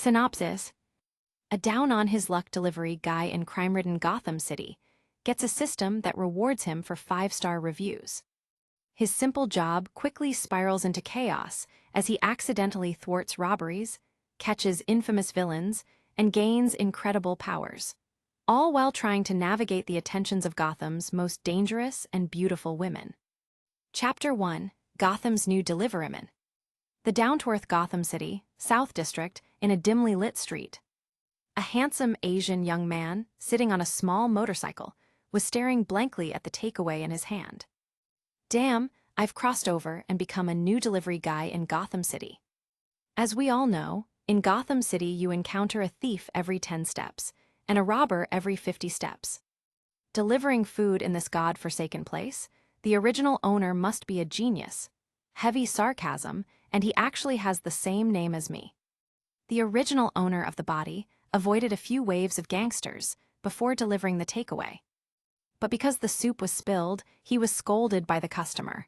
Synopsis: a down-on-his-luck delivery guy in crime-ridden Gotham City gets a system that rewards him for 5-star reviews. His simple job quickly spirals into chaos as he accidentally thwarts robberies, catches infamous villains, and gains incredible powers, all while trying to navigate the attentions of Gotham's most dangerous and beautiful women. Chapter 1: Gotham's New Deliveryman. The down-to-earth Gotham City, South District, in a dimly lit street. A handsome Asian young man, sitting on a small motorcycle, was staring blankly at the takeaway in his hand. Damn, I've crossed over and become a new delivery guy in Gotham City. As we all know, in Gotham City you encounter a thief every 10 steps, and a robber every 50 steps. Delivering food in this god-forsaken place, the original owner must be a genius. Heavy sarcasm, and he actually has the same name as me. The original owner of the body avoided a few waves of gangsters before delivering the takeaway. But because the soup was spilled, he was scolded by the customer.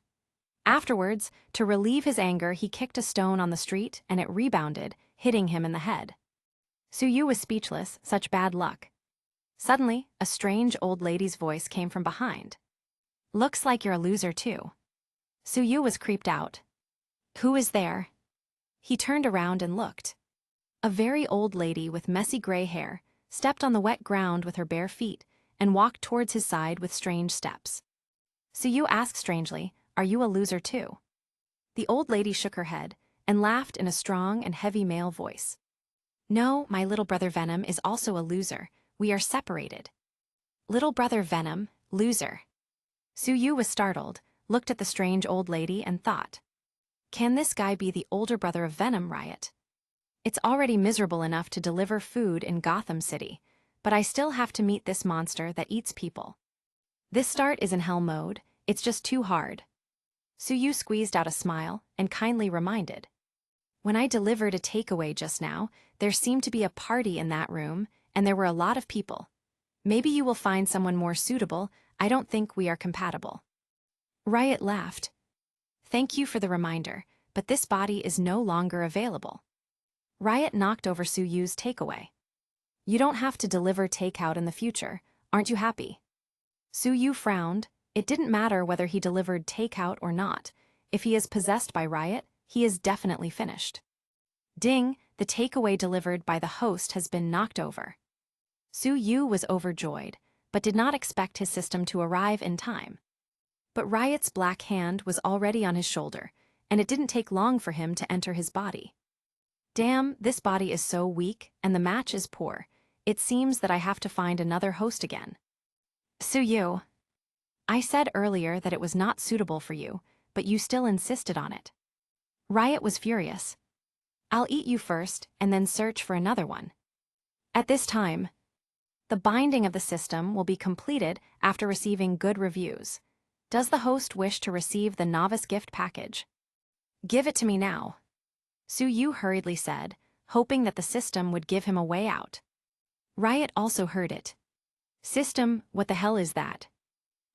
Afterwards, to relieve his anger, he kicked a stone on the street and it rebounded, hitting him in the head. Suyu was speechless, such bad luck. Suddenly, a strange old lady's voice came from behind. Looks like you're a loser too. Suyu was creeped out. Who is there? He turned around and looked. A very old lady with messy gray hair stepped on the wet ground with her bare feet and walked towards his side with strange steps. Suyu asked strangely, "Are you a loser too?" The old lady shook her head and laughed in a strong and heavy male voice. No, my little brother Venom is also a loser. We are separated. Little brother Venom, loser. Suyu was startled, looked at the strange old lady and thought, can this guy be the older brother of Venom, Riot? It's already miserable enough to deliver food in Gotham City, but I still have to meet this monster that eats people. This start is in hell mode, it's just too hard. Suyu squeezed out a smile and kindly reminded. When I delivered a takeaway just now, there seemed to be a party in that room, and there were a lot of people. Maybe you will find someone more suitable. I don't think we are compatible. Riot laughed. Thank you for the reminder, but this body is no longer available. Riot knocked over Suyu's takeaway. You don't have to deliver takeout in the future, aren't you happy? Suyu frowned. It didn't matter whether he delivered takeout or not. If he is possessed by Riot, he is definitely finished. Ding, the takeaway delivered by the host has been knocked over. Suyu was overjoyed, but did not expect his system to arrive in time. But Riot's black hand was already on his shoulder, and it didn't take long for him to enter his body. Damn, this body is so weak, and the match is poor. It seems that I have to find another host again. Suyu. I said earlier that it was not suitable for you, but you still insisted on it. Riot was furious. I'll eat you first, and then search for another one. At this time, the binding of the system will be completed after receiving good reviews. Does the host wish to receive the novice gift package? Give it to me now. Suyu hurriedly said, hoping that the system would give him a way out. Riot also heard it. System, what the hell is that?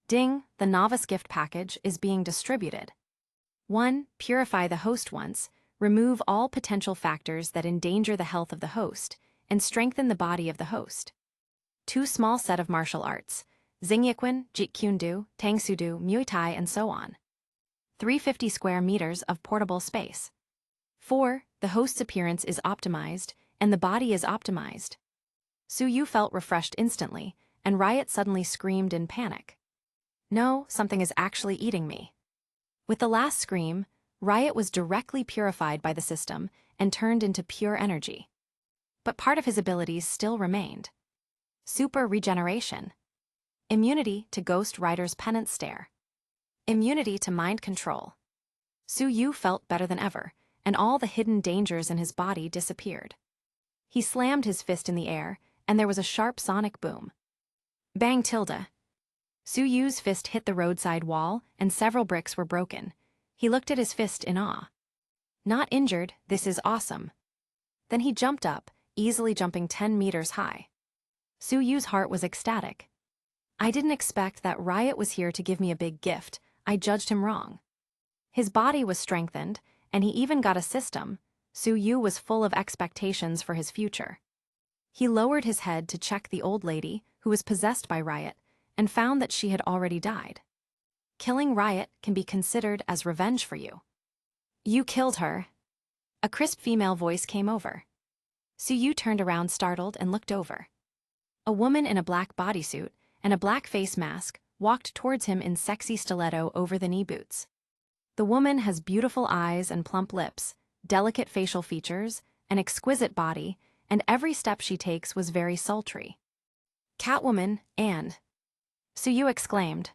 Ding, the novice gift package is being distributed. 1. Purify the host once, remove all potential factors that endanger the health of the host, and strengthen the body of the host. 2. Small set of martial arts, Xingyiquan, Jeet-Kune-Do, Tang-Soo-Do, Muay Thai, and so on. 350 square meters of portable space. 4. The host's appearance is optimized, and the body is optimized. Suyu felt refreshed instantly, and Riot suddenly screamed in panic. No, something is actually eating me. With the last scream, Riot was directly purified by the system and turned into pure energy. But part of his abilities still remained. Super regeneration. Immunity to Ghost Rider's penance stare. Immunity to mind control. Suyu felt better than ever, and all the hidden dangers in his body disappeared. He slammed his fist in the air, and there was a sharp sonic boom. Bang tilde. Suyu's fist hit the roadside wall, and several bricks were broken. He looked at his fist in awe. Not injured, this is awesome. Then he jumped up, easily jumping 10 meters high. Suyu's heart was ecstatic. I didn't expect that Riot was here to give me a big gift. I judged him wrong. His body was strengthened, and he even got a system. Yu was full of expectations for his future. He lowered his head to check the old lady, who was possessed by Riot, and found that she had already died. Killing Riot can be considered as revenge for you. You killed her. A crisp female voice came over. Yu turned around startled and looked over. A woman in a black bodysuit and a black face mask walked towards him in sexy stiletto over-the-knee boots. The woman has beautiful eyes and plump lips, delicate facial features, an exquisite body, and every step she takes was very sultry. Catwoman, and Yu exclaimed.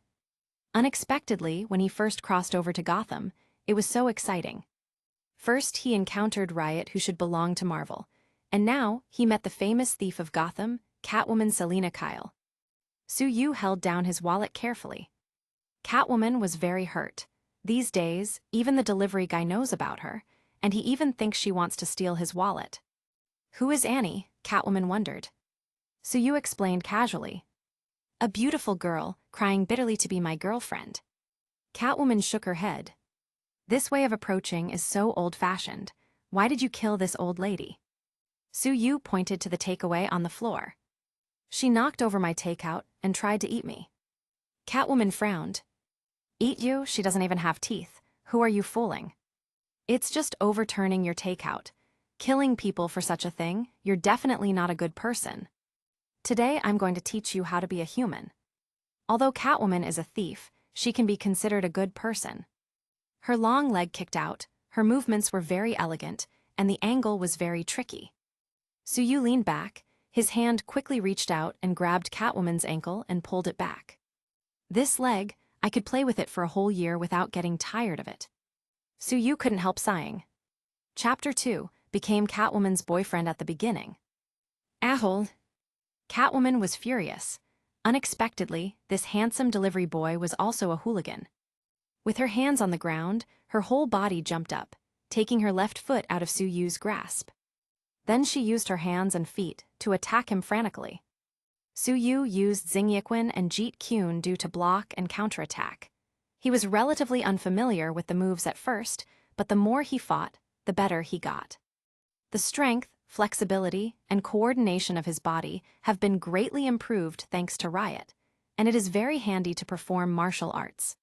Unexpectedly, when he first crossed over to Gotham, it was so exciting. First, he encountered Riot, who should belong to Marvel, and now he met the famous thief of Gotham, Catwoman Selina Kyle. Yu held down his wallet carefully. Catwoman was very hurt. These days, even the delivery guy knows about her, and he even thinks she wants to steal his wallet. Who is Annie? Catwoman wondered. Yu explained casually. A beautiful girl, crying bitterly to be my girlfriend. Catwoman shook her head. This way of approaching is so old-fashioned. Why did you kill this old lady? Yu pointed to the takeaway on the floor. She knocked over my takeout and tried to eat me. Catwoman frowned. Eat you? She doesn't even have teeth. Who are you fooling? It's just overturning your takeout. Killing people for such a thing, you're definitely not a good person. Today I'm going to teach you how to be a human. Although Catwoman is a thief, she can be considered a good person. Her long leg kicked out, her movements were very elegant, and the angle was very tricky. Yu leaned back, his hand quickly reached out and grabbed Catwoman's ankle and pulled it back. This leg, I could play with it for a whole year without getting tired of it. Yu couldn't help sighing. Chapter 2 became Catwoman's boyfriend at the beginning. Ahold. Catwoman was furious. Unexpectedly, this handsome delivery boy was also a hooligan. With her hands on the ground, her whole body jumped up, taking her left foot out of Yu's grasp. Then she used her hands and feet to attack him frantically. Yu used Xingyiquan and Jeet Kune to block and counterattack. He was relatively unfamiliar with the moves at first, but the more he fought, the better he got. The strength, flexibility, and coordination of his body have been greatly improved thanks to Riot, and it is very handy to perform martial arts.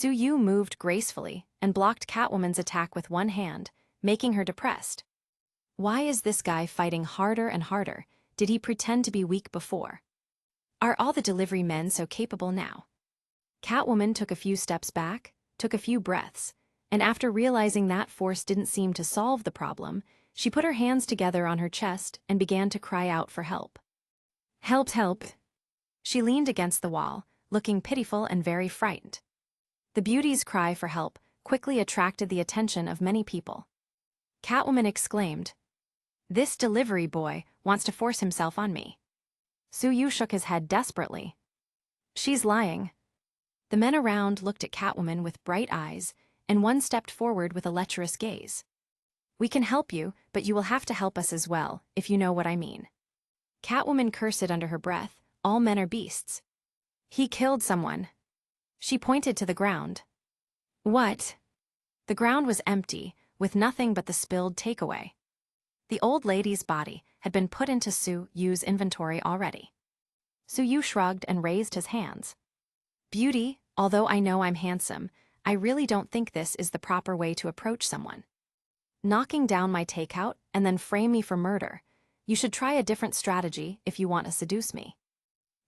Yu moved gracefully and blocked Catwoman's attack with one hand, making her depressed. Why is this guy fighting harder and harder? Did he pretend to be weak before? Are all the delivery men so capable now? Catwoman took a few steps back, took a few breaths, and after realizing that force didn't seem to solve the problem, she put her hands together on her chest and began to cry out for help. Help, help. She leaned against the wall, looking pitiful and very frightened. The beauty's cry for help quickly attracted the attention of many people. Catwoman exclaimed, "This delivery boy wants to force himself on me." Yu shook his head desperately. She's lying. The men around looked at Catwoman with bright eyes, and one stepped forward with a lecherous gaze. We can help you, but you will have to help us as well, if you know what I mean. Catwoman cursed under her breath, all men are beasts. He killed someone. She pointed to the ground. What? The ground was empty, with nothing but the spilled takeaway. The old lady's body had been put into Yu's inventory already. Yu shrugged and raised his hands. Beauty, although I know I'm handsome, I really don't think this is the proper way to approach someone. Knocking down my takeout and then frame me for murder. You should try a different strategy if you want to seduce me.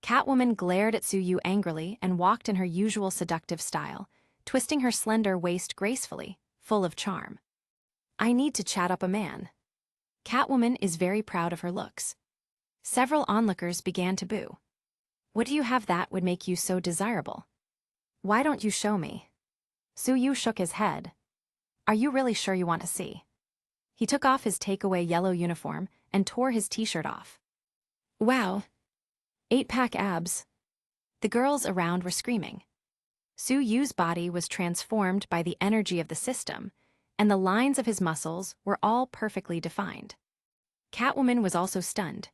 Catwoman glared at Yu angrily and walked in her usual seductive style, twisting her slender waist gracefully, full of charm. I need to chat up a man. Catwoman is very proud of her looks. Several onlookers began to boo. What do you have that would make you so desirable? Why don't you show me? Yu shook his head. Are you really sure you want to see? He took off his takeaway yellow uniform and tore his t-shirt off. Wow. 8-pack abs. The girls around were screaming. Yu's body was transformed by the energy of the system, and the lines of his muscles were all perfectly defined. Catwoman was also stunned.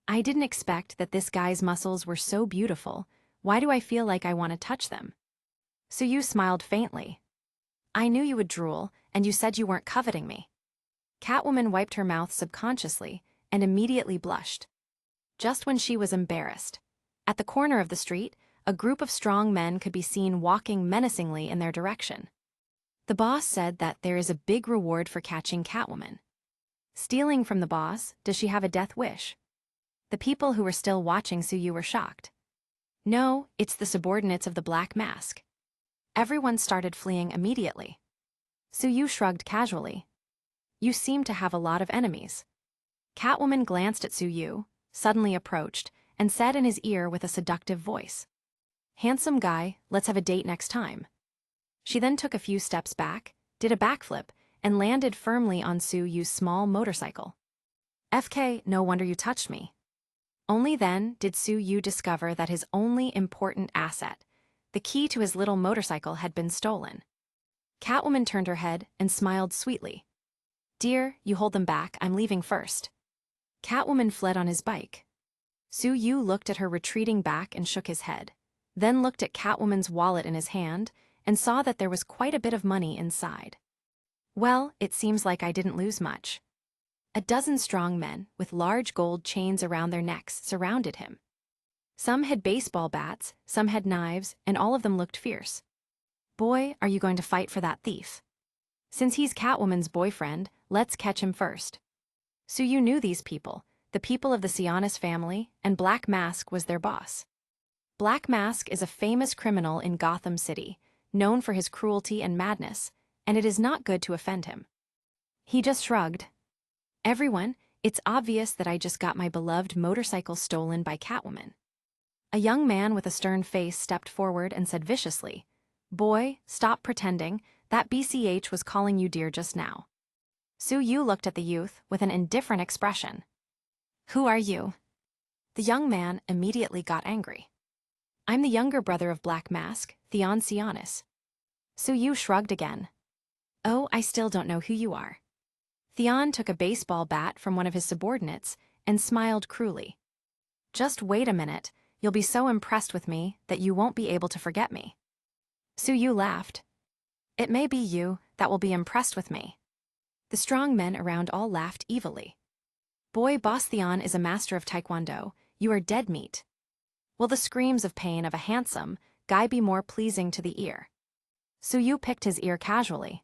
I didn't expect that this guy's muscles were so beautiful. Why do I feel like I want to touch them? Yu smiled faintly. I knew you would drool, and you said you weren't coveting me. Catwoman wiped her mouth subconsciously and immediately blushed. Just when she was embarrassed. At the corner of the street, a group of strong men could be seen walking menacingly in their direction. The boss said that there is a big reward for catching Catwoman. Stealing from the boss, does she have a death wish? The people who were still watching Suyu were shocked. No, it's the subordinates of the Black Mask. Everyone started fleeing immediately. Suyu shrugged casually. You seem to have a lot of enemies. Catwoman glanced at Suyu, suddenly approached, and said in his ear with a seductive voice, "Handsome guy, let's have a date next time." She then took a few steps back, did a backflip, and landed firmly on Suyu's small motorcycle. "FK, no wonder you touched me." Only then did Suyu discover that his only important asset, the key to his little motorcycle, had been stolen. Catwoman turned her head and smiled sweetly. "Dear, you hold them back, I'm leaving first." Catwoman fled on his bike. Suyu looked at her retreating back and shook his head, then looked at Catwoman's wallet in his hand and saw that there was quite a bit of money inside. Well, it seems like I didn't lose much. A dozen strong men with large gold chains around their necks surrounded him. Some had baseball bats, some had knives, and all of them looked fierce. "Boy, are you going to fight for that thief? Since he's Catwoman's boyfriend, let's catch him first." Suyu knew these people, the people of the Hiatus family, and Black Mask was their boss. Black Mask is a famous criminal in Gotham City, known for his cruelty and madness, and it is not good to offend him. He just shrugged. "Everyone, it's obvious that I just got my beloved motorcycle stolen by Catwoman." A young man with a stern face stepped forward and said viciously, "Boy, stop pretending, that BCH was calling you dear just now." Suyu looked at the youth with an indifferent expression. "Who are you?" The young man immediately got angry. "I'm the younger brother of Black Mask, Theon Hiatus." Suyu shrugged again. "Oh, I still don't know who you are." Theon took a baseball bat from one of his subordinates and smiled cruelly. "Just wait a minute, you'll be so impressed with me that you won't be able to forget me." Suyu laughed. "It may be you that will be impressed with me." The strong men around all laughed evilly. "Boy, Boss Theon is a master of Taekwondo, you are dead meat." Will the screams of pain of a handsome guy be more pleasing to the ear? Suyu picked his ear casually.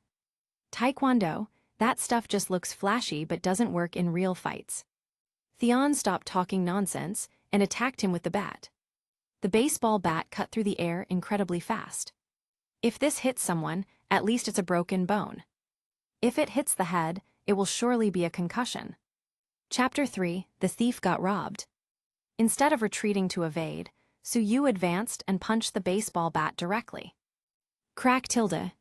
"Taekwondo, that stuff just looks flashy but doesn't work in real fights." Theon stopped talking nonsense and attacked him with the bat. The baseball bat cut through the air incredibly fast. If this hits someone, at least it's a broken bone. If it hits the head, it will surely be a concussion. Chapter 3, The Thief Got Robbed. Instead of retreating to evade, Suyu advanced and punched the baseball bat directly. Crack tilde.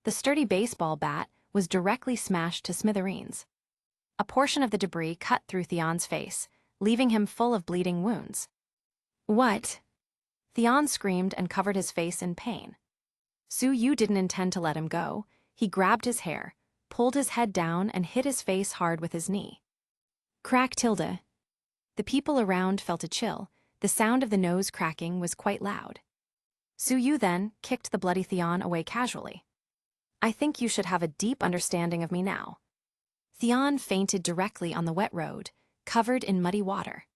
The sturdy baseball bat was directly smashed to smithereens. A portion of the debris cut through Theon's face, leaving him full of bleeding wounds. "What?" Theon screamed and covered his face in pain. Suyu didn't intend to let him go. He grabbed his hair, pulled his head down, and hit his face hard with his knee. Crack tilde. The people around felt a chill. The sound of the nose cracking was quite loud. Suyu then kicked the bloody Theon away casually. "I think you should have a deep understanding of me now." Theon fainted directly on the wet road, covered in muddy water.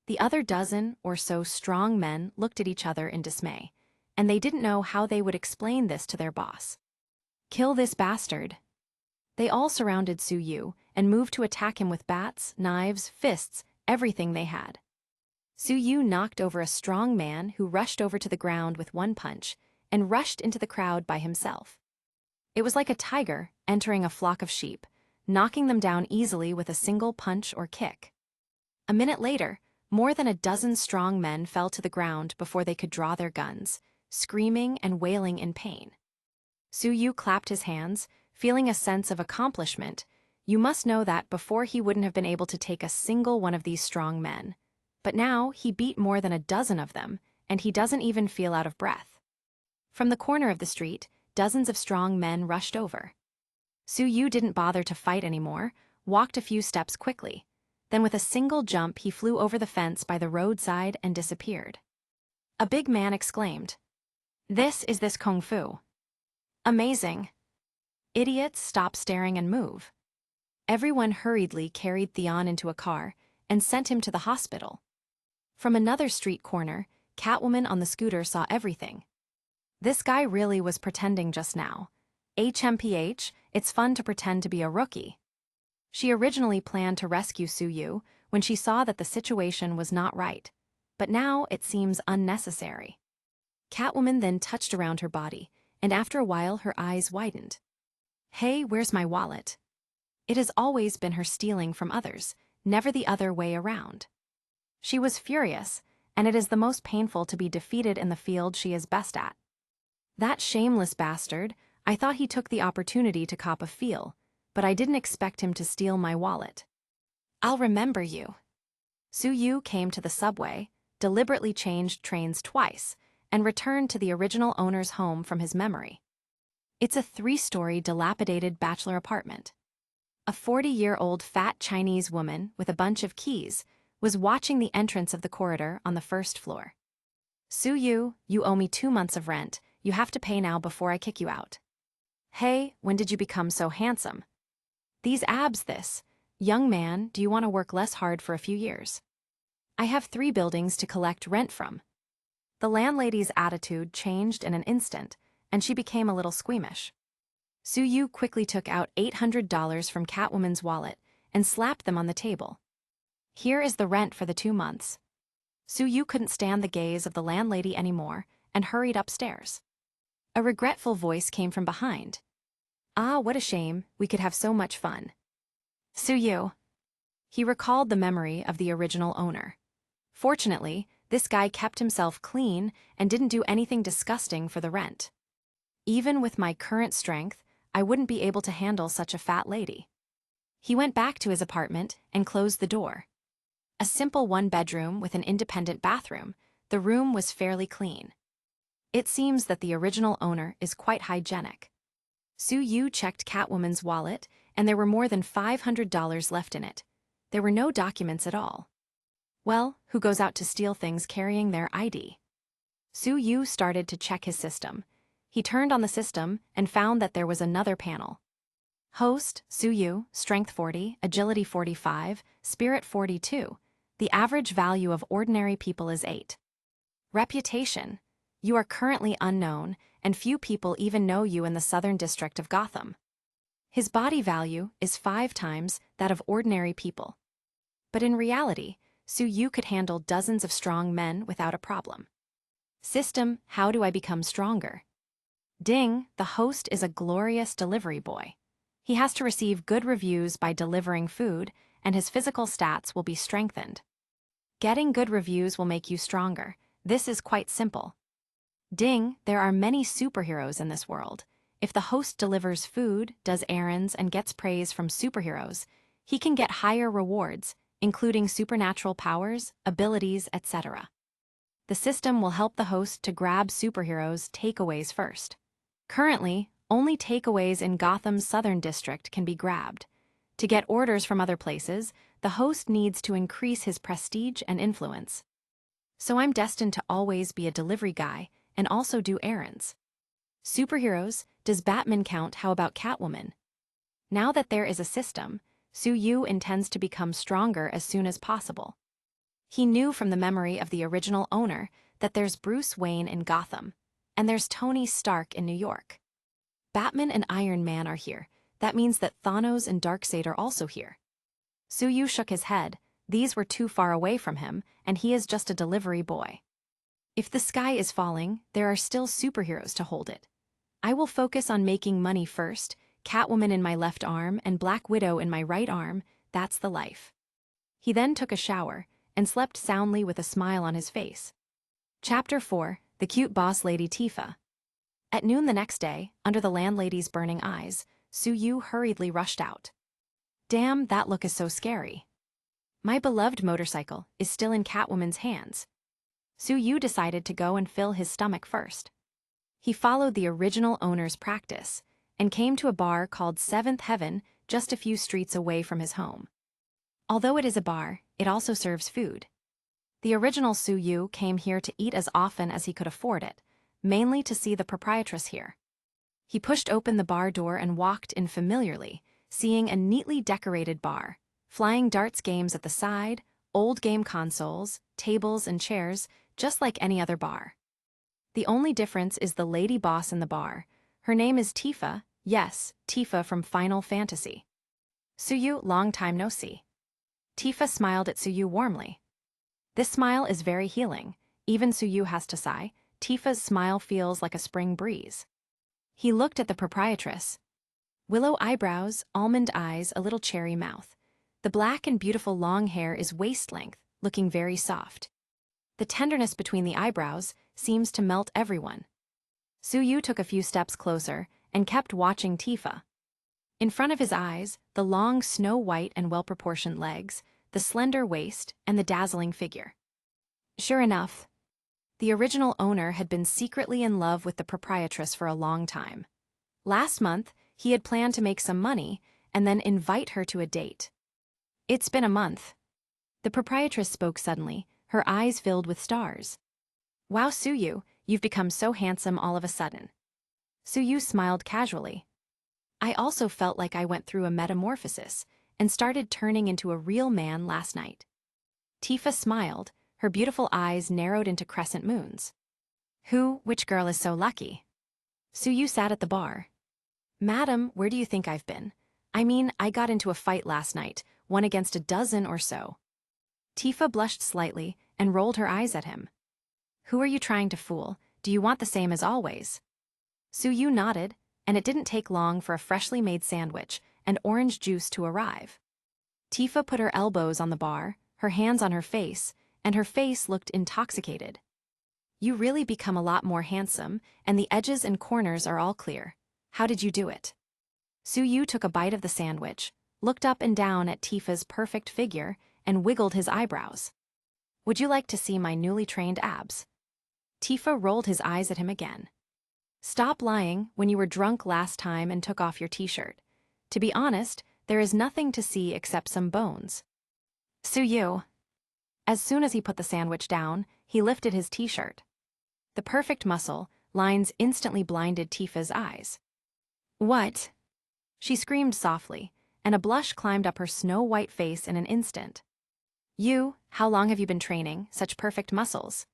The other dozen or so strong men looked at each other in dismay, and they didn't know how they would explain this to their boss. "Kill this bastard." They all surrounded Suyu and moved to attack him with bats, knives, fists, everything they had. Suyu knocked over a strong man who rushed over to the ground with one punch and rushed into the crowd by himself. It was like a tiger entering a flock of sheep, knocking them down easily with a single punch or kick. A minute later, more than a dozen strong men fell to the ground before they could draw their guns, screaming and wailing in pain. Suyu clapped his hands, feeling a sense of accomplishment. You must know that before he wouldn't have been able to take a single one of these strong men. But now he beat more than a dozen of them, and he doesn't even feel out of breath. From the corner of the street, dozens of strong men rushed over. Suyu didn't bother to fight anymore, walked a few steps quickly. Then with a single jump he flew over the fence by the roadside and disappeared. A big man exclaimed, "This is this kung fu. Amazing." Idiots, stop staring and move." Everyone hurriedly carried Theon into a car and sent him to the hospital. From another street corner, Catwoman on the scooter saw everything. This guy really was pretending just now. HMPH, it's fun to pretend to be a rookie. She originally planned to rescue Su-Yu when she saw that the situation was not right, but now it seems unnecessary. Catwoman then touched around her body, and after a while her eyes widened. Hey, where's my wallet? It has always been her stealing from others, never the other way around. She was furious, and it is the most painful to be defeated in the field she is best at. That shameless bastard, I thought he took the opportunity to cop a feel, but I didn't expect him to steal my wallet. I'll remember you. Su-Yu came to the subway, deliberately changed trains twice, and returned to the original owner's home from his memory. It's a 3-story dilapidated bachelor apartment. A 40-year-old fat Chinese woman with a bunch of keys was watching the entrance of the corridor on the first floor. Su-Yu, you owe me 2 months of rent. You have to pay now before I kick you out. Hey, when did you become so handsome? These abs this. Young man, do you want to work less hard for a few years? I have 3 buildings to collect rent from. The landlady's attitude changed in an instant, and she became a little squeamish. Su-Yu quickly took out $800 from Catwoman's wallet and slapped them on the table. Here is the rent for the 2 months. Su-Yu couldn't stand the gaze of the landlady anymore and hurried upstairs. A regretful voice came from behind. Ah, what a shame, we could have so much fun. Su-Yu. He recalled the memory of the original owner. Fortunately, this guy kept himself clean and didn't do anything disgusting for the rent. Even with my current strength, I wouldn't be able to handle such a fat lady. He went back to his apartment and closed the door. A simple 1-bedroom with an independent bathroom, the room was fairly clean. It seems that the original owner is quite hygienic. Su-Yu checked Catwoman's wallet, and there were more than $500 left in it. There were no documents at all. Well, who goes out to steal things carrying their ID? Su-Yu started to check his system. He turned on the system and found that there was another panel. Host, Su-Yu, Strength 40, Agility 45, Spirit 42. The average value of ordinary people is 8. Reputation. You are currently unknown, and few people even know you in the Southern District of Gotham. His body value is 5 times that of ordinary people. But in reality, Su-Yu could handle dozens of strong men without a problem. System, how do I become stronger? Ding, the host is a glorious delivery boy. He has to receive good reviews by delivering food, and his physical stats will be strengthened. Getting good reviews will make you stronger. This is quite simple. Ding, there are many superheroes in this world. If the host delivers food, does errands, and gets praise from superheroes, he can get higher rewards, including supernatural powers, abilities, etc. The system will help the host to grab superheroes' takeaways first. Currently, only takeaways in Gotham's Southern District can be grabbed. To get orders from other places, the host needs to increase his prestige and influence. So I'm destined to always be a delivery guy and also do errands. Superheroes, does Batman count? How about Catwoman? Now that there is a system, Su-Yu intends to become stronger as soon as possible. He knew from the memory of the original owner that there's Bruce Wayne in Gotham, and there's Tony Stark in New York. Batman and Iron Man are here. That means that Thanos and Darkseid are also here. Su-Yu shook his head. These were too far away from him, and he is just a delivery boy. If the sky is falling, there are still superheroes to hold it. I will focus on making money first, Catwoman in my left arm and Black Widow in my right arm. That's the life. He then took a shower and slept soundly with a smile on his face. Chapter 4, The Cute Boss Lady Tifa. At noon the next day, under the landlady's burning eyes, Su-Yu hurriedly rushed out. Damn, that look is so scary. My beloved motorcycle is still in Catwoman's hands. Su-Yu decided to go and fill his stomach first. He followed the original owner's practice and came to a bar called Seventh Heaven just a few streets away from his home. Although it is a bar, it also serves food. The original Su-Yu came here to eat as often as he could afford it, mainly to see the proprietress here. He pushed open the bar door and walked in familiarly, seeing a neatly decorated bar, flying darts games at the side, old game consoles, tables and chairs, just like any other bar. The only difference is the lady boss in the bar. Her name is Tifa, yes, Tifa from Final Fantasy. Suyu, long time no see. Tifa smiled at Suyu warmly. This smile is very healing. Even Suyu has to sigh. Tifa's smile feels like a spring breeze. He looked at the proprietress. Willow eyebrows, almond eyes, a little cherry mouth. The black and beautiful long hair is waist-length, looking very soft. The tenderness between the eyebrows seems to melt everyone. Suyu took a few steps closer and kept watching Tifa. In front of his eyes, the long snow-white and well-proportioned legs, the slender waist, and the dazzling figure. Sure enough, the original owner had been secretly in love with the proprietress for a long time. Last month, he had planned to make some money and then invite her to a date. It's been a month. The proprietress spoke suddenly, her eyes filled with stars. Wow, Suyu, you've become so handsome all of a sudden. Suyu smiled casually. I also felt like I went through a metamorphosis and started turning into a real man last night. Tifa smiled, her beautiful eyes narrowed into crescent moons. Which girl is so lucky? Suyu sat at the bar. Madam, where do you think I've been? I mean, I got into a fight last night, one against a dozen or so. Tifa blushed slightly and rolled her eyes at him. Who are you trying to fool? Do you want the same as always? Suyu nodded, and it didn't take long for a freshly made sandwich and orange juice to arrive. Tifa put her elbows on the bar, her hands on her face, and her face looked intoxicated. You really become a lot more handsome, and the edges and corners are all clear. How did you do it? Suyu took a bite of the sandwich, looked up and down at Tifa's perfect figure, and wiggled his eyebrows. Would you like to see my newly trained abs? Tifa rolled his eyes at him again. Stop lying when you were drunk last time and took off your t-shirt. To be honest, there is nothing to see except some bones. Suyu. As soon as he put the sandwich down, he lifted his t-shirt. The perfect muscle lines instantly blinded Tifa's eyes. What? She screamed softly, and a blush climbed up her snow-white face in an instant. How long have you been training such perfect muscles?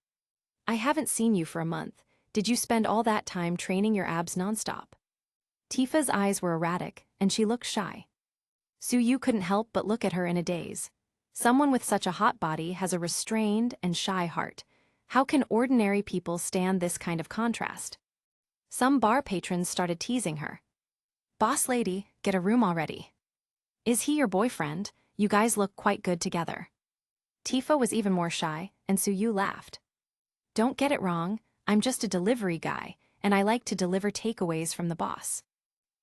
I haven't seen you for a month. Did you spend all that time training your abs nonstop? Tifa's eyes were erratic, and she looked shy. Suyu couldn't help but look at her in a daze. Someone with such a hot body has a restrained and shy heart. How can ordinary people stand this kind of contrast? Some bar patrons started teasing her. Boss lady, get a room already. Is he your boyfriend? You guys look quite good together. Tifa was even more shy, and Suyu laughed. Don't get it wrong, I'm just a delivery guy, and I like to deliver takeaways from the boss.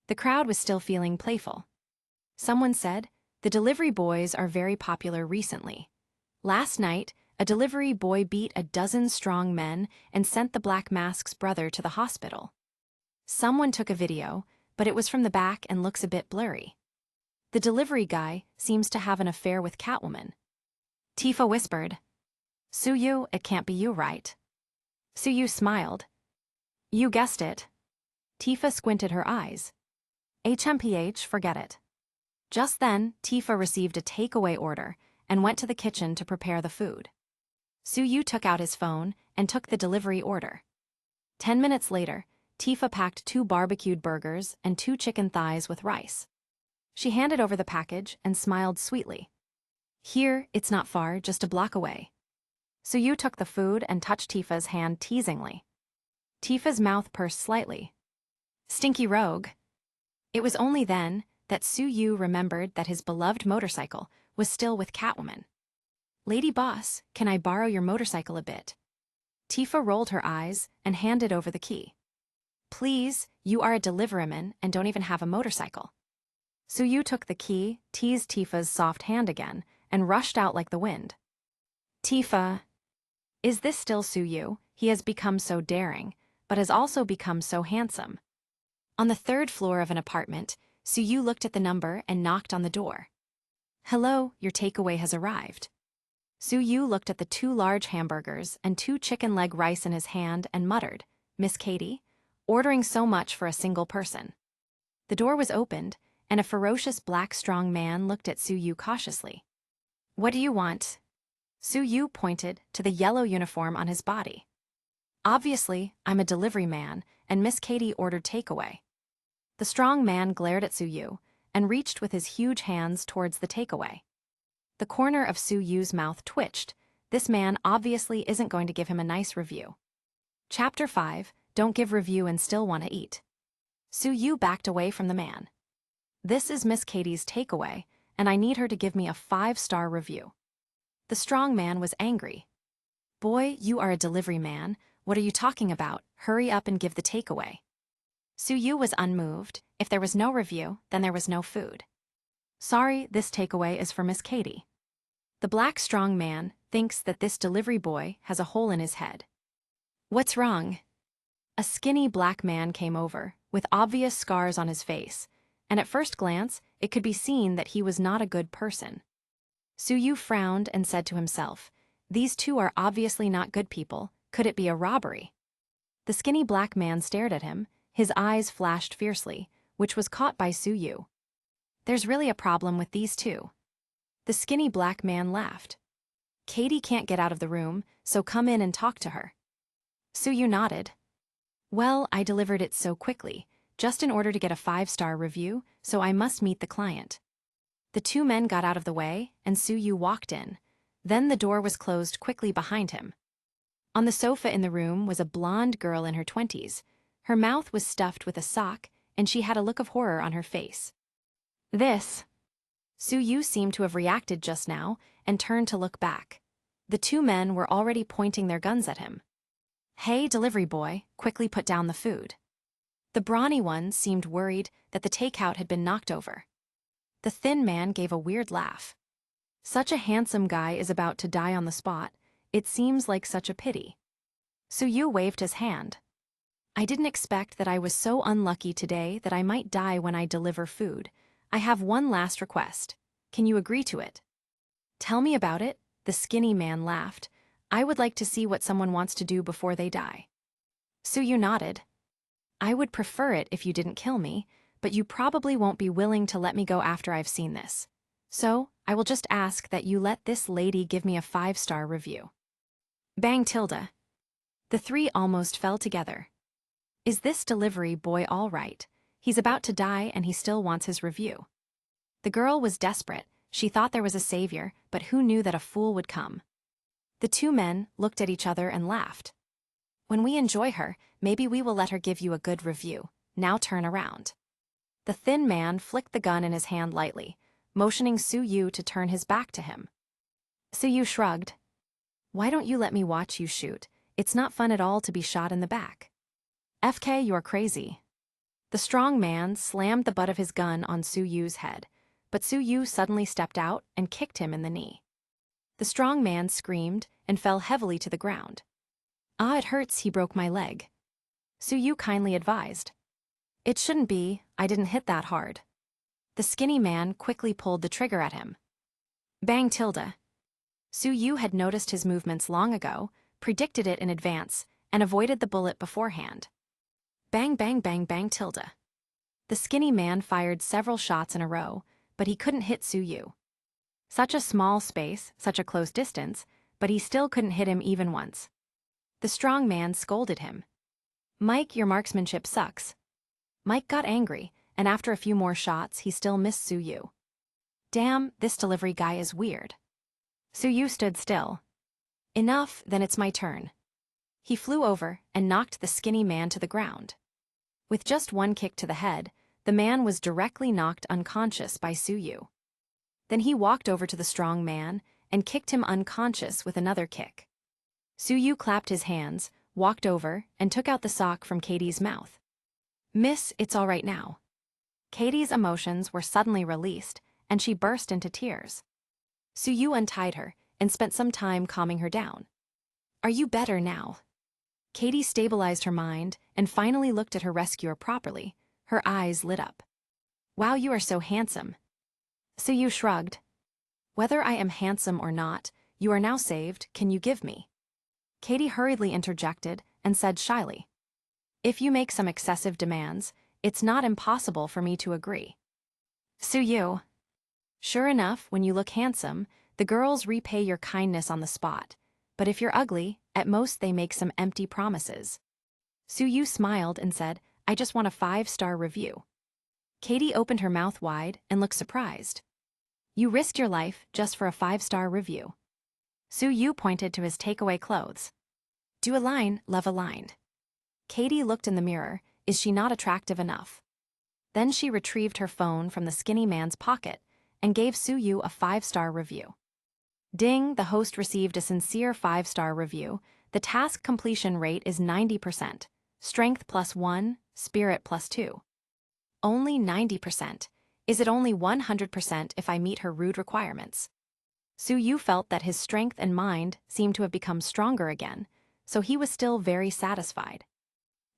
The crowd was still feeling playful. Someone said, the delivery boys are very popular recently. Last night, a delivery boy beat a dozen strong men and sent the Black Mask's brother to the hospital. Someone took a video, but it was from the back and looks a bit blurry. The delivery guy seems to have an affair with Catwoman. Tifa whispered, Suyu, it can't be you, right? Suyu smiled. You guessed it. Tifa squinted her eyes. HMPH, forget it. Just then, Tifa received a takeaway order and went to the kitchen to prepare the food. Suyu took out his phone and took the delivery order. 10 minutes later, Tifa packed 2 barbecued burgers and 2 chicken thighs with rice. She handed over the package and smiled sweetly. Here, it's not far, just a block away. Suyu took the food and touched Tifa's hand teasingly. Tifa's mouth pursed slightly. Stinky rogue. It was only then that Suyu remembered that his beloved motorcycle was still with Catwoman. Lady Boss, can I borrow your motorcycle a bit? Tifa rolled her eyes and handed over the key. Please, you are a deliveryman and don't even have a motorcycle. Suyu took the key, teased Tifa's soft hand again, and rushed out like the wind. Tifa. Is this still Suyu? He has become so daring, but has also become so handsome. On the 3rd floor of an apartment, Suyu looked at the number and knocked on the door. Hello, your takeaway has arrived. Suyu looked at the 2 large hamburgers and 2 chicken leg rice in his hand and muttered, Miss Katie, ordering so much for a single person. The door was opened, and a ferocious black strong man looked at Su-yu cautiously. "What do you want?" Su-yu pointed to the yellow uniform on his body. "Obviously, I'm a delivery man, and Miss Katie ordered takeaway." The strong man glared at Su-yu and reached with his huge hands towards the takeaway. The corner of Su-yu's mouth twitched. This man obviously isn't going to give him a nice review. Chapter 5, Don't Give Review and Still Want to Eat. Su-yu backed away from the man. "This is Miss Katie's takeaway, and I need her to give me a 5-star review." The strong man was angry. "Boy, you are a delivery man. What are you talking about? Hurry up and give the takeaway." Su-yu was unmoved. If there was no review, then there was no food. "Sorry, this takeaway is for Miss Katie." The black strong man thinks that this delivery boy has a hole in his head. "What's wrong?" A skinny black man came over, with obvious scars on his face, and at first glance, it could be seen that he was not a good person. Su-yu frowned and said to himself, "These two are obviously not good people. Could it be a robbery?" The skinny black man stared at him. His eyes flashed fiercely, which was caught by Su-yu. "There's really a problem with these two." The skinny black man laughed. "Katie can't get out of the room, so come in and talk to her." Su-yu nodded. "Well, I delivered it so quickly, just in order to get a 5-star review, so I must meet the client." The two men got out of the way, and Su-yu walked in. Then the door was closed quickly behind him. On the sofa in the room was a blonde girl in her 20s. Her mouth was stuffed with a sock, and she had a look of horror on her face. "This." Su-yu seemed to have reacted just now and turned to look back. The two men were already pointing their guns at him. "Hey, delivery boy, quickly put down the food." The brawny one seemed worried that the takeout had been knocked over. The thin man gave a weird laugh. "Such a handsome guy is about to die on the spot. It seems like such a pity." Su-yu waved his hand. "I didn't expect that I was so unlucky today that I might die when I deliver food. I have one last request. Can you agree to it?" "Tell me about it," the skinny man laughed. "I would like to see what someone wants to do before they die." Su-yu nodded. "I would prefer it if you didn't kill me, but you probably won't be willing to let me go after I've seen this. So, I will just ask that you let this lady give me a 5-star review." Bang tilde. The three almost fell together. Is this delivery boy all right? He's about to die and he still wants his review. The girl was desperate. She thought there was a savior, but who knew that a fool would come? The two men looked at each other and laughed. "When we enjoy her, maybe we will let her give you a good review. Now turn around." The thin man flicked the gun in his hand lightly, motioning Su-yu to turn his back to him. Su-yu shrugged. "Why don't you let me watch you shoot? It's not fun at all to be shot in the back." "FK, you're crazy." The strong man slammed the butt of his gun on Su-yu's head, but Su-yu suddenly stepped out and kicked him in the knee. The strong man screamed and fell heavily to the ground. "Ah, it hurts, he broke my leg." Su-yu kindly advised. "It shouldn't be, I didn't hit that hard." The skinny man quickly pulled the trigger at him. Bang tilde. Su-yu had noticed his movements long ago, predicted it in advance, and avoided the bullet beforehand. Bang bang bang bang tilde. The skinny man fired several shots in a row, but he couldn't hit Su-yu. Such a small space, such a close distance, but he still couldn't hit him even once. The strong man scolded him. "Mike, your marksmanship sucks." Mike got angry, and after a few more shots, he still missed Su-yu. "Damn, this delivery guy is weird." Su-yu stood still. "Enough, then it's my turn." He flew over and knocked the skinny man to the ground. With just one kick to the head, the man was directly knocked unconscious by Su-yu. Then he walked over to the strong man and kicked him unconscious with another kick. Su-yu clapped his hands, walked over, and took out the sock from Katie's mouth. "Miss, it's all right now." Katie's emotions were suddenly released, and she burst into tears. Su-yu untied her and spent some time calming her down. "Are you better now?" Katie stabilized her mind and finally looked at her rescuer properly. Her eyes lit up. "Wow, you are so handsome." Su-yu shrugged. "Whether I am handsome or not, you are now saved. Can you give me?" Katie hurriedly interjected and said shyly, "If you make some excessive demands, it's not impossible for me to agree." Su-yu. Sure enough, when you look handsome, the girls repay your kindness on the spot. But if you're ugly, at most they make some empty promises. Su-yu smiled and said, I just want a 5-star review. Katie opened her mouth wide and looked surprised. You risked your life just for a 5-star review. Su-yu pointed to his takeaway clothes. Do a line, love aligned. Katie looked in the mirror. Is she not attractive enough? Then she retrieved her phone from the skinny man's pocket and gave Su-yu a 5-star review. Ding, the host received a sincere 5-star review. The task completion rate is 90%. Strength +1, spirit +2. Only 90%. Is it only 100% if I meet her rude requirements? Su-yu felt that his strength and mind seemed to have become stronger again, so he was still very satisfied.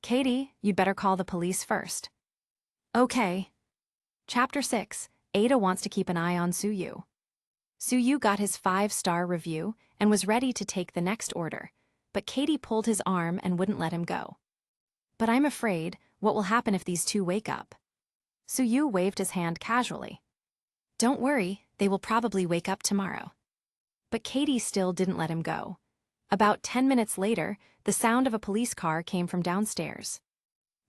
Katie, you'd better call the police first. Okay. Chapter 6, Ada wants to keep an eye on Su-yu. Su-yu got his 5-star review and was ready to take the next order, but Katie pulled his arm and wouldn't let him go. But I'm afraid, what will happen if these two wake up? Su-yu waved his hand casually. Don't worry, they will probably wake up tomorrow. But Katie still didn't let him go. About 10 minutes later, the sound of a police car came from downstairs.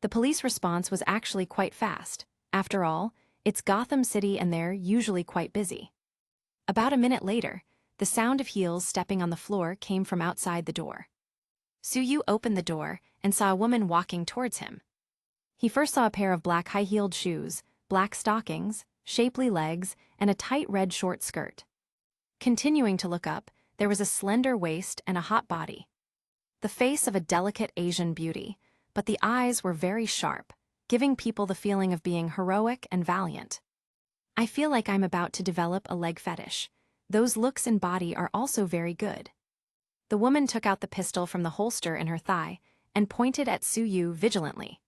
The police response was actually quite fast. After all, it's Gotham City and they're usually quite busy. About a minute later, the sound of heels stepping on the floor came from outside the door. Su-yu opened the door and saw a woman walking towards him. He first saw a pair of black high-heeled shoes, black stockings, shapely legs, and a tight red short skirt. Continuing to look up, there was a slender waist and a hot body. The face of a delicate Asian beauty, but the eyes were very sharp, giving people the feeling of being heroic and valiant. I feel like I'm about to develop a leg fetish. Those looks and body are also very good. The woman took out the pistol from the holster in her thigh and pointed at Su-yu vigilantly.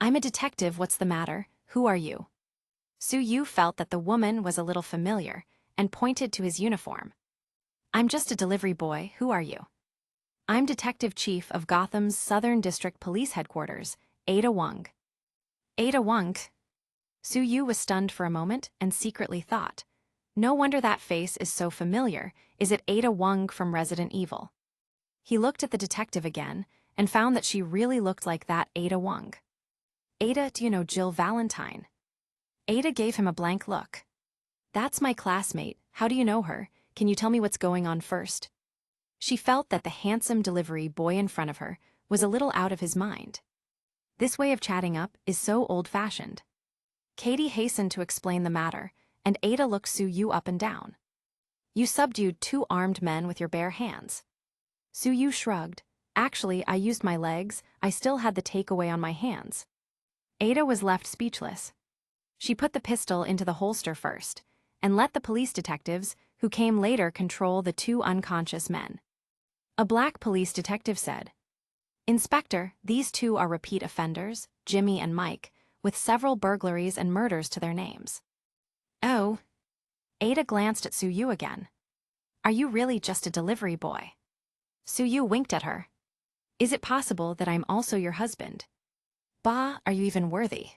I'm a detective, what's the matter? Who are you? Su-yu felt that the woman was a little familiar and pointed to his uniform. I'm just a delivery boy, who are you? I'm Detective Chief of Gotham's Southern District Police Headquarters, Ada Wong. Ada Wong? Su-yu was stunned for a moment and secretly thought, no wonder that face is so familiar. Is it Ada Wong from Resident Evil? He looked at the detective again and found that she really looked like that Ada Wong. Ada, do you know Jill Valentine? Ada gave him a blank look. That's my classmate. How do you know her? Can you tell me what's going on first? She felt that the handsome delivery boy in front of her was a little out of his mind. This way of chatting up is so old-fashioned. Katie hastened to explain the matter, and Ada looked Su-yu up and down. You subdued 2 armed men with your bare hands. Su-yu shrugged. Actually, I used my legs. I still had the takeaway on my hands. Ada was left speechless. She put the pistol into the holster first, and let the police detectives, who came later, control the 2 unconscious men. A black police detective said, Inspector, these 2 are repeat offenders, Jimmy and Mike, with several burglaries and murders to their names. Oh. Ada glanced at Su-yu again. Are you really just a delivery boy? Su-yu winked at her. Is it possible that I'm also your husband? Bah, are you even worthy?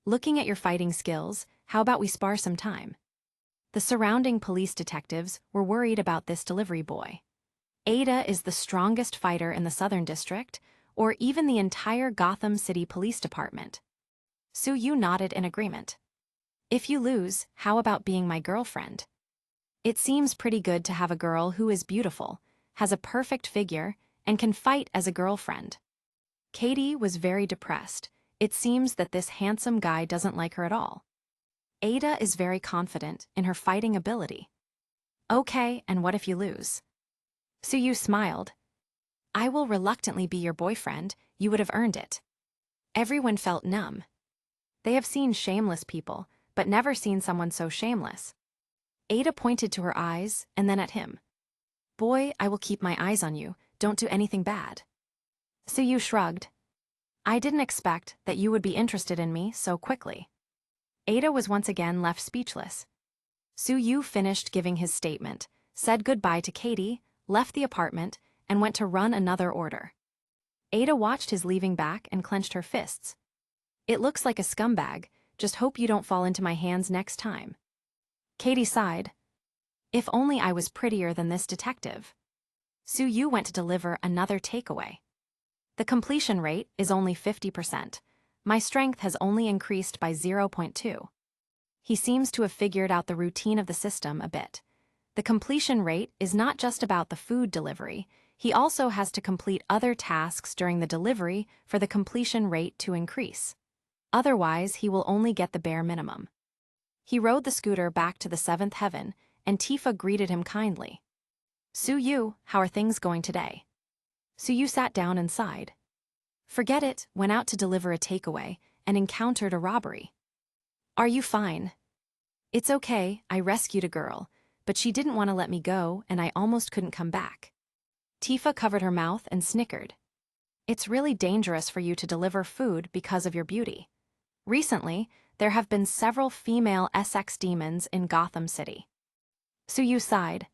Looking at your fighting skills, how about we spar some time? The surrounding police detectives were worried about this delivery boy. Ada is the strongest fighter in the Southern District, or even the entire Gotham City Police Department. Su-yu nodded in agreement. If you lose, how about being my girlfriend? It seems pretty good to have a girl who is beautiful, has a perfect figure, and can fight as a girlfriend. Katie was very depressed. It seems that this handsome guy doesn't like her at all. Ada is very confident in her fighting ability. Okay, and what if you lose? Su-yu smiled. I will reluctantly be your boyfriend. You would have earned it. Everyone felt numb. They have seen shameless people, but never seen someone so shameless. Ada pointed to her eyes and then at him. Boy, I will keep my eyes on you. Don't do anything bad. Su-yu shrugged. I didn't expect that you would be interested in me so quickly. Ada was once again left speechless. Su-yu finished giving his statement, said goodbye to Katie, left the apartment, and went to run another order. Ada watched his leaving back and clenched her fists. It looks like a scumbag. Just hope you don't fall into my hands next time. Katie sighed. If only I was prettier than this detective. Su-Yu went to deliver another takeaway. The completion rate is only 50%. My strength has only increased by 0.2. He seems to have figured out the routine of the system a bit. The completion rate is not just about the food delivery, he also has to complete other tasks during the delivery for the completion rate to increase. Otherwise, he will only get the bare minimum. He rode the scooter back to the 7th heaven, and Tifa greeted him kindly. Su-Yu, how are things going today? Su-Yu sat down and sighed. Forget it, went out to deliver a takeaway, and encountered a robbery. Are you fine? It's okay, I rescued a girl, but she didn't want to let me go and I almost couldn't come back. Tifa covered her mouth and snickered. It's really dangerous for you to deliver food because of your beauty. Recently, there have been several female SX demons in Gotham City. Su-Yu sighed.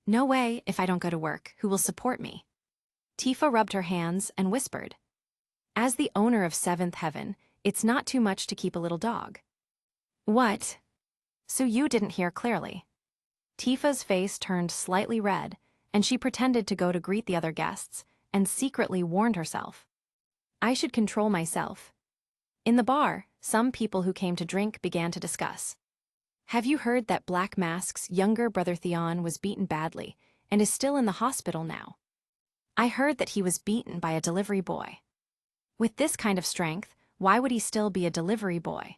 No way, if I don't go to work, who will support me? Tifa rubbed her hands and whispered. As the owner of 7th Heaven, it's not too much to keep a little dog. What? Su-Yu didn't hear clearly. Tifa's face turned slightly red, and she pretended to go to greet the other guests, and secretly warned herself. I should control myself. In the bar, some people who came to drink began to discuss. Have you heard that Black Mask's younger brother Theon was beaten badly, and is still in the hospital now? I heard that he was beaten by a delivery boy. With this kind of strength, why would he still be a delivery boy?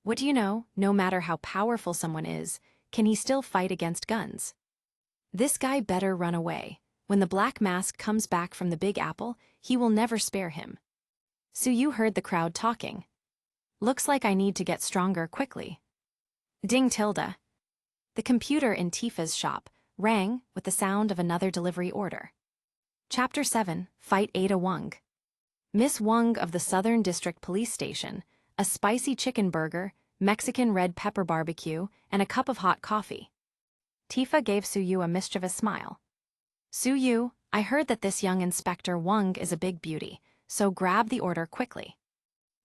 What do you know, no matter how powerful someone is, can he still fight against guns? This guy better run away. When the Black Mask comes back from the Big Apple, he will never spare him. Su-Yu heard the crowd talking. Looks like I need to get stronger quickly. Ding tilde. The computer in Tifa's shop rang with the sound of another delivery order. Chapter 7, Fight Ada Wong. Miss Wong of the Southern District Police Station, a spicy chicken burger, Mexican red pepper barbecue, and a cup of hot coffee. Tifa gave Su-Yu a mischievous smile. Su-Yu, I heard that this young Inspector Wong is a big beauty, so grab the order quickly.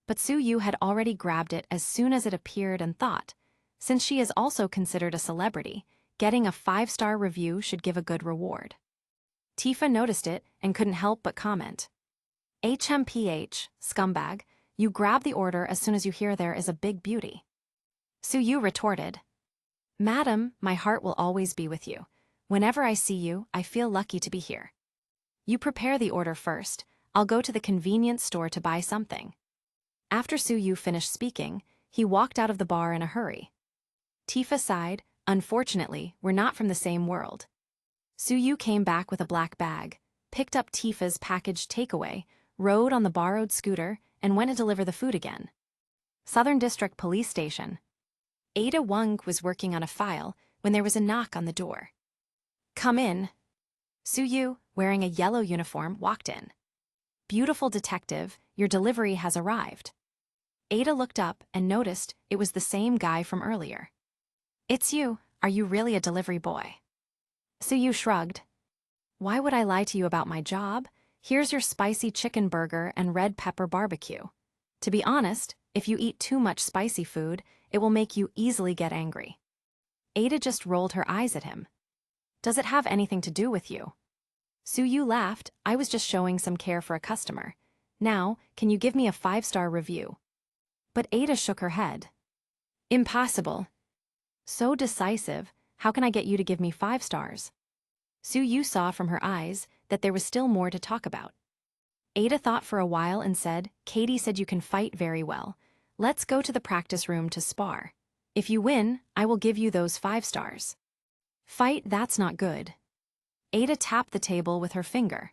But Su-Yu had already grabbed it as soon as it appeared and thought, since she is also considered a celebrity, getting a 5-star review should give a good reward. Tifa noticed it and couldn't help but comment. HMPH, scumbag, you grab the order as soon as you hear there is a big beauty. Su-Yu retorted. Madam, my heart will always be with you. Whenever I see you, I feel lucky to be here. You prepare the order first. I'll go to the convenience store to buy something. After Su-Yu finished speaking, he walked out of the bar in a hurry. Tifa sighed, unfortunately, we're not from the same world. Su-Yu came back with a black bag, picked up Tifa's packaged takeaway, rode on the borrowed scooter, and went to deliver the food again. Southern District Police Station. Ada Wong was working on a file when there was a knock on the door. Come in. Su-Yu, wearing a yellow uniform, walked in. Beautiful detective, your delivery has arrived. Ada looked up and noticed it was the same guy from earlier. It's you, are you really a delivery boy? Su-Yu shrugged. Why would I lie to you about my job? Here's your spicy chicken burger and red pepper barbecue. To be honest, if you eat too much spicy food, it will make you easily get angry. Ada just rolled her eyes at him. Does it have anything to do with you? Su-Yu laughed. I was just showing some care for a customer. Now, can you give me a 5-star review? But Ada shook her head. Impossible. So decisive, how can I get you to give me 5 stars? Su-Yu saw from her eyes that there was still more to talk about. Ada thought for a while and said, Katie said you can fight very well. Let's go to the practice room to spar. If you win, I will give you those 5 stars. Fight, that's not good. Ada tapped the table with her finger.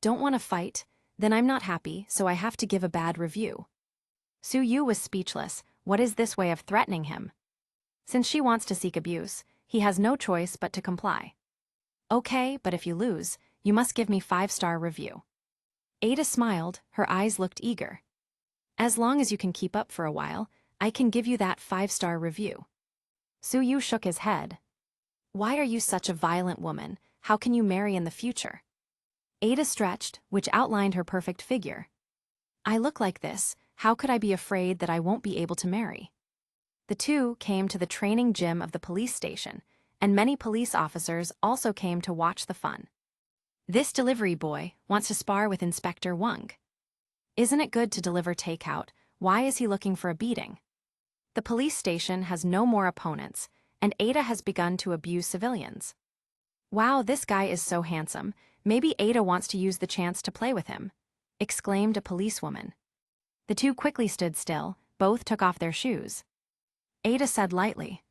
Don't want to fight? Then I'm not happy, so I have to give a bad review. Su-Yu was speechless. What is this way of threatening him? Since she wants to seek abuse, he has no choice but to comply. Okay, but if you lose, you must give me 5-star review. Ada smiled, her eyes looked eager. As long as you can keep up for a while, I can give you that 5-star review. Su-Yu shook his head. Why are you such a violent woman? How can you marry in the future? Ada stretched, which outlined her perfect figure. I look like this. How could I be afraid that I won't be able to marry? The two came to the training gym of the police station, and many police officers also came to watch the fun. This delivery boy wants to spar with Inspector Wong. Isn't it good to deliver takeout? Why is he looking for a beating? The police station has no more opponents, and Ada has begun to abuse civilians. Wow, this guy is so handsome. Maybe Ada wants to use the chance to play with him, exclaimed a policewoman. The two quickly stood still, both took off their shoes. Ada said lightly,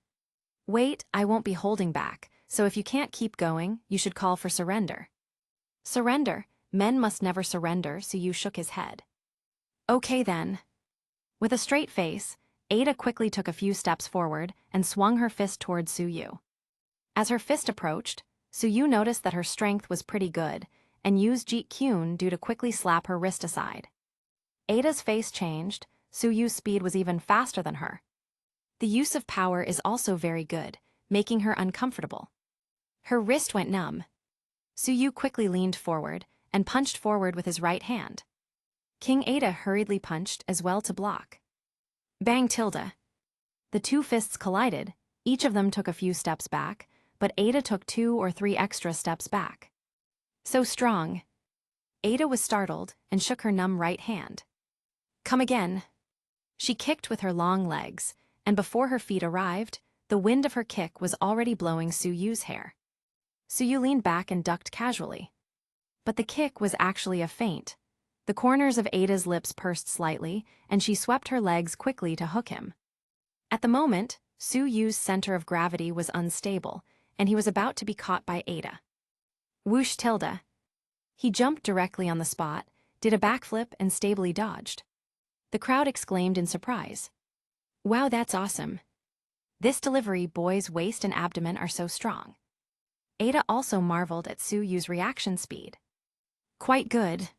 "Wait, I won't be holding back, so if you can't keep going, you should call for surrender." Surrender? Men must never surrender, Suyu shook his head. Okay then. With a straight face, Ada quickly took a few steps forward and swung her fist toward Suyu. As her fist approached, Suyu noticed that her strength was pretty good and used Jeet Kyun due to quickly slap her wrist aside. Ada's face changed. Suyu's speed was even faster than her. The use of power is also very good, making her uncomfortable. Her wrist went numb. Suyu quickly leaned forward and punched forward with his right hand. King Ada hurriedly punched as well to block. Bang tilde. The two fists collided, each of them took a few steps back, but Ada took 2 or 3 extra steps back. So strong. Ada was startled and shook her numb right hand. Come again. She kicked with her long legs, and before her feet arrived, the wind of her kick was already blowing Suyu's hair. Suyu leaned back and ducked casually. But the kick was actually a feint. The corners of Ada's lips pursed slightly, and she swept her legs quickly to hook him. At the moment, Suyu's center of gravity was unstable, and he was about to be caught by Ada. Whoosh tilde. He jumped directly on the spot, did a backflip, and stably dodged. The crowd exclaimed in surprise. Wow, that's awesome. This delivery boy's waist and abdomen are so strong. Ada also marveled at Suyu's reaction speed. Quite good.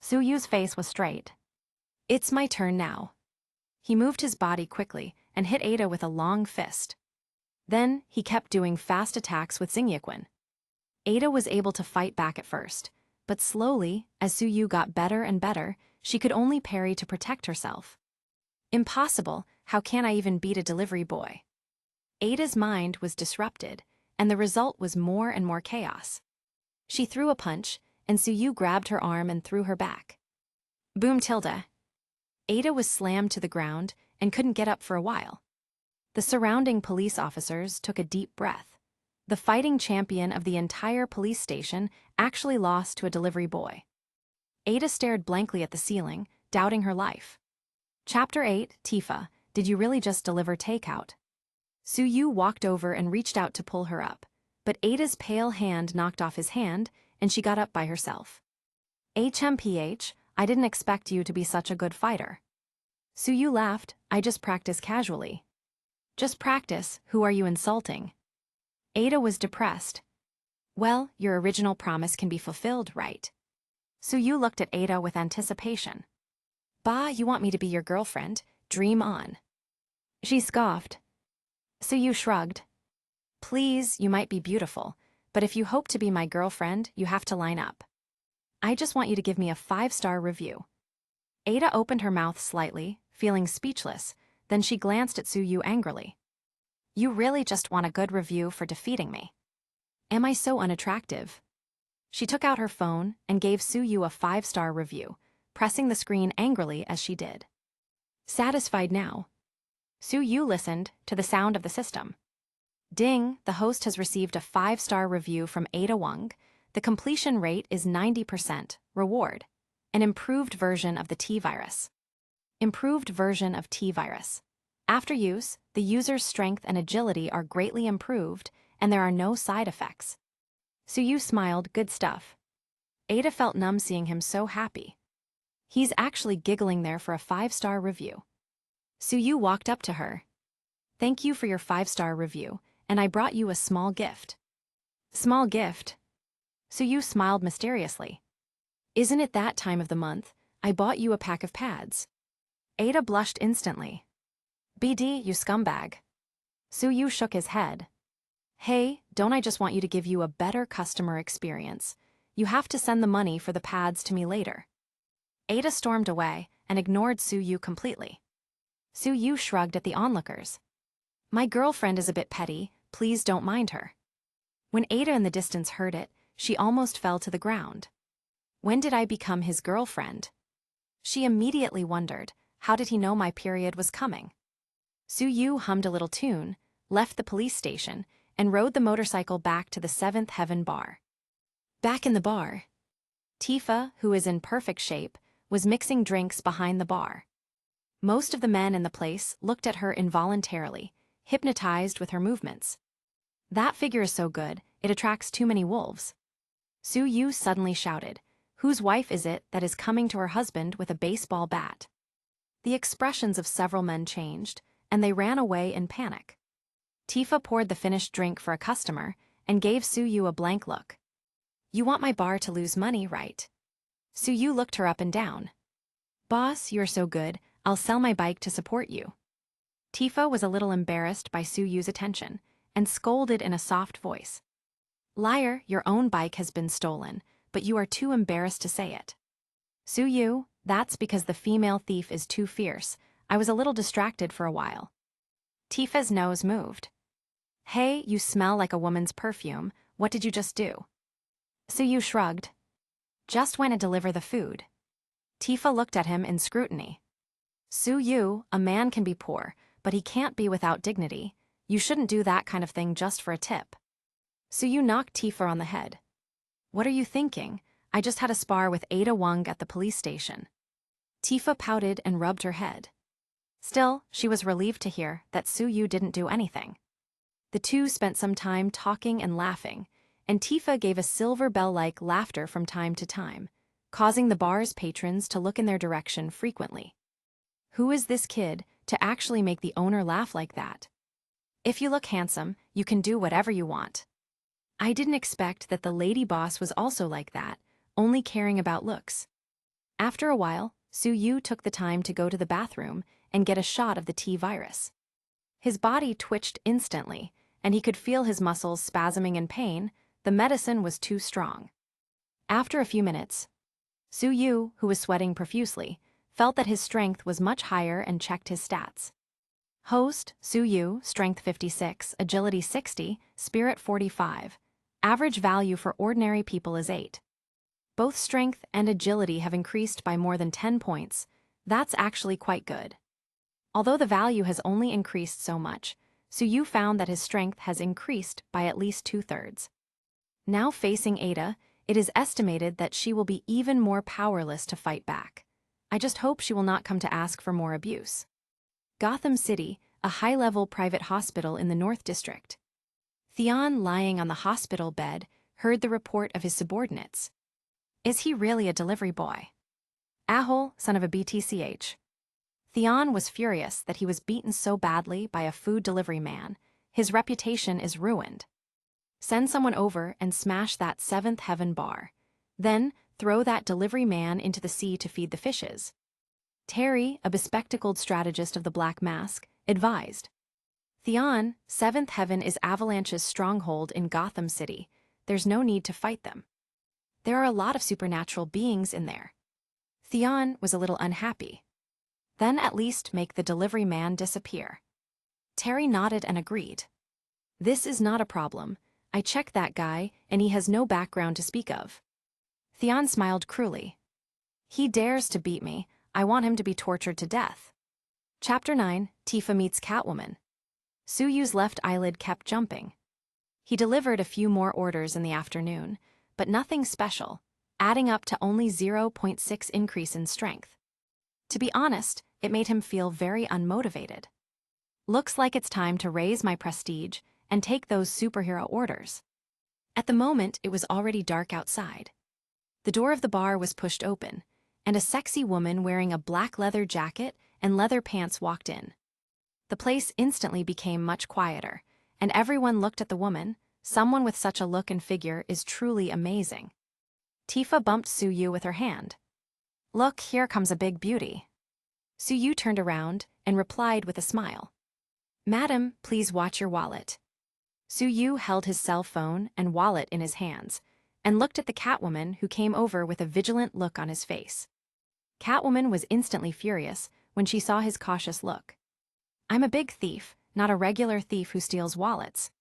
Suyu's face was straight. It's my turn now. He moved his body quickly and hit Ada with a long fist. Then he kept doing fast attacks with Xingyequan. Ada was able to fight back at first, but slowly, as Suyu got better and better, she could only parry to protect herself. Impossible, how can I even beat a delivery boy? Ada's mind was disrupted, and the result was more and more chaos. She threw a punch, and Suyu grabbed her arm and threw her back. Boom tilde. Ada was slammed to the ground and couldn't get up for a while. The surrounding police officers took a deep breath. The fighting champion of the entire police station actually lost to a delivery boy. Ada stared blankly at the ceiling, doubting her life. Chapter 8, Tifa, did you really just deliver takeout? Suyu walked over and reached out to pull her up, but Ada's pale hand knocked off his hand, and she got up by herself. HMPH, I didn't expect you to be such a good fighter. Suyu laughed, I just practice casually. Just practice, who are you insulting? Ada was depressed. Well, your original promise can be fulfilled, right? Suyu looked at Ada with anticipation. Bah, you want me to be your girlfriend? Dream on. She scoffed. Suyu shrugged. Please, you might be beautiful, but if you hope to be my girlfriend, you have to line up. I just want you to give me a 5-star review. Ada opened her mouth slightly, feeling speechless, then she glanced at Suyu angrily. You really just want a good review for defeating me? Am I so unattractive? She took out her phone and gave Suyu a 5-star review, pressing the screen angrily as she did. Satisfied now, Suyu listened to the sound of the system. Ding, the host has received a 5-star review from Ada Wong. The completion rate is 90%. Reward. An improved version of the T-virus. Improved version of T-virus. After use, the user's strength and agility are greatly improved, and there are no side effects. Suyu smiled, good stuff. Ada felt numb seeing him so happy. He's actually giggling there for a 5-star review. Suyu walked up to her. Thank you for your 5-star review, and I brought you a small gift. Small gift? Suyu smiled mysteriously. Isn't it that time of the month? I bought you a pack of pads. Ada blushed instantly. BD, you scumbag. Suyu shook his head. Hey, don't I just want you to give you a better customer experience? You have to send the money for the pads to me later. Ada stormed away, and ignored Su-yu completely. Su-yu shrugged at the onlookers. "My girlfriend is a bit petty, please don't mind her." When Ada in the distance heard it, she almost fell to the ground. When did I become his girlfriend? She immediately wondered, how did he know my period was coming? Su-yu hummed a little tune, left the police station, and rode the motorcycle back to the Seventh Heaven bar. Back in the bar, Tifa, who is in perfect shape, was mixing drinks behind the bar. Most of the men in the place looked at her involuntarily, hypnotized with her movements. That figure is so good, it attracts too many wolves. Su-yu suddenly shouted, "Whose wife is it that is coming to her husband with a baseball bat?" The expressions of several men changed, and they ran away in panic. Tifa poured the finished drink for a customer and gave Su-yu a blank look. "You want my bar to lose money, right?" Su-yu looked her up and down. "Boss, you're so good, I'll sell my bike to support you." Tifa was a little embarrassed by Su-yu's attention and scolded in a soft voice. "Liar, your own bike has been stolen, but you are too embarrassed to say it." "Su-yu, that's because the female thief is too fierce. I was a little distracted for a while." Tifa's nose moved. "Hey, you smell like a woman's perfume. What did you just do?" Su-yu shrugged. "Just went to deliver the food." Tifa looked at him in scrutiny. "Su-yu, a man can be poor, but he can't be without dignity. You shouldn't do that kind of thing just for a tip." Su-yu knocked Tifa on the head. "What are you thinking? I just had a spar with Ada Wong at the police station." Tifa pouted and rubbed her head. Still, she was relieved to hear that Su-yu didn't do anything. The two spent some time talking and laughing, and Tifa gave a silver bell-like laughter from time to time, causing the bar's patrons to look in their direction frequently. Who is this kid to actually make the owner laugh like that? If you look handsome, you can do whatever you want. I didn't expect that the lady boss was also like that, only caring about looks. After a while, Su-yu took the time to go to the bathroom and get a shot of the T-virus. His body twitched instantly, and he could feel his muscles spasming in pain. The medicine was too strong. After a few minutes, Su-yu, who was sweating profusely, felt that his strength was much higher and checked his stats. Host, Su-yu, strength 56, agility 60, spirit 45. Average value for ordinary people is 8. Both strength and agility have increased by more than 10 points. That's actually quite good. Although the value has only increased so much, Su-yu found that his strength has increased by at least 2/3. Now facing Ada, it is estimated that she will be even more powerless to fight back. I just hope she will not come to ask for more abuse. Gotham City, a high-level private hospital in the North District. Theon, lying on the hospital bed, heard the report of his subordinates. Is he really a delivery boy? Ahole, son of a BTCH. Theon was furious that he was beaten so badly by a food delivery man. His reputation is ruined. Send someone over and smash that Seventh Heaven bar. Then throw that delivery man into the sea to feed the fishes. Terry, a bespectacled strategist of the Black Mask, advised. Theon, Seventh Heaven is Avalanche's stronghold in Gotham City. There's no need to fight them. There are a lot of supernatural beings in there. Theon was a little unhappy. Then at least make the delivery man disappear. Terry nodded and agreed. This is not a problem. I checked that guy, and he has no background to speak of. Theon smiled cruelly. He dares to beat me. I want him to be tortured to death. Chapter 9, Tifa meets Catwoman. Su-yu's left eyelid kept jumping. He delivered a few more orders in the afternoon, but nothing special, adding up to only 0.6 increase in strength. To be honest, it made him feel very unmotivated. Looks like it's time to raise my prestige and take those superhero orders. At the moment, it was already dark outside. The door of the bar was pushed open, and a sexy woman wearing a black leather jacket and leather pants walked in. The place instantly became much quieter, and everyone looked at the woman. Someone with such a look and figure is truly amazing. Tifa bumped Su-yu with her hand. Look, here comes a big beauty. Su-yu turned around and replied with a smile. Madam, please watch your wallet. Su-yu held his cell phone and wallet in his hands, and looked at the Catwoman, who came over with a vigilant look on his face. Catwoman was instantly furious when she saw his cautious look. "I'm a big thief, not a regular thief who steals wallets."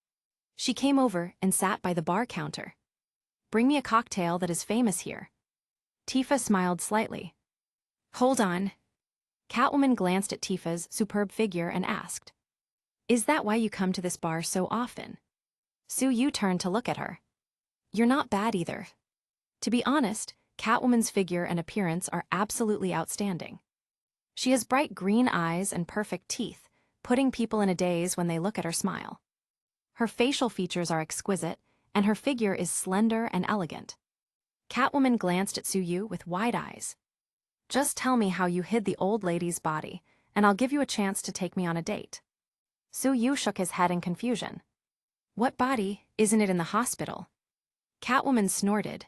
She came over and sat by the bar counter. "Bring me a cocktail that is famous here." Tifa smiled slightly. "Hold on." Catwoman glanced at Tifa's superb figure and asked, "Is that why you come to this bar so often?" Su-Yu turned to look at her. "You're not bad either." To be honest, Catwoman's figure and appearance are absolutely outstanding. She has bright green eyes and perfect teeth, putting people in a daze when they look at her smile. Her facial features are exquisite, and her figure is slender and elegant. Catwoman glanced at Su-Yu with wide eyes. "Just tell me how you hid the old lady's body, and I'll give you a chance to take me on a date." Su-Yu shook his head in confusion. "What body? Isn't it in the hospital?" Catwoman snorted.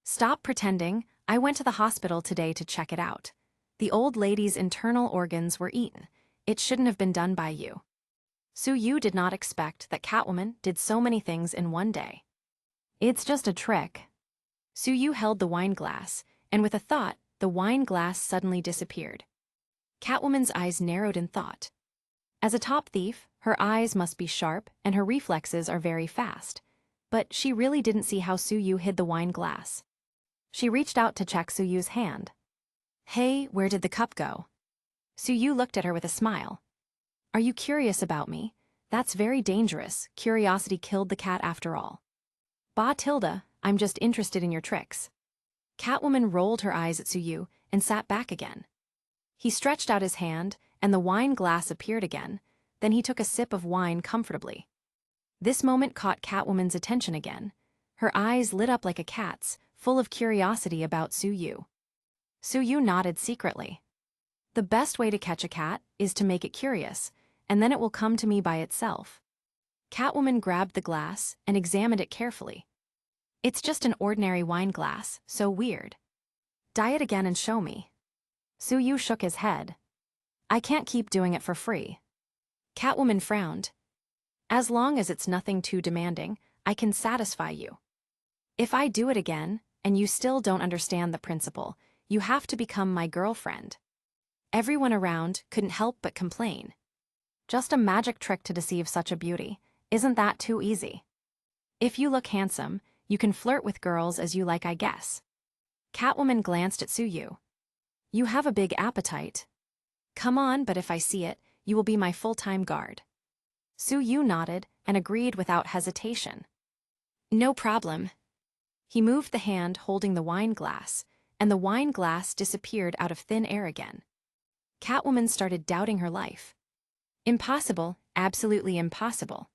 "Stop pretending. I went to the hospital today to check it out. The old lady's internal organs were eaten. It shouldn't have been done by you." Su-Yu did not expect that Catwoman did so many things in one day. "It's just a trick." Su-Yu held the wine glass, and with a thought, the wine glass suddenly disappeared. Catwoman's eyes narrowed in thought. As a top thief, her eyes must be sharp and her reflexes are very fast. But she really didn't see how Su-Yu hid the wine glass. She reached out to check Su-Yu's hand. "Hey, where did the cup go?" Su-Yu looked at her with a smile. "Are you curious about me? That's very dangerous. Curiosity killed the cat after all." "Bah Tilda, I'm just interested in your tricks." Catwoman rolled her eyes at Su-Yu and sat back again. He stretched out his hand, and the wine glass appeared again. Then he took a sip of wine comfortably. This moment caught Catwoman's attention again. Her eyes lit up like a cat's, full of curiosity about Su-Yu. Su-Yu nodded secretly. "The best way to catch a cat is to make it curious, and then it will come to me by itself." Catwoman grabbed the glass and examined it carefully. "It's just an ordinary wine glass, so weird." "Dye it again and show me." Su-Yu shook his head. "I can't keep doing it for free." Catwoman frowned. "As long as it's nothing too demanding, I can satisfy you. If I do it again, and you still don't understand the principle, you have to become my girlfriend." Everyone around couldn't help but complain. Just a magic trick to deceive such a beauty. Isn't that too easy? If you look handsome, you can flirt with girls as you like, I guess. Catwoman glanced at Su-Yu. "You have a big appetite." "Come on, but if I see it, you will be my full-time guard." Su-Yu nodded and agreed without hesitation. "No problem." He moved the hand holding the wine glass, and the wine glass disappeared out of thin air again. Catwoman started doubting her life. Impossible, absolutely impossible.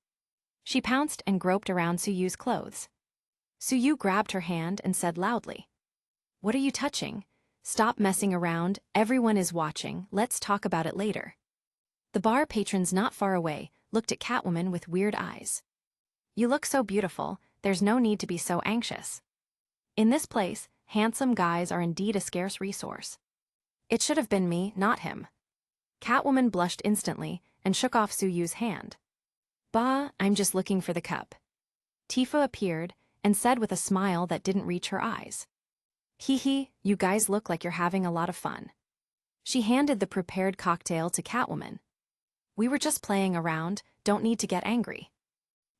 She pounced and groped around Su-Yu's clothes. Su-Yu grabbed her hand and said loudly, "What are you touching? Stop messing around, everyone is watching, let's talk about it later." The bar patrons not far away looked at Catwoman with weird eyes. "You look so beautiful, there's no need to be so anxious." In this place, handsome guys are indeed a scarce resource. It should have been me, not him. Catwoman blushed instantly and shook off Su-Yu's hand. "Bah, I'm just looking for the cup." Tifa appeared and said with a smile that didn't reach her eyes, "Hee hee, you guys look like you're having a lot of fun." She handed the prepared cocktail to Catwoman. "We were just playing around, don't need to get angry."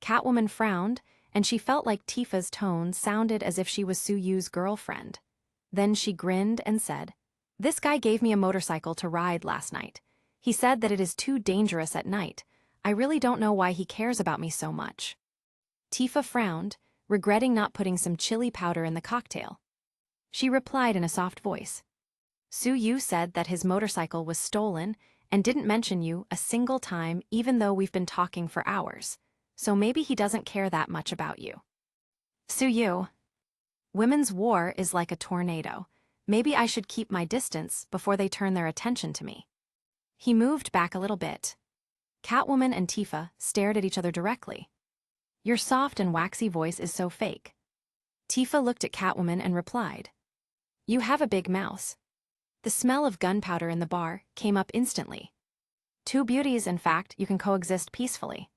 Catwoman frowned, and she felt like Tifa's tone sounded as if she was Su-Yu's girlfriend. Then she grinned and said, "This guy gave me a motorcycle to ride last night. He said that it is too dangerous at night. I really don't know why he cares about me so much." Tifa frowned, regretting not putting some chili powder in the cocktail. She replied in a soft voice, "Su-Yu said that his motorcycle was stolen and didn't mention you a single time even though we've been talking for hours. So maybe he doesn't care that much about you." Su-Yu. Women's war is like a tornado. Maybe I should keep my distance before they turn their attention to me. He moved back a little bit. Catwoman and Tifa stared at each other directly. "Your soft and waxy voice is so fake." Tifa looked at Catwoman and replied, "You have a big mouth." The smell of gunpowder in the bar came up instantly. Two beauties, in fact, you can coexist peacefully.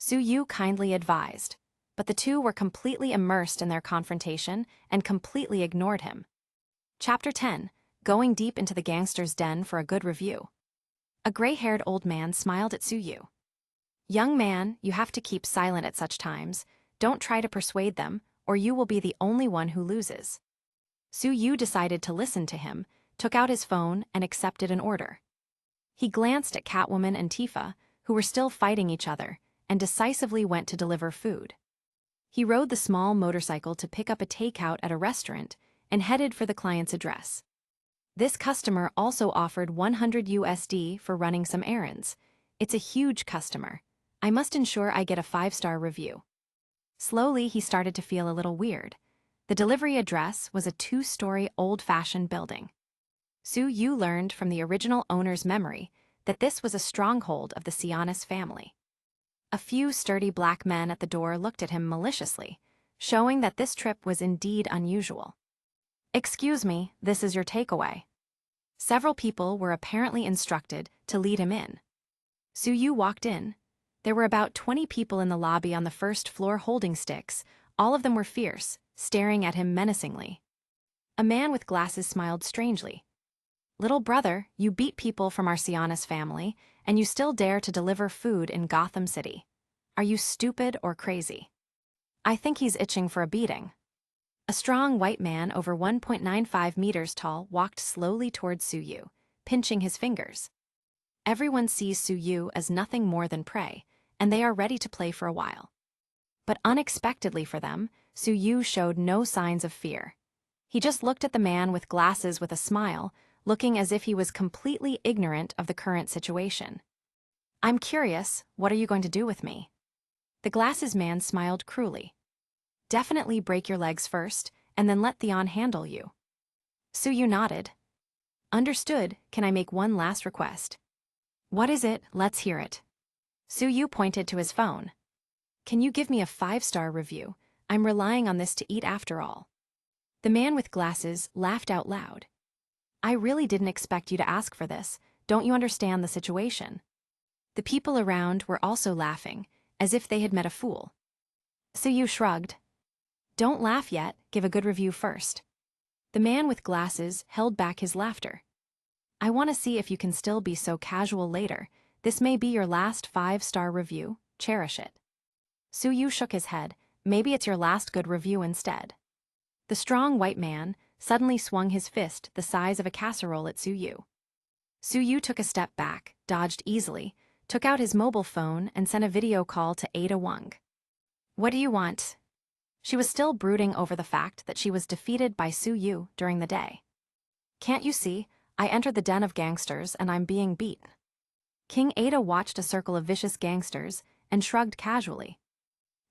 Su-Yu kindly advised, but the two were completely immersed in their confrontation and completely ignored him. Chapter 10, going deep into the gangster's den for a good review. A gray-haired old man smiled at Su-yu. Young man, you have to keep silent at such times. Don't try to persuade them, or you will be the only one who loses. Su-yu decided to listen to him, took out his phone, and accepted an order. He glanced at Catwoman and Tifa, who were still fighting each other, and decisively went to deliver food. He rode the small motorcycle to pick up a takeout at a restaurant and headed for the client's address. This customer also offered $100 for running some errands. It's a huge customer. I must ensure I get a 5-star review. Slowly, he started to feel a little weird. The delivery address was a 2-story old-fashioned building. Su-yu learned from the original owner's memory that this was a stronghold of the Hiatus family. A few sturdy black men at the door looked at him maliciously, showing that this trip was indeed unusual. "Excuse me, this is your takeaway." Several people were apparently instructed to lead him in. Su-yu walked in. There were about 20 people in the lobby on the first floor holding sticks. All of them were fierce, staring at him menacingly. A man with glasses smiled strangely. "Little brother, you beat people from our Hiatus family, and you still dare to deliver food in Gotham City. Are you stupid or crazy?" "I think he's itching for a beating." A strong white man over 1.95 meters tall walked slowly towards Su-yu, pinching his fingers. Everyone sees Su-yu as nothing more than prey, and they are ready to play for a while. But unexpectedly for them, Su-yu showed no signs of fear. He just looked at the man with glasses with a smile, looking as if he was completely ignorant of the current situation. "I'm curious, what are you going to do with me?" The glasses man smiled cruelly. "Definitely break your legs first, and then let Theon handle you." Su-yu nodded. "Understood. Can I make one last request?" "What is it? Let's hear it." Su-yu pointed to his phone. "Can you give me a 5-star review? I'm relying on this to eat after all." The man with glasses laughed out loud. "I really didn't expect you to ask for this. Don't you understand the situation?" The people around were also laughing, as if they had met a fool. Su-yu shrugged. "Don't laugh yet, give a good review first." The man with glasses held back his laughter. "I want to see if you can still be so casual later. This may be your last 5-star review. Cherish it." Su-yu shook his head. "Maybe it's your last good review instead." The strong white man suddenly swung his fist the size of a casserole at Su-yu. Su-yu took a step back, dodged easily, took out his mobile phone and sent a video call to Ada Wong. "What do you want?" She was still brooding over the fact that she was defeated by Su-yu during the day. "Can't you see? I entered the den of gangsters and I'm being beat." King Ada watched a circle of vicious gangsters and shrugged casually.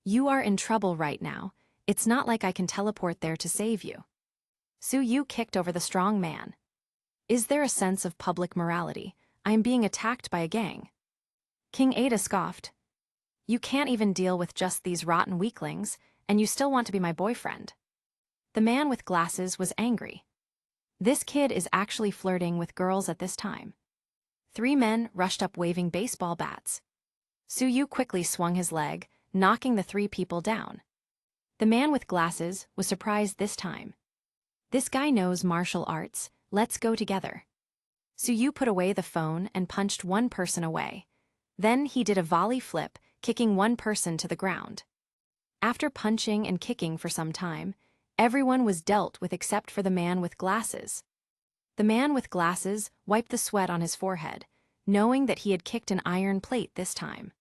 "You are in trouble right now. It's not like I can teleport there to save you." Su-yu kicked over the strong man. "Is there a sense of public morality? I am being attacked by a gang." King Ada scoffed. "You can't even deal with just these rotten weaklings, and you still want to be my boyfriend." The man with glasses was angry. "This kid is actually flirting with girls at this time." 3 men rushed up waving baseball bats. Su-yu quickly swung his leg, knocking the 3 people down. The man with glasses was surprised this time. "This guy knows martial arts. Let's go together." Su-yu put away the phone and punched one person away. Then he did a volley flip, kicking one person to the ground. After punching and kicking for some time, everyone was dealt with except for the man with glasses. The man with glasses wiped the sweat on his forehead, knowing that he had kicked an iron plate this time.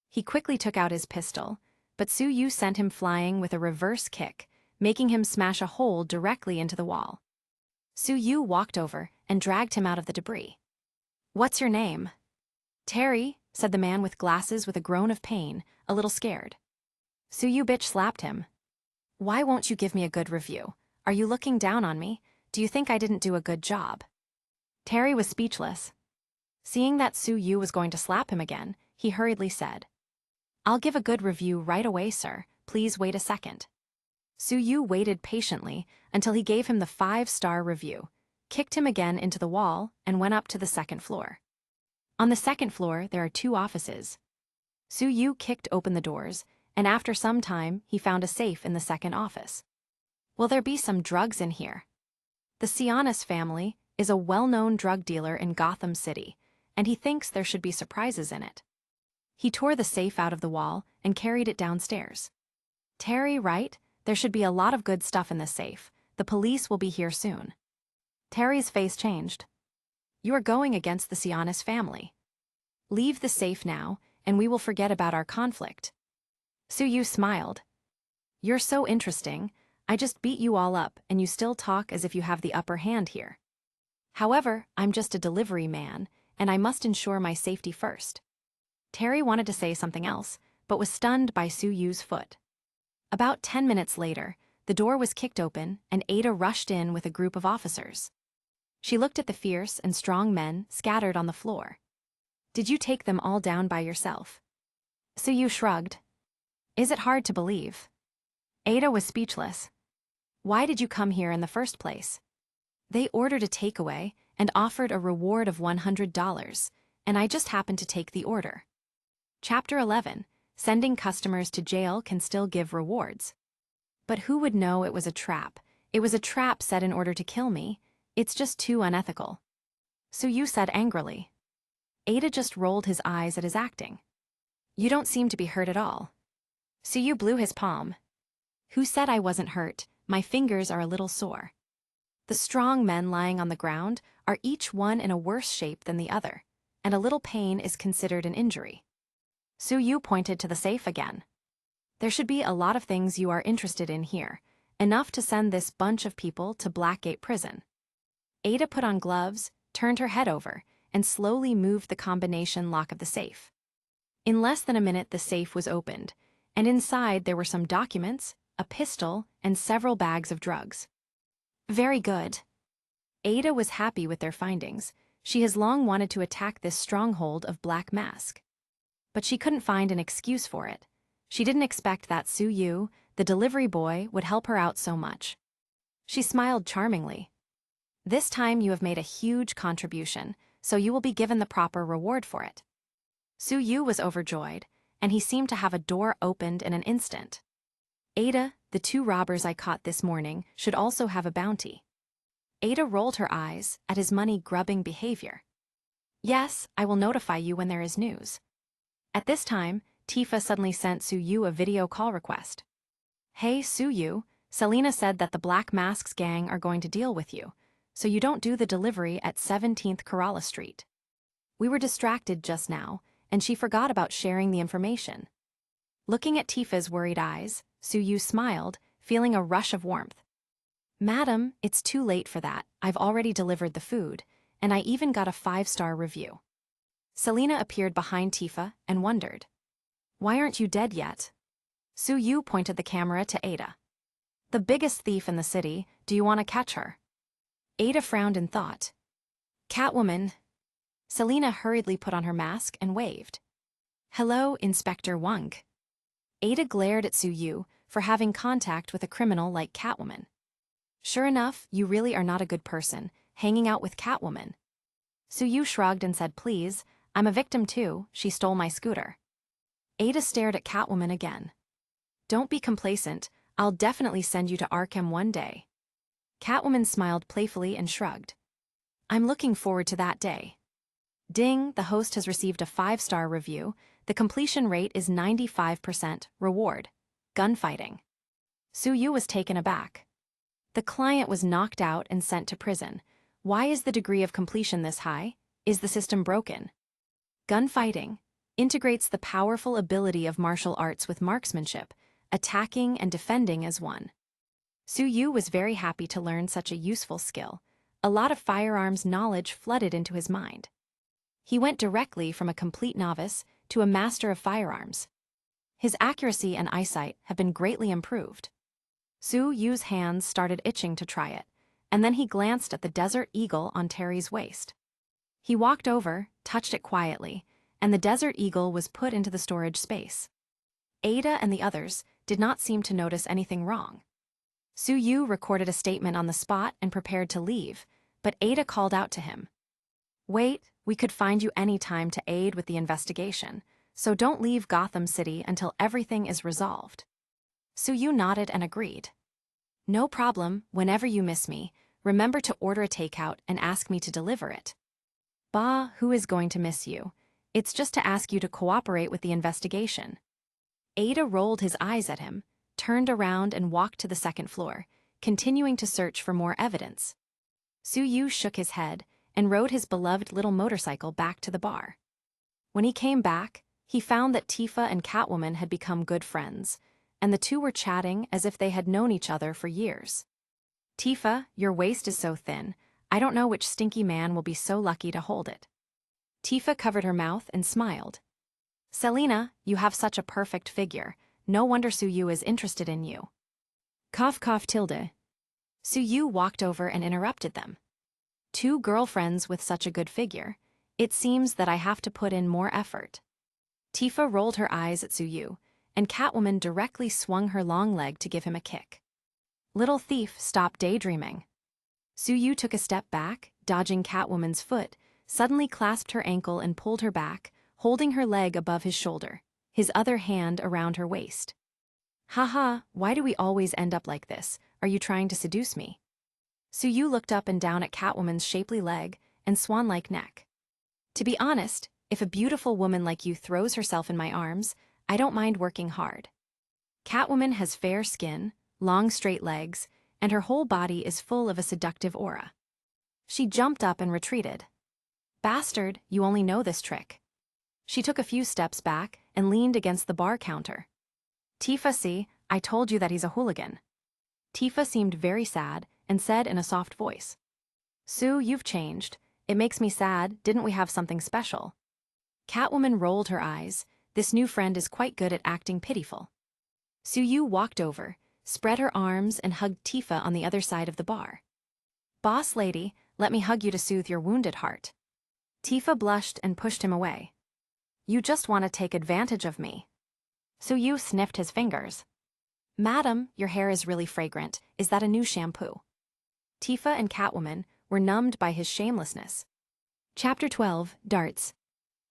He quickly took out his pistol, but Su-yu sent him flying with a reverse kick, making him smash a hole directly into the wall. Su-yu walked over and dragged him out of the debris. "What's your name?" "Terry," said the man with glasses with a groan of pain, a little scared. Su-yu bitch slapped him. "Why won't you give me a good review? Are you looking down on me? Do you think I didn't do a good job?" Terry was speechless. Seeing that Su-yu was going to slap him again, he hurriedly said, "I'll give a good review right away, sir. Please wait a second." Su-yu waited patiently until he gave him the 5-star review, kicked him again into the wall, and went up to the 2nd floor. On the 2nd floor, there are 2 offices. Su-yu kicked open the doors, and after some time, he found a safe in the 2nd office. "Will there be some drugs in here?" The Hiatus family is a well-known drug dealer in Gotham City, and he thinks there should be surprises in it. He tore the safe out of the wall and carried it downstairs. Terry, right? There should be a lot of good stuff in this safe. The police will be here soon. Terry's face changed. You are going against the Hiatus family. Leave the safe now, and we will forget about our conflict. Suyu smiled. You're so interesting. I just beat you all up, and you still talk as if you have the upper hand here. However, I'm just a delivery man, and I must ensure my safety first. Terry wanted to say something else, but was stunned by Suyu's foot. About 10 minutes later, the door was kicked open, and Ada rushed in with a group of officers. She looked at the fierce and strong men scattered on the floor. Did you take them all down by yourself? Suyu shrugged. Is it hard to believe? Ada was speechless. Why did you come here in the first place? They ordered a takeaway and offered a reward of $100, and I just happened to take the order. Chapter 11. Sending customers to jail can still give rewards. But who would know it was a trap? It was a trap set in order to kill me. It's just too unethical. Suyu said angrily. Ada just rolled his eyes at his acting. You don't seem to be hurt at all. Suyu blew his palm. Who said I wasn't hurt? My fingers are a little sore. The strong men lying on the ground are each one in a worse shape than the other, and a little pain is considered an injury. Suyu pointed to the safe again. There should be a lot of things you are interested in here, enough to send this bunch of people to Blackgate Prison. Ada put on gloves, turned her head over, and slowly moved the combination lock of the safe. In less than a minute, the safe was opened, and inside there were some documents, a pistol, and several bags of drugs. Very good. Ada was happy with their findings. She has long wanted to attack this stronghold of Black Mask. But she couldn't find an excuse for it. She didn't expect that Suyu, the delivery boy, would help her out so much. She smiled charmingly. This time you have made a huge contribution, so you will be given the proper reward for it. Suyu was overjoyed, and he seemed to have a door opened in an instant. Ada, the 2 robbers I caught this morning, should also have a bounty. Ada rolled her eyes at his money-grubbing behavior. Yes, I will notify you when there is news. At this time, Tifa suddenly sent Suyu a video call request. Hey Suyu, Selena said that the Black Masks gang are going to deal with you, so you don't do the delivery at 17th Kerala Street. We were distracted just now, and she forgot about sharing the information. Looking at Tifa's worried eyes, Suyu smiled, feeling a rush of warmth. Madam, it's too late for that. I've already delivered the food, and I even got a 5-star review. Selena appeared behind Tifa and wondered. Why aren't you dead yet? Suyu pointed the camera to Ada. The biggest thief in the city, do you want to catch her? Ada frowned in thought. Catwoman. Selena hurriedly put on her mask and waved. Hello, Inspector Wong. Ada glared at Suyu for having contact with a criminal like Catwoman. Sure enough, you really are not a good person, hanging out with Catwoman. Suyu shrugged and said, please, I'm a victim too, she stole my scooter. Ada stared at Catwoman again. Don't be complacent, I'll definitely send you to Arkham one day. Catwoman smiled playfully and shrugged. I'm looking forward to that day. Ding, the host has received a 5-star review. The completion rate is 95%. Reward. Gunfighting. Suyu was taken aback. The client was knocked out and sent to prison. Why is the degree of completion this high? Is the system broken? Gunfighting integrates the powerful ability of martial arts with marksmanship, attacking and defending as one. Suyu was very happy to learn such a useful skill. A lot of firearms knowledge flooded into his mind. He went directly from a complete novice to a master of firearms. His accuracy and eyesight have been greatly improved. Suyu's hands started itching to try it, and then he glanced at the Desert Eagle on Terry's waist. He walked over, touched it quietly, and the Desert Eagle was put into the storage space. Ada and the others did not seem to notice anything wrong. Suyu recorded a statement on the spot and prepared to leave, but Ada called out to him. Wait, we could find you any time to aid with the investigation, so don't leave Gotham City until everything is resolved. Suyu nodded and agreed. No problem, whenever you miss me, remember to order a takeout and ask me to deliver it. Bah, who is going to miss you? It's just to ask you to cooperate with the investigation. Ada rolled his eyes at him, turned around and walked to the second floor, continuing to search for more evidence. Su-Yu shook his head and rode his beloved little motorcycle back to the bar. When he came back, he found that Tifa and Catwoman had become good friends, and the two were chatting as if they had known each other for years. Tifa, your waist is so thin, I don't know which stinky man will be so lucky to hold it. Tifa covered her mouth and smiled. Selena, you have such a perfect figure, no wonder Su-Yu is interested in you. Cough cough tilde. Su-Yu walked over and interrupted them. Two girlfriends with such a good figure, it seems that I have to put in more effort. Tifa rolled her eyes at Su-Yu, and Catwoman directly swung her long leg to give him a kick. Little thief, stop daydreaming. Su-Yu took a step back, dodging Catwoman's foot, suddenly clasped her ankle and pulled her back, holding her leg above his shoulder, his other hand around her waist. Haha, why do we always end up like this? Are you trying to seduce me? Su-Yu looked up and down at Catwoman's shapely leg and swan-like neck. To be honest, if a beautiful woman like you throws herself in my arms, I don't mind working hard. Catwoman has fair skin, long straight legs, and her whole body is full of a seductive aura. She jumped up and retreated. Bastard, you only know this trick. She took a few steps back and leaned against the bar counter. Tifa, see, I told you that he's a hooligan. Tifa seemed very sad and said in a soft voice. Sue, you've changed. It makes me sad, didn't we have something special? Catwoman rolled her eyes. This new friend is quite good at acting pitiful. Su-Yu walked over, spread her arms and hugged Tifa on the other side of the bar. Boss lady, let me hug you to soothe your wounded heart. Tifa blushed and pushed him away. You just want to take advantage of me. Su-Yu sniffed his fingers. Madam, your hair is really fragrant. Is that a new shampoo? Tifa and Catwoman were numbed by his shamelessness. Chapter 12, Darts.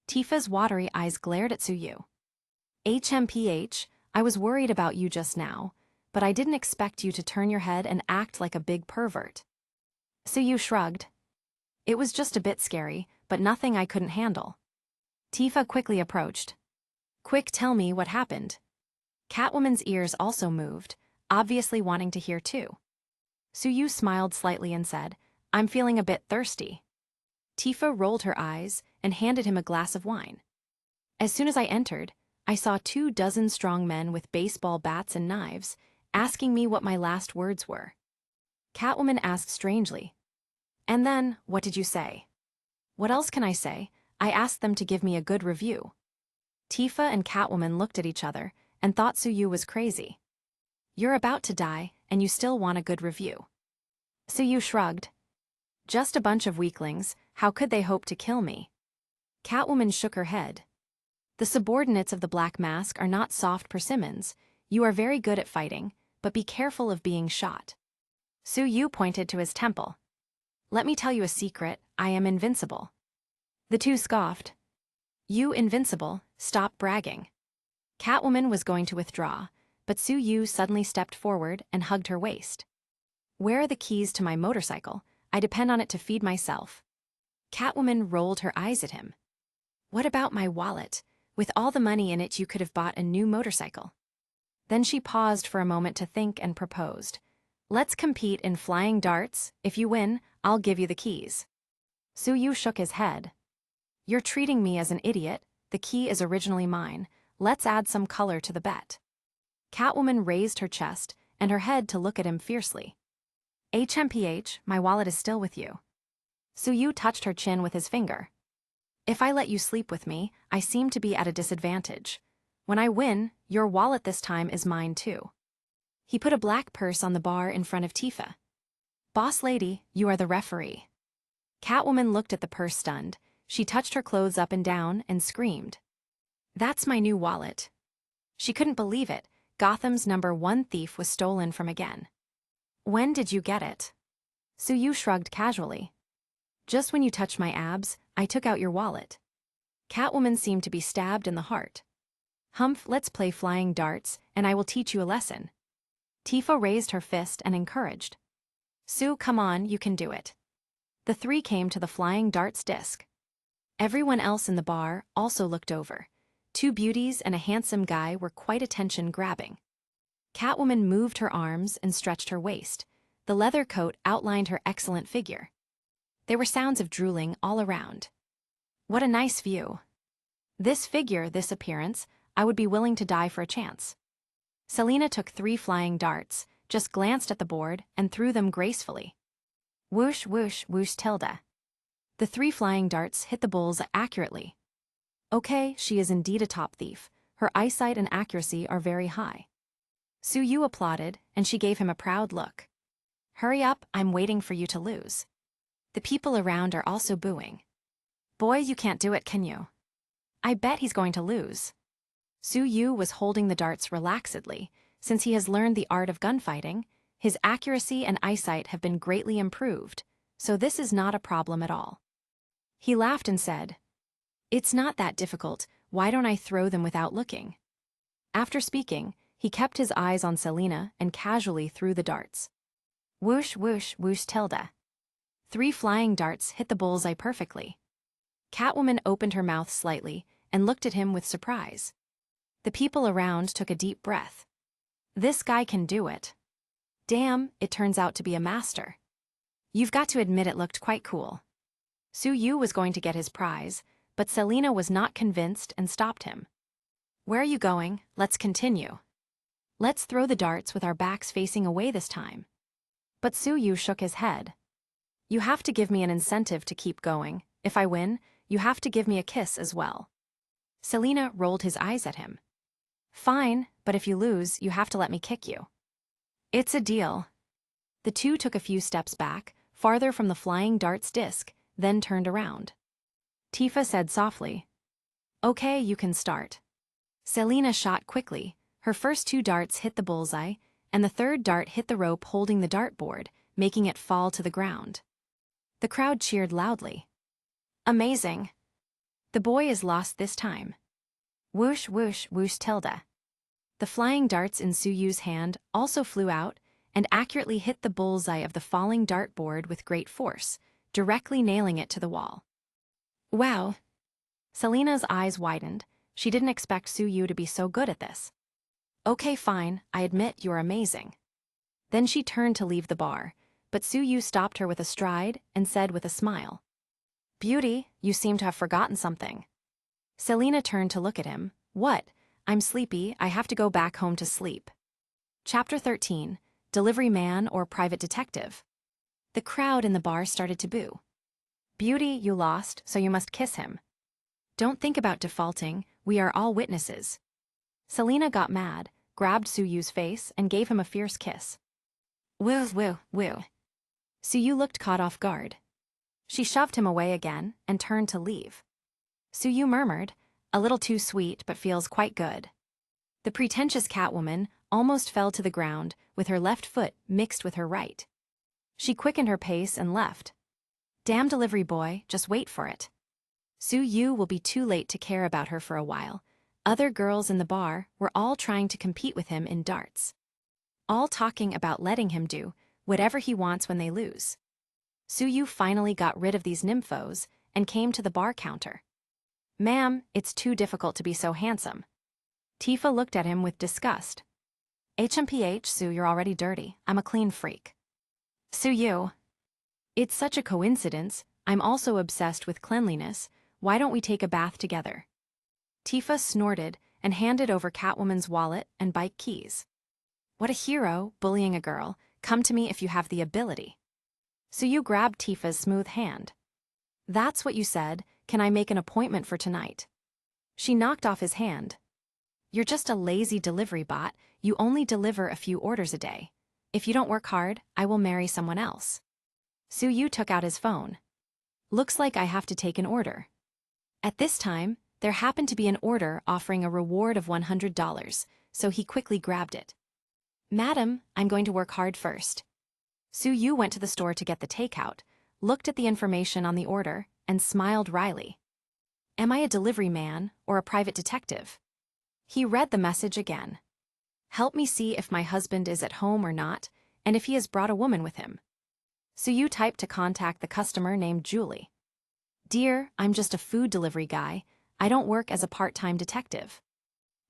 Tifa's watery eyes glared at Su-Yu. HMPH, I was worried about you just now, but I didn't expect you to turn your head and act like a big pervert. Su-Yu shrugged. It was just a bit scary, but nothing I couldn't handle. Tifa quickly approached. Quick, tell me what happened. Catwoman's ears also moved, obviously wanting to hear too. Su-Yu smiled slightly and said, I'm feeling a bit thirsty. Tifa rolled her eyes and handed him a glass of wine. As soon as I entered, I saw 24 strong men with baseball bats and knives, asking me what my last words were. Catwoman asked strangely. And then, what did you say? What else can I say? I asked them to give me a good review. Tifa and Catwoman looked at each other and thought Su-Yu was crazy. You're about to die, and you still want a good review. Su-Yu shrugged. Just a bunch of weaklings, how could they hope to kill me? Catwoman shook her head. The subordinates of the Black Mask are not soft persimmons. You are very good at fighting, but be careful of being shot. Su-Yu pointed to his temple. Let me tell you a secret, I am invincible. The two scoffed. You invincible, stop bragging. Catwoman was going to withdraw, but Su-Yu suddenly stepped forward and hugged her waist. Where are the keys to my motorcycle? I depend on it to feed myself. Catwoman rolled her eyes at him. What about my wallet? With all the money in it you could have bought a new motorcycle. Then she paused for a moment to think and proposed. Let's compete in flying darts. If you win, I'll give you the keys. Su-Yu shook his head. You're treating me as an idiot. The key is originally mine. Let's add some color to the bet. Catwoman raised her chest and her head to look at him fiercely. HMPH, my wallet is still with you. Su-Yu touched her chin with his finger. If I let you sleep with me, I seem to be at a disadvantage. When I win, your wallet this time is mine too. He put a black purse on the bar in front of Tifa. Boss lady, you are the referee. Catwoman looked at the purse stunned. She touched her clothes up and down and screamed. That's my new wallet. She couldn't believe it. Gotham's #1 thief was stolen from again. When did you get it? Su-Yu shrugged casually. Just when you touched my abs, I took out your wallet. Catwoman seemed to be stabbed in the heart. Humph, let's play flying darts, and I will teach you a lesson. Tifa raised her fist and encouraged. Sue, come on, you can do it. The three came to the flying darts disc. Everyone else in the bar also looked over. Two beauties and a handsome guy were quite attention-grabbing. Catwoman moved her arms and stretched her waist. The leather coat outlined her excellent figure. There were sounds of drooling all around. What a nice view. This figure, this appearance, I would be willing to die for a chance. Selina took 3 flying darts, just glanced at the board, and threw them gracefully. Whoosh, whoosh, whoosh, tilde. The 3 flying darts hit the bull's accurately. Okay, she is indeed a top thief. Her eyesight and accuracy are very high. Su Yu applauded, and she gave him a proud look. Hurry up, I'm waiting for you to lose. The people around are also booing. Boy, you can't do it, can you? I bet he's going to lose. Su Yu was holding the darts relaxedly. Since he has learned the art of gunfighting, his accuracy and eyesight have been greatly improved, so this is not a problem at all. He laughed and said, It's not that difficult, why don't I throw them without looking? After speaking, he kept his eyes on Selina and casually threw the darts. Whoosh, whoosh, whoosh, tilde. 3 flying darts hit the bullseye perfectly. Catwoman opened her mouth slightly and looked at him with surprise. The people around took a deep breath. This guy can do it. Damn, it turns out to be a master. You've got to admit it looked quite cool. Su Yu was going to get his prize, but Selina was not convinced and stopped him. Where are you going? Let's continue. Let's throw the darts with our backs facing away this time. But Su Yu shook his head. You have to give me an incentive to keep going. If I win, you have to give me a kiss as well. Selina rolled his eyes at him. Fine, but if you lose, you have to let me kick you. It's a deal. The two took a few steps back, farther from the flying darts disc, then turned around. Tifa said softly, Okay, you can start. Selina shot quickly. Her first 2 darts hit the bullseye, and the third dart hit the rope holding the dartboard, making it fall to the ground. The crowd cheered loudly. Amazing. The boy is lost this time. Whoosh, whoosh, whoosh, tilde. The flying darts in Su Yu's hand also flew out and accurately hit the bullseye of the falling dartboard with great force, directly nailing it to the wall. Wow. Selina's eyes widened. She didn't expect Su Yu to be so good at this. Okay, fine, I admit you're amazing. Then she turned to leave the bar, but Su Yu stopped her with a stride and said with a smile, Beauty, you seem to have forgotten something. Selina turned to look at him. What? I'm sleepy, I have to go back home to sleep. Chapter 13, Delivery Man or Private Detective. The crowd in the bar started to boo. Beauty, you lost, so you must kiss him. Don't think about defaulting, we are all witnesses. Selina got mad, grabbed Su Yu's face, and gave him a fierce kiss. Woo, woo, woo. Su Yu looked caught off guard. She shoved him away again and turned to leave. Su Yu murmured, a little too sweet but feels quite good. The pretentious Catwoman almost fell to the ground with her left foot mixed with her right. She quickened her pace and left. Damn delivery boy, just wait for it. Su Yu will be too late to care about her for a while. Other girls in the bar were all trying to compete with him in darts. All talking about letting him do whatever he wants when they lose. Su Yu finally got rid of these nymphos and came to the bar counter. Ma'am, it's too difficult to be so handsome. Tifa looked at him with disgust. HMPH, Su, you're already dirty. I'm a clean freak. Su Yu. It's such a coincidence. I'm also obsessed with cleanliness. Why don't we take a bath together? Tifa snorted and handed over Catwoman's wallet and bike keys. What a hero, bullying a girl. Come to me if you have the ability. Su Yu grabbed Tifa's smooth hand. That's what you said. Can I make an appointment for tonight? She knocked off his hand. You're just a lazy delivery bot. You only deliver a few orders a day. If you don't work hard, I will marry someone else. Su Yu took out his phone. Looks like I have to take an order. At this time, there happened to be an order offering a reward of $100, so he quickly grabbed it. Madam, I'm going to work hard first. Su Yu went to the store to get the takeout, looked at the information on the order, and smiled wryly. Am I a delivery man or a private detective? He read the message again. Help me see if my husband is at home or not, and if he has brought a woman with him. Suyu typed to contact the customer named Julie. "Dear, I'm just a food delivery guy. I don't work as a part-time detective."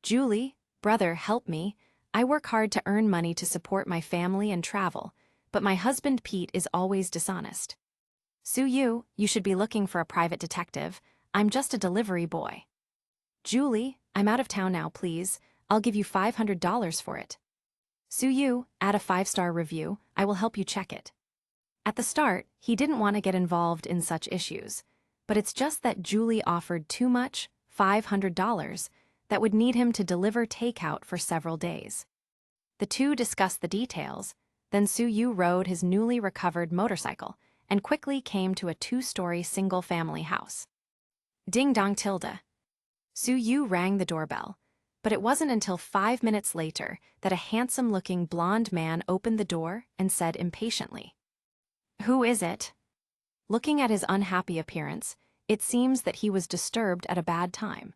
"Julie, brother, help me. I work hard to earn money to support my family and travel, but my husband Pete is always dishonest." "Suyu, you should be looking for a private detective. I'm just a delivery boy." "Julie, I'm out of town now, please. I'll give you $500 for it." "Suyu, add a 5-star review. I will help you check it." At the start, he didn't want to get involved in such issues, but it's just that Julie offered too much, $500, that would need him to deliver takeout for several days. The two discussed the details, then Suyu rode his newly recovered motorcycle and quickly came to a 2-story single-family house. Ding dong tilde. Suyu rang the doorbell, but it wasn't until 5 minutes later that a handsome-looking blonde man opened the door and said impatiently, "Who is it?" Looking at his unhappy appearance, it seems that he was disturbed at a bad time.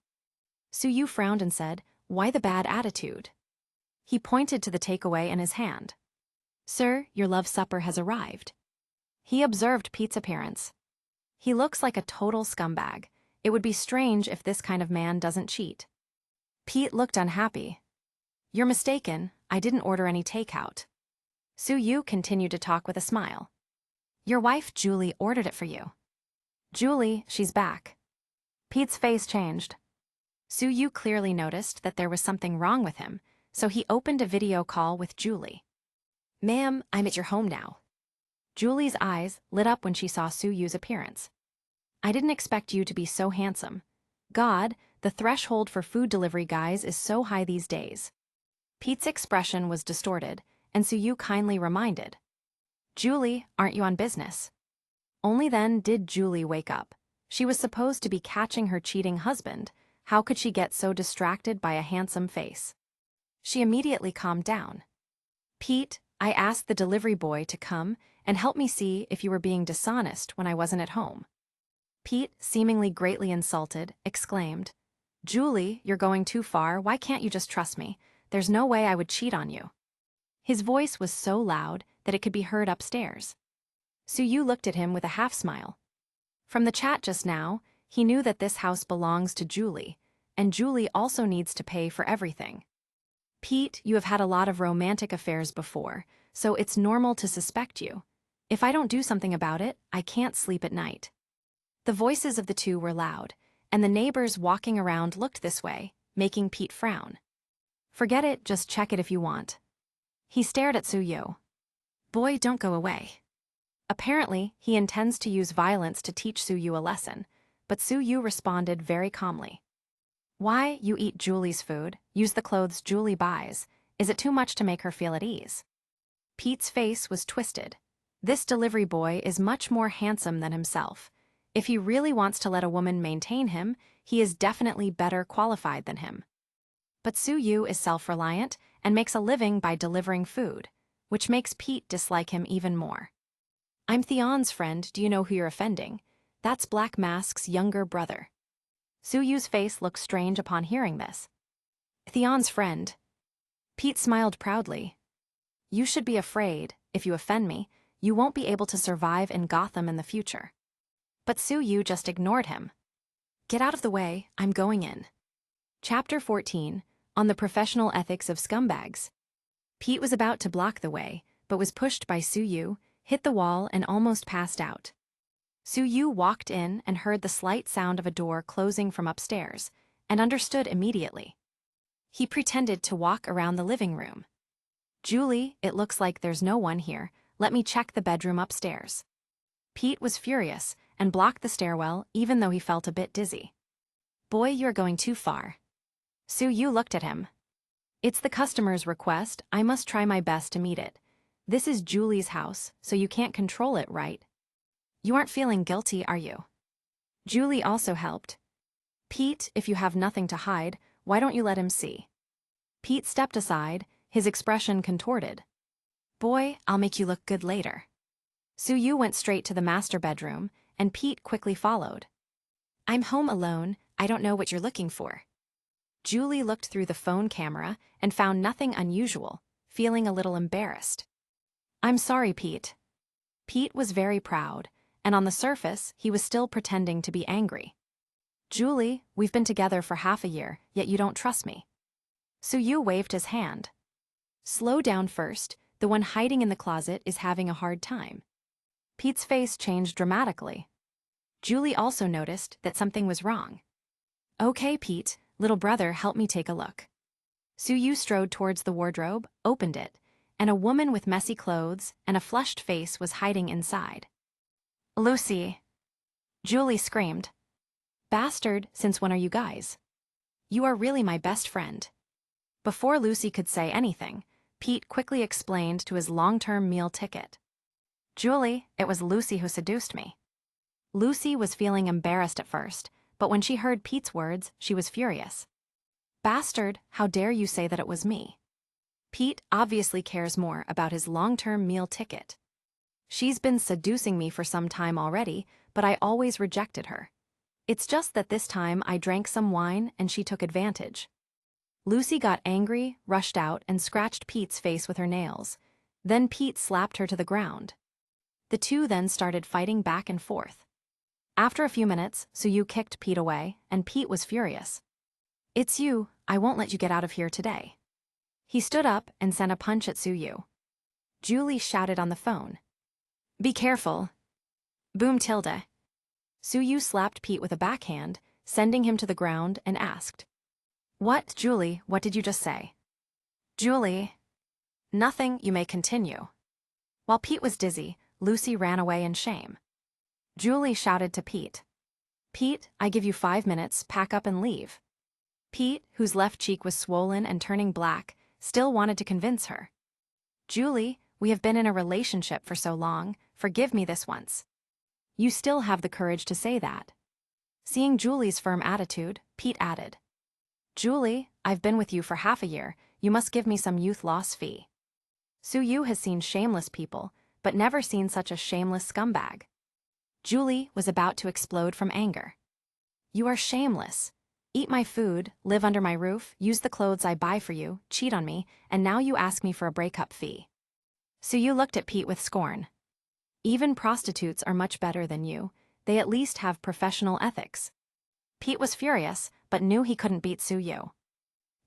Suyu frowned and said, "Why the bad attitude?" He pointed to the takeaway in his hand. "Sir, your love supper has arrived." He observed Pete's appearance. He looks like a total scumbag. It would be strange if this kind of man doesn't cheat. Pete looked unhappy. "You're mistaken, I didn't order any takeout." Suyu continued to talk with a smile. "Your wife Julie ordered it for you." "Julie, she's back." Pete's face changed. Suyu clearly noticed that there was something wrong with him, so he opened a video call with Julie. "Ma'am, I'm at your home now." Julie's eyes lit up when she saw Suyu's appearance. "I didn't expect you to be so handsome. God, the threshold for food delivery guys is so high these days." Pete's expression was distorted, and Suyu kindly reminded, "Julie, aren't you on business?" Only then did Julie wake up. She was supposed to be catching her cheating husband. How could she get so distracted by a handsome face? She immediately calmed down. "Pete, I asked the delivery boy to come and help me see if you were being dishonest when I wasn't at home." Pete, seemingly greatly insulted, exclaimed, "Julie, you're going too far. Why can't you just trust me? There's no way I would cheat on you." His voice was so loud that it could be heard upstairs. Suyu looked at him with a half-smile. From the chat just now, he knew that this house belongs to Julie, and Julie also needs to pay for everything. "Pete, you have had a lot of romantic affairs before, so it's normal to suspect you. If I don't do something about it, I can't sleep at night." The voices of the two were loud, and the neighbors walking around looked this way, making Pete frown. "Forget it, just check it if you want." He stared at Suyu. "Boy, don't go away." Apparently, he intends to use violence to teach Suyu a lesson, but Suyu responded very calmly. "Why, you eat Julie's food, use the clothes Julie buys. Is it too much to make her feel at ease?" Pete's face was twisted. This delivery boy is much more handsome than himself. If he really wants to let a woman maintain him, he is definitely better qualified than him. But Suyu is self-reliant and makes a living by delivering food, which makes Pete dislike him even more. "I'm Theon's friend, do you know who you're offending? That's Black Mask's younger brother." Suyu's face looked strange upon hearing this. "Theon's friend." Pete smiled proudly. "You should be afraid. If you offend me, you won't be able to survive in Gotham in the future." But Suyu just ignored him. "Get out of the way, I'm going in." Chapter 14, on the professional ethics of scumbags. Pete was about to block the way, but was pushed by Suyu, hit the wall and almost passed out. Suyu walked in and heard the slight sound of a door closing from upstairs, and understood immediately. He pretended to walk around the living room. "Julie, it looks like there's no one here. Let me check the bedroom upstairs." Pete was furious and blocked the stairwell even though he felt a bit dizzy. "Boy, you're going too far." Suyu looked at him. "It's the customer's request. I must try my best to meet it. This is Julie's house, so you can't control it, right? You aren't feeling guilty, are you?" Julie also helped. "Pete, if you have nothing to hide, why don't you let him see?" Pete stepped aside, his expression contorted. "Boy, I'll make you look good later." Suyu went straight to the master bedroom, and Pete quickly followed. "I'm home alone, I don't know what you're looking for." Julie looked through the phone camera and found nothing unusual, feeling a little embarrassed. "I'm sorry, Pete." Pete was very proud, and on the surface, he was still pretending to be angry. Julie, we've been together for half a year, yet you don't trust me. Suyu waved his hand. Slow down first, the one hiding in the closet is having a hard time. Pete's face changed dramatically. Julie also noticed that something was wrong. Okay, Pete, little brother, help me take a look. Suyu strode towards the wardrobe, opened it, and a woman with messy clothes and a flushed face was hiding inside. Lucy! Julie screamed. Bastard, since when are you guys? You are really my best friend. Before Lucy could say anything, Pete quickly explained to his long-term meal ticket. Julie, it was Lucy who seduced me. Lucy was feeling embarrassed at first, but when she heard Pete's words, she was furious. Bastard, how dare you say that it was me? Pete obviously cares more about his long-term meal ticket. She's been seducing me for some time already, but I always rejected her. It's just that this time I drank some wine and she took advantage. Lucy got angry, rushed out, and scratched Pete's face with her nails. Then Pete slapped her to the ground. The two then started fighting back and forth. After a few minutes, Suyu kicked Pete away, and Pete was furious. It's you, I won't let you get out of here today. He stood up and sent a punch at Suyu. Julie shouted on the phone. Be careful. Boom tilde. Suyu slapped Pete with a backhand, sending him to the ground, and asked. What, Julie, what did you just say? Julie. Nothing, you may continue. While Pete was dizzy, Lucy ran away in shame. Julie shouted to Pete. Pete, I give you 5 minutes, pack up and leave. Pete, whose left cheek was swollen and turning black, still wanted to convince her. Julie, we have been in a relationship for so long, forgive me this once. You still have the courage to say that. Seeing Julie's firm attitude, Pete added. Julie, I've been with you for half a year, you must give me some youth loss fee. Suyu has seen shameless people, but never seen such a shameless scumbag. Julie was about to explode from anger. You are shameless. Eat my food, live under my roof, use the clothes I buy for you, cheat on me, and now you ask me for a breakup fee. Suyu looked at Pete with scorn. Even prostitutes are much better than you, they at least have professional ethics. Pete was furious, but knew he couldn't beat Suyu.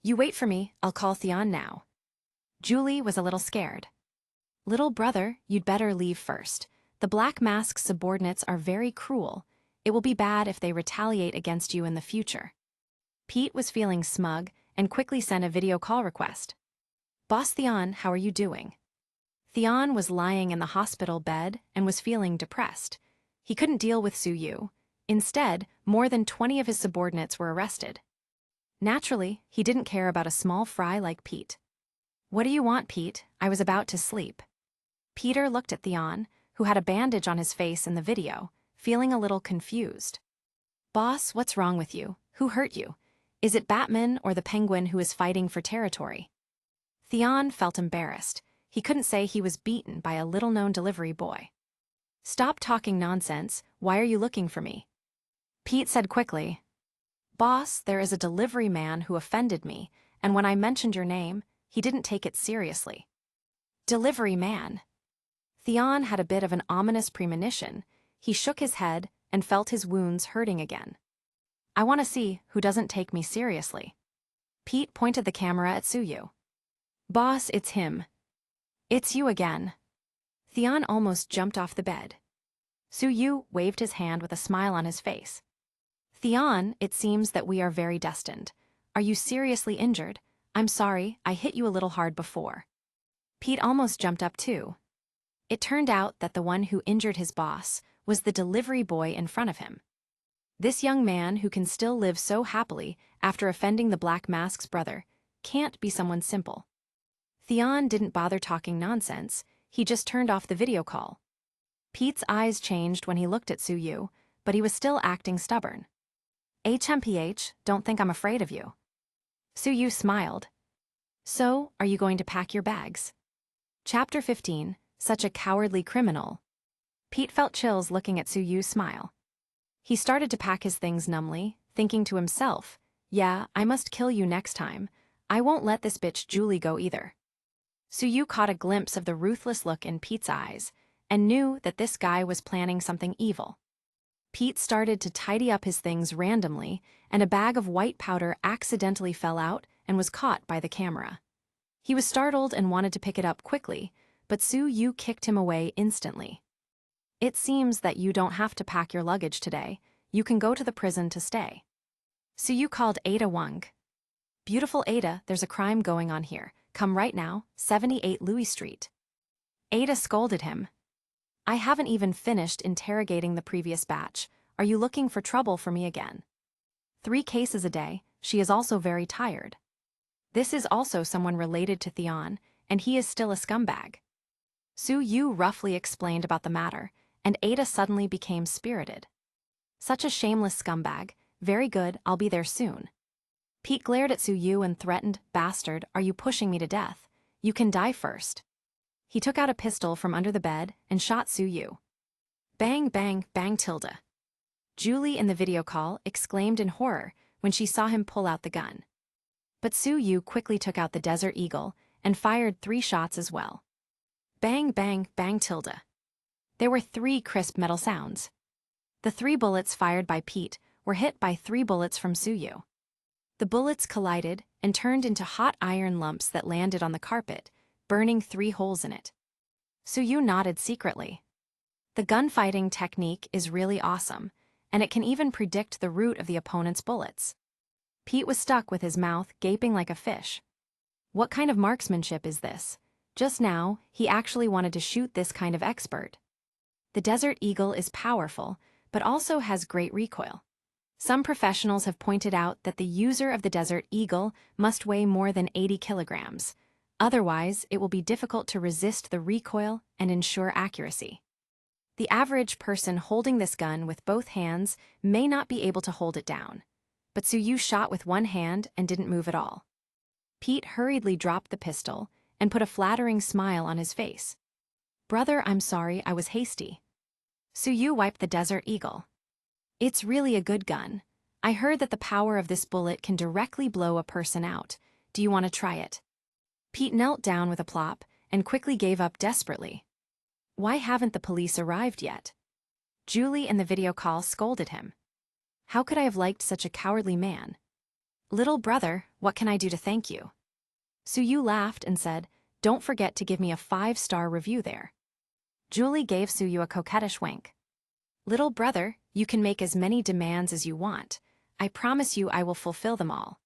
You wait for me, I'll call Theon now. Julie was a little scared. Little brother, you'd better leave first. The Black Mask's subordinates are very cruel. It will be bad if they retaliate against you in the future. Pete was feeling smug and quickly sent a video call request. Boss Theon, how are you doing? Theon was lying in the hospital bed and was feeling depressed. He couldn't deal with Suyu. Instead, more than 20 of his subordinates were arrested. Naturally, he didn't care about a small fry like Pete. What do you want, Pete? I was about to sleep. Peter looked at Theon, who had a bandage on his face in the video, feeling a little confused. Boss, what's wrong with you? Who hurt you? Is it Batman or the Penguin who is fighting for territory? Theon felt embarrassed. He couldn't say he was beaten by a little-known delivery boy. Stop talking nonsense. Why are you looking for me? Pete said quickly. Boss, there is a delivery man who offended me, and when I mentioned your name, he didn't take it seriously. Delivery man. Theon had a bit of an ominous premonition. He shook his head and felt his wounds hurting again. I want to see who doesn't take me seriously. Pete pointed the camera at Suyu. Boss, it's him. It's you again. Theon almost jumped off the bed. Suyu waved his hand with a smile on his face. Theon, it seems that we are very destined. Are you seriously injured? I'm sorry, I hit you a little hard before. Pete almost jumped up too. It turned out that the one who injured his boss was the delivery boy in front of him. This young man who can still live so happily after offending the Black Mask's brother can't be someone simple. Theon didn't bother talking nonsense, he just turned off the video call. Pete's eyes changed when he looked at Suyu, but he was still acting stubborn. HMPH, don't think I'm afraid of you. Suyu smiled. So, are you going to pack your bags? Chapter 15, Such a Cowardly Criminal. Pete felt chills looking at Suyu's smile. He started to pack his things numbly, thinking to himself, yeah, I must kill you next time. I won't let this bitch Julie go either. Suyu caught a glimpse of the ruthless look in Pete's eyes, and knew that this guy was planning something evil. Pete started to tidy up his things randomly, and a bag of white powder accidentally fell out and was caught by the camera. He was startled and wanted to pick it up quickly, but Soo-Yu kicked him away instantly. "It seems that you don't have to pack your luggage today. You can go to the prison to stay." Soo-Yu called Ada Wong. "Beautiful Ada, there's a crime going on here. Come right now, 78 Louis Street." Ada scolded him. "I haven't even finished interrogating the previous batch. Are you looking for trouble for me again?" 3 cases a day, she is also very tired. This is also someone related to Theon, and he is still a scumbag. Soo-Yu roughly explained about the matter, and Ada suddenly became spirited. "Such a shameless scumbag. Very good, I'll be there soon." Pete glared at Soo-Yu and threatened, "Bastard, are you pushing me to death? You can die first." He took out a pistol from under the bed and shot Soo-Yu. Bang, bang, bang tilde. Julie in the video call exclaimed in horror when she saw him pull out the gun. But Soo-Yu quickly took out the Desert Eagle and fired 3 shots as well. Bang, bang, bang tilde. There were 3 crisp metal sounds. The 3 bullets fired by Pete were hit by 3 bullets from Soo-Yu. The bullets collided and turned into hot iron lumps that landed on the carpet, burning 3 holes in it. Soo-Yu nodded secretly. The gunfighting technique is really awesome, and it can even predict the route of the opponent's bullets. Pete was stuck with his mouth gaping like a fish. What kind of marksmanship is this? Just now, he actually wanted to shoot this kind of expert. The Desert Eagle is powerful, but also has great recoil. Some professionals have pointed out that the user of the Desert Eagle must weigh more than 80 kilograms. Otherwise, it will be difficult to resist the recoil and ensure accuracy. The average person holding this gun with both hands may not be able to hold it down. But Soo-Yu shot with one hand and didn't move at all. Pete hurriedly dropped the pistol and put a flattering smile on his face. "Brother, I'm sorry, I was hasty." Soo-Yu wiped the Desert Eagle. "It's really a good gun. I heard that the power of this bullet can directly blow a person out. Do you want to try it?" Pete knelt down with a plop and quickly gave up desperately. "Why haven't the police arrived yet?" Julie in the video call scolded him. "How could I have liked such a cowardly man?" "Little brother, what can I do to thank you?" Soo-Yu laughed and said, "Don't forget to give me a 5-star review there." Julie gave Soo-Yu a coquettish wink. "Little brother, you can make as many demands as you want. I promise you I will fulfill them all."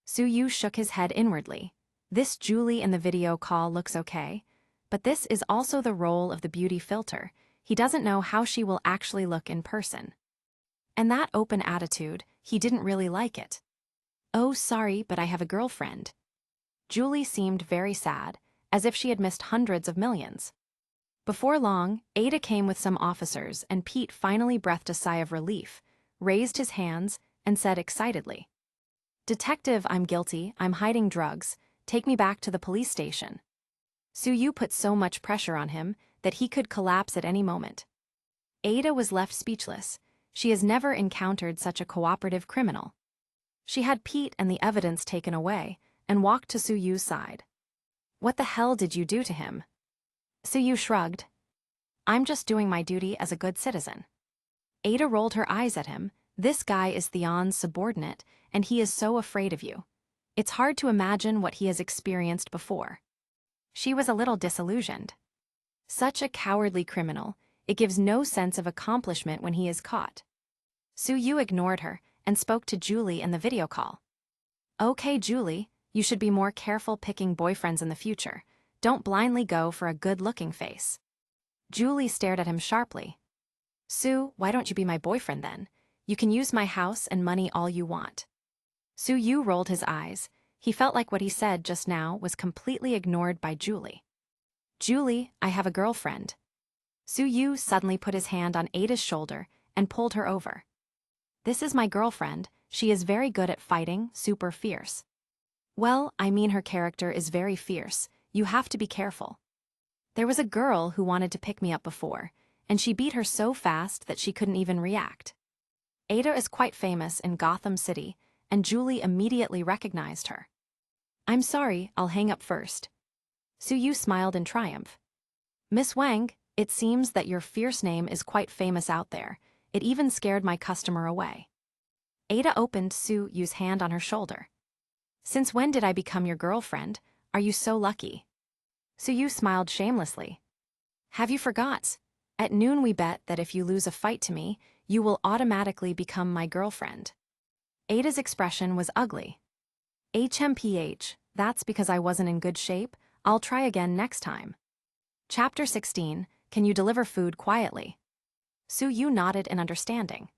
Soo-Yu shook his head inwardly. This Julie in the video call looks okay, but this is also the role of the beauty filter. He doesn't know how she will actually look in person. And that open attitude, he didn't really like it. "Oh, sorry, but I have a girlfriend." Julie seemed very sad, as if she had missed hundreds of millions. Before long, Ada came with some officers, and Pete finally breathed a sigh of relief, raised his hands, and said excitedly, "Detective, I'm guilty, I'm hiding drugs. Take me back to the police station." Soo-Yu put so much pressure on him that he could collapse at any moment. Ada was left speechless. She has never encountered such a cooperative criminal. She had Pete and the evidence taken away and walked to Soo-Yu's side. "What the hell did you do to him?" Soo-Yu shrugged. "I'm just doing my duty as a good citizen." Ada rolled her eyes at him. "This guy is Theon's subordinate, and he is so afraid of you. It's hard to imagine what he has experienced before." She was a little disillusioned. Such a cowardly criminal, it gives no sense of accomplishment when he is caught. Soo-Yu ignored her and spoke to Julie in the video call. "Okay, Julie, you should be more careful picking boyfriends in the future. Don't blindly go for a good-looking face." Julie stared at him sharply. "Sue, why don't you be my boyfriend then? You can use my house and money all you want." Soo-Yu rolled his eyes. He felt like what he said just now was completely ignored by Julie. "Julie, I have a girlfriend." Soo-Yu suddenly put his hand on Ada's shoulder and pulled her over. "This is my girlfriend. She is very good at fighting, super fierce." "Well, I mean her character is very fierce. You have to be careful. There was a girl who wanted to pick me up before, and she beat her so fast that she couldn't even react. Ada is quite famous in Gotham City, and Julie immediately recognized her." "I'm sorry, I'll hang up first." Soo-Yu smiled in triumph. "Miss Wang, It seems that your fierce name is quite famous out there. It even scared my customer away. Ada opened Soo Yu's hand on her shoulder. Since when did I become your girlfriend? Are you so lucky? Soo Yu smiled shamelessly. Have you forgot? At noon we bet that if you lose a fight to me, you will automatically become my girlfriend. Ada's expression was ugly. HMPH, that's because I wasn't in good shape. I'll try again next time. Chapter 16, Can you deliver food quietly? Soo Yu nodded in understanding.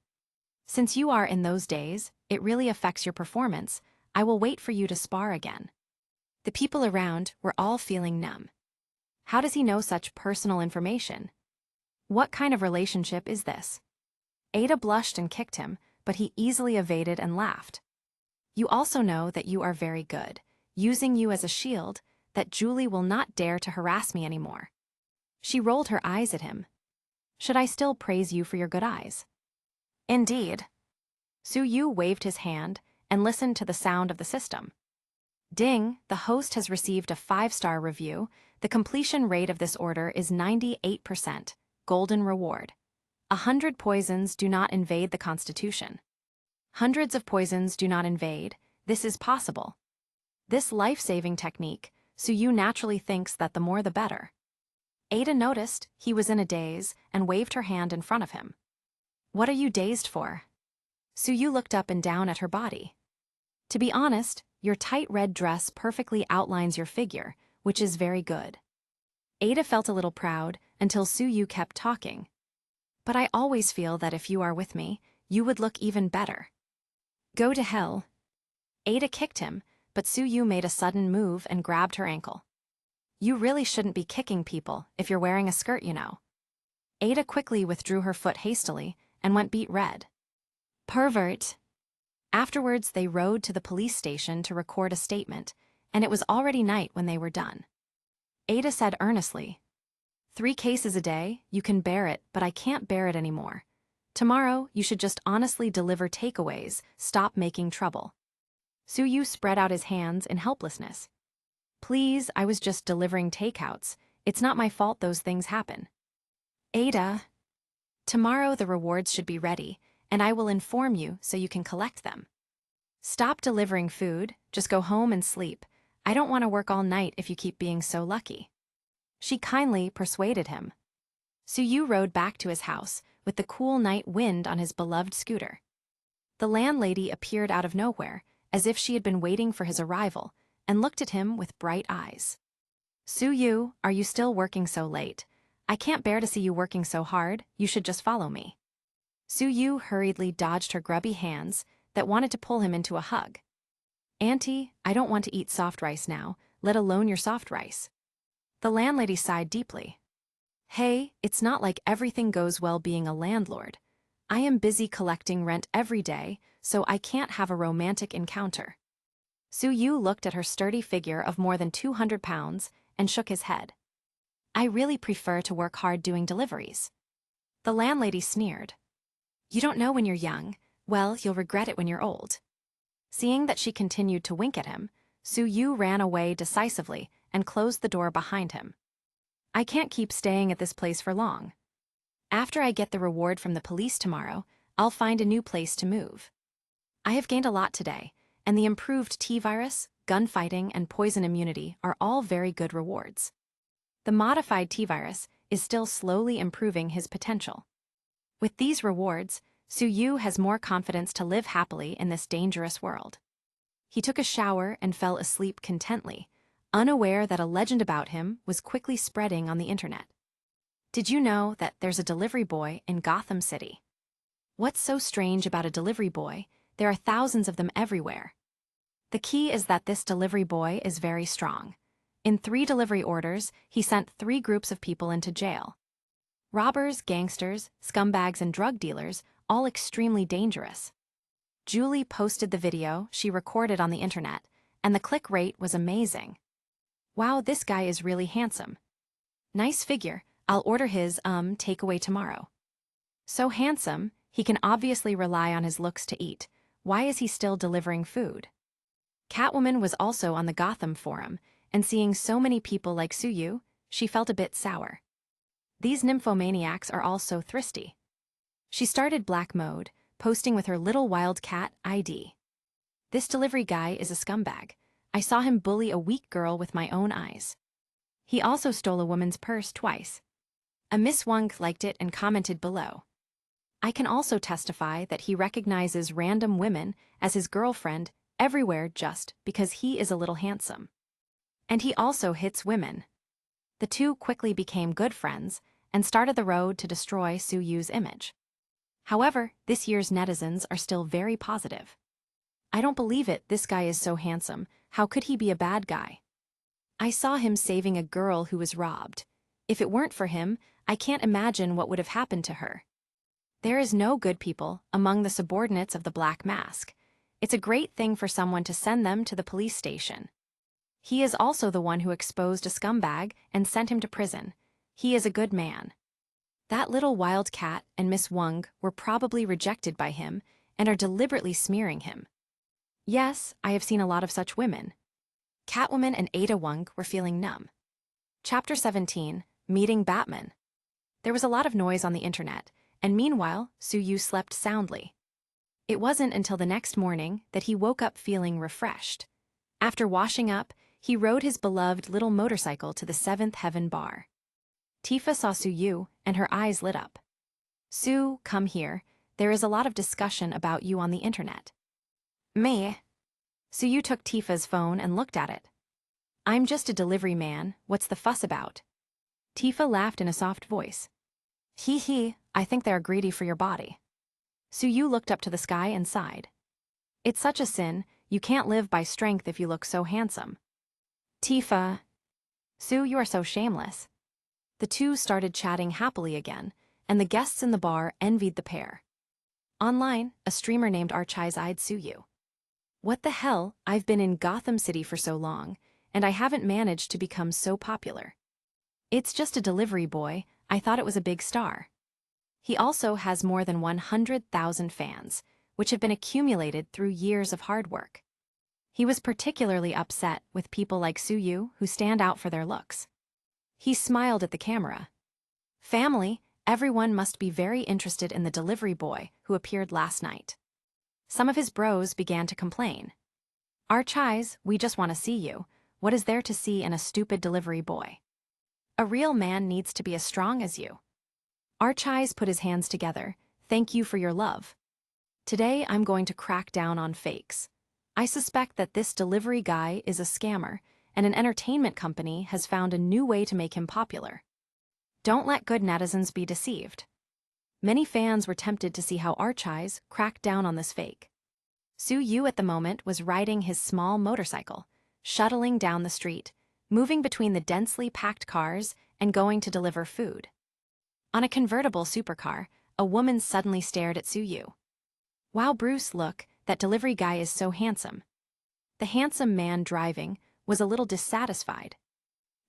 Since you are in those days, it really affects your performance. I will wait for you to spar again. The people around were all feeling numb. How does he know such personal information? What kind of relationship is this? Ada blushed and kicked him, but he easily evaded and laughed. You also know that you are very good, using you as a shield, that Julie will not dare to harass me anymore. She rolled her eyes at him. Should I still praise you for your good eyes? Indeed. Soo Yu waved his hand and listened to the sound of the system. Ding, the host has received a 5-star review. The completion rate of this order is 98%. Golden reward. 100 poisons do not invade the Constitution. Hundreds of poisons do not invade. This is possible. This life-saving technique, Soo Yu naturally thinks that the more the better. Ada noticed he was in a daze and waved her hand in front of him. What are you dazed for? Soo Yu looked up and down at her body. To be honest, your tight red dress perfectly outlines your figure, which is very good. Ada felt a little proud until Soo Yu kept talking. But I always feel that if you are with me, you would look even better. Go to hell. Ada kicked him, but Soo Yu made a sudden move and grabbed her ankle. You really shouldn't be kicking people if you're wearing a skirt, you know. Ada quickly withdrew her foot hastily and went beet red. Pervert. Afterwards, they rode to the police station to record a statement, and it was already night when they were done. Ada said earnestly, 3 cases a day, you can bear it, but I can't bear it anymore. Tomorrow, you should just honestly deliver takeaways, stop making trouble. Soo Yu spread out his hands in helplessness. Please, I was just delivering takeouts. It's not my fault those things happen. Ada. Tomorrow the rewards should be ready, and I will inform you so you can collect them. Stop delivering food, just go home and sleep. I don't want to work all night if you keep being so lucky. She kindly persuaded him. Soo Yu rode back to his house with the cool night wind on his beloved scooter. The landlady appeared out of nowhere, as if she had been waiting for his arrival, and looked at him with bright eyes. Soo Yu, are you still working so late? I can't bear to see you working so hard. You should just follow me. Soo Yu hurriedly dodged her grubby hands that wanted to pull him into a hug. Auntie, I don't want to eat soft rice now, let alone your soft rice. The landlady sighed deeply. Hey, it's not like everything goes well being a landlord. I am busy collecting rent every day, so I can't have a romantic encounter. Soo Yu looked at her sturdy figure of more than 200 pounds and shook his head. I really prefer to work hard doing deliveries. The landlady sneered. You don't know when you're young. Well, you'll regret it when you're old. Seeing that she continued to wink at him, Soo Yu ran away decisively and closed the door behind him. I can't keep staying at this place for long. After I get the reward from the police tomorrow, I'll find a new place to move. I have gained a lot today, and the improved T-virus, gunfighting, and poison immunity are all very good rewards. The modified T-virus is still slowly improving his potential. With these rewards, Soo Yu has more confidence to live happily in this dangerous world. He took a shower and fell asleep contently, unaware that a legend about him was quickly spreading on the internet. Did you know that there's a delivery boy in Gotham City? What's so strange about a delivery boy? There are thousands of them everywhere. The key is that this delivery boy is very strong. In 3 delivery orders, he sent 3 groups of people into jail. Robbers, gangsters, scumbags, and drug dealers, all extremely dangerous. Julie posted the video she recorded on the internet, and the click rate was amazing. Wow, this guy is really handsome. Nice figure. I'll order his, takeaway tomorrow. So handsome, he can obviously rely on his looks to eat. Why is he still delivering food? Catwoman was also on the Gotham forum, and seeing so many people like Soo Yu, she felt a bit sour. These nymphomaniacs are all so thirsty. She started black mode, posting with her little wildcat ID. This delivery guy is a scumbag. I saw him bully a weak girl with my own eyes. He also stole a woman's purse twice. A Miss Wong liked it and commented below. I can also testify that he recognizes random women as his girlfriend everywhere just because he is a little handsome. And he also hits women. The two quickly became good friends and started the road to destroy Suyu's image. However, this year's netizens are still very positive. I don't believe it, this guy is so handsome, how could he be a bad guy? I saw him saving a girl who was robbed. If it weren't for him, I can't imagine what would have happened to her. There is no good people among the subordinates of the Black Mask. It's a great thing for someone to send them to the police station. He is also the one who exposed a scumbag and sent him to prison. He is a good man. That little wildcat and Miss Wong were probably rejected by him and are deliberately smearing him. Yes, I have seen a lot of such women. Catwoman and Ada Wong were feeling numb. Chapter 17, Meeting Batman. There was a lot of noise on the internet, and meanwhile, Suyu slept soundly. It wasn't until the next morning that he woke up feeling refreshed. After washing up, he rode his beloved little motorcycle to the Seventh Heaven bar. Tifa saw Suyu, and her eyes lit up. Su, come here. There is a lot of discussion about you on the internet. Me? Suyu took Tifa's phone and looked at it. I'm just a delivery man, what's the fuss about? Tifa laughed in a soft voice. Hee hee, I think they are greedy for your body. Suyu looked up to the sky and sighed. It's such a sin, you can't live by strength if you look so handsome. Tifa. Su, you are so shameless. The two started chatting happily again, and the guests in the bar envied the pair. Online, a streamer named Archai's eyed Suyu. What the hell, I've been in Gotham City for so long, and I haven't managed to become so popular. It's just a delivery boy, I thought it was a big star. He also has more than 100,000 fans, which have been accumulated through years of hard work. He was particularly upset with people like Suyu who stand out for their looks. He smiled at the camera. Family, everyone must be very interested in the delivery boy who appeared last night. Some of his bros began to complain. Archais, we just want to see you. What is there to see in a stupid delivery boy? A real man needs to be as strong as you. Archais put his hands together. Thank you for your love. Today I'm going to crack down on fakes. I suspect that this delivery guy is a scammer, and an entertainment company has found a new way to make him popular. Don't let good netizens be deceived. Many fans were tempted to see how Archais cracked down on this fake. Suyu at the moment was riding his small motorcycle, shuttling down the street, moving between the densely packed cars and going to deliver food. On a convertible supercar, a woman suddenly stared at Suyu. Wow, Bruce, look, that delivery guy is so handsome. The handsome man driving was a little dissatisfied.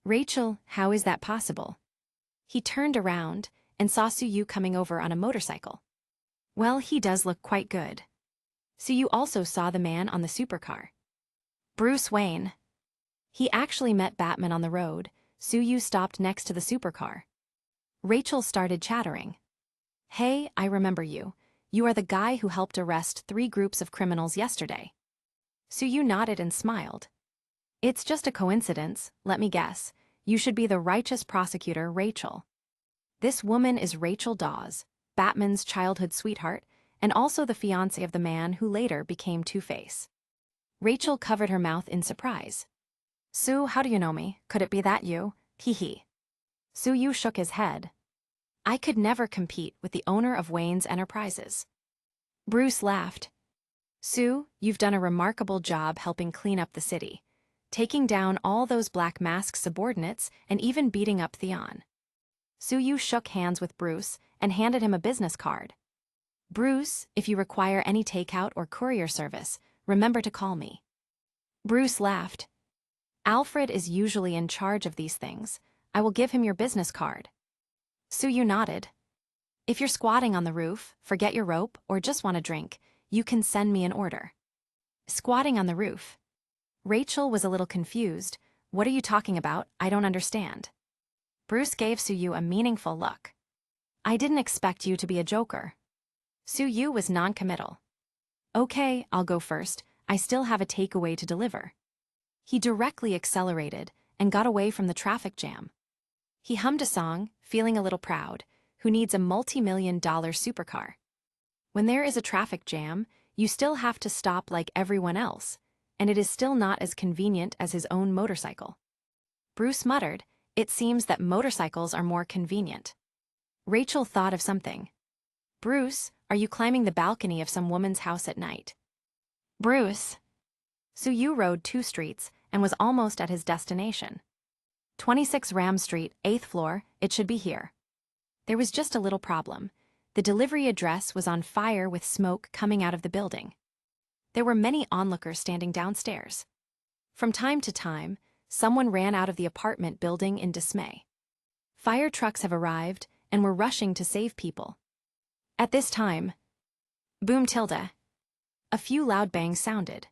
Rachel, how is that possible? He turned around and saw Suyu coming over on a motorcycle. Well, he does look quite good. Suyu also saw the man on the supercar. Bruce Wayne. He actually met Batman on the road. Suyu stopped next to the supercar. Rachel started chattering. Hey, I remember you. You are the guy who helped arrest 3 groups of criminals yesterday. Suyu nodded and smiled. It's just a coincidence, let me guess. You should be the righteous prosecutor, Rachel. This woman is Rachel Dawes, Batman's childhood sweetheart, and also the fiancé of the man who later became Two-Face. Rachel covered her mouth in surprise. Sue, how do you know me? Could it be that you? Hee hee. Suyu shook his head. I could never compete with the owner of Wayne's Enterprises. Bruce laughed. Sue, you've done a remarkable job helping clean up the city, taking down all those Black Mask subordinates and even beating up Theon. Suyu shook hands with Bruce and handed him a business card. Bruce, if you require any takeout or courier service, remember to call me. Bruce laughed. Alfred is usually in charge of these things. I will give him your business card. Suyu nodded. If you're squatting on the roof, forget your rope, or just want a drink, you can send me an order. Squatting on the roof. Rachel was a little confused. What are you talking about? I don't understand. Bruce gave Su-yu a meaningful look. I didn't expect you to be a joker. Su-yu was non-committal. Okay, I'll go first. I still have a takeaway to deliver. He directly accelerated and got away from the traffic jam. He hummed a song, feeling a little proud. Who needs a multi-million-dollar supercar? When there is a traffic jam, you still have to stop like everyone else, and it is still not as convenient as his own motorcycle. Bruce muttered, it seems that motorcycles are more convenient. Rachel thought of something. Bruce, are you climbing the balcony of some woman's house at night? Bruce. Su-yu rode 2 streets and was almost at his destination. 26 Ram Street, 8th floor, it should be here. There was just a little problem. The delivery address was on fire with smoke coming out of the building. There were many onlookers standing downstairs. From time to time, someone ran out of the apartment building in dismay. Fire trucks have arrived and were rushing to save people. At this time, boom tilde. A few loud bangs sounded.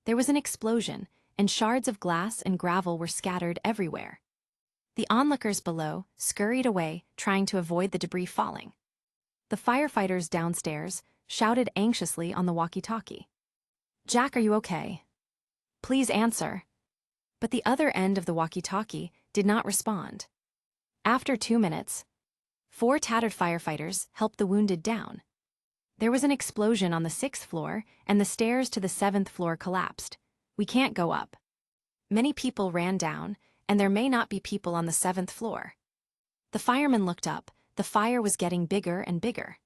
There was an explosion, and shards of glass and gravel were scattered everywhere. The onlookers below scurried away, trying to avoid the debris falling. The firefighters downstairs shouted anxiously on the walkie-talkie. Jack, are you okay? Please answer. But the other end of the walkie-talkie did not respond. After 2 minutes, 4 tattered firefighters helped the wounded down. There was an explosion on the 6th floor, and the stairs to the 7th floor collapsed. We can't go up. Many people ran down, and there may not be people on the 7th floor. The firemen looked up. The fire was getting bigger and bigger.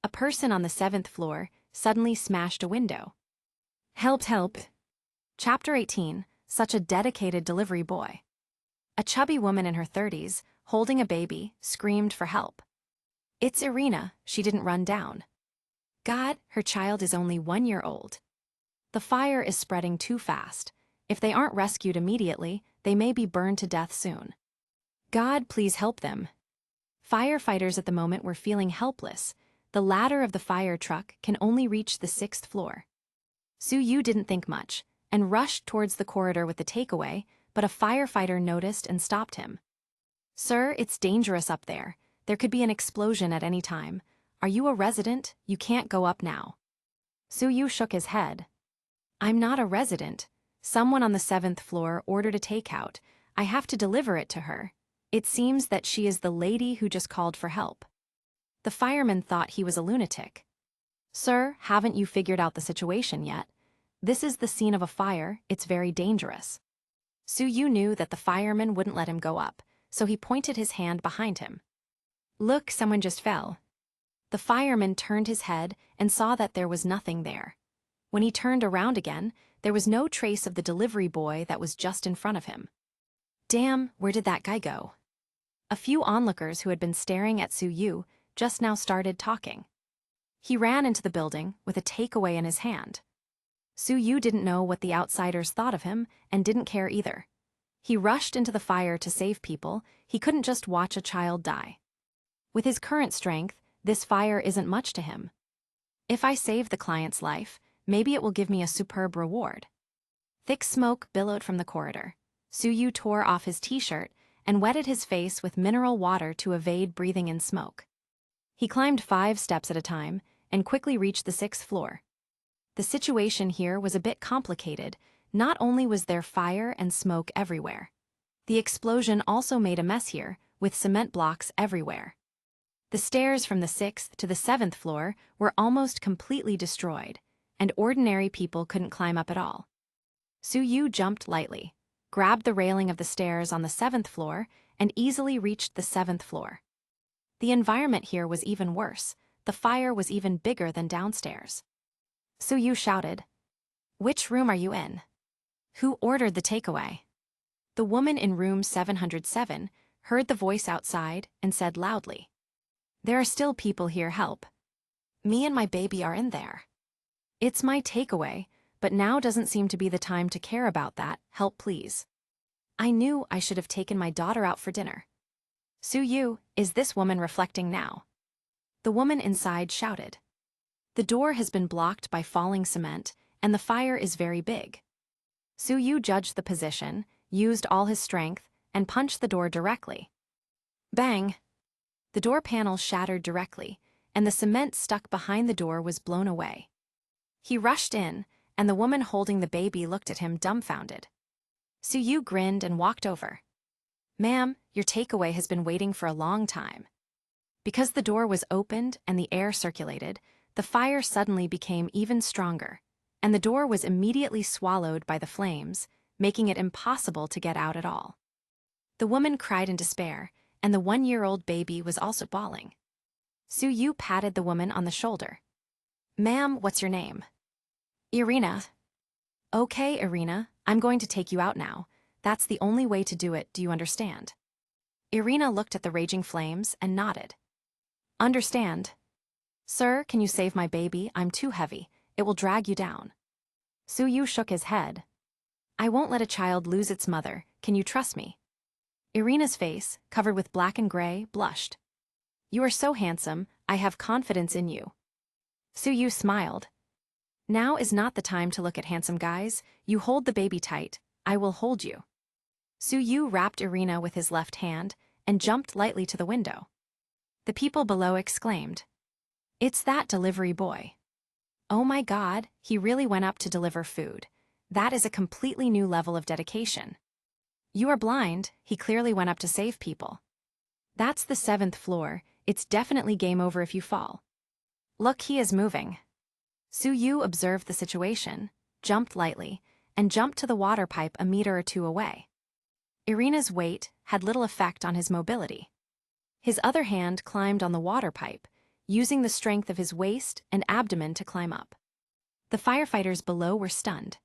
A person on the 7th floor suddenly smashed a window. Help, help. Chapter 18, such a dedicated delivery boy. A chubby woman in her 30s, holding a baby, screamed for help. It's Irina, she didn't run down. God, her child is only 1 year old. The fire is spreading too fast. If they aren't rescued immediately, they may be burned to death soon. God, please help them. Firefighters at the moment were feeling helpless. The ladder of the fire truck can only reach the 6th floor. Su-yu didn't think much and rushed towards the corridor with the takeaway, but a firefighter noticed and stopped him. Sir, it's dangerous up there. There could be an explosion at any time. Are you a resident? You can't go up now. Su-yu shook his head. I'm not a resident. Someone on the 7th floor ordered a takeout. I have to deliver it to her. It seems that she is the lady who just called for help. The fireman thought he was a lunatic. Sir, haven't you figured out the situation yet? This is the scene of a fire. It's very dangerous. Su-yu knew that the fireman wouldn't let him go up, so he pointed his hand behind him. Look, someone just fell. The fireman turned his head and saw that there was nothing there. When he turned around again, there was no trace of the delivery boy that was just in front of him. Damn, where did that guy go? A few onlookers who had been staring at Su-yu just now started talking. He ran into the building with a takeaway in his hand. Su-yu didn't know what the outsiders thought of him and didn't care either. He rushed into the fire to save people. He couldn't just watch a child die. With his current strength, this fire isn't much to him. If I save the client's life, maybe it will give me a superb reward. Thick smoke billowed from the corridor. Su-yu tore off his t-shirt and wetted his face with mineral water to evade breathing in smoke. He climbed 5 steps at a time and quickly reached the 6th floor. The situation here was a bit complicated. Not only was there fire and smoke everywhere. The explosion also made a mess here, with cement blocks everywhere. The stairs from the 6th to the 7th floor were almost completely destroyed, and ordinary people couldn't climb up at all. Su-yu jumped lightly, grabbed the railing of the stairs on the 7th floor, and easily reached the 7th floor. The environment here was even worse. The fire was even bigger than downstairs. Su-yu shouted, "Which room are you in? Who ordered the takeaway?" The woman in room 707 heard the voice outside and said loudly, "There are still people here, help. Me and my baby are in there. It's my takeaway, but now doesn't seem to be the time to care about that, help please. I knew I should have taken my daughter out for dinner." Su-yu, is this woman reflecting now? The woman inside shouted. The door has been blocked by falling cement, and the fire is very big. Su-yu judged the position, used all his strength, and punched the door directly. Bang! The door panel shattered directly, and the cement stuck behind the door was blown away. He rushed in, and the woman holding the baby looked at him dumbfounded. Suyu grinned and walked over. "Ma'am, your takeaway has been waiting for a long time." Because the door was opened and the air circulated, the fire suddenly became even stronger, and the door was immediately swallowed by the flames, making it impossible to get out at all. The woman cried in despair, and the 1-year-old baby was also bawling. Suyu patted the woman on the shoulder. "Ma'am, what's your name?" "Irina." "Okay, Irina, I'm going to take you out now. That's the only way to do it, do you understand?" Irina looked at the raging flames and nodded. "Understand." "Sir, can you save my baby? I'm too heavy. It will drag you down." Suyu shook his head. "I won't let a child lose its mother. Can you trust me?" Irina's face, covered with black and gray, blushed. "You are so handsome, I have confidence in you." Suyu smiled. "Now is not the time to look at handsome guys. You hold the baby tight. I will hold you." Suyu wrapped Irina with his left hand and jumped lightly to the window. The people below exclaimed, "It's that delivery boy." "Oh my God, he really went up to deliver food. That is a completely new level of dedication." "You are blind, he clearly went up to save people." "That's the 7th floor, it's definitely game over if you fall." "Look, he is moving." Suyu observed the situation, jumped lightly, and jumped to the water pipe a meter or two away. Irina's weight had little effect on his mobility. His other hand climbed on the water pipe, using the strength of his waist and abdomen to climb up. The firefighters below were stunned.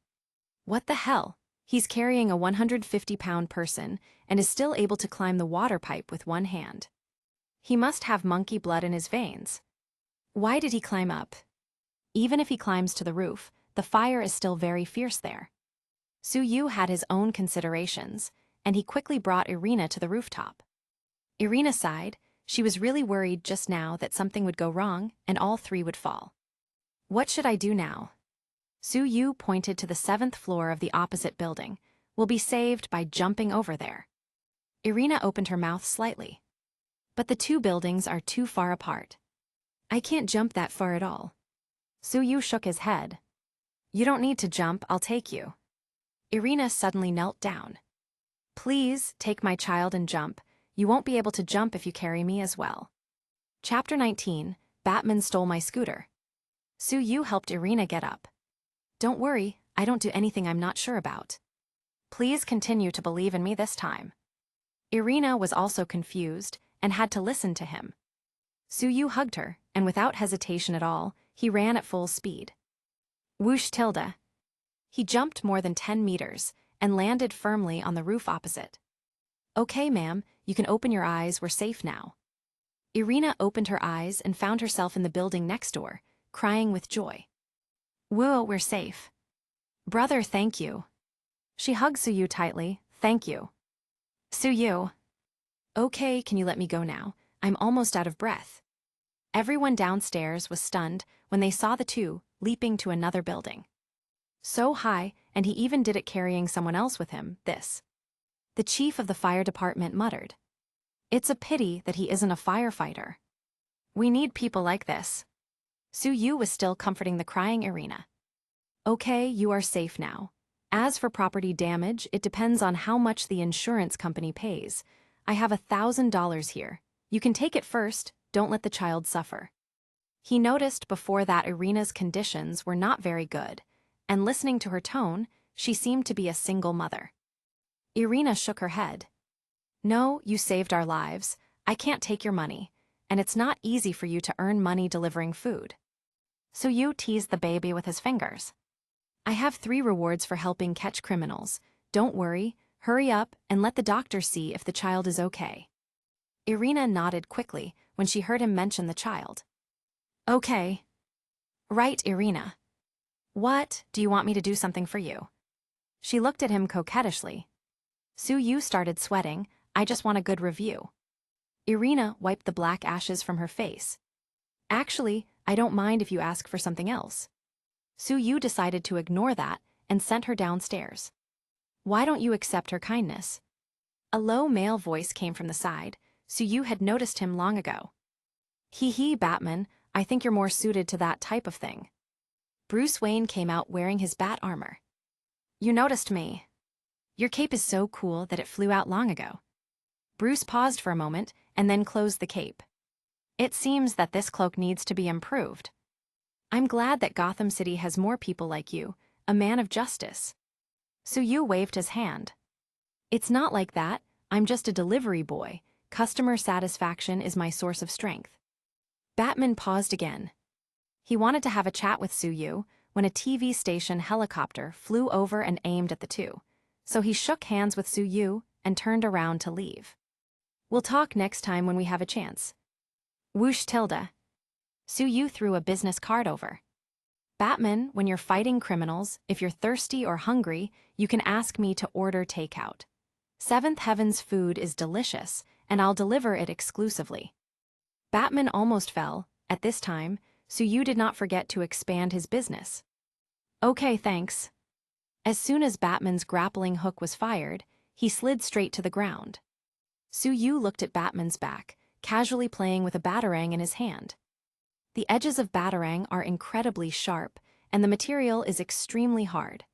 "What the hell? He's carrying a 150-pound person and is still able to climb the water pipe with one hand. He must have monkey blood in his veins. Why did he climb up? Even if he climbs to the roof, the fire is still very fierce there." Suyu had his own considerations, and he quickly brought Irina to the rooftop. Irina sighed. She was really worried just now that something would go wrong and all three would fall. "What should I do now?" Suyu pointed to the 7th floor of the opposite building. "We'll be saved by jumping over there." Irina opened her mouth slightly. "But the two buildings are too far apart. I can't jump that far at all." Suyu shook his head. "You don't need to jump, I'll take you." Irina suddenly knelt down. "Please, take my child and jump. You won't be able to jump if you carry me as well." Chapter 19, Batman Stole My Scooter. Suyu helped Irina get up. "Don't worry, I don't do anything I'm not sure about. Please continue to believe in me this time." Irina was also confused and had to listen to him. Suyu hugged her, and without hesitation at all, he ran at full speed. Whoosh tilde. He jumped more than 10 meters and landed firmly on the roof opposite. "Okay, ma'am, you can open your eyes, we're safe now." Irina opened her eyes and found herself in the building next door, crying with joy. "Whoa, we're safe." "Brother, thank you." She hugged Suyu tightly. "Thank you." "Suyu." "Okay, can you let me go now? I'm almost out of breath." Everyone downstairs was stunned when they saw the two leaping to another building. So high, and he even did it carrying someone else with him, this. The chief of the fire department muttered, "It's a pity that he isn't a firefighter. We need people like this." Suyu was still comforting the crying Irina. "Okay, you are safe now. As for property damage, it depends on how much the insurance company pays. I have $1,000 here. You can take it first, don't let the child suffer." He noticed before that Irina's conditions were not very good, and listening to her tone, she seemed to be a single mother. Irina shook her head. "No, you saved our lives. I can't take your money, and it's not easy for you to earn money delivering food." Suyu teased the baby with his fingers. "I have 3 rewards for helping catch criminals. Don't worry, hurry up and let the doctor see if the child is okay." Irina nodded quickly when she heard him mention the child. "Okay." "Right, Irina." "What, do you want me to do something for you?" She looked at him coquettishly. Suyu started sweating. "I just want a good review." Irina wiped the black ashes from her face. "Actually, I don't mind if you ask for something else." Suyu decided to ignore that and sent her downstairs. "Why don't you accept her kindness?" A low male voice came from the side. Su-yu had noticed him long ago. Hee, Batman, I think you're more suited to that type of thing. Bruce Wayne came out wearing his bat armor. You noticed me. Your cape is so cool that it flew out long ago. Bruce paused for a moment and then closed the cape. It seems that this cloak needs to be improved. I'm glad that Gotham City has more people like you, a man of justice. Su-yu waved his hand. It's not like that, I'm just a delivery boy. Customer satisfaction is my source of strength. Batman paused again. He wanted to have a chat with Su-yu when a TV station helicopter flew over and aimed at the two, so he shook hands with Su-yu and turned around to leave. We'll talk next time when we have a chance. Whoosh tilde. Su-yu threw a business card over. Batman, when you're fighting criminals, if you're thirsty or hungry, you can ask me to order takeout. Seventh Heaven's food is delicious, and I'll deliver it exclusively. Batman almost fell. At this time, Su-yu did not forget to expand his business. Okay, thanks. As soon as Batman's grappling hook was fired, he slid straight to the ground. Su-yu looked at Batman's back, casually playing with a batarang in his hand. The edges of batarang are incredibly sharp, and the material is extremely hard.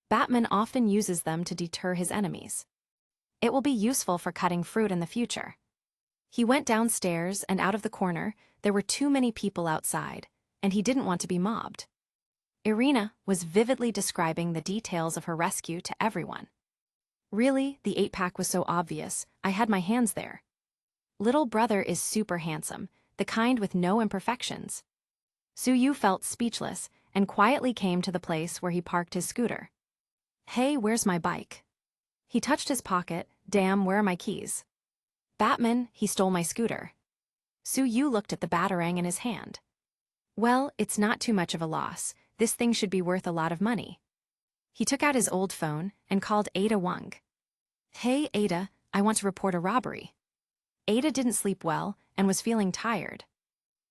Batman often uses them to deter his enemies. It will be useful for cutting fruit in the future. He went downstairs, and out of the corner, there were too many people outside, and he didn't want to be mobbed. Irina was vividly describing the details of her rescue to everyone. Really, the 8-pack was so obvious, I had my hands there. Little brother is super handsome, the kind with no imperfections. Su-yu felt speechless and quietly came to the place where he parked his scooter. Hey, where's my bike? He touched his pocket. Damn, where are my keys? Batman, he stole my scooter. Su-yu looked at the batarang in his hand. Well, it's not too much of a loss. This thing should be worth a lot of money. He took out his old phone and called Ada Wong. Hey, Ada, I want to report a robbery. Ada didn't sleep well and was feeling tired.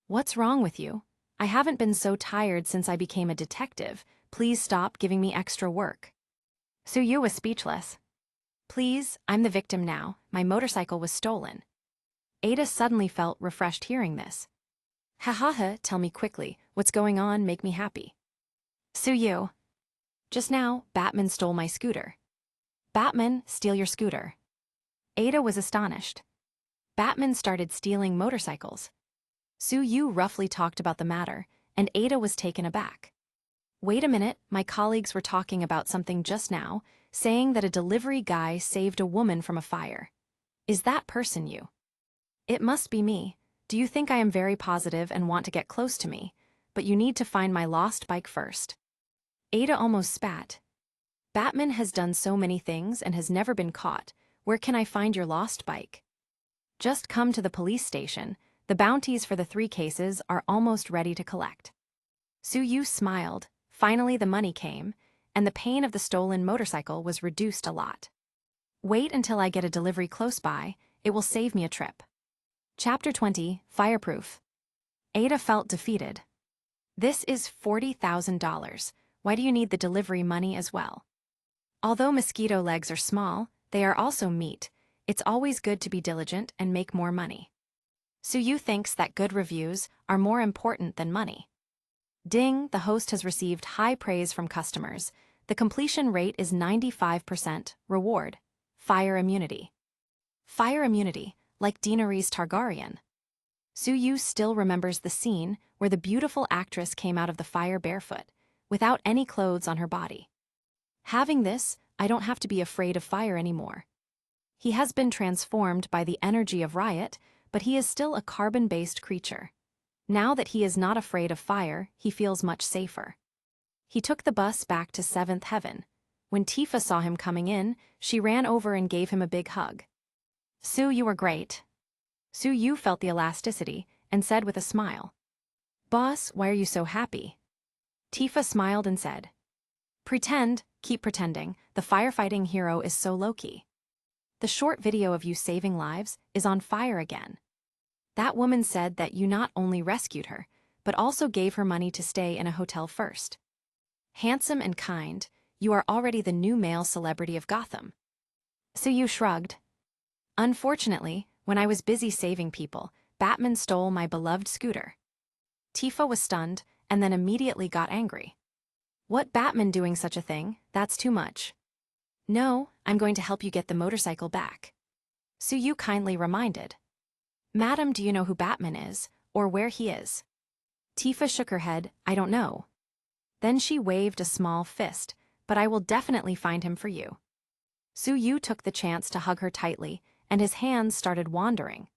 What's wrong with you? I haven't been so tired since I became a detective. Please stop giving me extra work. Su-yu was speechless. Please, I'm the victim now. My motorcycle was stolen. Ada suddenly felt refreshed hearing this. Ha, tell me quickly. What's going on? Make me happy. Su-yu. Just now, Batman stole my scooter. Batman, steal your scooter. Ada was astonished. Batman started stealing motorcycles. Su-yu roughly talked about the matter, and Ada was taken aback. Wait a minute, my colleagues were talking about something just now, saying that a delivery guy saved a woman from a fire. Is that person you? It must be me. Do you think I am very positive and want to get close to me? But you need to find my lost bike first. Ada almost spat. Batman has done so many things and has never been caught. Where can I find your lost bike? Just come to the police station. The bounties for the 3 cases are almost ready to collect. Su-yu smiled. Finally the money came, and the pain of the stolen motorcycle was reduced a lot. Wait until I get a delivery close by, it will save me a trip. Chapter 20, Fireproof. Ada felt defeated. This is $40,000. Why do you need the delivery money as well? Although mosquito legs are small, they are also meat. It's always good to be diligent and make more money. Su-yu thinks that good reviews are more important than money. Ding, the host has received high praise from customers. The completion rate is 95%. Reward: fire immunity. Fire immunity, like Daenerys Targaryen. Su-yu still remembers the scene where the beautiful actress came out of the fire barefoot, without any clothes on her body. Having this, I don't have to be afraid of fire anymore. He has been transformed by the energy of Riot, but he is still a carbon-based creature. Now that he is not afraid of fire, he feels much safer. He took the bus back to 7th Heaven. When Tifa saw him coming in, she ran over and gave him a big hug. Su, you were great. Su-yu felt the elasticity and said with a smile. Boss, why are you so happy? Tifa smiled and said, Pretend, keep pretending, the firefighting hero is so low-key. The short video of you saving lives is on fire again. That woman said that you not only rescued her, but also gave her money to stay in a hotel first. Handsome and kind, you are already the new male celebrity of Gotham. Su-yu shrugged. Unfortunately, When I was busy saving people, Batman stole my beloved scooter. Tifa was stunned and then immediately got angry. What Batman doing such a thing? That's too much. No, I'm going to help you get the motorcycle back. Suyu kindly reminded. Madam, do you know who Batman is, or where he is? Tifa shook her head, I don't know. Then she waved a small fist, but I will definitely find him for you. Suyu took the chance to hug her tightly, and his hands started wandering.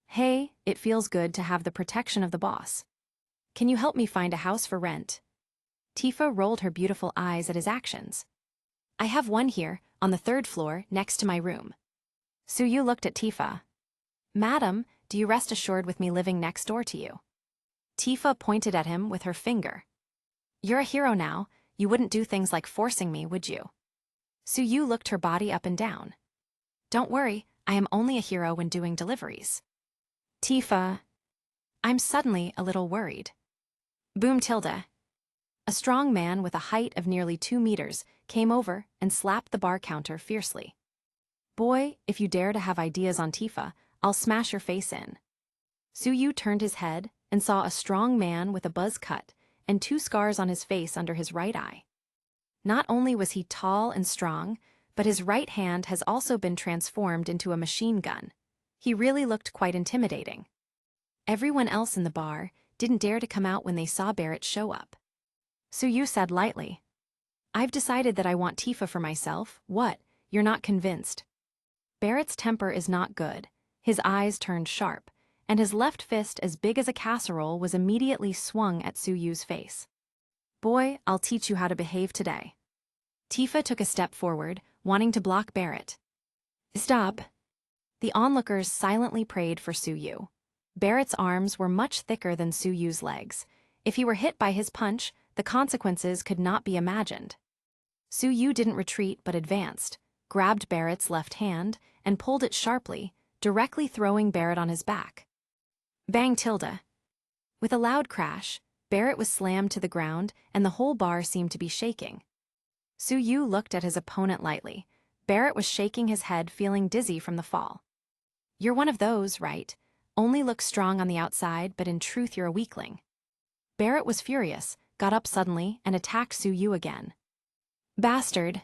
Hey, it feels good to have the protection of the boss. Can you help me find a house for rent? Tifa rolled her beautiful eyes at his actions. I have one here, on the 3rd floor, next to my room. Suyu looked at Tifa. Madam, do you rest assured with me living next door to you? Tifa pointed at him with her finger. You're a hero now, you wouldn't do things like forcing me, would you? Suyu looked her body up and down. Don't worry, I am only a hero when doing deliveries. Tifa. I'm suddenly a little worried. Boom tilde. A strong man with a height of nearly 2 meters came over and slapped the bar counter fiercely. Boy, if you dare to have ideas on Tifa, I'll smash your face in. Suyu turned his head and saw a strong man with a buzz cut and 2 scars on his face under his right eye. Not only was he tall and strong, but his right hand has also been transformed into a machine gun. He really looked quite intimidating. Everyone else in the bar didn't dare to come out when they saw Barrett show up. Suyu said lightly, I've decided that I want Tifa for myself. What? You're not convinced? Barrett's temper is not good. His eyes turned sharp, and his left fist as big as a casserole was immediately swung at Suyu's face. Boy, I'll teach you how to behave today. Tifa took a step forward, wanting to block Barrett. Stop. The onlookers silently prayed for Suyu. Barrett's arms were much thicker than Suyu's legs. If he were hit by his punch, the consequences could not be imagined. Suyu didn't retreat but advanced, grabbed Barrett's left hand, and pulled it sharply, directly throwing Barrett on his back. Bang tilde. With a loud crash, Barrett was slammed to the ground and the whole bar seemed to be shaking. Suyu looked at his opponent lightly. Barrett was shaking his head, feeling dizzy from the fall. You're one of those, right? Only look strong on the outside, but in truth you're a weakling. Barrett was furious, got up suddenly, and attacked Suyu again. Bastard.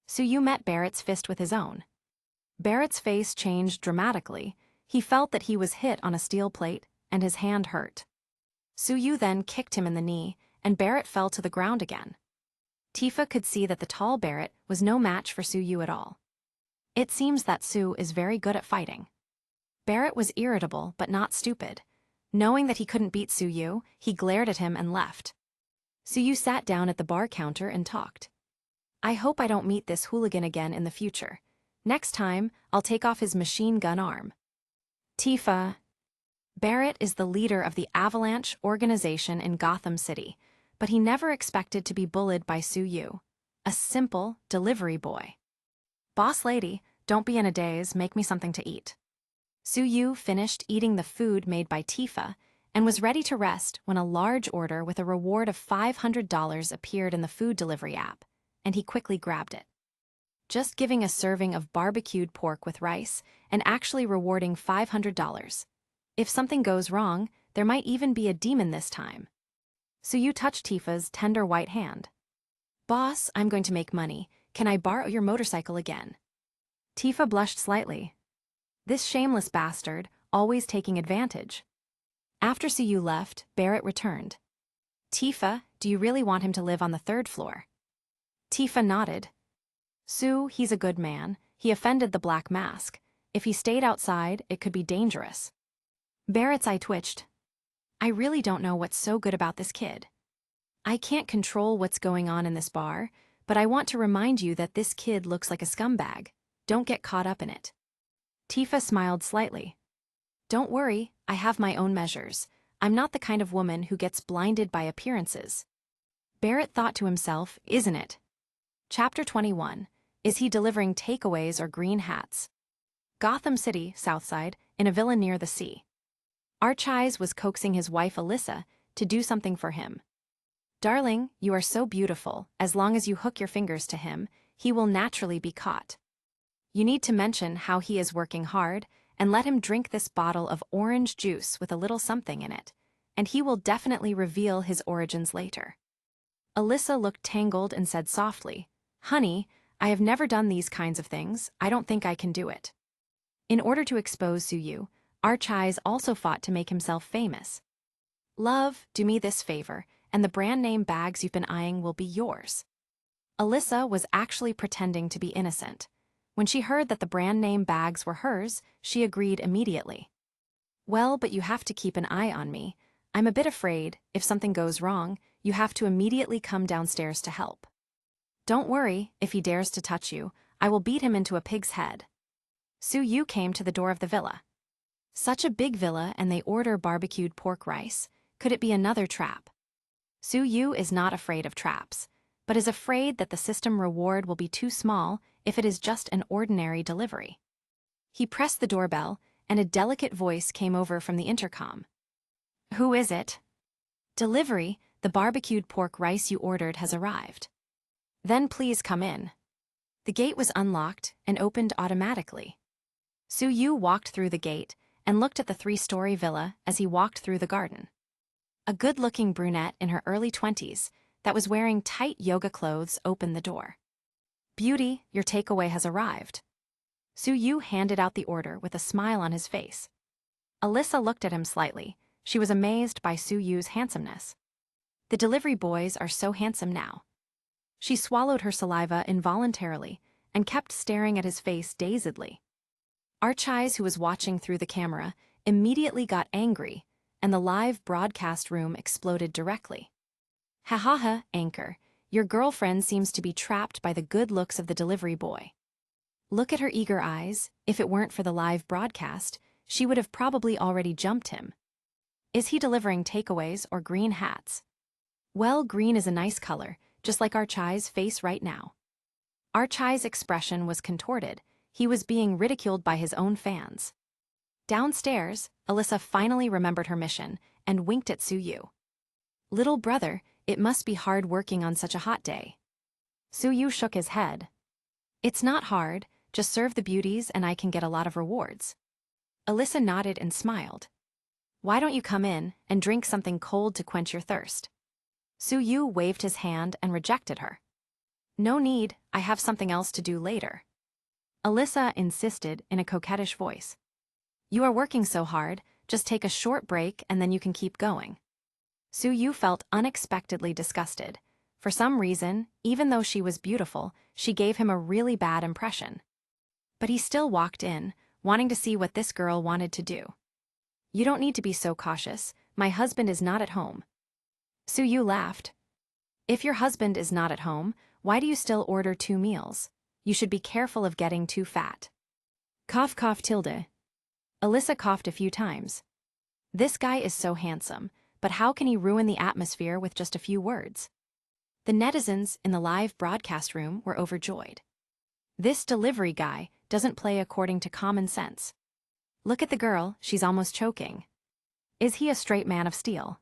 Suyu met Barrett's fist with his own. Barrett's face changed dramatically. He felt that he was hit on a steel plate, and his hand hurt. Suyu then kicked him in the knee, and Barrett fell to the ground again. Tifa could see that the tall Barrett was no match for Suyu at all. It seems that Su is very good at fighting. Barrett was irritable but not stupid. Knowing that he couldn't beat Suyu, he glared at him and left. Suyu sat down at the bar counter and talked. I hope I don't meet this hooligan again in the future. Next time, I'll take off his machine gun arm. Tifa. Barrett is the leader of the Avalanche organization in Gotham City, but he never expected to be bullied by Suyu, a simple delivery boy. Boss lady, don't be in a daze, make me something to eat. Suyu finished eating the food made by Tifa and was ready to rest when a large order with a reward of $500 appeared in the food delivery app, and he quickly grabbed it. Just giving a serving of barbecued pork with rice and actually rewarding $500. If something goes wrong, there might even be a demon this time. Suyu touched Tifa's tender white hand. Boss, I'm going to make money. Can I borrow your motorcycle again? Tifa blushed slightly. This shameless bastard, always taking advantage. After Suyu left, Barrett returned. Tifa, do you really want him to live on the 3rd floor? Tifa nodded. Su, he's a good man. He offended the Black Mask. If he stayed outside, it could be dangerous. Barrett's eye twitched. I really don't know what's so good about this kid. I can't control what's going on in this bar, but I want to remind you that this kid looks like a scumbag. Don't get caught up in it. Tifa smiled slightly. Don't worry, I have my own measures. I'm not the kind of woman who gets blinded by appearances. Barrett thought to himself, isn't it? Chapter 21. Is he delivering takeaways or green hats? Gotham City, Southside, in a villa near the sea. Archeyes was coaxing his wife Alyssa to do something for him. Darling, you are so beautiful. As long as you hook your fingers to him, he will naturally be caught. You need to mention how he is working hard and let him drink this bottle of orange juice with a little something in it, and he will definitely reveal his origins later. Alyssa looked tangled and said softly, "Honey, I have never done these kinds of things. I don't think I can do it." In order to expose Suyu, Archais also fought to make himself famous. "Love, do me this favor, and the brand name bags you've been eyeing will be yours." Alyssa was actually pretending to be innocent. When she heard that the brand name bags were hers, she agreed immediately. "Well, but you have to keep an eye on me. I'm a bit afraid, if something goes wrong, you have to immediately come downstairs to help. Don't worry, if he dares to touch you, I will beat him into a pig's head." Suyu came to the door of the villa. Such a big villa, and they order barbecued pork rice. Could it be another trap? Suyu is not afraid of traps, but is afraid that the system reward will be too small if it is just an ordinary delivery. He pressed the doorbell, and a delicate voice came over from the intercom. "Who is it?" "Delivery, the barbecued pork rice you ordered has arrived." "Then please come in." The gate was unlocked and opened automatically. Suyu walked through the gate and looked at the 3-story villa as he walked through the garden. A good-looking brunette in her early 20s that was wearing tight yoga clothes opened the door. "Beauty, your takeaway has arrived." Suyu handed out the order with a smile on his face. Alyssa looked at him slightly. She was amazed by Suyu's handsomeness. The delivery boys are so handsome now. She swallowed her saliva involuntarily and kept staring at his face dazedly. Archais, who was watching through the camera, immediately got angry, and the live broadcast room exploded directly. "Ha ha ha, anchor, your girlfriend seems to be trapped by the good looks of the delivery boy. Look at her eager eyes. If it weren't for the live broadcast, she would have probably already jumped him. Is he delivering takeaways or green hats? Well, green is a nice color, just like Archai's face right now." Archai's expression was contorted. He was being ridiculed by his own fans. Downstairs, Alyssa finally remembered her mission and winked at Suyu. "Little brother, it must be hard working on such a hot day." Suyu shook his head. "It's not hard, just serve the beauties and I can get a lot of rewards." Alyssa nodded and smiled. "Why don't you come in and drink something cold to quench your thirst?" Suyu waved his hand and rejected her. "No need, I have something else to do later." Alyssa insisted in a coquettish voice. "You are working so hard, just take a short break and then you can keep going." Suyu felt unexpectedly disgusted. For some reason, even though she was beautiful, she gave him a really bad impression. But he still walked in, wanting to see what this girl wanted to do. "You don't need to be so cautious. My husband is not at home." Suyu laughed. "If your husband is not at home, why do you still order 2 meals? You should be careful of getting too fat." Cough cough tilde. Alyssa coughed a few times. This guy is so handsome, but how can he ruin the atmosphere with just a few words? The netizens in the live broadcast room were overjoyed. This delivery guy doesn't play according to common sense. Look at the girl, she's almost choking. Is he a straight man of steel?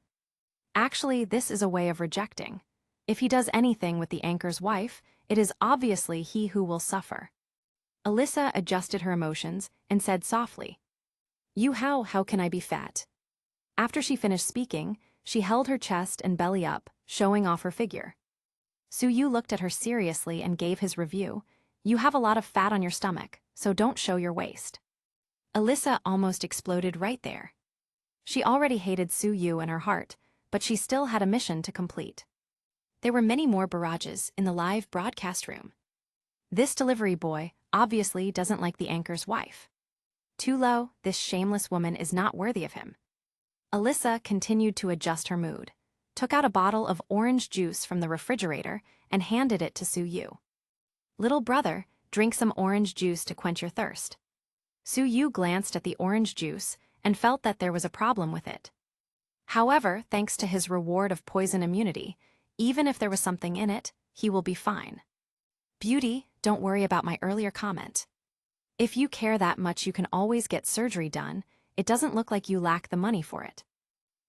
Actually, this is a way of rejecting. If he does anything with the anchor's wife, it is obviously he who will suffer. Alyssa adjusted her emotions and said softly, how can I be fat?" After she finished speaking, she held her chest and belly up, showing off her figure. Suyu looked at her seriously and gave his review. "You have a lot of fat on your stomach, so don't show your waist." Alyssa almost exploded right there. She already hated Suyu in her heart, but she still had a mission to complete. There were many more barrages in the live broadcast room. This delivery boy obviously doesn't like the anchor's wife. Too low, this shameless woman is not worthy of him. Alyssa continued to adjust her mood, took out a bottle of orange juice from the refrigerator and handed it to Suyu. "Little brother, drink some orange juice to quench your thirst." Suyu glanced at the orange juice and felt that there was a problem with it. However, thanks to his reward of poison immunity, even if there was something in it, he will be fine. "Beauty, don't worry about my earlier comment. If you care that much, you can always get surgery done. It doesn't look like you lack the money for it,"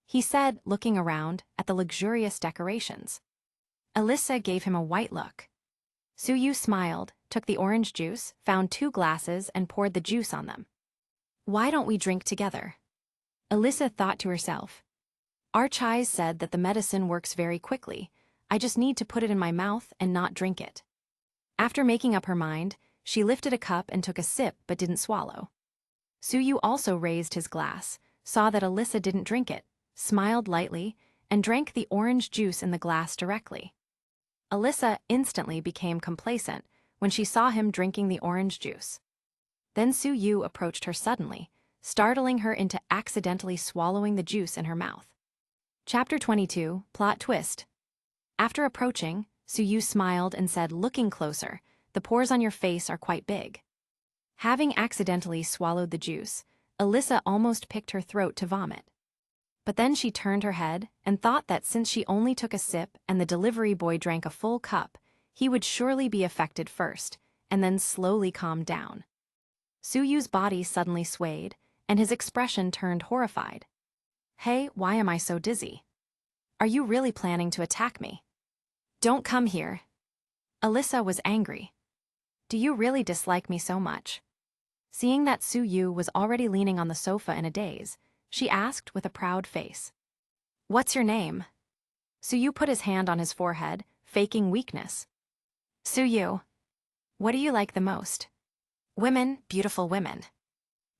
he said, looking around at the luxurious decorations. Alyssa gave him a white look. Suyu smiled, took the orange juice, found 2 glasses and poured the juice on them. Why don't we drink together? Alyssa thought to herself. Archai's said that the medicine works very quickly. I just need to put it in my mouth and not drink it. After making up her mind, she lifted a cup and took a sip but didn't swallow. Suyu also raised his glass, saw that Alyssa didn't drink it, smiled lightly, and drank the orange juice in the glass directly. Alyssa instantly became complacent when she saw him drinking the orange juice. Then Suyu approached her suddenly, startling her into accidentally swallowing the juice in her mouth. Chapter 22, Plot Twist. After approaching, Suyu smiled and said, looking closer, the pores on your face are quite big. Having accidentally swallowed the juice, Alyssa almost picked her throat to vomit. But then she turned her head and thought that since she only took a sip and the delivery boy drank a full cup, he would surely be affected first, and then slowly calm down. Suyu's body suddenly swayed, and his expression turned horrified. Hey, why am I so dizzy? Are you really planning to attack me? Don't come here. Alyssa was angry. Do you really dislike me so much? Seeing that Suyu was already leaning on the sofa in a daze, she asked with a proud face. What's your name? Suyu put his hand on his forehead, faking weakness. Suyu. What do you like the most? Women, beautiful women.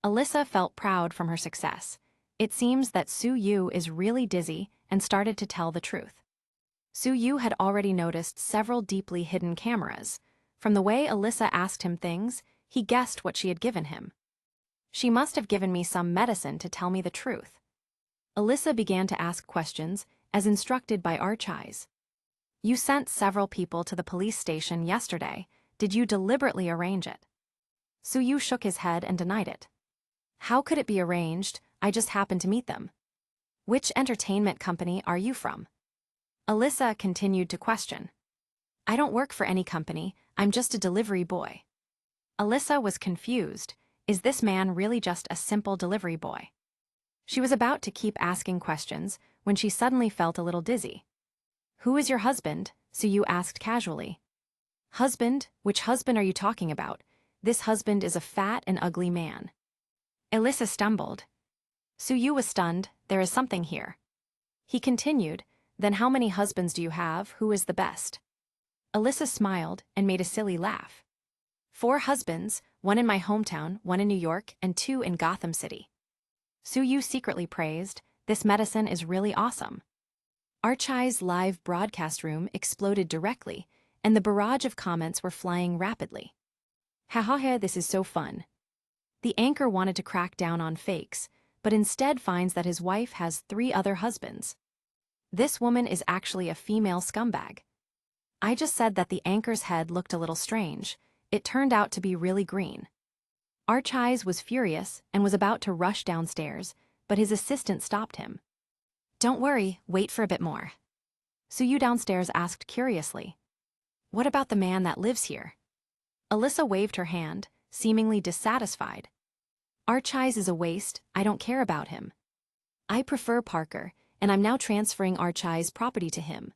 Alyssa felt proud from her success. It seems that Suyu is really dizzy and started to tell the truth. Suyu had already noticed several deeply hidden cameras. From the way Alyssa asked him things, he guessed what she had given him. She must have given me some medicine to tell me the truth. Alyssa began to ask questions, as instructed by Archai's. You sent several people to the police station yesterday. Did you deliberately arrange it? Suyu shook his head and denied it. How could it be arranged? I just happened to meet them. Which entertainment company are you from? Alyssa continued to question. I don't work for any company, I'm just a delivery boy. Alyssa was confused. Is this man really just a simple delivery boy? She was about to keep asking questions when she suddenly felt a little dizzy. Who is your husband? Suyu asked casually. Husband? Which husband are you talking about? This husband is a fat and ugly man. Alyssa stumbled. Suyu was stunned. There is something here. He continued, then how many husbands do you have? Who is the best? Alyssa smiled and made a silly laugh. 4 husbands, 1 in my hometown, 1 in New York, and 2 in Gotham City. Suyu secretly praised, this medicine is really awesome. Archai's live broadcast room exploded directly, and the barrage of comments were flying rapidly. Hahaha, this is so fun. The anchor wanted to crack down on fakes, but instead finds that his wife has 3 other husbands. This woman is actually a female scumbag. I just said that the anchor's head looked a little strange. It turned out to be really green. Archai's was furious and was about to rush downstairs, but his assistant stopped him. Don't worry, wait for a bit more. Suyu downstairs asked curiously. What about the man that lives here? Alyssa waved her hand, seemingly dissatisfied. Archai's is a waste, I don't care about him. I prefer Parker, and I'm now transferring Archai's property to him.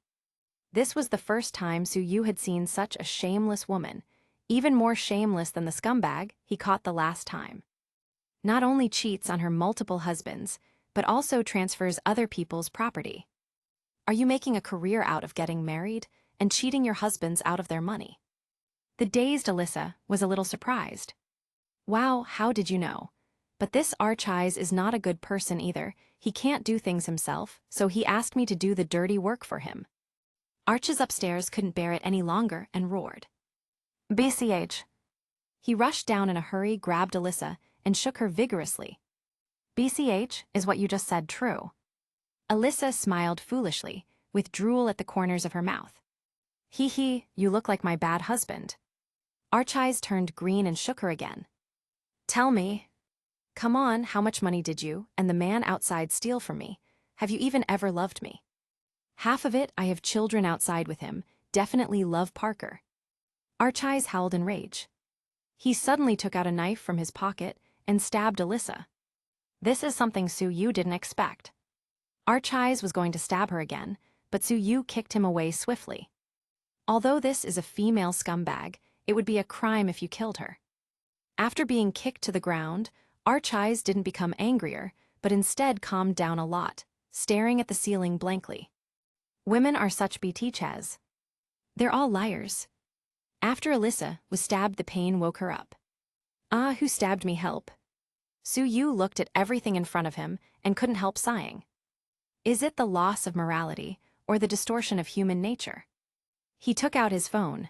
This was the first time Suyu had seen such a shameless woman, even more shameless than the scumbag he caught the last time. Not only cheats on her multiple husbands, but also transfers other people's property. Are you making a career out of getting married and cheating your husbands out of their money? The dazed Alyssa was a little surprised. Wow, how did you know? But this Archai's is not a good person either. He can't do things himself, so he asked me to do the dirty work for him. Arch's upstairs couldn't bear it any longer and roared. BCH. He rushed down in a hurry, grabbed Alyssa, and shook her vigorously. BCH, is what you just said true? Alyssa smiled foolishly, with drool at the corners of her mouth. Hee hee, you look like my bad husband. Archai's turned green and shook her again. Tell me. Come on, how much money did you and the man outside steal from me? Have you even ever loved me? Half of it, I have children outside with him, definitely love Parker. Archai's howled in rage. He suddenly took out a knife from his pocket and stabbed Alyssa. This is something Suyu didn't expect. Archai's was going to stab her again, but Suyu kicked him away swiftly. Although this is a female scumbag, it would be a crime if you killed her. After being kicked to the ground, Archie's didn't become angrier, but instead calmed down a lot, staring at the ceiling blankly. Women are such bitches. They're all liars. After Alyssa was stabbed, the pain woke her up. Ah, who stabbed me, help? Su-yu looked at everything in front of him and couldn't help sighing. Is it the loss of morality or the distortion of human nature? He took out his phone.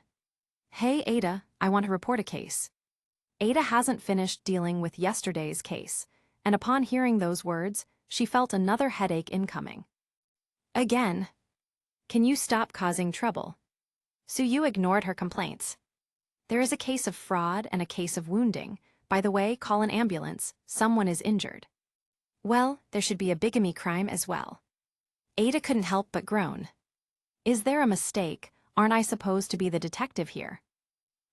Hey, Ada, I want to report a case. Ada hasn't finished dealing with yesterday's case, and upon hearing those words, she felt another headache incoming. Again. Can you stop causing trouble? Su-yu ignored her complaints. There is a case of fraud and a case of wounding. By the way, call an ambulance, someone is injured. Well, there should be a bigamy crime as well. Ada couldn't help but groan. Is there a mistake? Aren't I supposed to be the detective here?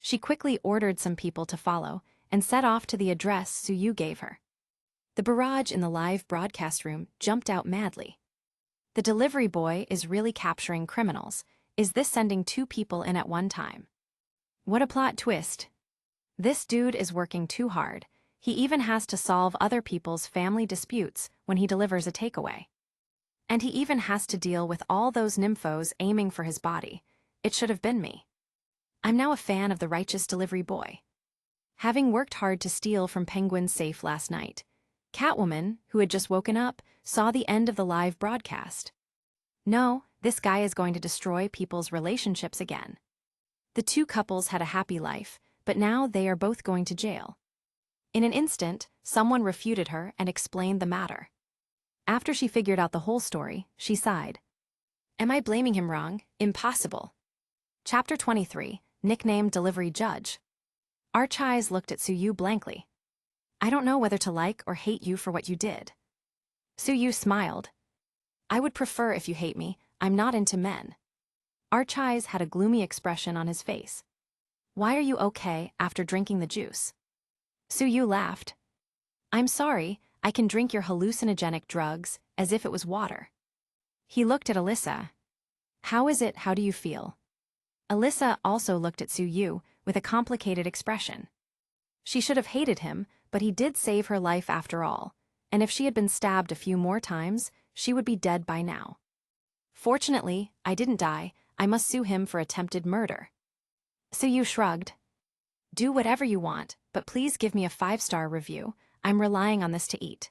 She quickly ordered some people to follow and set off to the address Su-yu gave her. The barrage in the live broadcast room jumped out madly. The delivery boy is really capturing criminals. Is this sending 2 people in at one time? What a plot twist. This dude is working too hard. He even has to solve other people's family disputes when he delivers a takeaway. And he even has to deal with all those nymphos aiming for his body. It should have been me. I'm now a fan of the righteous delivery boy. Having worked hard to steal from Penguin's safe last night, Catwoman, who had just woken up, saw the end of the live broadcast. No, this guy is going to destroy people's relationships again. The 2 couples had a happy life, but now they are both going to jail. In an instant, someone refuted her and explained the matter. After she figured out the whole story, she sighed. Am I blaming him wrong? Impossible. Chapter 23, nicknamed Delivery Judge. Archie's looked at Su-yu blankly. I don't know whether to like or hate you for what you did. Su-yu smiled. I would prefer if you hate me. I'm not into men. Archie's had a gloomy expression on his face. Why are you okay after drinking the juice? Su-yu laughed. I'm sorry, I can drink your hallucinogenic drugs as if it was water. He looked at Alyssa. How is it? How do you feel? Alyssa also looked at Su-yu with a complicated expression. She should have hated him, but he did save her life after all, and if she had been stabbed a few more times, she would be dead by now. Fortunately, I didn't die. I must sue him for attempted murder. Su-yu shrugged. Do whatever you want, but please give me a 5-star review. I'm relying on this to eat.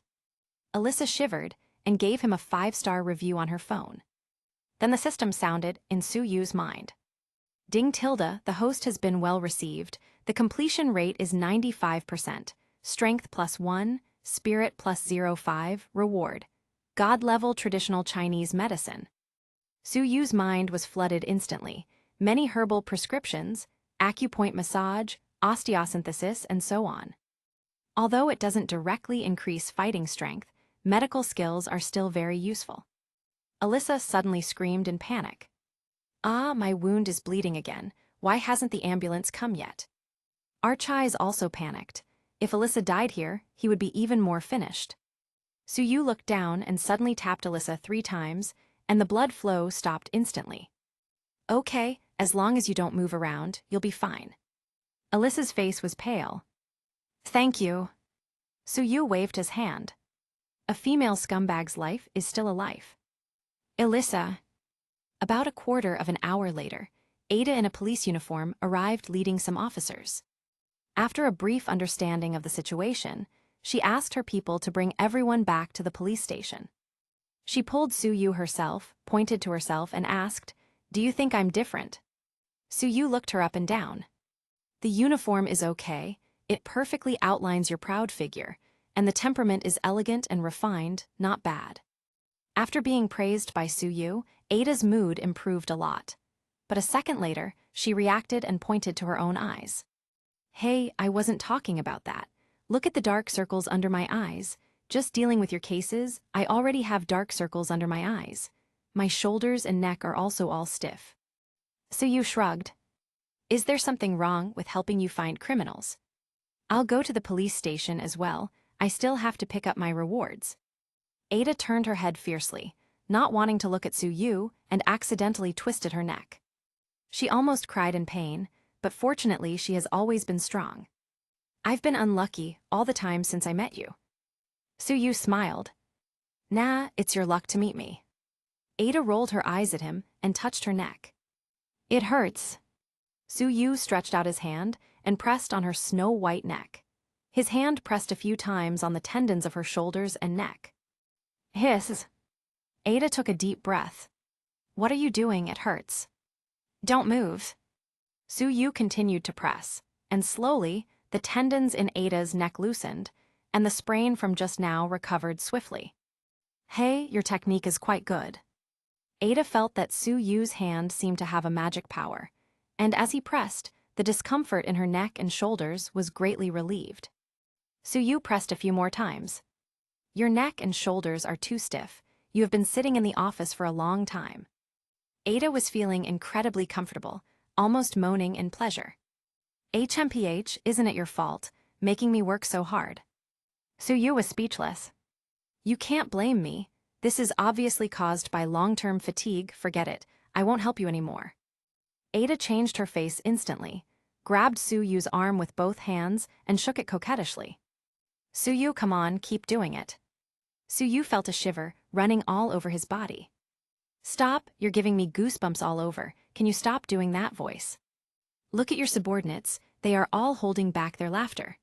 Alyssa shivered and gave him a 5-star review on her phone. Then the system sounded in Su-yu's mind. Ding tilde, the host has been well received. The completion rate is 95%. Strength +1, spirit +0.5, reward. God-level traditional Chinese medicine. Su-yu's mind was flooded instantly. Many herbal prescriptions, acupoint massage, osteosynthesis, and so on. Although it doesn't directly increase fighting strength, medical skills are still very useful. Alyssa suddenly screamed in panic. Ah, my wound is bleeding again. Why hasn't the ambulance come yet? Archie's also panicked. If Alyssa died here, he would be even more finished. Su-yu looked down and suddenly tapped Alyssa 3 times, and the blood flow stopped instantly. Okay, as long as you don't move around, you'll be fine. Alyssa's face was pale. Thank you. Su-yu waved his hand. A female scumbag's life is still a life. Alyssa. About a quarter of an hour later, Ada in a police uniform arrived leading some officers. After a brief understanding of the situation, she asked her people to bring everyone back to the police station. She pulled Su-yu herself, pointed to herself, and asked, Do you think I'm different? Su-yu looked her up and down. The uniform is okay, it perfectly outlines your proud figure, and the temperament is elegant and refined, not bad. After being praised by Su-yu, Ada's mood improved a lot. But a second later, she reacted and pointed to her own eyes. Hey, I wasn't talking about that. Look at the dark circles under my eyes. Just dealing with your cases, I already have dark circles under my eyes. My shoulders and neck are also all stiff. Su-yu shrugged. Is there something wrong with helping you find criminals? I'll go to the police station as well. I still have to pick up my rewards. Ada turned her head fiercely, not wanting to look at Su-yu, and accidentally twisted her neck. She almost cried in pain, but fortunately she has always been strong. I've been unlucky all the time since I met you. Su-yu smiled. Nah, it's your luck to meet me. Ada rolled her eyes at him and touched her neck. It hurts. Su-yu stretched out his hand and pressed on her snow-white neck. His hand pressed a few times on the tendons of her shoulders and neck. Hiss. Ada took a deep breath. What are you doing? It hurts. Don't move. Su-yu continued to press, and slowly, the tendons in Ada's neck loosened, and the sprain from just now recovered swiftly. Hey, your technique is quite good. Ada felt that Su-yu's hand seemed to have a magic power, and as he pressed, the discomfort in her neck and shoulders was greatly relieved. Su-yu pressed a few more times. Your neck and shoulders are too stiff. You have been sitting in the office for a long time. Ada was feeling incredibly comfortable, almost moaning in pleasure. HMPH, isn't it your fault, making me work so hard? Su-yu was speechless. You can't blame me. This is obviously caused by long-term fatigue. Forget it. I won't help you anymore. Ada changed her face instantly, grabbed Su-yu's arm with both hands, and shook it coquettishly. Su-yu, come on, keep doing it. Su-yu felt a shiver running all over his body. Stop, you're giving me goosebumps all over. Can you stop doing that voice? Look at your subordinates, they are all holding back their laughter.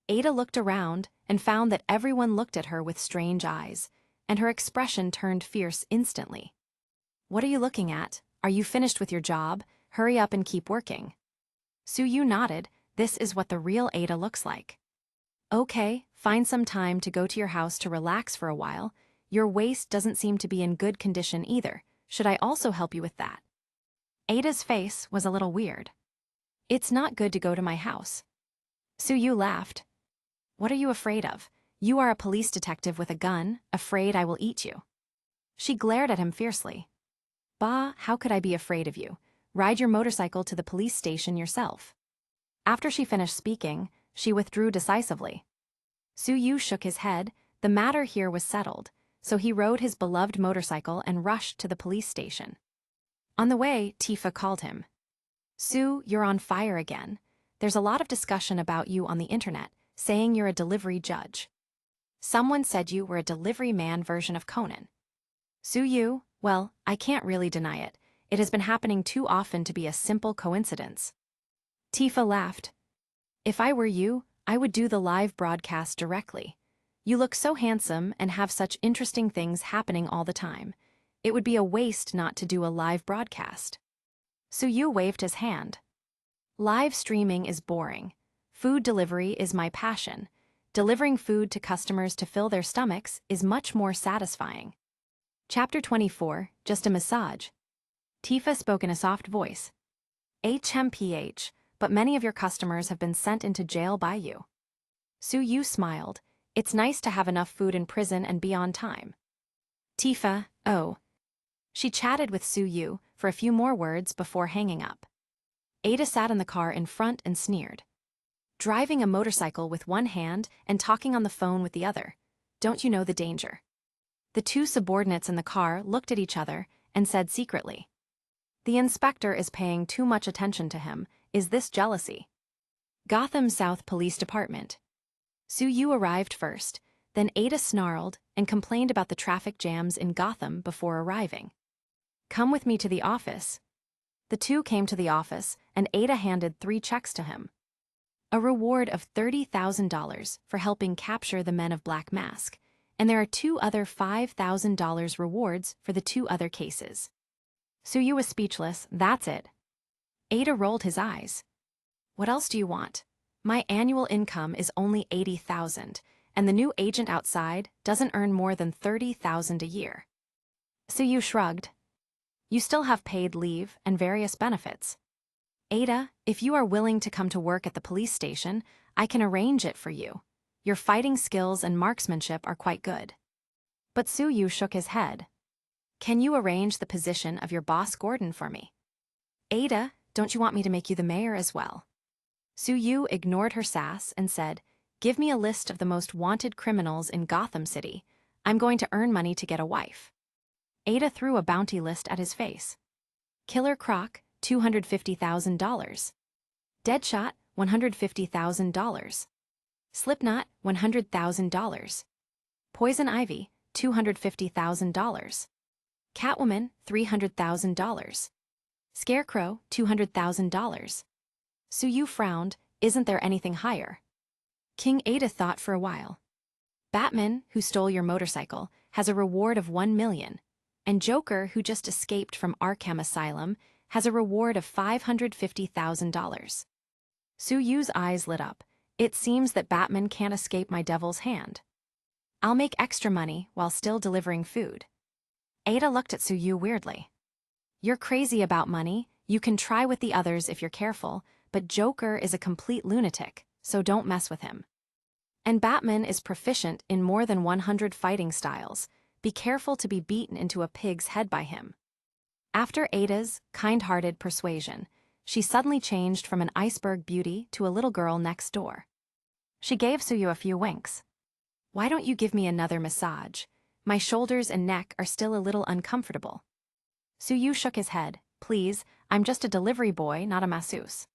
Ada looked around and found that everyone looked at her with strange eyes, and her expression turned fierce instantly. What are you looking at? Are you finished with your job? Hurry up and keep working. Su-yu nodded. This is what the real Ada looks like. Okay, find some time to go to your house to relax for a while. Your waist doesn't seem to be in good condition either. Should I also help you with that? Ada's face was a little weird. It's not good to go to my house. Su-yu laughed. What are you afraid of? You are a police detective with a gun, afraid I will eat you. She glared at him fiercely. Bah, how could I be afraid of you? Ride your motorcycle to the police station yourself. After she finished speaking, she withdrew decisively. Su-yu shook his head. The matter here was settled, so he rode his beloved motorcycle and rushed to the police station. On the way, Tifa called him. Su, you're on fire again. There's a lot of discussion about you on the internet, saying you're a delivery judge. Someone said you were a delivery man version of Conan. Su-yu, well, I can't really deny it. It has been happening too often to be a simple coincidence. Tifa laughed. If I were you, I would do the live broadcast directly. You look so handsome and have such interesting things happening all the time. It would be a waste not to do a live broadcast. Su-yu waved his hand. Live streaming is boring. Food delivery is my passion. Delivering food to customers to fill their stomachs is much more satisfying. Chapter 24, Just a Massage. Tifa spoke in a soft voice. HMPH, but many of your customers have been sent into jail by you. Su-yu smiled. It's nice to have enough food in prison and be on time. Tifa, oh. She chatted with Su-yu for a few more words before hanging up. Ada sat in the car in front and sneered. Driving a motorcycle with one hand and talking on the phone with the other. Don't you know the danger? The two subordinates in the car looked at each other and said secretly. The inspector is paying too much attention to him. Is this jealousy? Gotham South Police Department. Su-yu arrived first, then Ada snarled and complained about the traffic jams in Gotham before arriving. Come with me to the office. The two came to the office, and Ada handed 3 checks to him. A reward of $30,000 for helping capture the Men of Black Mask, and there are 2 other $5,000 rewards for the 2 other cases. Su-yu was speechless. That's it. Ada rolled his eyes. What else do you want? My annual income is only $80,000, and the new agent outside doesn't earn more than $30,000 a year. Su-yu shrugged. You still have paid leave and various benefits. Ada, if you are willing to come to work at the police station, I can arrange it for you. Your fighting skills and marksmanship are quite good. But Su-yu shook his head. Can you arrange the position of your boss Gordon for me? Ada, don't you want me to make you the mayor as well? Su-yu ignored her sass and said, Give me a list of the most wanted criminals in Gotham City. I'm going to earn money to get a wife. Ada threw a bounty list at his face. Killer Croc, $250,000. Deadshot, $150,000. Slipknot, $100,000. Poison Ivy, $250,000. Catwoman, $300,000. Scarecrow, $200,000. Suyu frowned. Isn't there anything higher? King Ada thought for a while. Batman, who stole your motorcycle, has a reward of $1 million, and Joker, who just escaped from Arkham Asylum, has a reward of $550,000. Suyu's eyes lit up. It seems that Batman can't escape my devil's hand. I'll make extra money while still delivering food. Ada looked at Suyu weirdly. You're crazy about money. You can try with the others if you're careful, but Joker is a complete lunatic, so don't mess with him. And Batman is proficient in more than 100 fighting styles. Be careful to be beaten into a pig's head by him. After Ada's kind-hearted persuasion, she suddenly changed from an iceberg beauty to a little girl next door. She gave Suyu a few winks. Why don't you give me another massage? My shoulders and neck are still a little uncomfortable. Suyu shook his head. Please, I'm just a delivery boy, not a masseuse.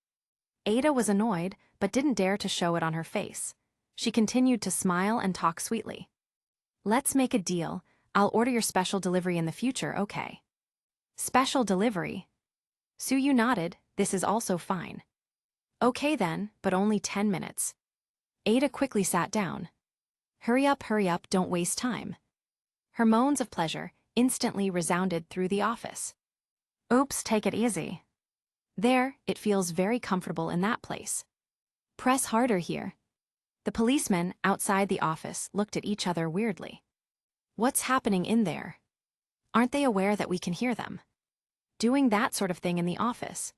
Ada was annoyed, but didn't dare to show it on her face. She continued to smile and talk sweetly. Let's make a deal. I'll order your special delivery in the future, okay? Special delivery? Suyu nodded. This is also fine. Okay then, but only 10 minutes. Ada quickly sat down. Hurry up, don't waste time. Her moans of pleasure instantly resounded through the office. Oops, take it easy. There, it feels very comfortable in that place. Press harder here. The policemen outside the office looked at each other weirdly. What's happening in there? Aren't they aware that we can hear them? Doing that sort of thing in the office.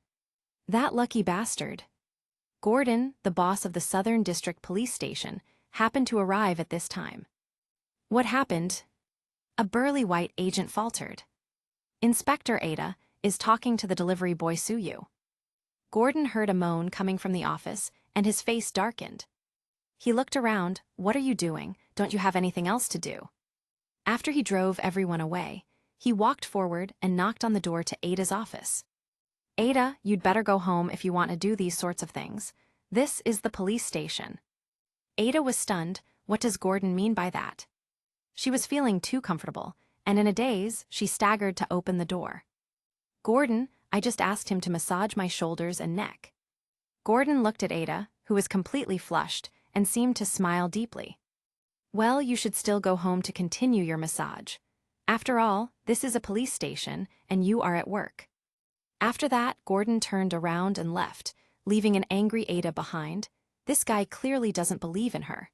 That lucky bastard. Gordon, the boss of the Southern District Police Station, happened to arrive at this time. What happened? A burly white agent faltered. Inspector Ada is talking to the delivery boy Suyu. Gordon heard a moan coming from the office, and his face darkened. He looked around. What are you doing? Don't you have anything else to do? After he drove everyone away, he walked forward and knocked on the door to Ada's office. Ada, you'd better go home if you want to do these sorts of things. This is the police station. Ada was stunned. What does Gordon mean by that? She was feeling too comfortable, and in a daze, she staggered to open the door. Gordon, I just asked him to massage my shoulders and neck. Gordon looked at Ada, who was completely flushed, and seemed to smile deeply. Well, you should still go home to continue your massage. After all, this is a police station, and you are at work. After that, Gordon turned around and left, leaving an angry Ada behind. This guy clearly doesn't believe in her.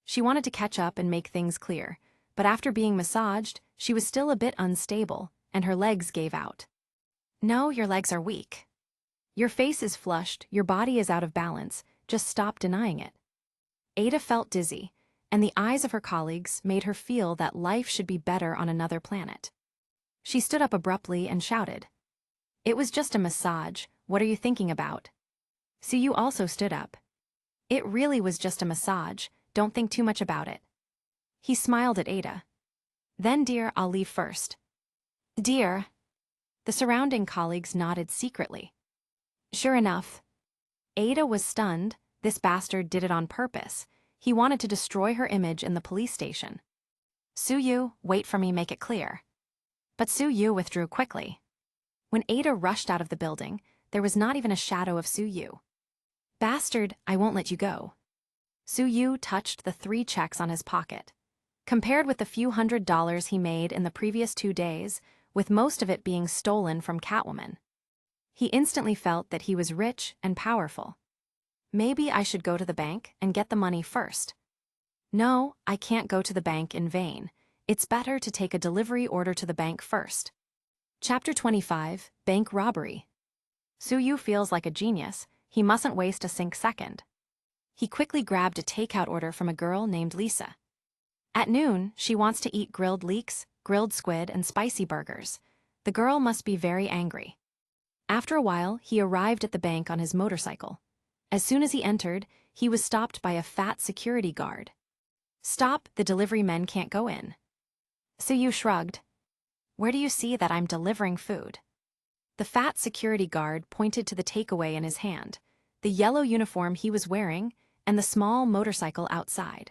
She wanted to catch up and make things clear, but after being massaged, she was still a bit unstable, and her legs gave out. No, your legs are weak. Your face is flushed, your body is out of balance, just stop denying it. Ada felt dizzy, and the eyes of her colleagues made her feel that life should be better on another planet. She stood up abruptly and shouted. It was just a massage, what are you thinking about? Suyu also stood up. It really was just a massage, don't think too much about it. He smiled at Ada. Then dear, I'll leave first. Dear. The surrounding colleagues nodded secretly. Sure enough. Ada was stunned. This bastard did it on purpose. He wanted to destroy her image in the police station. Suyu, wait for me, make it clear. But Suyu withdrew quickly. When Ada rushed out of the building, there was not even a shadow of Suyu. Bastard, I won't let you go. Suyu touched the 3 checks on his pocket. Compared with the few $100s he made in the previous 2 days, with most of it being stolen from Catwoman, he instantly felt that he was rich and powerful. Maybe I should go to the bank and get the money first. No, I can't go to the bank in vain. It's better to take a delivery order to the bank first. Chapter 25, Bank Robbery. Suyu feels like a genius. He mustn't waste a second. He quickly grabbed a takeout order from a girl named Lisa. At noon, she wants to eat grilled leeks, grilled squid, and spicy burgers. The girl must be very angry. After a while, he arrived at the bank on his motorcycle. As soon as he entered, he was stopped by a fat security guard. Stop, the delivery men can't go in. Suyu shrugged. Where do you see that I'm delivering food? The fat security guard pointed to the takeaway in his hand. the yellow uniform he was wearing, and the small motorcycle outside.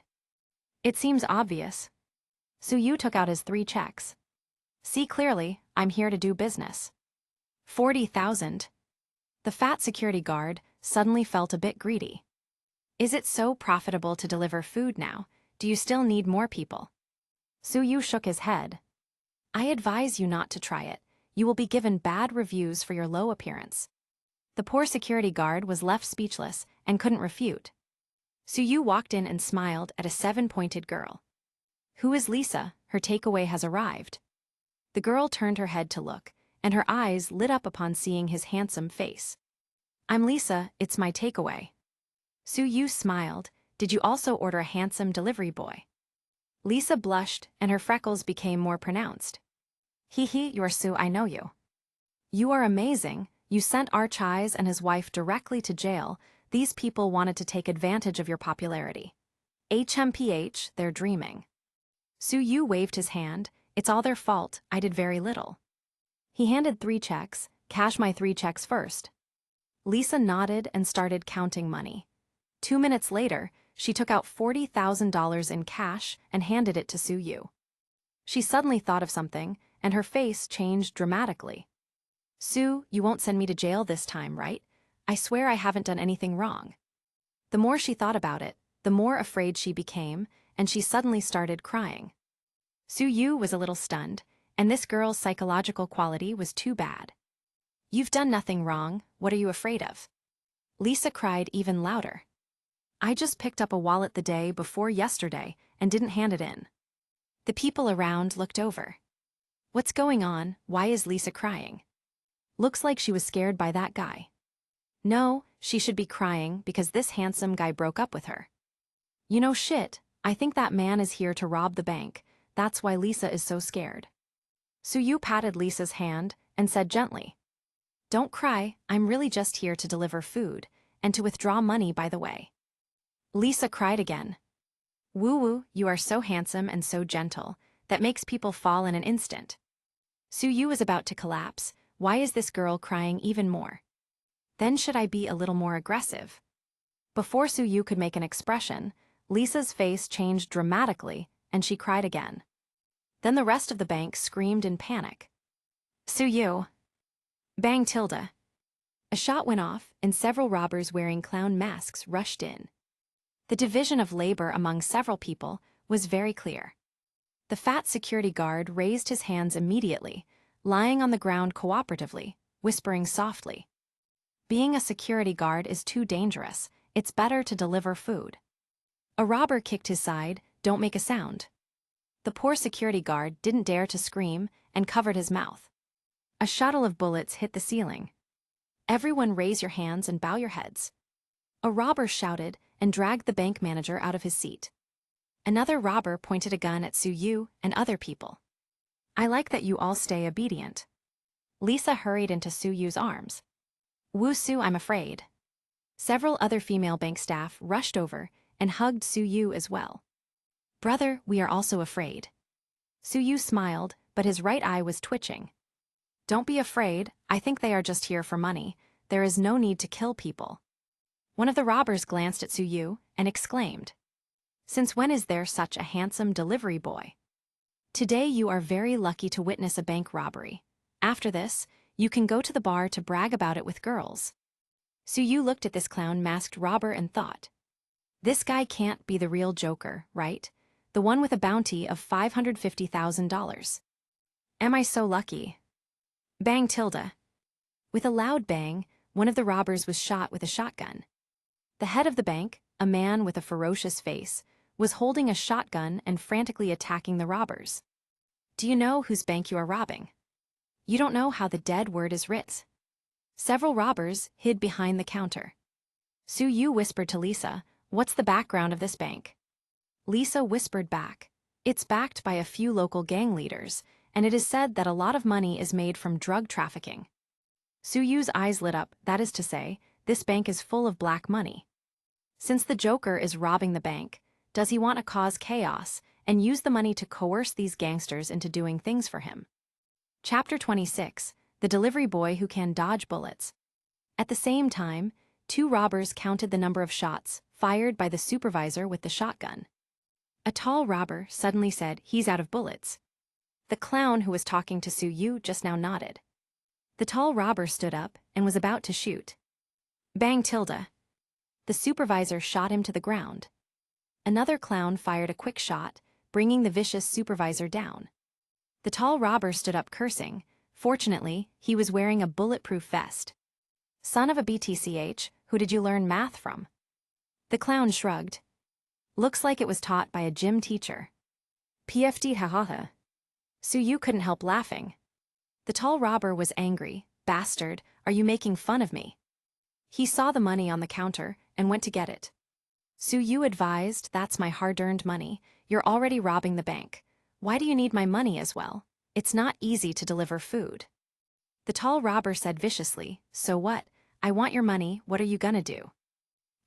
It seems obvious. Su-yu took out his 3 checks. See clearly, I'm here to do business. 40,000. The fat security guard suddenly felt a bit greedy. Is it so profitable to deliver food now? Do you still need more people? Su-yu shook his head. I advise you not to try it. You will be given bad reviews for your low appearance. The poor security guard was left speechless and couldn't refute. Su-yu walked in and smiled at a 7-pointed girl. Who is Lisa? Her takeaway has arrived. The girl turned her head to look, and her eyes lit up upon seeing his handsome face. I'm Lisa, it's my takeaway. Su-yu smiled. Did you also order a handsome delivery boy? Lisa blushed, and her freckles became more pronounced. You're Su, I know you. You are amazing. You sent Archai's and his wife directly to jail. These people wanted to take advantage of your popularity. HMPH, they're dreaming. Su-yu waved his hand. It's all their fault, I did very little. He handed 3 checks. Cash my 3 checks first. Lisa nodded and started counting money. 2 minutes later, she took out $40,000 in cash and handed it to Su-yu. She suddenly thought of something, and her face changed dramatically. Su, you won't send me to jail this time, right? I swear I haven't done anything wrong. The more she thought about it, the more afraid she became, and she suddenly started crying. Su-yu was a little stunned, and this girl's psychological quality was too bad. You've done nothing wrong, what are you afraid of? Lisa cried even louder. I just picked up a wallet the day before yesterday and didn't hand it in. The people around looked over. What's going on? Why is Lisa crying? Looks like she was scared by that guy. No, she should be crying because this handsome guy broke up with her. You know shit, I think that man is here to rob the bank. That's why Lisa is so scared. Su-yu patted Lisa's hand and said gently, Don't cry, I'm really just here to deliver food, and to withdraw money by the way. Lisa cried again. Woo-woo, you are so handsome and so gentle, that makes people fall in an instant. Su-yu was about to collapse. Why is this girl crying even more? Then should I be a little more aggressive? Before Su-yu could make an expression, Lisa's face changed dramatically, and she cried again. Then the rest of the bank screamed in panic. Su-yu. Bang tilde. A shot went off, and several robbers wearing clown masks rushed in. The division of labor among several people was very clear. The fat security guard raised his hands immediately, lying on the ground cooperatively, whispering softly. Being a security guard is too dangerous, it's better to deliver food. A robber kicked his side, don't make a sound. The poor security guard didn't dare to scream and covered his mouth. A shuttle of bullets hit the ceiling. Everyone raise your hands and bow your heads. A robber shouted and dragged the bank manager out of his seat. Another robber pointed a gun at Su-yu and other people. I like that you all stay obedient. Lisa hurried into Su-yu's arms. Woo-Su, I'm afraid. Several other female bank staff rushed over and hugged Su-yu as well. Brother, we are also afraid. Su-yu smiled, but his right eye was twitching. Don't be afraid, I think they are just here for money. There is no need to kill people. One of the robbers glanced at Su-yu and exclaimed, Since when is there such a handsome delivery boy? Today you are very lucky to witness a bank robbery. After this, you can go to the bar to brag about it with girls. Su-yu looked at this clown-masked robber and thought, This guy can't be the real Joker, right? The one with a bounty of $550,000. Am I so lucky? Bang tilde. With a loud bang, one of the robbers was shot with a shotgun. The head of the bank, a man with a ferocious face, was holding a shotgun and frantically attacking the robbers. Do you know whose bank you are robbing? You don't know how the dead word is writ. Several robbers hid behind the counter. Su-yu whispered to Lisa, What's the background of this bank? Lisa whispered back, It's backed by a few local gang leaders, and it is said that a lot of money is made from drug trafficking. Su-yu's eyes lit up, that is to say, this bank is full of black money. Since the Joker is robbing the bank, does he want to cause chaos and use the money to coerce these gangsters into doing things for him? Chapter 26, The Delivery Boy Who Can Dodge Bullets. At the same time, two robbers counted the number of shots fired by the supervisor with the shotgun. A tall robber suddenly said, "He's out of bullets." The clown who was talking to Su-yu just now nodded. The tall robber stood up and was about to shoot. Bang tilde. The supervisor shot him to the ground. Another clown fired a quick shot, bringing the vicious supervisor down. The tall robber stood up cursing. Fortunately, he was wearing a bulletproof vest. "Son of a BTCH, who did you learn math from?" The clown shrugged. "Looks like it was taught by a gym teacher." PFD hahaha. Su-yu couldn't help laughing. The tall robber was angry. "Bastard, are you making fun of me?" He saw the money on the counter and went to get it. Su-yu advised, "That's my hard-earned money. You're already robbing the bank. Why do you need my money as well? It's not easy to deliver food." The tall robber said viciously, "So what? I want your money, what are you gonna do?"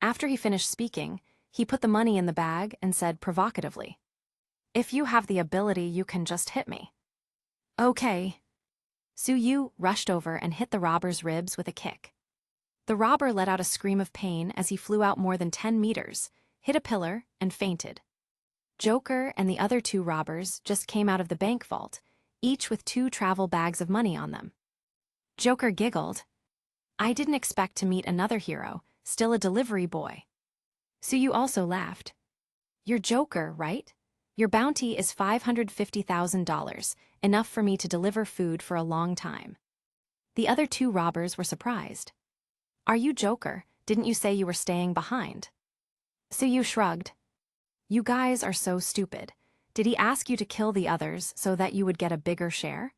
After he finished speaking, he put the money in the bag and said provocatively, "If you have the ability, you can just hit me." "Okay." Su-yu rushed over and hit the robber's ribs with a kick. The robber let out a scream of pain as he flew out more than 10 meters, hit a pillar, and fainted. Joker and the other two robbers just came out of the bank vault, each with 2 travel bags of money on them. Joker giggled. "I didn't expect to meet another hero, still a delivery boy." Su-yu also laughed. "You're Joker, right? Your bounty is $550,000, enough for me to deliver food for a long time." The other two robbers were surprised. "Are you Joker? Didn't you say you were staying behind?" Su-yu shrugged. "You guys are so stupid. Did he ask you to kill the others so that you would get a bigger share?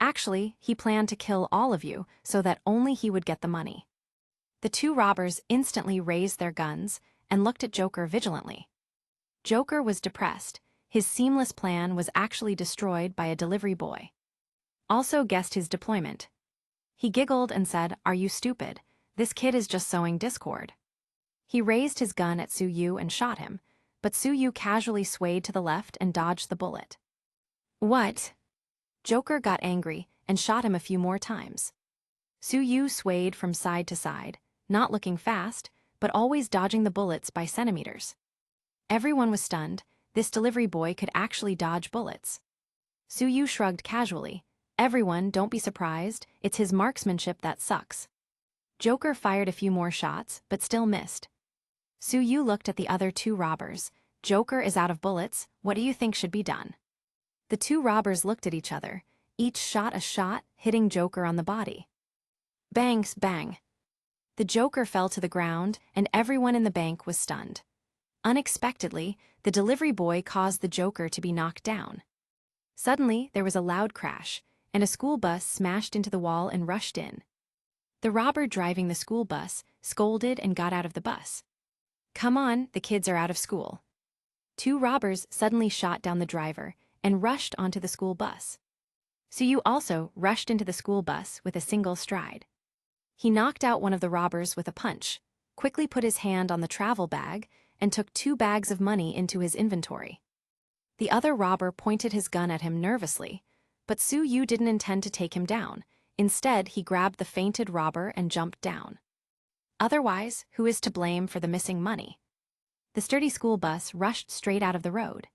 Actually, he planned to kill all of you so that only he would get the money." The two robbers instantly raised their guns and looked at Joker vigilantly. Joker was depressed. His seamless plan was actually destroyed by a delivery boy. Also guessed his deployment. He giggled and said, "Are you stupid? This kid is just sowing discord." He raised his gun at Su-yu and shot him, but Su-yu casually swayed to the left and dodged the bullet. "What?" Joker got angry and shot him a few more times. Su-yu swayed from side to side, not looking fast, but always dodging the bullets by centimeters. Everyone was stunned. This delivery boy could actually dodge bullets. Su-yu shrugged casually. "Everyone, don't be surprised, it's his marksmanship that sucks." Joker fired a few more shots, but still missed. Su-yu looked at the other two robbers. "Joker is out of bullets, what do you think should be done?" The two robbers looked at each other. Each shot a shot, hitting Joker on the body. Bangs, bang. The Joker fell to the ground, and everyone in the bank was stunned. Unexpectedly, the delivery boy caused the Joker to be knocked down. Suddenly, there was a loud crash, and a school bus smashed into the wall and rushed in. The robber driving the school bus scolded and got out of the bus. "Come on, the kids are out of school." Two robbers suddenly shot down the driver and rushed onto the school bus. Su-yu also rushed into the school bus with a single stride. He knocked out one of the robbers with a punch, quickly put his hand on the travel bag, and took 2 bags of money into his inventory. The other robber pointed his gun at him nervously, but Su-yu didn't intend to take him down. Instead, he grabbed the fainted robber and jumped down. Otherwise, who is to blame for the missing money? The sturdy school bus rushed straight out of the road.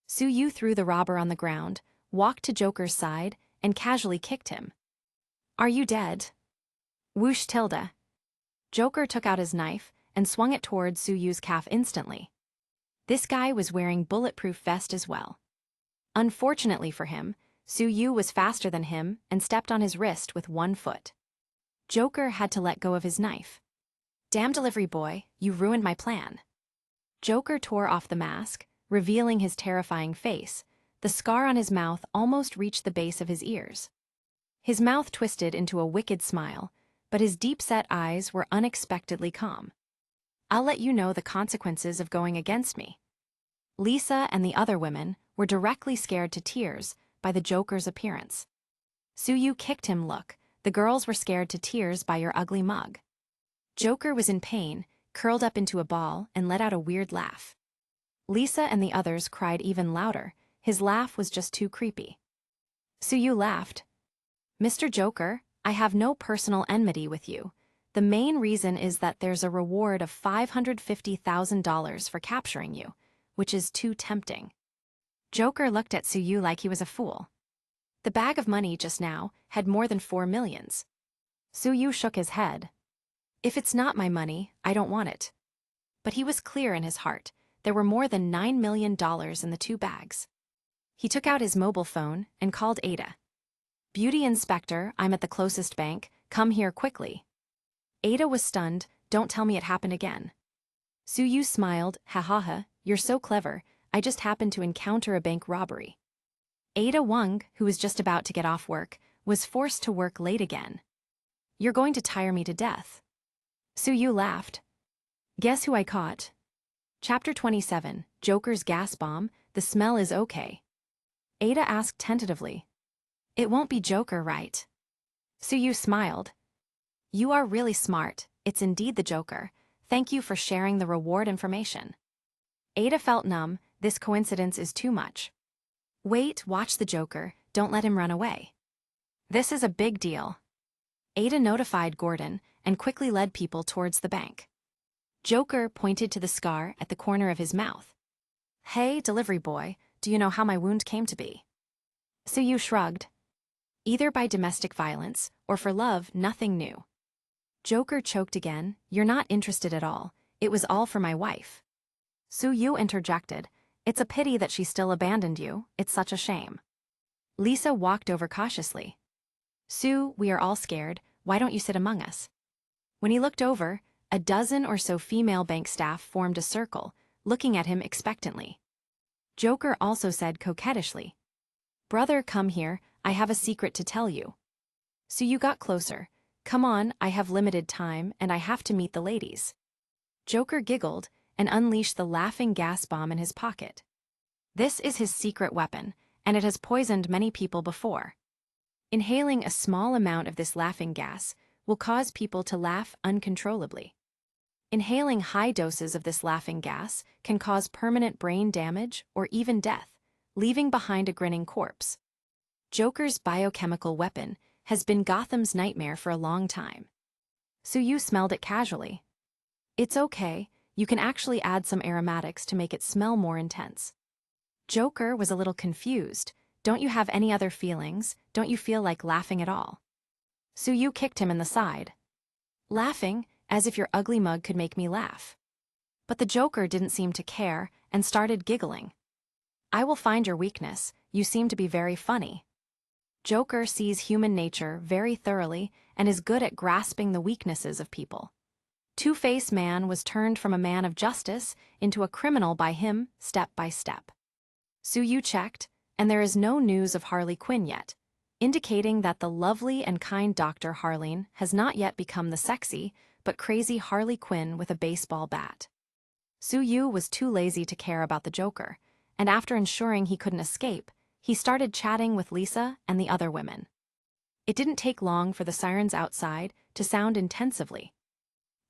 Su-yu threw the robber on the ground, walked to Joker's side, and casually kicked him. "Are you dead?" Whoosh tilde. Joker took out his knife and swung it toward Su-yu's calf instantly. This guy was wearing bulletproof vest as well. Unfortunately for him, Su-yu was faster than him and stepped on his wrist with one foot. Joker had to let go of his knife. "Damn delivery boy, you ruined my plan." Joker tore off the mask, revealing his terrifying face. The scar on his mouth almost reached the base of his ears. His mouth twisted into a wicked smile, but his deep-set eyes were unexpectedly calm. "I'll let you know the consequences of going against me." Lisa and the other women were directly scared to tears by the Joker's appearance. Su-yu kicked him. "Look, the girls were scared to tears by your ugly mug." Joker was in pain, curled up into a ball, and let out a weird laugh. Lisa and the others cried even louder. His laugh was just too creepy. Su-yu laughed. "Mr. Joker, I have no personal enmity with you. The main reason is that there's a reward of $550,000 for capturing you, which is too tempting. Joker looked at Suyu like he was a fool. The bag of money just now had more than 4 millions. Suyu shook his head. If it's not my money, I don't want it. But he was clear in his heart. There were more than $9 million in the 2 bags. He took out his mobile phone and called Ada. Beauty inspector, I'm at the closest bank, come here quickly. Ada was stunned, don't tell me it happened again. Suyu smiled, ha ha ha, you're so clever, I just happened to encounter a bank robbery. Ada Wong, who was just about to get off work, was forced to work late again. You're going to tire me to death. Suyu laughed. Guess who I caught? Chapter 27, Joker's gas bomb, the smell is okay. Ada asked tentatively. It won't be Joker, right? Suyu smiled. You are really smart, it's indeed the Joker. Thank you for sharing the reward information. Ada felt numb, this coincidence is too much. Wait, watch the Joker, don't let him run away. This is a big deal. Ada notified Gordon and quickly led people towards the bank. Joker pointed to the scar at the corner of his mouth. Hey, delivery boy, do you know how my wound came to be? Suyu shrugged. Either by domestic violence or for love, nothing new. Joker choked again, you're not interested at all, it was all for my wife. Suyu interjected, it's a pity that she still abandoned you, it's such a shame. Lisa walked over cautiously. Sue, we are all scared, why don't you sit among us? When he looked over, a dozen or so female bank staff formed a circle, looking at him expectantly. Joker also said coquettishly, Brother, come here, I have a secret to tell you. Suyu got closer. Come on, I have limited time and I have to meet the ladies. Joker giggled and unleashed the laughing gas bomb in his pocket. This is his secret weapon, and it has poisoned many people before. Inhaling a small amount of this laughing gas will cause people to laugh uncontrollably. Inhaling high doses of this laughing gas can cause permanent brain damage or even death, leaving behind a grinning corpse. Joker's biochemical weapon has been Gotham's nightmare for a long time. Suyu smelled it casually. It's okay, you can actually add some aromatics to make it smell more intense. Joker was a little confused. Don't you have any other feelings? Don't you feel like laughing at all? Suyu kicked him in the side. Laughing, as if your ugly mug could make me laugh. But the Joker didn't seem to care and started giggling. I will find your weakness, you seem to be very funny. Joker sees human nature very thoroughly and is good at grasping the weaknesses of people. Two-Face Man was turned from a man of justice into a criminal by him, step by step. Suyu checked, and there is no news of Harley Quinn yet, indicating that the lovely and kind Dr. Harleen has not yet become the sexy but crazy Harley Quinn with a baseball bat. Suyu was too lazy to care about the Joker, and after ensuring he couldn't escape, he started chatting with Lisa and the other women. It didn't take long for the sirens outside to sound intensively.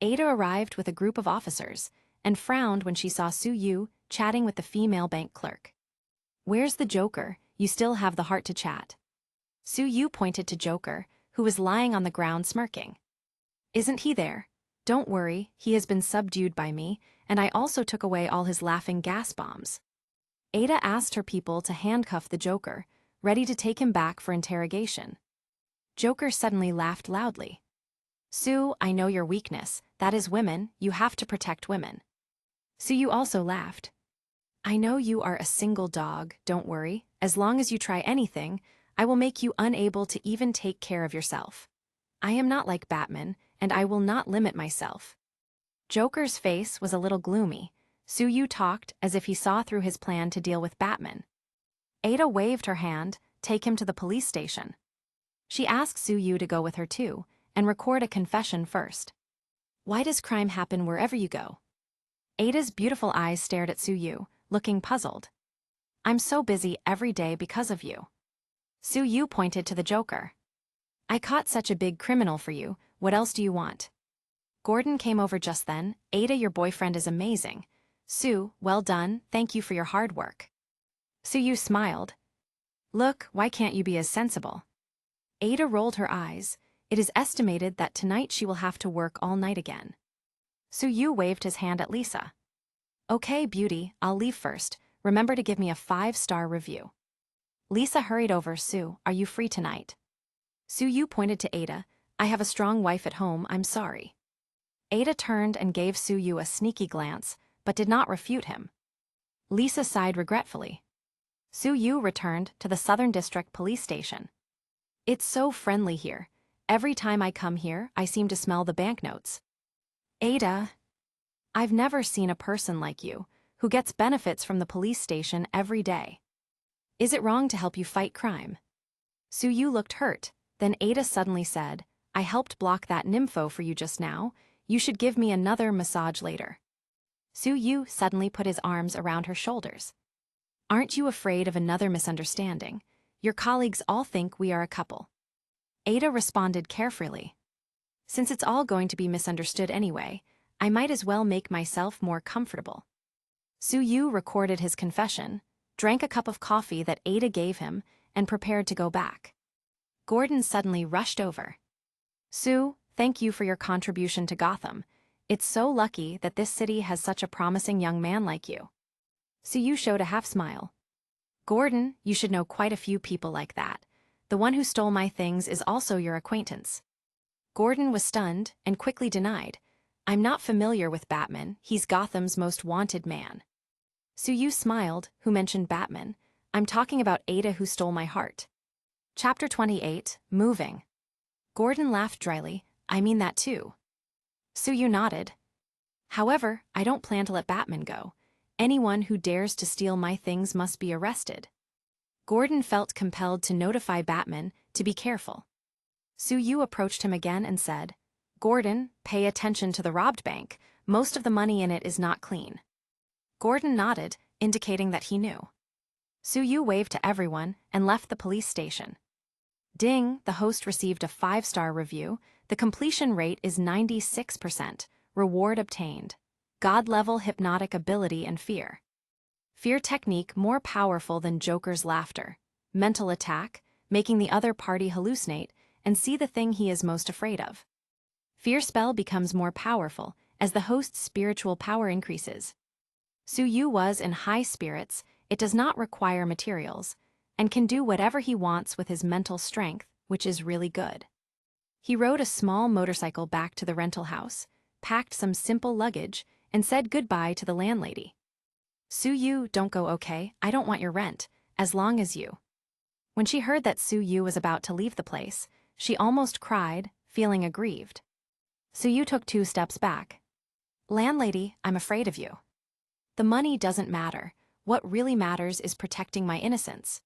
Ada arrived with a group of officers and frowned when she saw Suyu chatting with the female bank clerk. Where's the Joker? You still have the heart to chat. Suyu pointed to Joker, who was lying on the ground smirking. Isn't he there? Don't worry, he has been subdued by me, and I also took away all his laughing gas bombs. Ada asked her people to handcuff the Joker, ready to take him back for interrogation. Joker suddenly laughed loudly. Sue, I know your weakness, that is women, you have to protect women. Suyu also laughed. I know you are a single dog, don't worry, as long as you try anything, I will make you unable to even take care of yourself. I am not like Batman, and I will not limit myself. Joker's face was a little gloomy. Suyu talked as if he saw through his plan to deal with Batman. Ada waved her hand, take him to the police station. She asked Suyu to go with her too, and record a confession first. Why does crime happen wherever you go? Ada's beautiful eyes stared at Suyu, looking puzzled. I'm so busy every day because of you. Suyu pointed to the Joker. I caught such a big criminal for you, what else do you want? Gordon came over just then. Ada, your boyfriend is amazing. Sue, well done, thank you for your hard work. Suyu smiled. Look, why can't you be as sensible? Ada rolled her eyes. It is estimated that tonight she will have to work all night again. Su-yu waved his hand at Lisa. Okay, beauty, I'll leave first. Remember to give me a 5-star review. Lisa hurried over. Sue, are you free tonight? Su-yu pointed to Ada. I have a strong wife at home, I'm sorry. Ada turned and gave Su-yu a sneaky glance, but did not refute him. Lisa sighed regretfully. Su-yu returned to the Southern District Police Station. It's so friendly here. Every time I come here, I seem to smell the banknotes. Ada, I've never seen a person like you, who gets benefits from the police station every day. Is it wrong to help you fight crime? Su-yu looked hurt, then Ada suddenly said, I helped block that nympho for you just now. You should give me another massage later. Su-yu suddenly put his arms around her shoulders. Aren't you afraid of another misunderstanding? Your colleagues all think we are a couple. Ada responded carefully. Since it's all going to be misunderstood anyway, I might as well make myself more comfortable. Su-yu recorded his confession, drank a cup of coffee that Ada gave him, and prepared to go back. Gordon suddenly rushed over. Sue, thank you for your contribution to Gotham. It's so lucky that this city has such a promising young man like you. Su-yu showed a half smile. Gordon, you should know quite a few people like that. The one who stole my things is also your acquaintance. Gordon was stunned and quickly denied. I'm not familiar with Batman, he's Gotham's most wanted man. Su-yu smiled, who mentioned Batman. I'm talking about Ada who stole my heart. Chapter 28, Moving. Gordon laughed dryly. I mean that too. Su-yu nodded. However, I don't plan to let Batman go. Anyone who dares to steal my things must be arrested. Gordon felt compelled to notify Batman to be careful. Su-yu approached him again and said, Gordon, pay attention to the robbed bank. Most of the money in it is not clean. Gordon nodded, indicating that he knew. Su-yu waved to everyone and left the police station. Ding, the host received a 5-star review. The completion rate is 96%. Reward obtained. God-level hypnotic ability and fear. Fear technique more powerful than Joker's laughter. Mental attack, making the other party hallucinate and see the thing he is most afraid of. Fear spell becomes more powerful as the host's spiritual power increases. Su-yu was in high spirits, it does not require materials, and can do whatever he wants with his mental strength, which is really good. He rode a small motorcycle back to the rental house, packed some simple luggage, and said goodbye to the landlady. Su-yu, don't go, okay? I don't want your rent, as long as you. When she heard that Su-yu was about to leave the place, she almost cried, feeling aggrieved. Su-yu took 2 steps back. Landlady, I'm afraid of you. The money doesn't matter. What really matters is protecting my innocence.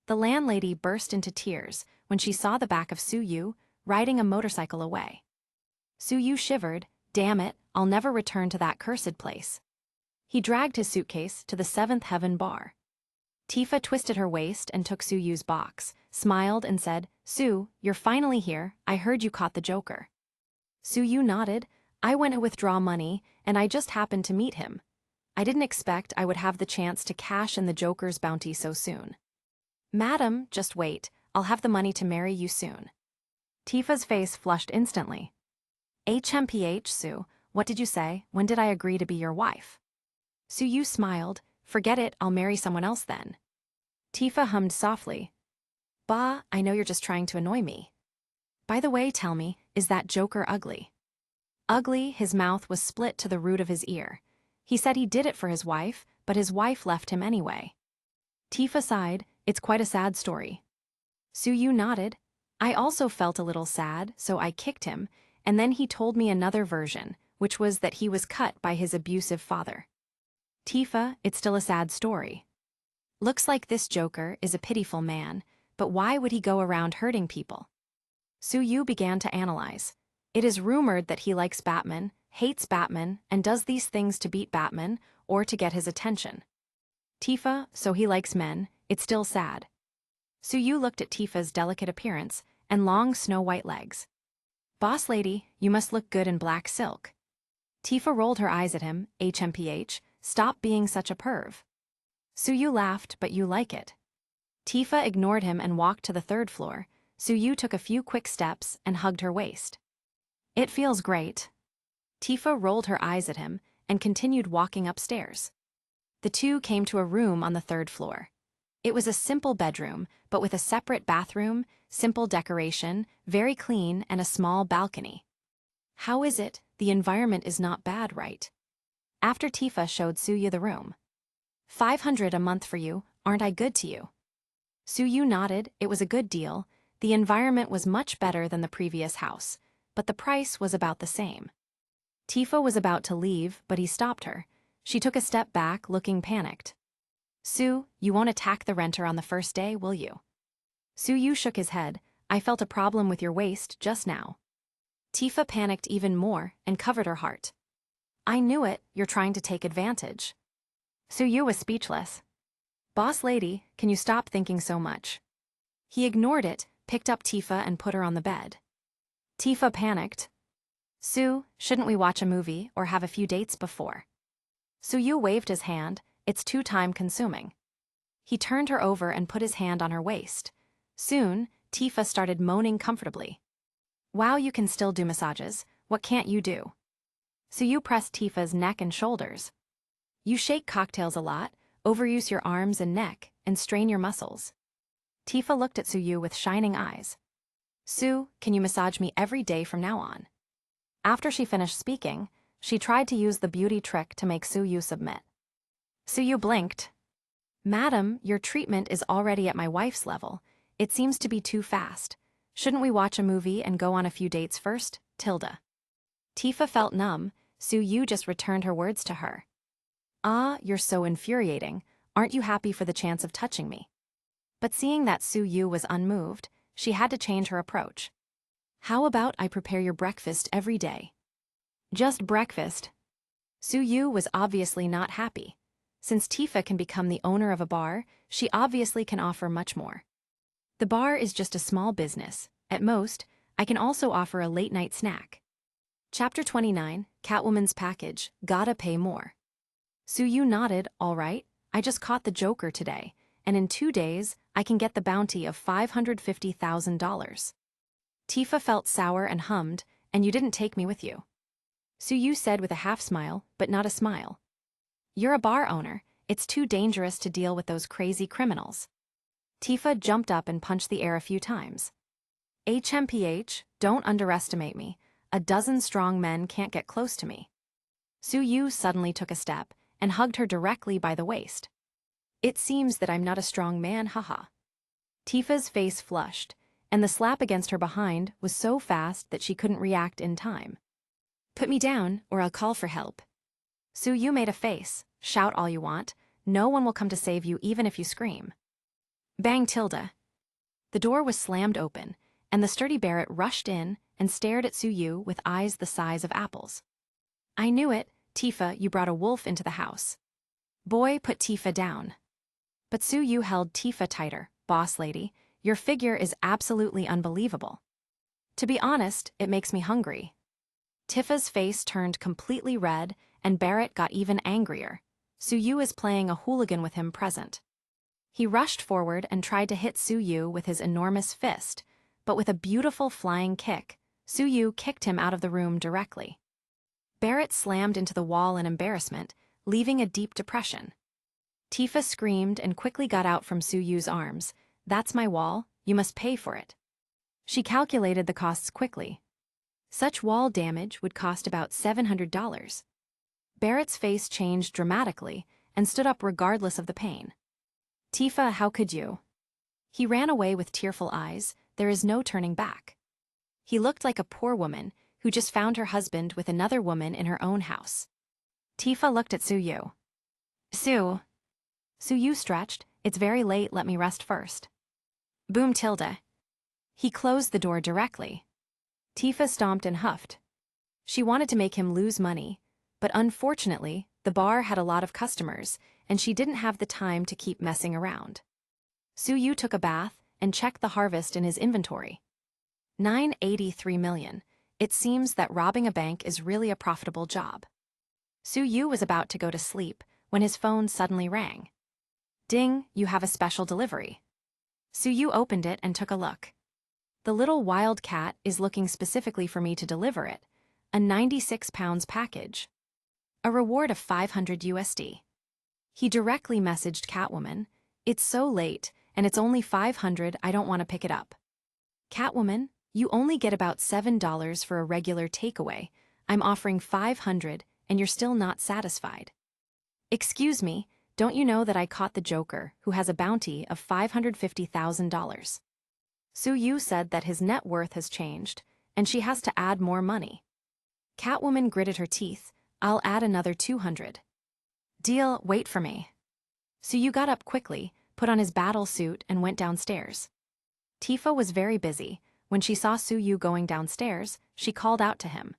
The landlady burst into tears when she saw the back of Su-yu riding a motorcycle away. Su-yu shivered. Damn it, I'll never return to that cursed place. He dragged his suitcase to the 7th Heaven bar. Tifa twisted her waist and took Su-yu's box, smiled and said, Sue, you're finally here. I heard you caught the Joker. Su-yu nodded. I went to withdraw money, and I just happened to meet him. I didn't expect I would have the chance to cash in the Joker's bounty so soon. Madam, just wait. I'll have the money to marry you soon. Tifa's face flushed instantly. HMPH, Sue, what did you say? When did I agree to be your wife? Su-yu smiled. Forget it, I'll marry someone else then. Tifa hummed softly. Bah, I know you're just trying to annoy me. By the way, tell me, is that Joker ugly? Ugly, his mouth was split to the root of his ear. He said he did it for his wife, but his wife left him anyway. Tifa sighed. It's quite a sad story. Su-yu nodded. I also felt a little sad, so I kicked him, and then he told me another version, which was that he was cut by his abusive father. Tifa, it's still a sad story. Looks like this Joker is a pitiful man, but why would he go around hurting people? Su-yu began to analyze. It is rumored that he likes Batman, hates Batman, and does these things to beat Batman or to get his attention. Tifa, so he likes men, it's still sad. Su-yu looked at Tifa's delicate appearance and long snow-white legs. Boss lady, you must look good in black silk. Tifa rolled her eyes at him. HMPH, stop being such a perv. Su-yu laughed, but you like it. Tifa ignored him and walked to the 3rd floor. Yu took a few quick steps and hugged her waist. It feels great. Tifa rolled her eyes at him and continued walking upstairs. The two came to a room on the 3rd floor. It was a simple bedroom, but with a separate bathroom, simple decoration, very clean, and a small balcony. How is it? The environment is not bad, right? After Tifa showed Yu the room. 500 a month for you, aren't I good to you? Yu nodded. It was a good deal. The environment was much better than the previous house, but the price was about the same. Tifa was about to leave, but he stopped her. She took a step back, looking panicked. You won't attack the renter on the first day, will you? Yu shook his head. I felt a problem with your waist just now. Tifa panicked even more and covered her heart. I knew it, you're trying to take advantage. Yu was speechless. Boss lady, can you stop thinking so much? He ignored it, picked up Tifa and put her on the bed. Tifa panicked. Shouldn't we watch a movie or have a few dates before? Yu waved his hand. It's too time-consuming. He turned her over and put his hand on her waist. Soon, Tifa started moaning comfortably. Wow, you can still do massages. What can't you do? Yu pressed Tifa's neck and shoulders. You shake cocktails a lot, overuse your arms and neck, and strain your muscles. Tifa looked at Yu with shining eyes. Can you massage me every day from now on? After she finished speaking, she tried to use the beauty trick to make Yu submit. Yu blinked. Madam, your treatment is already at my wife's level. It seems to be too fast. Shouldn't we watch a movie and go on a few dates first, Tilda? Tifa felt numb. Yu just returned her words to her. Ah, you're so infuriating. Aren't you happy for the chance of touching me? But seeing that Yu was unmoved, she had to change her approach. How about I prepare your breakfast every day? Just breakfast? Yu was obviously not happy. Since Tifa can become the owner of a bar, she obviously can offer much more. The bar is just a small business. At most, I can also offer a late-night snack. Chapter 29, Catwoman's Package, Gotta Pay More. Yu nodded. All right, I just caught the Joker today, and in 2 days, I can get the bounty of $550,000. Tifa felt sour and hummed, and you didn't take me with you. Yu said with a half-smile, but not a smile. You're a bar owner. It's too dangerous to deal with those crazy criminals. Tifa jumped up and punched the air a few times. HMPH, don't underestimate me. A dozen strong men can't get close to me. Yu suddenly took a step and hugged her directly by the waist. It seems that I'm not a strong man, haha. Tifa's face flushed, and the slap against her behind was so fast that she couldn't react in time. Put me down, or I'll call for help. Yu made a face. Shout all you want. No one will come to save you even if you scream. Bang, Tilda. The door was slammed open, and the sturdy Barrett rushed in and stared at Yu with eyes the size of apples. I knew it, Tifa, you brought a wolf into the house. Boy, put Tifa down. But Yu held Tifa tighter. Boss lady, your figure is absolutely unbelievable. To be honest, it makes me hungry. Tifa's face turned completely red, and Barrett got even angrier. Yu is playing a hooligan with him present. He rushed forward and tried to hit Yu with his enormous fist, but with a beautiful flying kick, Yu kicked him out of the room directly. Barrett slammed into the wall in embarrassment, leaving a deep depression. Tifa screamed and quickly got out from Yu's arms. That's my wall, you must pay for it. She calculated the costs quickly. Such wall damage would cost about $700. Barrett's face changed dramatically and stood up regardless of the pain. Tifa, how could you? He ran away with tearful eyes. There is no turning back. He looked like a poor woman who just found her husband with another woman in her own house. Tifa looked at Yu. Yu stretched. It's very late, let me rest first. Boom, Tilda. He closed the door directly. Tifa stomped and huffed. She wanted to make him lose money, but unfortunately, the bar had a lot of customers, and she didn't have the time to keep messing around. Yu took a bath and checked the harvest in his inventory. 983 million. It seems that robbing a bank is really a profitable job. Yu was about to go to sleep when his phone suddenly rang. Ding, you have a special delivery. Yu opened it and took a look. The little wild cat is looking specifically for me to deliver it. A 96 pounds package. A reward of 500 USD. He directly messaged Catwoman, "It's so late, and it's only 500, I don't want to pick it up." Catwoman, "You only get about $7 for a regular takeaway. I'm offering 500, and you're still not satisfied." "Excuse me, don't you know that I caught the Joker, who has a bounty of $550,000? Soo-Yoo said that his net worth has changed, and she has to add more money." Catwoman gritted her teeth, "I'll add another 200. "Deal, wait for me." Soo-Yoo got up quickly, put on his battle suit, and went downstairs. Tifa was very busy. When she saw Soo-Yoo going downstairs, she called out to him.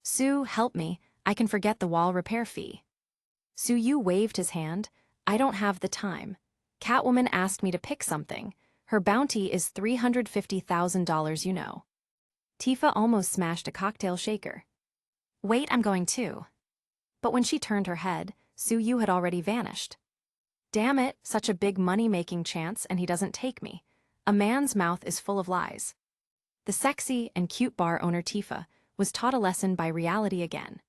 "Sue, help me, I can forget the wall repair fee." Soo-Yoo waved his hand, "I don't have the time. Catwoman asked me to pick something. Her bounty is $350,000, you know." Tifa almost smashed a cocktail shaker. "Wait, I'm going too." But when she turned her head, Soo-Yoo had already vanished. "Damn it, such a big money-making chance and he doesn't take me. A man's mouth is full of lies." The sexy and cute bar owner Tifa was taught a lesson by reality again.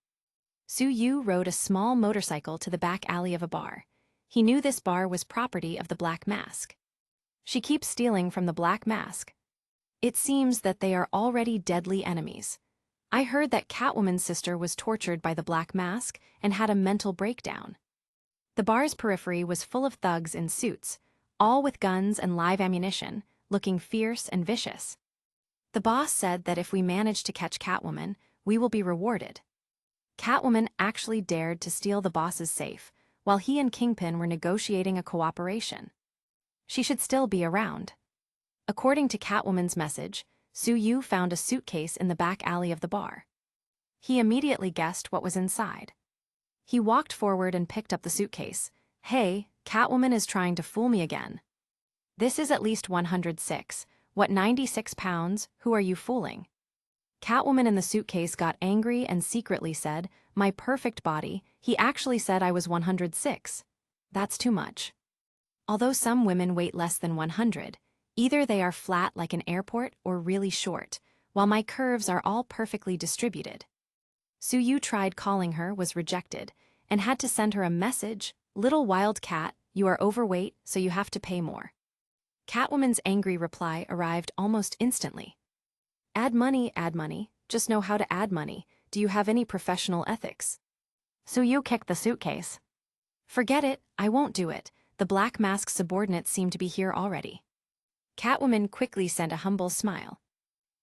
Soo-Yoo rode a small motorcycle to the back alley of a bar. He knew this bar was property of the Black Mask. "She keeps stealing from the Black Mask. It seems that they are already deadly enemies. I heard that Catwoman's sister was tortured by the Black Mask and had a mental breakdown." The bar's periphery was full of thugs in suits, all with guns and live ammunition, looking fierce and vicious. The boss said that if we manage to catch Catwoman, we will be rewarded. Catwoman actually dared to steal the boss's safe, while he and Kingpin were negotiating a cooperation. She should still be around. According to Catwoman's message, Soo-Yoo found a suitcase in the back alley of the bar. He immediately guessed what was inside. He walked forward and picked up the suitcase. "Hey, Catwoman is trying to fool me again. This is at least 106. What, 96 pounds? Who are you fooling?" Catwoman in the suitcase got angry and secretly said, "My perfect body, he actually said I was 106. That's too much." Although some women weight less than 100, either they are flat like an airport or really short, while my curves are all perfectly distributed. Soo-Yoo tried calling her, was rejected, and had to send her a message, "Little wild cat, you are overweight, so you have to pay more." Catwoman's angry reply arrived almost instantly. Add money, just know how to add money. Do you have any professional ethics?" Soo-Yoo kicked the suitcase. "Forget it, I won't do it. The Black Mask's subordinates seem to be here already." Catwoman quickly sent a humble smile.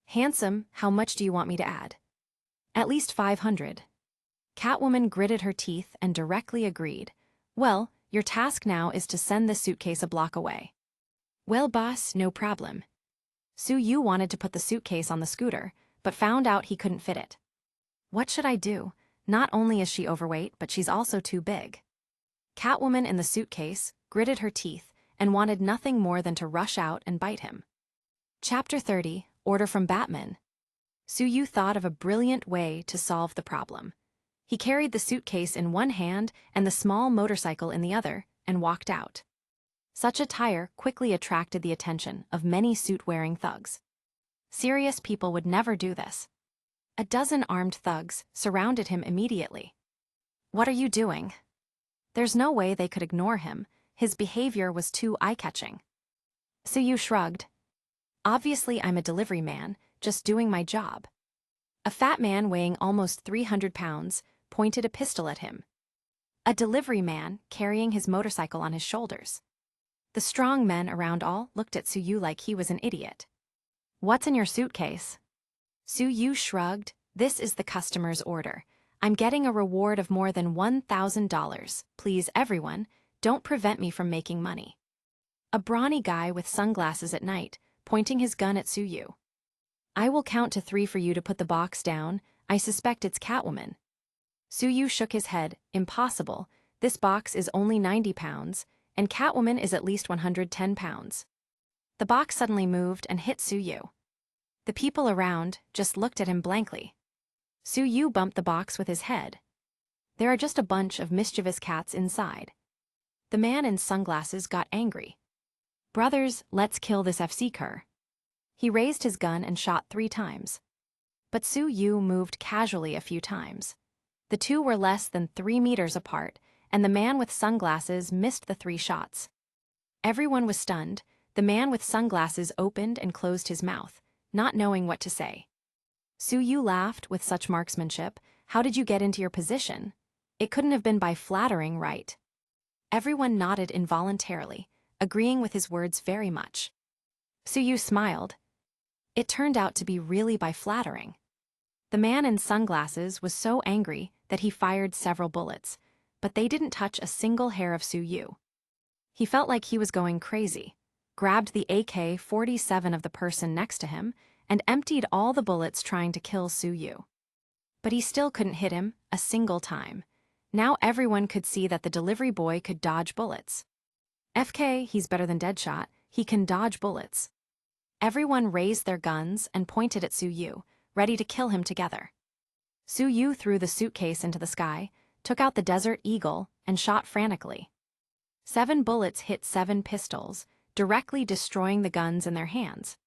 "Handsome, how much do you want me to add?" "At least 500. Catwoman gritted her teeth and directly agreed. "Well, your task now is to send this suitcase a block away." "Well, boss, no problem." Soo-Yoo wanted to put the suitcase on the scooter, but found out he couldn't fit it. "What should I do? Not only is she overweight, but she's also too big." Catwoman in the suitcase gritted her teeth and wanted nothing more than to rush out and bite him. Chapter 30, Order from Batman. Soo-Yoo thought of a brilliant way to solve the problem. He carried the suitcase in one hand and the small motorcycle in the other, and walked out. Such attire quickly attracted the attention of many suit-wearing thugs. Serious people would never do this. A dozen armed thugs surrounded him immediately. "What are you doing?" There's no way they could ignore him. His behavior was too eye-catching. Soo-Yoo shrugged. "Obviously, I'm a delivery man, just doing my job." A fat man weighing almost 300 pounds pointed a pistol at him. A delivery man carrying his motorcycle on his shoulders. The strong men around all looked at Soo-Yoo like he was an idiot. "What's in your suitcase?" Soo-Yoo shrugged. "This is the customer's order. I'm getting a reward of more than $1,000. Please, everyone, don't prevent me from making money." A brawny guy with sunglasses at night, pointing his gun at Soo-Yoo. "I will count to 3 for you to put the box down. I suspect it's Catwoman." Soo-Yoo shook his head. "Impossible. This box is only 90 pounds, and Catwoman is at least 110 pounds. The box suddenly moved and hit Soo-Yoo. The people around just looked at him blankly. Soo-Yoo bumped the box with his head. There are just a bunch of mischievous cats inside. The man in sunglasses got angry. "Brothers, let's kill this FC cur." He raised his gun and shot 3 times. But Su Yu moved casually a few times. The two were less than 3 meters apart, and the man with sunglasses missed the 3 shots. Everyone was stunned. The man with sunglasses opened and closed his mouth, not knowing what to say. Su Yu laughed with such marksmanship. How did you get into your position? It couldn't have been by flattering, right? Everyone nodded involuntarily, agreeing with his words very much. Su Yu smiled. It turned out to be really by flattering. The man in sunglasses was so angry that he fired several bullets, but they didn't touch a single hair of Su Yu. He felt like he was going crazy, grabbed the AK-47 of the person next to him, and emptied all the bullets trying to kill Su Yu. But he still couldn't hit him a single time. Now everyone could see that the delivery boy could dodge bullets. FK, he's better than Deadshot, he can dodge bullets. Everyone raised their guns and pointed at Su Yu, ready to kill him together. Su Yu threw the suitcase into the sky, took out the Desert Eagle, and shot frantically. 7 bullets hit 7 pistols, directly destroying the guns in their hands.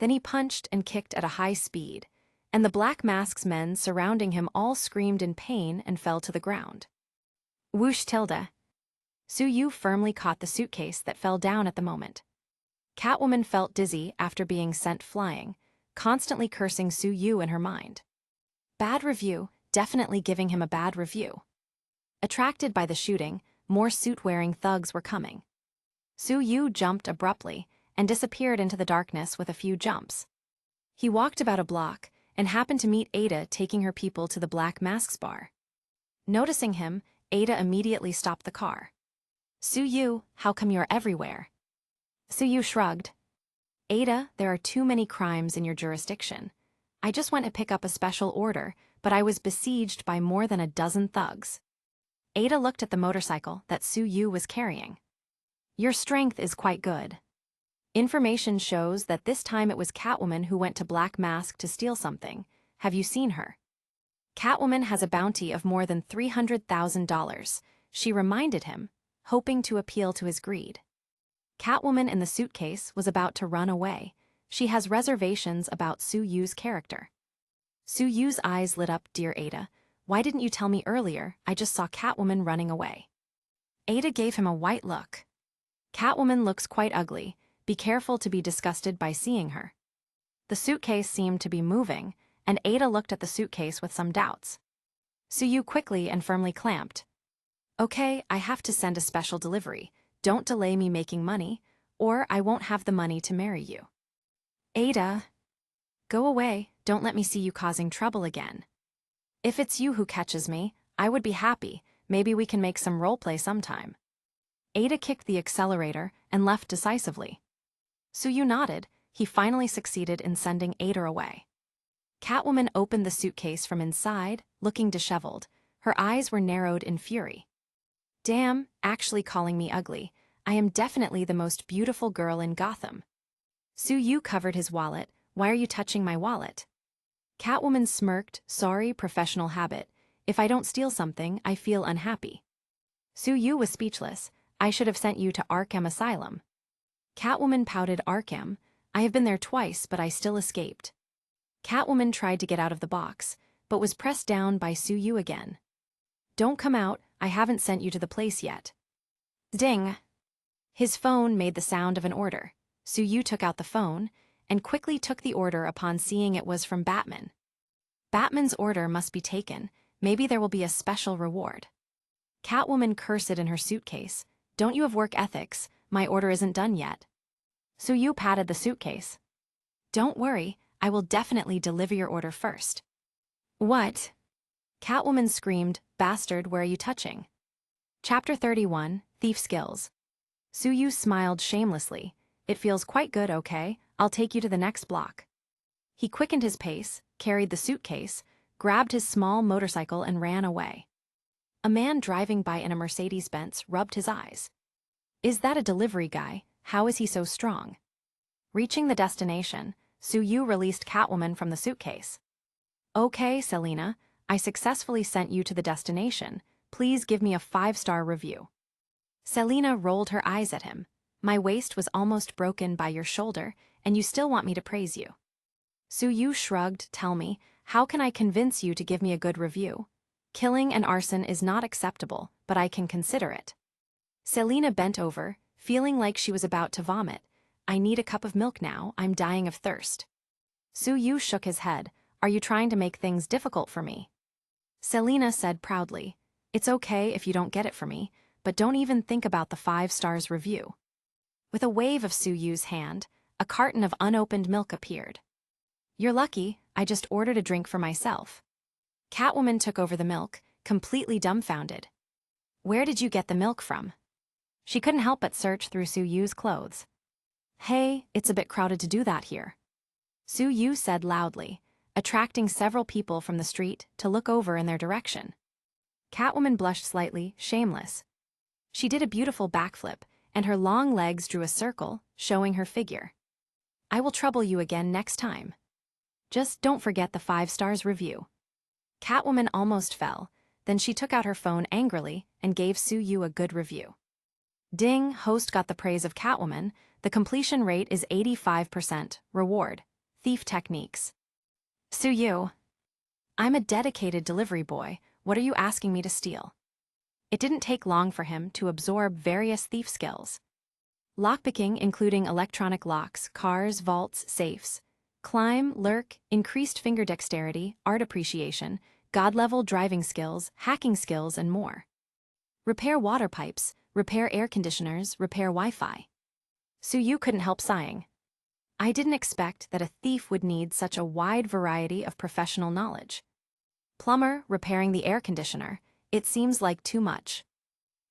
Then he punched and kicked at a high speed, and the Black Mask's men surrounding him all screamed in pain and fell to the ground. Whoosh tilde. Su Yu firmly caught the suitcase that fell down at the moment. Catwoman felt dizzy after being sent flying, constantly cursing Su Yu in her mind. Bad review, definitely giving him a bad review. Attracted by the shooting, more suit-wearing thugs were coming. Su Yu jumped abruptly and disappeared into the darkness with a few jumps. He walked about a block and happened to meet Ada taking her people to the Black Mask's bar. Noticing him, Ada immediately stopped the car. Su Yu, how come you're everywhere? Su Yu shrugged. Ada, there are too many crimes in your jurisdiction. I just went to pick up a special order, but I was besieged by more than a dozen thugs. Ada looked at the motorcycle that Su Yu was carrying. Your strength is quite good. Information shows that this time it was Catwoman who went to Black Mask to steal something. Have you seen her? Catwoman has a bounty of more than $300,000, she reminded him, hoping to appeal to his greed. Catwoman in the suitcase was about to run away. She has reservations about Su Yu's character. Su Yu's eyes lit up. Dear Ada, why didn't you tell me earlier? I just saw Catwoman running away. Ada gave him a white look. Catwoman looks quite ugly. Be careful to be disgusted by seeing her. The suitcase seemed to be moving, and Ada looked at the suitcase with some doubts. Su Yu quickly and firmly clamped. Okay, I have to send a special delivery. Don't delay me making money, or I won't have the money to marry you. Ada, go away, don't let me see you causing trouble again. If it's you who catches me, I would be happy, maybe we can make some roleplay sometime. Ada kicked the accelerator and left decisively. Su Yu nodded. He finally succeeded in sending Ada away. Catwoman opened the suitcase from inside, looking disheveled. Her eyes were narrowed in fury. Damn, actually calling me ugly. I am definitely the most beautiful girl in Gotham. Su Yu covered his wallet. Why are you touching my wallet? Catwoman smirked. Sorry, professional habit. If I don't steal something, I feel unhappy. Su Yu was speechless. I should have sent you to Arkham Asylum. Catwoman pouted. Arkham? I have been there twice, but I still escaped. Catwoman tried to get out of the box, but was pressed down by Su Yu again. Don't come out, I haven't sent you to the place yet. Ding! His phone made the sound of an order. Su Yu took out the phone, and quickly took the order upon seeing it was from Batman. Batman's order must be taken, maybe there will be a special reward. Catwoman cursed in her suitcase. Don't you have work ethics? My order isn't done yet. Su Yu patted the suitcase. Don't worry, I will definitely deliver your order first. What? Catwoman screamed, Bastard, where are you touching? Chapter 31, Thief Skills. Su Yu smiled shamelessly. It feels quite good, okay? I'll take you to the next block. He quickened his pace, carried the suitcase, grabbed his small motorcycle and ran away. A man driving by in a Mercedes-Benz rubbed his eyes. Is that a delivery guy? How is he so strong? Reaching the destination, Su Yu released Catwoman from the suitcase. Okay, Selena, I successfully sent you to the destination. Please give me a 5-star review. Selena rolled her eyes at him. My waist was almost broken by your shoulder, and you still want me to praise you. Su-yu shrugged. Tell me, how can I convince you to give me a good review? Killing and arson is not acceptable, but I can consider it. Selena bent over, feeling like she was about to vomit. I need a cup of milk now, I'm dying of thirst. Su-yu shook his head. Are you trying to make things difficult for me? Selena said proudly, it's okay if you don't get it for me, but don't even think about the 5 stars review. With a wave of Su-yu's hand, a carton of unopened milk appeared. You're lucky, I just ordered a drink for myself. Catwoman took over the milk, completely dumbfounded. Where did you get the milk from? She couldn't help but search through Su-yu's clothes. Hey, it's a bit crowded to do that here. Su-yu said loudly, attracting several people from the street to look over in their direction. Catwoman blushed slightly, shameless. She did a beautiful backflip, and her long legs drew a circle, showing her figure. I will trouble you again next time. Just don't forget the 5 stars review. Catwoman almost fell, then she took out her phone angrily and gave Su-yu a good review. Ding, host got the praise of Catwoman. The completion rate is 85%. Reward, thief techniques. Su-yu. I'm a dedicated delivery boy. What are you asking me to steal? It didn't take long for him to absorb various thief skills. Lockpicking, including electronic locks, cars, vaults, safes. Climb, lurk, increased finger dexterity, art appreciation, god-level driving skills, hacking skills, and more. Repair water pipes, repair air conditioners, repair Wi-Fi. Su-yu couldn't help sighing. I didn't expect that a thief would need such a wide variety of professional knowledge. Plumber, repairing the air conditioner, it seems like too much.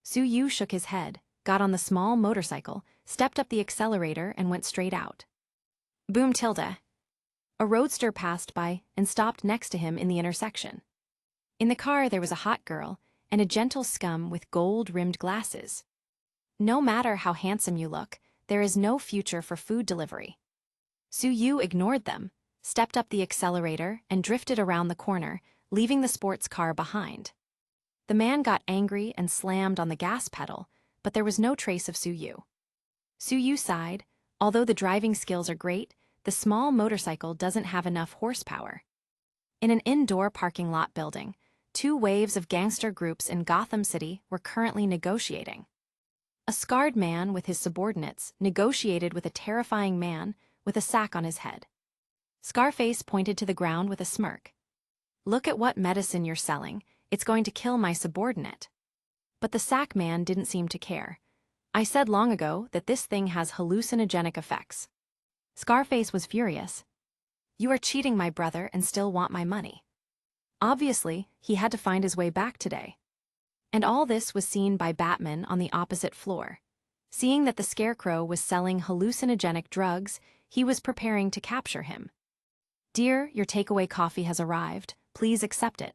Su-yu shook his head, got on the small motorcycle, stepped up the accelerator, and went straight out. Boom tilde. A roadster passed by and stopped next to him in the intersection. In the car there was a hot girl and a gentle scum with gold-rimmed glasses. No matter how handsome you look, there is no future for food delivery. Su-yu ignored them, stepped up the accelerator, and drifted around the corner, leaving the sports car behind. The man got angry and slammed on the gas pedal, but there was no trace of Su-yu. Su-yu sighed. Although the driving skills are great, the small motorcycle doesn't have enough horsepower. In an indoor parking lot building, 2 waves of gangster groups in Gotham City were currently negotiating. A scarred man with his subordinates negotiated with a terrifying man with a sack on his head. Scarface pointed to the ground with a smirk. Look at what medicine you're selling, it's going to kill my subordinate. But the sack man didn't seem to care. I said long ago that this thing has hallucinogenic effects. Scarface was furious. You are cheating my brother and still want my money. Obviously, he had to find his way back today. And all this was seen by Batman on the opposite floor. Seeing that the Scarecrow was selling hallucinogenic drugs, he was preparing to capture him. Dear, your takeaway coffee has arrived. Please accept it.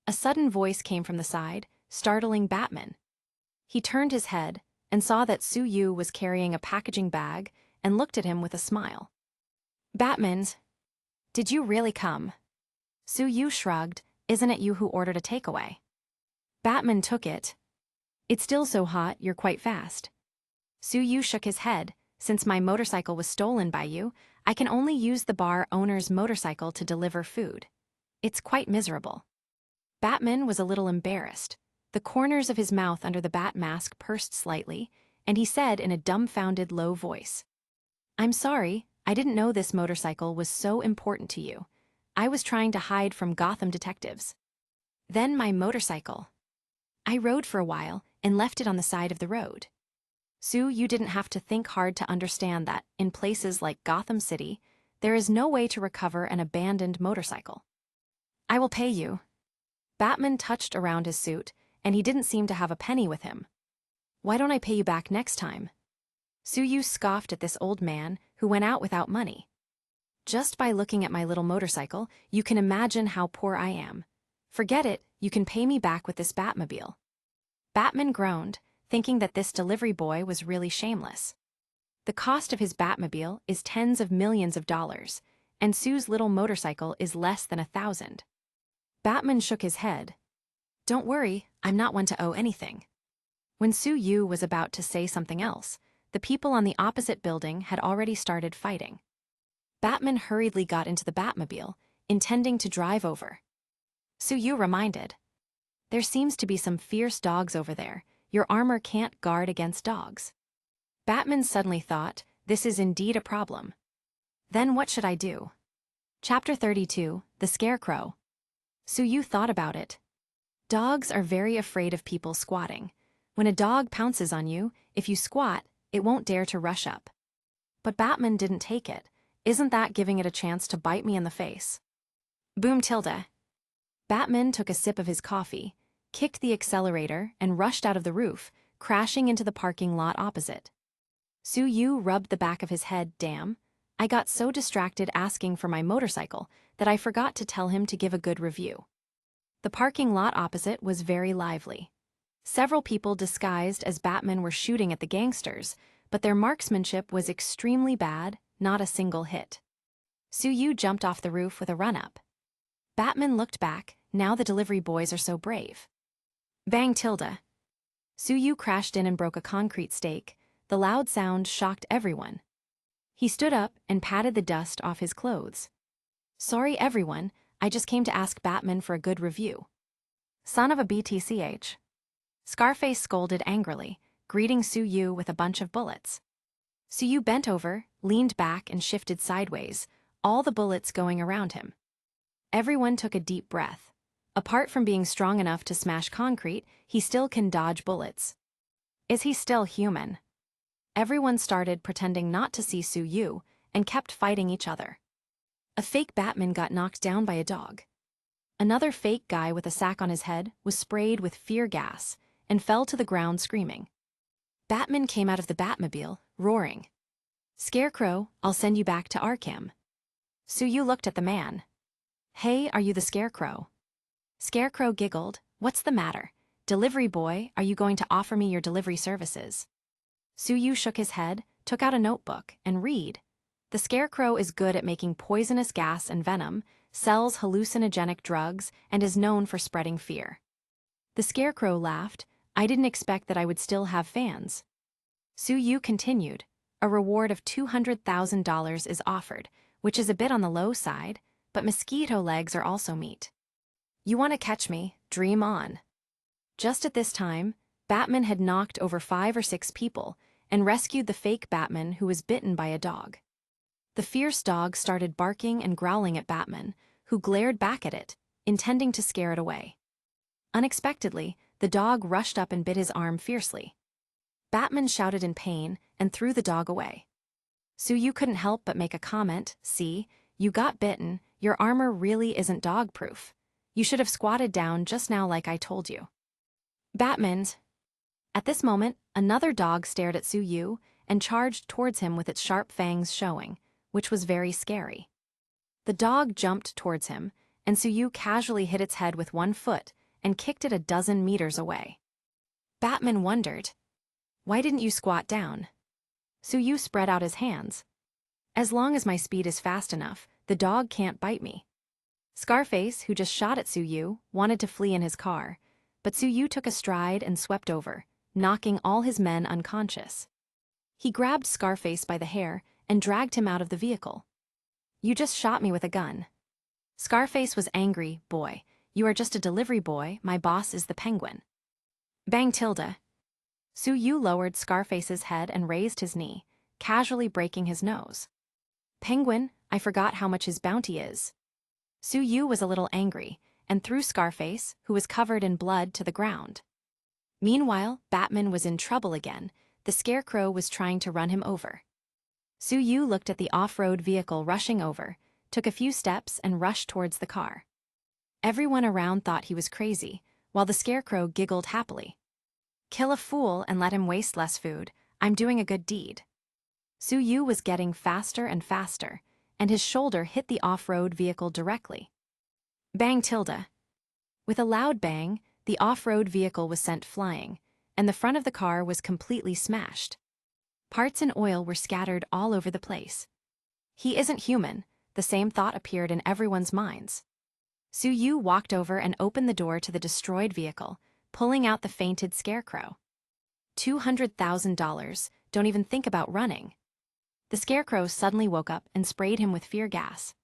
A sudden voice came from the side, startling Batman. He turned his head and saw that Su-yu was carrying a packaging bag and looked at him with a smile. Batman's, did you really come? Su-yu shrugged. Isn't it you who ordered a takeaway? Batman took it. It's still so hot, you're quite fast. Su-yu shook his head. Since my motorcycle was stolen by you, I can only use the bar owner's motorcycle to deliver food. It's quite miserable. Batman was a little embarrassed. The corners of his mouth under the bat mask pursed slightly, and he said in a dumbfounded low voice, I'm sorry, I didn't know this motorcycle was so important to you. I was trying to hide from Gotham detectives. Then my motorcycle. I rode for a while and left it on the side of the road. Sue, you didn't have to think hard to understand that, in places like Gotham City, there is no way to recover an abandoned motorcycle. I will pay you. Batman touched around his suit, and he didn't seem to have a penny with him. Why don't I pay you back next time? Suyu scoffed at this old man who went out without money. Just by looking at my little motorcycle, you can imagine how poor I am. Forget it, you can pay me back with this Batmobile. Batman groaned, thinking that this delivery boy was really shameless. The cost of his Batmobile is tens of millions of dollars, and Sue's little motorcycle is less than 1,000. Batman shook his head. Don't worry, I'm not one to owe anything. When Su Yu was about to say something else, the people on the opposite building had already started fighting. Batman hurriedly got into the Batmobile, intending to drive over. Su-Yu reminded, "There seems to be some fierce dogs over there. Your armor can't guard against dogs." Batman suddenly thought, this is indeed a problem. Then what should I do? Chapter 32, The Scarecrow. Su-Yu thought about it. Dogs are very afraid of people squatting. When a dog pounces on you, if you squat, it won't dare to rush up. But Batman didn't take it. Isn't that giving it a chance to bite me in the face? Boom tilde. Batman took a sip of his coffee, kicked the accelerator, and rushed out of the roof, crashing into the parking lot opposite. Su-Yu rubbed the back of his head. Damn, I got so distracted asking for my motorcycle that I forgot to tell him to give a good review. The parking lot opposite was very lively. Several people disguised as Batman were shooting at the gangsters, but their marksmanship was extremely bad, not a single hit. Su-Yu jumped off the roof with a run-up. Batman looked back. Now the delivery boys are so brave. Bang tilde. Su-Yu crashed in and broke a concrete stake. The loud sound shocked everyone. He stood up and patted the dust off his clothes. Sorry everyone, I just came to ask Batman for a good review. Son of a BTCH. Scarface scolded angrily, greeting Su-Yu with a bunch of bullets. Su-Yu bent over, leaned back and shifted sideways, all the bullets going around him. Everyone took a deep breath. Apart from being strong enough to smash concrete, he still can dodge bullets. Is he still human? Everyone started pretending not to see Su-Yu and kept fighting each other. A fake Batman got knocked down by a dog. Another fake guy with a sack on his head was sprayed with fear gas and fell to the ground screaming. Batman came out of the Batmobile, roaring. Scarecrow, I'll send you back to Arkham. Su-Yu looked at the man. Hey, are you the Scarecrow? Scarecrow giggled. What's the matter? Delivery boy, are you going to offer me your delivery services? Su-Yu shook his head, took out a notebook, and read. The Scarecrow is good at making poisonous gas and venom, sells hallucinogenic drugs, and is known for spreading fear. The Scarecrow laughed. I didn't expect that I would still have fans. Su-Yu continued. A reward of $200,000 is offered, which is a bit on the low side, but mosquito legs are also meat. You want to catch me? Dream on. Just at this time, Batman had knocked over 5 or 6 people and rescued the fake Batman who was bitten by a dog. The fierce dog started barking and growling at Batman, who glared back at it, intending to scare it away. Unexpectedly, the dog rushed up and bit his arm fiercely. Batman shouted in pain and threw the dog away. Su-Yu couldn't help but make a comment. See, you got bitten, your armor really isn't dog-proof. You should have squatted down just now like I told you. Batman's. At this moment, another dog stared at Su-Yu and charged towards him with its sharp fangs showing, which was very scary. The dog jumped towards him, and Su-Yu casually hit its head with one foot and kicked it a dozen meters away. Batman wondered, why didn't you squat down? Su-Yu spread out his hands. As long as my speed is fast enough, the dog can't bite me. Scarface, who just shot at Su-Yu, wanted to flee in his car, but Su-Yu took a stride and swept over, knocking all his men unconscious. He grabbed Scarface by the hair and dragged him out of the vehicle. You just shot me with a gun. Scarface was angry. Boy, you are just a delivery boy, my boss is the Penguin. Bang tilde. Su-Yu lowered Scarface's head and raised his knee, casually breaking his nose. Penguin, I forgot how much his bounty is. Su-Yu was a little angry and threw Scarface, who was covered in blood, to the ground. Meanwhile, Batman was in trouble again. The Scarecrow was trying to run him over. Su-Yu looked at the off-road vehicle rushing over, took a few steps and rushed towards the car. Everyone around thought he was crazy, while the Scarecrow giggled happily. Kill a fool and let him waste less food. I'm doing a good deed. Su-Yu was getting faster and faster, and his shoulder hit the off-road vehicle directly. Bang tilde. With a loud bang, the off-road vehicle was sent flying, and the front of the car was completely smashed. Parts and oil were scattered all over the place. He isn't human, the same thought appeared in everyone's minds. Su-Yu walked over and opened the door to the destroyed vehicle, pulling out the fainted Scarecrow. $200,000, don't even think about running. The Scarecrow suddenly woke up and sprayed him with fear gas.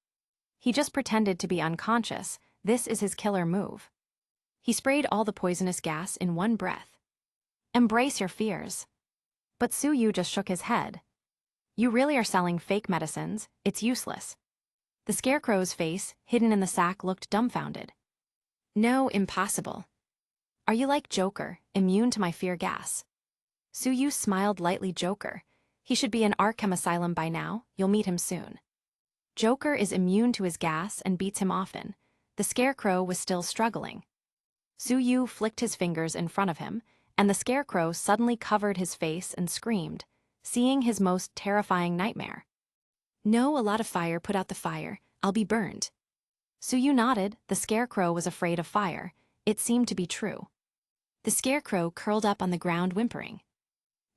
He just pretended to be unconscious. This is his killer move. He sprayed all the poisonous gas in one breath. Embrace your fears. But Su-Yu just shook his head. You really are selling fake medicines, it's useless. The Scarecrow's face, hidden in the sack, looked dumbfounded. No, impossible. Are you like Joker, immune to my fear gas? Su-Yu smiled lightly. Joker. He should be in Arkham Asylum by now, you'll meet him soon. Joker is immune to his gas and beats him often. The Scarecrow was still struggling. Su-Yu flicked his fingers in front of him, and the Scarecrow suddenly covered his face and screamed, seeing his most terrifying nightmare. No, a lot of fire, put out the fire, I'll be burned. Su-Yu nodded. The Scarecrow was afraid of fire. It seemed to be true. The Scarecrow curled up on the ground whimpering.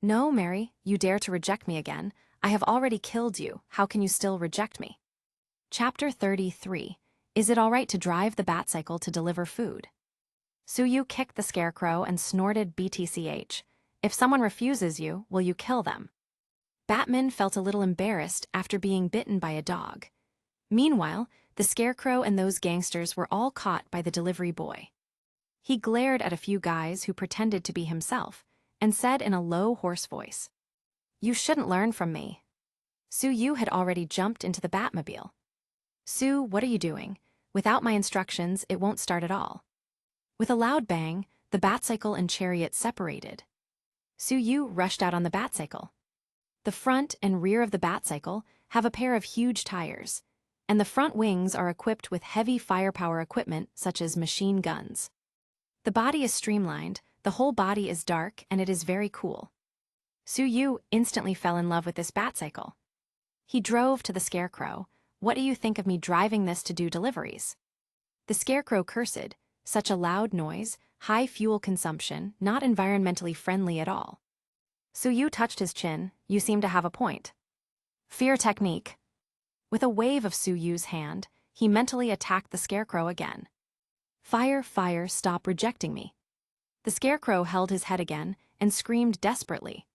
No, Mary, you dare to reject me again. I have already killed you, how can you still reject me? Chapter 33. Is it all right to drive the Batcycle to deliver food? Su-Yu kicked the Scarecrow and snorted BTCH. If someone refuses you, will you kill them? Batman felt a little embarrassed after being bitten by a dog. Meanwhile, the Scarecrow and those gangsters were all caught by the delivery boy. He glared at a few guys who pretended to be himself and said in a low, hoarse voice, You shouldn't learn from me. Su-Yu had already jumped into the Batmobile. Sue, what are you doing? Without my instructions, it won't start at all. With a loud bang, the Batcycle and chariot separated. Su-Yu rushed out on the Batcycle. The front and rear of the Batcycle have a pair of huge tires, and the front wings are equipped with heavy firepower equipment such as machine guns. The body is streamlined, the whole body is dark, and it is very cool. Su-Yu instantly fell in love with this Batcycle. He drove to the Scarecrow. What do you think of me driving this to do deliveries? The Scarecrow cursed. Such a loud noise, high fuel consumption, not environmentally friendly at all. Su-Yu touched his chin. You seem to have a point. Fear technique. With a wave of Su-Yu's hand, he mentally attacked the Scarecrow again. Fire, fire, stop rejecting me. The Scarecrow held his head again and screamed desperately.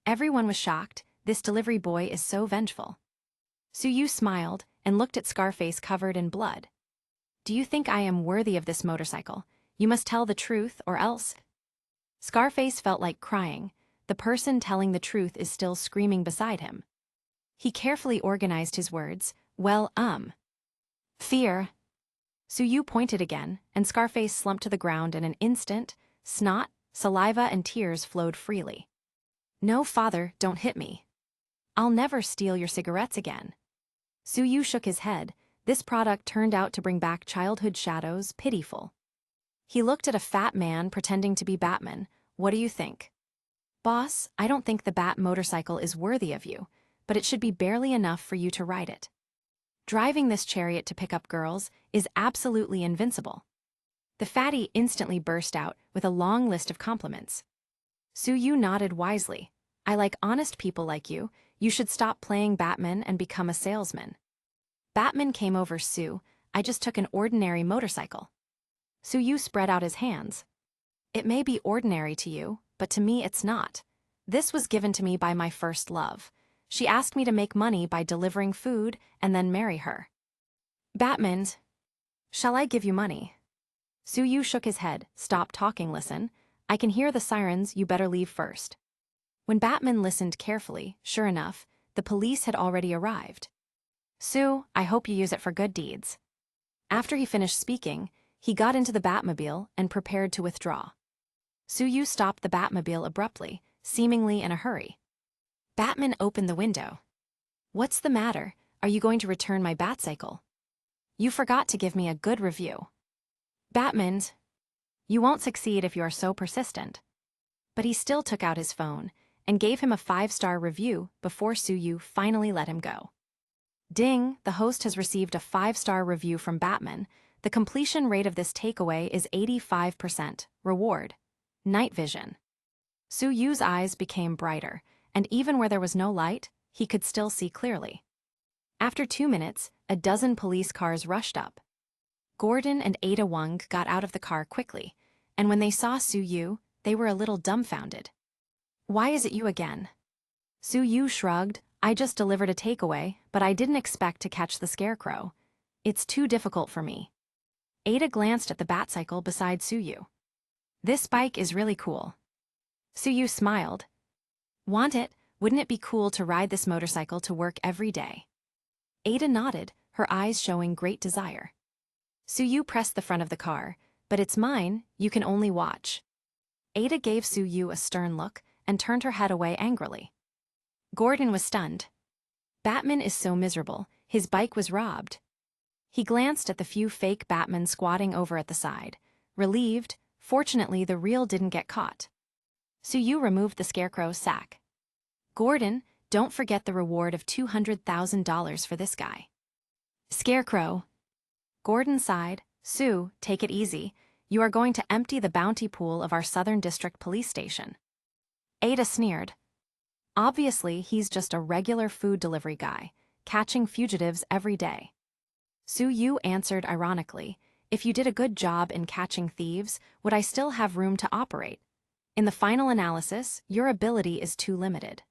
Everyone was shocked. This delivery boy is so vengeful. Su-Yu smiled and looked at Scarface covered in blood. Do you think I am worthy of this motorcycle? You must tell the truth or else. Scarface felt like crying. The person telling the truth is still screaming beside him. He carefully organized his words. Well, Fear. Su-Yu pointed again, and Scarface slumped to the ground in an instant. Snot, saliva, and tears flowed freely. No, father, don't hit me. I'll never steal your cigarettes again. Su-Yu shook his head. This product turned out to bring back childhood shadows, pitiful. He looked at a fat man pretending to be Batman. What do you think? Boss, I don't think the Bat motorcycle is worthy of you, but it should be barely enough for you to ride it. Driving this chariot to pick up girls is absolutely invincible. The fatty instantly burst out with a long list of compliments. Su-Yu nodded wisely. I like honest people like you. You should stop playing Batman and become a salesman. Batman came over. Sue, I just took an ordinary motorcycle. Su-Yu spread out his hands. It may be ordinary to you, but to me it's not. This was given to me by my first love. She asked me to make money by delivering food and then marry her. Batman, shall I give you money? Su-Yu shook his head. Stop talking, listen. I can hear the sirens, you better leave first. When Batman listened carefully, sure enough, the police had already arrived. Sue, I hope you use it for good deeds. After he finished speaking, he got into the Batmobile and prepared to withdraw. Su-Yu stopped the Batmobile abruptly, seemingly in a hurry. Batman opened the window. What's the matter? Are you going to return my Batcycle? You forgot to give me a good review. Batman, you won't succeed if you are so persistent. But he still took out his phone and gave him a 5-star review before Su-Yu finally let him go. Ding, the host has received a 5-star review from Batman. The completion rate of this takeaway is 85%. Reward: night vision. Su-Yu's eyes became brighter, and even where there was no light, he could still see clearly. After 2 minutes, a dozen police cars rushed up. Gordon and Ada Wong got out of the car quickly, and when they saw Su-Yu, they were a little dumbfounded. Why is it you again? Su-yu shrugged. I just delivered a takeaway, but I didn't expect to catch the scarecrow. It's too difficult for me. Ada glanced at the Batcycle beside Su-yu. This bike is really cool. Su-yu smiled. Want it? Wouldn't it be cool to ride this motorcycle to work every day? Ada nodded, her eyes showing great desire. Su-yu pressed the front of the car. But it's mine, you can only watch. Ada gave Su-yu a stern look and turned her head away angrily. Gordon was stunned. Batman is so miserable, his bike was robbed. He glanced at the few fake Batmen squatting over at the side. Relieved, fortunately the real didn't get caught. Su-yu removed the scarecrow's sack. Gordon, don't forget the reward of $200,000 for this guy. Scarecrow. Gordon sighed. Sue, take it easy. You are going to empty the bounty pool of our Southern District Police Station. Ada sneered. Obviously, he's just a regular food delivery guy, catching fugitives every day. Su-yu answered ironically, if you did a good job in catching thieves, would I still have room to operate? In the final analysis, your ability is too limited.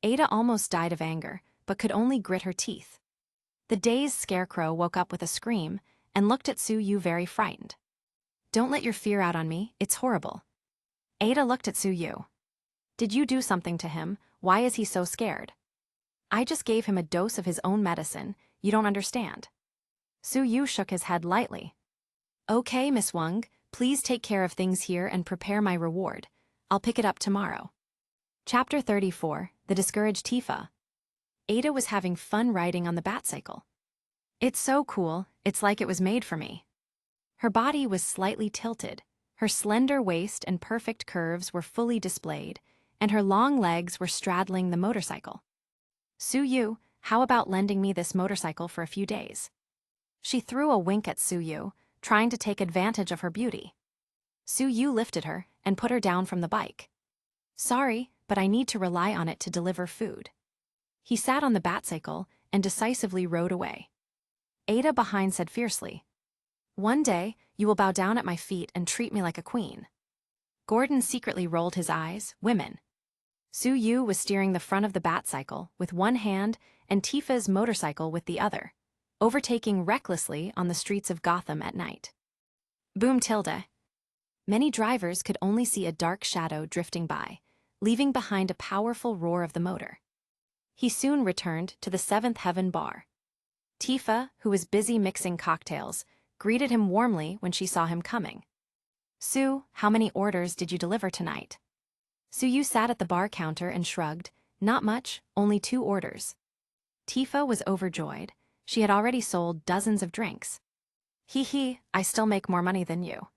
Ada almost died of anger, but could only grit her teeth. The dazed scarecrow woke up with a scream and looked at Su-yu very frightened. Don't let your fear out on me, it's horrible. Ada looked at Su-yu. Did you do something to him? Why is he so scared? I just gave him a dose of his own medicine, you don't understand. Su-yu shook his head lightly. Okay, Miss Wong, please take care of things here and prepare my reward. I'll pick it up tomorrow. Chapter 34, The Discouraged Tifa. Ada was having fun riding on the Batcycle. It's so cool, it's like it was made for me. Her body was slightly tilted, her slender waist and perfect curves were fully displayed, and her long legs were straddling the motorcycle. Su-yu, how about lending me this motorcycle for a few days? She threw a wink at Su-yu, trying to take advantage of her beauty. Su-yu lifted her and put her down from the bike. Sorry, but I need to rely on it to deliver food. He sat on the Batcycle and decisively rode away. Ada behind said fiercely, one day, you will bow down at my feet and treat me like a queen. Gordon secretly rolled his eyes, women. Su-yu was steering the front of the Batcycle with one hand and Tifa's motorcycle with the other, overtaking recklessly on the streets of Gotham at night. Boom tilde. Many drivers could only see a dark shadow drifting by, leaving behind a powerful roar of the motor. He soon returned to the Seventh Heaven bar. Tifa, who was busy mixing cocktails, greeted him warmly when she saw him coming. Sue, how many orders did you deliver tonight? Su-yu sat at the bar counter and shrugged. Not much, only 2 orders. Tifa was overjoyed. She had already sold dozens of drinks. Hee, I still make more money than you.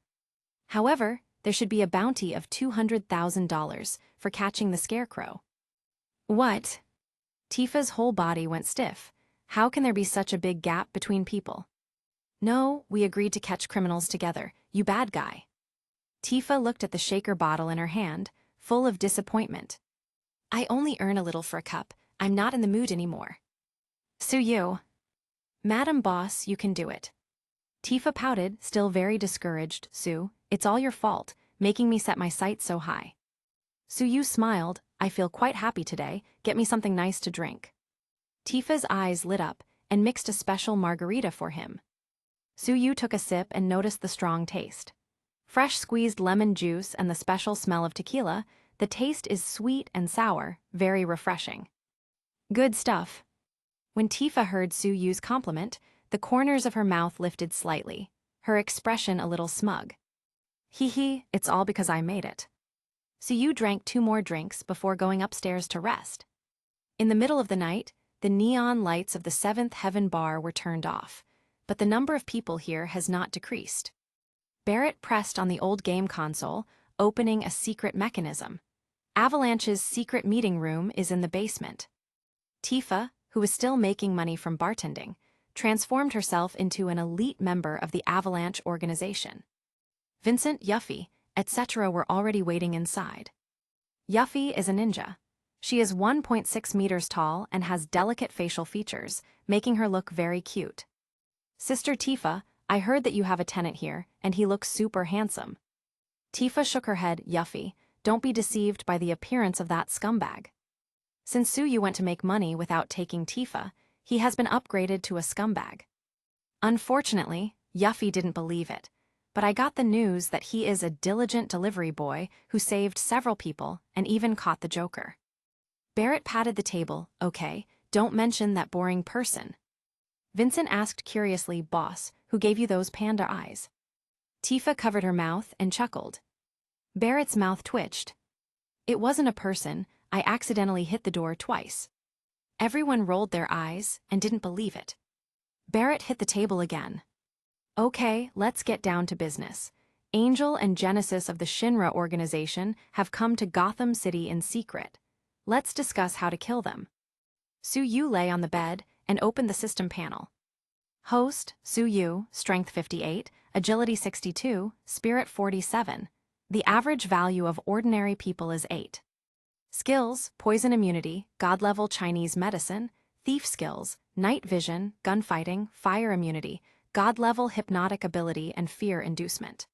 However, there should be a bounty of $200,000 for catching the scarecrow. What? Tifa's whole body went stiff. How can there be such a big gap between people? No, we agreed to catch criminals together, you bad guy. Tifa looked at the shaker bottle in her hand, full of disappointment. I only earn a little for a cup, I'm not in the mood anymore. Su-yu. Madam Boss, you can do it. Tifa pouted, still very discouraged. Sue, it's all your fault, making me set my sights so high. Su-yu smiled, I feel quite happy today, get me something nice to drink. Tifa's eyes lit up and mixed a special margarita for him. Su-yu took a sip and noticed the strong taste. Fresh squeezed lemon juice and the special smell of tequila, the taste is sweet and sour, very refreshing. Good stuff. When Tifa heard Su-yu's compliment, the corners of her mouth lifted slightly, her expression a little smug. Hee, it's all because I made it. Su-yu drank 2 more drinks before going upstairs to rest. In the middle of the night, the neon lights of the Seventh Heaven bar were turned off, but the number of people here has not decreased. Barrett pressed on the old game console, opening a secret mechanism. Avalanche's secret meeting room is in the basement. Tifa, who was still making money from bartending, transformed herself into an elite member of the Avalanche organization. Vincent, Yuffie, etc. were already waiting inside. Yuffie is a ninja. She is 1.6 meters tall and has delicate facial features, making her look very cute. Sister Tifa, I heard that you have a tenant here, and he looks super handsome. Tifa shook her head. Yuffie, don't be deceived by the appearance of that scumbag. Since Su-yu went to make money without taking Tifa, he has been upgraded to a scumbag. Unfortunately, Yuffie didn't believe it, but I got the news that he is a diligent delivery boy who saved several people and even caught the Joker. Barrett patted the table. Okay, don't mention that boring person. Vincent asked curiously, boss, who gave you those panda eyes? Tifa covered her mouth and chuckled. Barrett's mouth twitched. It wasn't a person, I accidentally hit the door twice. Everyone rolled their eyes and didn't believe it. Barrett hit the table again. Okay, let's get down to business. Angel and Genesis of the Shinra organization have come to Gotham City in secret. Let's discuss how to kill them. Su-yu lay on the bed and opened the system panel. Host, Su-yu, Strength 58, Agility 62, Spirit 47. The average value of ordinary people is 8. Skills, Poison Immunity, God-level Chinese Medicine, Thief Skills, Night Vision, Gunfighting, Fire Immunity, God-level Hypnotic Ability and Fear Inducement.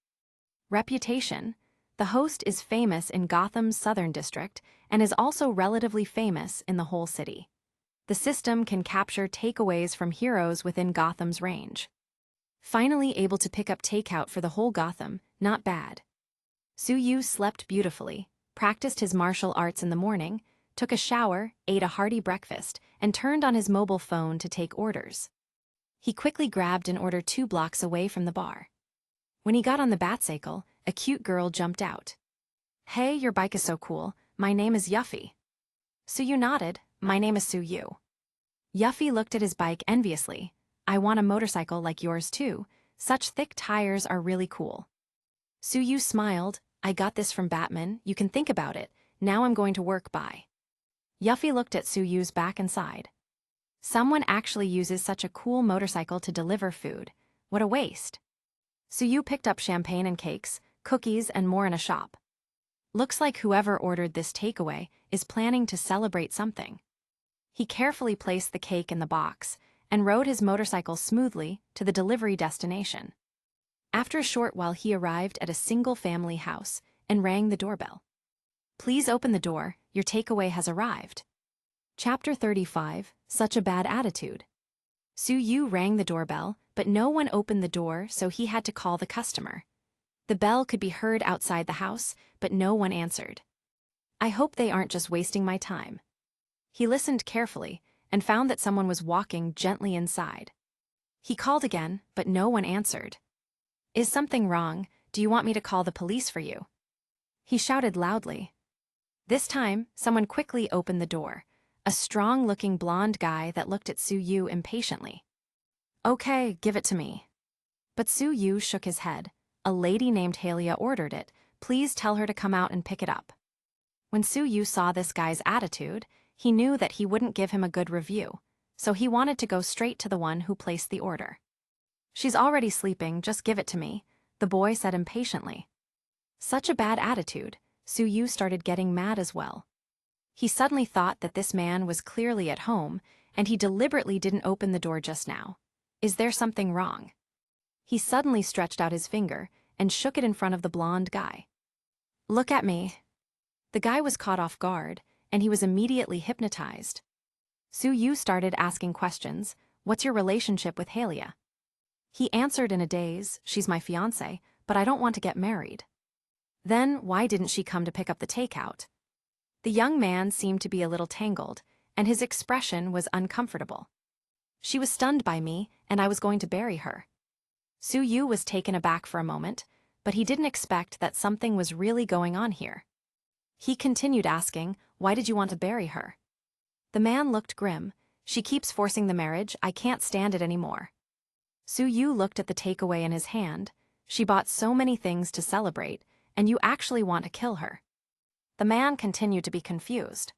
Reputation, the host is famous in Gotham's Southern District and is also relatively famous in the whole city. The system can capture takeaways from heroes within Gotham's range. Finally able to pick up takeout for the whole Gotham, not bad. Su-yu slept beautifully, practiced his martial arts in the morning, took a shower, ate a hearty breakfast, and turned on his mobile phone to take orders. He quickly grabbed an order 2 blocks away from the bar. When he got on the Batcycle, a cute girl jumped out. Hey, your bike is so cool, my name is Yuffie. Su-yu nodded, my name is Su-yu. Yuffie looked at his bike enviously. I want a motorcycle like yours too, such thick tires are really cool. Su-yu smiled, I got this from Batman, you can think about it, now I'm going to work by. Yuffie looked at Su-yu's back and sighed. Someone actually uses such a cool motorcycle to deliver food. What a waste. Su-yu picked up champagne and cakes, cookies and more in a shop. Looks like whoever ordered this takeaway is planning to celebrate something. He carefully placed the cake in the box and rode his motorcycle smoothly to the delivery destination. After a short while he arrived at a single-family house and rang the doorbell. Please open the door, your takeaway has arrived. Chapter 35, Such a Bad Attitude. Su-yu rang the doorbell, but no one opened the door, so he had to call the customer. The bell could be heard outside the house, but no one answered. I hope they aren't just wasting my time. He listened carefully and found that someone was walking gently inside. He called again, but no one answered. Is something wrong? Do you want me to call the police for you? He shouted loudly. This time, someone quickly opened the door. A strong-looking blonde guy that looked at Su-yu impatiently. Okay, give it to me. But Su-yu shook his head. A lady named Halia ordered it. Please tell her to come out and pick it up. When Su-yu saw this guy's attitude, he knew that he wouldn't give him a good review, so he wanted to go straight to the one who placed the order. She's already sleeping, just give it to me, the boy said impatiently. Such a bad attitude, Su-yu started getting mad as well. He suddenly thought that this man was clearly at home, and he deliberately didn't open the door just now. Is there something wrong? He suddenly stretched out his finger and shook it in front of the blonde guy. Look at me. The guy was caught off guard, and he was immediately hypnotized. Su-yu started asking questions. What's your relationship with Halia? He answered in a daze, she's my fiancé, but I don't want to get married. Then, why didn't she come to pick up the takeout? The young man seemed to be a little tangled, and his expression was uncomfortable. She was stunned by me, and I was going to bury her. Su-yu was taken aback for a moment, but he didn't expect that something was really going on here. He continued asking, why did you want to bury her? The man looked grim. She keeps forcing the marriage, I can't stand it anymore. Su-yu looked at the takeaway in his hand. She bought so many things to celebrate, and you actually want to kill her. The man continued to be confused.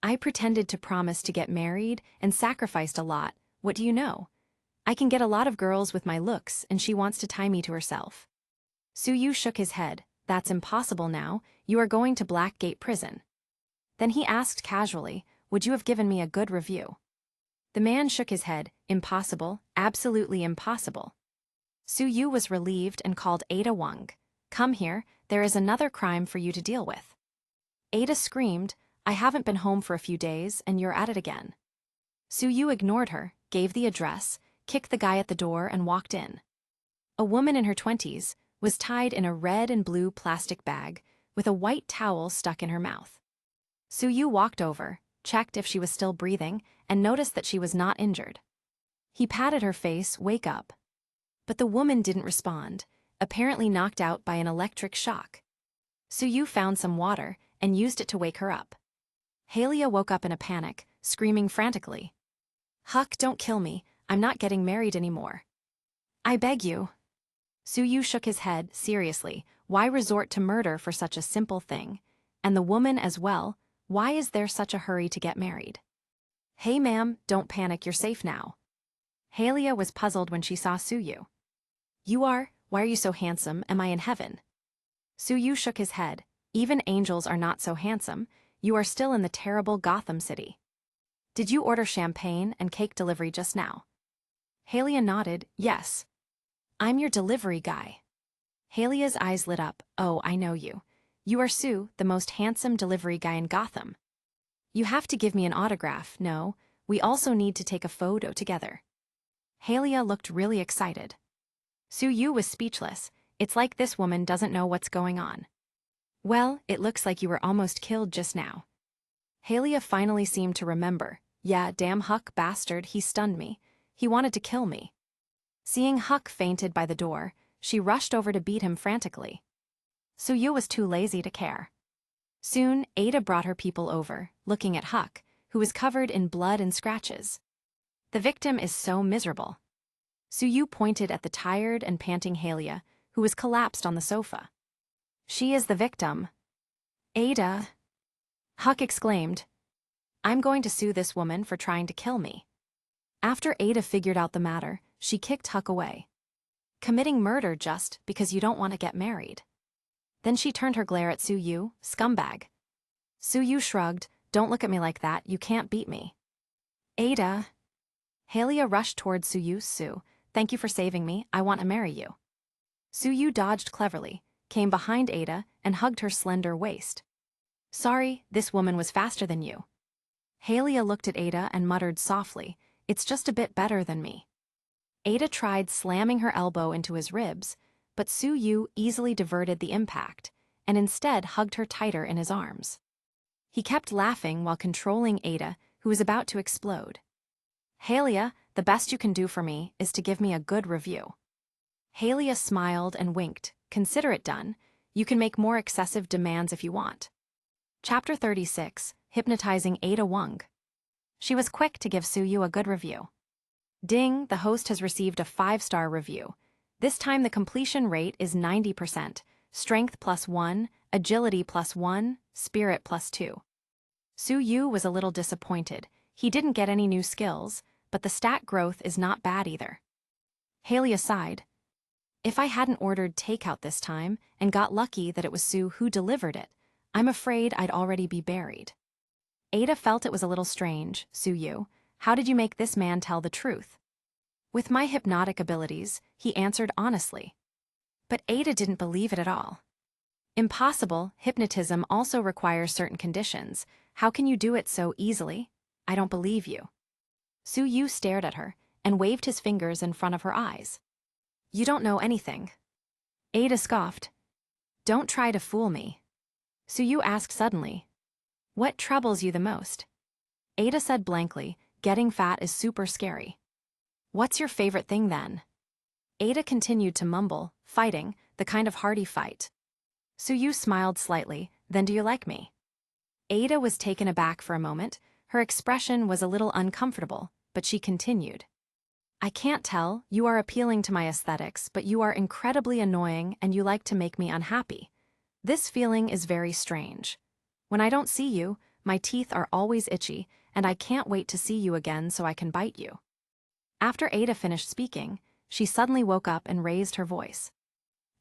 I pretended to promise to get married and sacrificed a lot. What do you know? I can get a lot of girls with my looks, and she wants to tie me to herself. Su-yu shook his head. That's impossible now. You are going to Blackgate Prison. Then he asked casually, would you have given me a good review? The man shook his head. Impossible, absolutely impossible. Su-yu was relieved and called Ada Wong. Come here, there is another crime for you to deal with. Ada screamed, I haven't been home for a few days, and you're at it again. Suyu ignored her, gave the address, kicked the guy at the door, and walked in. A woman in her 20s was tied in a red and blue plastic bag with a white towel stuck in her mouth. Suyu walked over, checked if she was still breathing, and noticed that she was not injured. He patted her face, "Wake up." But the woman didn't respond, apparently knocked out by an electric shock. Suyu found some water and used it to wake her up. Halia woke up in a panic, screaming frantically. "Huck, don't kill me. I'm not getting married anymore. I beg you." Suyu shook his head, seriously. Why resort to murder for such a simple thing? And the woman as well, why is there such a hurry to get married? "Hey ma'am, don't panic, you're safe now." Halia was puzzled when she saw Suyu. "You are? Why are you so handsome? Am I in heaven?" Suyu shook his head. "Even angels are not so handsome. You are still in the terrible Gotham City." "Did you order champagne and cake delivery just now?" Halia nodded. "Yes. I'm your delivery guy." Halia's eyes lit up. "Oh, I know you. You are Sue, the most handsome delivery guy in Gotham. You have to give me an autograph. No, we also need to take a photo together." Halia looked really excited. Suyu was speechless. It's like this woman doesn't know what's going on. "Well, it looks like you were almost killed just now." Halia finally seemed to remember. "Yeah, damn Huck bastard, he stunned me. He wanted to kill me." Seeing Huck fainted by the door, she rushed over to beat him frantically. Suyu was too lazy to care. Soon, Ada brought her people over, looking at Huck, who was covered in blood and scratches. "The victim is so miserable." Suyu pointed at the tired and panting Halia, who was collapsed on the sofa. "She is the victim." "Ada," Huck exclaimed. "I'm going to sue this woman for trying to kill me." After Ada figured out the matter, she kicked Huck away. "Committing murder just because you don't want to get married." Then she turned her glare at Suyu. "Scumbag." Suyu shrugged. "Don't look at me like that, you can't beat me." "Ada." Halia rushed towards Suyu. "Sue, thank you for saving me, I want to marry you." Suyu dodged cleverly, came behind Ada, and hugged her slender waist. "Sorry, this woman was faster than you." Halia looked at Ada and muttered softly, "It's just a bit better than me." Ada tried slamming her elbow into his ribs, but Suyu easily diverted the impact, and instead hugged her tighter in his arms. He kept laughing while controlling Ada, who was about to explode. "Halia, the best you can do for me is to give me a good review." Halia smiled and winked. "Consider it done. You can make more excessive demands if you want." Chapter 36, Hypnotizing Ada Wong. She was quick to give Suyu a good review. "Ding, the host has received a 5-star review. This time the completion rate is 90%, strength +1, agility +1, spirit +2. Suyu was a little disappointed. He didn't get any new skills, but the stat growth is not bad either. Halia sighed. "If I hadn't ordered takeout this time and got lucky that it was Sue who delivered it, I'm afraid I'd already be buried." Ada felt it was a little strange. "Suyu, how did you make this man tell the truth?" "With my hypnotic abilities," he answered honestly. But Ada didn't believe it at all. "Impossible, hypnotism also requires certain conditions. How can you do it so easily? I don't believe you." Suyu stared at her and waved his fingers in front of her eyes. "You don't know anything." Ada scoffed. "Don't try to fool me." Suyu asked suddenly, "What troubles you the most?" Ada said blankly, "Getting fat is super scary." "What's your favorite thing then?" Ada continued to mumble, "Fighting, the kind of hearty fight." Suyu smiled slightly. "Then do you like me?" Ada was taken aback for a moment. Her expression was a little uncomfortable, but she continued. "I can't tell, you are appealing to my aesthetics, but you are incredibly annoying and you like to make me unhappy. This feeling is very strange. When I don't see you, my teeth are always itchy, and I can't wait to see you again so I can bite you." After Ada finished speaking, she suddenly woke up and raised her voice.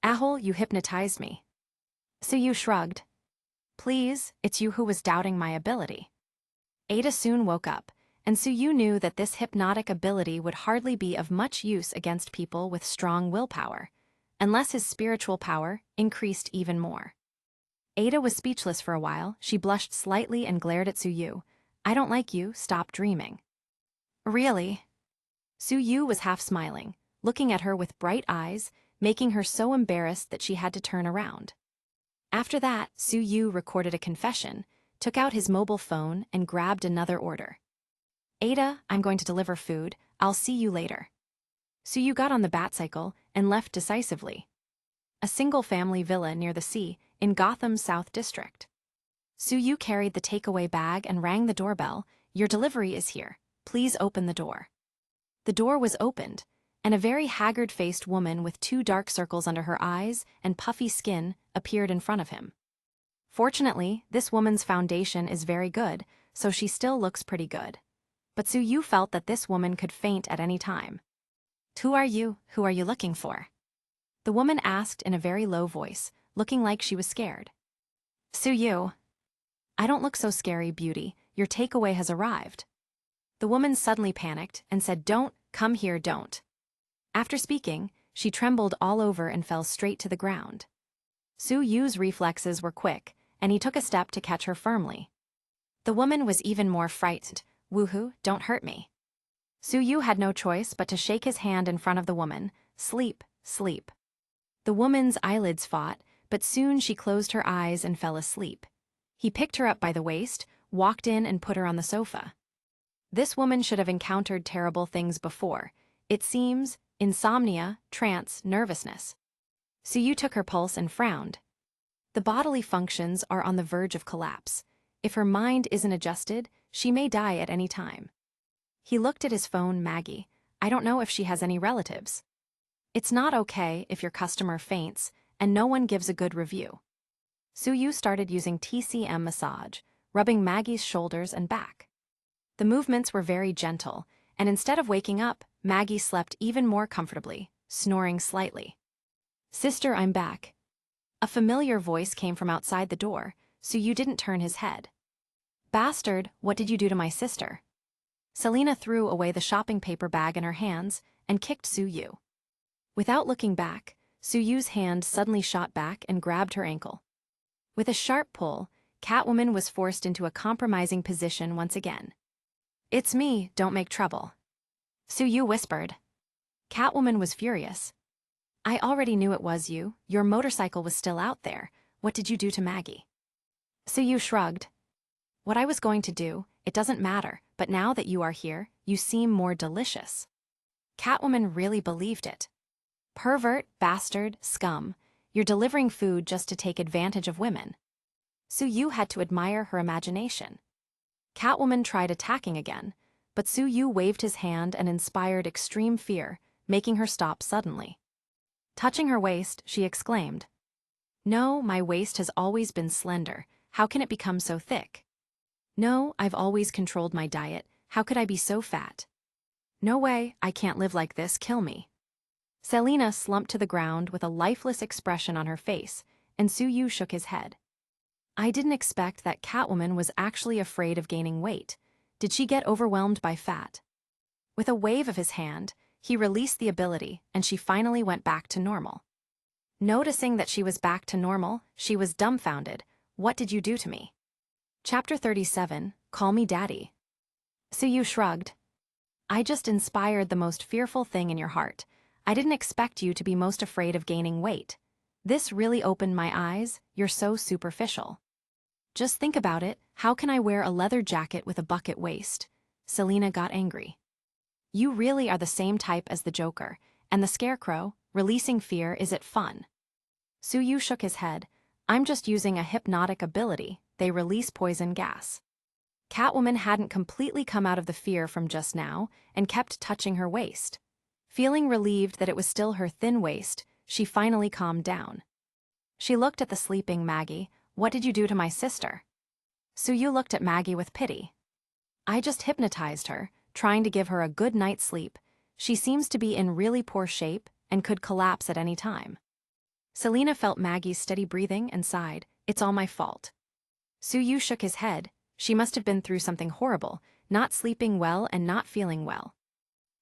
"Ahol, you hypnotized me." Suyu shrugged. "Please, it's you who was doubting my ability." Ada soon woke up, and Suyu knew that this hypnotic ability would hardly be of much use against people with strong willpower, unless his spiritual power increased even more. Ada was speechless for a while. She blushed slightly and glared at Suyu. I don't like you, stop dreaming. Really? Suyu was half smiling, looking at her with bright eyes, making her so embarrassed that she had to turn around. After that, Suyu recorded a confession, took out his mobile phone, and grabbed another order. Ada, I'm going to deliver food. I'll see you later. Suyu got on the Batcycle and left decisively. A single-family villa near the sea in Gotham's South District. Suyu carried the takeaway bag and rang the doorbell. Your delivery is here. Please open the door. The door was opened, and a very haggard-faced woman with 2 dark circles under her eyes and puffy skin appeared in front of him. Fortunately, this woman's foundation is very good, so she still looks pretty good. But Suyu felt that this woman could faint at any time. Who are you? Who are you looking for? The woman asked in a very low voice, looking like she was scared. Suyu. I don't look so scary, beauty. Your takeaway has arrived. The woman suddenly panicked and said, Don't, come here, don't. After speaking, she trembled all over and fell straight to the ground. Suyu's reflexes were quick, and he took a step to catch her firmly. The woman was even more frightened. Woohoo, don't hurt me. Suyu had no choice but to shake his hand in front of the woman. Sleep, sleep. The woman's eyelids fought, but soon she closed her eyes and fell asleep. He picked her up by the waist, walked in and put her on the sofa. This woman should have encountered terrible things before. It seems, insomnia, trance, nervousness. Suyu took her pulse and frowned. The bodily functions are on the verge of collapse. If her mind isn't adjusted, she may die at any time. He looked at his phone. Maggie, I don't know if she has any relatives. It's not okay if your customer faints and no one gives a good review. Suyu started using TCM massage, rubbing Maggie's shoulders and back. The movements were very gentle, and instead of waking up, Maggie slept even more comfortably, snoring slightly. Sister, I'm back. A familiar voice came from outside the door, Suyu didn't turn his head. Bastard, what did you do to my sister? Selina threw away the shopping paper bag in her hands and kicked Suyu. Without looking back, Suyu's hand suddenly shot back and grabbed her ankle. With a sharp pull, Catwoman was forced into a compromising position once again. It's me, don't make trouble. Suyu whispered. Catwoman was furious. I already knew it was you. Your motorcycle was still out there. What did you do to Maggie? Suyu shrugged. What I was going to do, it doesn't matter, but now that you are here, you seem more delicious. Catwoman really believed it. Pervert, bastard, scum. You're delivering food just to take advantage of women. Suyu had to admire her imagination. Catwoman tried attacking again, but Suyu waved his hand and inspired extreme fear, making her stop suddenly. Touching her waist, she exclaimed, No, my waist has always been slender. How can it become so thick? No, I've always controlled my diet. How could I be so fat? No way, I can't live like this, kill me. Selina slumped to the ground with a lifeless expression on her face, and Suyu shook his head. I didn't expect that Catwoman was actually afraid of gaining weight. Did she get overwhelmed by fat? With a wave of his hand, he released the ability, and she finally went back to normal. Noticing that she was back to normal, she was dumbfounded. What did you do to me? Chapter 37, Call Me Daddy. Suyu shrugged. I just inspired the most fearful thing in your heart. I didn't expect you to be most afraid of gaining weight. This really opened my eyes. You're so superficial. Just think about it. How can I wear a leather jacket with a bucket waist? Selina got angry. You really are the same type as the Joker, and the Scarecrow. Releasing fear, is it fun? Suyu shook his head. I'm just using a hypnotic ability. They release poison gas. Catwoman hadn't completely come out of the fear from just now and kept touching her waist. Feeling relieved that it was still her thin waist, she finally calmed down. She looked at the sleeping Maggie. What did you do to my sister? Suyu looked at Maggie with pity. I just hypnotized her, trying to give her a good night's sleep. She seems to be in really poor shape and could collapse at any time. Selina felt Maggie's steady breathing and sighed. It's all my fault. Suyu shook his head. She must have been through something horrible, not sleeping well and not feeling well.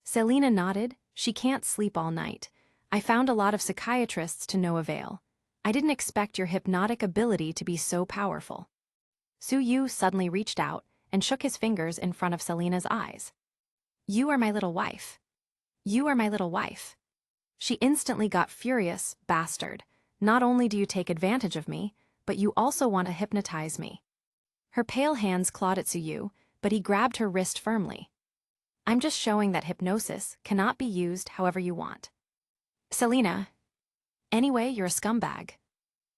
Selina nodded. She can't sleep all night. I found a lot of psychiatrists to no avail. I didn't expect your hypnotic ability to be so powerful. Su-yu suddenly reached out and shook his fingers in front of Selena's eyes. You are my little wife. You are my little wife. She instantly got furious, bastard. Not only do you take advantage of me, but you also want to hypnotize me. Her pale hands clawed at Su-yu, but he grabbed her wrist firmly. I'm just showing that hypnosis cannot be used however you want. Selena. Anyway, you're a scumbag.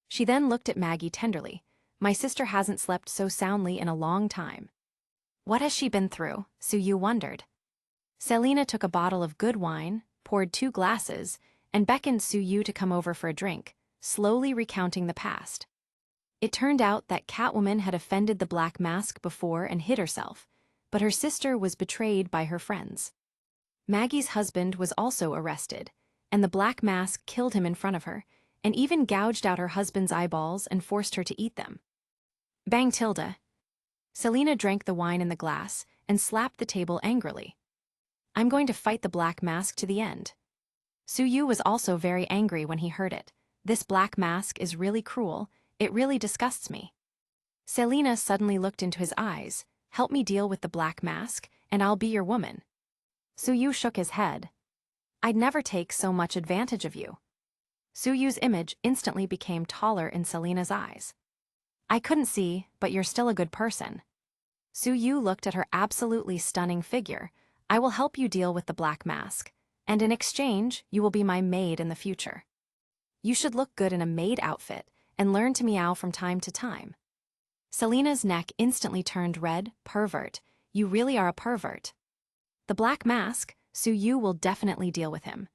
She then looked at Maggie tenderly. My sister hasn't slept so soundly in a long time. What has she been through? Su-yu wondered. Selena took a bottle of good wine, poured 2 glasses, and beckoned Su-yu to come over for a drink, slowly recounting the past. It turned out that Catwoman had offended the Black Mask before and hid herself, but her sister was betrayed by her friends. Maggie's husband was also arrested, and the Black Mask killed him in front of her, and even gouged out her husband's eyeballs and forced her to eat them. Bang Tilda. Selena drank the wine in the glass and slapped the table angrily. I'm going to fight the Black Mask to the end. Su-yu was also very angry when he heard it. This Black Mask is really cruel, it really disgusts me. Selena suddenly looked into his eyes. Help me deal with the Black Mask, and I'll be your woman. Su-yu shook his head. I'd never take so much advantage of you. Su-yu's image instantly became taller in Selena's eyes. I couldn't see, but you're still a good person. Su-yu looked at her absolutely stunning figure. I will help you deal with the Black Mask, and in exchange, you will be my maid in the future. You should look good in a maid outfit and learn to meow from time to time. Selena's neck instantly turned red. Pervert. You really are a pervert. The Black Mask, Su-yu will definitely deal with him,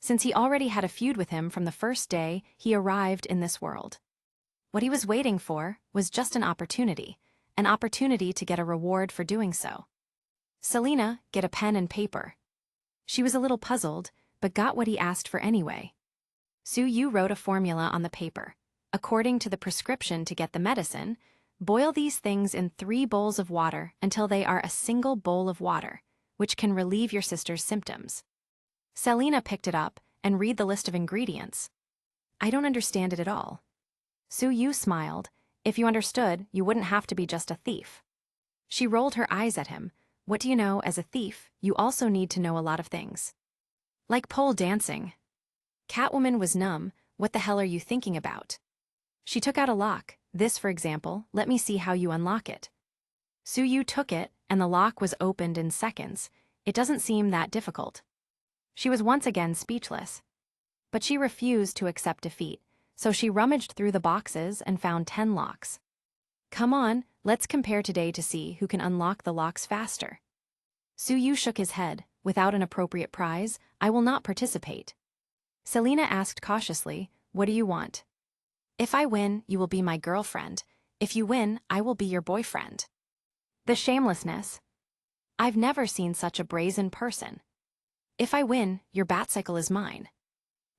since he already had a feud with him from the first day he arrived in this world. What he was waiting for was just an opportunity to get a reward for doing so. Selena, get a pen and paper. She was a little puzzled, but got what he asked for anyway. Su-yu wrote a formula on the paper. According to the prescription to get the medicine, boil these things in 3 bowls of water until they are a single bowl of water, which can relieve your sister's symptoms. Selena picked it up and read the list of ingredients. I don't understand it at all. Su-yu smiled. If you understood, you wouldn't have to be just a thief. She rolled her eyes at him. What do you know? As a thief, you also need to know a lot of things. Like pole dancing. Catwoman was numb. What the hell are you thinking about? She took out a lock. This, for example, let me see how you unlock it. Su-yu took it, and the lock was opened in seconds. It doesn't seem that difficult. She was once again speechless. But she refused to accept defeat, so she rummaged through the boxes and found 10 locks. Come on, let's compare today to see who can unlock the locks faster. Su-yu shook his head. Without an appropriate prize, I will not participate. Selena asked cautiously, what do you want? If I win, you will be my girlfriend. If you win, I will be your boyfriend. The shamelessness. I've never seen such a brazen person. If I win, your Batcycle is mine.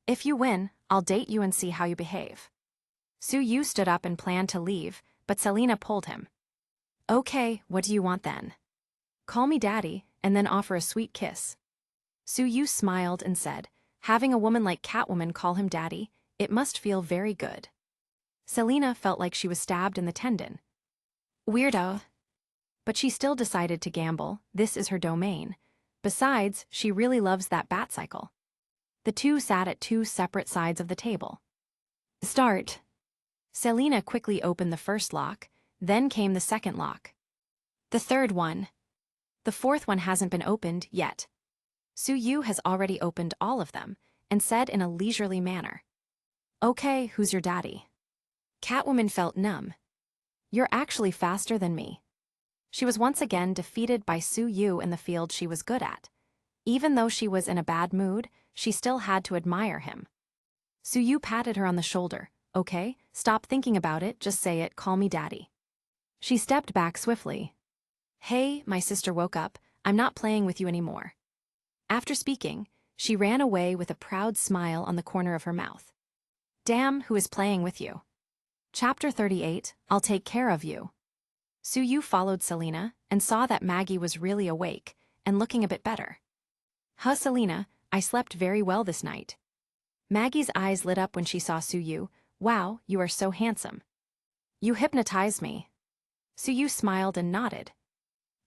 If you win, I'll date you and see how you behave. Su-yu stood up and planned to leave, but Selena pulled him. Okay, what do you want then? Call me daddy, and then offer a sweet kiss. Su-yu smiled and said, having a woman like Catwoman call him daddy, it must feel very good. Selena felt like she was stabbed in the tendon. Weirdo. But she still decided to gamble. This is her domain. Besides, she really loves that Batcycle. The two sat at 2 separate sides of the table. Start. Selena quickly opened the first lock, then came the second lock. The third one. The fourth one hasn't been opened yet. Su-yu has already opened all of them, and said in a leisurely manner. Okay, who's your daddy? Catwoman felt numb. You're actually faster than me. She was once again defeated by Su-yu in the field she was good at. Even though she was in a bad mood, she still had to admire him. Su-yu patted her on the shoulder. Okay, stop thinking about it, just say it, call me daddy. She stepped back swiftly. Hey, my sister woke up, I'm not playing with you anymore. After speaking, she ran away with a proud smile on the corner of her mouth. Damn, who is playing with you? Chapter 38, I'll take care of you. Su-yu followed Selena and saw that Maggie was really awake and looking a bit better. Huh, Selena, I slept very well this night. Maggie's eyes lit up when she saw Su-yu. Wow, you are so handsome. You hypnotize me. Soo-yu smiled and nodded.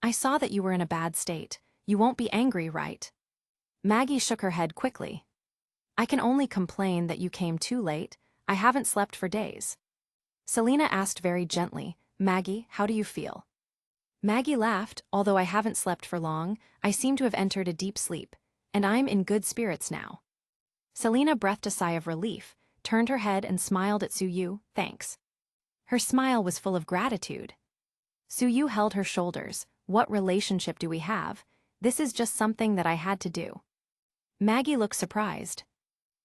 I saw that you were in a bad state. You won't be angry, right? Maggie shook her head quickly. I can only complain that you came too late. I haven't slept for days. Selena asked very gently, Maggie, how do you feel? Maggie laughed, although I haven't slept for long, I seem to have entered a deep sleep, and I'm in good spirits now. Selena breathed a sigh of relief, turned her head and smiled at Soo-yu, thanks. Her smile was full of gratitude. Soo-yu held her shoulders. What relationship do we have? This is just something that I had to do. Maggie looked surprised.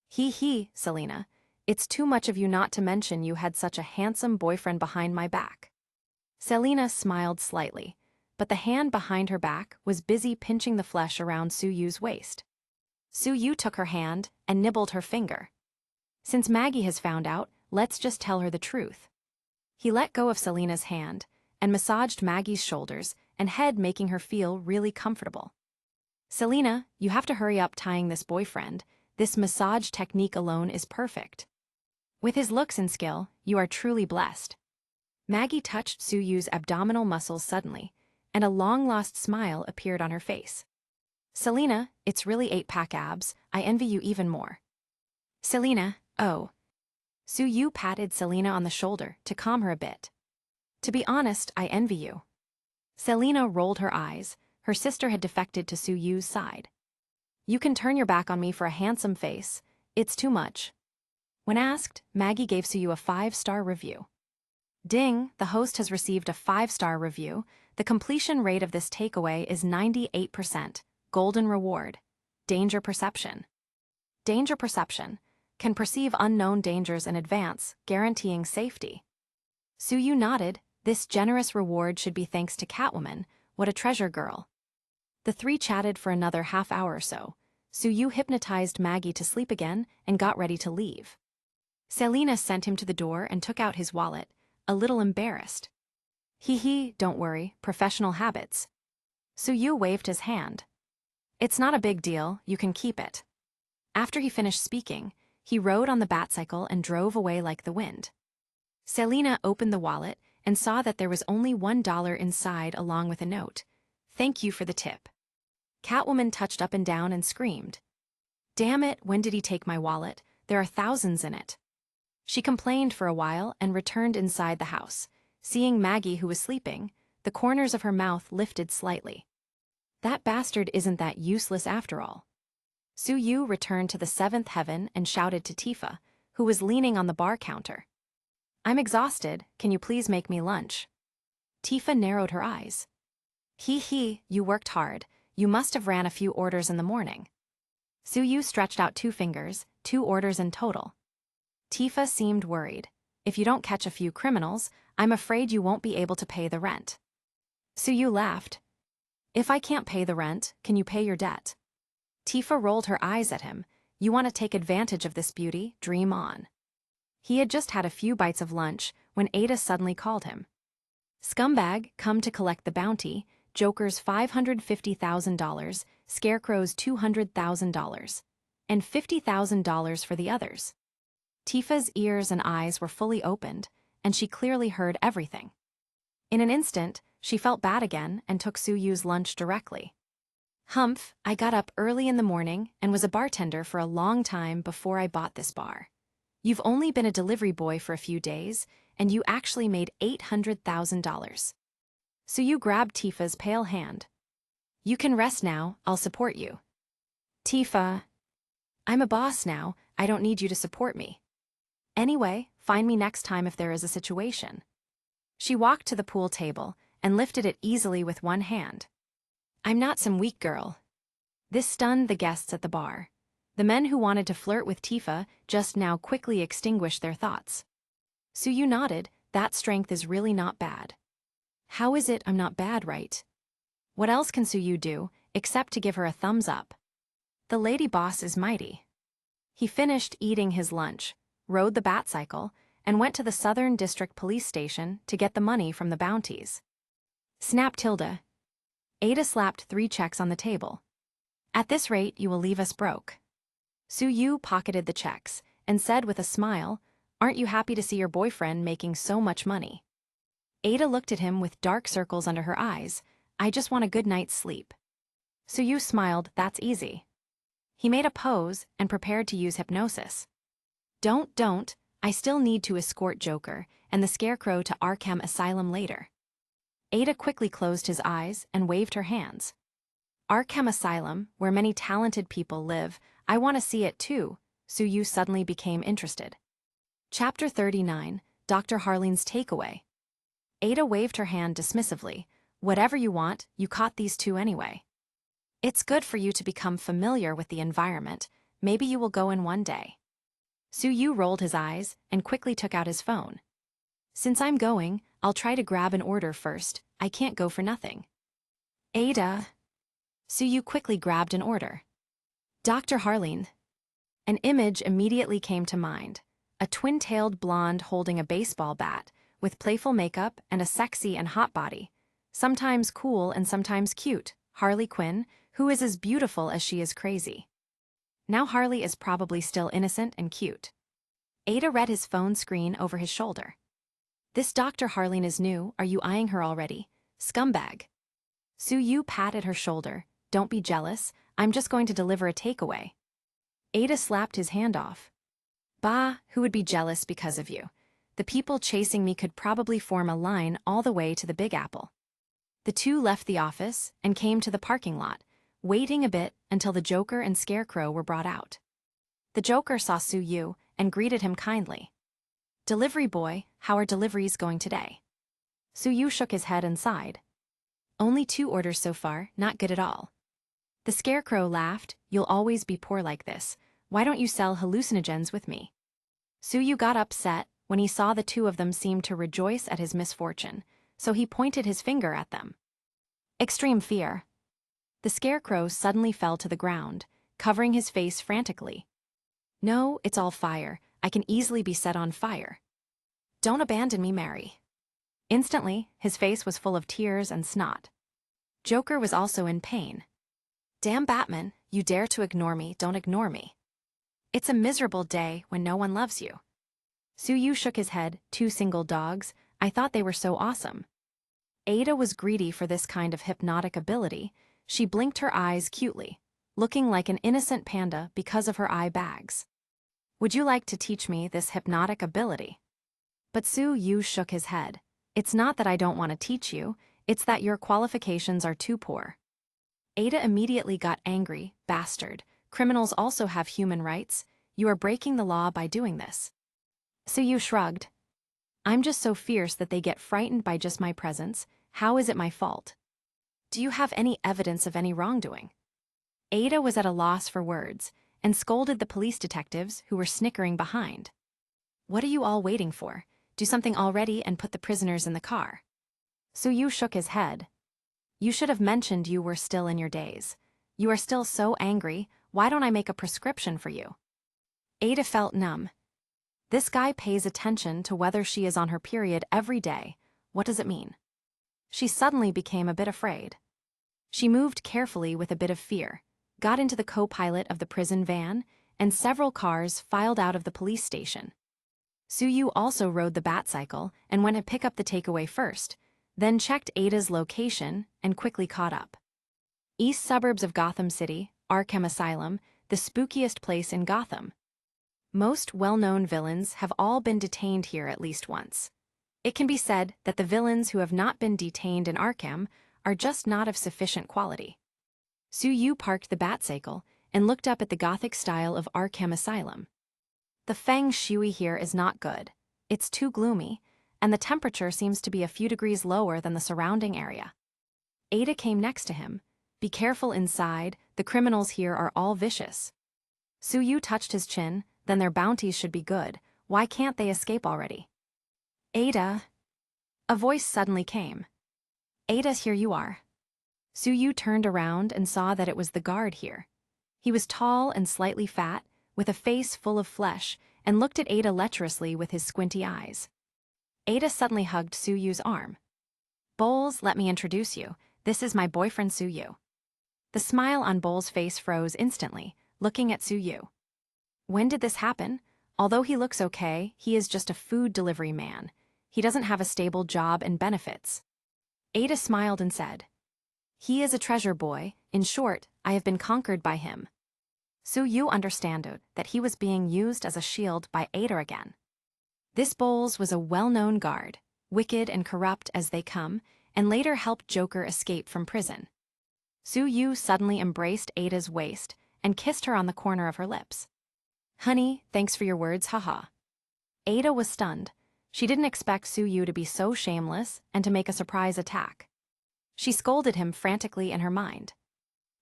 He, Selena. It's too much of you not to mention you had such a handsome boyfriend behind my back. Selena smiled slightly, but the hand behind her back was busy pinching the flesh around Soo-yu's waist. Soo-yu took her hand and nibbled her finger. Since Maggie has found out, let's just tell her the truth. He let go of Selena's hand and massaged Maggie's shoulders and head, making her feel really comfortable. Selena, you have to hurry up tying this boyfriend. This massage technique alone is perfect. With his looks and skill, you are truly blessed. Maggie touched Soo-yu's abdominal muscles suddenly, and a long-lost smile appeared on her face. Selena, it's really 8-pack abs. I envy you even more. Selena, oh. Soo-yu patted Selena on the shoulder to calm her a bit. To be honest, I envy you. Selena rolled her eyes. Her sister had defected to Soo-yu's side. You can turn your back on me for a handsome face. It's too much. When asked, Maggie gave Soo-yu a 5-star review. Ding, the host has received a 5-star review. The completion rate of this takeaway is 98%. Golden reward. Danger perception. Danger perception. Can perceive unknown dangers in advance, guaranteeing safety. Soo-yu nodded. This generous reward should be thanks to Catwoman. What a treasure girl. The three chatted for another half hour or so. Soo-yu hypnotized Maggie to sleep again and got ready to leave. Selena sent him to the door and took out his wallet, a little embarrassed. Don't worry, professional habits. Soo-yu waved his hand. It's not a big deal, you can keep it. After he finished speaking, he rode on the Batcycle and drove away like the wind. Selena opened the wallet and saw that there was only $1 inside along with a note. Thank you for the tip. Catwoman touched up and down and screamed. Damn it, when did he take my wallet? There are thousands in it. She complained for a while and returned inside the house. Seeing Maggie, who was sleeping, the corners of her mouth lifted slightly. That bastard isn't that useless after all. Soo-yu returned to the 7th heaven and shouted to Tifa, who was leaning on the bar counter. I'm exhausted, can you please make me lunch? Tifa narrowed her eyes. You worked hard. You must have ran a few orders in the morning. Soo-yu stretched out 2 fingers, 2 orders in total. Tifa seemed worried. If you don't catch a few criminals, I'm afraid you won't be able to pay the rent. Soo-yu laughed. If I can't pay the rent, can you pay your debt? Tifa rolled her eyes at him. You want to take advantage of this beauty? Dream on. He had just had a few bites of lunch when Ada suddenly called him. Scumbag, come to collect the bounty. Joker's $550,000, Scarecrow's $200,000, and $50,000 for the others. Tifa's ears and eyes were fully opened, and she clearly heard everything. In an instant, she felt bad again and took Soo-yu's lunch directly. Humph, I got up early in the morning and was a bartender for a long time before I bought this bar. You've only been a delivery boy for a few days, and you actually made $800,000. Soo-yu grabbed Tifa's pale hand. You can rest now, I'll support you. Tifa. I'm a boss now, I don't need you to support me. Anyway, find me next time if there is a situation. She walked to the pool table and lifted it easily with one hand. I'm not some weak girl. This stunned the guests at the bar. The men who wanted to flirt with Tifa just now quickly extinguished their thoughts. Soo-yu nodded, that strength is really not bad. How is it I'm not bad, right? What else can Soo-yu do, except to give her a thumbs up? The lady boss is mighty. He finished eating his lunch, rode the Batcycle, and went to the Southern District Police Station to get the money from the bounties. Snap Tilda. Ada slapped 3 checks on the table. At this rate, you will leave us broke. Soo-yu pocketed the checks and said with a smile, Aren't you happy to see your boyfriend making so much money? Ada looked at him with dark circles under her eyes. I just want a good night's sleep. Suyu smiled, that's easy. He made a pose and prepared to use hypnosis. Don't, I still need to escort Joker and the Scarecrow to Arkham Asylum later. Ada quickly closed his eyes and waved her hands. Arkham Asylum, where many talented people live, I want to see it too. Suyu suddenly became interested. Chapter 39, Dr. Harleen's Takeaway. Ada waved her hand dismissively. Whatever you want, you caught these two anyway. It's good for you to become familiar with the environment. Maybe you will go in one day. Suyu rolled his eyes and quickly took out his phone. Since I'm going, I'll try to grab an order first. I can't go for nothing. Ada. Suyu quickly grabbed an order. Dr. Harleen. An image immediately came to mind. A twin-tailed blonde holding a baseball bat, with playful makeup and a sexy and hot body. Sometimes cool and sometimes cute, Harley Quinn, who is as beautiful as she is crazy. Now Harley is probably still innocent and cute. Ada read his phone screen over his shoulder. This Dr. Harleen is new, are you eyeing her already? Scumbag. Suyu patted her shoulder. Don't be jealous, I'm just going to deliver a takeaway. Ada slapped his hand off. Bah, who would be jealous because of you? The people chasing me could probably form a line all the way to the Big Apple. The two left the office and came to the parking lot, waiting a bit until the Joker and Scarecrow were brought out. The Joker saw Suyu and greeted him kindly. Delivery boy, how are deliveries going today? Suyu shook his head and sighed. Only 2 orders so far, not good at all. The Scarecrow laughed, you'll always be poor like this. Why don't you sell hallucinogens with me? Suyu got upset when he saw the two of them seemed to rejoice at his misfortune, so he pointed his finger at them. Extreme fear. The Scarecrow suddenly fell to the ground, covering his face frantically. No, it's all fire. I can easily be set on fire. Don't abandon me, Mary. Instantly, his face was full of tears and snot. Joker was also in pain. Damn Batman, you dare to ignore me, don't ignore me. It's a miserable day when no one loves you. Suyu shook his head, 2 single dogs, I thought they were so awesome. Ada was greedy for this kind of hypnotic ability. She blinked her eyes cutely, looking like an innocent panda because of her eye bags. Would you like to teach me this hypnotic ability? But Suyu shook his head. It's not that I don't want to teach you, it's that your qualifications are too poor. Ada immediately got angry, bastard. Criminals also have human rights. You are breaking the law by doing this. Suyu shrugged. I'm just so fierce that they get frightened by just my presence. How is it my fault? Do you have any evidence of any wrongdoing? Ada was at a loss for words, and scolded the police detectives who were snickering behind. What are you all waiting for? Do something already and put the prisoners in the car. Suyu shook his head. You should have mentioned you were still in your days. You are still so angry, why don't I make a prescription for you? Ada felt numb. This guy pays attention to whether she is on her period every day. What does it mean? She suddenly became a bit afraid. She moved carefully with a bit of fear, got into the co-pilot of the prison van, and several cars filed out of the police station. Suyu also rode the Batcycle and went to pick up the takeaway first, then checked Ada's location and quickly caught up. East suburbs of Gotham City, Arkham Asylum, the spookiest place in Gotham. Most well-known villains have all been detained here at least once. It can be said that the villains who have not been detained in Arkham are just not of sufficient quality. Suyu parked the Batcycle and looked up at the Gothic style of Arkham Asylum. The feng shui here is not good. It's too gloomy, and the temperature seems to be a few degrees lower than the surrounding area. Ada came next to him. Be careful inside, the criminals here are all vicious. Suyu touched his chin, then their bounties should be good. Why can't they escape already? Ada. A voice suddenly came. Ada, here you are. Suyu turned around and saw that it was the guard here. He was tall and slightly fat, with a face full of flesh, and looked at Ada lecherously with his squinty eyes. Ada suddenly hugged Suyu's arm. Bowles, let me introduce you. This is my boyfriend Suyu. The smile on Bowles' face froze instantly, looking at Suyu. When did this happen? Although he looks okay, he is just a food delivery man. He doesn't have a stable job and benefits. Ada smiled and said, "He is a treasure boy. In short, I have been conquered by him." Su-yu understood that he was being used as a shield by Ada again. This Bowles was a well-known guard, wicked and corrupt as they come, and later helped Joker escape from prison. Su-yu suddenly embraced Ada's waist and kissed her on the corner of her lips. "Honey, thanks for your words, haha." Ada was stunned. She didn't expect Su-yu to be so shameless and to make a surprise attack. She scolded him frantically in her mind.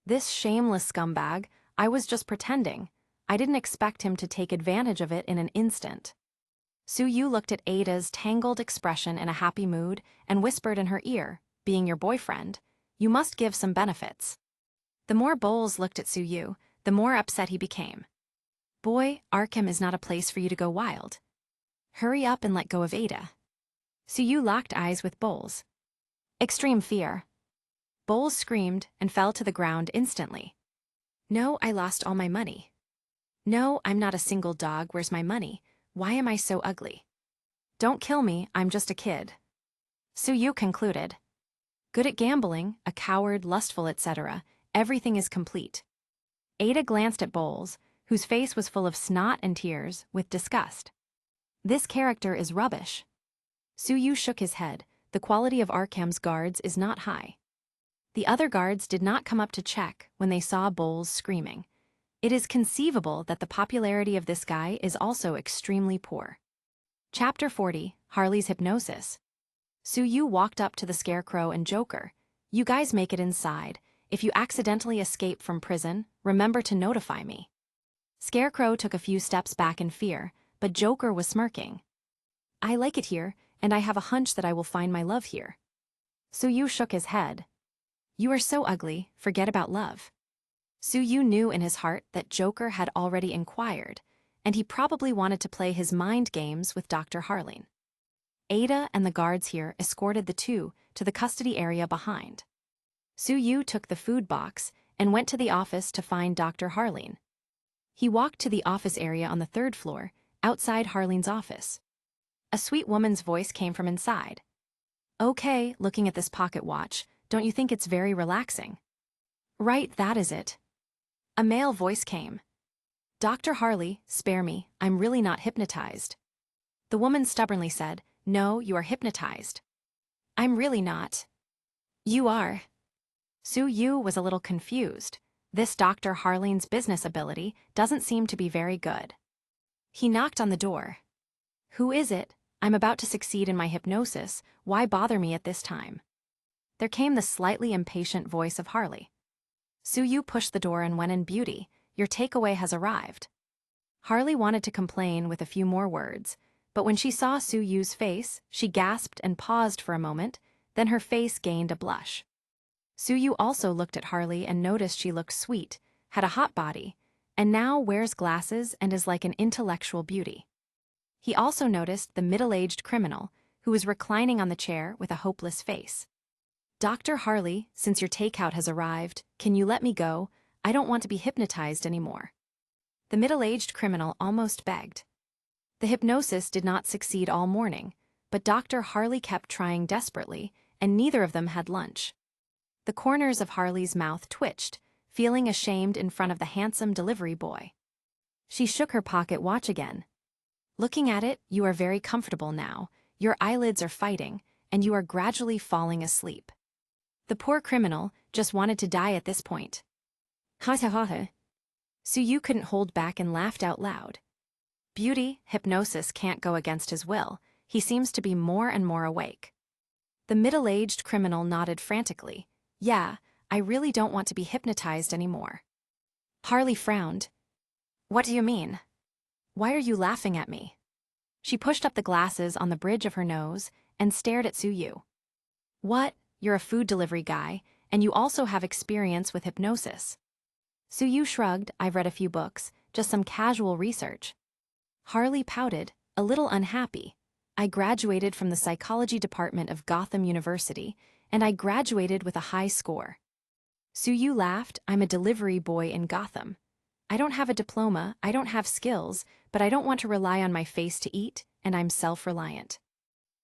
"This shameless scumbag, I was just pretending. I didn't expect him to take advantage of it in an instant." Su-yu looked at Ada's tangled expression in a happy mood and whispered in her ear, "Being your boyfriend, you must give some benefits." The more Bowles looked at Su-yu, the more upset he became. "Boy, Arkham is not a place for you to go wild. Hurry up and let go of Ada." Su-yu locked eyes with Bowles. Extreme fear. Bowles screamed and fell to the ground instantly. "No, I lost all my money. No, I'm not a single dog. Where's my money? Why am I so ugly? Don't kill me, I'm just a kid." Su-yu concluded. "Good at gambling, a coward, lustful, etc. Everything is complete." Ada glanced at Bowles, whose face was full of snot and tears, with disgust. "This character is rubbish." Su-yu shook his head. The quality of Arkham's guards is not high. The other guards did not come up to check when they saw Bowles screaming. It is conceivable that the popularity of this guy is also extremely poor. Chapter 40, Harley's Hypnosis. Su-yu walked up to the Scarecrow and Joker. "You guys make it inside. If you accidentally escape from prison, remember to notify me." Scarecrow took a few steps back in fear, but Joker was smirking. "I like it here, and I have a hunch that I will find my love here." Su-yu shook his head. "You are so ugly, forget about love." Su-yu knew in his heart that Joker had already inquired, and he probably wanted to play his mind games with Dr. Harley. Ada and the guards here escorted the two to the custody area behind. Su-yu took the food box and went to the office to find Dr. Harley. He walked to the office area on the 3rd floor, outside Harley's office. A sweet woman's voice came from inside. "Okay, looking at this pocket watch, don't you think it's very relaxing?" "Right, that is it." A male voice came. "Dr. Harley, spare me, I'm really not hypnotized." The woman stubbornly said, "No, you are hypnotized." "I'm really not." "You are." Su-yu was a little confused. This Dr. Harley's business ability doesn't seem to be very good. He knocked on the door. "Who is it? I'm about to succeed in my hypnosis. Why bother me at this time?" There came the slightly impatient voice of Harley. Su-yu pushed the door and went in. "Beauty, your takeaway has arrived." Harley wanted to complain with a few more words, but when she saw Su-yu's face, she gasped and paused for a moment, then her face gained a blush. Su-yu also looked at Harley and noticed she looked sweet, had a hot body, and now wears glasses and is like an intellectual beauty. He also noticed the middle-aged criminal, who was reclining on the chair with a hopeless face. "Dr. Harley, since your takeout has arrived, can you let me go? I don't want to be hypnotized anymore." The middle-aged criminal almost begged. The hypnosis did not succeed all morning, but Dr. Harley kept trying desperately, and neither of them had lunch. The corners of Harley's mouth twitched, feeling ashamed in front of the handsome delivery boy. She shook her pocket watch again. "Looking at it, you are very comfortable now. Your eyelids are fighting, and you are gradually falling asleep." The poor criminal just wanted to die at this point. "Ha ha ha ha." Su-yu couldn't hold back and laughed out loud. "Beauty, hypnosis can't go against his will. He seems to be more and more awake." The middle-aged criminal nodded frantically. "Yeah, I really don't want to be hypnotized anymore." Harley frowned. "What do you mean? Why are you laughing at me?" She pushed up the glasses on the bridge of her nose and stared at Su-yu. "What? You're a food delivery guy, and you also have experience with hypnosis." Su-yu shrugged. "I've read a few books, just some casual research." Harley pouted, a little unhappy. "I graduated from the psychology department of Gotham University, and I graduated with a high score." Su-yu laughed. "I'm a delivery boy in Gotham." I don't have a diploma, I don't have skills, but I don't want to rely on my face to eat, and I'm self-reliant.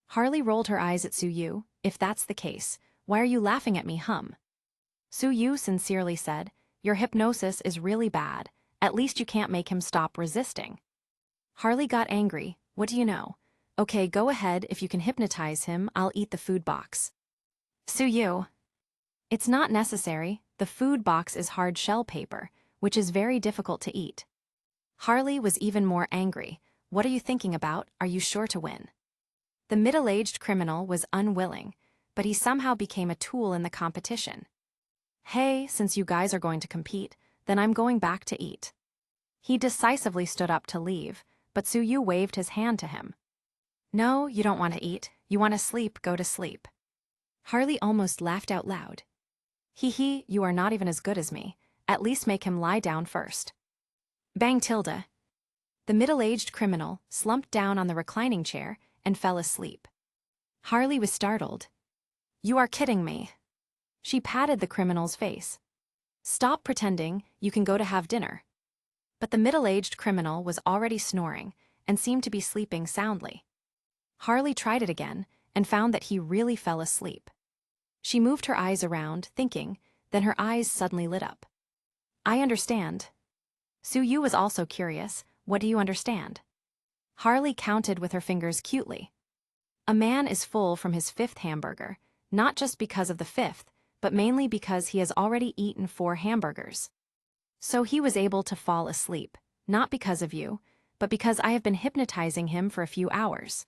Harley rolled her eyes at Suyu. If that's the case, why are you laughing at me, hum? Suyu sincerely said, your hypnosis is really bad. At least you can't make him stop resisting. Harley got angry. What do you know? Okay, go ahead, if you can hypnotize him, I'll eat the food box. Suyu. It's not necessary, the food box is hard shell paper, which is very difficult to eat. Harley was even more angry. What are you thinking about? Are you sure to win? The middle-aged criminal was unwilling, but he somehow became a tool in the competition. Hey, since you guys are going to compete, then I'm going back to eat. He decisively stood up to leave, but Suyu waved his hand to him. No, you don't want to eat. You want to sleep, go to sleep. Harley almost laughed out loud. Hee, you are not even as good as me. At least make him lie down first. Bang tilde. The middle-aged criminal slumped down on the reclining chair and fell asleep. Harley was startled. You are kidding me. She patted the criminal's face. Stop pretending, you can go to have dinner. But the middle-aged criminal was already snoring and seemed to be sleeping soundly. Harley tried it again and found that he really fell asleep. She moved her eyes around, thinking, then her eyes suddenly lit up. I understand. Suyu was also curious. What do you understand? Harley counted with her fingers cutely. A man is full from his 5th hamburger, not just because of the 5th, but mainly because he has already eaten 4 hamburgers. So he was able to fall asleep, not because of you, but because I have been hypnotizing him for a few hours.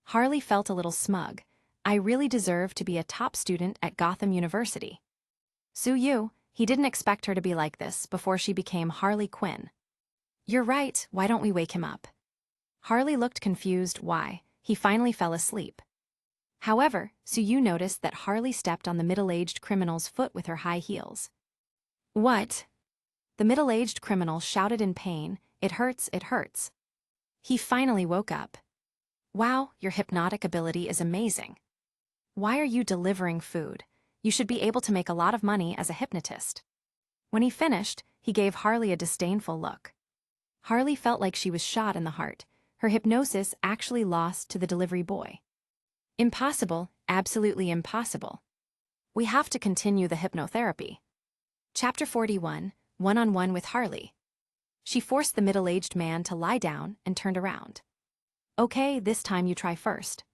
Harley felt a little smug. I really deserve to be a top student at Gotham University. Suyu, he didn't expect her to be like this before she became Harley Quinn. You're right, why don't we wake him up? Harley looked confused. Why? He finally fell asleep. However, Suyu noticed that Harley stepped on the middle-aged criminal's foot with her high heels. What? The middle-aged criminal shouted in pain. It hurts, it hurts. He finally woke up. Wow, your hypnotic ability is amazing. Why are you delivering food? You should be able to make a lot of money as a hypnotist. When he finished, he gave Harley a disdainful look. Harley felt like she was shot in the heart. Her hypnosis actually lost to the delivery boy. Impossible, absolutely impossible. We have to continue the hypnotherapy. Chapter 41, One-on-One with Harley. She forced the middle-aged man to lie down and turned around. Okay, this time you try first.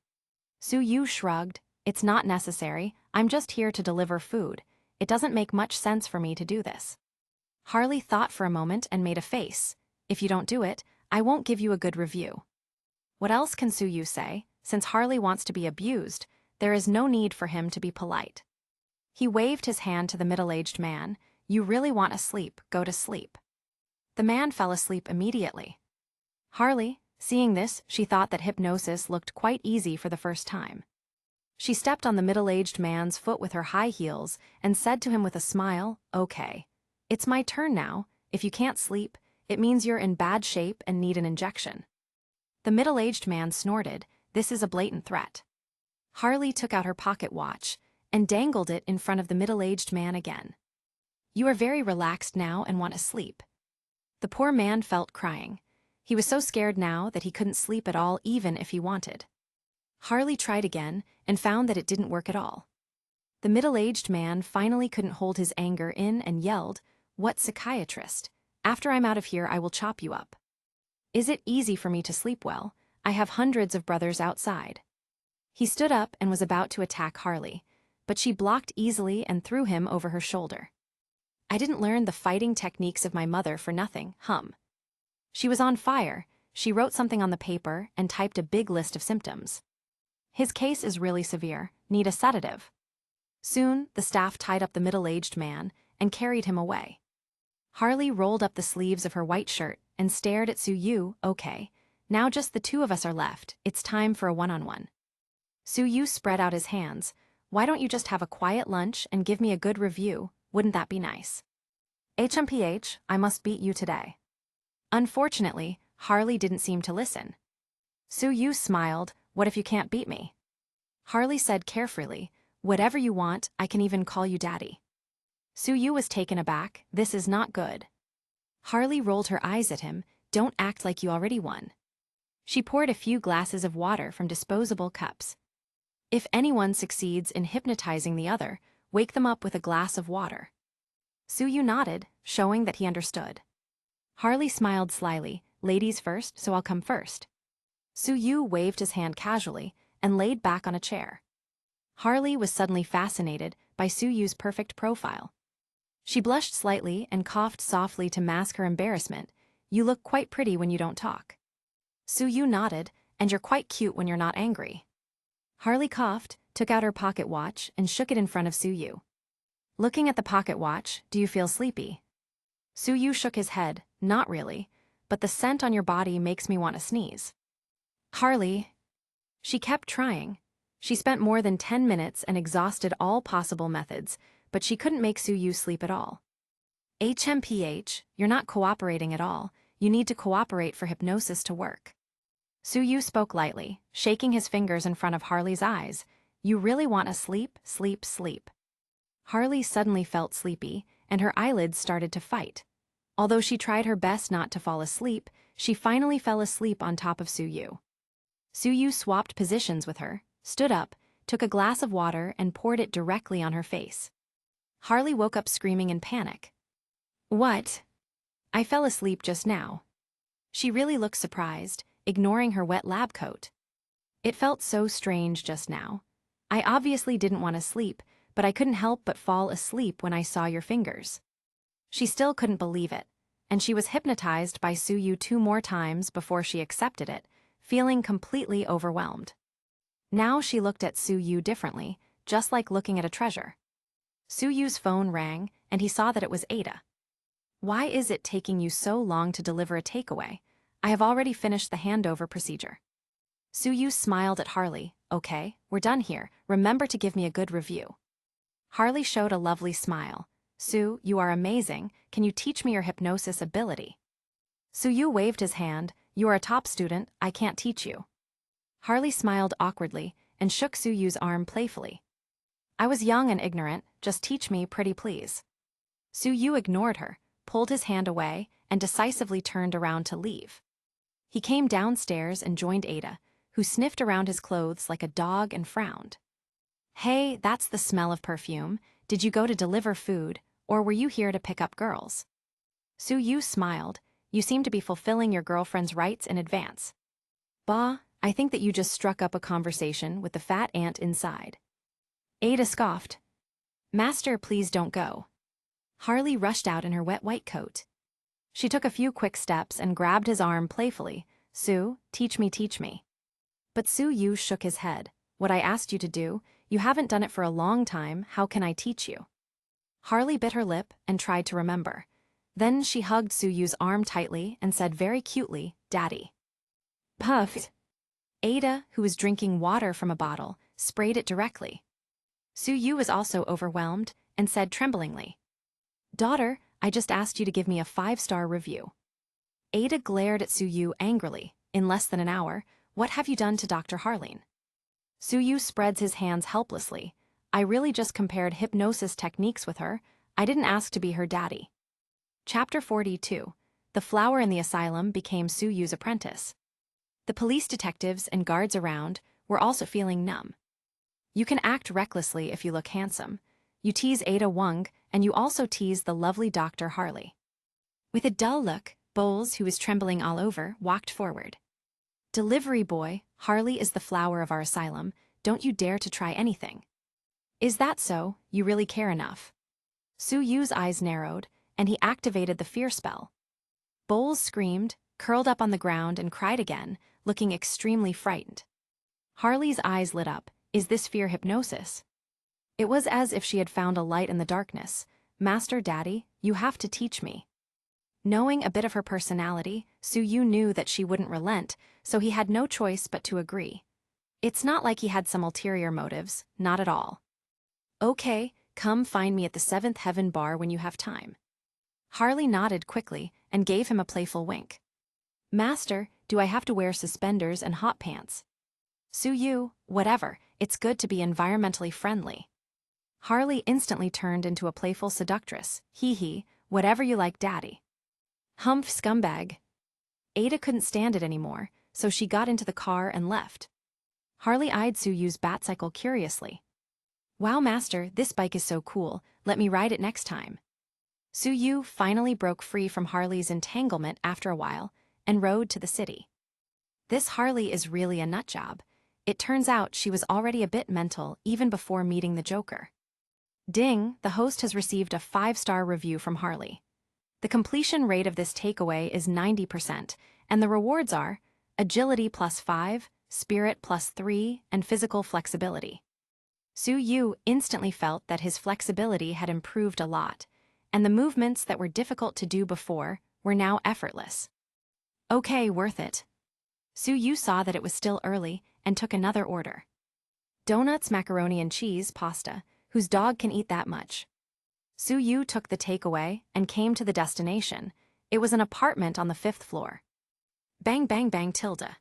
Suyu shrugged. It's not necessary, I'm just here to deliver food. It doesn't make much sense for me to do this. Harley thought for a moment and made a face. If you don't do it, I won't give you a good review. What else can Suyu say? Since Harley wants to be abused, there is no need for him to be polite. He waved his hand to the middle-aged man. You really want to sleep, go to sleep. The man fell asleep immediately. Harley, seeing this, she thought that hypnosis looked quite easy for the first time. She stepped on the middle-aged man's foot with her high heels and said to him with a smile, okay. It's my turn now. If you can't sleep, it means you're in bad shape and need an injection. The middle-aged man snorted. This is a blatant threat. Harley took out her pocket watch and dangled it in front of the middle-aged man again. You are very relaxed now and want to sleep. The poor man felt crying. He was so scared now that he couldn't sleep at all even if he wanted. Harley tried again and found that it didn't work at all. The middle-aged man finally couldn't hold his anger in and yelled, What psychiatrist? After I'm out of here, I will chop you up. Is it easy for me to sleep well? I have hundreds of brothers outside. He stood up and was about to attack Harley, but she blocked easily and threw him over her shoulder. I didn't learn the fighting techniques of my mother for nothing, hum. She was on fire. She wrote something on the paper and typed a big list of symptoms. His case is really severe, need a sedative. Soon, the staff tied up the middle-aged man and carried him away. Harley rolled up the sleeves of her white shirt and stared at Suyu. Okay, now just the two of us are left. It's time for a one-on-one. Suyu spread out his hands. Why don't you just have a quiet lunch and give me a good review? Wouldn't that be nice? HMPH, I must beat you today. Unfortunately, Harley didn't seem to listen. Suyu smiled. What if you can't beat me? Harley said carefree, whatever you want, I can even call you daddy. Suyu was taken aback. This is not good. Harley rolled her eyes at him. Don't act like you already won. She poured a few glasses of water from disposable cups. If anyone succeeds in hypnotizing the other, wake them up with a glass of water. Suyu nodded, showing that he understood. Harley smiled slyly. Ladies first, so I'll come first. Suyu waved his hand casually and laid back on a chair. Harley was suddenly fascinated by Suyu's perfect profile. She blushed slightly and coughed softly to mask her embarrassment. You look quite pretty when you don't talk. Suyu nodded, and you're quite cute when you're not angry. Harley coughed, took out her pocket watch, and shook it in front of Suyu. Looking at the pocket watch, do you feel sleepy? Suyu shook his head, not really, but the scent on your body makes me want to sneeze. Harley. She kept trying. She spent more than 10 minutes and exhausted all possible methods, but she couldn't make Suyu sleep at all. HMPH, you're not cooperating at all. You need to cooperate for hypnosis to work. Suyu spoke lightly, shaking his fingers in front of Harley's eyes. You really want to sleep, sleep, sleep. Harley suddenly felt sleepy, and her eyelids started to fight. Although she tried her best not to fall asleep, she finally fell asleep on top of Suyu. Suyu swapped positions with her, stood up, took a glass of water and poured it directly on her face. Harley woke up screaming in panic. What? I fell asleep just now. She really looked surprised, ignoring her wet lab coat. It felt so strange just now. I obviously didn't want to sleep, but I couldn't help but fall asleep when I saw your fingers. She still couldn't believe it, and she was hypnotized by Suyu 2 more times before she accepted it, feeling completely overwhelmed. Now she looked at Suyu differently, just like looking at a treasure. Suyu's phone rang, and he saw that it was Ada. Why is it taking you so long to deliver a takeaway? I have already finished the handover procedure. Suyu smiled at Harley. Okay, we're done here. Remember to give me a good review. Harley showed a lovely smile. Su, you are amazing. Can you teach me your hypnosis ability? Suyu waved his hand. You are a top student. I can't teach you. Harley smiled awkwardly and shook Suyu's arm playfully. I was young and ignorant. Just teach me, pretty please. Suyu ignored her, pulled his hand away, and decisively turned around to leave. He came downstairs and joined Ada, who sniffed around his clothes like a dog and frowned. Hey, that's the smell of perfume. Did you go to deliver food, or were you here to pick up girls? Suyu smiled. You seem to be fulfilling your girlfriend's rights in advance. Bah, I think that you just struck up a conversation with the fat ant inside. Ada scoffed. Master, please don't go. Harley rushed out in her wet white coat. She took a few quick steps and grabbed his arm playfully. Su, teach me, teach me. But Suyu shook his head. What I asked you to do, you haven't done it for a long time, how can I teach you? Harley bit her lip and tried to remember. Then she hugged Suyu's arm tightly and said very cutely, Daddy. Puffed. Ada, who was drinking water from a bottle, sprayed it directly. Suyu was also overwhelmed and said tremblingly, Daughter, I just asked you to give me a 5-star review. Ada glared at Suyu angrily. In less than an hour, what have you done to Dr. Harleen? Suyu spreads his hands helplessly. I really just compared hypnosis techniques with her. I didn't ask to be her daddy. Chapter 42. The flower in the asylum became Suyu's apprentice. The police detectives and guards around were also feeling numb. You can act recklessly if you look handsome. You tease Ada Wong, and you also tease the lovely Dr. Harley. With a dull look, Bowles, who was trembling all over, walked forward. Delivery boy, Harley is the flower of our asylum. Don't you dare to try anything. Is that so? You really care enough? Suyu's eyes narrowed, and he activated the fear spell. Bowles screamed, curled up on the ground, and cried again, looking extremely frightened. Harley's eyes lit up. Is this fear hypnosis? It was as if she had found a light in the darkness. Master Daddy, you have to teach me. Knowing a bit of her personality, Suyu knew that she wouldn't relent, so he had no choice but to agree. It's not like he had some ulterior motives, not at all. Okay, come find me at the 7th Heaven bar when you have time. Harley nodded quickly and gave him a playful wink. Master, do I have to wear suspenders and hot pants? Suyu, whatever, it's good to be environmentally friendly. Harley instantly turned into a playful seductress. Hee hee, whatever you like, Daddy. Humph, scumbag. Ada couldn't stand it anymore, so she got into the car and left. Harley eyed Suyu's batcycle curiously. Wow, master, this bike is so cool, let me ride it next time. Suyu finally broke free from Harley's entanglement after a while and rode to the city. This Harley is really a nutjob. It turns out she was already a bit mental even before meeting the Joker. Ding, the host has received a 5-star review from Harley. The completion rate of this takeaway is 90%, and the rewards are agility +5, spirit +3, and physical flexibility. Suyu instantly felt that his flexibility had improved a lot, and the movements that were difficult to do before were now effortless. Okay, worth it. Suyu saw that it was still early and took another order. Donuts, macaroni and cheese, pasta. Whose dog can eat that much? Suyu took the takeaway and came to the destination. It was an apartment on the 5th floor. Bang, bang, bang, tilde.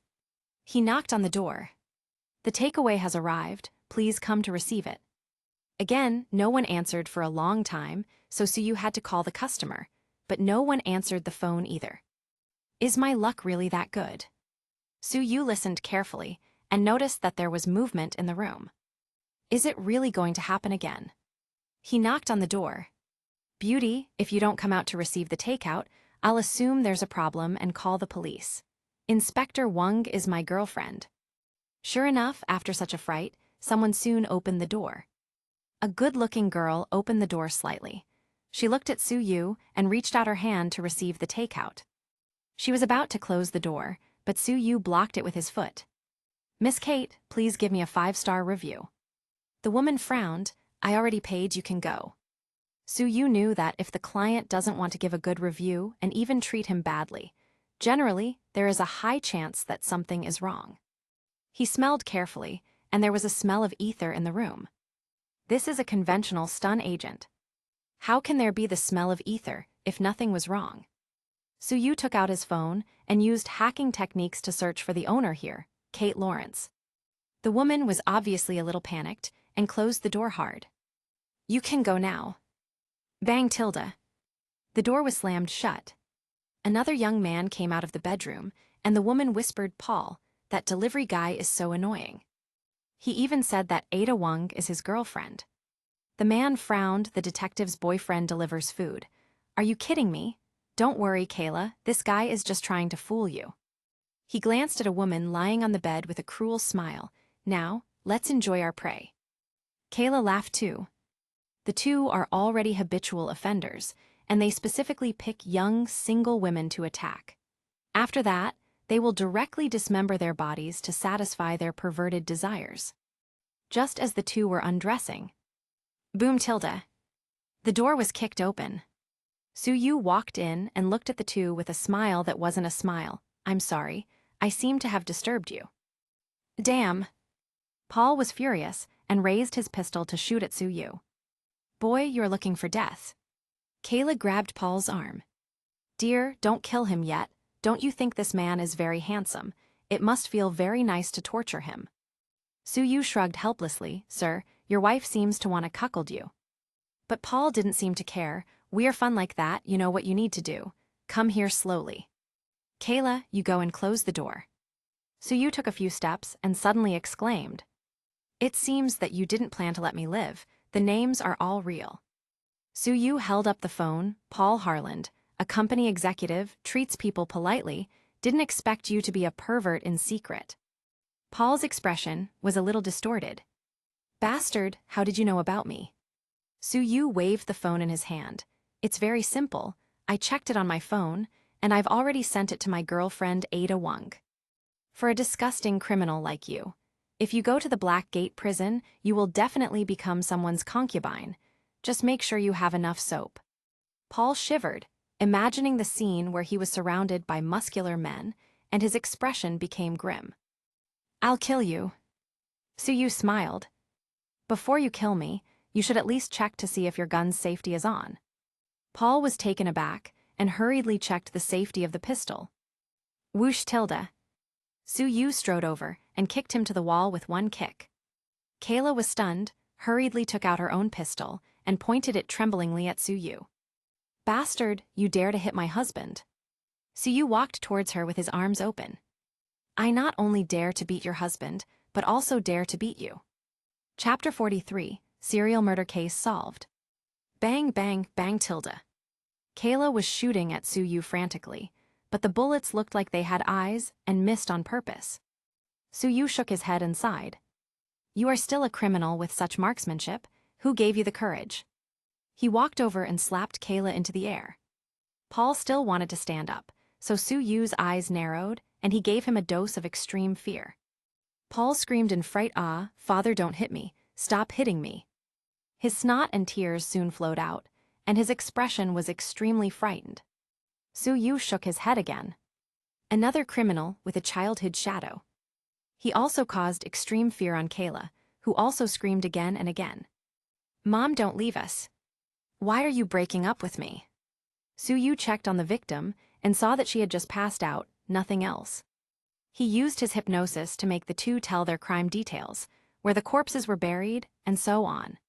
He knocked on the door. The takeaway has arrived, please come to receive it. Again, no one answered for a long time, so Suyu had to call the customer, but no one answered the phone either. Is my luck really that good? Suyu listened carefully and noticed that there was movement in the room. Is it really going to happen again? He knocked on the door. Beauty, if you don't come out to receive the takeout, I'll assume there's a problem and call the police. Inspector Wong is my girlfriend. Sure enough, after such a fright, someone soon opened the door. A good-looking girl opened the door slightly. She looked at Suyu and reached out her hand to receive the takeout. She was about to close the door, but Suyu blocked it with his foot. Miss Kate, please give me a 5-star review. The woman frowned. I already paid, you can go. Suyu knew that if the client doesn't want to give a good review and even treat him badly, generally, there is a high chance that something is wrong. He smelled carefully, and there was a smell of ether in the room. This is a conventional stun agent. How can there be the smell of ether if nothing was wrong? Suyu took out his phone and used hacking techniques to search for the owner here, Kate Lawrence. The woman was obviously a little panicked and closed the door hard. You can go now. Bang, tilde. The door was slammed shut. Another young man came out of the bedroom, and the woman whispered, Paul, that delivery guy is so annoying. He even said that Ada Wong is his girlfriend. The man frowned. The detective's boyfriend delivers food. Are you kidding me? Don't worry, Kayla, this guy is just trying to fool you. He glanced at a woman lying on the bed with a cruel smile. Now, let's enjoy our prey. Kayla laughed too. The two are already habitual offenders, and they specifically pick young, single women to attack. After that, they will directly dismember their bodies to satisfy their perverted desires. Just as the two were undressing. Boom, tilde. The door was kicked open. Suyu walked in and looked at the two with a smile that wasn't a smile. I'm sorry, I seem to have disturbed you. Damn. Paul was furious and raised his pistol to shoot at Suyu. Boy, you're looking for death. Kayla grabbed Paul's arm. Dear, don't kill him yet. Don't you think this man is very handsome? It must feel very nice to torture him. Suyu shrugged helplessly. Sir, your wife seems to want to cuckold you. But Paul didn't seem to care. We're fun like that, you know what you need to do. Come here slowly. Kayla, you go and close the door. Suyu took a few steps and suddenly exclaimed. It seems that you didn't plan to let me live. The names are all real. Suyu held up the phone. Paul Harland, a company executive, treats people politely, didn't expect you to be a pervert in secret. Paul's expression was a little distorted. Bastard, how did you know about me? Suyu waved the phone in his hand. It's very simple. I checked it on my phone, and I've already sent it to my girlfriend Ada Wong. For a disgusting criminal like you. If you go to the Black Gate prison, you will definitely become someone's concubine. Just make sure you have enough soap. Paul shivered, imagining the scene where he was surrounded by muscular men, and his expression became grim. I'll kill you. Suyu smiled. Before you kill me, you should at least check to see if your gun's safety is on. Paul was taken aback and hurriedly checked the safety of the pistol. Whoosh, tilde. Suyu strode over and kicked him to the wall with one kick. Kayla was stunned, hurriedly took out her own pistol, and pointed it tremblingly at Suyu. Bastard, you dare to hit my husband. Suyu walked towards her with his arms open. I not only dare to beat your husband, but also dare to beat you. Chapter 43, Serial Murder Case Solved. Bang bang bang tilde. Kayla was shooting at Suyu frantically, but the bullets looked like they had eyes and missed on purpose. Suyu shook his head and sighed. You are still a criminal with such marksmanship. Who gave you the courage? He walked over and slapped Kayla into the air. Paul still wanted to stand up, so Suyu's eyes narrowed, and he gave him a dose of extreme fear. Paul screamed in fright, "Ah, Father, don't hit me. Stop hitting me." His snot and tears soon flowed out, and his expression was extremely frightened. Suyu shook his head again. Another criminal with a childhood shadow. He also caused extreme fear on Kayla, who also screamed again and again. Mom, don't leave us. Why are you breaking up with me? Suyu checked on the victim and saw that she had just passed out, nothing else. He used his hypnosis to make the two tell their crime details, where the corpses were buried, and so on.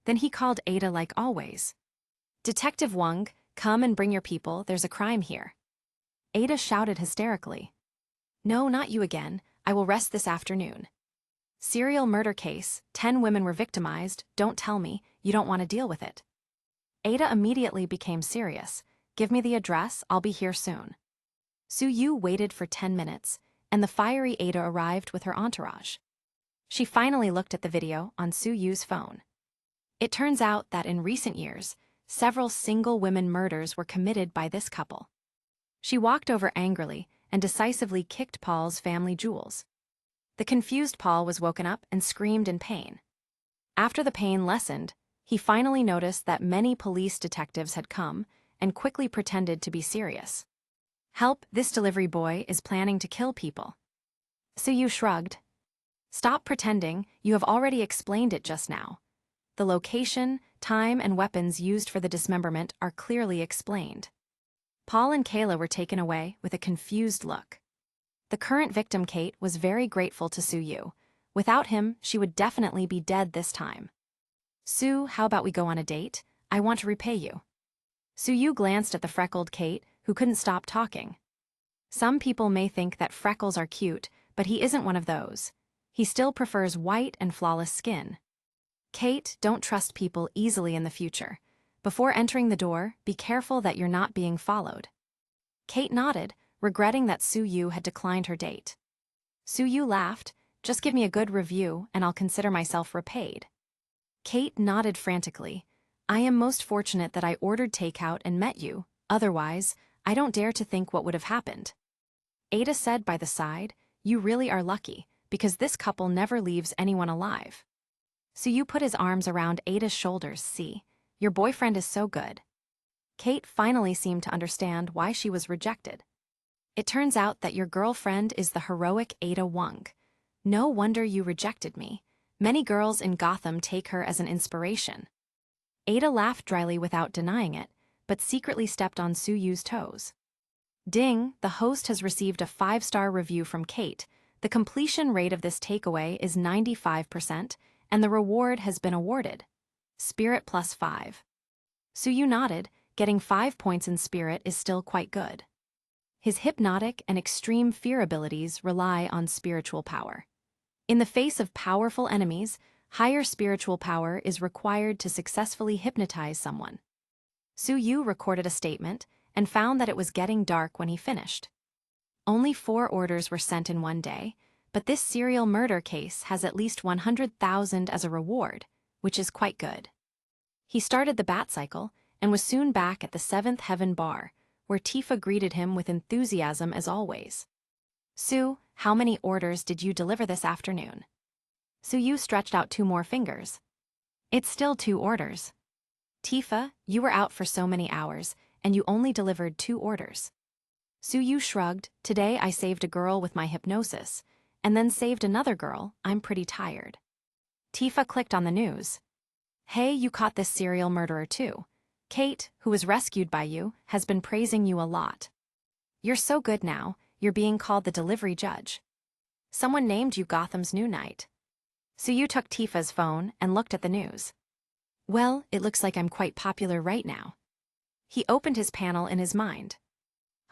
Then he called Ada like always. Detective Wong, come and bring your people, there's a crime here. Ada shouted hysterically. No, not you again, I will rest this afternoon. Serial murder case, 10 women were victimized, don't tell me, you don't want to deal with it. Ada immediately became serious. Give me the address, I'll be here soon. Suyu waited for 10 minutes, and the fiery Ada arrived with her entourage. She finally looked at the video on Suyu's phone. It turns out that in recent years, several single women murders were committed by this couple. She walked over angrily and decisively kicked Paul's family jewels. The confused Paul was woken up and screamed in pain. After the pain lessened, he finally noticed that many police detectives had come and quickly pretended to be serious. Help, this delivery boy is planning to kill people. Suyu shrugged. Stop pretending, you have already explained it just now. The location, time, and weapons used for the dismemberment are clearly explained. Paul and Kayla were taken away with a confused look. The current victim, Kate, was very grateful to Suyu. Without him, she would definitely be dead this time. Sue, how about we go on a date? I want to repay you. Suyu glanced at the freckled Kate, who couldn't stop talking. Some people may think that freckles are cute, but he isn't one of those. He still prefers white and flawless skin. Kate, don't trust people easily in the future. Before entering the door, be careful that you're not being followed. Kate nodded, regretting that Suyu had declined her date. Suyu laughed, just give me a good review and I'll consider myself repaid. Kate nodded frantically. I am most fortunate that I ordered takeout and met you, otherwise, I don't dare to think what would have happened. Ada said by the side, you really are lucky, because this couple never leaves anyone alive. Suyu put his arms around Ada's shoulders. See, your boyfriend is so good. Kate finally seemed to understand why she was rejected. It turns out that your girlfriend is the heroic Ada Wong. No wonder you rejected me. Many girls in Gotham take her as an inspiration. Ada laughed dryly without denying it, but secretly stepped on Suyu's toes. Ding, the host has received a 5-star review from Kate. The completion rate of this takeaway is 95%, and the reward has been awarded. Spirit plus 5. Suyu nodded, getting 5 points in spirit is still quite good. His hypnotic and extreme fear abilities rely on spiritual power. In the face of powerful enemies, higher spiritual power is required to successfully hypnotize someone. Suyu recorded a statement and found that it was getting dark when he finished. Only 4 orders were sent in one day, but this serial murder case has at least 100,000 as a reward, which is quite good. He started the bat cycle and was soon back at the 7th Heaven bar, where Tifa greeted him with enthusiasm as always. Sue, how many orders did you deliver this afternoon? Suyu stretched out 2 more fingers. It's still 2 orders. Tifa, you were out for so many hours, and you only delivered 2 orders. Suyu shrugged, today I saved a girl with my hypnosis, and then saved another girl, I'm pretty tired. Tifa clicked on the news. Hey, you caught this serial murderer too. Kate, who was rescued by you, has been praising you a lot. You're so good now, you're being called the delivery judge. Someone named you Gotham's new knight. Suyu took Tifa's phone and looked at the news. Well, it looks like I'm quite popular right now. He opened his panel in his mind.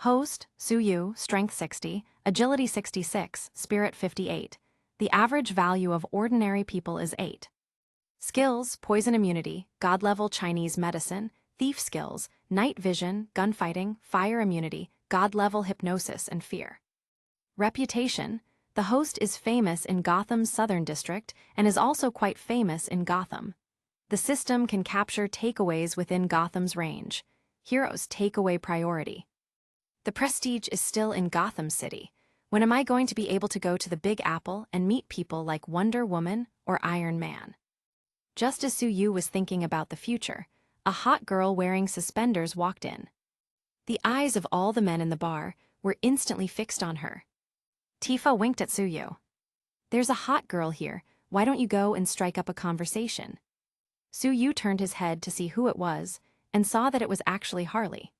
Host, Su-yu, Strength 60, Agility 66, Spirit 58. The average value of ordinary people is 8. Skills, Poison Immunity, God-level Chinese Medicine, Thief Skills, Night Vision, Gunfighting, Fire Immunity, God-level Hypnosis and Fear. Reputation, the host is famous in Gotham's Southern District and is also quite famous in Gotham. The system can capture takeaways within Gotham's range. Heroes takeaway priority. The prestige is still in Gotham City. When am I going to be able to go to the Big Apple and meet people like Wonder Woman or Iron Man? Just as Su-yu was thinking about the future, a hot girl wearing suspenders walked in. The eyes of all the men in the bar were instantly fixed on her. Tifa winked at Su-yu. "There's a hot girl here, why don't you go and strike up a conversation?" Su-yu turned his head to see who it was and saw that it was actually Harley.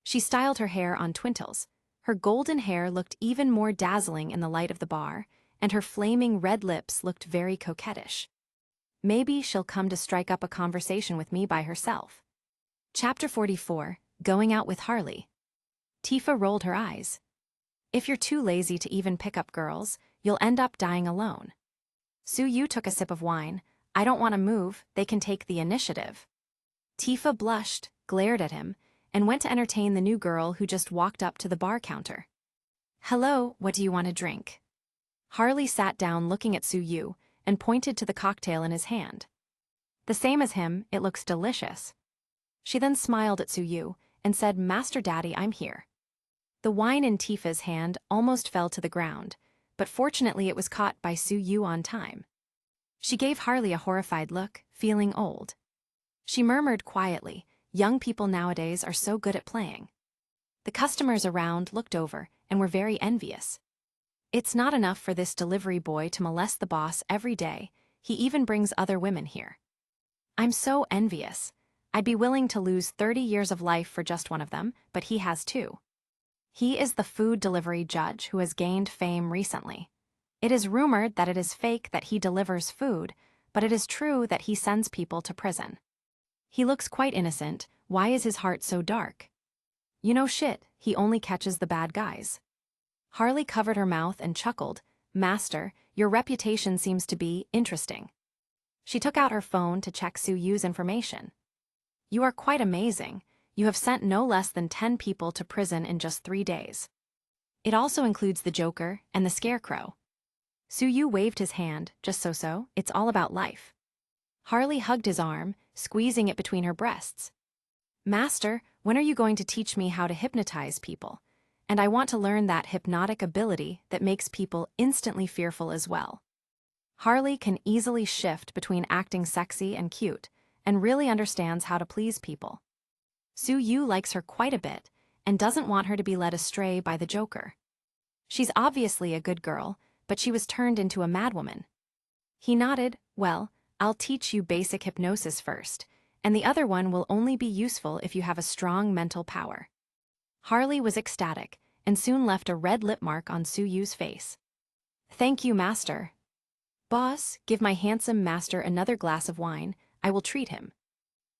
She styled her hair on twintles. Her golden hair looked even more dazzling in the light of the bar, and her flaming red lips looked very coquettish. Maybe she'll come to strike up a conversation with me by herself. Chapter 44, Going Out with Harley. Tifa rolled her eyes. If you're too lazy to even pick up girls, you'll end up dying alone. Su-yu took a sip of wine. I don't want to move, they can take the initiative. Tifa blushed, glared at him, and went to entertain the new girl who just walked up to the bar counter. Hello, what do you want to drink? Harley sat down looking at Su-yu and pointed to the cocktail in his hand. The same as him, it looks delicious. She then smiled at Su-yu and said, Master Daddy, I'm here. The wine in Tifa's hand almost fell to the ground, but fortunately it was caught by Su-yu on time. She gave Harley a horrified look, feeling old. She murmured quietly, young people nowadays are so good at playing. The customers around looked over and were very envious. It's not enough for this delivery boy to molest the boss every day, he even brings other women here. I'm so envious. I'd be willing to lose 30 years of life for just one of them, but he has two. He is the food delivery judge who has gained fame recently. It is rumored that it is fake that he delivers food, but it is true that he sends people to prison. He looks quite innocent, why is his heart so dark? You know shit, he only catches the bad guys. Harley covered her mouth and chuckled, Master, your reputation seems to be interesting. She took out her phone to check Su-yu's information. You are quite amazing. You have sent no less than 10 people to prison in just 3 days. It also includes the Joker and the Scarecrow. Su-yu waved his hand, just so, it's all about life. Harley hugged his arm, squeezing it between her breasts. Master, when are you going to teach me how to hypnotize people? And I want to learn that hypnotic ability that makes people instantly fearful as well. Harley can easily shift between acting sexy and cute, and really understands how to please people. Su-yu likes her quite a bit, and doesn't want her to be led astray by the Joker. She's obviously a good girl, but she was turned into a madwoman. He nodded, well, I'll teach you basic hypnosis first, and the other one will only be useful if you have a strong mental power. Harley was ecstatic, and soon left a red lip mark on Su-yu's face. Thank you, Master. Boss, give my handsome master another glass of wine, I will treat him.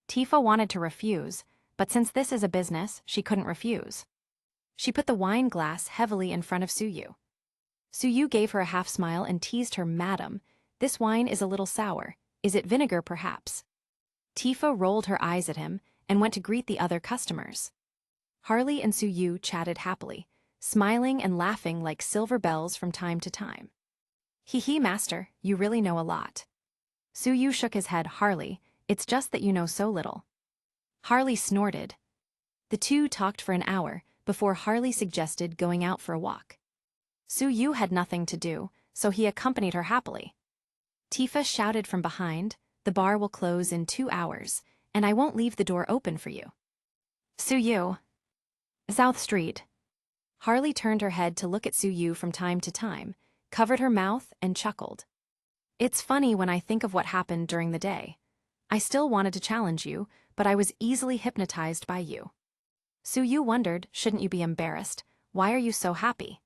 Tifa wanted to refuse, but since this is a business, she couldn't refuse. She put the wine glass heavily in front of Su-yu. Su-yu gave her a half smile and teased her, Madam, this wine is a little sour. Is it vinegar, perhaps? Tifa rolled her eyes at him and went to greet the other customers. Harley and Su-yu chatted happily, smiling and laughing like silver bells from time to time. Hee, Master, you really know a lot. Su-yu shook his head. Harley, it's just that you know so little. Harley snorted. The two talked for an hour before Harley suggested going out for a walk. Su-yu had nothing to do, so he accompanied her happily. Tifa shouted from behind, the bar will close in 2 hours, and I won't leave the door open for you. Su-yu. South Street. Harley turned her head to look at Su-yu from time to time, covered her mouth, and chuckled. It's funny when I think of what happened during the day. I still wanted to challenge you, but I was easily hypnotized by you. Su-yu wondered, shouldn't you be embarrassed? Why are you so happy?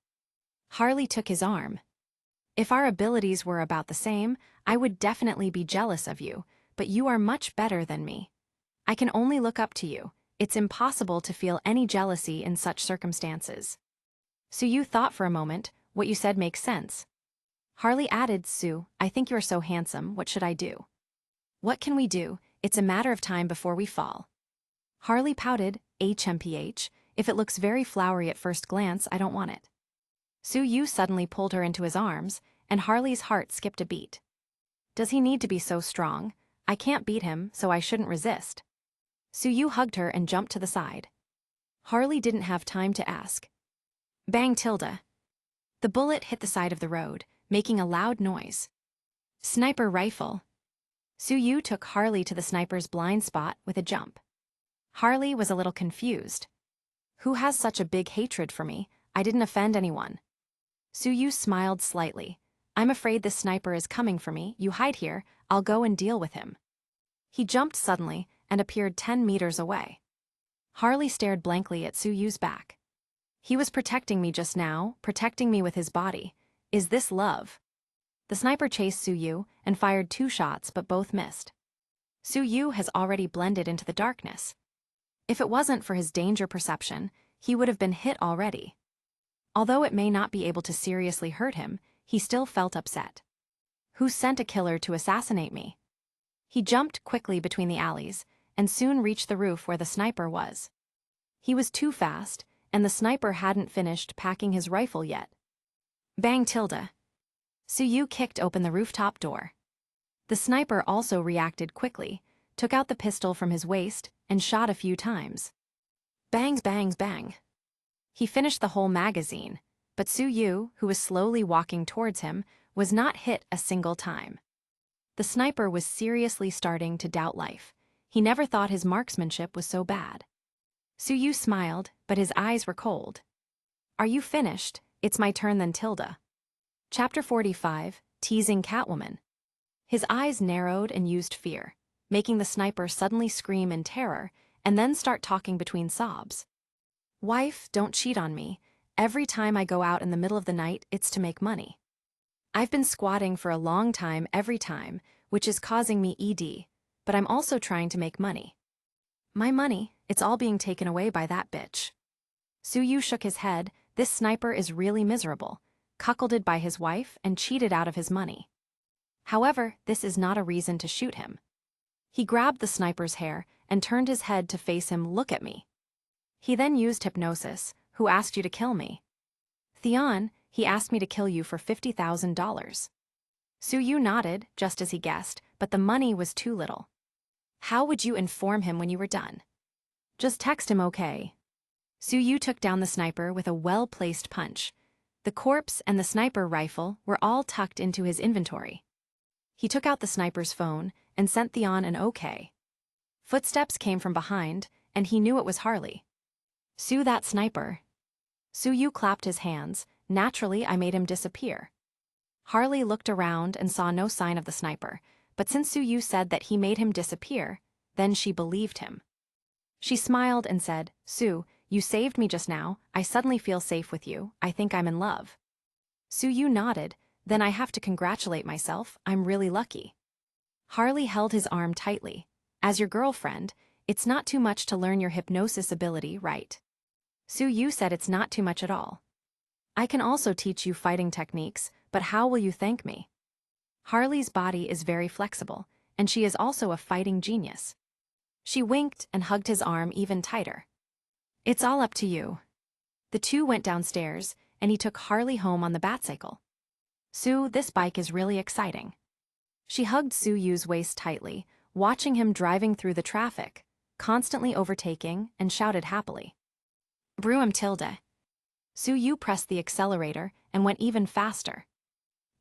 Harley took his arm. If our abilities were about the same, I would definitely be jealous of you, but you are much better than me. I can only look up to you, It's impossible to feel any jealousy in such circumstances. Soo thought for a moment. What you said makes sense. Harley added, Sue, I think you're so handsome, what should I do? What can we do? It's a matter of time before we fall. Harley pouted, HMPH, if it looks very flowery at first glance, I don't want it. Soo suddenly pulled her into his arms, and Harley's heart skipped a beat. Does he need to be so strong? I can't beat him, so I shouldn't resist. Soo hugged her and jumped to the side. Harley didn't have time to ask. Bang tilde. The bullet hit the side of the road, making a loud noise. Sniper rifle. Soo took Harley to the sniper's blind spot with a jump. Harley was a little confused. Who has such a big hatred for me? I didn't offend anyone. Soo smiled slightly. I'm afraid this sniper is coming for me. You hide here, I'll go and deal with him. He jumped suddenly and appeared 10 meters away. Harley stared blankly at Soo's back. He was protecting me just now, protecting me with his body. Is this love? The sniper chased Soo and fired 2 shots, but both missed. Soo has already blended into the darkness. If it wasn't for his danger perception, he would have been hit already. Although it may not be able to seriously hurt him, he still felt upset. Who sent a killer to assassinate me? He jumped quickly between the alleys and soon reached the roof where the sniper was. He was too fast, and the sniper hadn't finished packing his rifle yet. Bang tilde. Soo kicked open the rooftop door. The sniper also reacted quickly, took out the pistol from his waist, and shot a few times. Bangs, bangs, bang. He finished the whole magazine, but Soo, who was slowly walking towards him, was not hit a single time. The sniper was seriously starting to doubt life. He never thought his marksmanship was so bad. Soo smiled, but his eyes were cold. Are you finished? It's my turn then tilde. Chapter 45, Teasing Catwoman. His eyes narrowed and used fear, making the sniper suddenly scream in terror and then start talking between sobs. Wife, don't cheat on me. Every time I go out in the middle of the night, it's to make money. I've been squatting for a long time every time, which is causing me ED, but I'm also trying to make money. My money, it's all being taken away by that bitch. Soo shook his head. This sniper is really miserable, cuckolded by his wife and cheated out of his money. However, this is not a reason to shoot him. He grabbed the sniper's hair and turned his head to face him. Look at me. He then used hypnosis. Who asked you to kill me? Theon, he asked me to kill you for $50,000. Soo nodded, just as he guessed, but the money was too little. How would you inform him when you were done? Just text him, okay? Soo took down the sniper with a well-placed punch. The corpse and the sniper rifle were all tucked into his inventory. He took out the sniper's phone and sent Theon an okay. Footsteps came from behind, and he knew it was Harley. Sue, that sniper. Soo clapped his hands. Naturally, I made him disappear. Harley looked around and saw no sign of the sniper, but since Soo said that he made him disappear, then she believed him. She smiled and said, Sue, you saved me just now. I suddenly feel safe with you. I think I'm in love. Soo nodded. Then I have to congratulate myself. I'm really lucky. Harley held his arm tightly. As your girlfriend, it's not too much to learn your hypnosis ability, right? Soo said it's not too much at all. I can also teach you fighting techniques, but how will you thank me? Harley's body is very flexible, and she is also a fighting genius. She winked and hugged his arm even tighter. It's all up to you. The two went downstairs, and he took Harley home on the Batcycle. Sue, this bike is really exciting. She hugged Soo's waist tightly, watching him driving through the traffic, constantly overtaking, and shouted happily. Bruum tilde. Soo pressed the accelerator and went even faster.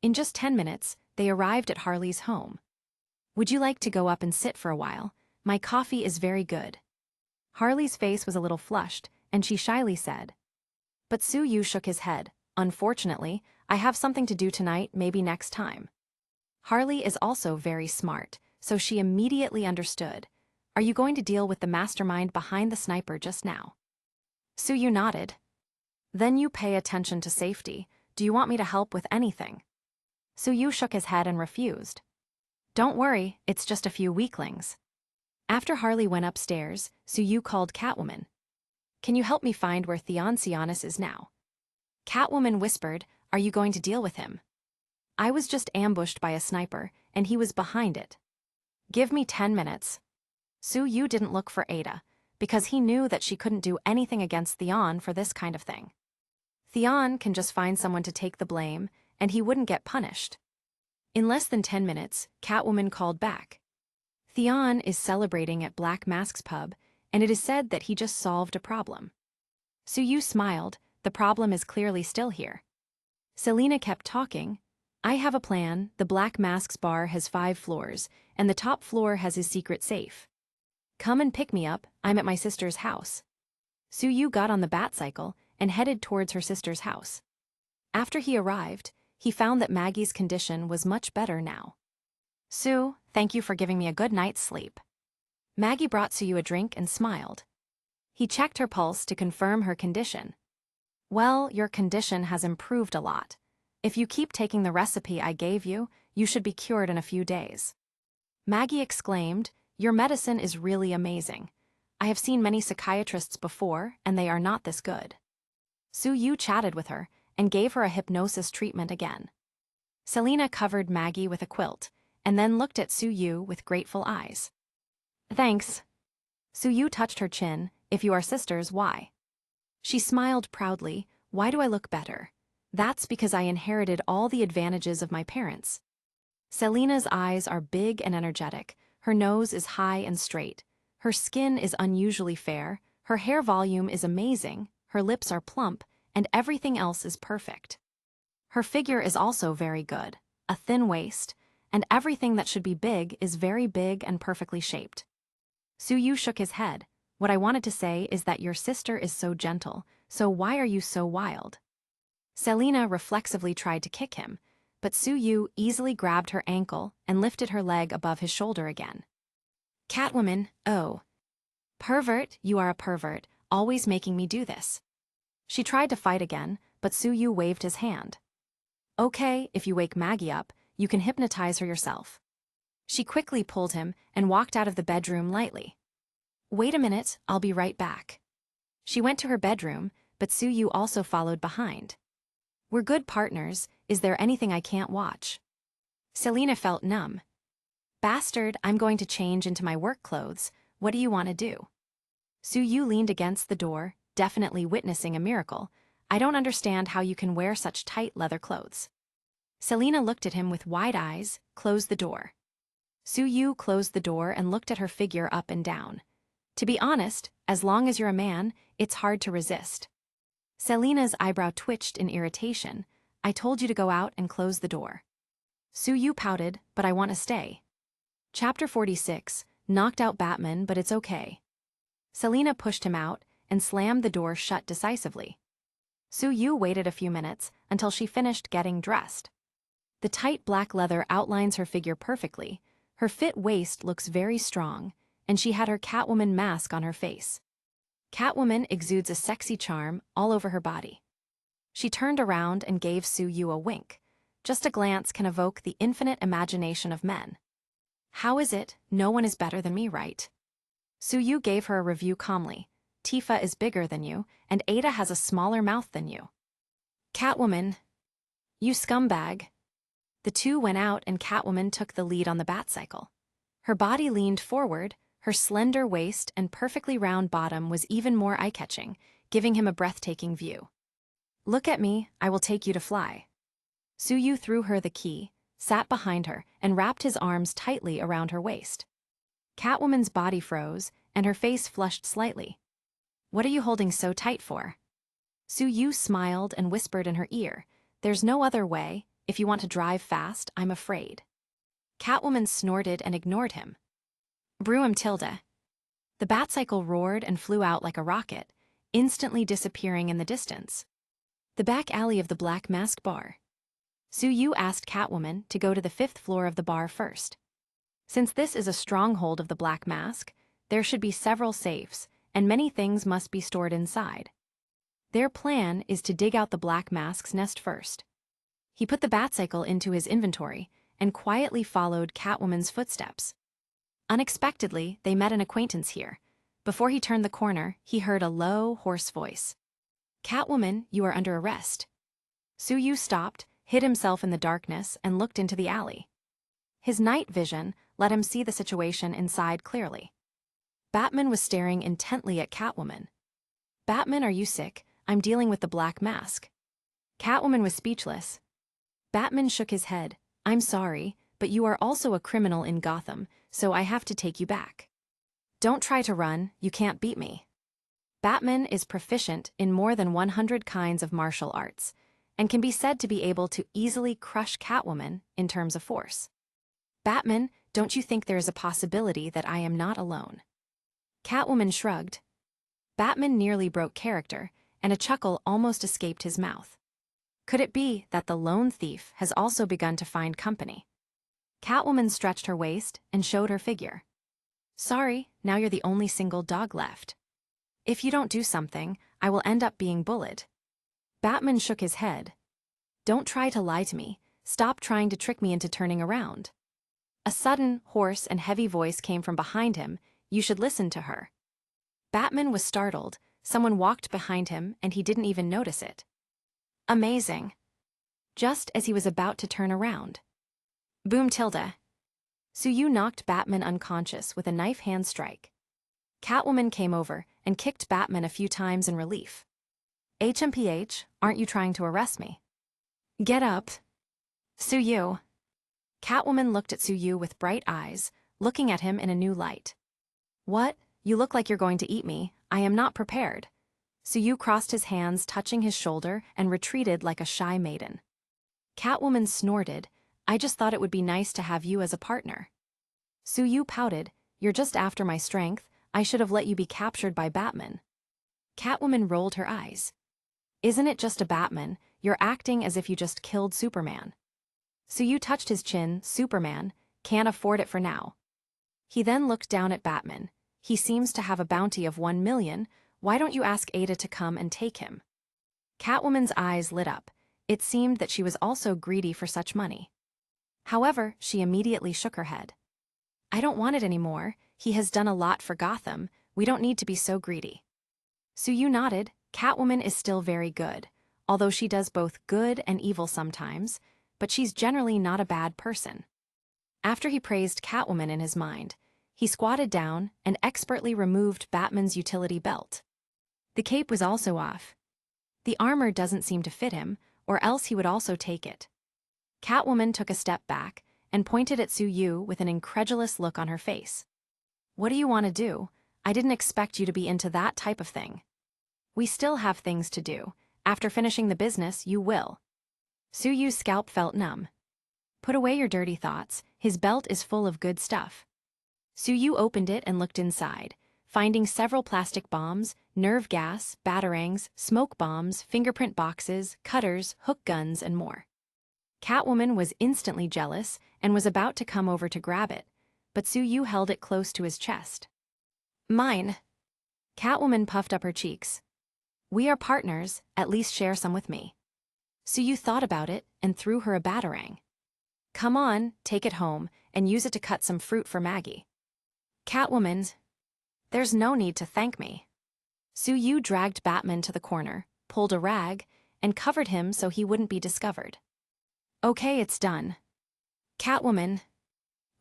In just 10 minutes, they arrived at Harley's home. Would you like to go up and sit for a while? My coffee is very good. Harley's face was a little flushed, and she shyly said. But Soo shook his head. Unfortunately, I have something to do tonight, maybe next time. Harley is also very smart, so she immediately understood. Are you going to deal with the mastermind behind the sniper just now? Soo nodded. Then you pay attention to safety. Do you want me to help with anything? Soo shook his head and refused. Don't worry, it's just a few weaklings. After Harley went upstairs, Suyu called Catwoman. Can you help me find where Hiatus is now? Catwoman whispered, are you going to deal with him? I was just ambushed by a sniper, and he was behind it. Give me 10 minutes. Suyu didn't look for Ada, because he knew that she couldn't do anything against Theon for this kind of thing. Theon can just find someone to take the blame, and he wouldn't get punished. In less than 10 minutes, Catwoman called back. Theon is celebrating at Black Mask's pub, and it is said that he just solved a problem. Suyu smiled, the problem is clearly still here. Selena kept talking. I have a plan, the Black Mask's bar has 5 floors, and the top floor has his secret safe. Come and pick me up, I'm at my sister's house. Suyu got on the Batcycle and headed towards her sister's house. After he arrived, he found that Maggie's condition was much better now. Sue, thank you for giving me a good night's sleep. Maggie brought Suyu a drink and smiled. He checked her pulse to confirm her condition. Well, your condition has improved a lot. If you keep taking the recipe I gave you, you should be cured in a few days. Maggie exclaimed, your medicine is really amazing. I have seen many psychiatrists before, and they are not this good. Suyu chatted with her and gave her a hypnosis treatment again. Selena covered Maggie with a quilt, and then looked at Suyu with grateful eyes. Thanks. Suyu touched her chin, if you are sisters, why? She smiled proudly, why do I look better? That's because I inherited all the advantages of my parents. Selena's eyes are big and energetic, her nose is high and straight, her skin is unusually fair, her hair volume is amazing, her lips are plump, and everything else is perfect. Her figure is also very good, a thin waist, and everything that should be big is very big and perfectly shaped. Suyu shook his head. What I wanted to say is that your sister is so gentle, so why are you so wild? Selena reflexively tried to kick him, but Suyu easily grabbed her ankle and lifted her leg above his shoulder again. Catwoman, oh. Pervert, you are a pervert, always making me do this. She tried to fight again, but Suyu waved his hand. Okay, if you wake Maggie up, you can hypnotize her yourself. She quickly pulled him and walked out of the bedroom lightly. Wait a minute, I'll be right back. She went to her bedroom, but Suyu also followed behind. We're good partners, is there anything I can't watch? Selena felt numb. Bastard, I'm going to change into my work clothes, what do you want to do? Suyu leaned against the door, definitely witnessing a miracle. I don't understand how you can wear such tight leather clothes. Selena looked at him with wide eyes, closed the door. Suyu closed the door and looked at her figure up and down. To be honest, as long as you're a man, it's hard to resist. Selena's eyebrow twitched in irritation. I told you to go out and close the door. Suyu pouted, but I want to stay. Chapter 46, knocked out Batman, but it's okay. Selena pushed him out and slammed the door shut decisively. Suyu waited a few minutes until she finished getting dressed. The tight black leather outlines her figure perfectly, her fit waist looks very strong, and she had her Catwoman mask on her face. Catwoman exudes a sexy charm all over her body. She turned around and gave Suyu a wink. Just a glance can evoke the infinite imagination of men. How is it? No one is better than me, right? Suyu gave her a review calmly. Tifa is bigger than you, and Ada has a smaller mouth than you. Catwoman. You scumbag. The two went out and Catwoman took the lead on the Batcycle. Her body leaned forward, her slender waist and perfectly round bottom was even more eye-catching, giving him a breathtaking view. Look at me, I will take you to fly. Suyu threw her the key, sat behind her, and wrapped his arms tightly around her waist. Catwoman's body froze, and her face flushed slightly. What are you holding so tight for? Suyu smiled and whispered in her ear, there's no other way, if you want to drive fast, I'm afraid. Catwoman snorted and ignored him. Bruim tilde. The Batcycle roared and flew out like a rocket, instantly disappearing in the distance. The back alley of the Black Mask bar. Suyu asked Catwoman to go to the 5th floor of the bar first. Since this is a stronghold of the Black Mask, there should be several safes, and many things must be stored inside. Their plan is to dig out the Black Mask's nest first. He put the Batcycle into his inventory and quietly followed Catwoman's footsteps. Unexpectedly, they met an acquaintance here. Before he turned the corner, he heard a low, hoarse voice. "Catwoman, you are under arrest." Su-Yu stopped, hid himself in the darkness, and looked into the alley. His night vision let him see the situation inside clearly. Batman was staring intently at Catwoman. "Batman, are you sick? I'm dealing with the Black Mask." Catwoman was speechless. Batman shook his head. "I'm sorry, but you are also a criminal in Gotham, so I have to take you back. Don't try to run, you can't beat me." Batman is proficient in more than 100 kinds of martial arts, and can be said to be able to easily crush Catwoman in terms of force. "Batman, don't you think there is a possibility that I am not alone?" Catwoman shrugged. Batman nearly broke character, and a chuckle almost escaped his mouth. Could it be that the lone thief has also begun to find company? Catwoman stretched her waist and showed her figure. "Sorry, now you're the only single dog left. If you don't do something, I will end up being bullied." Batman shook his head. "Don't try to lie to me. Stop trying to trick me into turning around." A sudden, hoarse, and heavy voice came from behind him. "You should listen to her." Batman was startled. Someone walked behind him, and he didn't even notice it. Amazing. Just as he was about to turn around. Boom tilde. Su-Yu knocked Batman unconscious with a knife hand strike. Catwoman came over and kicked Batman a few times in relief. "HMPH, aren't you trying to arrest me?" "Get up." "Su-Yu." Catwoman looked at Su-Yu with bright eyes, looking at him in a new light. "What? You look like you're going to eat me. I am not prepared." Su-Yu crossed his hands, touching his shoulder, and retreated like a shy maiden. Catwoman snorted. "I just thought it would be nice to have you as a partner." Su-Yu pouted. "You're just after my strength. I should have let you be captured by Batman." Catwoman rolled her eyes. "Isn't it just a Batman? You're acting as if you just killed Superman." Su-Yu touched his chin. "Superman, can't afford it for now." He then looked down at Batman. "He seems to have a bounty of 1 million. Why don't you ask Ada to come and take him?" Catwoman's eyes lit up. It seemed that she was also greedy for such money. However, she immediately shook her head. "I don't want it anymore. He has done a lot for Gotham. We don't need to be so greedy." Su-Yu nodded. Catwoman is still very good, although she does both good and evil sometimes, but she's generally not a bad person. After he praised Catwoman in his mind, he squatted down and expertly removed Batman's utility belt. The cape was also off. The armor doesn't seem to fit him, or else he would also take it. Catwoman took a step back and pointed at Su-Yu with an incredulous look on her face. "What do you want to do? I didn't expect you to be into that type of thing." "We still have things to do. After finishing the business, you will." Su-Yu's scalp felt numb. "Put away your dirty thoughts. His belt is full of good stuff." Su-Yu opened it and looked inside, finding several plastic bombs, nerve gas, batarangs, smoke bombs, fingerprint boxes, cutters, hook guns, and more. Catwoman was instantly jealous and was about to come over to grab it, but Su-Yu held it close to his chest. "Mine." Catwoman puffed up her cheeks. "We are partners, at least share some with me." Su-Yu thought about it and threw her a batarang. "Come on, take it home, and use it to cut some fruit for Maggie." Catwoman, "There's no need to thank me." Su-Yu dragged Batman to the corner, pulled a rag, and covered him so he wouldn't be discovered. "Okay, it's done." Catwoman,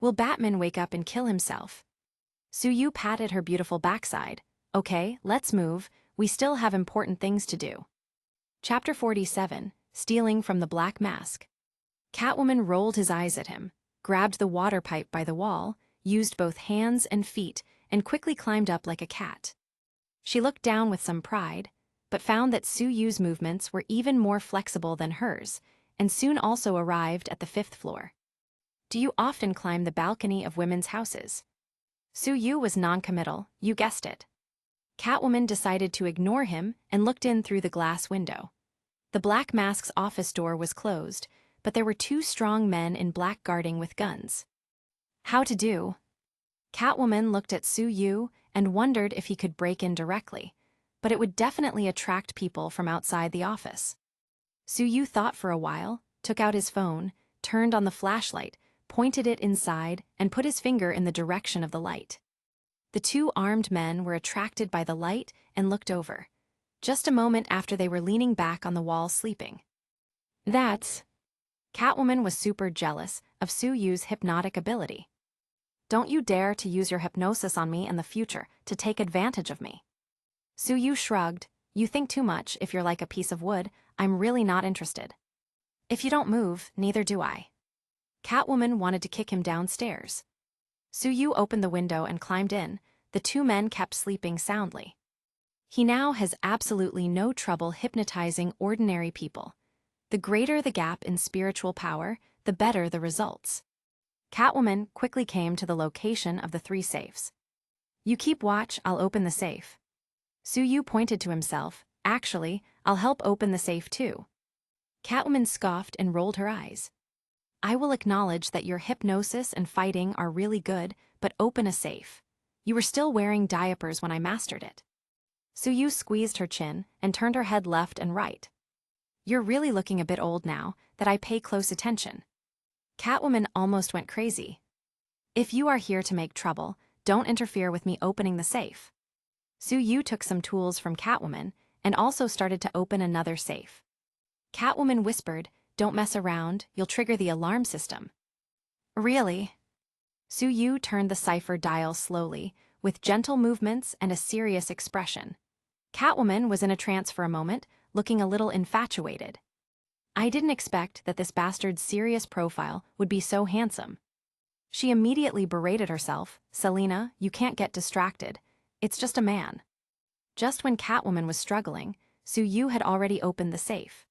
"Will Batman wake up and kill himself?" Su-Yu patted her beautiful backside. "Okay, let's move. We still have important things to do." Chapter 47, Stealing from the Black Mask. Catwoman rolled his eyes at him, grabbed the water pipe by the wall, used both hands and feet, and quickly climbed up like a cat. She looked down with some pride, but found that Su-Yu's movements were even more flexible than hers, and soon also arrived at the 5th floor. "Do you often climb the balcony of women's houses?" Su-Yu was non-committal, you guessed it. Catwoman decided to ignore him and looked in through the glass window. The Black Mask's office door was closed, but there were 2 strong men in black guarding with guns. "How to do?" Catwoman looked at Su-Yu and wondered if he could break in directly, but it would definitely attract people from outside the office. Su-Yu thought for a while, took out his phone, turned on the flashlight, pointed it inside, and put his finger in the direction of the light. The two armed men were attracted by the light and looked over, just a moment after they were leaning back on the wall sleeping. Catwoman was super jealous of Soo-Yu's hypnotic ability. "Don't you dare to use your hypnosis on me in the future to take advantage of me." Soo-Yu shrugged. "You think too much. If you're like a piece of wood, I'm really not interested. If you don't move, neither do I." Catwoman wanted to kick him downstairs. Soo-Yu opened the window and climbed in. The two men kept sleeping soundly. He now has absolutely no trouble hypnotizing ordinary people. The greater the gap in spiritual power, the better the results. Catwoman quickly came to the location of the 3 safes. "You keep watch, I'll open the safe." Soo-Yu pointed to himself. "Actually, I'll help open the safe too." Catwoman scoffed and rolled her eyes. "I will acknowledge that your hypnosis and fighting are really good, but open a safe. You were still wearing diapers when I mastered it." Soo-Yu squeezed her chin and turned her head left and right. "You're really looking a bit old now that I pay close attention." Catwoman almost went crazy. "If you are here to make trouble, don't interfere with me opening the safe." Soo-Yu took some tools from Catwoman and also started to open another safe. Catwoman whispered, "Don't mess around, you'll trigger the alarm system." "Really?" Soo-Yu turned the cipher dial slowly, with gentle movements and a serious expression. Catwoman was in a trance for a moment, looking a little infatuated. "I didn't expect that this bastard's serious profile would be so handsome." She immediately berated herself. "Selena, you can't get distracted. It's just a man." Just when Catwoman was struggling, Soo-Yu had already opened the safe.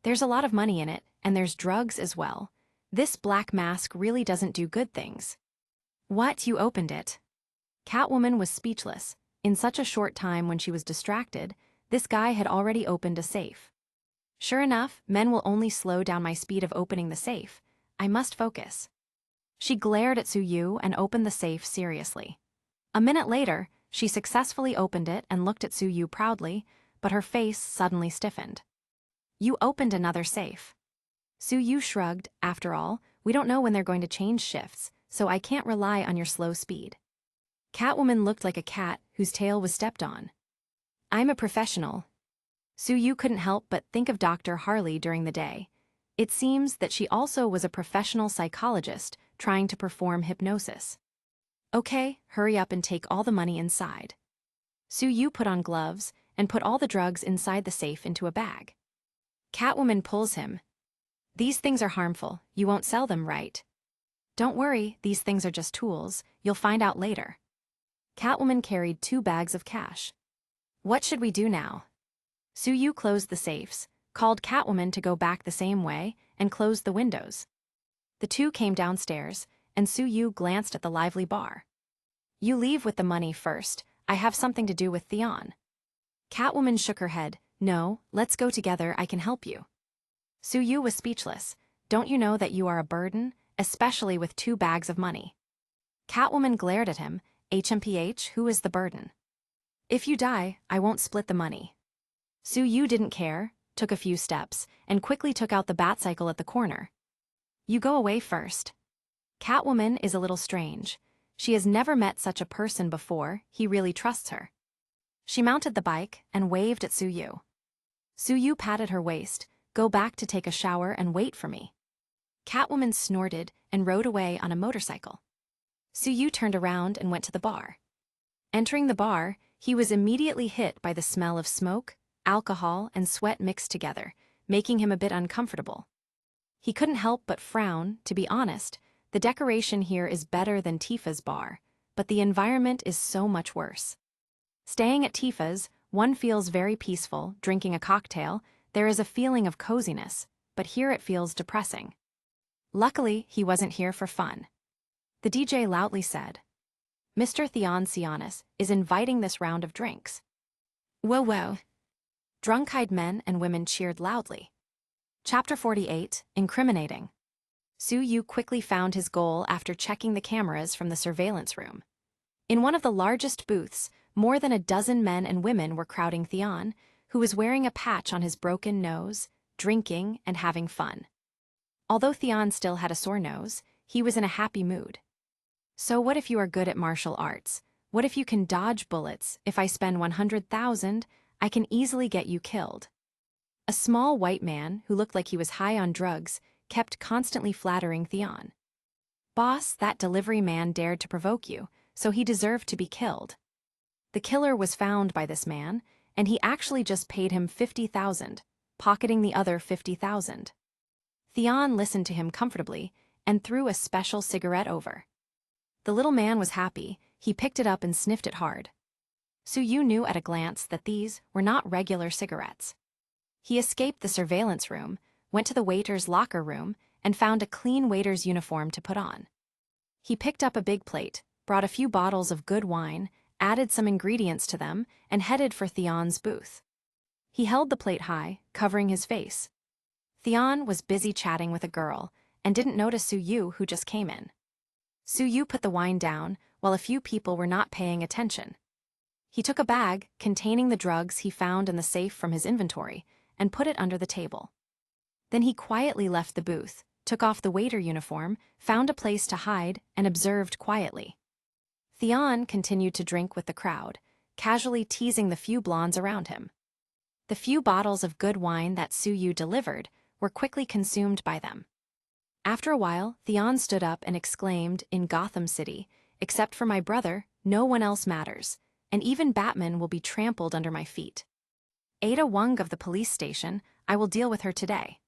"There's a lot of money in it, and there's drugs as well. This black mask really doesn't do good things." "What, you opened it?" Catwoman was speechless. In such a short time when she was distracted, this guy had already opened a safe. "Sure enough, men will only slow down my speed of opening the safe. I must focus." She glared at Soo-Yu and opened the safe seriously. A minute later, she successfully opened it and looked at Soo-Yu proudly, but her face suddenly stiffened. "You opened another safe." Soo-Yu shrugged. "After all, we don't know when they're going to change shifts, so I can't rely on your slow speed." Catwoman looked like a cat whose tail was stepped on. "I'm a professional." Soo-Yu couldn't help but think of Dr. Harley during the day. It seems that she also was a professional psychologist trying to perform hypnosis. "Okay, hurry up and take all the money inside." Soo-Yu put on gloves and put all the drugs inside the safe into a bag. Catwoman pulls him. "These things are harmful. You won't sell them, right?" "Don't worry, these things are just tools. You'll find out later." Catwoman carried 2 bags of cash. "What should we do now?" Soo-Yu closed the safes, called Catwoman to go back the same way, and closed the windows. The two came downstairs, and Soo-Yu glanced at the lively bar. "You leave with the money first. I have something to do with Theon." Catwoman shook her head. "No, let's go together, I can help you." Soo-Yu was speechless. "Don't you know that you are a burden, especially with 2 bags of money?" Catwoman glared at him. "HMPH, who is the burden?" "If you die, I won't split the money." Soo-Yu didn't care, took a few steps, and quickly took out the Batcycle at the corner. "You go away first." Catwoman is a little strange. She has never met such a person before. He really trusts her. She mounted the bike and waved at Soo-Yu. Soo-Yu patted her waist. "Go back to take a shower and wait for me." Catwoman snorted and rode away on a motorcycle. Soo-Yu turned around and went to the bar. Entering the bar, he was immediately hit by the smell of smoke, alcohol, and sweat mixed together, making him a bit uncomfortable. He couldn't help but frown. To be honest, the decoration here is better than Tifa's bar, but the environment is so much worse. Staying at Tifa's, one feels very peaceful, drinking a cocktail. There is a feeling of coziness, but here it feels depressing. Luckily, he wasn't here for fun. The DJ loudly said, "Mr. Theon Sianis is inviting this round of drinks." Whoa whoa. Drunk-eyed men and women cheered loudly. Chapter 48, Incriminating. Soo-Yu quickly found his goal after checking the cameras from the surveillance room. In one of the largest booths, more than a dozen men and women were crowding Theon, who was wearing a patch on his broken nose, drinking and having fun. Although Theon still had a sore nose, He was in a happy mood. So what if you are good at martial arts? What if you can dodge bullets? If I spend 100,000, I can easily get you killed. A small white man, who looked like he was high on drugs, kept constantly flattering Theon. Boss, that delivery man dared to provoke you, so he deserved to be killed. The killer was found by this man, and he actually just paid him 50,000, pocketing the other 50,000. Theon listened to him comfortably and threw a special cigarette over. The little man was happy. He picked it up and sniffed it hard. Suyu knew at a glance that these were not regular cigarettes. He escaped the surveillance room, went to the waiter's locker room, and found a clean waiter's uniform to put on. He picked up a big plate, brought a few bottles of good wine, added some ingredients to them, and headed for Theon's booth. He held the plate high, covering his face. Theon was busy chatting with a girl and didn't notice Suyu, who just came in. Suyu put the wine down while a few people were not paying attention. He took a bag containing the drugs he found in the safe from his inventory and put it under the table. Then he quietly left the booth, took off the waiter uniform, found a place to hide, and observed quietly. Theon continued to drink with the crowd, casually teasing the few blondes around him. The few bottles of good wine that Suyu delivered were quickly consumed by them. After a while, Theon stood up and exclaimed, "In Gotham City, except for my brother, no one else matters, and even Batman will be trampled under my feet. Ada Wong of the police station, I will deal with her today.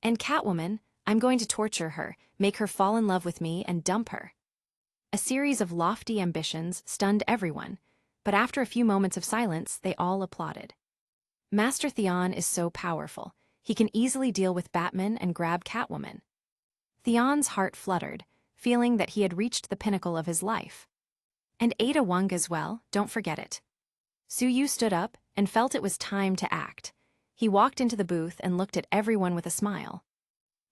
And Catwoman, I'm going to torture her, make her fall in love with me, and dump her." A series of lofty ambitions stunned everyone, but after a few moments of silence, they all applauded. Master Theon is so powerful. He can easily deal with Batman and grab Catwoman. Theon's heart fluttered, feeling that he had reached the pinnacle of his life. And Ada Wong as well, don't forget it. Suyu stood up and felt it was time to act. He walked into the booth and looked at everyone with a smile.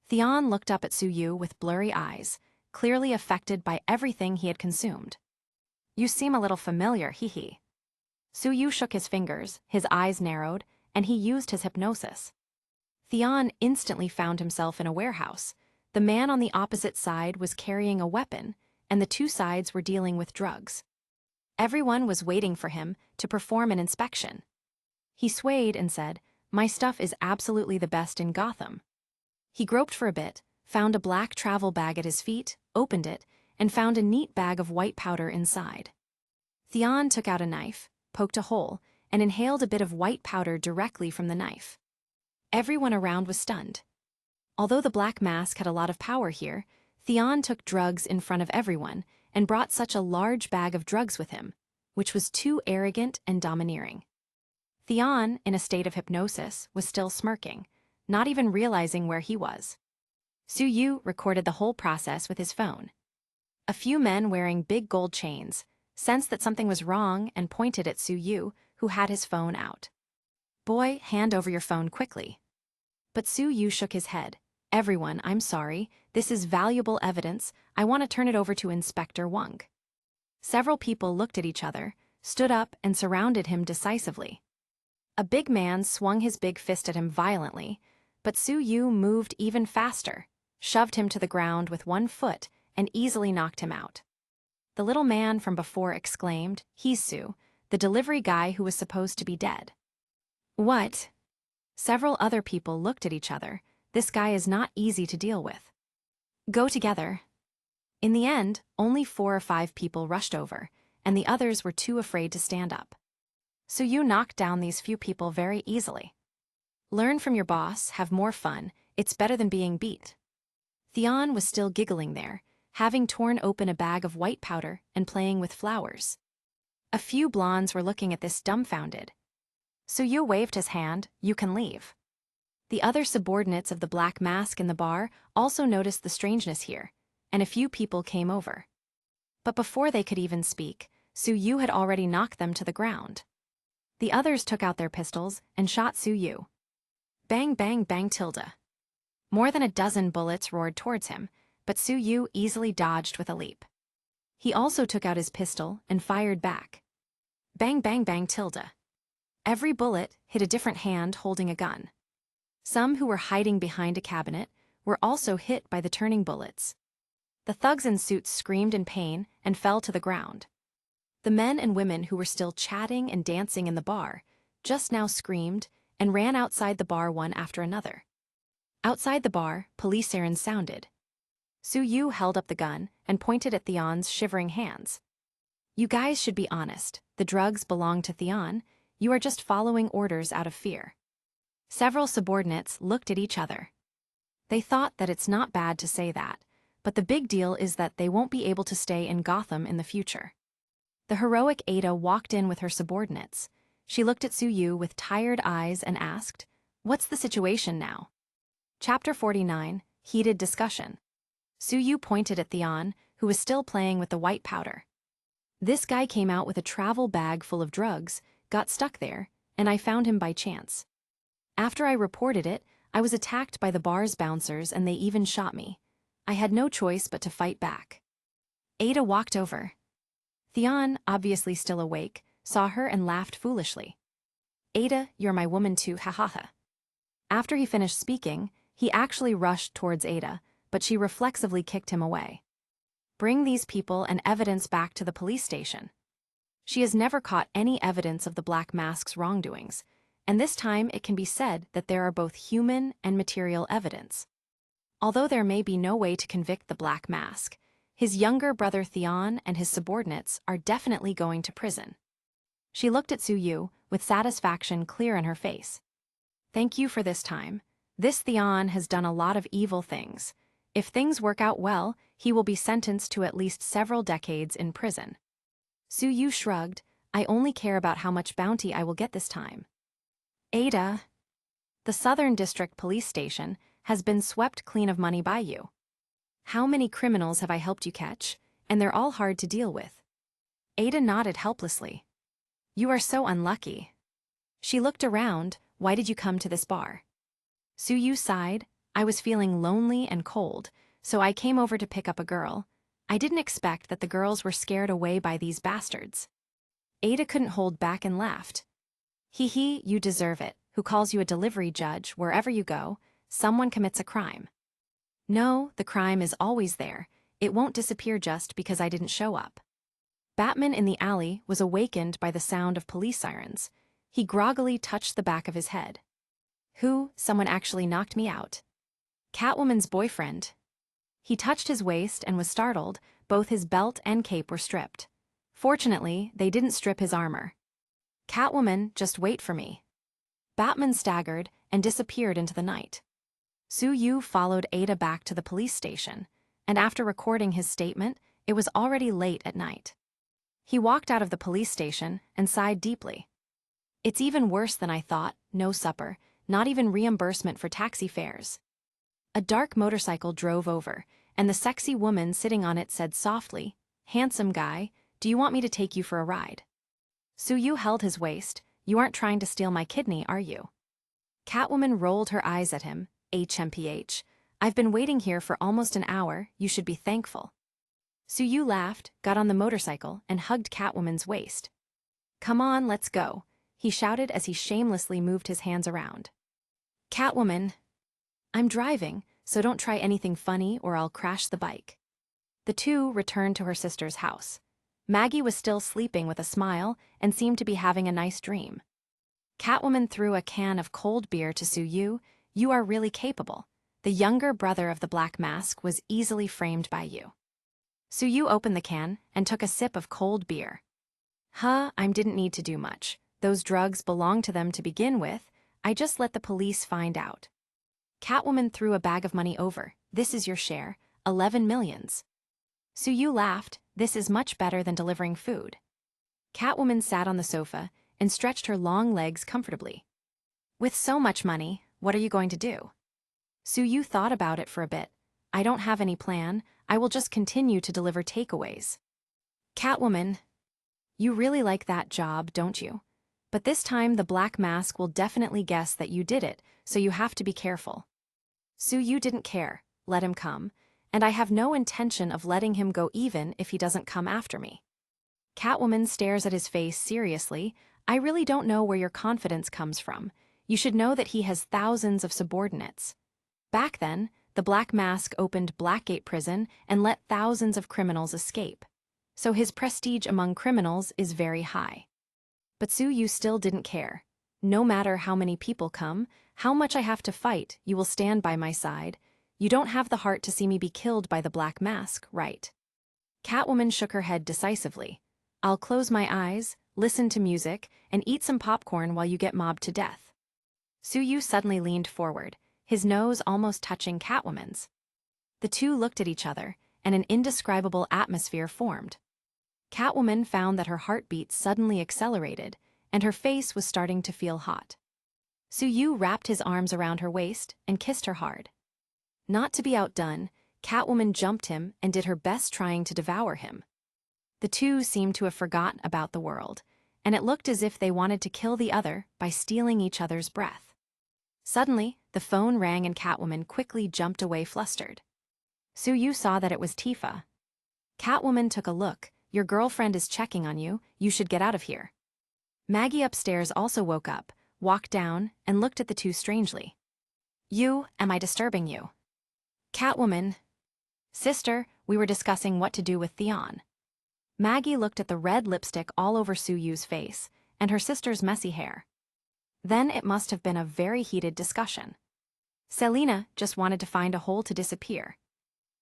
Theon looked up at Suyu with blurry eyes, clearly affected by everything he had consumed. "You seem a little familiar, hee." Suyu shook his fingers, his eyes narrowed, and he used his hypnosis. Theon instantly found himself in a warehouse. The man on the opposite side was carrying a weapon, and the two sides were dealing with drugs. Everyone was waiting for him to perform an inspection. He swayed and said, "My stuff is absolutely the best in Gotham." He groped for a bit, found a black travel bag at his feet, opened it, and found a neat bag of white powder inside. Theon took out a knife, poked a hole, and inhaled a bit of white powder directly from the knife. Everyone around was stunned. Although the black mask had a lot of power here, Theon took drugs in front of everyone and brought such a large bag of drugs with him, which was too arrogant and domineering. Theon, in a state of hypnosis, was still smirking, not even realizing where he was. Suyu recorded the whole process with his phone. A few men wearing big gold chains sensed that something was wrong and pointed at Suyu, who had his phone out. "Boy, hand over your phone quickly." But Suyu shook his head. "Everyone, I'm sorry. This is valuable evidence. I want to turn it over to Inspector Wong." Several people looked at each other, stood up, and surrounded him decisively. A big man swung his big fist at him violently, but Suyu moved even faster, shoved him to the ground with one foot, and easily knocked him out. The little man from before exclaimed, "He's Su, the delivery guy who was supposed to be dead." "What?" Several other people looked at each other. This guy is not easy to deal with. "Go together." In the end, only 4 or 5 people rushed over, and the others were too afraid to stand up. So you knocked down these few people very easily. Learn from your boss, have more fun, it's better than being beat. Theon was still giggling there, having torn open a bag of white powder and playing with flowers. A few blondes were looking at this dumbfounded. So you waved his hand, "You can leave." The other subordinates of the black mask in the bar also noticed the strangeness here, and a few people came over. But before they could even speak, Suyu had already knocked them to the ground. The others took out their pistols and shot Suyu. Bang, bang, bang, tilde. More than a dozen bullets roared towards him, but Suyu easily dodged with a leap. He also took out his pistol and fired back. Bang, bang, bang, tilde. Every bullet hit a different hand holding a gun. Some who were hiding behind a cabinet were also hit by the turning bullets. The thugs in suits screamed in pain and fell to the ground. The men and women who were still chatting and dancing in the bar just now screamed and ran outside the bar one after another. Outside the bar, police sirens sounded. Su-Yu held up the gun and pointed at Theon's shivering hands. You guys should be honest. The drugs belong to Theon. You are just following orders out of fear. Several subordinates looked at each other. They thought that it's not bad to say that, but the big deal is that they won't be able to stay in Gotham in the future. The heroic Ada walked in with her subordinates. She looked at Su-Yu with tired eyes and asked, "What's the situation now?" Chapter 49, Heated Discussion. Su-Yu pointed at Theon, who was still playing with the white powder. This guy came out with a travel bag full of drugs, got stuck there, and I found him by chance. After I reported it, I was attacked by the bar's bouncers and they even shot me. I had no choice but to fight back. Ada walked over. Theon, obviously still awake, saw her and laughed foolishly. Ada, you're my woman too, ha ha ha. After he finished speaking, he actually rushed towards Ada, but she reflexively kicked him away. Bring these people and evidence back to the police station. She has never caught any evidence of the Black Mask's wrongdoings, and this time it can be said that there are both human and material evidence. Although there may be no way to convict the Black Mask, his younger brother Theon and his subordinates are definitely going to prison. She looked at Su-Yu with satisfaction clear in her face. Thank you for this time. This Theon has done a lot of evil things. If things work out well, he will be sentenced to at least several decades in prison. Su-Yu shrugged. I only care about how much bounty I will get this time. Ada, the Southern District Police Station has been swept clean of money by you. How many criminals have I helped you catch, and they're all hard to deal with? Ada nodded helplessly. You are so unlucky. She looked around. Why did you come to this bar? Su-Yu sighed. I was feeling lonely and cold, so I came over to pick up a girl. I didn't expect that the girls were scared away by these bastards. Ada couldn't hold back and laughed. Hee hee, you deserve it. Who calls you a delivery judge? Wherever you go, someone commits a crime. No, the crime is always there. It won't disappear just because I didn't show up. Batman in the alley was awakened by the sound of police sirens. He groggily touched the back of his head. Who? Someone actually knocked me out. Catwoman's boyfriend. He touched his waist and was startled. Both his belt and cape were stripped. Fortunately, they didn't strip his armor. Catwoman, just wait for me. Batman staggered and disappeared into the night. Su-Yu followed Ada back to the police station, and after recording his statement, it was already late at night. He walked out of the police station and sighed deeply. It's even worse than I thought. No supper, not even reimbursement for taxi fares. A dark motorcycle drove over, and the sexy woman sitting on it said softly, "Handsome guy, do you want me to take you for a ride?" Su-Yu held his waist. You aren't trying to steal my kidney, are you? Catwoman rolled her eyes at him. HMPH. I've been waiting here for almost an hour. You should be thankful. Su-Yu laughed, got on the motorcycle, and hugged Catwoman's waist. Come on, let's go, he shouted as he shamelessly moved his hands around. Catwoman. I'm driving, so don't try anything funny or I'll crash the bike. The two returned to her sister's house. Maggie was still sleeping with a smile and seemed to be having a nice dream. Catwoman threw a can of cold beer to Su-Yu. You are really capable. The younger brother of the Black Mask was easily framed by you. Su-Yu opened the can and took a sip of cold beer. I didn't need to do much. Those drugs belonged to them to begin with. I just let the police find out. Catwoman threw a bag of money over. This is your share, 11 millions. Su-Yu laughed. This is much better than delivering food. Catwoman sat on the sofa and stretched her long legs comfortably. With so much money, what are you going to do? Su-Yu thought about it for a bit. I don't have any plan. I will just continue to deliver takeaways. Catwoman. You really like that job, don't you? But this time the Black Mask will definitely guess that you did it, so you have to be careful. Su-Yu didn't care. Let him come. And I have no intention of letting him go even if he doesn't come after me. Catwoman stares at his face seriously. I really don't know where your confidence comes from. You should know that he has thousands of subordinates. Back then, the Black Mask opened Blackgate Prison and let thousands of criminals escape. So his prestige among criminals is very high. But Su-yu still didn't care. No matter how many people come, how much I have to fight, you will stand by my side. You don't have the heart to see me be killed by the Black Mask, right? Catwoman shook her head decisively. I'll close my eyes, listen to music, and eat some popcorn while you get mobbed to death. Su-yu suddenly leaned forward, his nose almost touching Catwoman's. The two looked at each other, and an indescribable atmosphere formed. Catwoman found that her heartbeat suddenly accelerated, and her face was starting to feel hot. Su-yu wrapped his arms around her waist and kissed her hard. Not to be outdone, Catwoman jumped him and did her best trying to devour him. The two seemed to have forgotten about the world, and it looked as if they wanted to kill the other by stealing each other's breath. Suddenly, the phone rang and Catwoman quickly jumped away flustered. Su-yu saw that it was Tifa. Catwoman took a look. Your girlfriend is checking on you, you should get out of here. Maggie upstairs also woke up, walked down, and looked at the two strangely. Am I disturbing you? Catwoman. Sister, we were discussing what to do with Theon. Maggie looked at the red lipstick all over Su-yu's face, and her sister's messy hair. Then it must have been a very heated discussion. Selina just wanted to find a hole to disappear.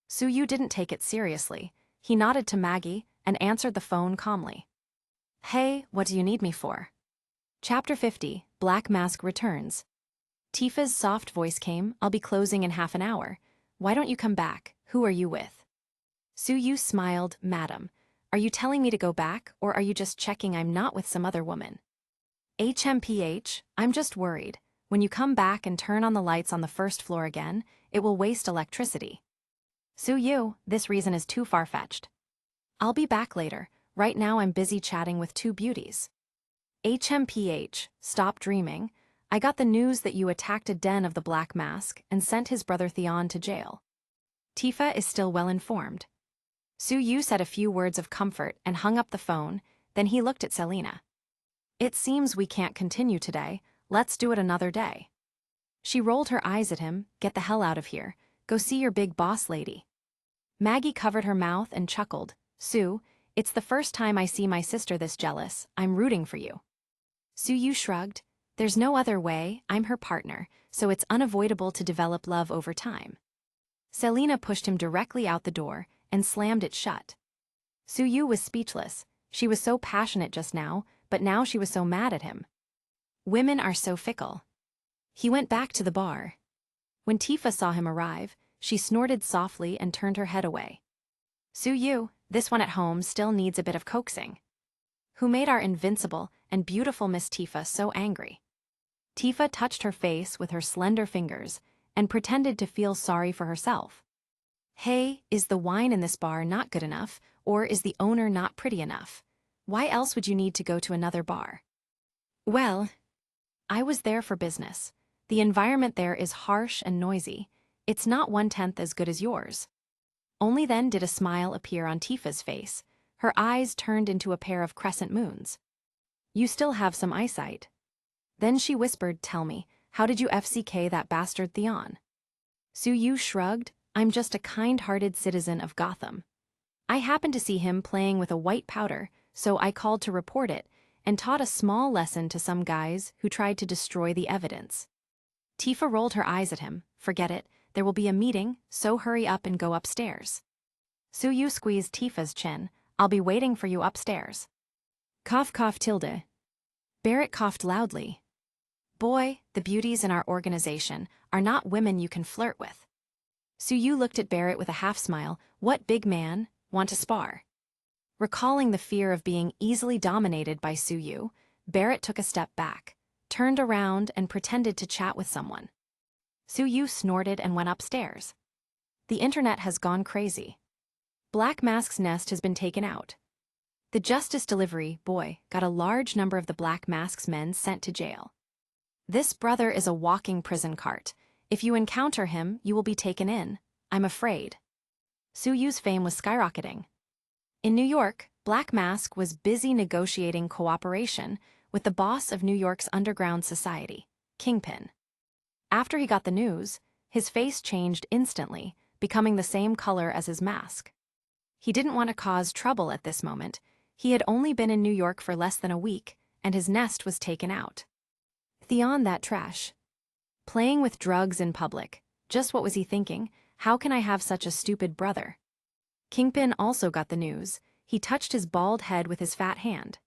Su-yu didn't take it seriously. He nodded to Maggie and answered the phone calmly. Hey, what do you need me for? Chapter 50, Black Mask Returns. Tifa's soft voice came, I'll be closing in half an hour. Why don't you come back? Who are you with? Su-yu smiled, Madam. Are you telling me to go back, or are you just checking I'm not with some other woman? HMPH, I'm just worried. When you come back and turn on the lights on the first floor again, it will waste electricity. Su-yu, this reason is too far-fetched. I'll be back later. Right now I'm busy chatting with two beauties. HMPH, stop dreaming. I got the news that you attacked a den of the Black Mask and sent his brother Theon to jail. Tifa is still well informed. Su-yu said a few words of comfort and hung up the phone, then he looked at Selina. It seems we can't continue today, let's do it another day. She rolled her eyes at him, get the hell out of here, go see your big boss lady. Maggie covered her mouth and chuckled, Sue, it's the first time I see my sister this jealous, I'm rooting for you. Su-yu shrugged, there's no other way, I'm her partner, so it's unavoidable to develop love over time. Selina pushed him directly out the door and slammed it shut. Su-yu was speechless, she was so passionate just now, but now she was so mad at him. Women are so fickle. He went back to the bar. When Tifa saw him arrive, she snorted softly and turned her head away. Su-yu, this one at home still needs a bit of coaxing. Who made our invincible and beautiful Miss Tifa so angry? Tifa touched her face with her slender fingers and pretended to feel sorry for herself. Hey, is the wine in this bar not good enough, or is the owner not pretty enough? Why else would you need to go to another bar? Well, I was there for business. The environment there is harsh and noisy. It's not 1/10 as good as yours. Only then did a smile appear on Tifa's face. Her eyes turned into a pair of crescent moons. You still have some eyesight. Then she whispered, tell me, how did you FCK that bastard Theon? Su-yu shrugged, I'm just a kind-hearted citizen of Gotham. I happened to see him playing with a white powder, so I called to report it, and taught a small lesson to some guys who tried to destroy the evidence. Tifa rolled her eyes at him, forget it, there will be a meeting, so hurry up and go upstairs. Su-yu squeezed Tifa's chin, I'll be waiting for you upstairs. Cough cough tilde. Barrett coughed loudly. Boy, the beauties in our organization are not women you can flirt with. Su-yu looked at Barrett with a half-smile, what big man, want to spar? Recalling the fear of being easily dominated by Su-yu, Barrett took a step back, turned around and pretended to chat with someone. Su-yu snorted and went upstairs. The internet has gone crazy. Black Mask's nest has been taken out. The justice delivery boy got a large number of the Black Mask's men sent to jail. This brother is a walking prison cart. If you encounter him, you will be taken in. I'm afraid. Su-yu's fame was skyrocketing. In New York, Black Mask was busy negotiating cooperation with the boss of New York's underground society, Kingpin. After he got the news, His face changed instantly, becoming the same color as his mask. He didn't want to cause trouble at this moment. He had only been in New York for less than a week, and his nest was taken out. Theon, that trash. Playing with drugs in public. Just what was he thinking? How can I have such a stupid brother? Kingpin also got the news. He touched his bald head with his fat hand.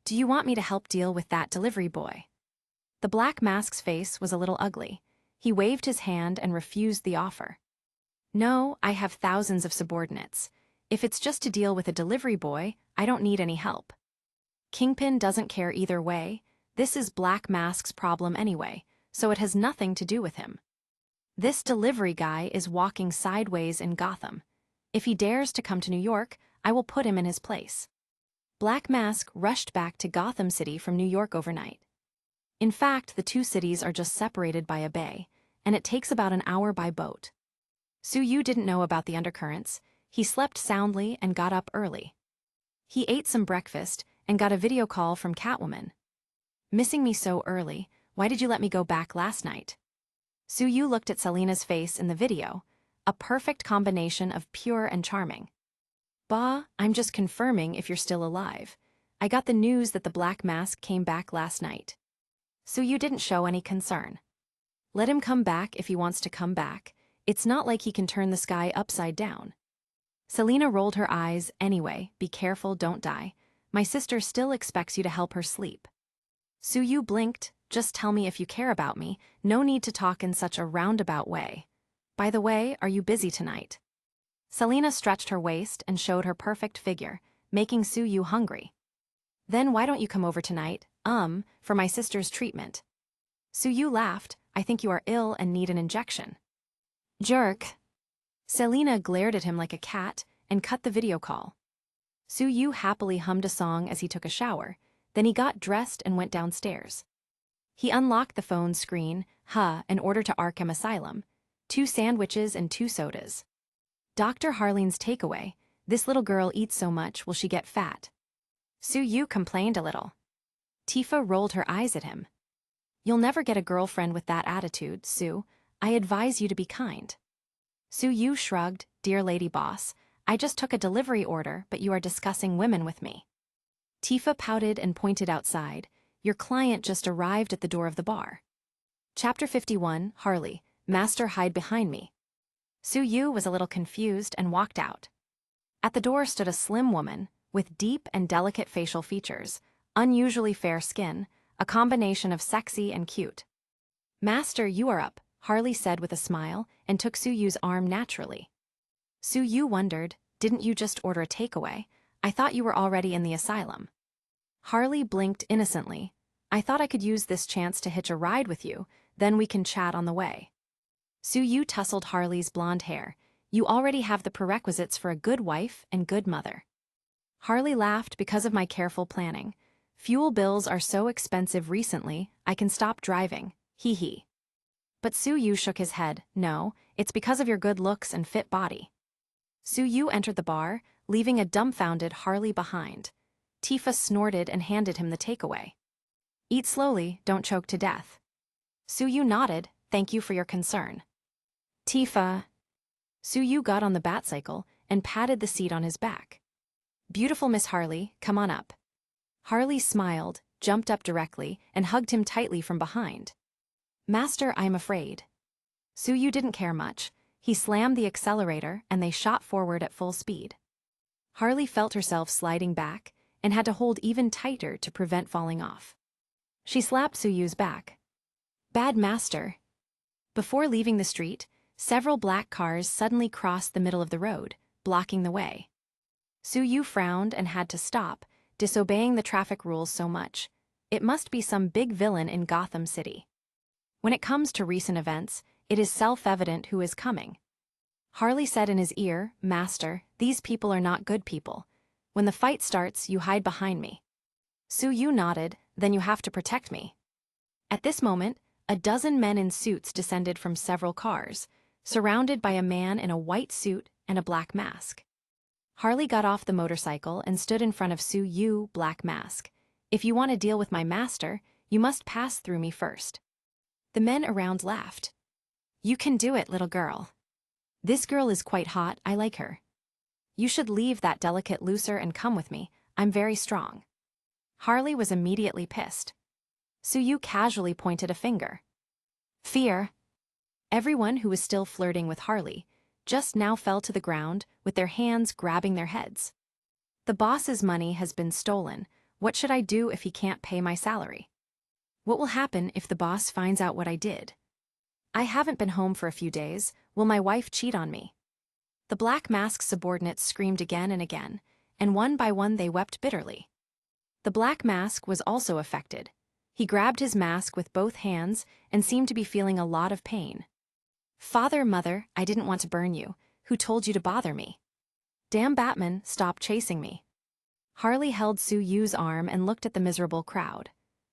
Do you want me to help deal with that delivery boy? The Black Mask's face was a little ugly. He waved his hand and refused the offer. No, I have thousands of subordinates. If it's just to deal with a delivery boy, I don't need any help. Kingpin doesn't care either way. This is Black Mask's problem anyway, so it has nothing to do with him. This delivery guy is walking sideways in Gotham. If he dares to come to New York, I will put him in his place. Black Mask rushed back to Gotham City from New York overnight. In fact, the two cities are just separated by a bay, and it takes about an hour by boat. Su-Yu didn't know about the undercurrents. He slept soundly and got up early. He ate some breakfast and got a video call from Catwoman. Missing me so early, why did you let me go back last night? Su-Yu looked at Selina's face in the video, a perfect combination of pure and charming. Bah, I'm just confirming if you're still alive. I got the news that the Black Mask came back last night. Su-Yu didn't show any concern. Let him come back if he wants to come back. It's not like he can turn the sky upside down. Selina rolled her eyes. Anyway, be careful, don't die. My sister still expects you to help her sleep. Su-Yu blinked. Just tell me if you care about me. No need to talk in such a roundabout way. By the way, are you busy tonight? Selina stretched her waist and showed her perfect figure, making Su-Yu hungry. Then why don't you come over tonight, for my sister's treatment? Su-Yu laughed. I think you are ill and need an injection. Jerk. Selina glared at him like a cat and cut the video call. Su-Yu happily hummed a song as he took a shower, then he got dressed and went downstairs. He unlocked the phone screen, and ordered to Arkham Asylum, 2 sandwiches and 2 sodas. Dr. Harleen's takeaway. This little girl eats so much, will she get fat? Su-Yu complained a little. Tifa rolled her eyes at him. You'll never get a girlfriend with that attitude, Su. I advise you to be kind. Su-Yu shrugged. Dear lady boss, I just took a delivery order, but you are discussing women with me. Tifa pouted and pointed outside. Your client just arrived at the door of the bar. Chapter 51, Harley. Master, hide behind me. Su-Yu was a little confused and walked out. At the door stood a slim woman, with deep and delicate facial features, unusually fair skin, a combination of sexy and cute. Master, you are up, Harley said with a smile, and took Su-Yu's arm naturally. Su-Yu wondered, didn't you just order a takeaway? I thought you were already in the asylum. Harley blinked innocently. I thought I could use this chance to hitch a ride with you, then we can chat on the way. Su-Yu tousled Harley's blonde hair. You already have the prerequisites for a good wife and good mother. Harley laughed because of my careful planning. Fuel bills are so expensive recently, I can stop driving, hee. But Su-Yu shook his head. No, it's because of your good looks and fit body. Su-Yu entered the bar, leaving a dumbfounded Harley behind. Tifa snorted and handed him the takeaway. Eat slowly, don't choke to death. Su-Yu nodded. Thank you for your concern. Tifa. Su-Yu got on the Batcycle and patted the seat on his back. Beautiful Miss Harley, come on up. Harley smiled, jumped up directly, and hugged him tightly from behind. Master, I'm afraid. Su-Yu didn't care much. He slammed the accelerator and they shot forward at full speed. Harley felt herself sliding back and had to hold even tighter to prevent falling off. She slapped Su-Yu's back. Bad master. Before leaving the street, several black cars suddenly crossed the middle of the road, blocking the way. Su-Yu frowned and had to stop, disobeying the traffic rules so much. It must be some big villain in Gotham City. When it comes to recent events, it is self-evident who is coming. Harley said in his ear, Master, these people are not good people. When the fight starts, you hide behind me. Su-Yu nodded, then you have to protect me. At this moment, a dozen men in suits descended from several cars, surrounded by a man in a white suit and a black mask. Harley got off the motorcycle and stood in front of Su-Yu, Black Mask. If you want to deal with my master, you must pass through me first. The men around laughed. You can do it, little girl. This girl is quite hot, I like her. You should leave that delicate looser and come with me, I'm very strong. Harley was immediately pissed. Suyu casually pointed a finger. Fear. Everyone who was still flirting with Harley just now fell to the ground with their hands grabbing their heads. The boss's money has been stolen. What should I do if he can't pay my salary? What will happen if the boss finds out what I did? I haven't been home for a few days. Will my wife cheat on me? The Black Mask's subordinates screamed again and again, and one by one they wept bitterly. The Black Mask was also affected. He grabbed his mask with both hands and seemed to be feeling a lot of pain. Father, mother, I didn't want to burn you. Who told you to bother me? Damn Batman, stop chasing me. Harley held Suyu's arm and looked at the miserable crowd.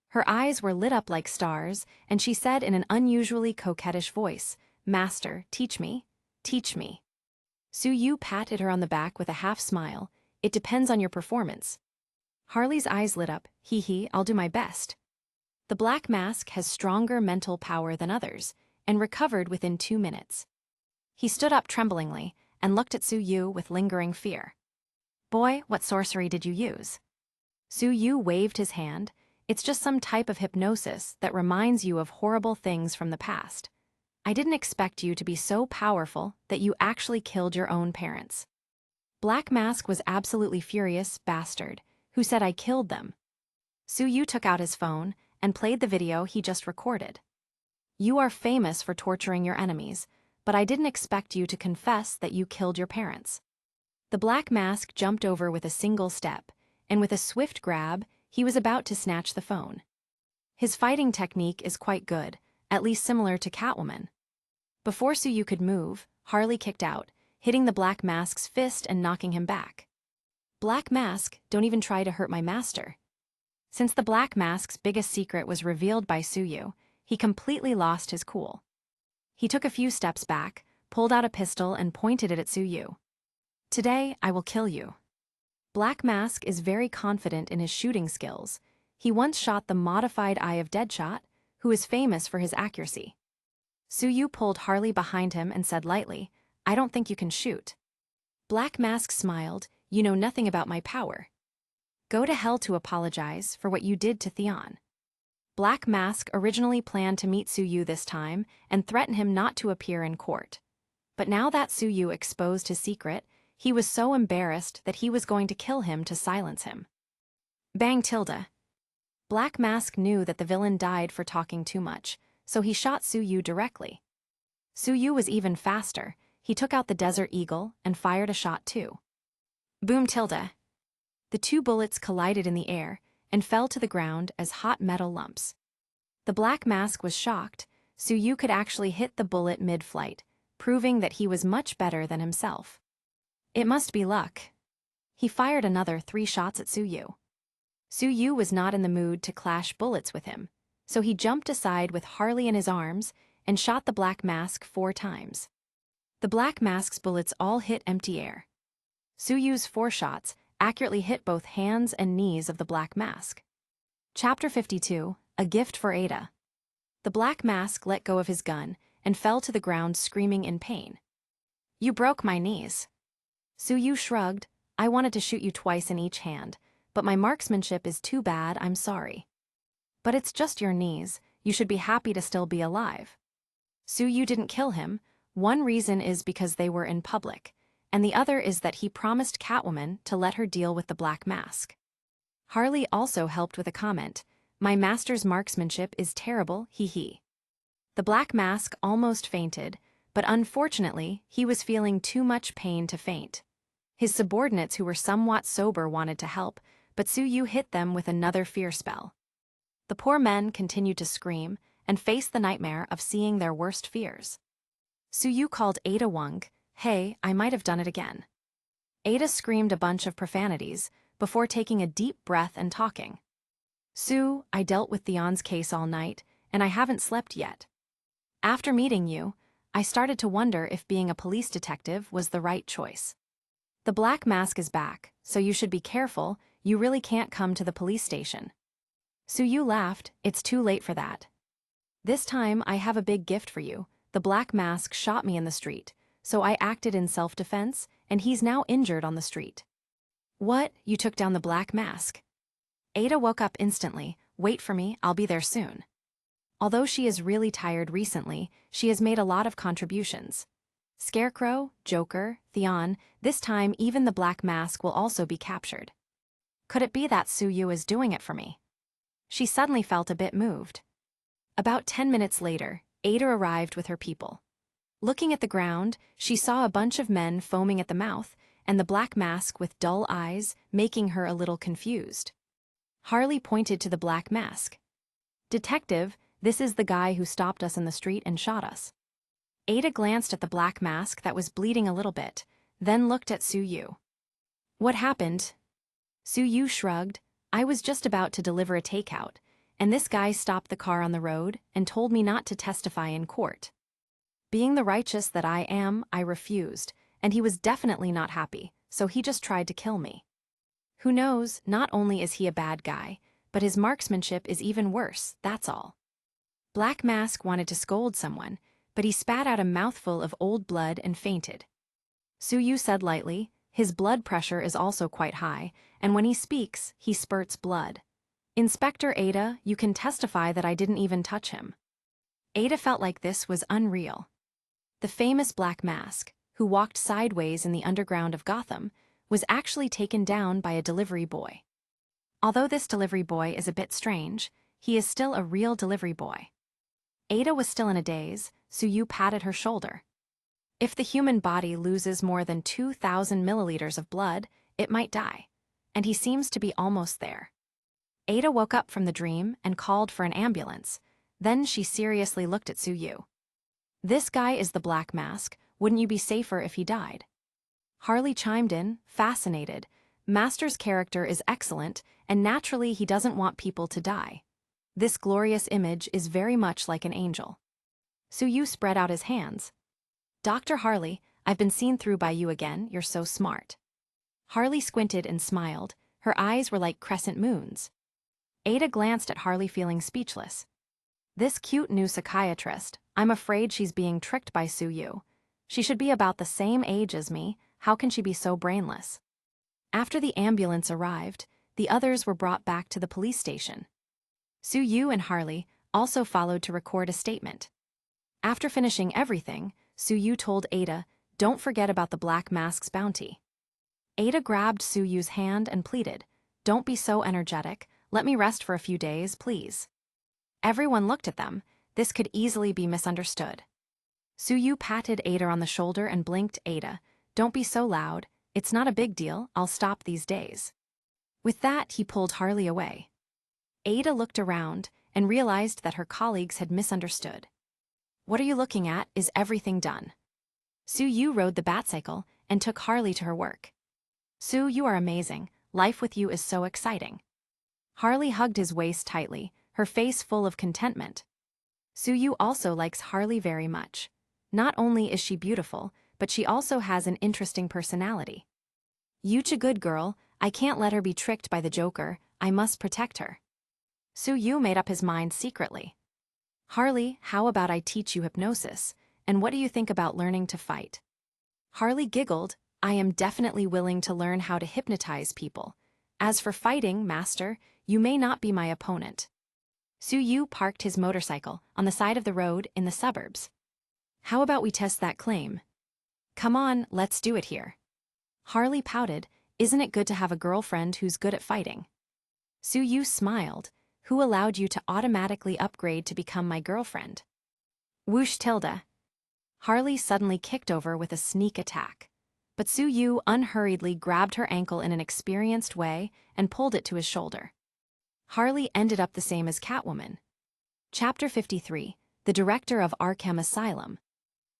Her eyes were lit up like stars, and she said in an unusually coquettish voice, Master, teach me, teach me. Suyu patted her on the back with a half-smile. It depends on your performance. Harley's eyes lit up. Hee, I'll do my best. The Black Mask has stronger mental power than others, and recovered within 2 minutes. He stood up tremblingly and looked at Suyu with lingering fear. Boy, what sorcery did you use? Suyu waved his hand. It's just some type of hypnosis that reminds you of horrible things from the past. I didn't expect you to be so powerful that you actually killed your own parents. Black Mask was absolutely furious, bastard. Who said I killed them? Suyu took out his phone and played the video he just recorded. You are famous for torturing your enemies, but I didn't expect you to confess that you killed your parents. The Black Mask jumped over with a single step, and with a swift grab, he was about to snatch the phone. His fighting technique is quite good, at least similar to Catwoman. Before Suyu could move, Harley kicked out, hitting the Black Mask's fist and knocking him back. Black Mask, don't even try to hurt my master. Since the Black Mask's biggest secret was revealed by Suyu, he completely lost his cool. He took a few steps back, pulled out a pistol and pointed it at Suyu. Today, I will kill you. Black Mask is very confident in his shooting skills. He once shot the modified Eye of Deadshot, who is famous for his accuracy. Suyu pulled Harley behind him and said lightly, I don't think you can shoot. Black Mask smiled, you know nothing about my power. Go to hell to apologize for what you did to Theon. Black Mask originally planned to meet Suyu this time and threaten him not to appear in court. But now that Suyu exposed his secret, he was so embarrassed that he was going to kill him to silence him. Bang tilde. Black Mask knew that the villain died for talking too much, so he shot Suyu directly. Suyu was even faster. He took out the Desert Eagle and fired a shot too. Boom tilde. The 2 bullets collided in the air and fell to the ground as hot metal lumps. The Black Mask was shocked. Suyu could actually hit the bullet mid-flight, proving that he was much better than himself. It must be luck. He fired another 3 shots at Suyu. Suyu was not in the mood to clash bullets with him, so he jumped aside with Harley in his arms and shot the Black Mask 4 times. The Black Mask's bullets all hit empty air. Suyu's 4 shots accurately hit both hands and knees of the Black Mask. Chapter 52, A Gift for Ada. The Black Mask let go of his gun and fell to the ground screaming in pain. You broke my knees. Suyu shrugged. I wanted to shoot you twice in each hand, but my marksmanship is too bad, I'm sorry. But it's just your knees, you should be happy to still be alive. Suyu didn't kill him. One reason is because they were in public, and the other is that he promised Catwoman to let her deal with the Black Mask. Harley also helped with a comment. My master's marksmanship is terrible, hee. The Black Mask almost fainted, but unfortunately, he was feeling too much pain to faint. His subordinates who were somewhat sober wanted to help, but Suyu hit them with another fear spell. The poor men continued to scream and face the nightmare of seeing their worst fears. Suyu called Ada Wong. Hey, I might have done it again. Ada screamed a bunch of profanities before taking a deep breath and talking. Sue, I dealt with Theon's case all night, and I haven't slept yet. After meeting you, I started to wonder if being a police detective was the right choice. The Black Mask is back, so you should be careful. You really can't come to the police station. Suyu laughed. It's too late for that. This time I have a big gift for you, the Black Mask shot me in the street, so I acted in self-defense, and he's now injured on the street." "What? You took down the Black Mask?" Ada woke up instantly. "Wait for me, I'll be there soon." Although she is really tired recently, she has made a lot of contributions. Scarecrow, Joker, Theon, this time even the Black Mask will also be captured. Could it be that Suyu is doing it for me? She suddenly felt a bit moved. About 10 minutes later, Ada arrived with her people. Looking at the ground, she saw a bunch of men foaming at the mouth, and the Black Mask with dull eyes, making her a little confused. Harley pointed to the Black Mask. "Detective, this is the guy who stopped us in the street and shot us." Ada glanced at the Black Mask that was bleeding a little bit, then looked at Suyu. "What happened?" Suyu shrugged. "I was just about to deliver a takeout, and this guy stopped the car on the road and told me not to testify in court. Being the righteous that I am, I refused, and he was definitely not happy, so he just tried to kill me. Who knows, not only is he a bad guy, but his marksmanship is even worse, that's all." Black Mask wanted to scold someone, but he spat out a mouthful of old blood and fainted. Suyu said lightly, "His blood pressure is also quite high, and when he speaks, he spurts blood. Inspector Ada, you can testify that I didn't even touch him." Ada felt like this was unreal. The famous Black Mask, who walked sideways in the underground of Gotham, was actually taken down by a delivery boy. Although this delivery boy is a bit strange, he is still a real delivery boy. Ada was still in a daze, Suyu patted her shoulder. If the human body loses more than 2,000 milliliters of blood, it might die, and he seems to be almost there. Ada woke up from the dream and called for an ambulance. Then she seriously looked at Suyu. "This guy is the Black Mask. Wouldn't you be safer if he died?" Harley chimed in, fascinated. "Master's character is excellent, and naturally he doesn't want people to die. This glorious image is very much like an angel." Suyu spread out his hands. "Dr. Harley, I've been seen through by you again, you're so smart." Harley squinted and smiled. Her eyes were like crescent moons. Ada glanced at Harley feeling speechless. "This cute new psychiatrist, I'm afraid she's being tricked by Suyu. She should be about the same age as me, how can she be so brainless?" After the ambulance arrived, the others were brought back to the police station. Suyu and Harley also followed to record a statement. After finishing everything, Suyu told Ada, "Don't forget about the Black Mask's bounty." Ada grabbed Suyu's hand and pleaded, "Don't be so energetic, let me rest for a few days, please." Everyone looked at them. This could easily be misunderstood. Suyu patted Ada on the shoulder and blinked. "Ada, don't be so loud, it's not a big deal, I'll stop these days." With that, he pulled Harley away. Ada looked around and realized that her colleagues had misunderstood. "What are you looking at? Is everything done?" Suyu rode the Batcycle and took Harley to her work. "Sue, you are amazing. Life with you is so exciting." Harley hugged his waist tightly, her face full of contentment. Suyu also likes Harley very much. Not only is she beautiful, but she also has an interesting personality. "You're a good girl, I can't let her be tricked by the Joker, I must protect her." Suyu made up his mind secretly. "Harley, how about I teach you hypnosis, and what do you think about learning to fight?" Harley giggled, "I am definitely willing to learn how to hypnotize people. As for fighting, master, you may not be my opponent." Suyu parked his motorcycle on the side of the road in the suburbs. "How about we test that claim?" "Come on, let's do it here." Harley pouted, "Isn't it good to have a girlfriend who's good at fighting?" Suyu smiled, "Who allowed you to automatically upgrade to become my girlfriend?" Whoosh tilde. Harley suddenly kicked over with a sneak attack. But Suyu unhurriedly grabbed her ankle in an experienced way and pulled it to his shoulder. Harley ended up the same as Catwoman. Chapter 53, The Director of Arkham Asylum.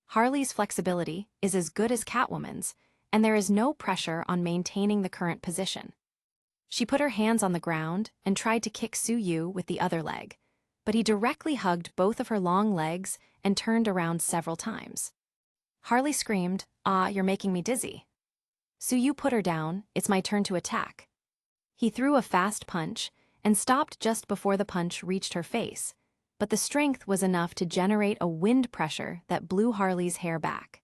Harley's flexibility is as good as Catwoman's, and there is no pressure on maintaining the current position. She put her hands on the ground and tried to kick Suyu with the other leg, but he directly hugged both of her long legs and turned around several times. Harley screamed, "Ah, you're making me dizzy." Suyu put her down, "It's my turn to attack." He threw a fast punch and stopped just before the punch reached her face, but the strength was enough to generate a wind pressure that blew Harley's hair back.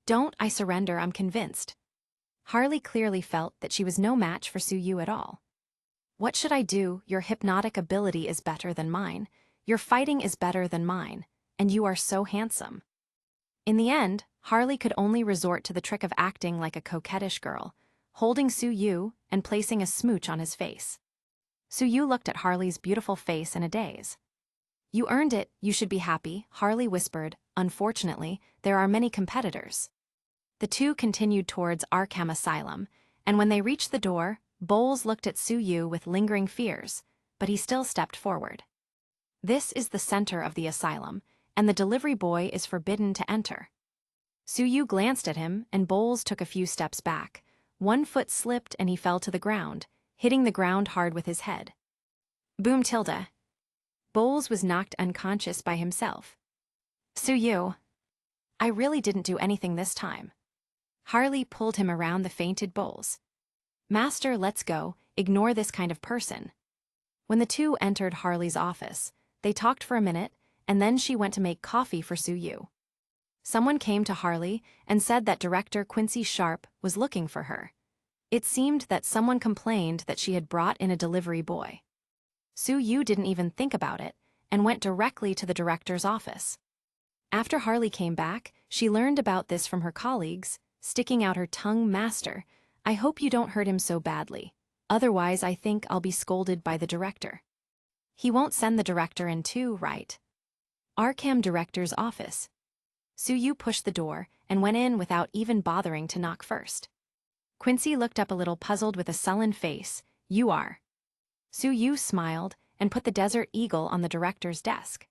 "Don't, I surrender, I'm convinced." Harley clearly felt that she was no match for Su-Yu at all. "What should I do? Your hypnotic ability is better than mine. Your fighting is better than mine, and you are so handsome." In the end, Harley could only resort to the trick of acting like a coquettish girl, holding Su-Yu and placing a smooch on his face. Su-Yu looked at Harley's beautiful face in a daze. "You earned it, you should be happy," Harley whispered. "Unfortunately, there are many competitors." The two continued towards Arkham Asylum, and when they reached the door, Bowles looked at Su-Yu with lingering fears, but he still stepped forward. "This is the center of the asylum, and the delivery boy is forbidden to enter." Su-Yu glanced at him, and Bowles took a few steps back. One foot slipped and he fell to the ground, hitting the ground hard with his head. Boom tilde. Bowles was knocked unconscious by himself. "Su-Yu, I really didn't do anything this time." Harley pulled him around the fainted Bowles. "Master, let's go, ignore this kind of person." When the two entered Harley's office, they talked for a minute, and then she went to make coffee for Su-Yu. Someone came to Harley and said that director Quincy Sharp was looking for her. It seemed that someone complained that she had brought in a delivery boy. Su-Yu didn't even think about it and went directly to the director's office. After Harley came back, she learned about this from her colleagues, sticking out her tongue. "Master, I hope you don't hurt him so badly. Otherwise, I think I'll be scolded by the director." "He won't send the director in too, right?" Arkham director's office. Su-Yu pushed the door and went in without even bothering to knock first. Quincy looked up a little puzzled with a sullen face. "You are." Su-Yu smiled and put the Desert Eagle on the director's desk.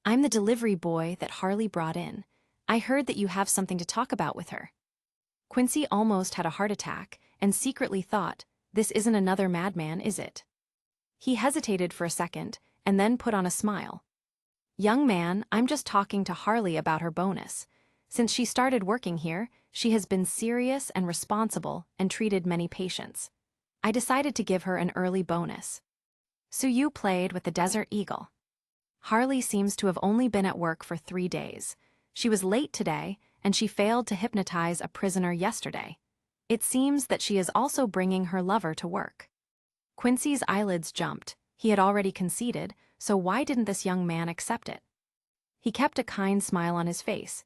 "I'm the delivery boy that Harley brought in. I heard that you have something to talk about with her." Quincy almost had a heart attack and secretly thought, this isn't another madman, is it? He hesitated for a second and then put on a smile. "Young man, I'm just talking to Harley about her bonus. Since she started working here, she has been serious and responsible and treated many patients. I decided to give her an early bonus." Su-Yu played with the Desert Eagle. "Harley seems to have only been at work for 3 days. She was late today, and she failed to hypnotize a prisoner yesterday. It seems that she is also bringing her lover to work." Quincy's eyelids jumped. He had already conceded, so why didn't this young man accept it? He kept a kind smile on his face.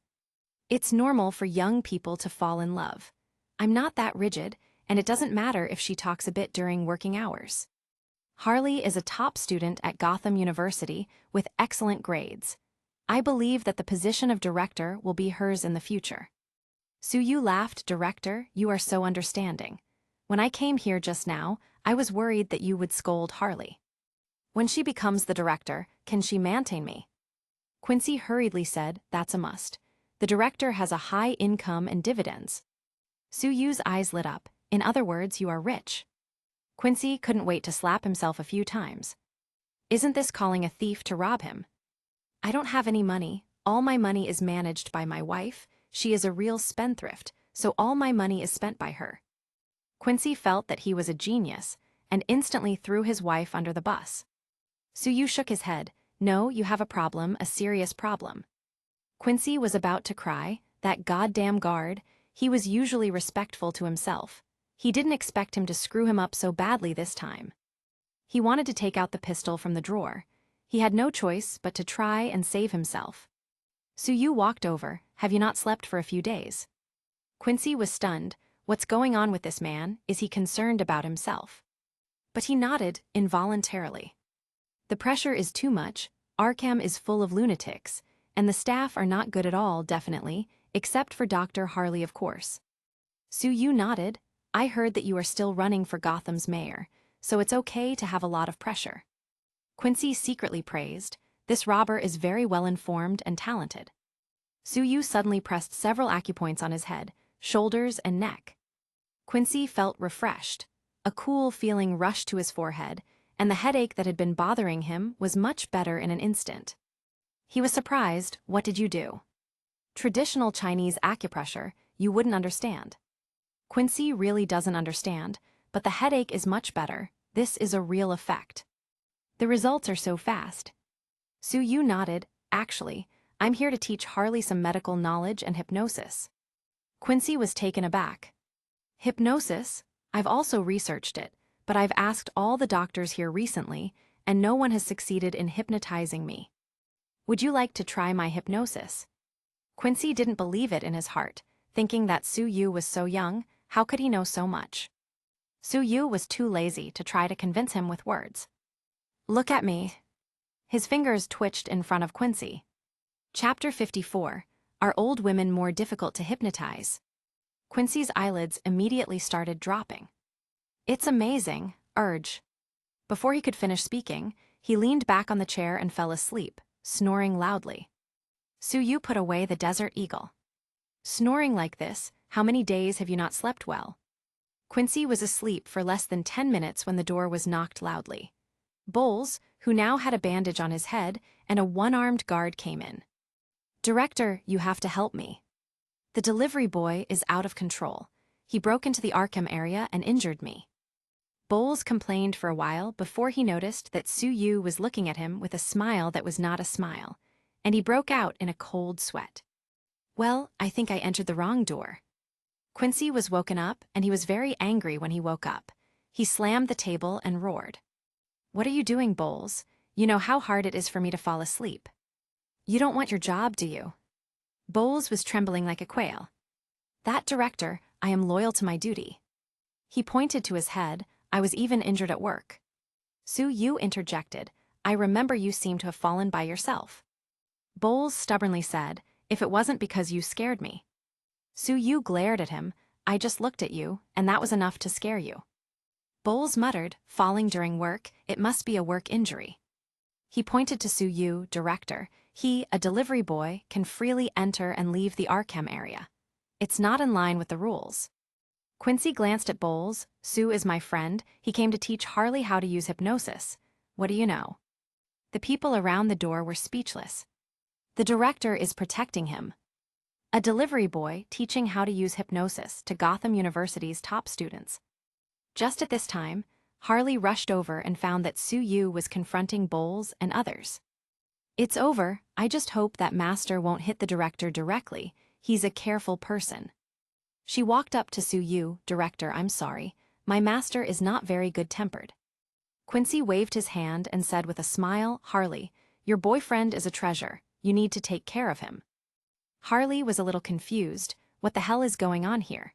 "It's normal for young people to fall in love. I'm not that rigid, and it doesn't matter if she talks a bit during working hours. Harley is a top student at Gotham University with excellent grades. I believe that the position of director will be hers in the future." Su-Yu laughed. "Director, you are so understanding. When I came here just now, I was worried that you would scold Harley. When she becomes the director, can she maintain me?" Quincy hurriedly said, "That's a must. The director has a high income and dividends." Su-Yu's eyes lit up. "In other words, you are rich." Quincy couldn't wait to slap himself a few times. Isn't this calling a thief to rob him? "I don't have any money. All my money is managed by my wife. She is a real spendthrift, so all my money is spent by her." Quincy felt that he was a genius and instantly threw his wife under the bus. Su-Yu shook his head. "No, you have a problem, a serious problem." Quincy was about to cry. That goddamn guard, he was usually respectful to himself. He didn't expect him to screw him up so badly this time. He wanted to take out the pistol from the drawer. He had no choice but to try and save himself. Su-Yu walked over. "Have you not slept for a few days?" Quincy was stunned. What's going on with this man? Is he concerned about himself? But he nodded involuntarily. The pressure is too much. Arkham is full of lunatics, and the staff are not good at all, definitely, except for Dr. Harley, of course. Su-Yu nodded. "I heard that you are still running for Gotham's mayor, so it's okay to have a lot of pressure." Quincy secretly praised, "This robber is very well informed and talented." Su-Yu suddenly pressed several acupoints on his head, shoulders, and neck. Quincy felt refreshed. A cool feeling rushed to his forehead, and the headache that had been bothering him was much better in an instant. He was surprised. "What did you do?" "Traditional Chinese acupressure, you wouldn't understand." Quincy really doesn't understand, but the headache is much better. This is a real effect. The results are so fast. Su Yu nodded. Actually, I'm here to teach Harley some medical knowledge and hypnosis. Quincy was taken aback. Hypnosis? I've also researched it, but I've asked all the doctors here recently, and no one has succeeded in hypnotizing me. Would you like to try my hypnosis? Quincy didn't believe it in his heart, thinking that Su Yu was so young, how could he know so much? Su Yu was too lazy to try to convince him with words. Look at me. His fingers twitched in front of Quincy. Chapter 54. Are old women more difficult to hypnotize? Quincy's eyelids immediately started dropping. It's amazing, urge. Before he could finish speaking, he leaned back on the chair and fell asleep, snoring loudly. Su Yu put away the desert eagle. Snoring like this, how many days have you not slept well? Quincy was asleep for less than 10 minutes when the door was knocked loudly. Bowles, who now had a bandage on his head, and a one-armed guard came in. Director, you have to help me. The delivery boy is out of control. He broke into the Arkham area and injured me. Bowles complained for a while before he noticed that Su Yu was looking at him with a smile that was not a smile, and he broke out in a cold sweat. Well, I think I entered the wrong door. Quincy was woken up, and he was very angry when he woke up. He slammed the table and roared. What are you doing, Bowles? You know how hard it is for me to fall asleep. You don't want your job, do you? Bowles was trembling like a quail. That director, I am loyal to my duty. He pointed to his head. I was even injured at work. Su Yu interjected. I remember you seem to have fallen by yourself. Bowles stubbornly said, if it wasn't because you scared me. Su Yu glared at him. I just looked at you, and that was enough to scare you. Bowles muttered, falling during work, it must be a work injury. He pointed to Su Yu, director. He, a delivery boy, can freely enter and leave the Arkham area. It's not in line with the rules. Quincy glanced at Bowles. Su is my friend. He came to teach Harley how to use hypnosis. What do you know? The people around the door were speechless. The director is protecting him. A delivery boy teaching how to use hypnosis to Gotham University's top students. Just at this time, Harley rushed over and found that Su Yu was confronting Bowles and others. It's over. I just hope that master won't hit the director directly. He's a careful person. She walked up to Su Yu. Director, I'm sorry. My master is not very good-tempered. Quincy waved his hand and said with a smile, Harley, your boyfriend is a treasure. You need to take care of him. Harley was a little confused. What the hell is going on here?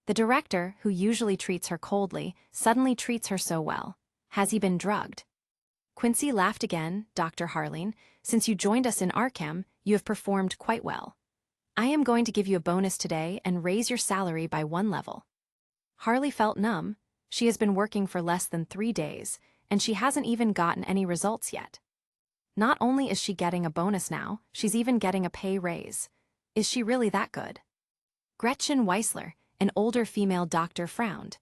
The director, who usually treats her coldly, suddenly treats her so well. Has he been drugged? Quincy laughed again. Dr. Harleen, since you joined us in Arkham, you have performed quite well. I am going to give you a bonus today and raise your salary by 1 level. Harley felt numb. She has been working for less than 3 days, and she hasn't even gotten any results yet. Not only is she getting a bonus now, she's even getting a pay raise. Is she really that good? Gretchen Weissler, an older female doctor, frowned.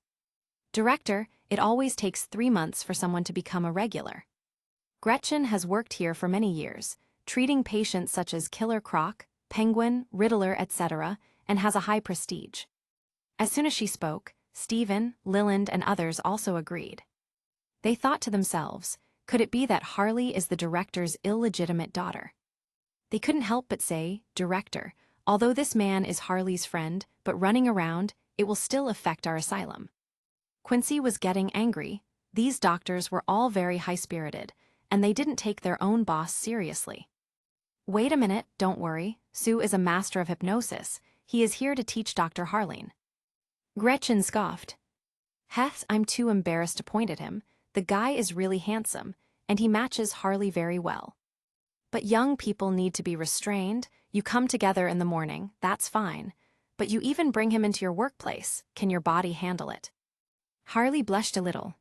Director, it always takes 3 months for someone to become a regular. Gretchen has worked here for many years, treating patients such as Killer Croc, Penguin, Riddler, etc., and has a high prestige. As soon as she spoke, Stephen, Lilland, and others also agreed. They thought to themselves, could it be that Harley is the director's illegitimate daughter? They couldn't help but say, Director, although this man is Harley's friend, but running around, it will still affect our asylum. Quincy was getting angry. These doctors were all very high-spirited, and they didn't take their own boss seriously. Wait a minute, don't worry. Su is a master of hypnosis. He is here to teach Dr. Harleen. Gretchen scoffed. Heth, I'm too embarrassed to point at him. The guy is really handsome, and he matches Harley very well. But young people need to be restrained. You come together in the morning, that's fine. But you even bring him into your workplace. Can your body handle it? Harley blushed a little.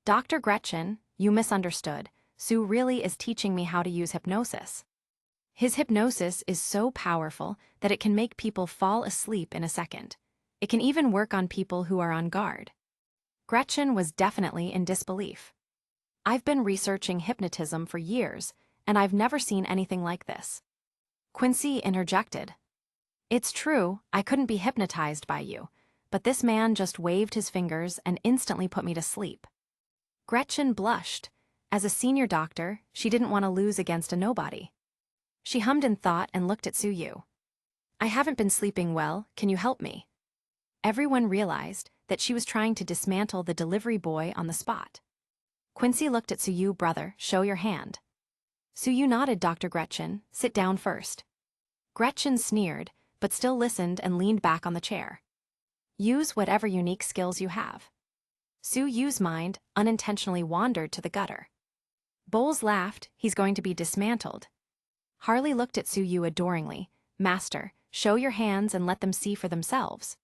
Dr. Gretchen, you misunderstood. Su really is teaching me how to use hypnosis. His hypnosis is so powerful that it can make people fall asleep in a second. It can even work on people who are on guard. Gretchen was definitely in disbelief. I've been researching hypnotism for years, and I've never seen anything like this. Quincy interjected. It's true, I couldn't be hypnotized by you, but this man just waved his fingers and instantly put me to sleep. Gretchen blushed. As a senior doctor, she didn't want to lose against a nobody. She hummed in thought and looked at Suyu. I haven't been sleeping well, can you help me? Everyone realized that she was trying to dismantle the delivery boy on the spot. Quincy looked at Suyu. Brother, show your hand. Suyu nodded. Dr. Gretchen, sit down first. Gretchen sneered, but still listened and leaned back on the chair. Use whatever unique skills you have. Suyu's mind unintentionally wandered to the gutter. Bowles laughed. He's going to be dismantled. Harley looked at Suyu adoringly. Master, show your hands and let them see for themselves.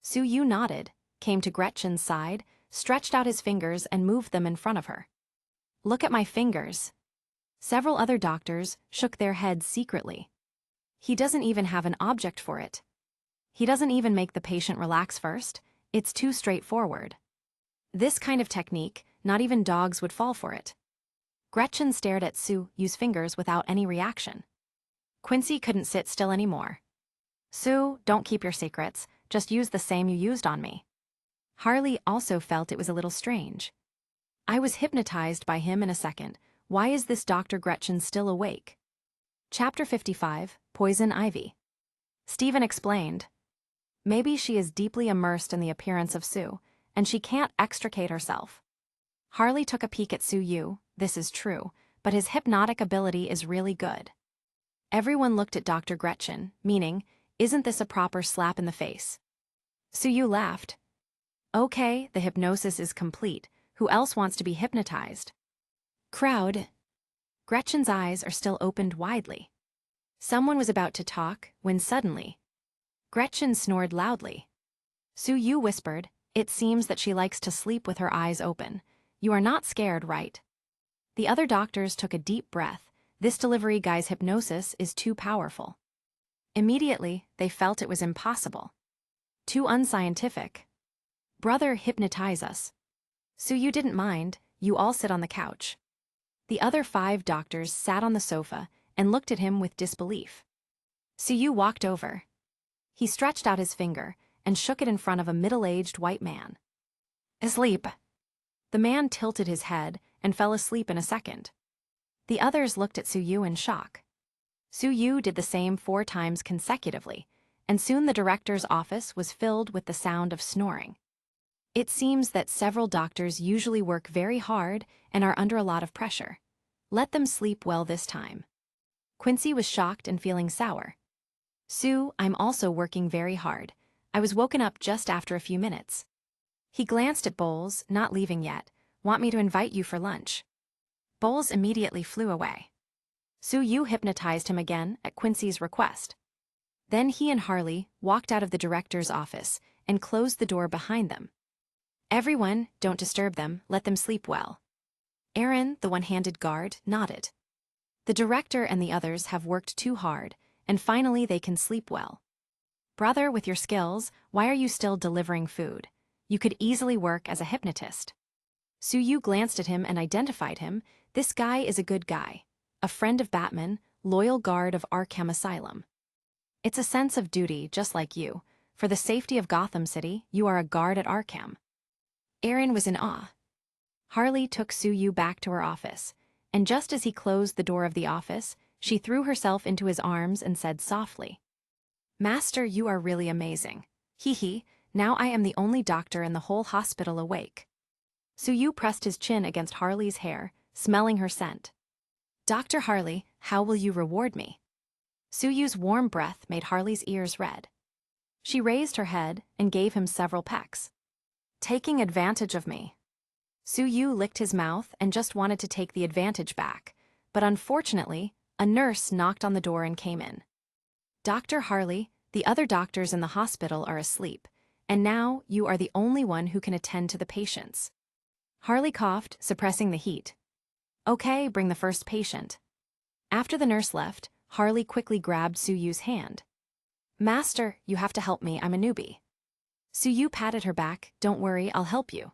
Suyu nodded, came to Gretchen's side, stretched out his fingers and moved them in front of her. Look at my fingers. Several other doctors shook their heads secretly. He doesn't even have an object for it. He doesn't even make the patient relax first. It's too straightforward. This kind of technique, not even dogs would fall for it. Gretchen stared at Suyu's fingers without any reaction. Quincy couldn't sit still anymore. Sue, don't keep your secrets, just use the same you used on me. Harley also felt it was a little strange. I was hypnotized by him in a second. Why is this Dr. Gretchen still awake? Chapter 55, Poison Ivy. Stephen explained. Maybe she is deeply immersed in the appearance of Sue, and she can't extricate herself. Harley took a peek at Suyu. This is true, but his hypnotic ability is really good. Everyone looked at Dr. Gretchen, meaning, isn't this a proper slap in the face? Suyu laughed. Okay, the hypnosis is complete. Who else wants to be hypnotized? Crowd. Gretchen's eyes are still opened widely. Someone was about to talk when suddenly, Gretchen snored loudly. Suyu whispered, it seems that she likes to sleep with her eyes open. You are not scared, right? The other doctors took a deep breath. This delivery guy's hypnosis is too powerful. Immediately, they felt it was impossible. Too unscientific. Brother, hypnotize us. Suyu didn't mind. You all sit on the couch. The other 5 doctors sat on the sofa and looked at him with disbelief. Suyu walked over. He stretched out his finger and shook it in front of a middle-aged white man. Asleep. The man tilted his head and fell asleep in a second. The others looked at Suyu in shock. Suyu did the same 4 times consecutively, and soon the director's office was filled with the sound of snoring. It seems that several doctors usually work very hard and are under a lot of pressure. Let them sleep well this time. Quincy was shocked and feeling sour. Sue, I'm also working very hard. I was woken up just after a few minutes. He glanced at Bowles, not leaving yet. Want me to invite you for lunch? Bowles immediately flew away. Suyu hypnotized him again at Quincy's request. Then he and Harley walked out of the director's office and closed the door behind them. Everyone, don't disturb them, let them sleep well. Aaron, the one-handed guard, nodded. The director and the others have worked too hard, and finally they can sleep well. Brother, with your skills, why are you still delivering food? You could easily work as a hypnotist. Suyu glanced at him and identified him. This guy is a good guy. A friend of Batman, loyal guard of Arkham Asylum. It's a sense of duty, just like you. For the safety of Gotham City, you are a guard at Arkham. Aaron was in awe. Harley took Suyu back to her office, and just as he closed the door of the office, she threw herself into his arms and said softly, Master, you are really amazing. Hee, now I am the only doctor in the whole hospital awake. Suyu pressed his chin against Harley's hair, smelling her scent. Dr. Harley, how will you reward me? Suyu's warm breath made Harley's ears red. She raised her head and gave him several pecks. Taking advantage of me. Suyu licked his mouth and just wanted to take the advantage back, but unfortunately, a nurse knocked on the door and came in. Dr. Harley, the other doctors in the hospital are asleep, and now you are the only one who can attend to the patients. Harley coughed, suppressing the heat. Okay, bring the first patient. After the nurse left, Harley quickly grabbed Suyu's hand. Master, you have to help me, I'm a newbie. Suyu patted her back, don't worry, I'll help you.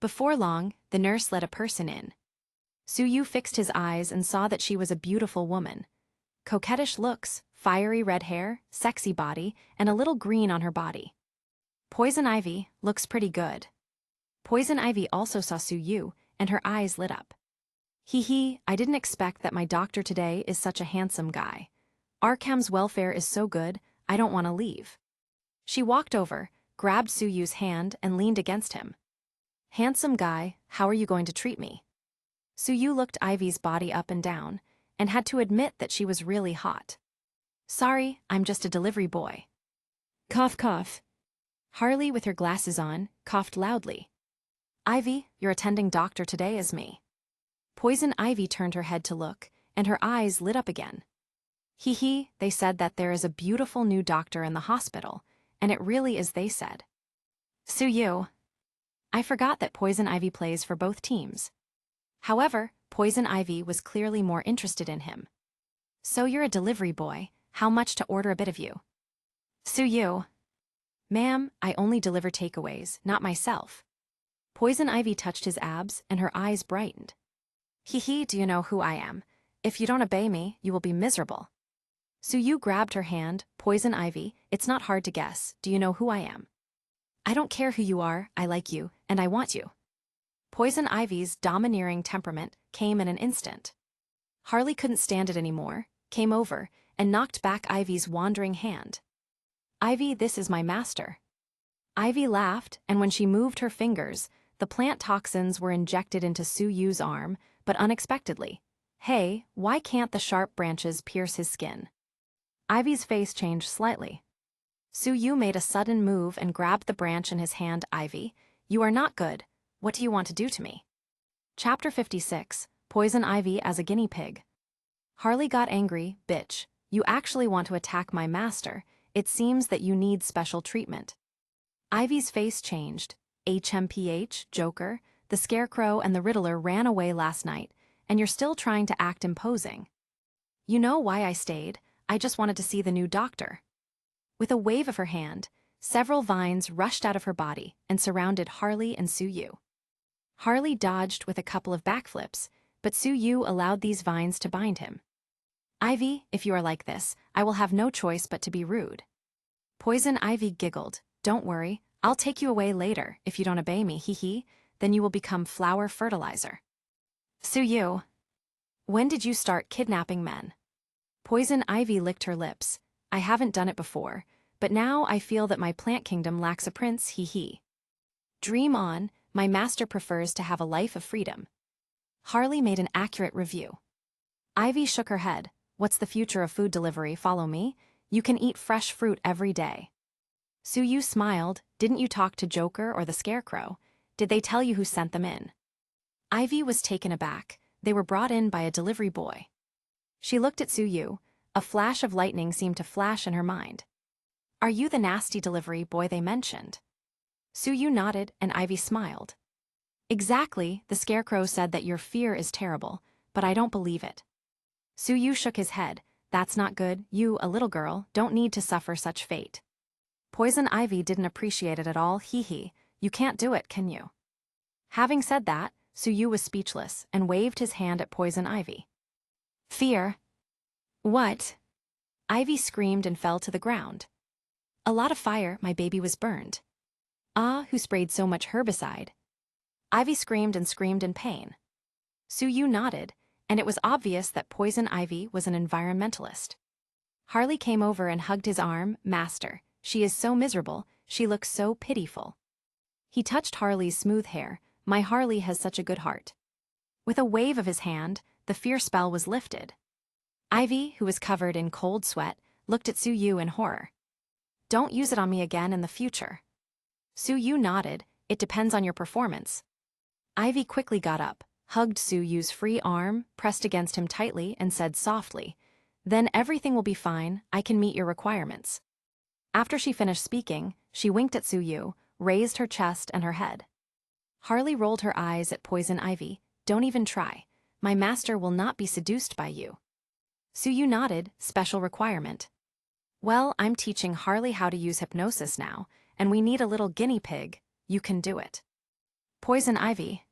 Before long, the nurse let a person in. Suyu fixed his eyes and saw that she was a beautiful woman. Coquettish looks, fiery red hair, sexy body, and a little green on her body. Poison Ivy looks pretty good. Poison Ivy also saw Suyu, and her eyes lit up. Hee hee, I didn't expect that my doctor today is such a handsome guy. Arkham's welfare is so good, I don't want to leave. She walked over, grabbed Suyu's hand and leaned against him. Handsome guy, how are you going to treat me? Suyu looked Ivy's body up and down, and had to admit that she was really hot. Sorry, I'm just a delivery boy. Cough cough. Harley, with her glasses on, coughed loudly. Ivy, your attending doctor today is me. Poison Ivy turned her head to look, and her eyes lit up again. Hee hee, they said that there is a beautiful new doctor in the hospital, and it really is they said. Suyu. I forgot that Poison Ivy plays for both teams. However, Poison Ivy was clearly more interested in him. So you're a delivery boy, how much to order a bit of you? Suyu. Ma'am, I only deliver takeaways, not myself. Poison Ivy touched his abs, and her eyes brightened. Hee hee, do you know who I am? If you don't obey me, you will be miserable. Suyu grabbed her hand. Poison Ivy, it's not hard to guess, do you know who I am? I don't care who you are, I like you, and I want you. Poison Ivy's domineering temperament came in an instant. Harley couldn't stand it anymore, came over, and knocked back Ivy's wandering hand. Ivy, this is my master. Ivy laughed, and when she moved her fingers, the plant toxins were injected into Suyu's arm, but unexpectedly. Hey, why can't the sharp branches pierce his skin? Ivy's face changed slightly. Suyu made a sudden move and grabbed the branch in his hand. Ivy, you are not good. What do you want to do to me? Chapter 56, Poison Ivy as a guinea pig. Harley got angry. Bitch, you actually want to attack my master. It seems that you need special treatment. Ivy's face changed. HMPH, Joker, the Scarecrow and the Riddler ran away last night, and you're still trying to act imposing. You know why I stayed, I just wanted to see the new doctor. With a wave of her hand, several vines rushed out of her body and surrounded Harley and Suyu. Harley dodged with a couple of backflips, but Suyu allowed these vines to bind him. Ivy, if you are like this, I will have no choice but to be rude. Poison Ivy giggled. Don't worry, I'll take you away later if you don't obey me, hee hee, then you will become flower fertilizer. Suyu. When did you start kidnapping men? Poison Ivy licked her lips. I haven't done it before, but now I feel that my plant kingdom lacks a prince, hee hee. Dream on, my master prefers to have a life of freedom. Harley made an accurate review. Ivy shook her head. What's the future of food delivery? Follow me. You can eat fresh fruit every day. Suyu smiled. Didn't you talk to Joker or the Scarecrow? Did they tell you who sent them in? Ivy was taken aback. They were brought in by a delivery boy. She looked at Suyu. A flash of lightning seemed to flash in her mind. Are you the nasty delivery boy they mentioned? Suyu nodded, and Ivy smiled. Exactly, the Scarecrow said that your fear is terrible, but I don't believe it. Suyu shook his head. That's not good. You, a little girl, don't need to suffer such fate. Poison Ivy didn't appreciate it at all. Hee hee, you can't do it, can you? Having said that, Suyu was speechless and waved his hand at Poison Ivy. Fear? What? Ivy screamed and fell to the ground. A lot of fire, my baby was burned. Ah, who sprayed so much herbicide? Ivy screamed and screamed in pain. Suyu nodded, and it was obvious that Poison Ivy was an environmentalist. Harley came over and hugged his arm. Master, she is so miserable, she looks so pitiful. He touched Harley's smooth hair. My Harley has such a good heart. With a wave of his hand, the fear spell was lifted. Ivy, who was covered in cold sweat, looked at Suyu in horror. Don't use it on me again in the future. Suyu nodded. It depends on your performance. Ivy quickly got up, hugged Suyu's free arm, pressed against him tightly, and said softly, Then everything will be fine, I can meet your requirements. After she finished speaking, she winked at Suyu, raised her chest and her head. Harley rolled her eyes at Poison Ivy. Don't even try. My master will not be seduced by you. Suyu nodded. Special requirement. Well, I'm teaching Harley how to use hypnosis now, and we need a little guinea pig. You can do it. Poison Ivy.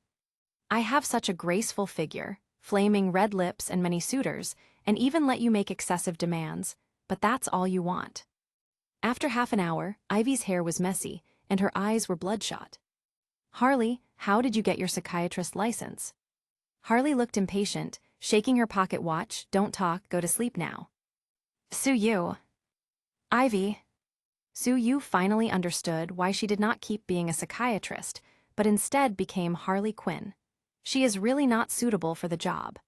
I have such a graceful figure, flaming red lips and many suitors, and even let you make excessive demands, but that's all you want. After half an hour, Ivy's hair was messy, and her eyes were bloodshot. Harley, how did you get your psychiatrist license? Harley looked impatient, shaking her pocket watch. Don't talk, go to sleep now. Su-Yu. Ivy. Su-Yu finally understood why she did not keep being a psychiatrist, but instead became Harley Quinn. She is really not suitable for the job.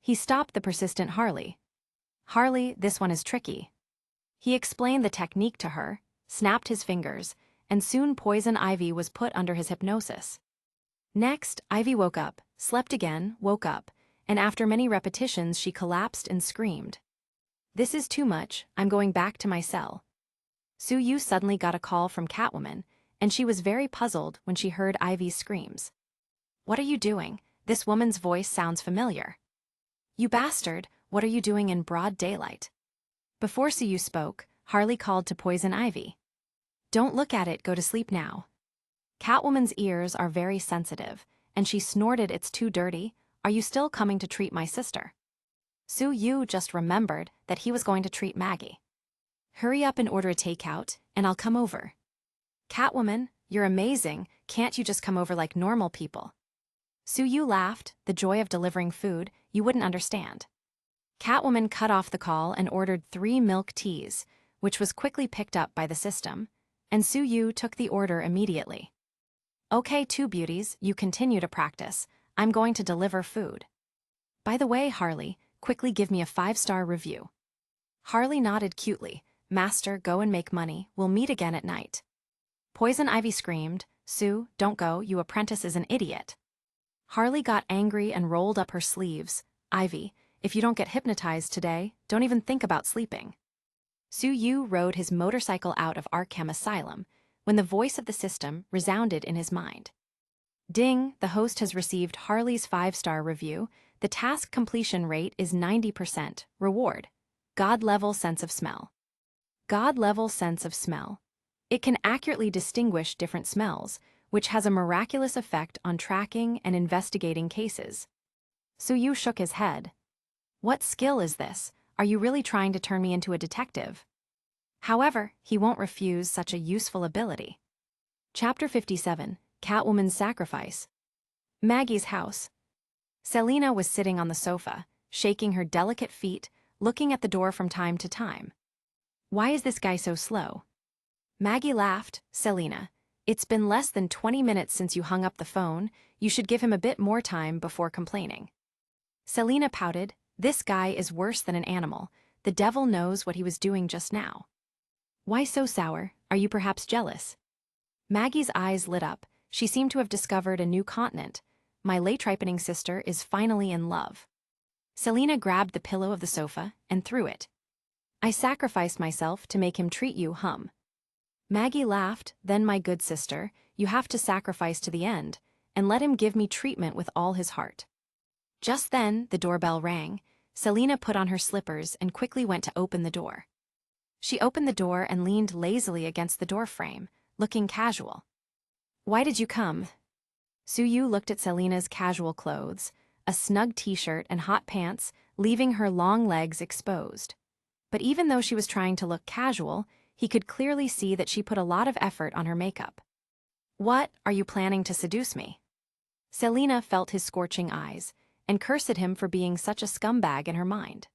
He stopped the persistent Harley. Harley, this one is tricky. He explained the technique to her, snapped his fingers, and soon Poison Ivy was put under his hypnosis. Next, Ivy woke up, slept again, woke up, and after many repetitions she collapsed and screamed. This is too much, I'm going back to my cell. Su-Yu suddenly got a call from Catwoman, and she was very puzzled when she heard Ivy's screams. What are you doing? This woman's voice sounds familiar. You bastard, what are you doing in broad daylight? Before Su-Yu spoke, Harley called to Poison Ivy. Don't look at it, go to sleep now. Catwoman's ears are very sensitive, and she snorted, it's too dirty, are you still coming to treat my sister? Su-Yu just remembered that he was going to treat Maggie. Hurry up and order a takeout, and I'll come over. Catwoman, you're amazing, can't you just come over like normal people? Su-Yu laughed, the joy of delivering food, you wouldn't understand. Catwoman cut off the call and ordered 3 milk teas, which was quickly picked up by the system, and Su-Yu took the order immediately. Okay, 2 beauties, you continue to practice, I'm going to deliver food. By the way, Harley, quickly give me a 5-star review. Harley nodded cutely. Master, go and make money, we'll meet again at night. Poison Ivy screamed, Sue, don't go, you apprentice is an idiot. Harley got angry and rolled up her sleeves. Ivy, if you don't get hypnotized today, don't even think about sleeping. Su-Yu rode his motorcycle out of Arkham Asylum when the voice of the system resounded in his mind. Ding, the host has received Harley's 5-star review. The task completion rate is 90%. Reward. God-level sense of smell. God-level sense of smell. It can accurately distinguish different smells, which has a miraculous effect on tracking and investigating cases. Su-Yu shook his head. What skill is this? Are you really trying to turn me into a detective? However, he won't refuse such a useful ability. Chapter 57, Catwoman's Sacrifice. Maggie's house. Selina was sitting on the sofa, shaking her delicate feet, looking at the door from time to time. Why is this guy so slow? Maggie laughed. Selina, it's been less than 20 minutes since you hung up the phone, you should give him a bit more time before complaining. Selina pouted. This guy is worse than an animal, the devil knows what he was doing just now. Why so sour? Are you perhaps jealous? Maggie's eyes lit up, she seemed to have discovered a new continent. My late-ripening sister is finally in love. Selina grabbed the pillow of the sofa and threw it. I sacrificed myself to make him treat you, hum. Maggie laughed. Then, my good sister, you have to sacrifice to the end, and let him give me treatment with all his heart. Just then, the doorbell rang. Selina put on her slippers and quickly went to open the door. She opened the door and leaned lazily against the doorframe, looking casual. Why did you come? Su-Yu looked at Selina's casual clothes, a snug t-shirt and hot pants, leaving her long legs exposed. But even though she was trying to look casual, he could clearly see that she put a lot of effort on her makeup. What, are you planning to seduce me? Selina felt his scorching eyes, and cursed at him for being such a scumbag in her mind.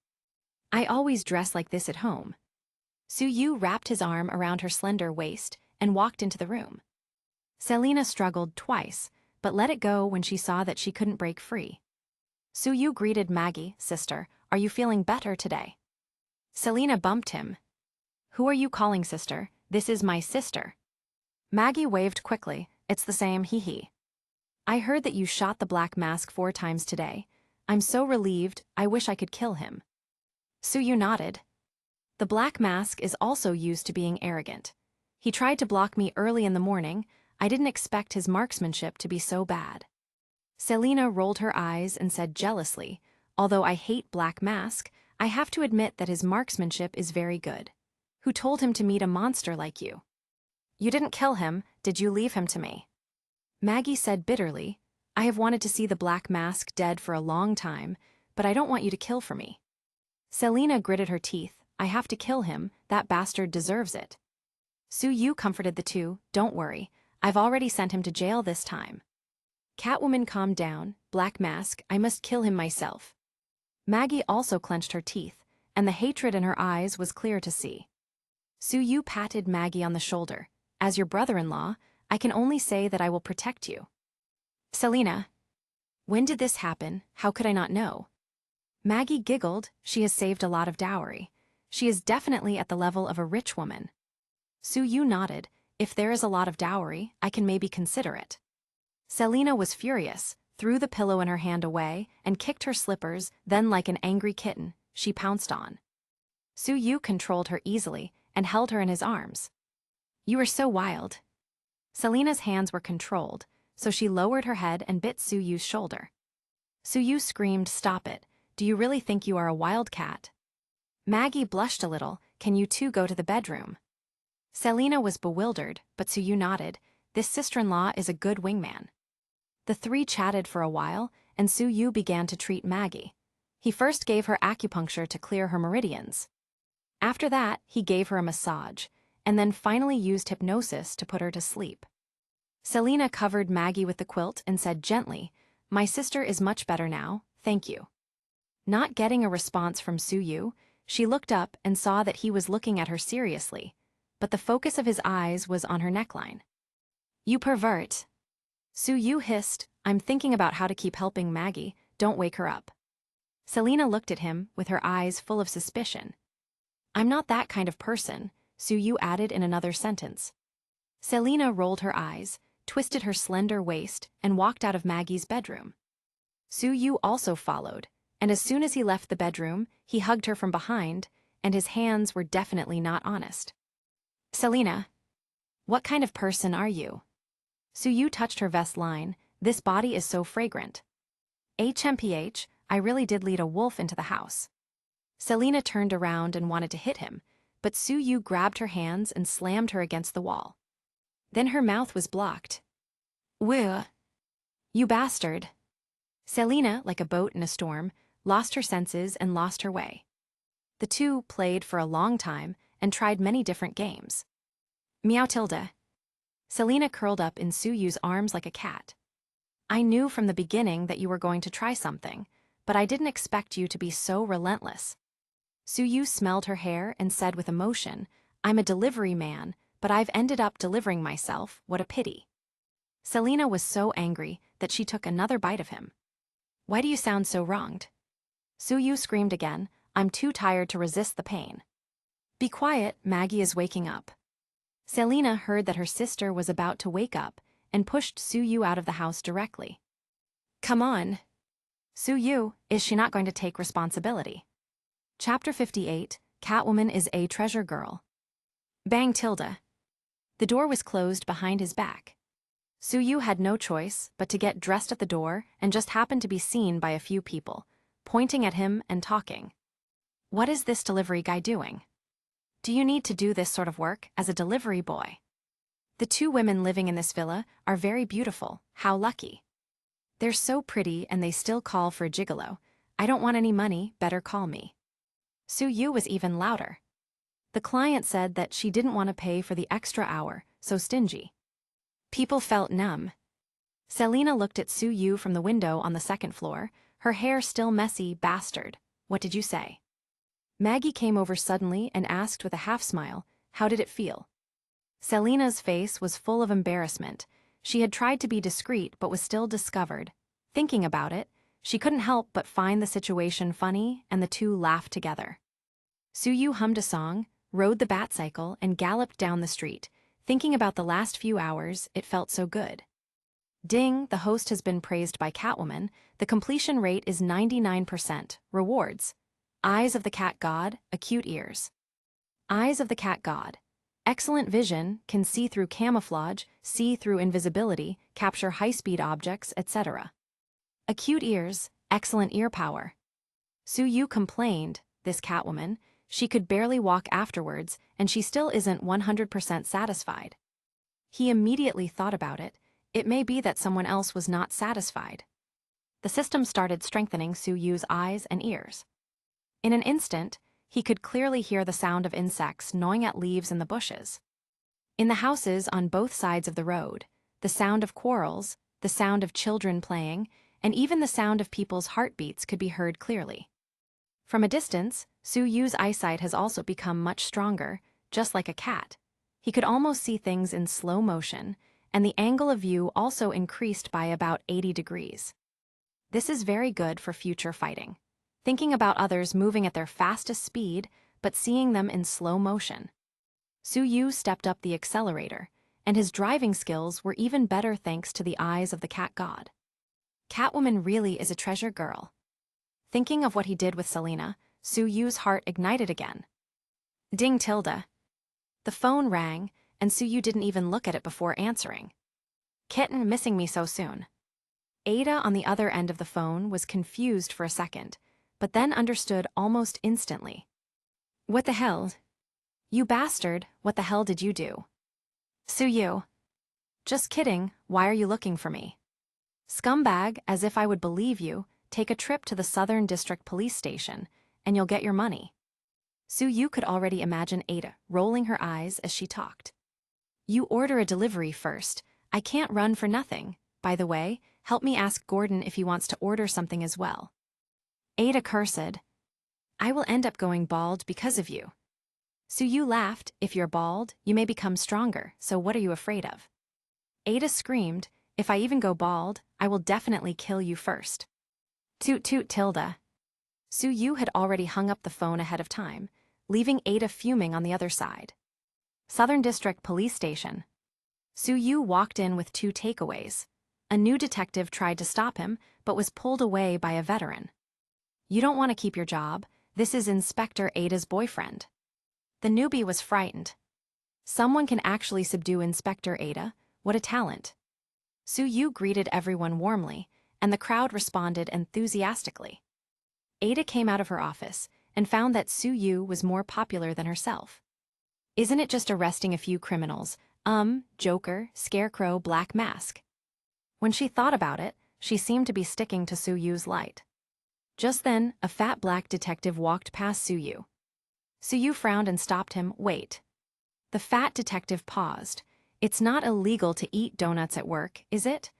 I always dress like this at home. Su-Yu wrapped his arm around her slender waist and walked into the room. Selina struggled twice, but let it go when she saw that she couldn't break free. Su-Yu greeted Maggie. Sister, are you feeling better today? Selina bumped him. Who are you calling sister? This is my sister. Maggie waved quickly. It's the same, hee. I heard that you shot the Black Mask 4 times today. I'm so relieved, I wish I could kill him. Su-Yu nodded. The Black Mask is also used to being arrogant. He tried to block me early in the morning. I didn't expect his marksmanship to be so bad. Selina rolled her eyes and said jealously, although I hate Black Mask, I have to admit that his marksmanship is very good. Who told him to meet a monster like you? You didn't kill him, did you leave him to me? Maggie said bitterly, I have wanted to see the Black Mask dead for a long time, but I don't want you to kill for me. Selina gritted her teeth. I have to kill him, that bastard deserves it. Su-Yu comforted the two, don't worry, I've already sent him to jail this time. Catwoman calmed down. Black Mask, I must kill him myself. Maggie also clenched her teeth, and the hatred in her eyes was clear to see. Su-Yu patted Maggie on the shoulder. As your brother-in-law, I can only say that I will protect you. Selina. When did this happen? How could I not know? Maggie giggled. She has saved a lot of dowry. She is definitely at the level of a rich woman. Su-Yu nodded. If there is a lot of dowry, I can maybe consider it. Selina was furious, threw the pillow in her hand away, and kicked her slippers, then like an angry kitten, she pounced on. Su-Yu controlled her easily and held her in his arms. You are so wild. Selina's hands were controlled, so she lowered her head and bit Su-Yu's shoulder. Su-Yu screamed, Stop it. Do you really think you are a wild cat? Maggie blushed a little. Can you two go to the bedroom? Selina was bewildered, but Su-Yu nodded. This sister-in-law is a good wingman. The three chatted for a while, and Su-Yu began to treat Maggie. He first gave her acupuncture to clear her meridians. After that, he gave her a massage, and then finally used hypnosis to put her to sleep. Selina covered Maggie with the quilt and said gently, My sister is much better now, thank you. Not getting a response from Su-Yu, she looked up and saw that he was looking at her seriously, but the focus of his eyes was on her neckline. You pervert. Su-Yu hissed, I'm thinking about how to keep helping Maggie, don't wake her up. Selina looked at him with her eyes full of suspicion. I'm not that kind of person, Su-Yu added in another sentence. Selina rolled her eyes, twisted her slender waist, and walked out of Maggie's bedroom. Su-Yu also followed, and as soon as he left the bedroom, he hugged her from behind, and his hands were definitely not honest. Selina, what kind of person are you? Su-Yu touched her vest line. This body is so fragrant. HMPH, I really did lead a wolf into the house. Selina turned around and wanted to hit him, but Su-Yu grabbed her hands and slammed her against the wall. Then her mouth was blocked. Whew. You bastard. Selina, like a boat in a storm, lost her senses and lost her way. The two played for a long time and tried many different games. Meow Tilda. Selina curled up in Su-Yu's arms like a cat. I knew from the beginning that you were going to try something, but I didn't expect you to be so relentless. Su-Yu smelled her hair and said with emotion, I'm a delivery man, but I've ended up delivering myself, what a pity. Selina was so angry that she took another bite of him. Why do you sound so wronged? Su-Yu screamed again, I'm too tired to resist the pain. Be quiet, Maggie is waking up. Selina heard that her sister was about to wake up and pushed Su-Yu out of the house directly. Come on. Su-Yu, is she not going to take responsibility? Chapter 58, Catwoman is a treasure girl. Bang Tilda. The door was closed behind his back. Su-Yu had no choice but to get dressed at the door and just happened to be seen by a few people, pointing at him and talking. What is this delivery guy doing? Do you need to do this sort of work as a delivery boy? The two women living in this villa are very beautiful, how lucky. They're so pretty and they still call for a gigolo. I don't want any money, better call me. Su-Yu was even louder. The client said that she didn't want to pay for the extra hour, so stingy. People felt numb. Selina looked at Su-Yu from the window on the second floor, her hair still messy. Bastard. What did you say? Maggie came over suddenly and asked with a half-smile, how did it feel? Selina's face was full of embarrassment. She had tried to be discreet but was still discovered. Thinking about it, she couldn't help but find the situation funny, and the two laughed together. Su-Yu hummed a song, rode the bat cycle, and galloped down the street. Thinking about the last few hours, it felt so good. Ding, the host has been praised by Catwoman. The completion rate is 99%. Rewards. Eyes of the cat god, acute ears. Eyes of the cat god. Excellent vision, can see through camouflage, see through invisibility, capture high-speed objects, etc. Acute ears, excellent ear power. Su-Yu complained, this Catwoman, she could barely walk afterwards, and she still isn't 100% satisfied. He immediately thought about it. It may be that someone else was not satisfied. The system started strengthening Su-Yu's eyes and ears. In an instant, he could clearly hear the sound of insects gnawing at leaves in the bushes. In the houses on both sides of the road, the sound of quarrels, the sound of children playing, and even the sound of people's heartbeats could be heard clearly. From a distance, Su-Yu's eyesight has also become much stronger, just like a cat. He could almost see things in slow motion, and the angle of view also increased by about 80 degrees. This is very good for future fighting. Thinking about others moving at their fastest speed, but seeing them in slow motion. Su-Yu stepped up the accelerator, and his driving skills were even better thanks to the eyes of the cat god. Catwoman really is a treasure girl. Thinking of what he did with Selena, Su-Yu's heart ignited again. Ding tilde. The phone rang, and Su-Yu didn't even look at it before answering. Kitten missing me so soon. Ada on the other end of the phone was confused for a second, but then understood almost instantly. What the hell? You bastard, what the hell did you do? Su-Yu. Just kidding, why are you looking for me? Scumbag, as if I would believe you, take a trip to the Southern District Police Station, and you'll get your money. Su-Yu could already imagine Ada rolling her eyes as she talked. You order a delivery first. I can't run for nothing. By the way, help me ask Gordon if he wants to order something as well. Ada cursed. I will end up going bald because of you. Su-Yu laughed. If you're bald, you may become stronger, so what are you afraid of? Ada screamed, if I even go bald, I will definitely kill you first. Toot toot tilde. Su-Yu had already hung up the phone ahead of time, leaving Ada fuming on the other side. Southern District Police Station. Su-Yu walked in with 2 takeaways. A new detective tried to stop him, but was pulled away by a veteran. You don't want to keep your job. This is Inspector Ada's boyfriend. The newbie was frightened. Someone can actually subdue Inspector Ada. What a talent. Su-Yu greeted everyone warmly, and the crowd responded enthusiastically. Ada came out of her office and found that Su-Yu was more popular than herself. Isn't it just arresting a few criminals? Joker, Scarecrow, Black Mask. When she thought about it, she seemed to be sticking to Su-Yu's light. Just then, a fat black detective walked past Su-Yu. Su-Yu frowned and stopped him. Wait. The fat detective paused. It's not illegal to eat donuts at work, is it?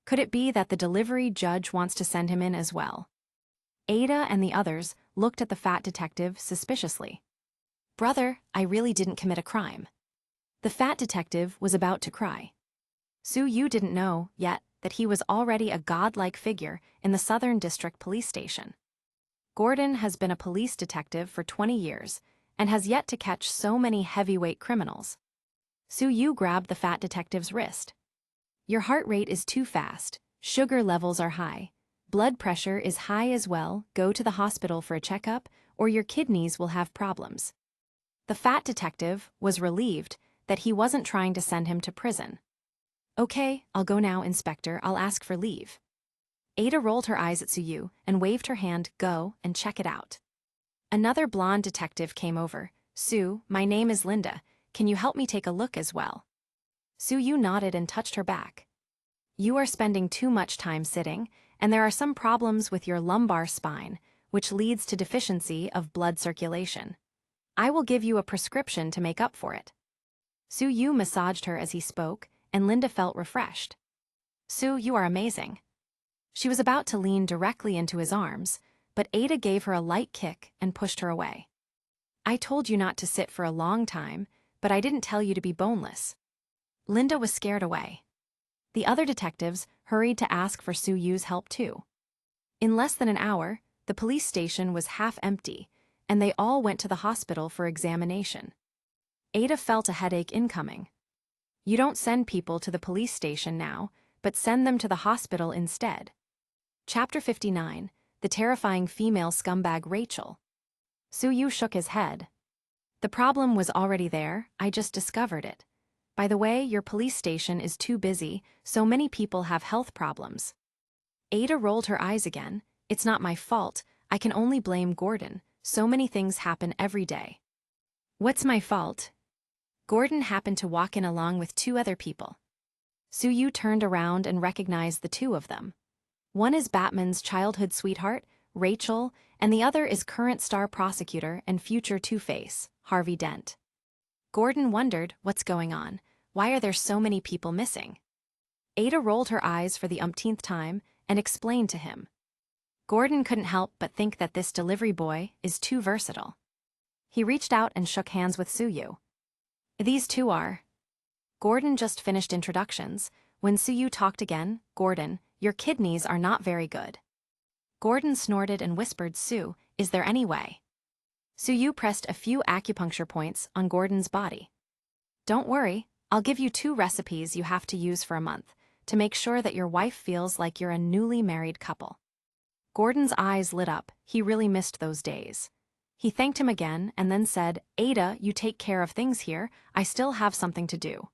Could it be that the delivery judge wants to send him in as well? Ada and the others looked at the fat detective suspiciously. Brother, I really didn't commit a crime. The fat detective was about to cry. Su-Yu didn't know, yet, that he was already a godlike figure in the Southern District Police Station. Gordon has been a police detective for 20 years and has yet to catch so many heavyweight criminals. Su-Yu grabbed the fat detective's wrist. Your heart rate is too fast, sugar levels are high, blood pressure is high as well, go to the hospital for a checkup or your kidneys will have problems. The fat detective was relieved that he wasn't trying to send him to prison. Okay, I'll go now, Inspector, I'll ask for leave. Ada rolled her eyes at Su-Yu and waved her hand, go and check it out. Another blonde detective came over. Sue, my name is Linda, can you help me take a look as well? Su-Yu nodded and touched her back. You are spending too much time sitting, and there are some problems with your lumbar spine, which leads to deficiency of blood circulation. I will give you a prescription to make up for it. Su-Yu massaged her as he spoke, and Linda felt refreshed. Sue, you are amazing. She was about to lean directly into his arms, but Ada gave her a light kick and pushed her away. I told you not to sit for a long time, but I didn't tell you to be boneless. Linda was scared away. The other detectives hurried to ask for Su-Yu's help too. In less than an hour, the police station was half empty, and they all went to the hospital for examination. Ada felt a headache incoming. You don't send people to the police station now, but send them to the hospital instead. Chapter 59, The Terrifying Female Scumbag Rachel. Su-Yu shook his head. The problem was already there, I just discovered it. By the way, your police station is too busy, so many people have health problems. Ada rolled her eyes again. It's not my fault, I can only blame Gordon, so many things happen every day. What's my fault? Gordon happened to walk in along with 2 other people. Su-Yu turned around and recognized the 2 of them. One is Batman's childhood sweetheart, Rachel, and the other is current star prosecutor and future Two-Face, Harvey Dent. Gordon wondered, what's going on? Why are there so many people missing? Ada rolled her eyes for the umpteenth time and explained to him. Gordon couldn't help but think that this delivery boy is too versatile. He reached out and shook hands with Suyu. These two are. Gordon just finished introductions. When Suyu talked again, Gordon, your kidneys are not very good. Gordon snorted and whispered, Sue, is there any way? Suyu pressed a few acupuncture points on Gordon's body. Don't worry, I'll give you 2 recipes you have to use for a month to make sure that your wife feels like you're a newly married couple. Gordon's eyes lit up. He really missed those days. He thanked him again and then said, Ada, you take care of things here. I still have something to do.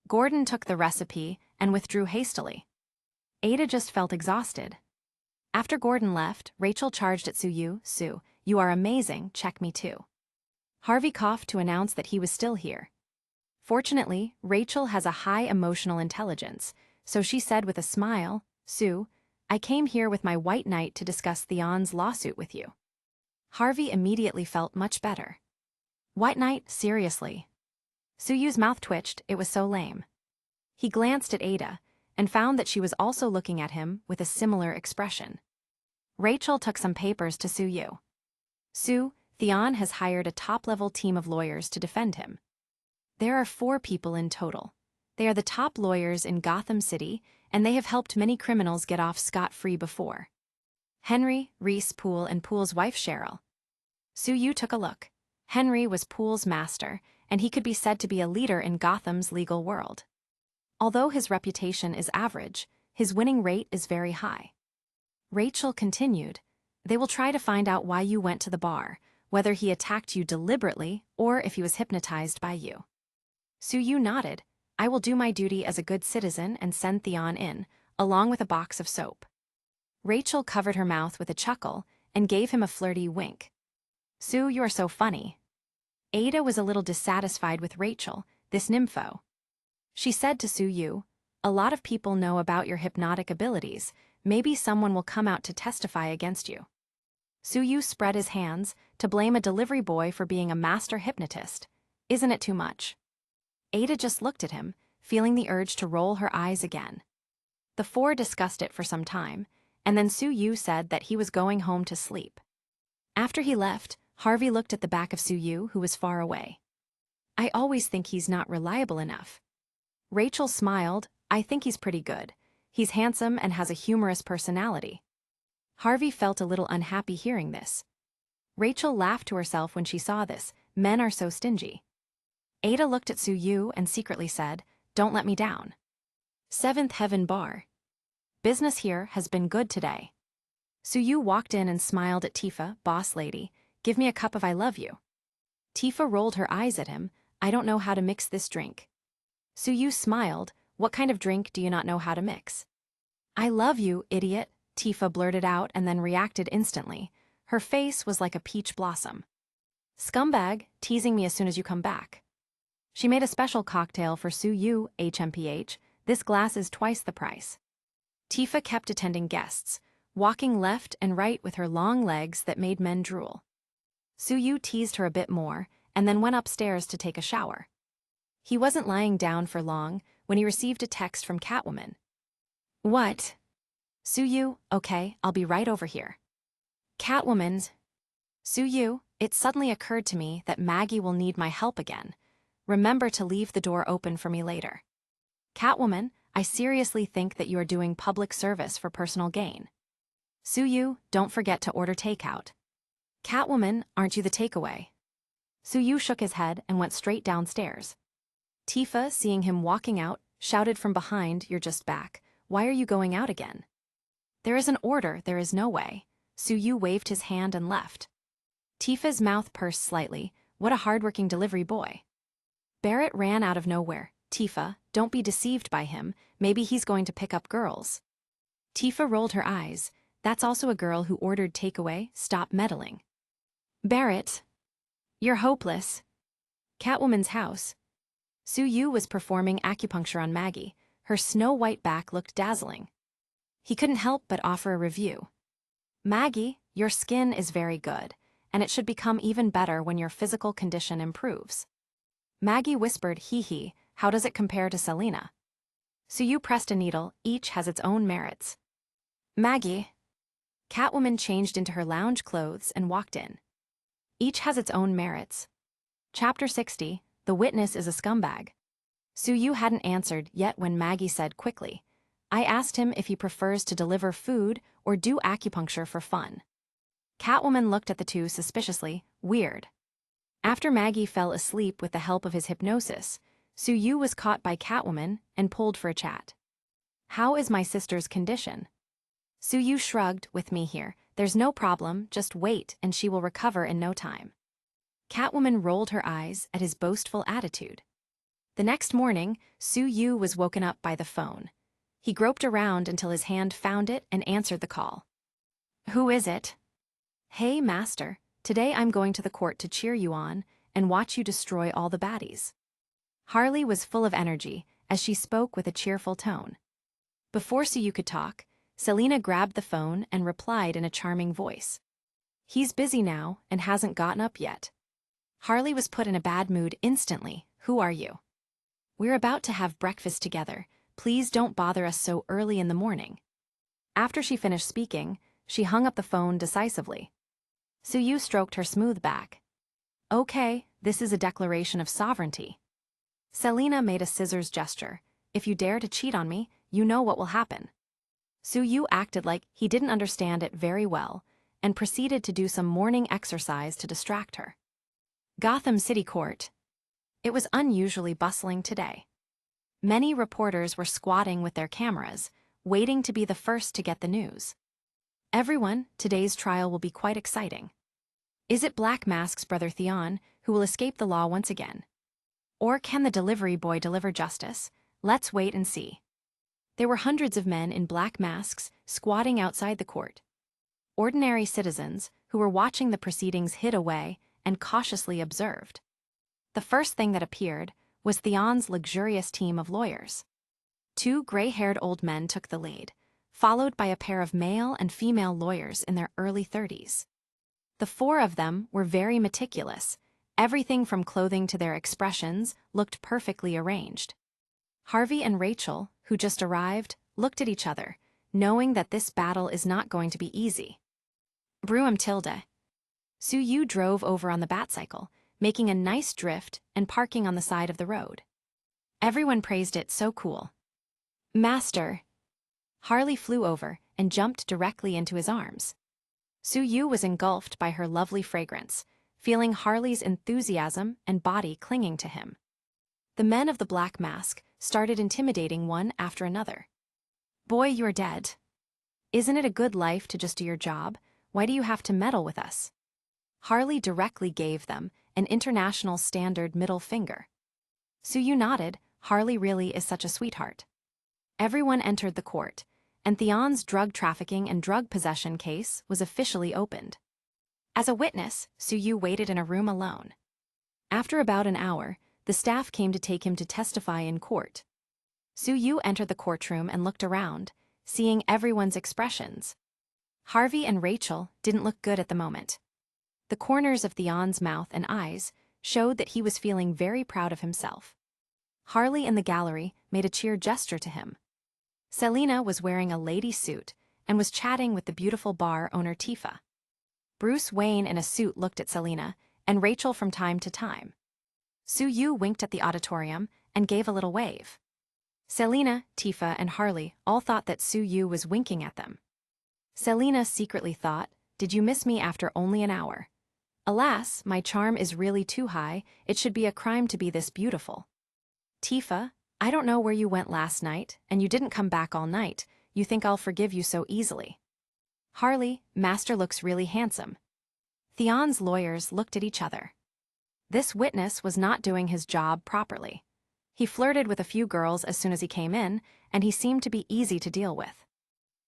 Gordon took the recipe and withdrew hastily. Ada just felt exhausted. After Gordon left, Rachel charged at Suyu, Sue, you are amazing, check me too. Harvey coughed to announce that he was still here. Fortunately, Rachel has a high emotional intelligence, so she said with a smile, Sue, I came here with my white knight to discuss Theon's lawsuit with you. Harvey immediately felt much better. White knight, seriously? Suyu's mouth twitched, it was so lame. He glanced at Ada and found that she was also looking at him with a similar expression. Rachel took some papers to Suyu. Sue, Theon has hired a top-level team of lawyers to defend him. There are 4 people in total. They are the top lawyers in Gotham City, and they have helped many criminals get off scot-free before. Henry, Reese Poole, and Poole's wife Cheryl. Suyu took a look. Henry was Poole's master, and he could be said to be a leader in Gotham's legal world. Although his reputation is average, his winning rate is very high. Rachel continued, they will try to find out why you went to the bar, whether he attacked you deliberately or if he was hypnotized by you. Suyu nodded. I will do my duty as a good citizen and send Theon in, along with a box of soap. Rachel covered her mouth with a chuckle and gave him a flirty wink. Sue, you are so funny. Ada was a little dissatisfied with Rachel, this nympho. She said to Suyu, a lot of people know about your hypnotic abilities. Maybe someone will come out to testify against you. Suyu spread his hands to blame a delivery boy for being a master hypnotist. Isn't it too much? Ada just looked at him, feeling the urge to roll her eyes again. The 4 discussed it for some time, and then Suyu said that he was going home to sleep. After he left, Harvey looked at the back of Suyu, who was far away. I always think he's not reliable enough. Rachel smiled, I think he's pretty good. He's handsome and has a humorous personality. Harvey felt a little unhappy hearing this. Rachel laughed to herself when she saw this. Men are so stingy. Ada looked at Suyu and secretly said, don't let me down. 7th Heaven Bar. Business here has been good today. Suyu walked in and smiled at Tifa, boss lady, give me a cup of I love you. Tifa rolled her eyes at him, I don't know how to mix this drink. Suyu smiled, what kind of drink do you not know how to mix? I love you, idiot, Tifa blurted out and then reacted instantly. Her face was like a peach blossom. Scumbag, teasing me as soon as you come back. She made a special cocktail for Suyu, HMPH, this glass is twice the price. Tifa kept attending guests, walking left and right with her long legs that made men drool. Suyu teased her a bit more and then went upstairs to take a shower. He wasn't lying down for long when he received a text from Catwoman. What? Suyu, okay, I'll be right over here. Catwoman. Suyu, it suddenly occurred to me that Maggie will need my help again. Remember to leave the door open for me later. Catwoman, I seriously think that you are doing public service for personal gain. Suyu, don't forget to order takeout. Catwoman, aren't you the takeaway? Suyu shook his head and went straight downstairs. Tifa, seeing him walking out, shouted from behind, you're just back. Why are you going out again? There is an order, there is no way. Suyu waved his hand and left. Tifa's mouth pursed slightly. What a hardworking delivery boy. Barrett ran out of nowhere. Tifa, don't be deceived by him. Maybe he's going to pick up girls. Tifa rolled her eyes. That's also a girl who ordered takeaway. Stop meddling. Barrett. You're hopeless. Catwoman's house. Suyu was performing acupuncture on Maggie. Her snow-white back looked dazzling. He couldn't help but offer a review. Maggie, your skin is very good, and it should become even better when your physical condition improves. Maggie whispered, hee hee, how does it compare to Selena? Suyu pressed a needle, each has its own merits. Maggie. Catwoman changed into her lounge clothes and walked in. Each has its own merits. Chapter 60, The Witness is a Scumbag. Suyu hadn't answered yet when Maggie said quickly, I asked him if he prefers to deliver food or do acupuncture for fun. Catwoman looked at the two suspiciously, weird. After Maggie fell asleep with the help of his hypnosis, Suyu was caught by Catwoman and pulled for a chat. How is my sister's condition? Suyu shrugged, with me here. There's no problem, just wait and she will recover in no time. Catwoman rolled her eyes at his boastful attitude. The next morning, Suyu was woken up by the phone. He groped around until his hand found it and answered the call. Who is it? Hey, Master. Today I'm going to the court to cheer you on and watch you destroy all the baddies. Harley was full of energy as she spoke with a cheerful tone. Before Suyu could talk, Selena grabbed the phone and replied in a charming voice. He's busy now and hasn't gotten up yet. Harley was put in a bad mood instantly. Who are you? We're about to have breakfast together. Please don't bother us so early in the morning. After she finished speaking, she hung up the phone decisively. Suyu stroked her smooth back. Okay, this is a declaration of sovereignty. Selena made a scissors gesture. If you dare to cheat on me, you know what will happen. Suyu acted like he didn't understand it very well and proceeded to do some morning exercise to distract her. Gotham City Court. It was unusually bustling today. Many reporters were squatting with their cameras, waiting to be the first to get the news. Everyone, today's trial will be quite exciting. Is it Black Mask's brother Theon who will escape the law once again? Or can the delivery boy deliver justice? Let's wait and see. There were hundreds of men in black masks squatting outside the court. Ordinary citizens who were watching the proceedings hid away and cautiously observed. The first thing that appeared was Theon's luxurious team of lawyers. Two gray-haired old men took the lead, followed by a pair of male and female lawyers in their early 30s. The four of them were very meticulous. Everything from clothing to their expressions looked perfectly arranged. Harvey and Rachel, who just arrived, looked at each other, knowing that this battle is not going to be easy. Bruum Tilde. Suyu drove over on the Batcycle, making a nice drift and parking on the side of the road. Everyone praised it so cool. Master. Harley flew over and jumped directly into his arms. Suyu was engulfed by her lovely fragrance, feeling Harley's enthusiasm and body clinging to him. The men of the Black Mask started intimidating one after another. Boy, you're dead. Isn't it a good life to just do your job? Why do you have to meddle with us? Harley directly gave them an international standard middle finger. Suyu nodded. Harley really is such a sweetheart. Everyone entered the court, and Theon's drug trafficking and drug possession case was officially opened. As a witness, Suyu waited in a room alone. After about an hour, the staff came to take him to testify in court. Suyu entered the courtroom and looked around, seeing everyone's expressions. Harvey and Rachel didn't look good at the moment. The corners of Theon's mouth and eyes showed that he was feeling very proud of himself. Harley in the gallery made a cheer gesture to him. Selena was wearing a lady suit and was chatting with the beautiful bar owner Tifa. Bruce Wayne in a suit looked at Selena and Rachel from time to time. Suyu winked at the auditorium and gave a little wave. Selena, Tifa, and Harley all thought that Suyu was winking at them. Selena secretly thought, "Did you miss me after only an hour? Alas, my charm is really too high. It should be a crime to be this beautiful." Tifa, I don't know where you went last night, and you didn't come back all night. You think I'll forgive you so easily. Harley, Master looks really handsome. Theon's lawyers looked at each other. This witness was not doing his job properly. He flirted with a few girls as soon as he came in, and he seemed to be easy to deal with.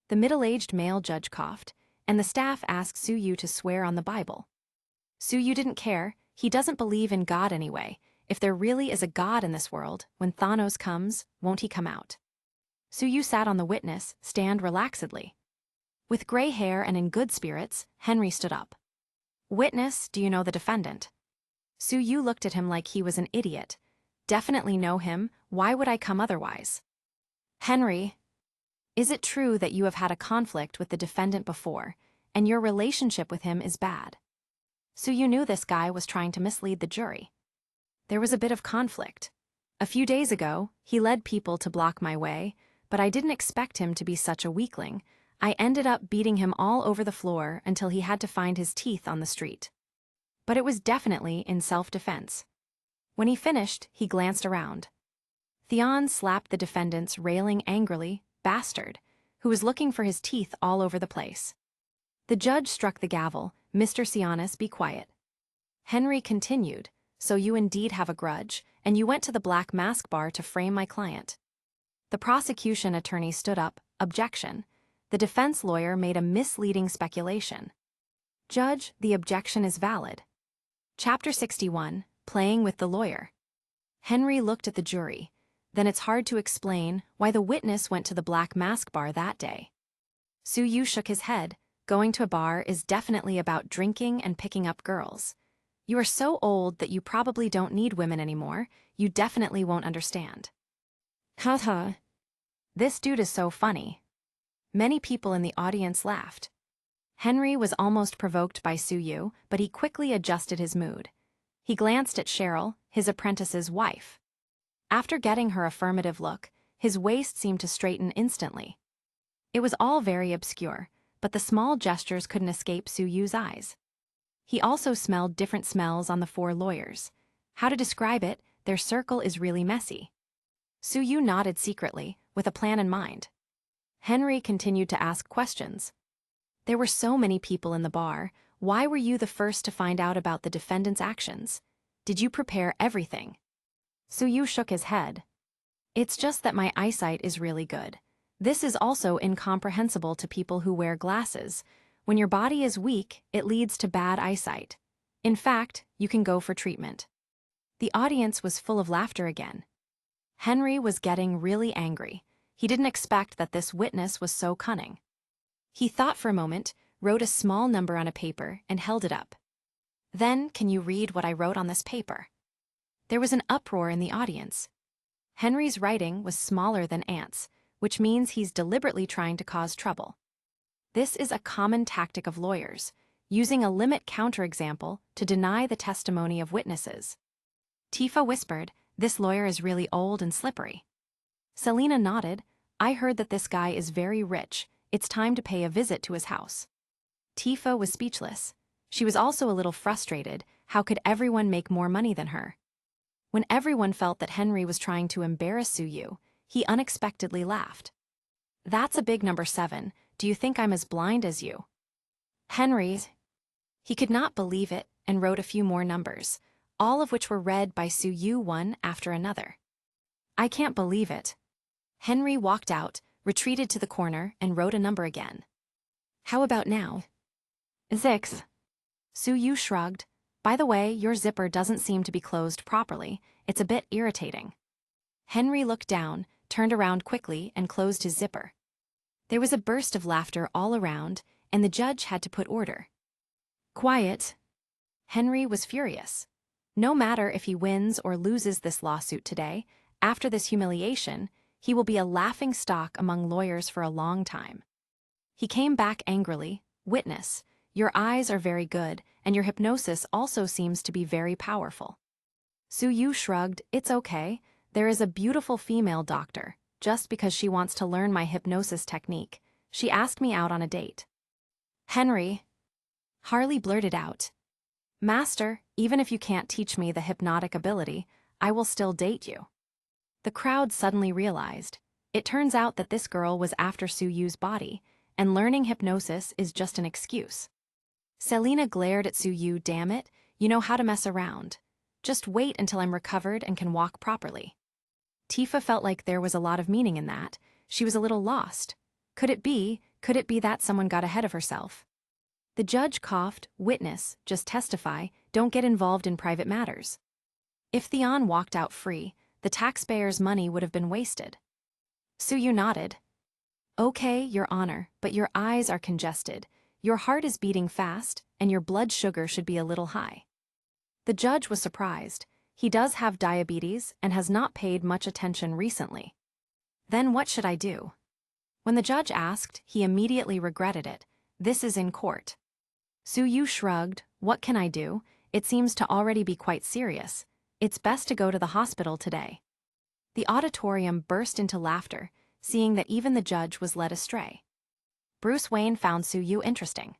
The middle-aged male judge coughed, and the staff asked Suyu to swear on the Bible. Suyu didn't care. He doesn't believe in God anyway. If there really is a God in this world, when Thanos comes, won't he come out? Suyu sat on the witness stand relaxedly. With gray hair and in good spirits, Henry stood up. Witness, do you know the defendant? Suyu looked at him like he was an idiot. Definitely know him. Why would I come otherwise? Henry, is it true that you have had a conflict with the defendant before, and your relationship with him is bad? So you knew this guy was trying to mislead the jury. There was a bit of conflict. A few days ago, he led people to block my way, but I didn't expect him to be such a weakling. I ended up beating him all over the floor until he had to find his teeth on the street. But it was definitely in self-defense. When he finished, he glanced around. Theon slapped the defendant's railing angrily, bastard, who was looking for his teeth all over the place. The judge struck the gavel. Mr. Hiatus, be quiet. Henry continued, so you indeed have a grudge, and you went to the Black Mask Bar to frame my client. The prosecution attorney stood up. Objection. The defense lawyer made a misleading speculation. Judge, the objection is valid. Chapter 61, Playing with the Lawyer. Henry looked at the jury. Then it's hard to explain why the witness went to the Black Mask Bar that day. Su shook his head. Going to a bar is definitely about drinking and picking up girls. You are so old that you probably don't need women anymore. You definitely won't understand. Haha. This dude is so funny. Many people in the audience laughed. Henry was almost provoked by Su, but he quickly adjusted his mood. He glanced at Cheryl, his apprentice's wife. After getting her affirmative look, his waist seemed to straighten instantly. It was all very obscure, but the small gestures couldn't escape Su's eyes. He also smelled different smells on the four lawyers. How to describe it, their circle is really messy. Su nodded secretly, with a plan in mind. Henry continued to ask questions. There were so many people in the bar. Why were you the first to find out about the defendant's actions? Did you prepare everything? Su shook his head. It's just that my eyesight is really good. This is also incomprehensible to people who wear glasses. When your body is weak, it leads to bad eyesight. In fact, you can go for treatment. The audience was full of laughter again. Henry was getting really angry. He didn't expect that this witness was so cunning. He thought for a moment, wrote a small number on a paper, and held it up. Then, can you read what I wrote on this paper? There was an uproar in the audience. Henry's writing was smaller than ants, which means he's deliberately trying to cause trouble. This is a common tactic of lawyers, using a limit counterexample to deny the testimony of witnesses. Tifa whispered, this lawyer is really old and slippery. Selena nodded, I heard that this guy is very rich. It's time to pay a visit to his house. Tifa was speechless. She was also a little frustrated. How could everyone make more money than her? When everyone felt that Henry was trying to embarrass Su, he unexpectedly laughed. That's a big number 7. Do you think I'm as blind as you? Henry. He could not believe it and wrote a few more numbers, all of which were read by Su one after another. I can't believe it. Henry walked out, retreated to the corner, and wrote a number again. How about now? 6. Su shrugged. By the way, your zipper doesn't seem to be closed properly. It's a bit irritating. Henry looked down, turned around quickly, and closed his zipper. There was a burst of laughter all around, and the judge had to put order. Quiet. Henry was furious. No matter if he wins or loses this lawsuit today, after this humiliation, he will be a laughing stock among lawyers for a long time. He came back angrily. Witness, your eyes are very good, and your hypnosis also seems to be very powerful. Su shrugged, it's okay. There is a beautiful female doctor. Just because she wants to learn my hypnosis technique, she asked me out on a date. Henry. Harley blurted out. Master, even if you can't teach me the hypnotic ability, I will still date you. The crowd suddenly realized. It turns out that this girl was after Su's body, and learning hypnosis is just an excuse. Selena glared at Su. Damn it, you know how to mess around. Just wait until I'm recovered and can walk properly. Tifa felt like there was a lot of meaning in that. She was a little lost. Could it be that someone got ahead of herself? The judge coughed. Witness, just testify, don't get involved in private matters. If Theon walked out free, the taxpayers' money would have been wasted. Su nodded. Okay, Your Honor, but your eyes are congested. Your heart is beating fast, and your blood sugar should be a little high. The judge was surprised. He does have diabetes and has not paid much attention recently. Then what should I do? When the judge asked, he immediately regretted it. This is in court. Su-yu shrugged. What can I do? It seems to already be quite serious. It's best to go to the hospital today. The auditorium burst into laughter, seeing that even the judge was led astray. Bruce Wayne found Su-yu interesting.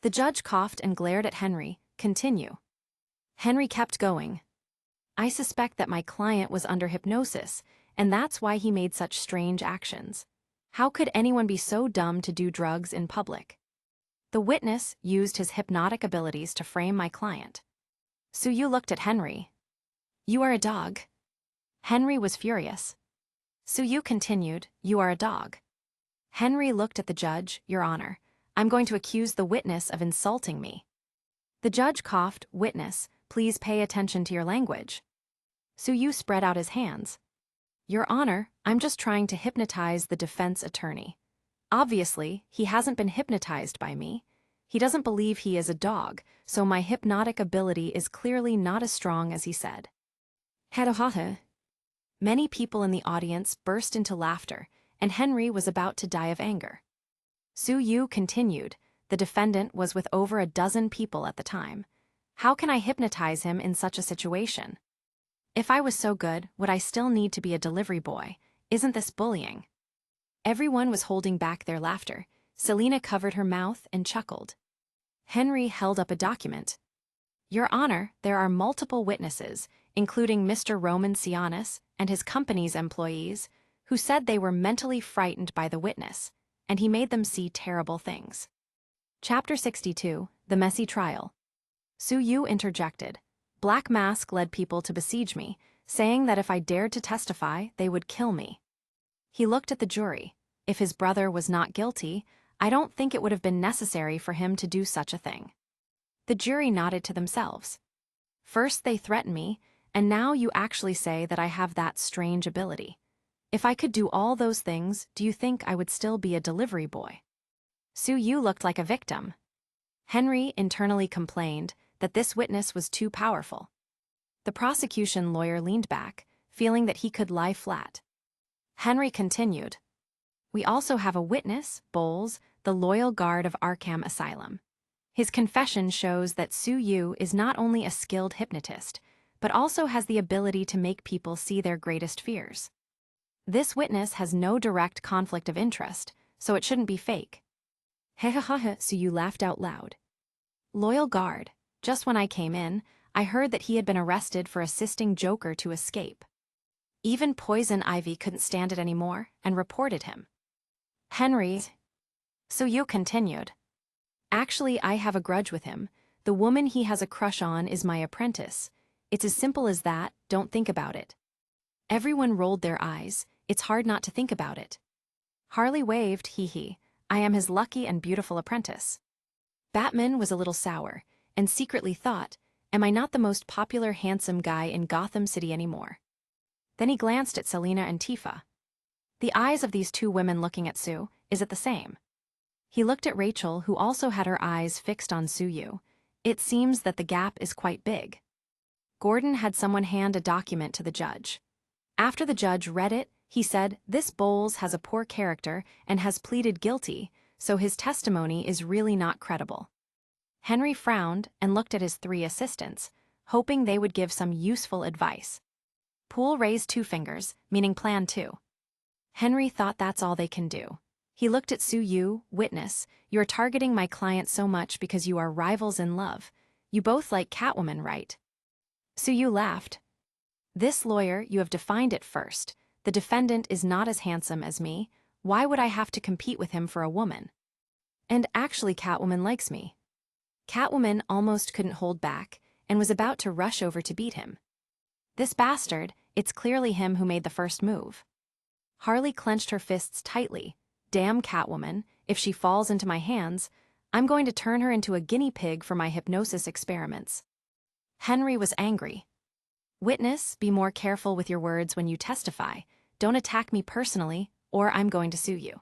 The judge coughed and glared at Henry. Continue. Henry kept going. I suspect that my client was under hypnosis, and that's why he made such strange actions. How could anyone be so dumb to do drugs in public? The witness used his hypnotic abilities to frame my client. Su-yu looked at Henry. You are a dog. Henry was furious. Su-yu continued, you are a dog. Henry looked at the judge, Your Honor. I'm going to accuse the witness of insulting me. The judge coughed, Witness, please pay attention to your language. Su-yu spread out his hands. Your Honor, I'm just trying to hypnotize the defense attorney. Obviously, he hasn't been hypnotized by me. He doesn't believe he is a dog, so my hypnotic ability is clearly not as strong as he said. Hadohaha. Many people in the audience burst into laughter, and Henry was about to die of anger. Su-yu continued, the defendant was with over a dozen people at the time. How can I hypnotize him in such a situation? If I was so good, would I still need to be a delivery boy? Isn't this bullying? Everyone was holding back their laughter. Selina covered her mouth and chuckled. Henry held up a document. Your Honor, there are multiple witnesses, including Mr. Roman Sianis and his company's employees, who said they were mentally frightened by the witness, and he made them see terrible things. Chapter 62, The Messy Trial. Su-yu interjected. Black Mask led people to besiege me, saying that if I dared to testify, they would kill me. He looked at the jury. If his brother was not guilty, I don't think it would have been necessary for him to do such a thing. The jury nodded to themselves. First they threatened me, and now you actually say that I have that strange ability. If I could do all those things, do you think I would still be a delivery boy? Su-yu looked like a victim. Henry internally complained that this witness was too powerful. The prosecution lawyer leaned back, feeling that he could lie flat. Henry continued. We also have a witness, Bowles, the loyal guard of Arkham Asylum. His confession shows that Su-yu is not only a skilled hypnotist, but also has the ability to make people see their greatest fears. This witness has no direct conflict of interest, so it shouldn't be fake. Hehehehe, Su-yu laughed out loud. Loyal guard. Just when I came in, I heard that he had been arrested for assisting Joker to escape. Even Poison Ivy couldn't stand it anymore and reported him. Henry. Su-yu continued. Actually, I have a grudge with him. The woman he has a crush on is my apprentice. It's as simple as that, don't think about it. Everyone rolled their eyes. It's hard not to think about it. Harley waved, hee. I am his lucky and beautiful apprentice. Batman was a little sour, and secretly thought, am I not the most popular handsome guy in Gotham City anymore? Then he glanced at Selina and Tifa. The eyes of these two women looking at Sue, is it the same? He looked at Rachel, who also had her eyes fixed on Su-yu. It seems that the gap is quite big. Gordon had someone hand a document to the judge. After the judge read it, he said, this Bowles has a poor character and has pleaded guilty, so his testimony is really not credible. Henry frowned and looked at his three assistants, hoping they would give some useful advice. Poole raised 2 fingers, meaning plan 2. Henry thought that's all they can do. He looked at Su-yu, witness, you're targeting my client so much because you are rivals in love. You both like Catwoman, right? Su-yu laughed. This lawyer, you have defined it first. The defendant is not as handsome as me. Why would I have to compete with him for a woman? And actually Catwoman likes me. Catwoman almost couldn't hold back and was about to rush over to beat him. This bastard, it's clearly him who made the first move. Harley clenched her fists tightly. Damn Catwoman, if she falls into my hands, I'm going to turn her into a guinea pig for my hypnosis experiments. Henry was angry. Witness, be more careful with your words when you testify. Don't attack me personally, or I'm going to sue you.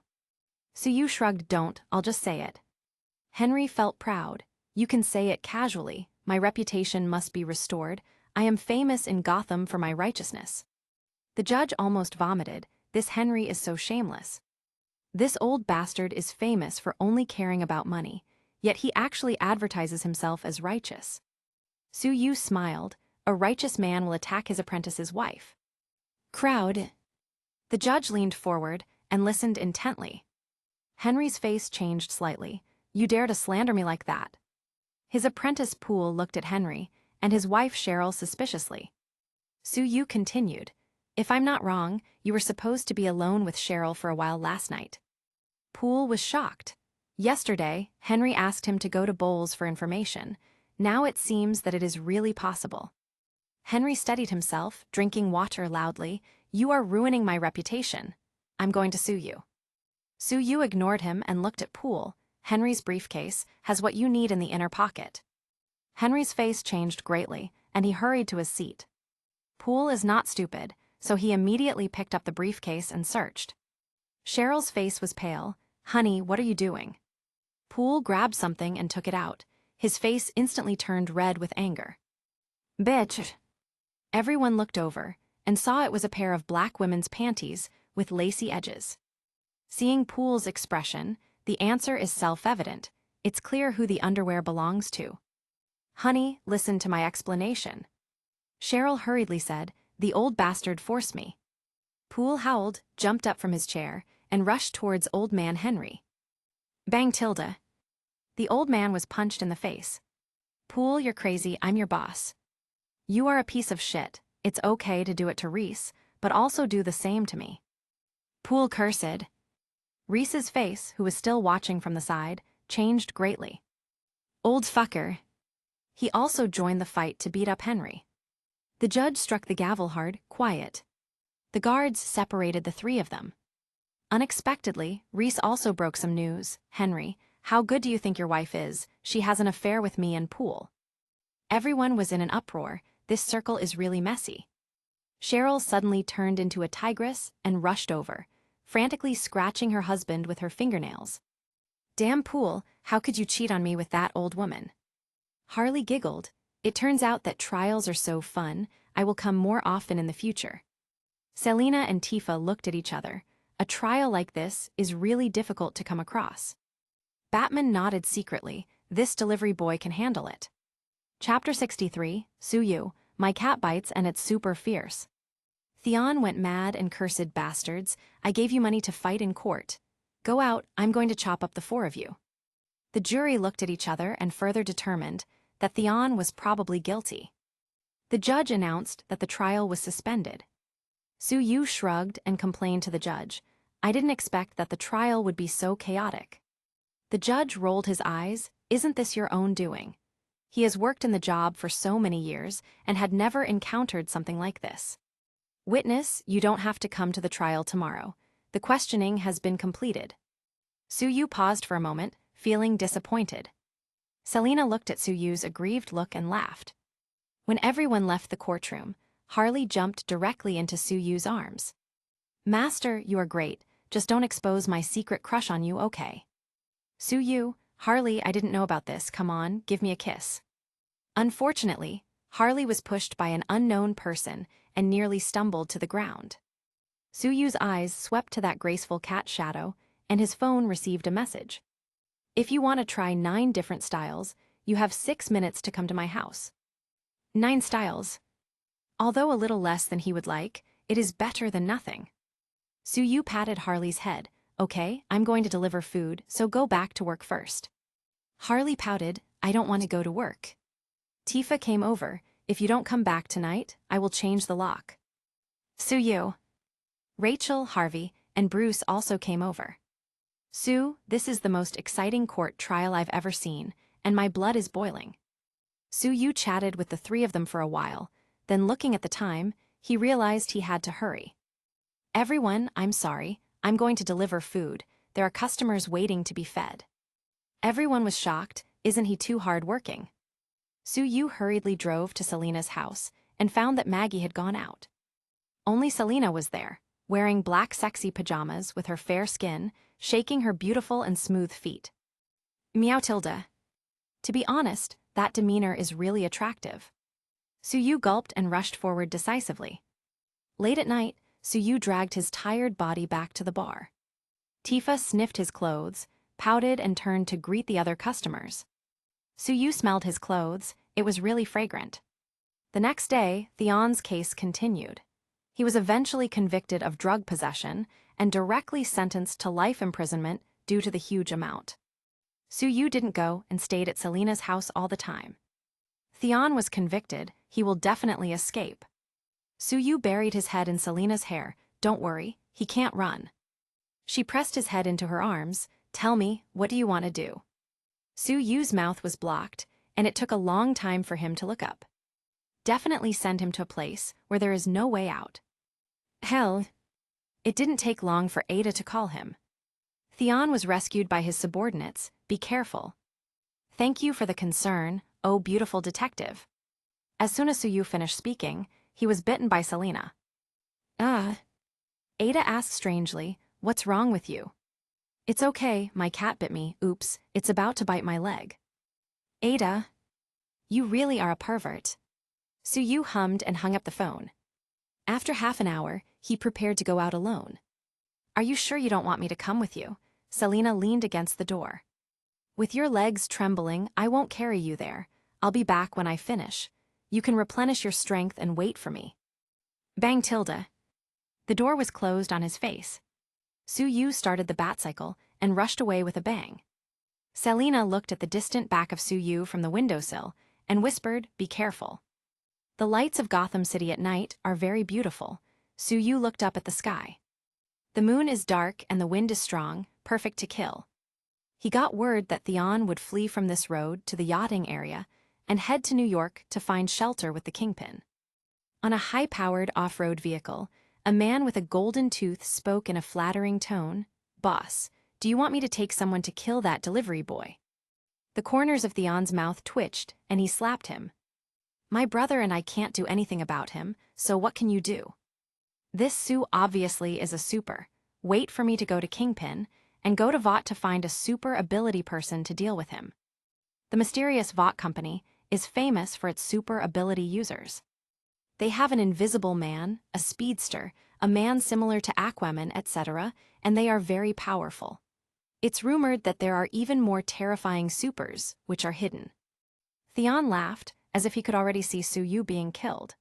Su-yu shrugged. Don't, I'll just say it. Henry felt proud. You can say it casually. My reputation must be restored. I am famous in Gotham for my righteousness. The judge almost vomited. this Henry is so shameless. This old bastard is famous for only caring about money, yet he actually advertises himself as righteous. Su Yu smiled. A righteous man will attack his apprentice's wife. Crowd. The judge leaned forward and listened intently. Henry's face changed slightly. You dare to slander me like that? His apprentice Poole looked at Henry, and his wife Cheryl suspiciously. Su Yu continued. If I'm not wrong, you were supposed to be alone with Cheryl for a while last night. Poole was shocked. Yesterday, Henry asked him to go to Bowles for information. Now it seems that it is really possible. Henry steadied himself, drinking water loudly. You are ruining my reputation. I'm going to sue you. Su Yu ignored him and looked at Poole. Henry's briefcase has what you need in the inner pocket. Henry's face changed greatly, and he hurried to his seat. Poole is not stupid, so he immediately picked up the briefcase and searched. Cheryl's face was pale. Honey, what are you doing? Poole grabbed something and took it out. His face instantly turned red with anger. Bitch. Everyone looked over and saw it was a pair of black women's panties with lacy edges. Seeing Poole's expression, the answer is self-evident. It's clear who the underwear belongs to. Honey, listen to my explanation. Cheryl hurriedly said, the old bastard forced me. Poole howled, jumped up from his chair, and rushed towards old man Henry. Bang tilde. The old man was punched in the face. Poole, you're crazy, I'm your boss. You are a piece of shit. It's okay to do it to Reese, but also do the same to me. Poole cursed. Reese's face, who was still watching from the side, changed greatly. Old fucker. He also joined the fight to beat up Henry. The judge struck the gavel hard, quiet. The guards separated the three of them. Unexpectedly, Reese also broke some news. Henry, how good do you think your wife is? She has an affair with me and Poole. Everyone was in an uproar. This circle is really messy. Cheryl suddenly turned into a tigress and rushed over, frantically scratching her husband with her fingernails. Damn Poole, how could you cheat on me with that old woman? Harley giggled. It turns out that trials are so fun, I will come more often in the future. Selena and Tifa looked at each other. A trial like this is really difficult to come across. Batman nodded secretly. This delivery boy can handle it. Chapter 63, Su Yu, my cat bites and it's super fierce. Theon went mad and cursed bastards. I gave you money to fight in court. Go out, I'm going to chop up the four of you. The jury looked at each other and further determined that Theon was probably guilty. The judge announced that the trial was suspended. Su Yu shrugged and complained to the judge. I didn't expect that the trial would be so chaotic. The judge rolled his eyes. Isn't this your own doing? He has worked in the job for so many years and had never encountered something like this. Witness, you don't have to come to the trial tomorrow. The questioning has been completed. Su Yu paused for a moment, feeling disappointed. Selena looked at Su Yu's aggrieved look and laughed. When everyone left the courtroom, Harley jumped directly into Su Yu's arms. Master, you are great. Just don't expose my secret crush on you, okay? Su Yu, Harley, I didn't know about this. Come on, give me a kiss. Unfortunately, Harley was pushed by an unknown person and nearly stumbled to the ground. Su Yu's eyes swept to that graceful cat shadow, and his phone received a message. If you want to try 9 different styles, you have 6 minutes to come to my house. 9 styles. Although a little less than he would like, it is better than nothing. Su Yu patted Harley's head. Okay, I'm going to deliver food, so go back to work first. Harley pouted, I don't want to go to work. Tifa came over. If you don't come back tonight, I will change the lock. Su Yu. Rachel, Harvey, and Bruce also came over. Sue, this is the most exciting court trial I've ever seen, and my blood is boiling. Su Yu chatted with the 3 of them for a while, then looking at the time, he realized he had to hurry. Everyone, I'm sorry, I'm going to deliver food. There are customers waiting to be fed. Everyone was shocked. Isn't he too hard-working? Su Yu hurriedly drove to Selena's house and found that Maggie had gone out. Only Selena was there, wearing black sexy pajamas with her fair skin, shaking her beautiful and smooth feet. Meow tilde. To be honest, that demeanor is really attractive. Su Yu gulped and rushed forward decisively. Late at night, Suyu dragged his tired body back to the bar. Tifa sniffed his clothes, pouted and turned to greet the other customers. Suyu smelled his clothes. It was really fragrant. The next day, Theon's case continued. He was eventually convicted of drug possession and directly sentenced to life imprisonment due to the huge amount. Suyu didn't go and stayed at Selena's house all the time. Theon was convicted. He will definitely escape. Suyu buried his head in Selena's hair. Don't worry, he can't run. She pressed his head into her arms. Tell me, what do you want to do? Suyu's mouth was blocked, and it took a long time for him to look up. Definitely send him to a place where there is no way out. Hell, it didn't take long for Ada to call him. Theon was rescued by his subordinates. Be careful. Thank you for the concern, oh beautiful detective. As soon as Suyu finished speaking, he was bitten by Selena. Ada asked strangely, what's wrong with you? It's okay, my cat bit me, oops, it's about to bite my leg. Ada, you really are a pervert. Suyu hummed and hung up the phone. After half an hour, he prepared to go out alone. Are you sure you don't want me to come with you? Selena leaned against the door. With your legs trembling, I won't carry you there. I'll be back when I finish. You can replenish your strength and wait for me. Bang tilde. The door was closed on his face. Suyu started the bat cycle and rushed away with a bang. Selena looked at the distant back of Suyu from the windowsill and whispered, be careful. The lights of Gotham City at night are very beautiful. Suyu looked up at the sky. The moon is dark and the wind is strong, perfect to kill. He got word that Theon would flee from this road to the yachting area and head to New York to find shelter with the Kingpin. On a high-powered off-road vehicle, a man with a golden tooth spoke in a flattering tone, Boss, do you want me to take someone to kill that delivery boy? The corners of Theon's mouth twitched, and he slapped him. My brother and I can't do anything about him, so what can you do? This Sue obviously is a super. Wait for me to go to Kingpin, and go to Vought to find a super ability person to deal with him. The mysterious Vought company is famous for its super ability users. They have an invisible man, a speedster, a man similar to Aquaman, etc., and they are very powerful. It's rumored that there are even more terrifying supers, which are hidden. Theon laughed, as if he could already see Suyu being killed.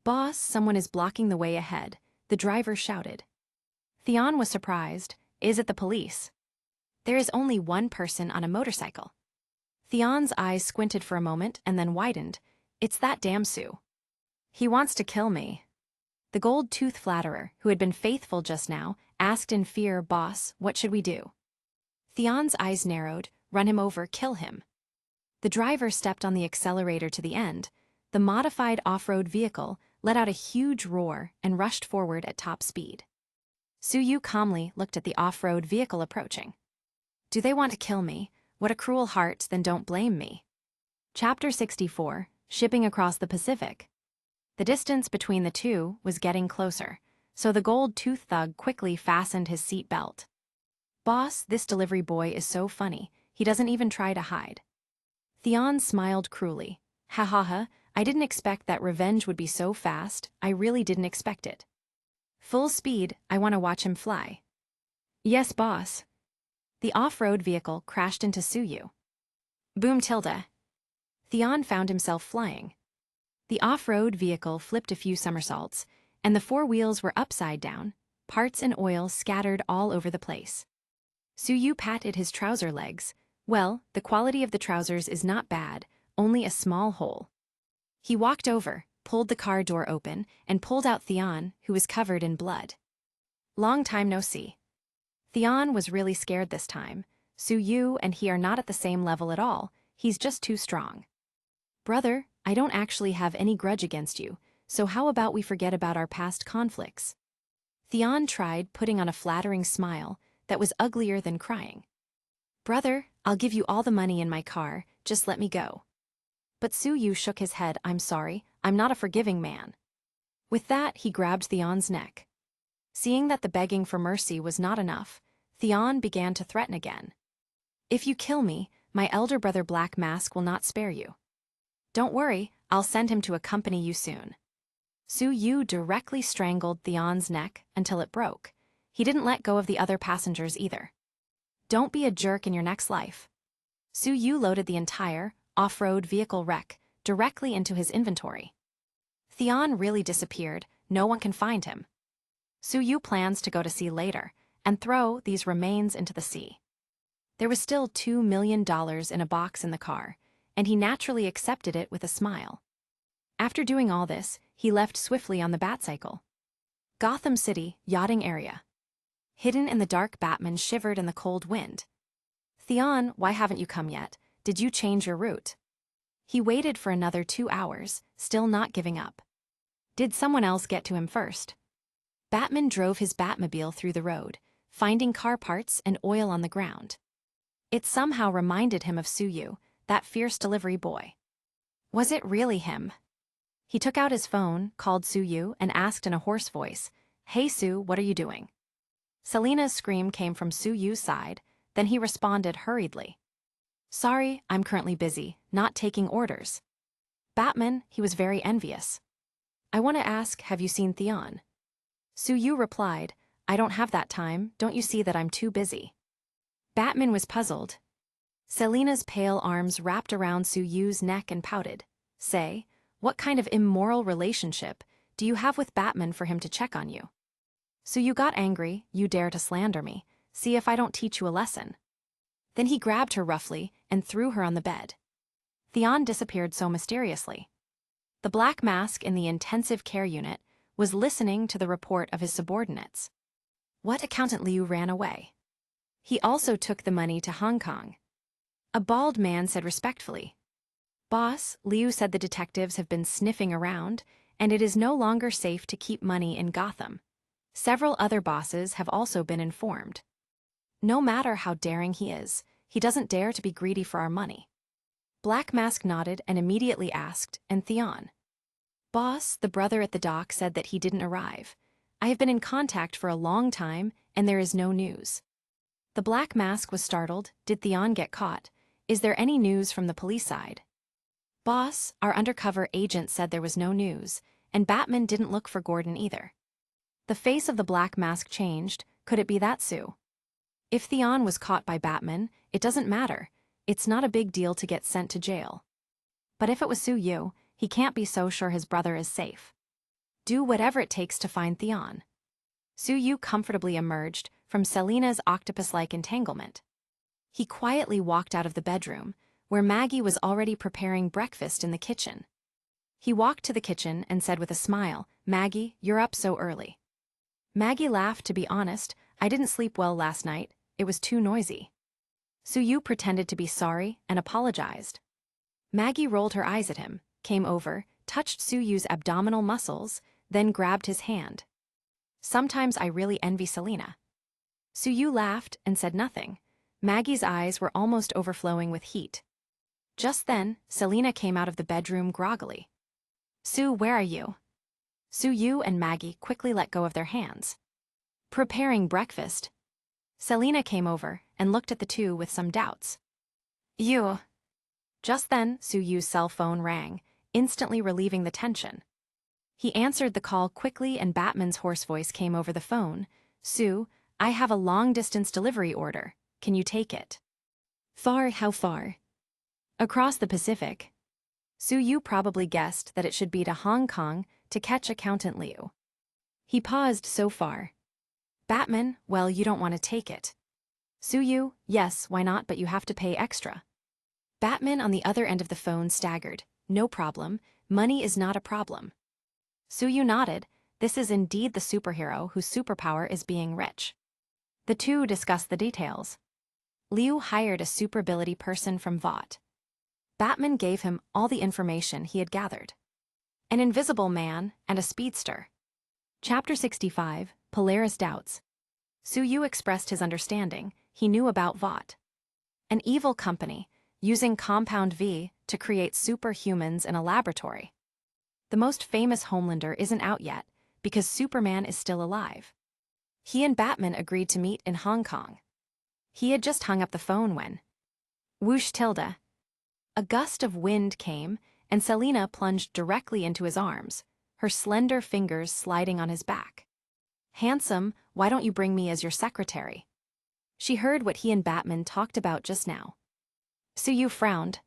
Boss, someone is blocking the way ahead, the driver shouted. Theon was surprised. Is it the police? There is only one person on a motorcycle. Theon's eyes squinted for a moment and then widened. It's that damn Sue. He wants to kill me. The gold tooth flatterer, who had been faithful just now, asked in fear, Boss, what should we do? Theon's eyes narrowed. Run him over, kill him. The driver stepped on the accelerator to the end. The modified off-road vehicle let out a huge roar and rushed forward at top speed. Suyu calmly looked at the off-road vehicle approaching. Do they want to kill me? What a cruel heart, then don't blame me. Chapter 64, Shipping Across the Pacific. The distance between the two was getting closer, so the gold tooth thug quickly fastened his seat belt. Boss, this delivery boy is so funny, he doesn't even try to hide. Theon smiled cruelly. Ha ha ha, I didn't expect that revenge would be so fast, I really didn't expect it. Full speed, I want to watch him fly. Yes, boss. The off-road vehicle crashed into Suyu. Boom tilde. Theon found himself flying. The off-road vehicle flipped a few somersaults, and the four wheels were upside down, parts and oil scattered all over the place. Suyu patted his trouser legs. Well, the quality of the trousers is not bad, only a small hole. He walked over, pulled the car door open, and pulled out Theon, who was covered in blood. Long time no see. Theon was really scared this time. Suyu and he are not at the same level at all, he's just too strong. Brother, I don't actually have any grudge against you, so how about we forget about our past conflicts? Theon tried putting on a flattering smile that was uglier than crying. Brother, I'll give you all the money in my car, just let me go. But Suyu shook his head. I'm sorry, I'm not a forgiving man. With that, he grabbed Theon's neck. Seeing that the begging for mercy was not enough, Theon began to threaten again. If you kill me, my elder brother Black Mask will not spare you. Don't worry, I'll send him to accompany you soon. Su Yu directly strangled Theon's neck until it broke. He didn't let go of the other passengers either. Don't be a jerk in your next life. Su Yu loaded the entire, off-road vehicle wreck directly into his inventory. Theon really disappeared, no one can find him. Su Yu plans to go to sea later and throw these remains into the sea. There was still $2 million in a box in the car, and he naturally accepted it with a smile. After doing all this, he left swiftly on the Batcycle. Gotham City, yachting area. Hidden in the dark, Batman shivered in the cold wind. Theon, why haven't you come yet? Did you change your route? He waited for another 2 hours, still not giving up. Did someone else get to him first? Batman drove his Batmobile through the road, finding car parts and oil on the ground. It somehow reminded him of Su Yu, that fierce delivery boy. Was it really him? He took out his phone, called Su Yu, and asked in a hoarse voice, "Hey Su, what are you doing?" Selina's scream came from Su Yu's side, then he responded hurriedly. "Sorry, I'm currently busy, not taking orders." Batman, he was very envious. "I want to ask, have you seen Theon?" Su Yu replied, "I don't have that time, don't you see that I'm too busy?" Batman was puzzled. Selina's pale arms wrapped around Su Yu's neck and pouted. "Say, what kind of immoral relationship do you have with Batman for him to check on you?" Su Yu got angry. "You dare to slander me. See if I don't teach you a lesson." Then he grabbed her roughly and threw her on the bed. Theon disappeared so mysteriously. The Black Mask in the intensive care unit was listening to the report of his subordinates. What accountant Liu ran away? He also took the money to Hong Kong. A bald man said respectfully, "Boss, Liu said the detectives have been sniffing around, and it is no longer safe to keep money in Gotham. Several other bosses have also been informed. No matter how daring he is, he doesn't dare to be greedy for our money." Black Mask nodded and immediately asked, "And Theon?" "Boss, the brother at the dock said that he didn't arrive. I have been in contact for a long time, and there is no news." The Black Mask was startled. Did Theon get caught? Is there any news from the police side? "Boss, our undercover agent said there was no news, and Batman didn't look for Gordon either." The face of the Black Mask changed. Could it be that Su? If Theon was caught by Batman, it doesn't matter. It's not a big deal to get sent to jail. But if it was Su Yu, he can't be so sure his brother is safe. Do whatever it takes to find Theon. Su Yu comfortably emerged from Selina's octopus-like entanglement. He quietly walked out of the bedroom, where Maggie was already preparing breakfast in the kitchen. He walked to the kitchen and said with a smile, "Maggie, you're up so early." Maggie laughed. "To be honest, I didn't sleep well last night. It was too noisy." Su Yu pretended to be sorry and apologized. Maggie rolled her eyes at him, came over, touched Su Yu's abdominal muscles, then grabbed his hand. "Sometimes I really envy Selina." Su Yu laughed and said nothing. Maggie's eyes were almost overflowing with heat. Just then, Selina came out of the bedroom groggily. "Su, where are you?" Su Yu and Maggie quickly let go of their hands. "Preparing breakfast." Selina came over and looked at the two with some doubts. "You." Just then, Su Yu's cell phone rang, instantly relieving the tension. He answered the call quickly and Batman's hoarse voice came over the phone. "Su, I have a long-distance delivery order. Can you take it?" "Far? How far?" "Across the Pacific." Su Yu probably guessed that it should be to Hong Kong to catch Accountant Liu. He paused. "So far?" "Batman, well, you don't want to take it." Su Yu, "Yes, why not, but you have to pay extra." Batman on the other end of the phone staggered. "No problem, money is not a problem." Su Yu nodded. This is indeed the superhero whose superpower is being rich. The two discussed the details. Liu hired a superability person from Vought. Batman gave him all the information he had gathered. An invisible man and a speedster. Chapter 65, Polaris Doubts. Su Yu expressed his understanding. He knew about Vought. An evil company, using Compound V to create superhumans in a laboratory. The most famous Homelander isn't out yet, because Superman is still alive. He and Batman agreed to meet in Hong Kong. He had just hung up the phone when... Whoosh tilde. A gust of wind came, and Selina plunged directly into his arms. her slender fingers sliding on his back. "Handsome, why don't you bring me as your secretary?" She heard what he and Batman talked about just now. Suyu frowned.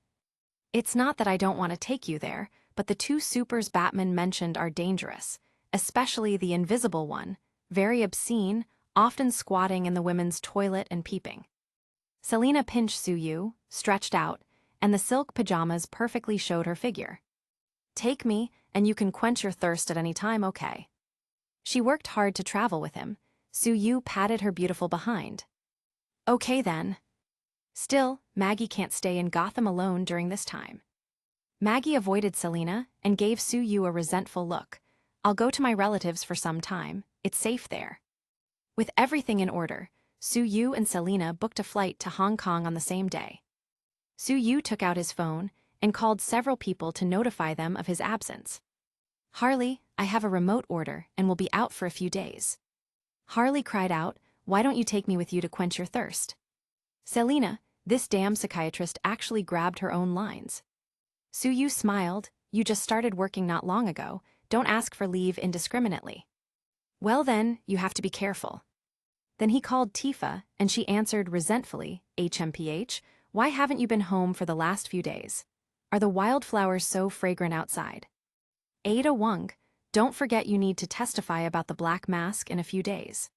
"It's not that I don't want to take you there, but the two supers Batman mentioned are dangerous, especially the invisible one, very obscene, often squatting in the women's toilet and peeping." Selina pinched Suyu, stretched out, and the silk pajamas perfectly showed her figure. "Take me, and you can quench your thirst at any time, okay?" She worked hard to travel with him. Suyu patted her beautiful behind. "Okay then." Still, Maggie can't stay in Gotham alone during this time. Maggie avoided Selina and gave Suyu a resentful look. "I'll go to my relatives for some time, it's safe there." With everything in order, Suyu and Selina booked a flight to Hong Kong on the same day. Suyu took out his phone and called several people to notify them of his absence. "Harley, I have a remote order and will be out for a few days." Harley cried out, "Why don't you take me with you to quench your thirst?" Selina, this damn psychiatrist, actually grabbed her own lines. Suyu smiled, "You just started working not long ago, don't ask for leave indiscriminately." "Well then, you have to be careful." Then he called Tifa, and she answered resentfully, "HMPH, why haven't you been home for the last few days? Are the wildflowers so fragrant outside?" "Ada Wong, don't forget you need to testify about the Black Mask in a few days."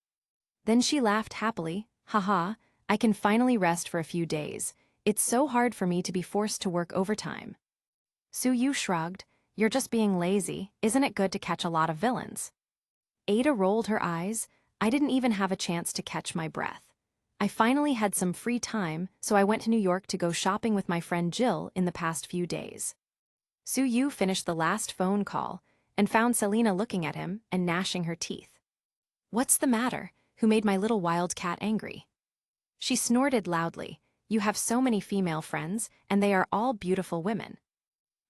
Then she laughed happily, "Haha, I can finally rest for a few days. It's so hard for me to be forced to work overtime." Suyu shrugged, "You're just being lazy, isn't it good to catch a lot of villains?" Ada rolled her eyes, "I didn't even have a chance to catch my breath. I finally had some free time, so I went to New York to go shopping with my friend Jill in the past few days." Suyu finished the last phone call and found Selina looking at him and gnashing her teeth. "What's the matter? Who made my little wildcat angry?" She snorted loudly, "You have so many female friends, and they are all beautiful women."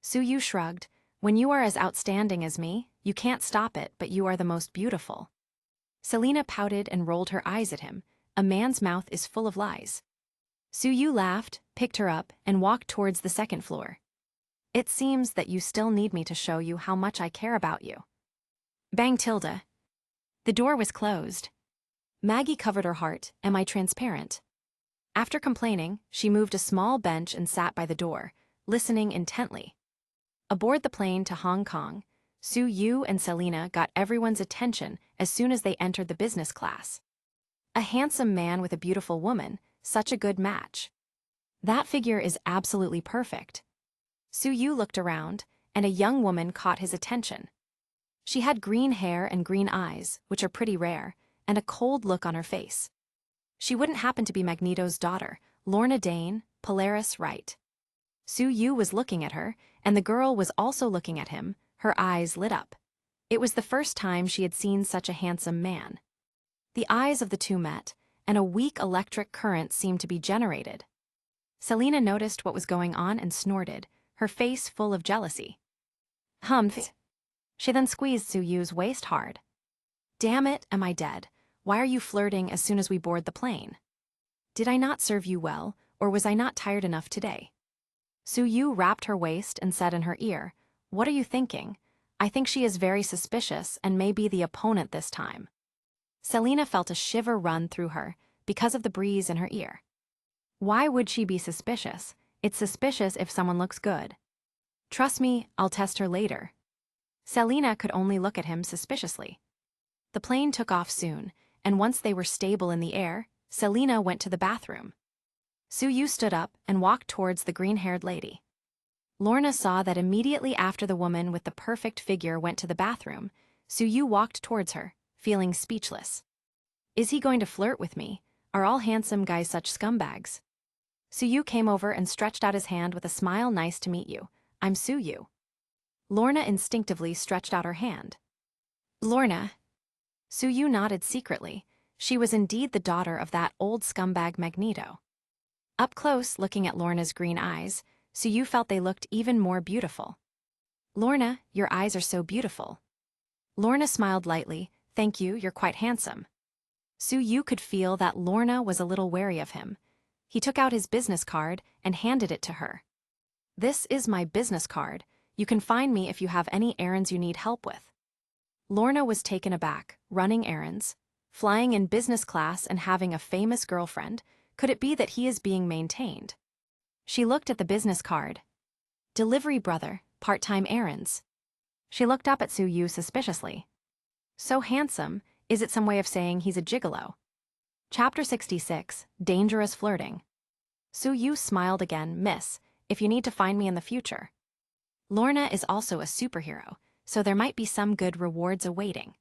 Suyu shrugged, "When you are as outstanding as me, you can't stop it, but you are the most beautiful." Selina pouted and rolled her eyes at him. "A man's mouth is full of lies." Suyu laughed, picked her up, and walked towards the second floor. "It seems that you still need me to show you how much I care about you." Bang tilde. The door was closed. Maggie covered her heart, "Am I transparent?" After complaining, she moved a small bench and sat by the door, listening intently. Aboard the plane to Hong Kong, Suyu and Selina got everyone's attention as soon as they entered the business class. A handsome man with a beautiful woman, such a good match. That figure is absolutely perfect. Suyu looked around, and a young woman caught his attention. She had green hair and green eyes, which are pretty rare, and a cold look on her face. She wouldn't happen to be Magneto's daughter, Lorna Dane, Polaris, right? Suyu was looking at her, and the girl was also looking at him, her eyes lit up. It was the first time she had seen such a handsome man. The eyes of the two met, and a weak electric current seemed to be generated. Selina noticed what was going on and snorted, her face full of jealousy. "Humph." She then squeezed Suyu's waist hard. "Damn it, am I dead? Why are you flirting as soon as we board the plane? Did I not serve you well, or was I not tired enough today?" Suyu wrapped her waist and said in her ear, "What are you thinking? I think she is very suspicious and may be the opponent this time." Selina felt a shiver run through her, because of the breeze in her ear. Why would she be suspicious? It's suspicious if someone looks good. "Trust me, I'll test her later." Selina could only look at him suspiciously. The plane took off soon, and once they were stable in the air, Selina went to the bathroom. Suyu stood up and walked towards the green-haired lady. Lorna saw that immediately after the woman with the perfect figure went to the bathroom, Suyu walked towards her, feeling speechless. Is he going to flirt with me? Are all handsome guys such scumbags? Suyu came over and stretched out his hand with a smile. Nice to meet you. I'm Suyu. Lorna instinctively stretched out her hand. Lorna. Suyu nodded secretly. She was indeed the daughter of that old scumbag Magneto. Up close, looking at Lorna's green eyes, Suyu felt they looked even more beautiful. Lorna, your eyes are so beautiful. Lorna smiled lightly. Thank you, you're quite handsome. Suyu could feel that Lorna was a little wary of him. He took out his business card and handed it to her. This is my business card. You can find me if you have any errands you need help with. Lorna was taken aback, running errands, flying in business class and having a famous girlfriend. Could it be that he is being maintained? She looked at the business card. Delivery brother, part-time errands. She looked up at Su-Yu suspiciously. So handsome, is it some way of saying he's a gigolo? Chapter 66, Dangerous Flirting. Su-Yu smiled again. Miss, if you need to find me in the future. Lorna is also a superhero, so there might be some good rewards awaiting.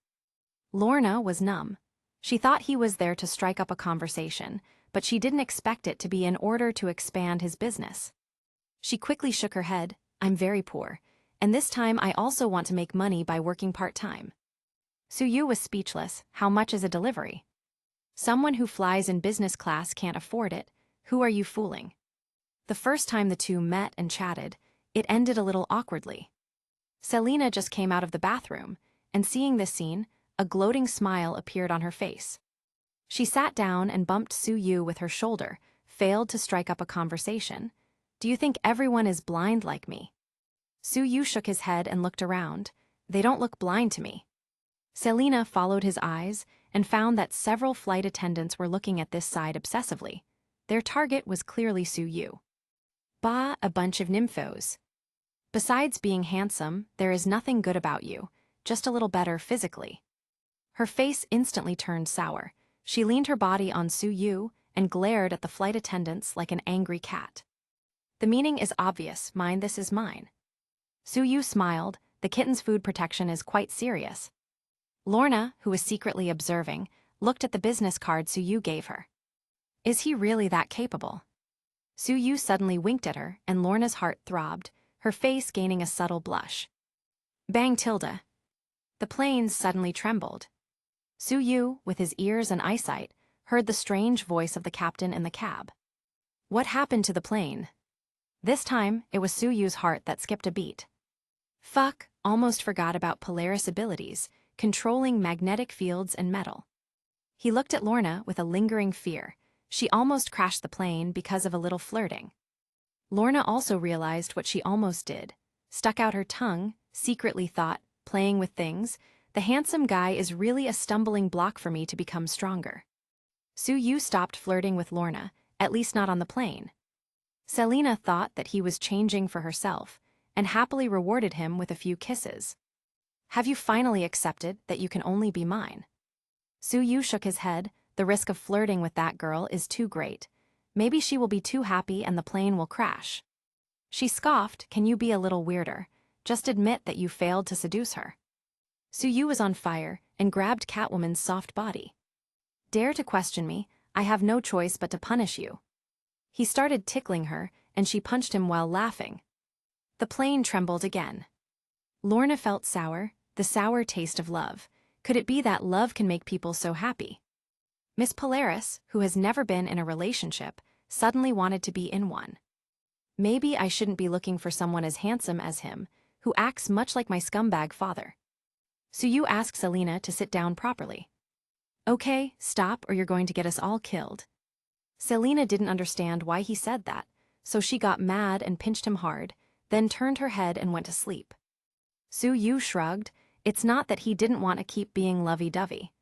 Lorna was numb. She thought he was there to strike up a conversation, but she didn't expect it to be in order to expand his business. She quickly shook her head. I'm very poor, and this time I also want to make money by working part-time. Su-Yu was speechless. How much is a delivery? Someone who flies in business class can't afford it. Who are you fooling? The first time the two met and chatted, it ended a little awkwardly. Selina just came out of the bathroom, and seeing this scene, a gloating smile appeared on her face. She sat down and bumped Su-Yu with her shoulder, failed to strike up a conversation. Do you think everyone is blind like me? Su-Yu shook his head and looked around. They don't look blind to me. Selina followed his eyes and found that several flight attendants were looking at this side obsessively. Their target was clearly Su-Yu. Bah, a bunch of nymphos. Besides being handsome, there is nothing good about you, just a little better physically. Her face instantly turned sour. She leaned her body on Su-Yu and glared at the flight attendants like an angry cat. The meaning is obvious. Mine, this is mine. Su-Yu smiled. The kitten's food protection is quite serious. Lorna, who was secretly observing, looked at the business card Su-Yu gave her. Is he really that capable? Su-Yu suddenly winked at her, and Lorna's heart throbbed, her face gaining a subtle blush. Bang tilde. The planes suddenly trembled. Su-Yu, with his ears and eyesight, heard the strange voice of the captain in the cab. What happened to the plane? This time, it was Su-Yu's heart that skipped a beat. Fuck, almost forgot about Polaris abilities, controlling magnetic fields and metal. He looked at Lorna with a lingering fear. She almost crashed the plane because of a little flirting. Lorna also realized what she almost did. Stuck out her tongue, secretly thought, playing with things, the handsome guy is really a stumbling block for me to become stronger. Su-Yu stopped flirting with Lorna, at least not on the plane. Selina thought that he was changing for herself, and happily rewarded him with a few kisses. Have you finally accepted that you can only be mine? Su-Yu shook his head. The risk of flirting with that girl is too great. Maybe she will be too happy and the plane will crash. She scoffed. Can you be a little weirder? Just admit that you failed to seduce her. Su-Yu was on fire and grabbed Catwoman's soft body. Dare to question me, I have no choice but to punish you. He started tickling her, and she punched him while laughing. The plane trembled again. Lorna felt sour, the sour taste of love. Could it be that love can make people so happy? Miss Polaris, who has never been in a relationship, suddenly wanted to be in one. Maybe I shouldn't be looking for someone as handsome as him, who acts much like my scumbag father. Su-Yu asked Selina to sit down properly. Okay, stop or you're going to get us all killed. Selina didn't understand why he said that, so she got mad and pinched him hard, then turned her head and went to sleep. Su-Yu shrugged. It's not that he didn't want to keep being lovey-dovey.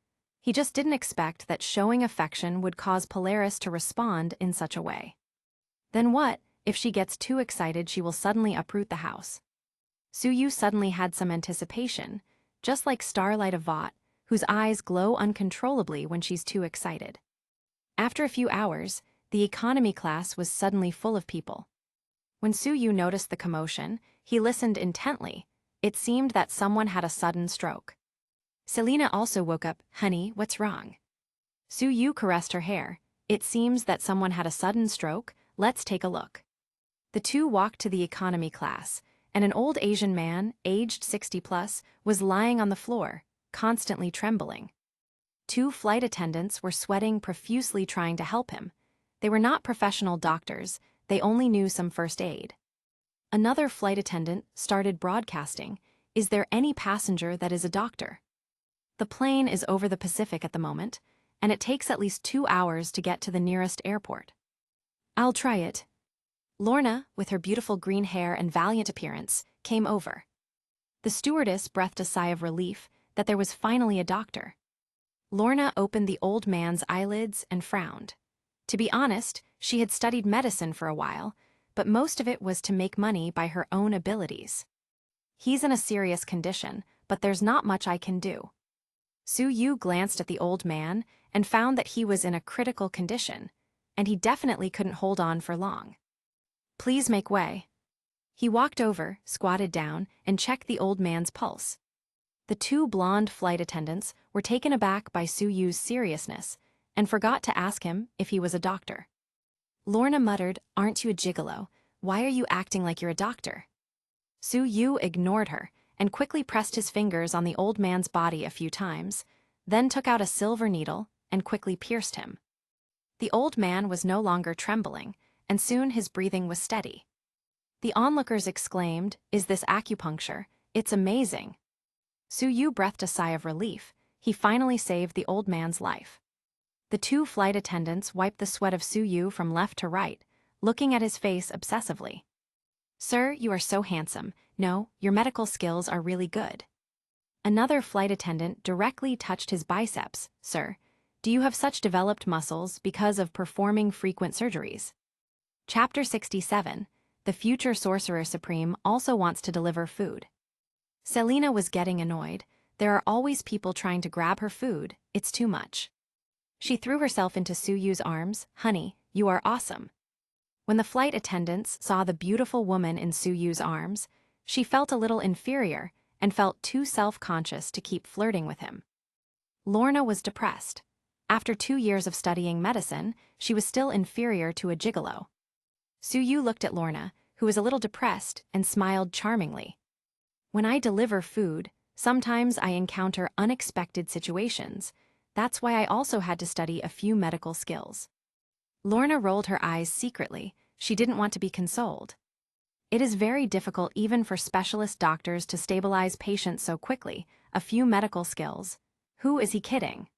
He just didn't expect that showing affection would cause Polaris to respond in such a way. Then what, if she gets too excited she will suddenly uproot the house? Su-Yu suddenly had some anticipation, just like Starlight of Vought, whose eyes glow uncontrollably when she's too excited. After a few hours, the economy class was suddenly full of people. When Su-Yu noticed the commotion, he listened intently. It seemed that someone had a sudden stroke. Selina also woke up. Honey, what's wrong? Su-Yu caressed her hair. It seems that someone had a sudden stroke. Let's take a look. The two walked to the economy class, and an old Asian man, aged 60+, was lying on the floor, constantly trembling. Two flight attendants were sweating profusely trying to help him. They were not professional doctors, they only knew some first aid. Another flight attendant started broadcasting. Is there any passenger that is a doctor? The plane is over the Pacific at the moment, and it takes at least 2 hours to get to the nearest airport. I'll try it. Lorna, with her beautiful green hair and valiant appearance, came over. The stewardess breathed a sigh of relief. that there was finally a doctor. Lorna opened the old man's eyelids and frowned. To be honest, she had studied medicine for a while, but most of it was to make money by her own abilities. He's in a serious condition, but there's not much I can do. Su-yu glanced at the old man and found that he was in a critical condition, and he definitely couldn't hold on for long. Please make way. He walked over, squatted down, and checked the old man's pulse. The two blonde flight attendants were taken aback by Su-yu's seriousness and forgot to ask him if he was a doctor. Lorna muttered, "Aren't you a gigolo? Why are you acting like you're a doctor?" Su-yu ignored her and quickly pressed his fingers on the old man's body a few times, then took out a silver needle and quickly pierced him. The old man was no longer trembling, and soon his breathing was steady. The onlookers exclaimed, "Is this acupuncture? It's amazing." Su-yu breathed a sigh of relief. He finally saved the old man's life. The two flight attendants wiped the sweat of Su-yu from left to right, looking at his face obsessively. "Sir, you are so handsome. No, your medical skills are really good." Another flight attendant directly touched his biceps. "Sir, do you have such developed muscles because of performing frequent surgeries?" Chapter 67. The future Sorcerer Supreme also wants to deliver food. Selina was getting annoyed. There are always people trying to grab her food. It's too much. She threw herself into Su-yu's arms. "Honey, you are awesome." When the flight attendants saw the beautiful woman in Su-yu's arms, she felt a little inferior and felt too self-conscious to keep flirting with him. Lorna was depressed. After 2 years of studying medicine, she was still inferior to a gigolo. Su-yu looked at Lorna, who was a little depressed, and smiled charmingly. "When I deliver food, sometimes I encounter unexpected situations. That's why I also had to study a few medical skills." Lorna rolled her eyes secretly. She didn't want to be consoled. It is very difficult even for specialist doctors to stabilize patients so quickly. A few medical skills. Who is he kidding?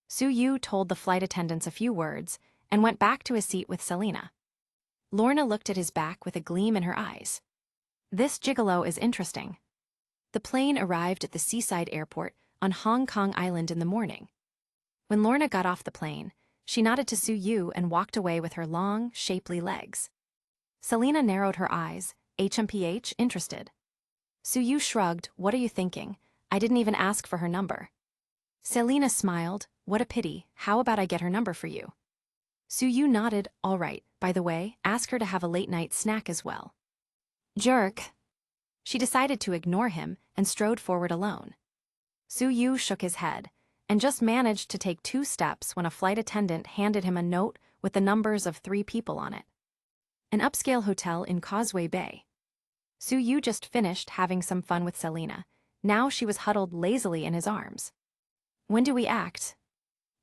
Su-yu told the flight attendants a few words and went back to his seat with Selina. Lorna looked at his back with a gleam in her eyes. This gigolo is interesting. The plane arrived at the seaside airport on Hong Kong Island in the morning. When Lorna got off the plane, she nodded to Su-yu and walked away with her long, shapely legs. Selina narrowed her eyes, HMPH, interested. Su-yu shrugged, "What are you thinking? I didn't even ask for her number." Selina smiled, "What a pity, how about I get her number for you?" Su-yu nodded, "All right, by the way, ask her to have a late-night snack as well." Jerk. She decided to ignore him and strode forward alone. Su-yu shook his head and just managed to take 2 steps when a flight attendant handed him a note with the numbers of 3 people on it. An upscale hotel in Causeway Bay. Su-yu just finished having some fun with Selina. Now she was huddled lazily in his arms. "When do we act?"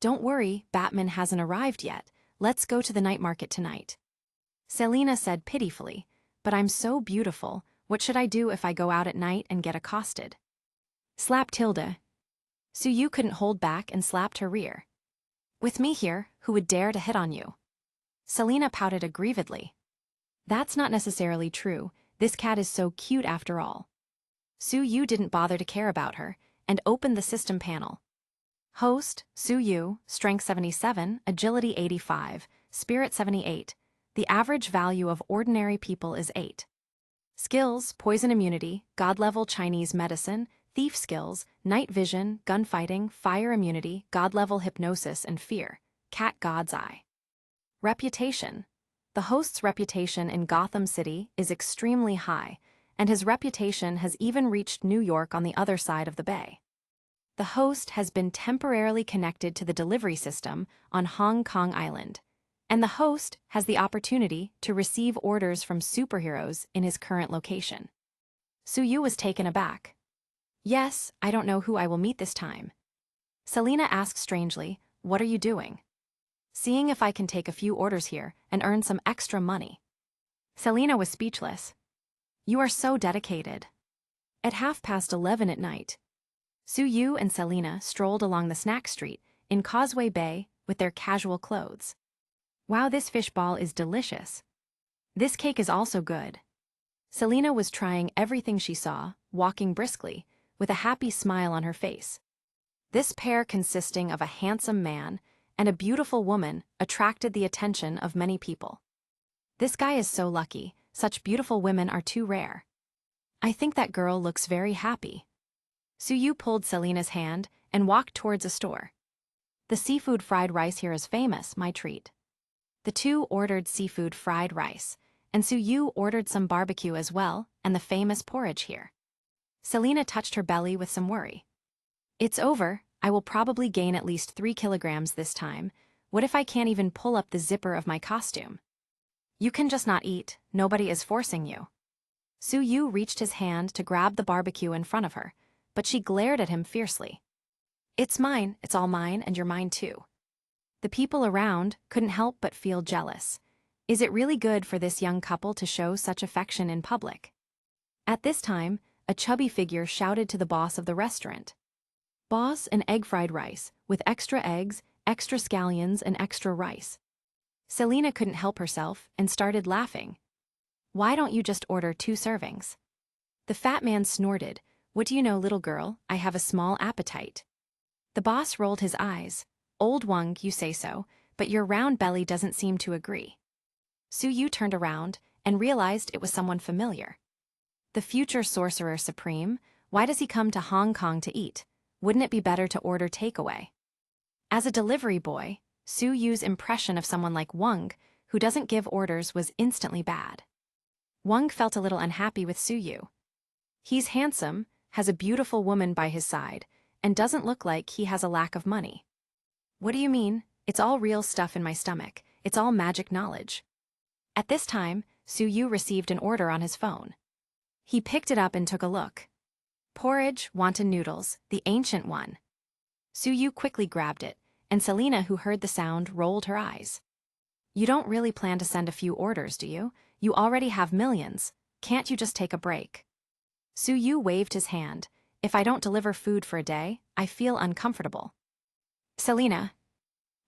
"Don't worry, Batman hasn't arrived yet. Let's go to the night market tonight." Selina said pitifully, "But I'm so beautiful. What should I do if I go out at night and get accosted?" "Slap Tilda." Su-yu couldn't hold back and slapped her rear. "With me here, who would dare to hit on you?" Selina pouted aggrievedly. "That's not necessarily true. This cat is so cute after all." Su-yu didn't bother to care about her and opened the system panel. Host, Su-yu, Strength 77, Agility 85, Spirit 78. The average value of ordinary people is 8. Skills, Poison Immunity, God-level Chinese Medicine, Thief Skills, Night Vision, Gunfighting, Fire Immunity, God-level Hypnosis and Fear, Cat God's Eye. Reputation. The host's reputation in Gotham City is extremely high, and his reputation has even reached New York on the other side of the bay. The host has been temporarily connected to the delivery system on Hong Kong Island, and the host has the opportunity to receive orders from superheroes in his current location. Su-yu was taken aback. "Yes, I don't know who I will meet this time." Selina asked strangely, "What are you doing?" "Seeing if I can take a few orders here and earn some extra money." Selina was speechless. "You are so dedicated." At 11:30 at night, Su-yu and Selina strolled along the snack street in Causeway Bay with their casual clothes. "Wow, this fishball is delicious. This cake is also good." Selina was trying everything she saw, walking briskly, with a happy smile on her face. This pair, consisting of a handsome man and a beautiful woman, attracted the attention of many people. This guy is so lucky, such beautiful women are too rare. I think that girl looks very happy. Suyu pulled Selina's hand and walked towards a store. The seafood fried rice here is famous, my treat. The two ordered seafood fried rice, and Suyu ordered some barbecue as well, and the famous porridge here. Selina touched her belly with some worry. It's over, I will probably gain at least 3 kilograms this time. What if I can't even pull up the zipper of my costume? You can just not eat, nobody is forcing you. Suyu reached his hand to grab the barbecue in front of her, but she glared at him fiercely. It's mine, it's all mine, and you're mine too. The people around couldn't help but feel jealous. Is it really good for this young couple to show such affection in public? At this time, a chubby figure shouted to the boss of the restaurant. Boss, an egg fried rice, with extra eggs, extra scallions, and extra rice. Selina couldn't help herself and started laughing. Why don't you just order 2 servings? The fat man snorted. What do you know, little girl, I have a small appetite. The boss rolled his eyes. Old Wong, you say so, but your round belly doesn't seem to agree. Suyu turned around and realized it was someone familiar. The future Sorcerer Supreme, why does he come to Hong Kong to eat? Wouldn't it be better to order takeaway? As a delivery boy, Suyu's impression of someone like Wong, who doesn't give orders, was instantly bad. Wong felt a little unhappy with Suyu. He's handsome, has a beautiful woman by his side, and doesn't look like he has a lack of money. What do you mean? It's all real stuff in my stomach. It's all magic knowledge. At this time, Suyu received an order on his phone. He picked it up and took a look. Porridge, wonton noodles, the ancient one. Suyu quickly grabbed it, and Selina, who heard the sound, rolled her eyes. You don't really plan to send a few orders, do you? You already have millions. Can't you just take a break? Suyu waved his hand. If I don't deliver food for a day, I feel uncomfortable. Selina,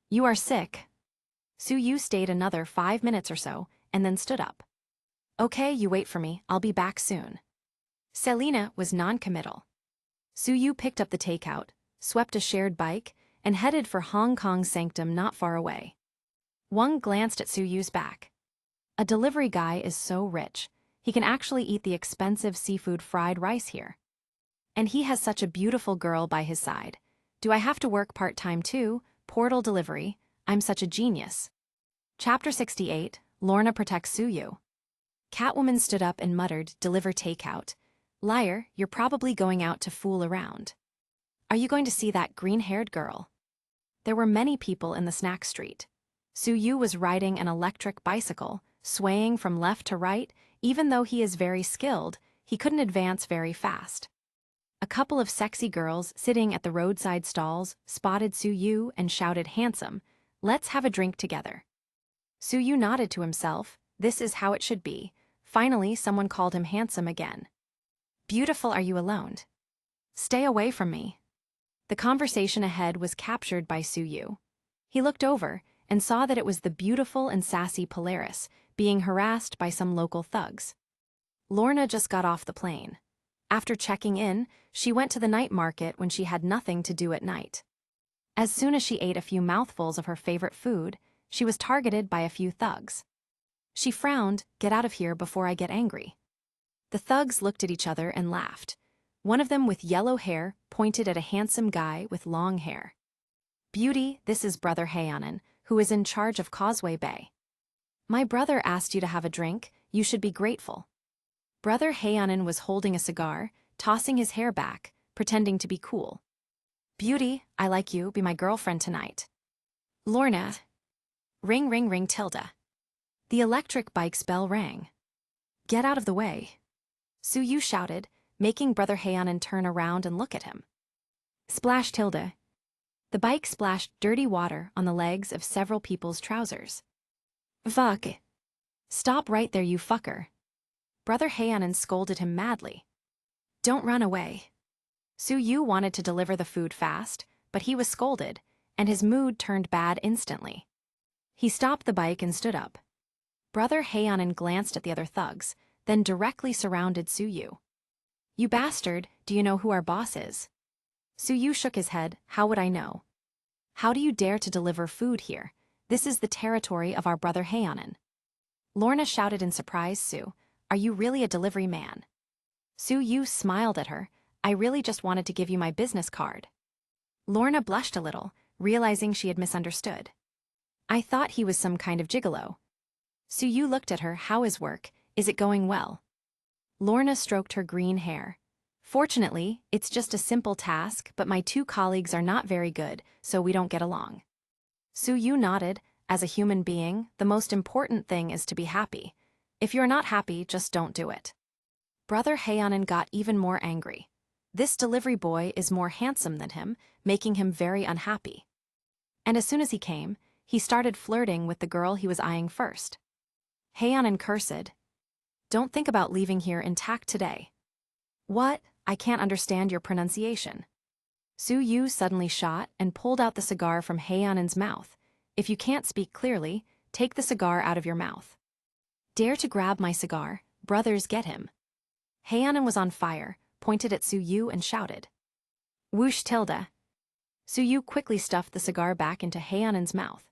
you are sick. Suyu stayed another 5 minutes or so, and then stood up. Okay, you wait for me, I'll be back soon. Selina was non-committal. Suyu picked up the takeout, swept a shared bike, and headed for Hong Kong's sanctum not far away. Wong glanced at Suyu's back. A delivery guy is so rich, he can actually eat the expensive seafood fried rice here. And he has such a beautiful girl by his side. Do I have to work part-time too? Portal delivery, I'm such a genius. Chapter 68, Lorna protects Suyu. Catwoman stood up and muttered, deliver takeout. Liar, you're probably going out to fool around. Are you going to see that green-haired girl? There were many people in the snack street. Suyu was riding an electric bicycle, swaying from left to right. Even though he is very skilled, he couldn't advance very fast. A couple of sexy girls sitting at the roadside stalls spotted Suyu and shouted, handsome, let's have a drink together. Suyu nodded to himself. This is how it should be. Finally, someone called him handsome again. Beautiful, are you alone? Stay away from me. The conversation ahead was captured by Suyu. He looked over and saw that it was the beautiful and sassy Polaris being harassed by some local thugs. Lorna just got off the plane. After checking in, she went to the night market when she had nothing to do at night. As soon as she ate a few mouthfuls of her favorite food, she was targeted by a few thugs. She frowned, get out of here before I get angry. The thugs looked at each other and laughed. One of them with yellow hair pointed at a handsome guy with long hair. Beauty, this is Brother Hiatus, who is in charge of Causeway Bay. My brother asked you to have a drink, you should be grateful. Brother Hiatus was holding a cigar, tossing his hair back, pretending to be cool. Beauty, I like you, be my girlfriend tonight. Lorna. Ring ring ring tilde. The electric bike's bell rang. Get out of the way. Suyu shouted, making Brother Hiatus turn around and look at him. Splash tilde. The bike splashed dirty water on the legs of several people's trousers. Fuck. Stop right there, you fucker. Brother Hiatus scolded him madly. Don't run away. Suyu wanted to deliver the food fast, but he was scolded, and his mood turned bad instantly. He stopped the bike and stood up. Brother Hiatus glanced at the other thugs, then directly surrounded Suyu. You bastard, do you know who our boss is? Su-yu shook his head. How would I know? How do you dare to deliver food here? This is the territory of our brother Hayanen. Lorna shouted in surprise. Su, are you really a delivery man? Su-yu smiled at her. I really just wanted to give you my business card. Lorna blushed a little, realizing she had misunderstood. I thought he was some kind of gigolo. Su-yu looked at her. How is work? Is it going well? Lorna stroked her green hair. Fortunately, it's just a simple task, but my two colleagues are not very good, so we don't get along. Su-yu nodded. As a human being, the most important thing is to be happy. If you're not happy, just don't do it. Brother Hayanen got even more angry. This delivery boy is more handsome than him, making him very unhappy. And as soon as he came, he started flirting with the girl he was eyeing first. Hayanen cursed. Don't think about leaving here intact today. What? I can't understand your pronunciation. Su-yu suddenly shot and pulled out the cigar from Hayanen's mouth. If you can't speak clearly, take the cigar out of your mouth. Dare to grab my cigar, brothers get him. Hayanen was on fire, pointed at Su-yu and shouted. Whoosh tilde. Su-yu quickly stuffed the cigar back into Hayanen's mouth.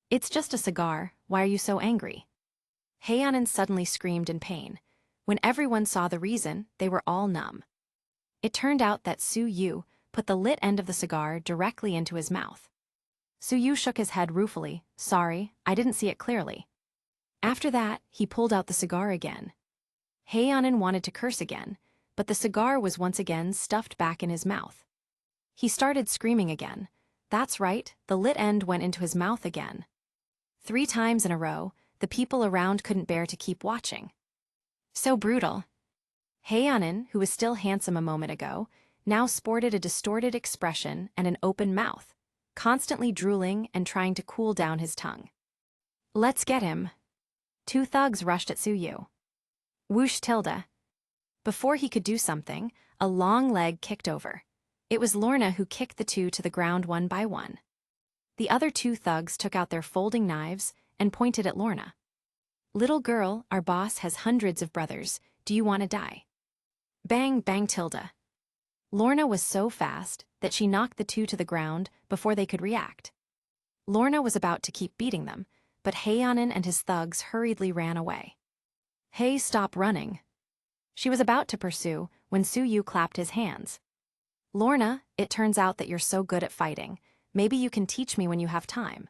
It's just a cigar, why are you so angry? Hayanen suddenly screamed in pain. When everyone saw the reason, they were all numb. It turned out that Su-yu put the lit end of the cigar directly into his mouth. Su-yu shook his head ruefully. Sorry, I didn't see it clearly. After that, he pulled out the cigar again. Hayanen wanted to curse again, but the cigar was once again stuffed back in his mouth. He started screaming again. That's right, the lit end went into his mouth again. 3 times in a row, the people around couldn't bear to keep watching. So brutal. Hayanen, who was still handsome a moment ago, now sported a distorted expression and an open mouth, constantly drooling and trying to cool down his tongue. Let's get him. 2 thugs rushed at Su-yu. Whoosh tilde. Before he could do something, a long leg kicked over. It was Lorna who kicked the 2 to the ground one by one. The other 2 thugs took out their folding knives and pointed at Lorna. Little girl, our boss has hundreds of brothers. Do you want to die? Bang, bang tilde. Lorna was so fast that she knocked the 2 to the ground before they could react. Lorna was about to keep beating them, but Hayanen and his thugs hurriedly ran away. Hey, stop running. She was about to pursue when Su-yu clapped his hands. Lorna, it turns out that you're so good at fighting. Maybe you can teach me when you have time.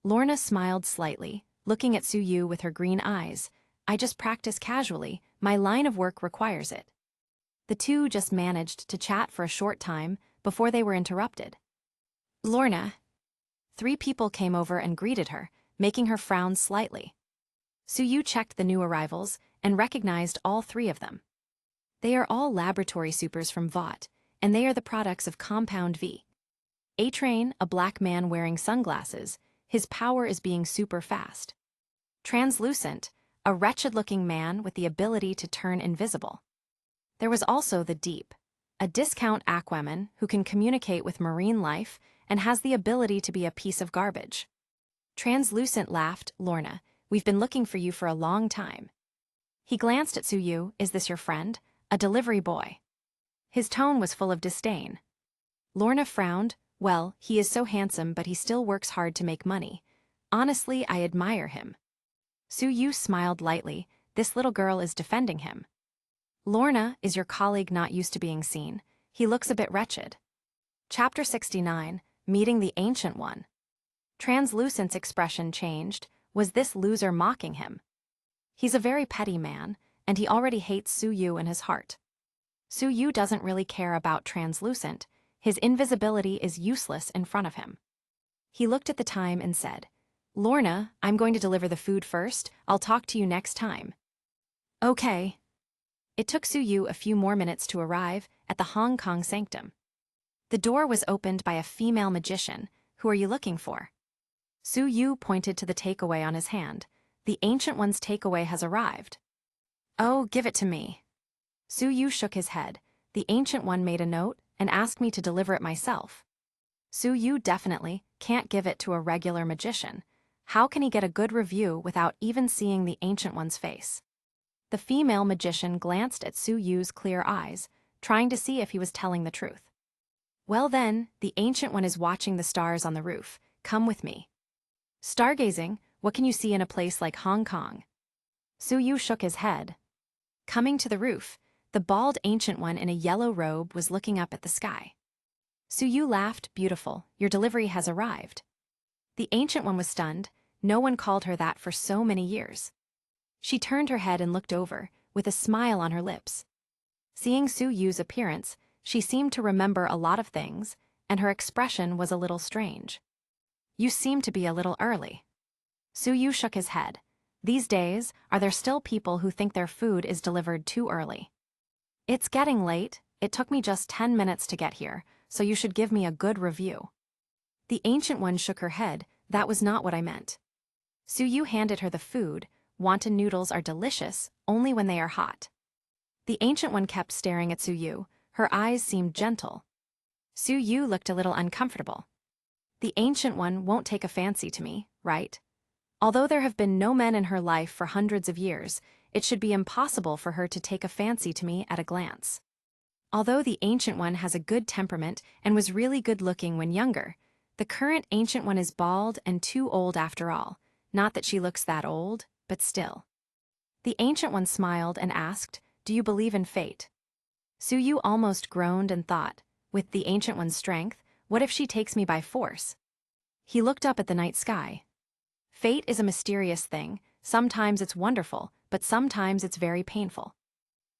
Lorna smiled slightly, looking at Su-yu with her green eyes. I just practice casually. My line of work requires it. The 2 just managed to chat for a short time before they were interrupted. Lorna. 3 people came over and greeted her, making her frown slightly. Su-yu checked the new arrivals and recognized all 3 of them. They are all laboratory supers from Vought, and they are the products of Compound V. A-Train, a black man wearing sunglasses, his power is being super fast. Translucent, a wretched-looking man with the ability to turn invisible. There was also the Deep, a discount Aquaman who can communicate with marine life and has the ability to be a piece of garbage. Translucent laughed. Lorna, we've been looking for you for a long time. He glanced at Su-yu. Is this your friend? A delivery boy. His tone was full of disdain. Lorna frowned. Well, he is so handsome, but he still works hard to make money. Honestly, I admire him. Su-yu smiled lightly. This little girl is defending him. Lorna, is your colleague not used to being seen? He looks a bit wretched. Chapter 69, Meeting the Ancient One. Translucent's expression changed. Was this loser mocking him? He's a very petty man, and he already hates Su-yu in his heart. Su-yu doesn't really care about Translucent. His invisibility is useless in front of him. He looked at the time and said, Lorna, I'm going to deliver the food first. I'll talk to you next time. Okay. It took Su-yu a few more minutes to arrive at the Hong Kong sanctum. The door was opened by a female magician. Who are you looking for? Su-yu pointed to the takeaway on his hand. The Ancient One's takeaway has arrived. Oh, give it to me. Su-yu shook his head. The Ancient One made a note and asked me to deliver it myself. Su-yu definitely can't give it to a regular magician. How can he get a good review without even seeing the Ancient One's face? The female magician glanced at Su Yu's clear eyes, trying to see if he was telling the truth. Well then, the Ancient One is watching the stars on the roof. Come with me. Stargazing, what can you see in a place like Hong Kong? Su Yu shook his head. Coming to the roof, the bald Ancient One in a yellow robe was looking up at the sky. Su Yu laughed. Beautiful, your delivery has arrived. The Ancient One was stunned. No one called her that for so many years. She turned her head and looked over, with a smile on her lips. Seeing Su Yu's appearance, she seemed to remember a lot of things, and her expression was a little strange. You seem to be a little early. Su Yu shook his head. These days, are there still people who think their food is delivered too early? It's getting late. It took me just 10 minutes to get here, so you should give me a good review. The Ancient One shook her head. That was not what I meant. Su Yu handed her the food. Wonton noodles are delicious, only when they are hot. The Ancient One kept staring at Su Yu. Her eyes seemed gentle. Su Yu looked a little uncomfortable. The Ancient One won't take a fancy to me, right? Although there have been no men in her life for hundreds of years, it should be impossible for her to take a fancy to me at a glance. Although the Ancient One has a good temperament and was really good-looking when younger, the current Ancient One is bald and too old after all. Not that she looks that old, but still. The Ancient One smiled and asked, do you believe in fate? Su Yu almost groaned and thought, with the Ancient One's strength, what if she takes me by force? He looked up at the night sky. Fate is a mysterious thing. Sometimes it's wonderful, but sometimes it's very painful.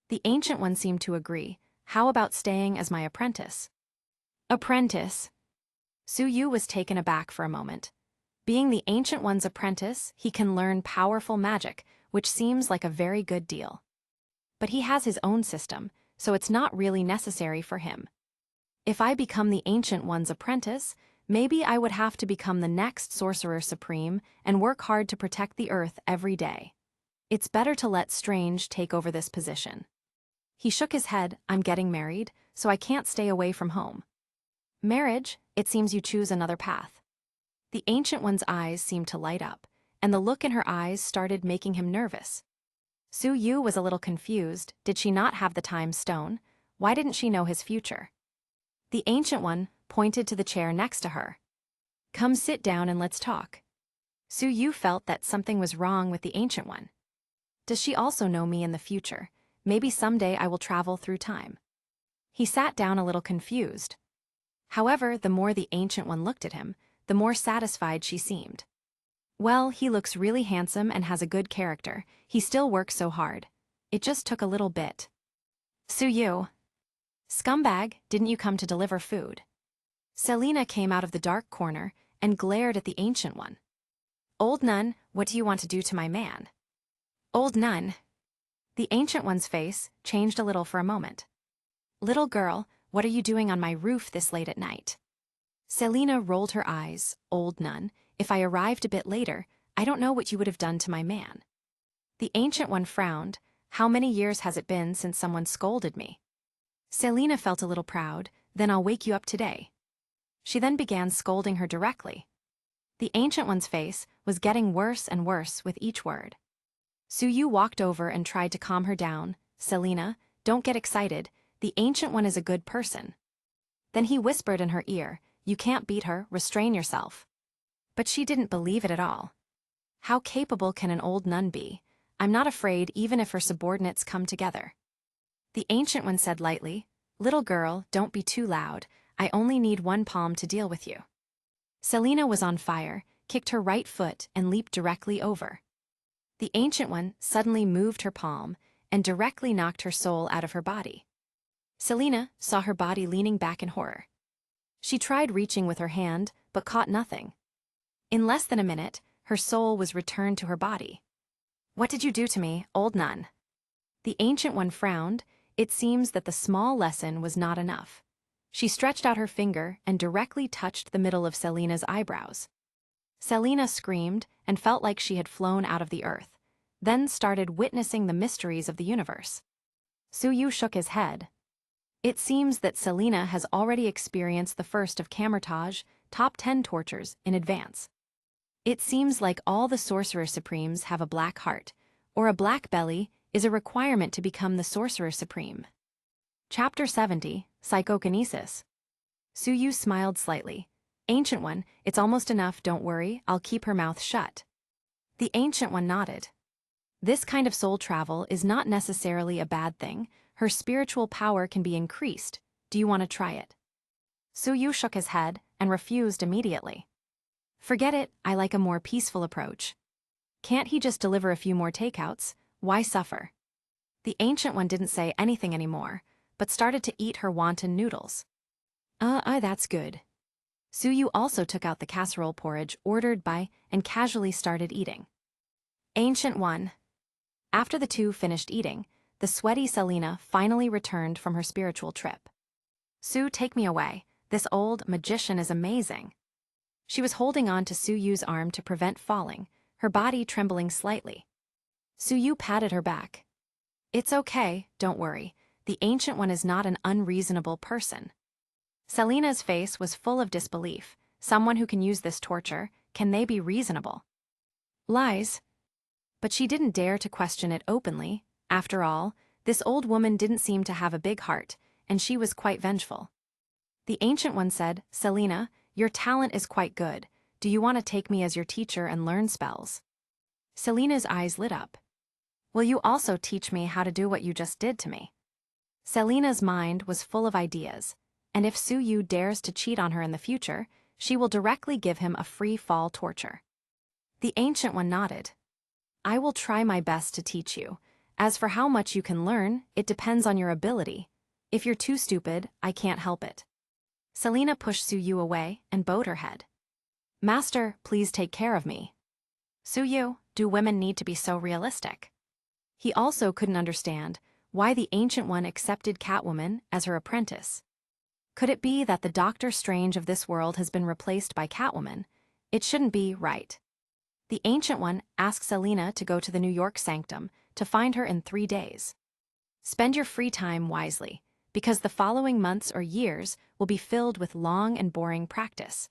The Ancient One seemed to agree. How about staying as my apprentice? Apprentice? Su Yu was taken aback for a moment. Being the Ancient One's apprentice, he can learn powerful magic, which seems like a very good deal. But he has his own system, so it's not really necessary for him. If I become the Ancient One's apprentice, maybe I would have to become the next Sorcerer Supreme and work hard to protect the Earth every day. It's better to let Strange take over this position. He shook his head. I'm getting married, so I can't stay away from home. Marriage? It seems you choose another path. The Ancient One's eyes seemed to light up, and the look in her eyes started making him nervous. Su Yu was a little confused. Did she not have the time stone? Why didn't she know his future? The Ancient One pointed to the chair next to her. Come sit down and let's talk. Su Yu felt that something was wrong with the Ancient One. Does she also know me in the future? Maybe someday I will travel through time. He sat down a little confused. However, the more the Ancient One looked at him, the more satisfied she seemed. Well, he looks really handsome and has a good character. He still works so hard. It just took a little bit. Su Yu. Scumbag, didn't you come to deliver food? Selina came out of the dark corner and glared at the Ancient One. Old nun, what do you want to do to my man? Old nun. The Ancient One's face changed a little for a moment. Little girl, what are you doing on my roof this late at night? Selina rolled her eyes. Old nun, if I arrived a bit later, I don't know what you would have done to my man. The Ancient One frowned. How many years has it been since someone scolded me? Selina felt a little proud. Then I'll wake you up today. She then began scolding her directly. The Ancient One's face was getting worse and worse with each word. Su Yu walked over and tried to calm her down. Selina, don't get excited. The Ancient One is a good person. Then he whispered in her ear, you can't beat her, restrain yourself. But she didn't believe it at all. How capable can an old nun be? I'm not afraid even if her subordinates come together. The Ancient One said lightly, little girl, don't be too loud. I only need one palm to deal with you. Selina was on fire, kicked her right foot and leaped directly over. The Ancient One suddenly moved her palm and directly knocked her soul out of her body. Selina saw her body leaning back in horror. She tried reaching with her hand, but caught nothing. In less than a minute, her soul was returned to her body. What did you do to me, old nun? The Ancient One frowned. It seems that the small lesson was not enough. She stretched out her finger and directly touched the middle of Selina's eyebrows. Selina screamed and felt like she had flown out of the earth, then started witnessing the mysteries of the universe. Su Yu shook his head. It seems that Selina has already experienced the first of Camertage, top 10 tortures, in advance. It seems like all the Sorcerer Supremes have a black heart, or a black belly is a requirement to become the Sorcerer Supreme. Chapter 70, Psychokinesis. Suyu smiled slightly. Ancient One, it's almost enough, don't worry, I'll keep her mouth shut. The Ancient One nodded. This kind of soul travel is not necessarily a bad thing. Her spiritual power can be increased. Do you want to try it? Suyu shook his head and refused immediately. Forget it, I like a more peaceful approach. Can't he just deliver a few more takeouts? Why suffer? The Ancient One didn't say anything anymore, but started to eat her wonton noodles. That's good. Suyu also took out the casserole porridge ordered by and casually started eating. Ancient One. After the two finished eating, the sweaty Selena finally returned from her spiritual trip. Su, take me away. This old magician is amazing. She was holding on to Suyu's arm to prevent falling, her body trembling slightly. Suyu patted her back. It's okay, don't worry. The Ancient One is not an unreasonable person. Selena's face was full of disbelief. Someone who can use this torture, can they be reasonable? Lies. But she didn't dare to question it openly. After all, this old woman didn't seem to have a big heart, and she was quite vengeful. The Ancient One said, Selena, your talent is quite good. Do you want to take me as your teacher and learn spells? Selena's eyes lit up. Will you also teach me how to do what you just did to me? Selena's mind was full of ideas, and if Suyu dares to cheat on her in the future, she will directly give him a free-fall torture. The Ancient One nodded. I will try my best to teach you. As for how much you can learn, it depends on your ability. If you're too stupid, I can't help it. Selena pushed Suyu away and bowed her head. Master, please take care of me. Suyu, do women need to be so realistic? He also couldn't understand why the Ancient One accepted Catwoman as her apprentice. Could it be that the Doctor Strange of this world has been replaced by Catwoman? It shouldn't be, right? The Ancient One asked Selena to go to the New York Sanctum to find her in 3 days. Spend your free time wisely, because the following months or years will be filled with long and boring practice.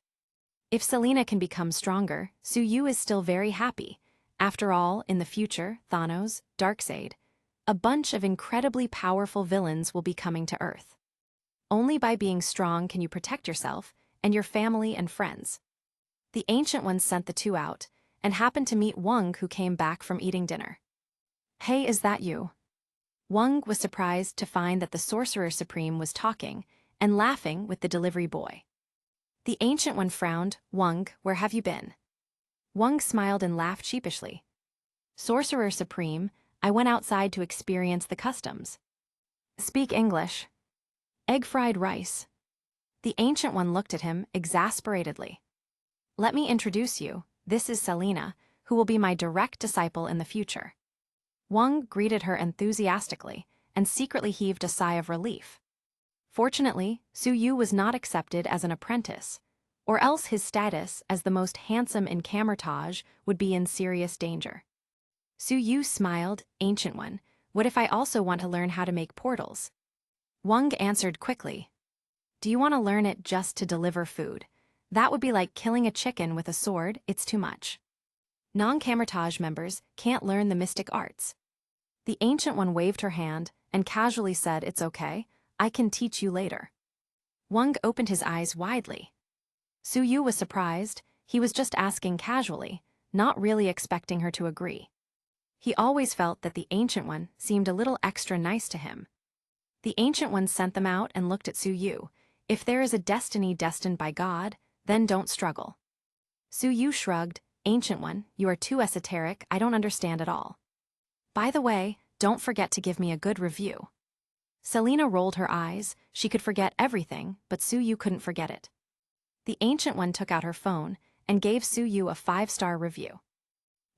If Selena can become stronger, Suyu is still very happy. After all, in the future, Thanos, Darkseid, a bunch of incredibly powerful villains will be coming to Earth. Only by being strong can you protect yourself and your family and friends. The Ancient One sent the two out, and happened to meet Wong, who came back from eating dinner. Hey, is that you? Wong was surprised to find that the Sorcerer Supreme was talking and laughing with the delivery boy. The Ancient One frowned. Wong, where have you been? Wong smiled and laughed sheepishly. Sorcerer Supreme, I went outside to experience the customs. Speak English. Egg-fried rice. The Ancient One looked at him exasperatedly. Let me introduce you. This is Selena, who will be my direct disciple in the future. Wong greeted her enthusiastically and secretly heaved a sigh of relief. Fortunately, Suyu was not accepted as an apprentice, or else his status as the most handsome in Camertage would be in serious danger. Suyu smiled. Ancient One, what if I also want to learn how to make portals? Wong answered quickly. Do you want to learn it just to deliver food? That would be like killing a chicken with a sword, it's too much. Non-Camertage members can't learn the mystic arts. The Ancient One waved her hand and casually said, it's okay, I can teach you later. Wong opened his eyes widely. Suyu was surprised. He was just asking casually, not really expecting her to agree. He always felt that the Ancient One seemed a little extra nice to him. The Ancient One sent them out and looked at Suyu. If there is a destiny destined by God, then don't struggle. Suyu shrugged. Ancient One, you are too esoteric, I don't understand at all. By the way, don't forget to give me a good review. Selena rolled her eyes. She could forget everything, but Suyu couldn't forget it. The Ancient One took out her phone and gave Suyu a 5-star review.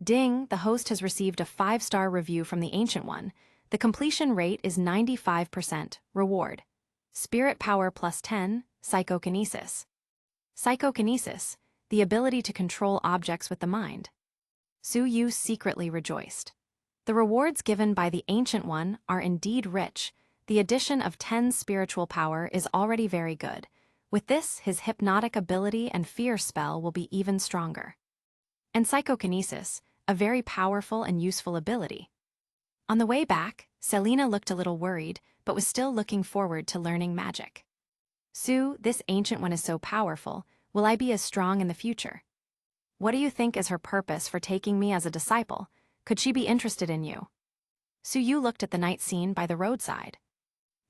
Ding, the host has received a 5-star review from the Ancient One. The completion rate is 95%. Reward. Spirit power plus 10, psychokinesis. Psychokinesis, the ability to control objects with the mind. Suyu secretly rejoiced. The rewards given by the Ancient One are indeed rich. The addition of 10 spiritual power is already very good. With this, his hypnotic ability and fear spell will be even stronger. And psychokinesis, a very powerful and useful ability. On the way back, Selena looked a little worried, but was still looking forward to learning magic. Sue, this ancient one is so powerful. Will I be as strong in the future? What do you think is her purpose for taking me as a disciple? Could she be interested in you? Sue looked at the night scene by the roadside.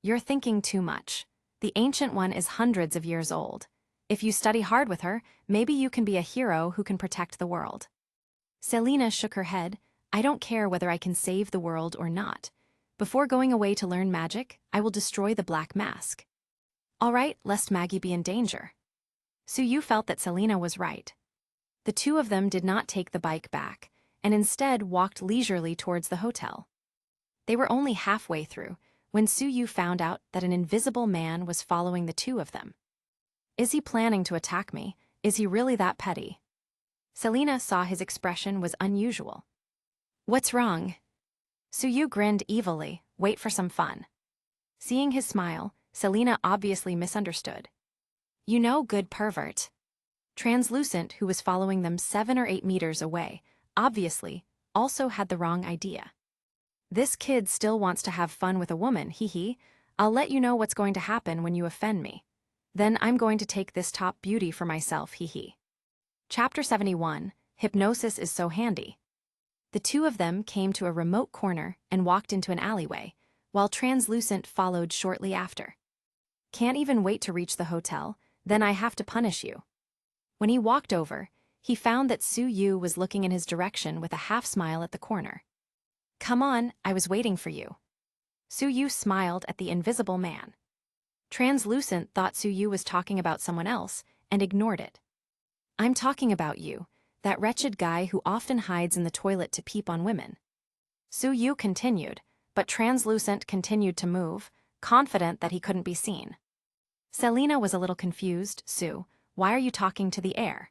You're thinking too much. The ancient one is hundreds of years old. If you study hard with her, maybe you can be a hero who can protect the world. Selena shook her head. I don't care whether I can save the world or not. Before going away to learn magic, I will destroy the Black Mask. All right, lest Maggie be in danger. Sue felt that Selena was right. The two of them did not take the bike back, and instead walked leisurely towards the hotel. They were only halfway through, when Sue found out that an invisible man was following the two of them. Is he planning to attack me? Is he really that petty? Selena saw his expression was unusual. What's wrong? Sue grinned evilly. Wait for some fun. Seeing his smile, Selena obviously misunderstood. You know, good pervert. Translucent, who was following them 7 or 8 meters away, obviously, also had the wrong idea. This kid still wants to have fun with a woman, hee. I'll let you know what's going to happen when you offend me. Then I'm going to take this top beauty for myself, hee. Chapter 71, Hypnosis is so handy. The two of them came to a remote corner and walked into an alleyway, while Translucent followed shortly after. Can't even wait to reach the hotel, then I have to punish you. When he walked over, he found that Sue was looking in his direction with a half-smile at the corner. Come on, I was waiting for you. Sue smiled at the invisible man. Translucent thought Sue was talking about someone else and ignored it. I'm talking about you, that wretched guy who often hides in the toilet to peep on women. Sue continued, but Translucent continued to move, confident that he couldn't be seen. Selena was a little confused. Sue, why are you talking to the air?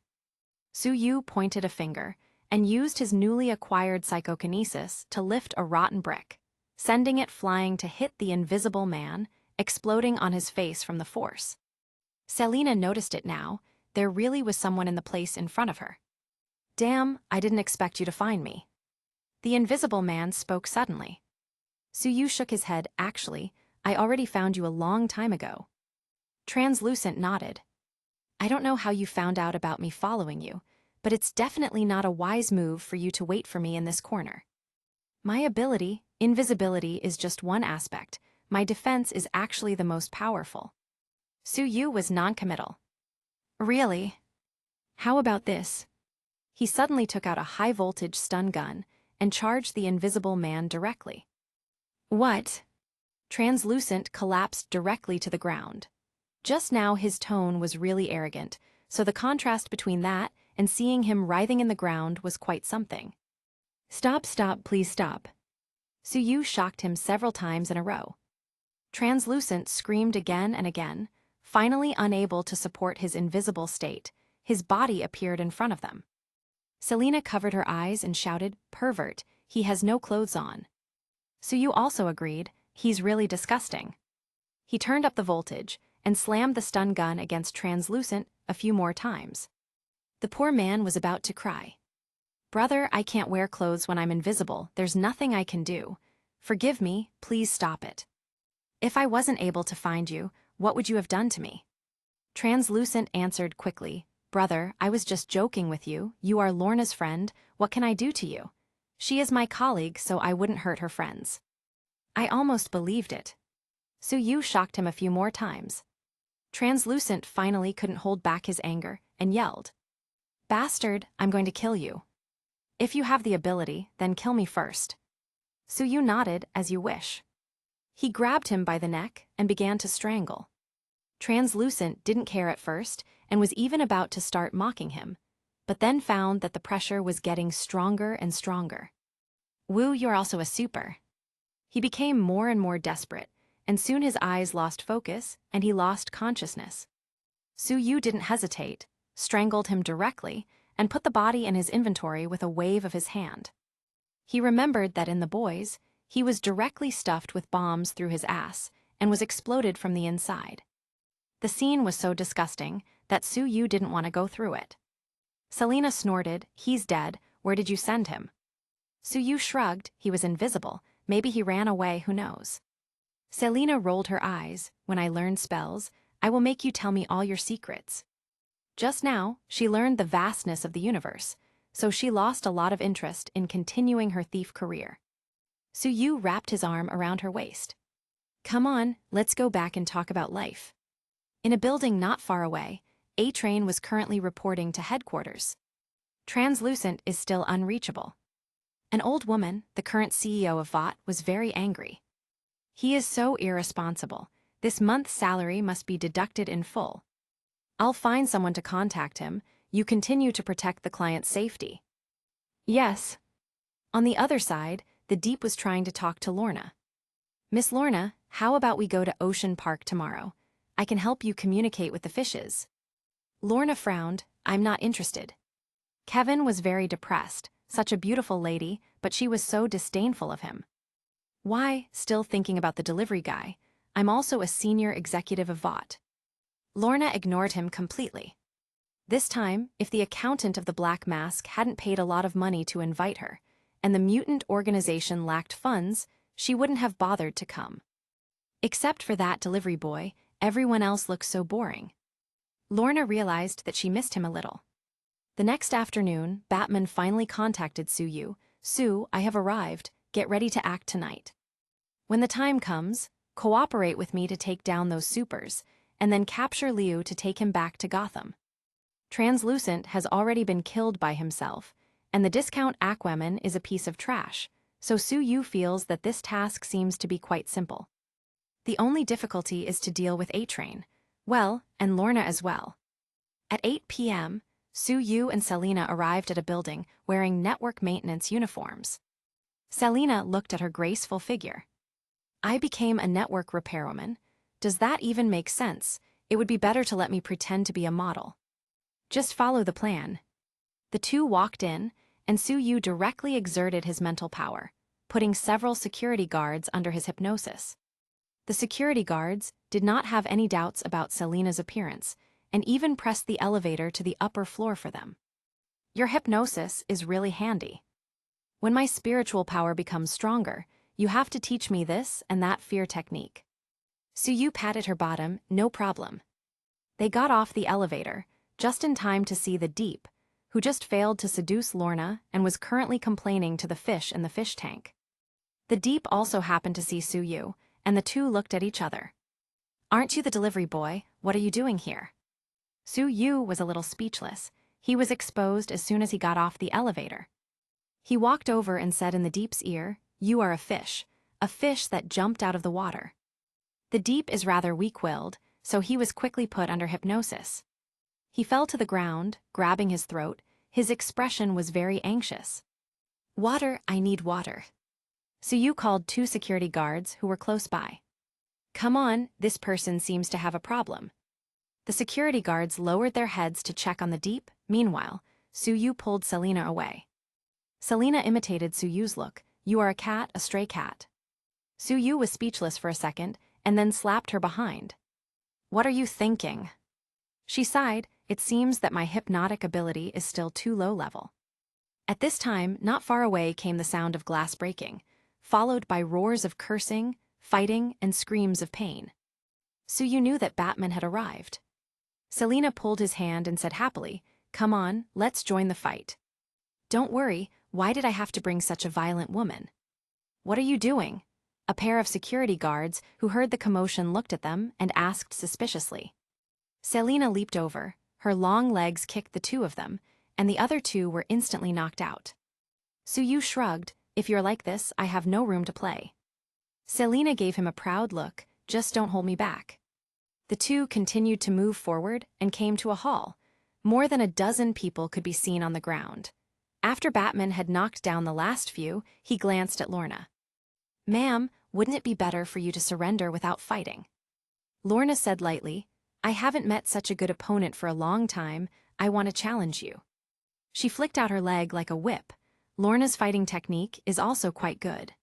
Sue pointed a finger and used his newly acquired psychokinesis to lift a rotten brick, sending it flying to hit the invisible man, exploding on his face from the force. Selena noticed it now. There really was someone in the place in front of her. Damn, I didn't expect you to find me. The invisible man spoke suddenly. Sue shook his head. Actually, I already found you a long time ago. Translucent nodded. I don't know how you found out about me following you, but it's definitely not a wise move for you to wait for me in this corner. My ability, invisibility, is just one aspect. My defense is actually the most powerful. Sue was non-committal. Really? How about this? He suddenly took out a high-voltage stun gun and charged the invisible man directly. What? Translucent collapsed directly to the ground. Just now his tone was really arrogant, so the contrast between that and seeing him writhing in the ground was quite something. Stop, please stop. Sue shocked him several times in a row. Translucent screamed again and again. Finally unable to support his invisible state, his body appeared in front of them. Selena covered her eyes and shouted, Pervert, he has no clothes on. Sue also agreed, he's really disgusting. He turned up the voltage and slammed the stun gun against Translucent a few more times. The poor man was about to cry. Brother, I can't wear clothes when I'm invisible. There's nothing I can do. Forgive me, please stop it. If I wasn't able to find you, what would you have done to me? Translucent answered quickly, Brother, I was just joking with you. You are Lorna's friend. What can I do to you? She is my colleague, so I wouldn't hurt her friends. I almost believed it. Sue shocked him a few more times. Translucent finally couldn't hold back his anger and yelled, Bastard, I'm going to kill you. If you have the ability, then kill me first. Sue nodded, as you wish. He grabbed him by the neck and began to strangle. Translucent didn't care at first and was even about to start mocking him, but then found that the pressure was getting stronger and stronger. Woo, you're also a super. He became more and more desperate, and soon his eyes lost focus and he lost consciousness. Sue didn't hesitate, strangled him directly, and put the body in his inventory with a wave of his hand. He remembered that in The Boys, he was directly stuffed with bombs through his ass and was exploded from the inside. The scene was so disgusting that Sue didn't want to go through it. Selena snorted, He's dead, where did you send him? Sue shrugged, he was invisible, Maybe he ran away, who knows? Selina rolled her eyes. When I learn spells, I will make you tell me all your secrets. Just now, she learned the vastness of the universe, so she lost a lot of interest in continuing her thief career. Suyu wrapped his arm around her waist. Come on, let's go back and talk about life. In a building not far away, A-Train was currently reporting to headquarters. Translucent is still unreachable. An old woman, the current CEO of VOT, was very angry. He is so irresponsible. This month's salary must be deducted in full. I'll find someone to contact him. You continue to protect the client's safety. Yes. On the other side, the Deep was trying to talk to Lorna. Miss Lorna, how about we go to Ocean Park tomorrow? I can help you communicate with the fishes. Lorna frowned. I'm not interested. Kevin was very depressed. Such a beautiful lady, but she was so disdainful of him. Why, still thinking about the delivery guy? I'm also a senior executive of VOT. Lorna ignored him completely. This time, if the accountant of the Black Mask hadn't paid a lot of money to invite her, and the mutant organization lacked funds, she wouldn't have bothered to come. Except for that delivery boy, everyone else looked so boring. Lorna realized that she missed him a little. The next afternoon, Batman finally contacted Suyu. Sue, I have arrived. Get ready to act tonight. When the time comes, cooperate with me to take down those supers, and then capture Liu to take him back to Gotham. Translucent has already been killed by himself, and the discount Aquaman is a piece of trash, so Suyu feels that this task seems to be quite simple. The only difficulty is to deal with A-Train. Well, and Lorna as well. At 8 p.m., Suyu and Selina arrived at a building wearing network maintenance uniforms. Selina looked at her graceful figure. I became a network repairwoman. Does that even make sense? It would be better to let me pretend to be a model. Just follow the plan. The two walked in, and Suyu directly exerted his mental power, putting several security guards under his hypnosis. The security guards did not have any doubts about Selina's appearance, and even pressed the elevator to the upper floor for them. Your hypnosis is really handy. When my spiritual power becomes stronger, you have to teach me this and that fear technique. Suyu patted her bottom, no problem. They got off the elevator, just in time to see the Deep, who just failed to seduce Lorna and was currently complaining to the fish in the fish tank. The Deep also happened to see Suyu, and the two looked at each other. Aren't you the delivery boy? What are you doing here? Suyu was a little speechless. He was exposed as soon as he got off the elevator. He walked over and said in the Deep's ear, You are a fish that jumped out of the water. The Deep is rather weak-willed, so he was quickly put under hypnosis. He fell to the ground, grabbing his throat. His expression was very anxious. Water, I need water. Suyu called two security guards who were close by. Come on, this person seems to have a problem. The security guards lowered their heads to check on the Deep. Meanwhile, Suyu pulled Selina away. Selina imitated Suyu's look. You are a cat, a stray cat. Suyu was speechless for a second, and then slapped her behind. What are you thinking? She sighed. It seems that my hypnotic ability is still too low level. At this time, not far away came the sound of glass breaking, followed by roars of cursing, fighting, and screams of pain. Suyu knew that Batman had arrived. Selina pulled his hand and said happily, Come on, let's join the fight. Don't worry, why did I have to bring such a violent woman? What are you doing? A pair of security guards who heard the commotion looked at them and asked suspiciously. Selina leaped over, her long legs kicked the two of them, and the other two were instantly knocked out. Suyu shrugged, If you're like this, I have no room to play. Selina gave him a proud look, Just don't hold me back. The two continued to move forward and came to a hall. More than a dozen people could be seen on the ground. After Batman had knocked down the last few, he glanced at Lorna. Ma'am, wouldn't it be better for you to surrender without fighting? Lorna said lightly, I haven't met such a good opponent for a long time. I want to challenge you. She flicked out her leg like a whip. Lorna's fighting technique is also quite good.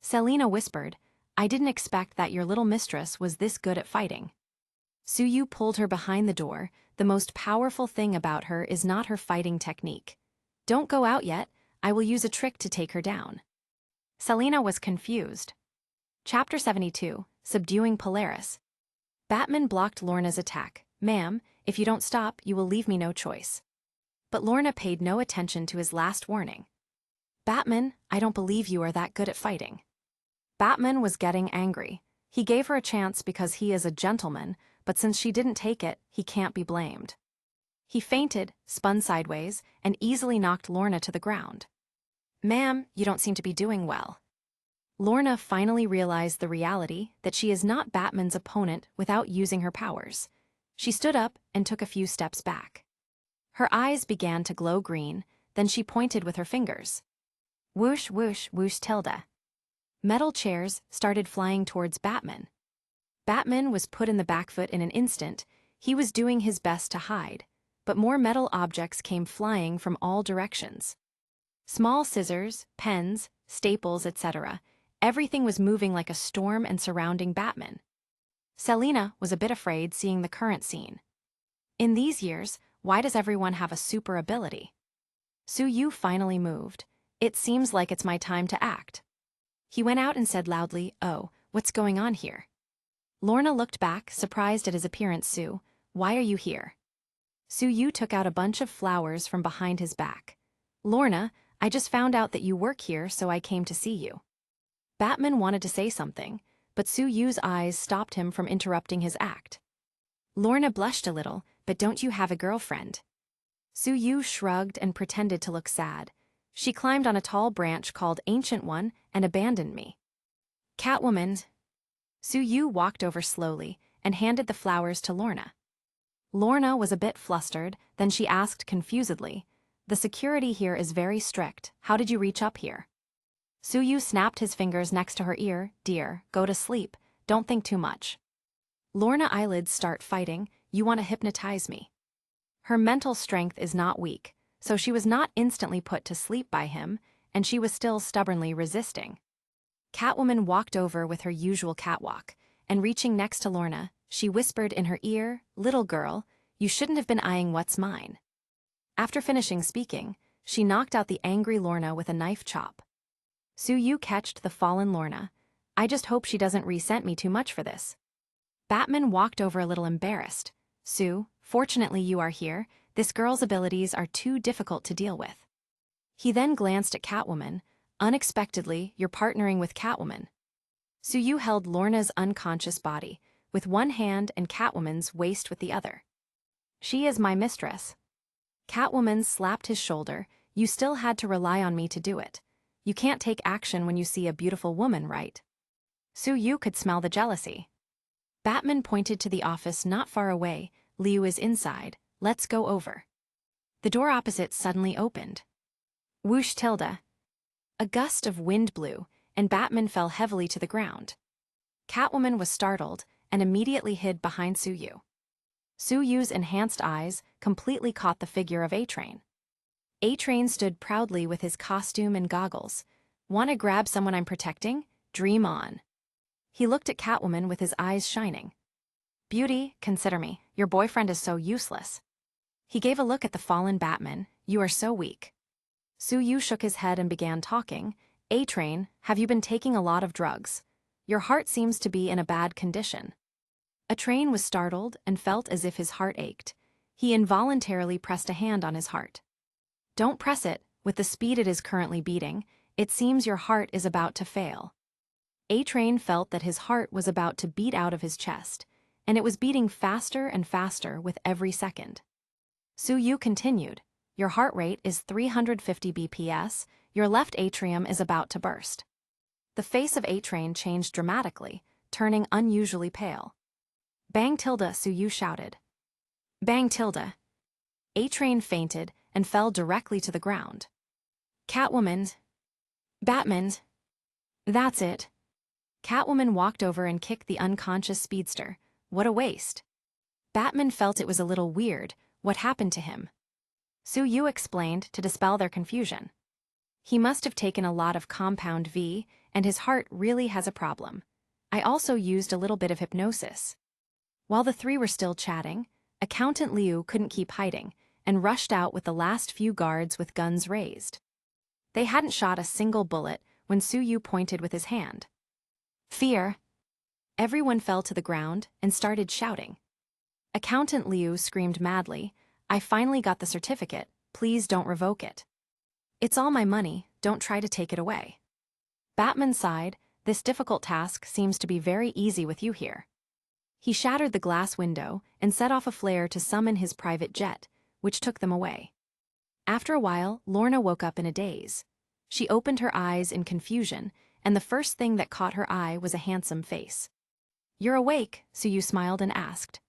Selina whispered, I didn't expect that your little mistress was this good at fighting. Suyu pulled her behind the door. The most powerful thing about her is not her fighting technique. Don't go out yet. I will use a trick to take her down. Selina was confused. Chapter 72, Subduing Polaris. Batman blocked Lorna's attack. "Ma'am, if you don't stop, you will leave me no choice." But Lorna paid no attention to his last warning. "Batman, I don't believe you are that good at fighting." Batman was getting angry. He gave her a chance because he is a gentleman, but since she didn't take it, he can't be blamed. He feinted, spun sideways, and easily knocked Lorna to the ground. "Ma'am, you don't seem to be doing well." Lorna finally realized the reality that she is not Batman's opponent without using her powers. She stood up and took a few steps back. Her eyes began to glow green, then she pointed with her fingers. Whoosh, whoosh, whoosh, tilde. Metal chairs started flying towards Batman. Batman was put in the back foot in an instant. He was doing his best to hide, but more metal objects came flying from all directions. Small scissors, pens, staples, etc. Everything was moving like a storm and surrounding Batman. Selina was a bit afraid seeing the current scene. In these years, why does everyone have a super ability? Su-Yu finally moved. "It seems like it's my time to act." He went out and said loudly, "Oh, what's going on here?" Lorna looked back, surprised at his appearance. "Sue, why are you here?" Su-Yu took out a bunch of flowers from behind his back. "Lorna, I just found out that you work here, so I came to see you." Batman wanted to say something, but Su-Yu's eyes stopped him from interrupting his act. Lorna blushed a little, "But don't you have a girlfriend?" Su-Yu shrugged and pretended to look sad. "She climbed on a tall branch called Ancient One and abandoned me." "Catwoman." Su-Yu walked over slowly and handed the flowers to Lorna. Lorna was a bit flustered, then she asked confusedly, "The security here is very strict. How did you reach up here?" Su-Yu snapped his fingers next to her ear. "Dear, go to sleep. Don't think too much." Lorna's eyelids start fighting. "You want to hypnotize me." Her mental strength is not weak, so she was not instantly put to sleep by him, and she was still stubbornly resisting. Catwoman walked over with her usual catwalk, and reaching next to Lorna, she whispered in her ear, "Little girl, you shouldn't have been eyeing what's mine." After finishing speaking, she knocked out the angry Lorna with a knife chop. Su-Yu catched the fallen Lorna. "I just hope she doesn't resent me too much for this." Batman walked over a little embarrassed. "Sue, fortunately you are here. This girl's abilities are too difficult to deal with." He then glanced at Catwoman. "Unexpectedly, you're partnering with Catwoman." Su-Yu held Lorna's unconscious body, with one hand and Catwoman's waist with the other. "She is my mistress." Catwoman slapped his shoulder. "You still had to rely on me to do it. You can't take action when you see a beautiful woman, right?" Su-Yu could smell the jealousy. Batman pointed to the office not far away. "Liu is inside. Let's go over." The door opposite suddenly opened. Whoosh, tilde. A gust of wind blew, and Batman fell heavily to the ground. Catwoman was startled and immediately hid behind Su-Yu. Su-Yu's enhanced eyes completely caught the figure of A-Train. A-Train stood proudly with his costume and goggles. "Want to grab someone I'm protecting? Dream on." He looked at Catwoman with his eyes shining. "Beauty, consider me. Your boyfriend is so useless." He gave a look at the fallen Batman. "You are so weak." Su-Yu shook his head and began talking. "A-Train, have you been taking a lot of drugs? Your heart seems to be in a bad condition." A-Train was startled and felt as if his heart ached. He involuntarily pressed a hand on his heart. "Don't press it. With the speed it is currently beating, it seems your heart is about to fail." A-Train felt that his heart was about to beat out of his chest, and it was beating faster and faster with every second. Su-Yu continued, "Your heart rate is 350 bps, your left atrium is about to burst." The face of A-Train changed dramatically, turning unusually pale. "Bang tilde," Su-Yu shouted. "Bang tilde." A-Train fainted and fell directly to the ground. "Catwoman." "Batman." "That's it." Catwoman walked over and kicked the unconscious speedster. What a waste. Batman felt it was a little weird. What happened to him? Su-Yu explained to dispel their confusion. "He must have taken a lot of compound V, and his heart really has a problem. I also used a little bit of hypnosis." While the three were still chatting, Accountant Liu couldn't keep hiding and rushed out with the last few guards with guns raised. They hadn't shot a single bullet when Su Yu pointed with his hand. Fear! Everyone fell to the ground and started shouting. Accountant Liu screamed madly, I finally got the certificate, please don't revoke it. It's all my money, don't try to take it away. Batman sighed, this difficult task seems to be very easy with you here. He shattered the glass window and set off a flare to summon his private jet, which took them away. After a while, Lorna woke up in a daze. She opened her eyes in confusion, and the first thing that caught her eye was a handsome face. You're awake, Su Yu smiled and asked.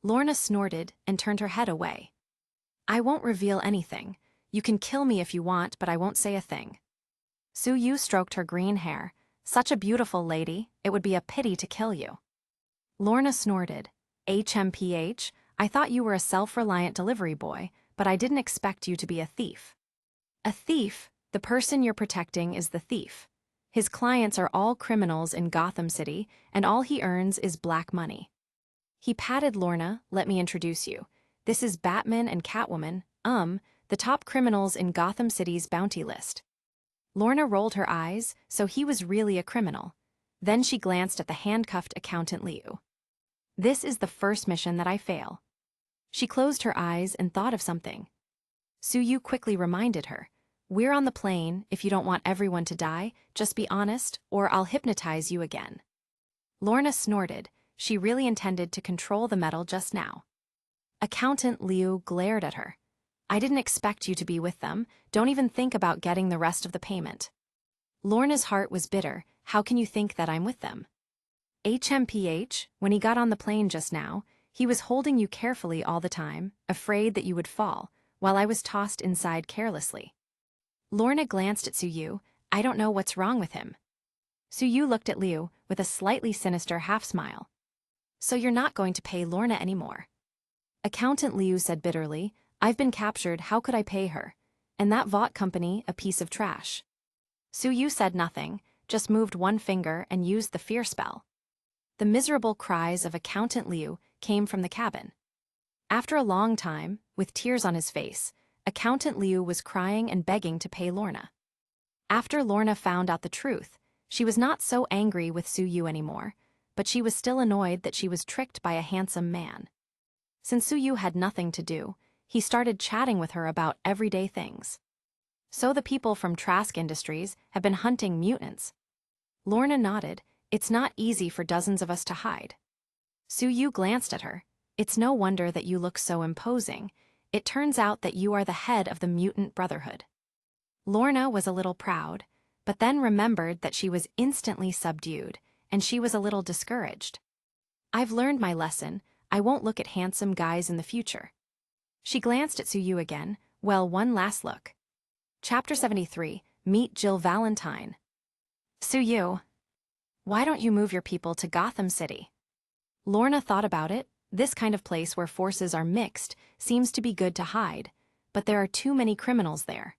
Lorna snorted and turned her head away. I won't reveal anything. You can kill me if you want, but I won't say a thing. Su Yu stroked her green hair. Such a beautiful lady, it would be a pity to kill you. Lorna snorted. HMPH, I thought you were a self-reliant delivery boy, but I didn't expect you to be a thief. A thief? The person you're protecting is the thief. His clients are all criminals in Gotham City, and all he earns is black money. He patted Lorna, let me introduce you. This is Batman and Catwoman, the top criminals in Gotham City's bounty list. Lorna rolled her eyes, so he was really a criminal. Then she glanced at the handcuffed accountant Liu. This is the first mission that I fail. She closed her eyes and thought of something. Su Yu quickly reminded her, we're on the plane, if you don't want everyone to die, just be honest, or I'll hypnotize you again. Lorna snorted. She really intended to control the metal just now. Accountant Liu glared at her. I didn't expect you to be with them. Don't even think about getting the rest of the payment. Lorna's heart was bitter. How can you think that I'm with them? HMPH, when he got on the plane just now, he was holding you carefully all the time, afraid that you would fall, while I was tossed inside carelessly. Lorna glanced at Su Yu. I don't know what's wrong with him. Su Yu looked at Liu with a slightly sinister half-smile. So you're not going to pay Lorna anymore. Accountant Liu said bitterly, I've been captured, how could I pay her? And that Vought company, a piece of trash. Su Yu said nothing, just moved one finger and used the fear spell. The miserable cries of Accountant Liu came from the cabin. After a long time, with tears on his face, Accountant Liu was crying and begging to pay Lorna. After Lorna found out the truth, she was not so angry with Su Yu anymore, but she was still annoyed that she was tricked by a handsome man. Since Su Yu had nothing to do, he started chatting with her about everyday things. So the people from Trask Industries have been hunting mutants. Lorna nodded. It's not easy for dozens of us to hide. Su Yu glanced at her. It's no wonder that you look so imposing. It turns out that you are the head of the Mutant Brotherhood. Lorna was a little proud, but then remembered that she was instantly subdued, and she was a little discouraged. I've learned my lesson. I won't look at handsome guys in the future. She glanced at Su Yu again. Well, one last look. Chapter 73, Meet Jill Valentine. Su Yu. Why don't you move your people to Gotham City? Lorna thought about it. This kind of place where forces are mixed seems to be good to hide, but there are too many criminals there.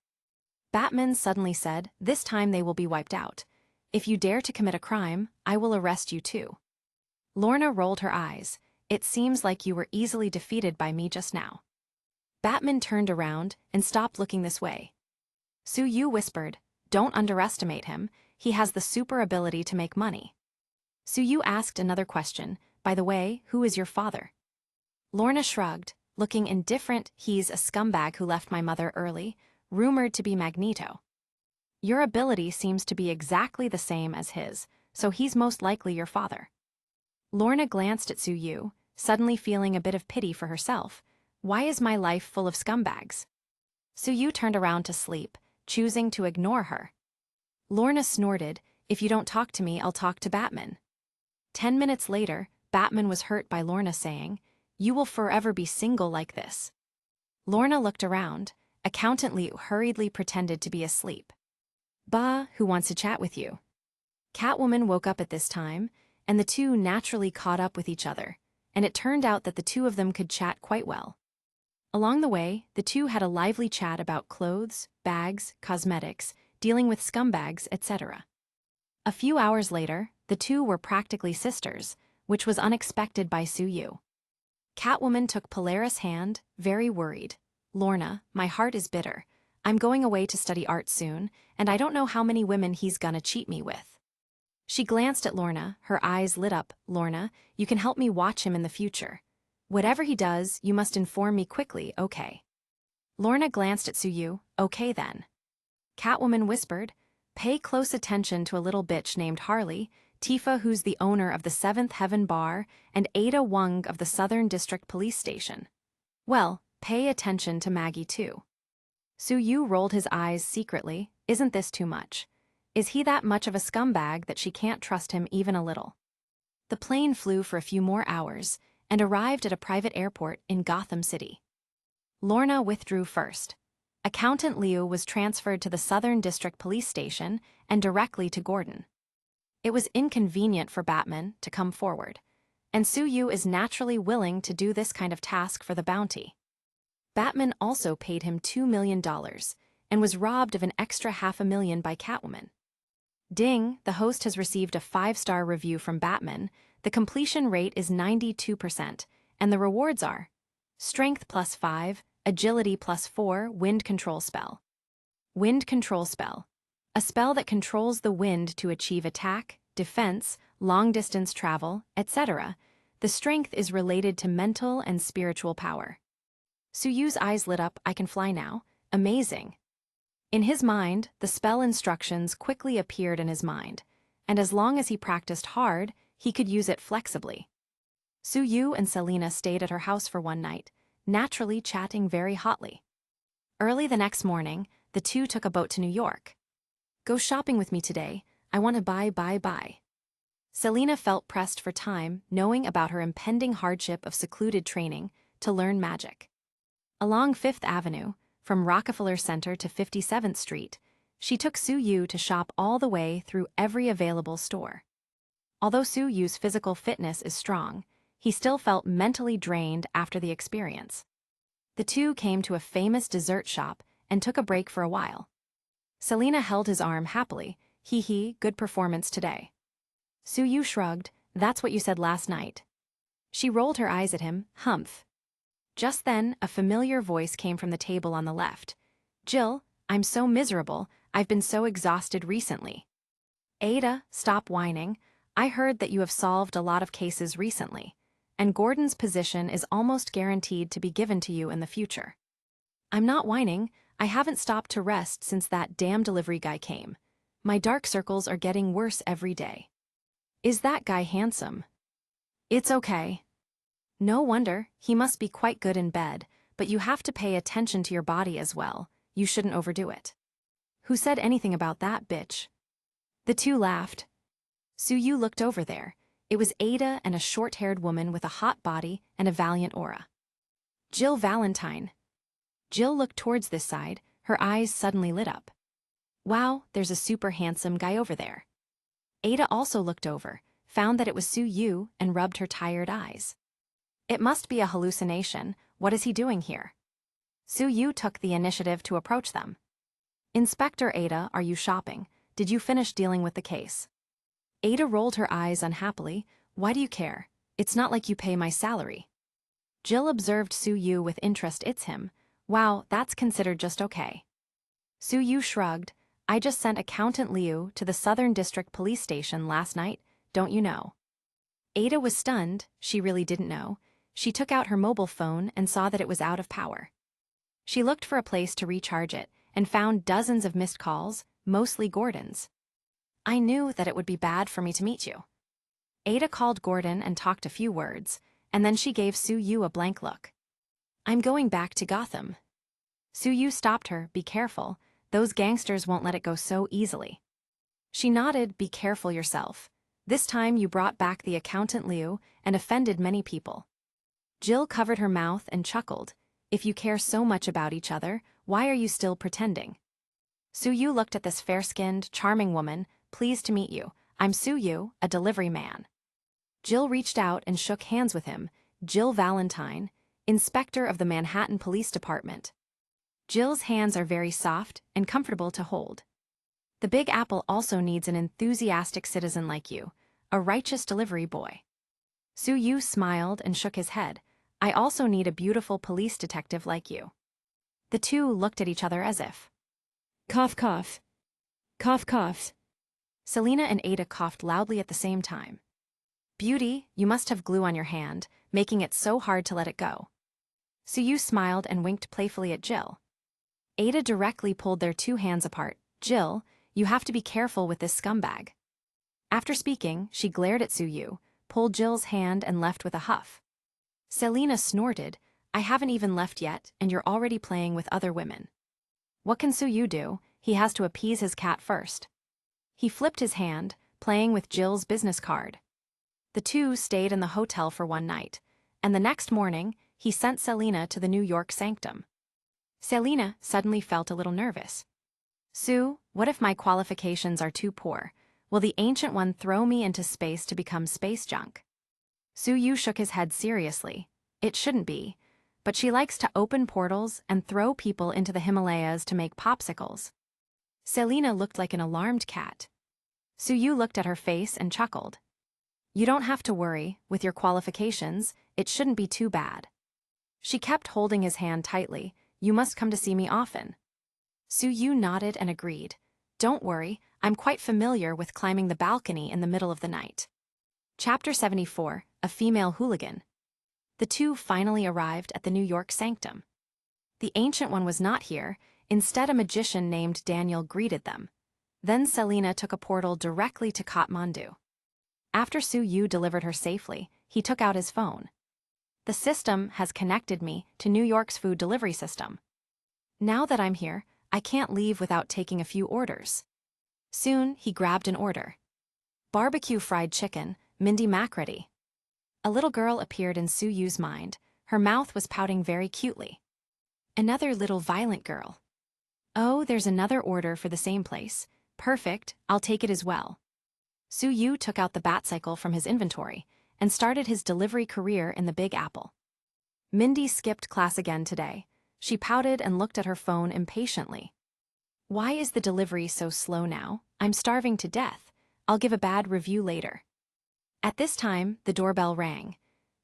Batman suddenly said, this time they will be wiped out. If you dare to commit a crime, I will arrest you too. Lorna rolled her eyes. It seems like you were easily defeated by me just now. Batman turned around and stopped looking this way. Su Yu whispered, don't underestimate him, he has the super ability to make money. Su Yu asked another question, by the way, who is your father? Lorna shrugged, looking indifferent. He's a scumbag who left my mother early, rumored to be Magneto. Your ability seems to be exactly the same as his, so he's most likely your father. Lorna glanced at Su Yu, suddenly feeling a bit of pity for herself. Why is my life full of scumbags? Su Yu turned around to sleep, choosing to ignore her. Lorna snorted, if you don't talk to me, I'll talk to Batman. 10 minutes later, Batman was hurt by Lorna saying, you will forever be single like this. Lorna looked around. Accountant Liu hurriedly pretended to be asleep. Bah, who wants to chat with you? Catwoman woke up at this time, and the two naturally caught up with each other, and it turned out that the two of them could chat quite well. Along the way, the two had a lively chat about clothes, bags, cosmetics, dealing with scumbags, etc. A few hours later, the two were practically sisters, which was unexpected by Su Yu. Catwoman took Polaris' hand, very worried. Lorna, my heart is bitter. I'm going away to study art soon, and I don't know how many women he's gonna cheat me with. She glanced at Lorna, her eyes lit up. Lorna, you can help me watch him in the future. Whatever he does, you must inform me quickly, okay? Lorna glanced at Suyu. Okay then. Catwoman whispered, pay close attention to a little bitch named Harley, Tifa who's the owner of the Seventh Heaven Bar, and Ada Wong of the Southern District Police Station. Well, pay attention to Maggie too. Suyu rolled his eyes secretly. Isn't this too much? Is he that much of a scumbag that she can't trust him even a little? The plane flew for a few more hours and arrived at a private airport in Gotham City. Lorna withdrew first. Accountant Liu was transferred to the Southern District Police Station and directly to Gordon. It was inconvenient for Batman to come forward, and Suyu is naturally willing to do this kind of task for the bounty. Batman also paid him $2 million and was robbed of an extra $500,000 by Catwoman. Ding, the host has received a 5-star review from Batman. The completion rate is 92%, and the rewards are Strength +5, Agility +4, Wind Control Spell. Wind Control Spell. A spell that controls the wind to achieve attack, defense, long-distance travel, etc. The strength is related to mental and spiritual power. Suyu's eyes lit up. I can fly now. Amazing. In his mind, the spell instructions quickly appeared in his mind, and as long as he practiced hard, he could use it flexibly. Suyu and Selina stayed at her house for one night, naturally chatting very hotly. Early the next morning, the two took a boat to New York. Go shopping with me today. I want to buy. Selina felt pressed for time, knowing about her impending hardship of secluded training to learn magic. Along Fifth Avenue, from Rockefeller Center to 57th Street, she took Suyu to shop all the way through every available store. Although Suyu's physical fitness is strong, he still felt mentally drained after the experience. The two came to a famous dessert shop and took a break for a while. Selina held his arm happily. Hee, good performance today. Suyu shrugged. That's what you said last night. She rolled her eyes at him. Humph. Just then, a familiar voice came from the table on the left. Jill, I'm so miserable. I've been so exhausted recently. Ada, stop whining. I heard that you have solved a lot of cases recently, and Gordon's position is almost guaranteed to be given to you in the future. I'm not whining. I haven't stopped to rest since that damn delivery guy came. My dark circles are getting worse every day. Is that guy handsome? It's okay. No wonder, he must be quite good in bed, but you have to pay attention to your body as well. You shouldn't overdo it. Who said anything about that, bitch? The two laughed. Suyu looked over there. It was Ada and a short-haired woman with a hot body and a valiant aura. Jill Valentine. Jill looked towards this side, her eyes suddenly lit up. Wow, there's a super handsome guy over there. Ada also looked over, found that it was Suyu, and rubbed her tired eyes. It must be a hallucination. What is he doing here? Suyu took the initiative to approach them. Inspector Ada, are you shopping? Did you finish dealing with the case? Ada rolled her eyes unhappily. Why do you care? It's not like you pay my salary. Jill observed Suyu with interest. It's him. Wow, that's considered just okay. Suyu shrugged. I just sent Accountant Liu to the Southern District Police Station last night, don't you know? Ada was stunned. She really didn't know. She took out her mobile phone and saw that it was out of power. She looked for a place to recharge it and found dozens of missed calls, mostly Gordon's. I knew that it would be bad for me to meet you. Ada called Gordon and talked a few words, and then she gave Suyu a blank look. I'm going back to Gotham. Suyu stopped her. Be careful. Those gangsters won't let it go so easily. She nodded. Be careful yourself. This time you brought back the Accountant Liu and offended many people. Jill covered her mouth and chuckled. If you care so much about each other, why are you still pretending? Suyu looked at this fair-skinned, charming woman. Pleased to meet you. I'm Suyu, a delivery man. Jill reached out and shook hands with him. Jill Valentine, Inspector of the Manhattan Police Department. Jill's hands are very soft and comfortable to hold. The Big Apple also needs an enthusiastic citizen like you, a righteous delivery boy. Suyu smiled and shook his head. I also need a beautiful police detective like you. The two looked at each other as if Cough, cough. Cough, cough. Selena and Ada coughed loudly at the same time. Beauty, you must have glue on your hand, making it so hard to let it go. Suyu smiled and winked playfully at Jill. Ada directly pulled their two hands apart. Jill, you have to be careful with this scumbag. After speaking, she glared at Suyu, pulled Jill's hand and left with a huff. Selena snorted, I haven't even left yet, and you're already playing with other women. What can Suyu do? He has to appease his cat first. He flipped his hand, playing with Jill's business card. The two stayed in the hotel for one night, and the next morning, he sent Selena to the New York sanctum. Selena suddenly felt a little nervous. Sue, what if my qualifications are too poor? Will the Ancient One throw me into space to become space junk? Suyu shook his head seriously. It shouldn't be, but she likes to open portals and throw people into the Himalayas to make popsicles. Selena looked like an alarmed cat. Suyu looked at her face and chuckled. You don't have to worry, with your qualifications, it shouldn't be too bad. She kept holding his hand tightly. You must come to see me often. Suyu nodded and agreed. Don't worry, I'm quite familiar with climbing the balcony in the middle of the night. Chapter 74, A Female Hooligan. The two finally arrived at the New York sanctum. The Ancient One was not here, instead a magician named Daniel greeted them. Then Selena took a portal directly to Kathmandu. After Suyu delivered her safely, he took out his phone. The system has connected me to New York's food delivery system. Now that I'm here, I can't leave without taking a few orders. Soon, he grabbed an order. Barbecue fried chicken, Mindy Macready. A little girl appeared in Suyu's mind. Her mouth was pouting very cutely. Another little violent girl. Oh, there's another order for the same place. Perfect, I'll take it as well. Suyu took out the Batcycle from his inventory and started his delivery career in the Big Apple. Mindy skipped class again today. She pouted and looked at her phone impatiently. Why is the delivery so slow now? I'm starving to death. I'll give a bad review later. At this time, the doorbell rang.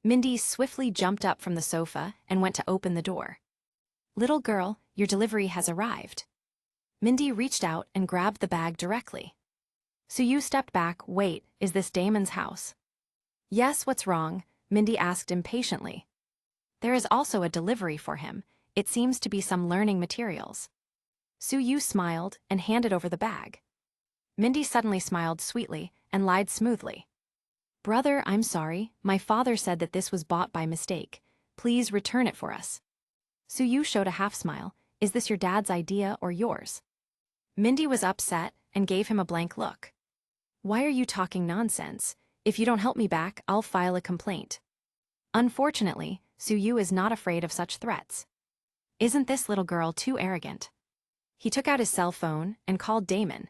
Mindy swiftly jumped up from the sofa and went to open the door. Little girl, your delivery has arrived. Mindy reached out and grabbed the bag directly. Suyu stepped back. Wait, is this Damon's house? Yes, what's wrong? Mindy asked impatiently. There is also a delivery for him. It seems to be some learning materials. Suyu smiled and handed over the bag. Mindy suddenly smiled sweetly and lied smoothly. Brother, I'm sorry. My father said that this was bought by mistake. Please return it for us. Suyu showed a half smile. Is this your dad's idea or yours? Mindy was upset and gave him a blank look. Why are you talking nonsense? If you don't help me back, I'll file a complaint. Unfortunately, Suyu is not afraid of such threats. Isn't this little girl too arrogant? He took out his cell phone and called Damon.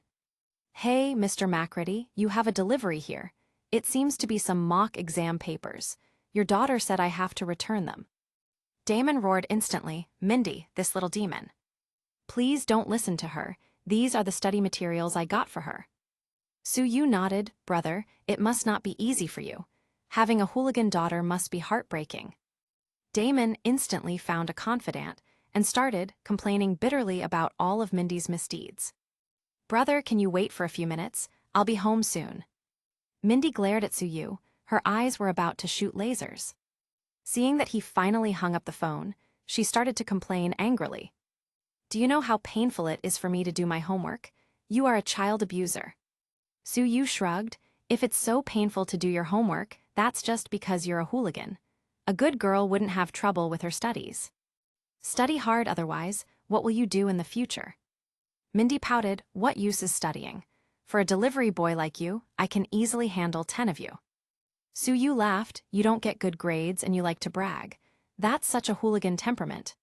Hey, Mr. Macready, you have a delivery here. It seems to be some mock exam papers. Your daughter said I have to return them. Damon roared instantly, Mindy, this little demon. Please don't listen to her. These are the study materials I got for her. Suyu nodded. Brother, it must not be easy for you. Having a hooligan daughter must be heartbreaking. Damon instantly found a confidant and started complaining bitterly about all of Mindy's misdeeds. Brother, can you wait for a few minutes? I'll be home soon. Mindy glared at Suyu. Her eyes were about to shoot lasers. Seeing that he finally hung up the phone, she started to complain angrily. Do you know how painful it is for me to do my homework? You are a child abuser. Suyu shrugged. If it's so painful to do your homework, that's just because you're a hooligan. A good girl wouldn't have trouble with her studies. Study hard otherwise, what will you do in the future? Mindy pouted. What use is studying? For a delivery boy like you, I can easily handle 10 of you. Suyu laughed. You don't get good grades and you like to brag. That's such a hooligan temperament.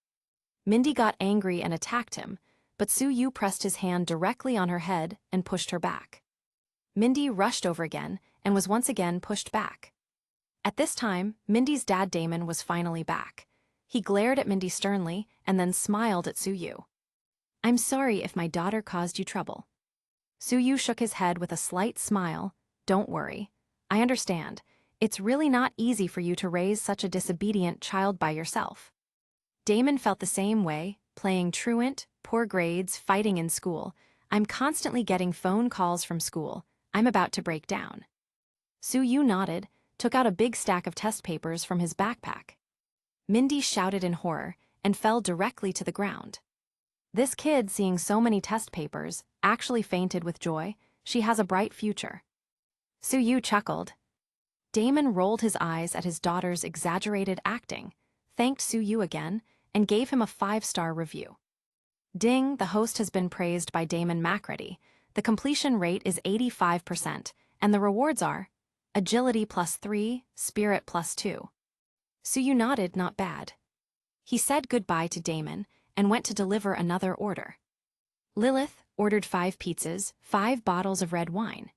Mindy got angry and attacked him, but Suyu pressed his hand directly on her head and pushed her back. Mindy rushed over again and was once again pushed back. At this time, Mindy's dad Damon was finally back. He glared at Mindy sternly and then smiled at Suyu. I'm sorry if my daughter caused you trouble. Suyu shook his head with a slight smile. Don't worry. I understand. It's really not easy for you to raise such a disobedient child by yourself. Damon felt the same way, playing truant, poor grades, fighting in school. I'm constantly getting phone calls from school. I'm about to break down. Su-yu nodded, took out a big stack of test papers from his backpack. Mindy shouted in horror and fell directly to the ground. This kid, seeing so many test papers, actually fainted with joy. She has a bright future. Su-yu chuckled. Damon rolled his eyes at his daughter's exaggerated acting, thanked Su-yu again, and gave him a 5-star review. Ding, the host has been praised by Damon Macready. The completion rate is 85%, and the rewards are agility +3, spirit +2. Su-yu nodded, not bad. He said goodbye to Damon and went to deliver another order. Lilith ordered 5 pizzas, 5 bottles of red wine.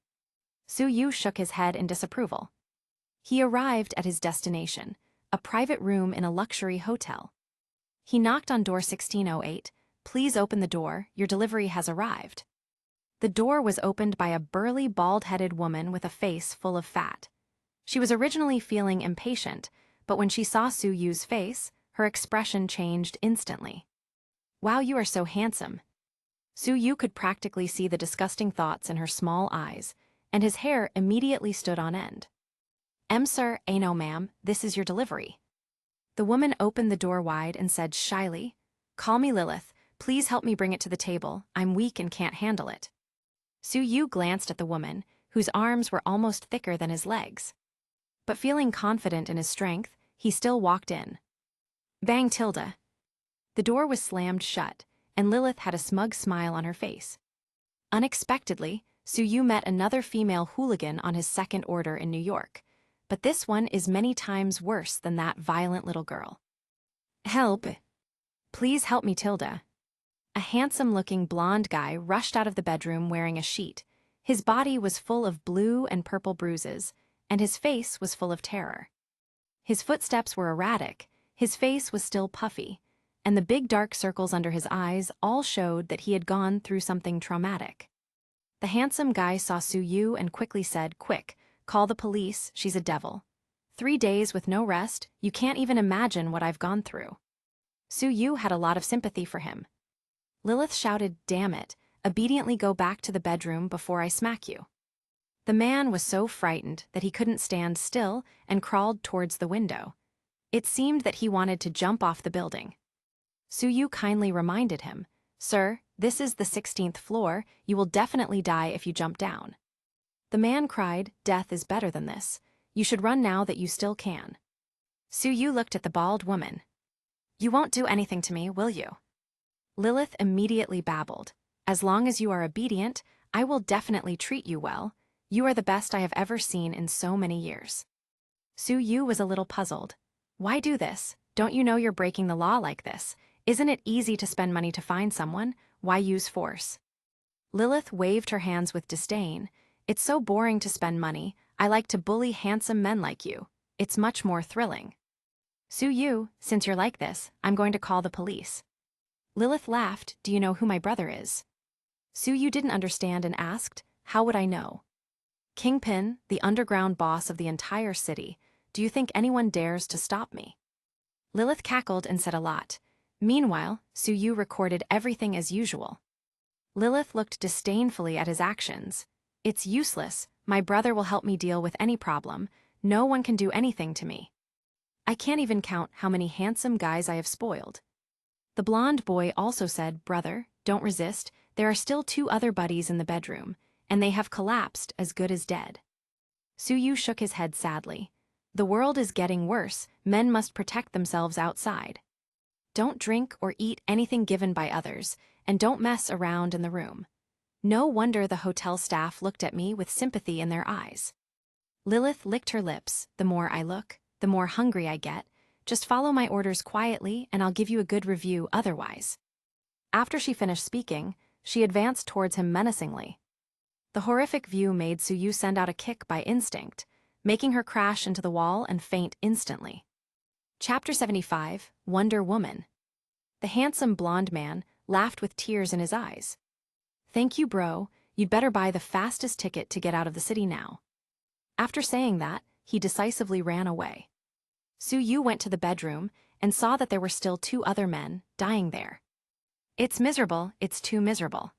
Su-yu shook his head in disapproval. He arrived at his destination, a private room in a luxury hotel. He knocked on door 1608. Please open the door, your delivery has arrived. The door was opened by a burly, bald-headed woman with a face full of fat. She was originally feeling impatient, but when she saw Su-yu's face, her expression changed instantly. Wow, you are so handsome. Su-yu could practically see the disgusting thoughts in her small eyes, and his hair immediately stood on end. Sir, no ma'am, this is your delivery. The woman opened the door wide and said shyly, Call me Lilith, please help me bring it to the table, I'm weak and can't handle it. Su-yu glanced at the woman, whose arms were almost thicker than his legs. But feeling confident in his strength, he still walked in. Bang tilde. The door was slammed shut, and Lilith had a smug smile on her face. Unexpectedly, Su-yu met another female hooligan on his second order in New York, but this one is many times worse than that violent little girl. Help. Please help me, Tilda. A handsome-looking blonde guy rushed out of the bedroom wearing a sheet. His body was full of blue and purple bruises, and his face was full of terror. His footsteps were erratic, his face was still puffy, and the big dark circles under his eyes all showed that he had gone through something traumatic. The handsome guy saw Su-yu and quickly said, Quick, call the police, she's a devil. 3 days with no rest, you can't even imagine what I've gone through. Su-yu had a lot of sympathy for him. Lilith shouted, Damn it, obediently go back to the bedroom before I smack you. The man was so frightened that he couldn't stand still and crawled towards the window. It seemed that he wanted to jump off the building. Su-yu kindly reminded him, Sir, this is the 16th floor, you will definitely die if you jump down. The man cried, Death is better than this. You should run now that you still can. Su-yu looked at the bald woman. You won't do anything to me, will you? Lilith immediately babbled, As long as you are obedient, I will definitely treat you well. You are the best I have ever seen in so many years. Su-yu was a little puzzled. Why do this? Don't you know you're breaking the law like this? Isn't it easy to spend money to find someone? Why use force? Lilith waved her hands with disdain. It's so boring to spend money. I like to bully handsome men like you. It's much more thrilling. Su-yu, since you're like this, I'm going to call the police. Lilith laughed. Do you know who my brother is? Su-yu didn't understand and asked, How would I know? Kingpin, the underground boss of the entire city. Do you think anyone dares to stop me? Lilith cackled and said a lot. Meanwhile, Su-yu recorded everything as usual. Lilith looked disdainfully at his actions. It's useless. My brother will help me deal with any problem. No one can do anything to me. I can't even count how many handsome guys I have spoiled. The blonde boy also said, Brother, don't resist. There are still 2 other buddies in the bedroom, and they have collapsed as good as dead. Su-yu shook his head sadly. The world is getting worse. Men must protect themselves outside. Don't drink or eat anything given by others, and don't mess around in the room. No wonder the hotel staff looked at me with sympathy in their eyes. Lilith licked her lips. The more I look, the more hungry I get. Just follow my orders quietly, and I'll give you a good review otherwise. After she finished speaking, she advanced towards him menacingly. The horrific view made Su-yu send out a kick by instinct, making her crash into the wall and faint instantly. Chapter 75, Wonder Woman. The handsome blonde man laughed with tears in his eyes. Thank you, bro. You'd better buy the fastest ticket to get out of the city now. After saying that, he decisively ran away. Su-yu went to the bedroom and saw that there were still 2 other men dying there. It's miserable, it's too miserable.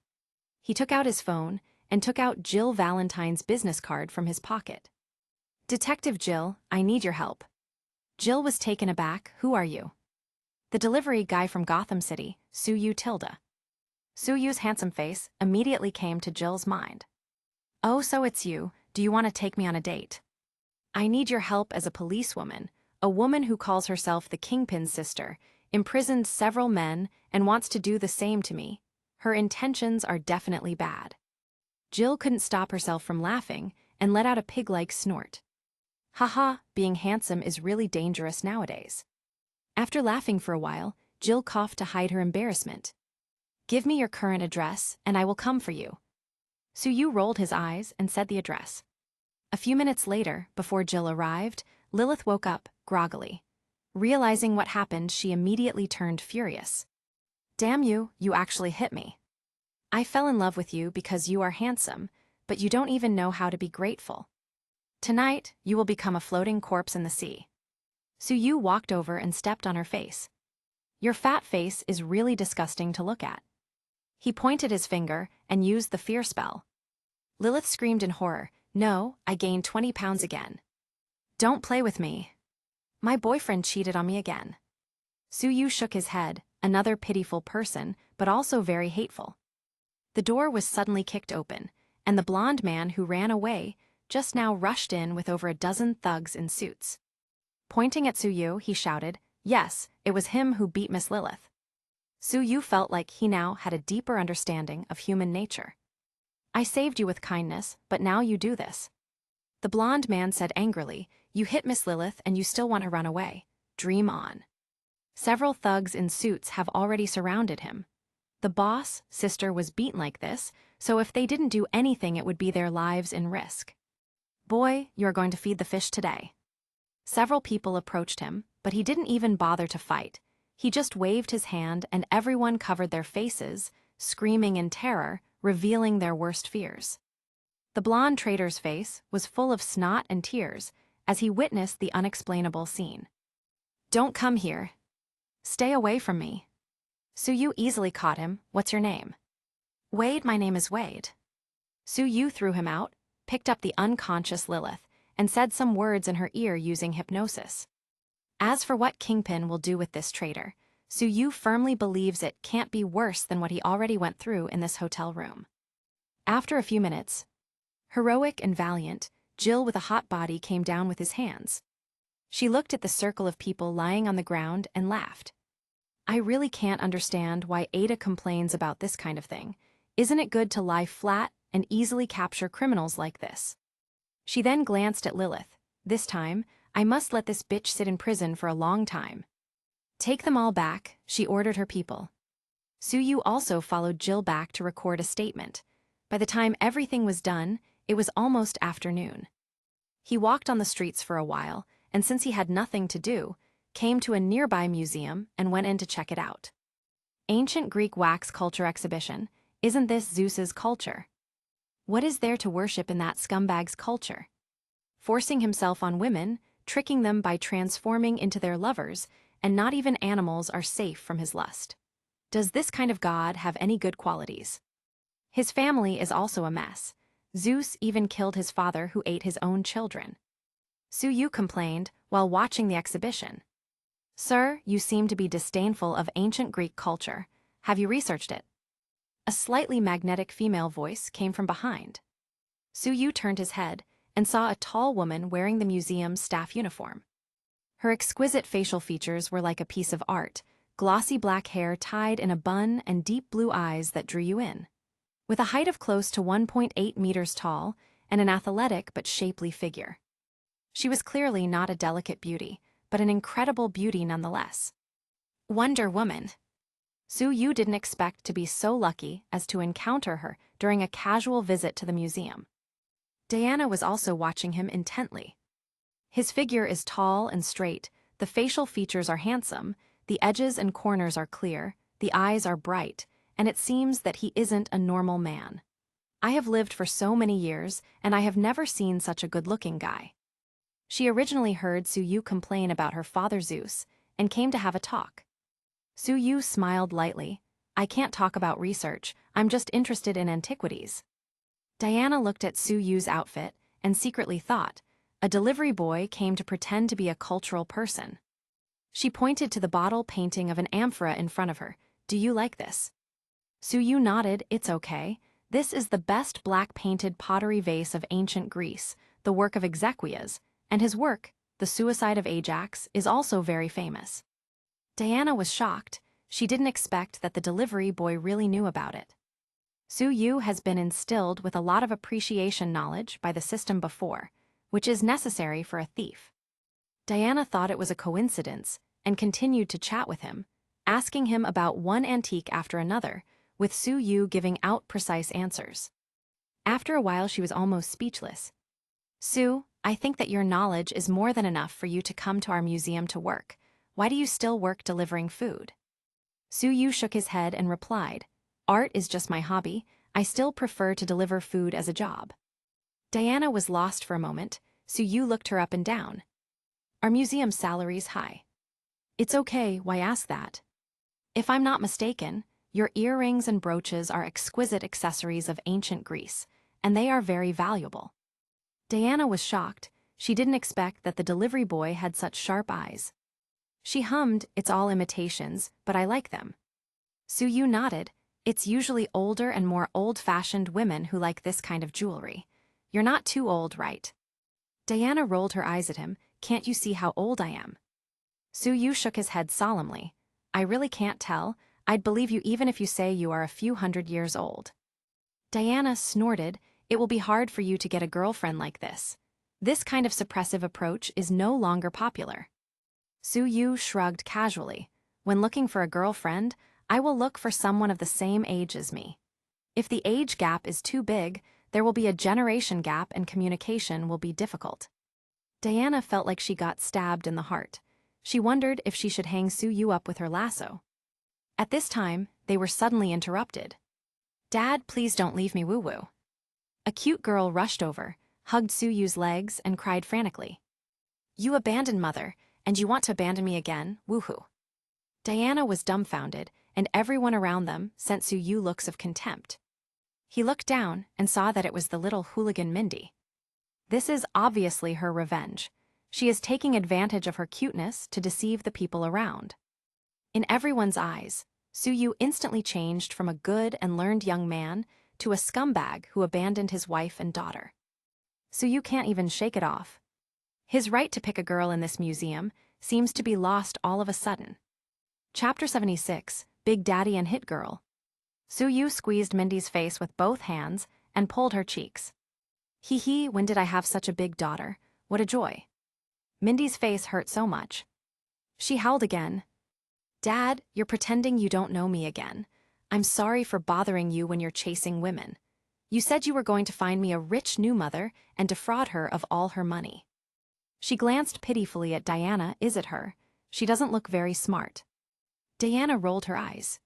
He took out his phone and took out Jill Valentine's business card from his pocket. Detective Jill, I need your help. Jill was taken aback. Who are you? The delivery guy from Gotham City, Suyu Tilda. Suyu's handsome face immediately came to Jill's mind. Oh, so it's you. Do you want to take me on a date? I need your help as a policewoman, a woman who calls herself the Kingpin's sister, imprisoned several men, and wants to do the same to me. Her intentions are definitely bad. Jill couldn't stop herself from laughing and let out a pig-like snort. Haha, being handsome is really dangerous nowadays. After laughing for a while, Jill coughed to hide her embarrassment. Give me your current address, and I will come for you. Suyu rolled his eyes and said the address. A few minutes later, before Jill arrived, Lilith woke up, groggily. Realizing what happened, she immediately turned furious. Damn you, you actually hit me. I fell in love with you because you are handsome, but you don't even know how to be grateful. Tonight, you will become a floating corpse in the sea. Suyu walked over and stepped on her face. Your fat face is really disgusting to look at. He pointed his finger and used the fear spell. Lilith screamed in horror. No, I gained 20 pounds again. Don't play with me. My boyfriend cheated on me again. Suyu shook his head, another pitiful person, but also very hateful. The door was suddenly kicked open, and the blonde man who ran away just now rushed in with over a dozen thugs in suits. Pointing at Suyu, he shouted, yes, it was him who beat Miss Lilith. Suyu felt like he now had a deeper understanding of human nature. I saved you with kindness, but now you do this. The blonde man said angrily, you hit Miss Lilith and you still want to run away. Dream on. Several thugs in suits have already surrounded him. The boss, sister, was beaten like this, so if they didn't do anything it would be their lives in risk. Boy, you're going to feed the fish today. Several people approached him, but he didn't even bother to fight. He just waved his hand and everyone covered their faces, screaming in terror, revealing their worst fears. The blonde trader's face was full of snot and tears as he witnessed the unexplainable scene. Don't come here. Stay away from me. Suyu easily caught him. What's your name? Wade, my name is Wade. Suyu threw him out, picked up the unconscious Lilith, and said some words in her ear using hypnosis. As for what Kingpin will do with this traitor, Suyu firmly believes it can't be worse than what he already went through in this hotel room. After a few minutes, heroic and valiant, Jill with a hot body came down with his hands. She looked at the circle of people lying on the ground and laughed. I really can't understand why Ada complains about this kind of thing. Isn't it good to lie flat and easily capture criminals like this? She then glanced at Lilith. This time, I must let this bitch sit in prison for a long time. Take them all back, she ordered her people. Suyu also followed Jill back to record a statement. By the time everything was done, it was almost afternoon. He walked on the streets for a while, and since he had nothing to do, came to a nearby museum and went in to check it out. Ancient Greek wax culture exhibition. Isn't this Zeus's culture? What is there to worship in that scumbag's culture? Forcing himself on women, tricking them by transforming into their lovers, and not even animals are safe from his lust. Does this kind of god have any good qualities? His family is also a mess. Zeus even killed his father who ate his own children. Suyu complained while watching the exhibition. Sir, you seem to be disdainful of ancient Greek culture. Have you researched it? A slightly magnetic female voice came from behind. Suyu turned his head and saw a tall woman wearing the museum's staff uniform. Her exquisite facial features were like a piece of art, glossy black hair tied in a bun and deep blue eyes that drew you in. With a height of close to 1.8 meters tall and an athletic but shapely figure. She was clearly not a delicate beauty, but an incredible beauty nonetheless. Wonder Woman. Suyu didn't expect to be so lucky as to encounter her during a casual visit to the museum. Diana was also watching him intently. His figure is tall and straight, the facial features are handsome, the edges and corners are clear, the eyes are bright, and it seems that he isn't a normal man. I have lived for so many years, and I have never seen such a good-looking guy. She originally heard Suyu complain about her father Zeus, and came to have a talk. Suyu smiled lightly. I can't talk about research, I'm just interested in antiquities. Diana looked at Su Yu's outfit and secretly thought, a delivery boy came to pretend to be a cultural person. She pointed to the bottle painting of an amphora in front of her. Do you like this? Su Yu nodded. It's okay. This is the best black-painted pottery vase of ancient Greece, the work of Exequias, and his work, The Suicide of Ajax, is also very famous. Diana was shocked. She didn't expect that the delivery boy really knew about it. Su Yu has been instilled with a lot of appreciation knowledge by the system before, which is necessary for a thief. Diana thought it was a coincidence and continued to chat with him, asking him about one antique after another, with Su Yu giving out precise answers. After a while, she was almost speechless. Su, I think that your knowledge is more than enough for you to come to our museum to work. Why do you still work delivering food? Su Yu shook his head and replied, Art is just my hobby. I still prefer to deliver food as a job. Diana was lost for a moment. Su Yu looked her up and down. Our museum's salary's high. It's okay, why ask that? If I'm not mistaken, your earrings and brooches are exquisite accessories of ancient Greece, and they are very valuable. Diana was shocked. She didn't expect that the delivery boy had such sharp eyes. She hummed, It's all imitations, but I like them. Su Yu nodded. It's usually older and more old-fashioned women who like this kind of jewelry. You're not too old, right? Diana rolled her eyes at him. Can't you see how old I am? Su Yu shook his head solemnly. I really can't tell. I'd believe you even if you say you are a few hundred years old. Diana snorted. It will be hard for you to get a girlfriend like this. This kind of suppressive approach is no longer popular. Su Yu shrugged casually. When looking for a girlfriend, I will look for someone of the same age as me. If the age gap is too big, there will be a generation gap and communication will be difficult. Diana felt like she got stabbed in the heart. She wondered if she should hang Su Yu up with her lasso. At this time, they were suddenly interrupted. Dad, please don't leave me woo-woo. A cute girl rushed over, hugged Su Yu's legs, and cried frantically. You abandoned Mother, and you want to abandon me again, woohoo. Diana was dumbfounded, and everyone around them sent Su Yu looks of contempt. He looked down and saw that it was the little hooligan Mindy. This is obviously her revenge. She is taking advantage of her cuteness to deceive the people around. In everyone's eyes, Su Yu instantly changed from a good and learned young man to a scumbag who abandoned his wife and daughter. Su Yu can't even shake it off. His right to pick a girl in this museum seems to be lost all of a sudden. Chapter 76, Big Daddy and Hit Girl. Su Yu squeezed Mindy's face with both hands and pulled her cheeks. Hee hee, when did I have such a big daughter? What a joy. Mindy's face hurt so much. She howled again. Dad, you're pretending you don't know me again. I'm sorry for bothering you when you're chasing women. You said you were going to find me a rich new mother and defraud her of all her money. She glanced pitifully at Diana. Is it her? She doesn't look very smart. Diana rolled her eyes.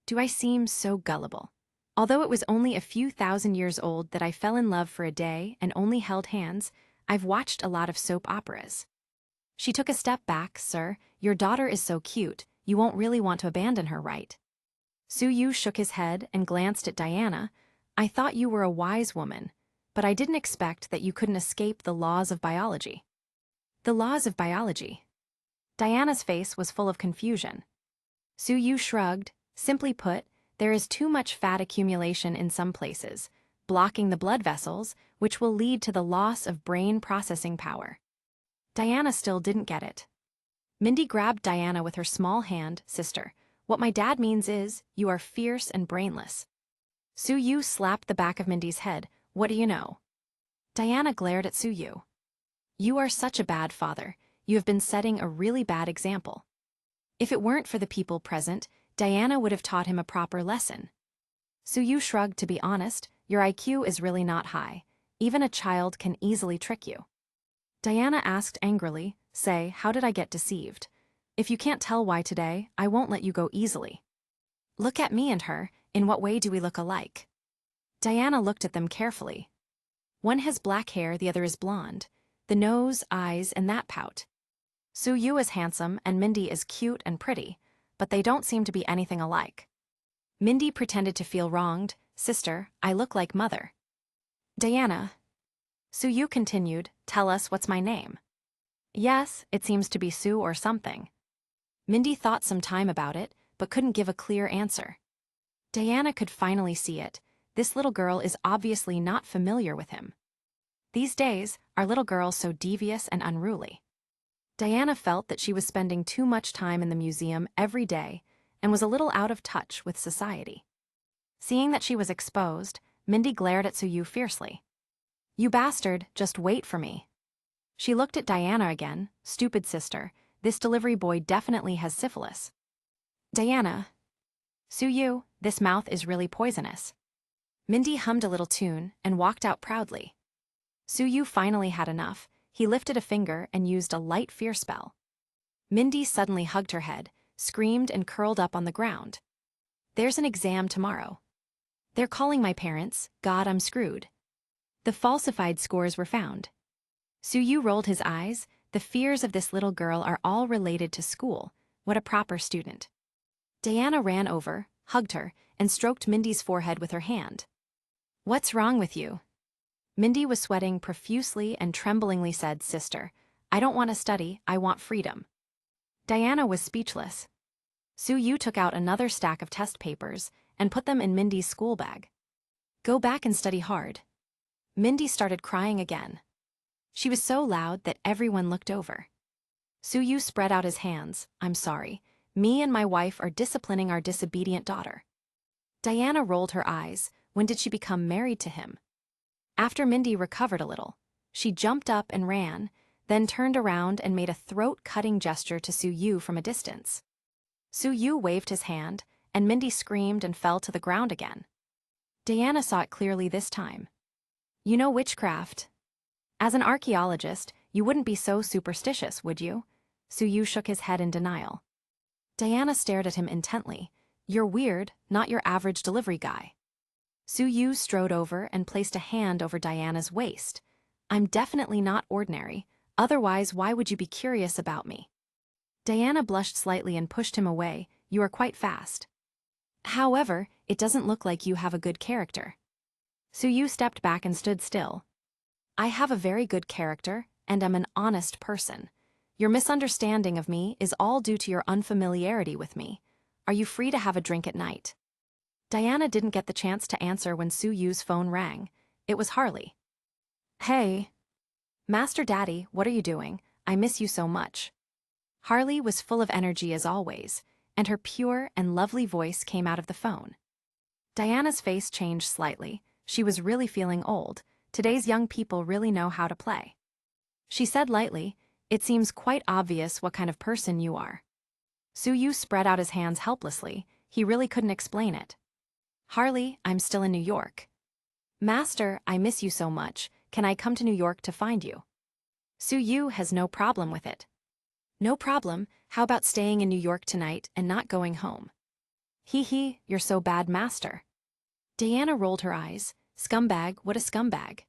Do I seem so gullible? Although it was only a few thousand years old that I fell in love for a day and only held hands, I've watched a lot of soap operas. She took a step back. Sir, your daughter is so cute, you won't really want to abandon her, right? Su Yu shook his head and glanced at Diana. I thought you were a wise woman, but I didn't expect that you couldn't escape the laws of biology. The laws of biology. Diana's face was full of confusion. Su Yu shrugged. Simply put, there is too much fat accumulation in some places, blocking the blood vessels, which will lead to the loss of brain processing power. Diana still didn't get it. Mindy grabbed Diana with her small hand. Sister, what my dad means is, you are fierce and brainless. Su Yu slapped the back of Mindy's head. What do you know? Diana glared at Su Yu. You are such a bad father. You have been setting a really bad example. If it weren't for the people present, Diana would have taught him a proper lesson. Su Yu shrugged. To be honest, your IQ is really not high. Even a child can easily trick you. Diana asked angrily, Say, how did I get deceived? If you can't tell why today, I won't let you go easily. Look at me and her, in what way do we look alike? Diana looked at them carefully. One has black hair, the other is blonde. The nose, eyes, and that pout. Su Yu is handsome and Mindy is cute and pretty, but they don't seem to be anything alike. Mindy pretended to feel wronged. Sister, I look like mother. Diana. Suyu continued, tell us what's my name. Yes, it seems to be Sue or something. Mindy thought some time about it, but couldn't give a clear answer. Diana could finally see it. This little girl is obviously not familiar with him. These days, are little girls so devious and unruly? Diana felt that she was spending too much time in the museum every day and was a little out of touch with society. Seeing that she was exposed, Mindy glared at Suyu fiercely. You bastard, just wait for me. She looked at Diana again. Stupid sister, this delivery boy definitely has syphilis. Diana. Suyu, this mouth is really poisonous. Mindy hummed a little tune and walked out proudly. Suyu finally had enough. He lifted a finger and used a light fear spell. Mindy suddenly hugged her head, screamed and curled up on the ground. There's an exam tomorrow. They're calling my parents. God, I'm screwed. The falsified scores were found. Suyu rolled his eyes. The fears of this little girl are all related to school. What a proper student. Diana ran over, hugged her, and stroked Mindy's forehead with her hand. What's wrong with you? Mindy was sweating profusely and tremblingly said, Sister, I don't want to study, I want freedom. Diana was speechless. Suyu took out another stack of test papers and put them in Mindy's school bag. Go back and study hard. Mindy started crying again. She was so loud that everyone looked over. Suyu spread out his hands. I'm sorry. Me and my wife are disciplining our disobedient daughter. Diana rolled her eyes. When did she become married to him? After Mindy recovered a little, she jumped up and ran, then turned around and made a throat-cutting gesture to Suyu from a distance. Suyu waved his hand, and Mindy screamed and fell to the ground again. Diana saw it clearly this time. You know witchcraft. As an archaeologist, you wouldn't be so superstitious, would you? Suyu shook his head in denial. Diana stared at him intently. You're weird, not your average delivery guy. Suyu strode over and placed a hand over Diana's waist. I'm definitely not ordinary, otherwise why would you be curious about me? Diana blushed slightly and pushed him away. You are quite fast. However, it doesn't look like you have a good character. Suyu stepped back and stood still. I have a very good character, and am an honest person. Your misunderstanding of me is all due to your unfamiliarity with me. Are you free to have a drink at night? Diana didn't get the chance to answer when Suyu's phone rang. It was Harley. Hey. Master Daddy, what are you doing? I miss you so much. Harley was full of energy as always, and her pure and lovely voice came out of the phone. Diana's face changed slightly. She was really feeling old. Today's young people really know how to play. She said lightly, it seems quite obvious what kind of person you are. Suyu spread out his hands helplessly. He really couldn't explain it. Harley, I'm still in New York. Master, I miss you so much. Can I come to New York to find you? Suyu has no problem with it. No problem. How about staying in New York tonight and not going home? Hee, you're so bad, master. Diana rolled her eyes. Scumbag, what a scumbag.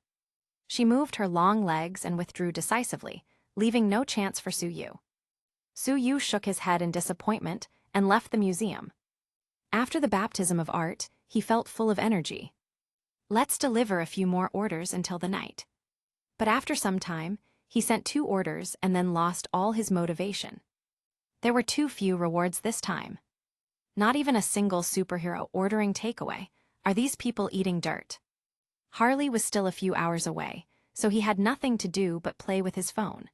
She moved her long legs and withdrew decisively, leaving no chance for Suyu. Suyu shook his head in disappointment and left the museum. After the baptism of art, he felt full of energy. Let's deliver a few more orders until the night. But after some time, he sent 2 orders and then lost all his motivation. There were too few rewards this time. Not even a single superhero ordering takeaway. Are these people eating dirt? Harley was still a few hours away, so he had nothing to do but play with his phone.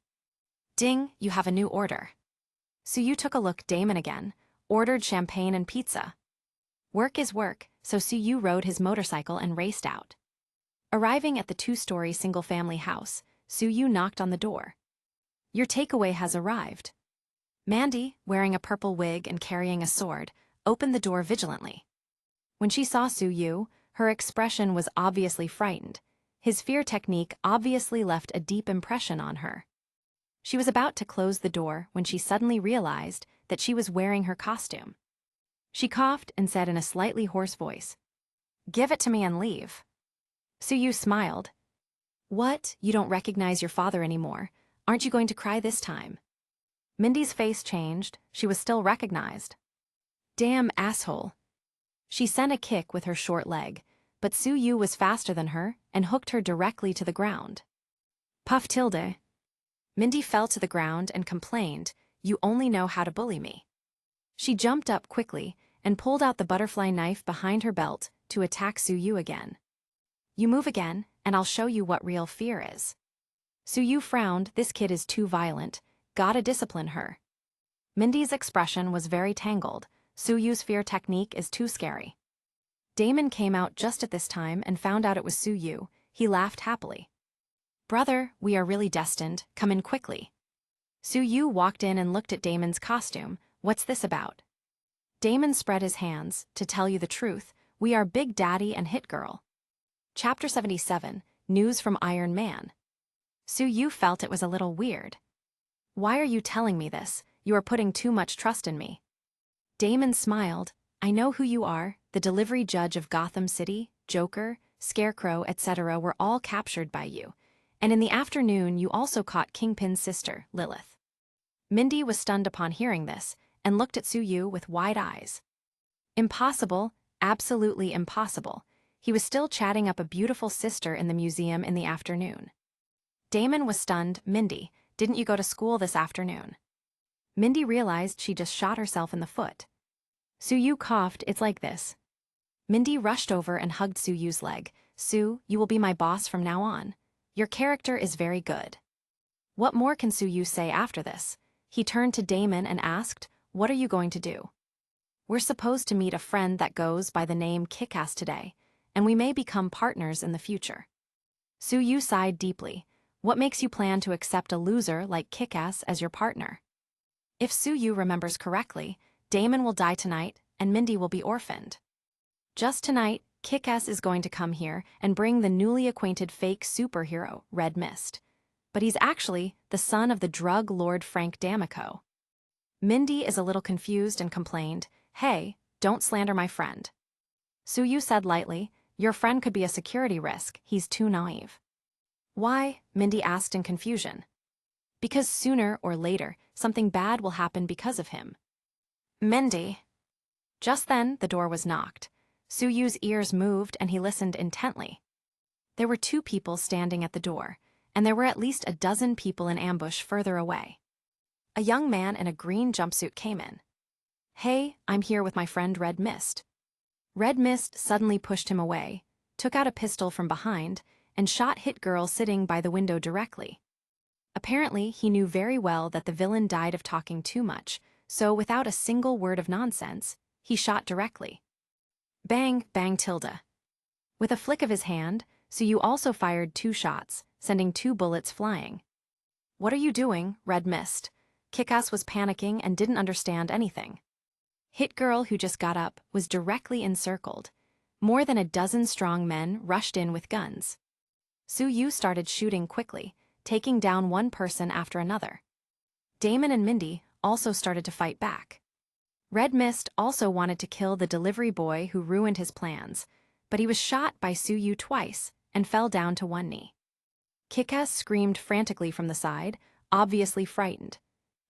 Ding, you have a new order. Suyu took a look. Damon again, ordered champagne and pizza. Work is work, so Suyu rode his motorcycle and raced out. Arriving at the 2-story single-family house, Suyu knocked on the door. Your takeaway has arrived. Mandy, wearing a purple wig and carrying a sword, opened the door vigilantly. When she saw Suyu, her expression was obviously frightened. His fear technique obviously left a deep impression on her. She was about to close the door when she suddenly realized that she was wearing her costume. She coughed and said in a slightly hoarse voice, Give it to me and leave. Suyu smiled. What, you don't recognize your father anymore? Aren't you going to cry this time? Mindy's face changed. She was still recognized. Damn asshole. She sent a kick with her short leg, but Su-yu was faster than her and hooked her directly to the ground. Puff tilde. Mindy fell to the ground and complained, "You only know how to bully me." She jumped up quickly and pulled out the butterfly knife behind her belt to attack Su-yu again. "You move again, and I'll show you what real fear is." Su-yu frowned. This kid is too violent. Gotta discipline her. Mindy's expression was very tangled. Su-yu's fear technique is too scary. Damon came out just at this time and found out it was Su-yu. He laughed happily. "Brother, we are really destined. Come in quickly." Su-yu walked in and looked at Damon's costume. "What's this about?" Damon spread his hands. "To tell you the truth, we are Big Daddy and Hit Girl." Chapter 77, News from Iron Man. Su-yu felt it was a little weird. "Why are you telling me this? You are putting too much trust in me." Damon smiled. "I know who you are. The delivery judge of Gotham City, Joker, Scarecrow, etc. were all captured by you. And in the afternoon you also caught Kingpin's sister, Lilith." Mindy was stunned upon hearing this, and looked at Su-yu with wide eyes. Impossible, absolutely impossible. He was still chatting up a beautiful sister in the museum in the afternoon. Damon was stunned. "Mindy, didn't you go to school this afternoon?" Mindy realized she just shot herself in the foot. Su-yu coughed. "It's like this." Mindy rushed over and hugged Su-yu's leg. "Su, you will be my boss from now on. Your character is very good." What more can Su-yu say after this? He turned to Damon and asked, "What are you going to do?" "We're supposed to meet a friend that goes by the name Kick-Ass today, and we may become partners in the future." Su-yu sighed deeply. "What makes you plan to accept a loser like Kick-Ass as your partner?" If Su-yu remembers correctly, Damon will die tonight, and Mindy will be orphaned. Just tonight, Kick-Ass is going to come here and bring the newly acquainted fake superhero, Red Mist. But he's actually the son of the drug lord Frank D'Amico. Mindy is a little confused and complained, "Hey, don't slander my friend." Su-yu said lightly, "Your friend could be a security risk. He's too naive." "Why?" Mindy asked in confusion. "Because sooner or later, something bad will happen because of him." "Mindy." Just then, the door was knocked. Su-yu's ears moved and he listened intently. There were 2 people standing at the door, and there were at least a dozen people in ambush further away. A young man in a green jumpsuit came in. "Hey, I'm here with my friend Red Mist." Red Mist suddenly pushed him away, took out a pistol from behind, and shot Hit Girl sitting by the window directly. Apparently, he knew very well that the villain died of talking too much, so without a single word of nonsense, he shot directly. Bang, bang tilde. With a flick of his hand, Su-yu also fired 2 shots, sending 2 bullets flying. "What are you doing, Red Mist?" Kick-Ass was panicking and didn't understand anything. Hit Girl, who just got up, was directly encircled. More than a dozen strong men rushed in with guns. Su-yu started shooting quickly, taking down one person after another. Damon and Mindy also started to fight back. Red Mist also wanted to kill the delivery boy who ruined his plans, but he was shot by Su-yu twice and fell down to one knee. Kick-Ass screamed frantically from the side, obviously frightened.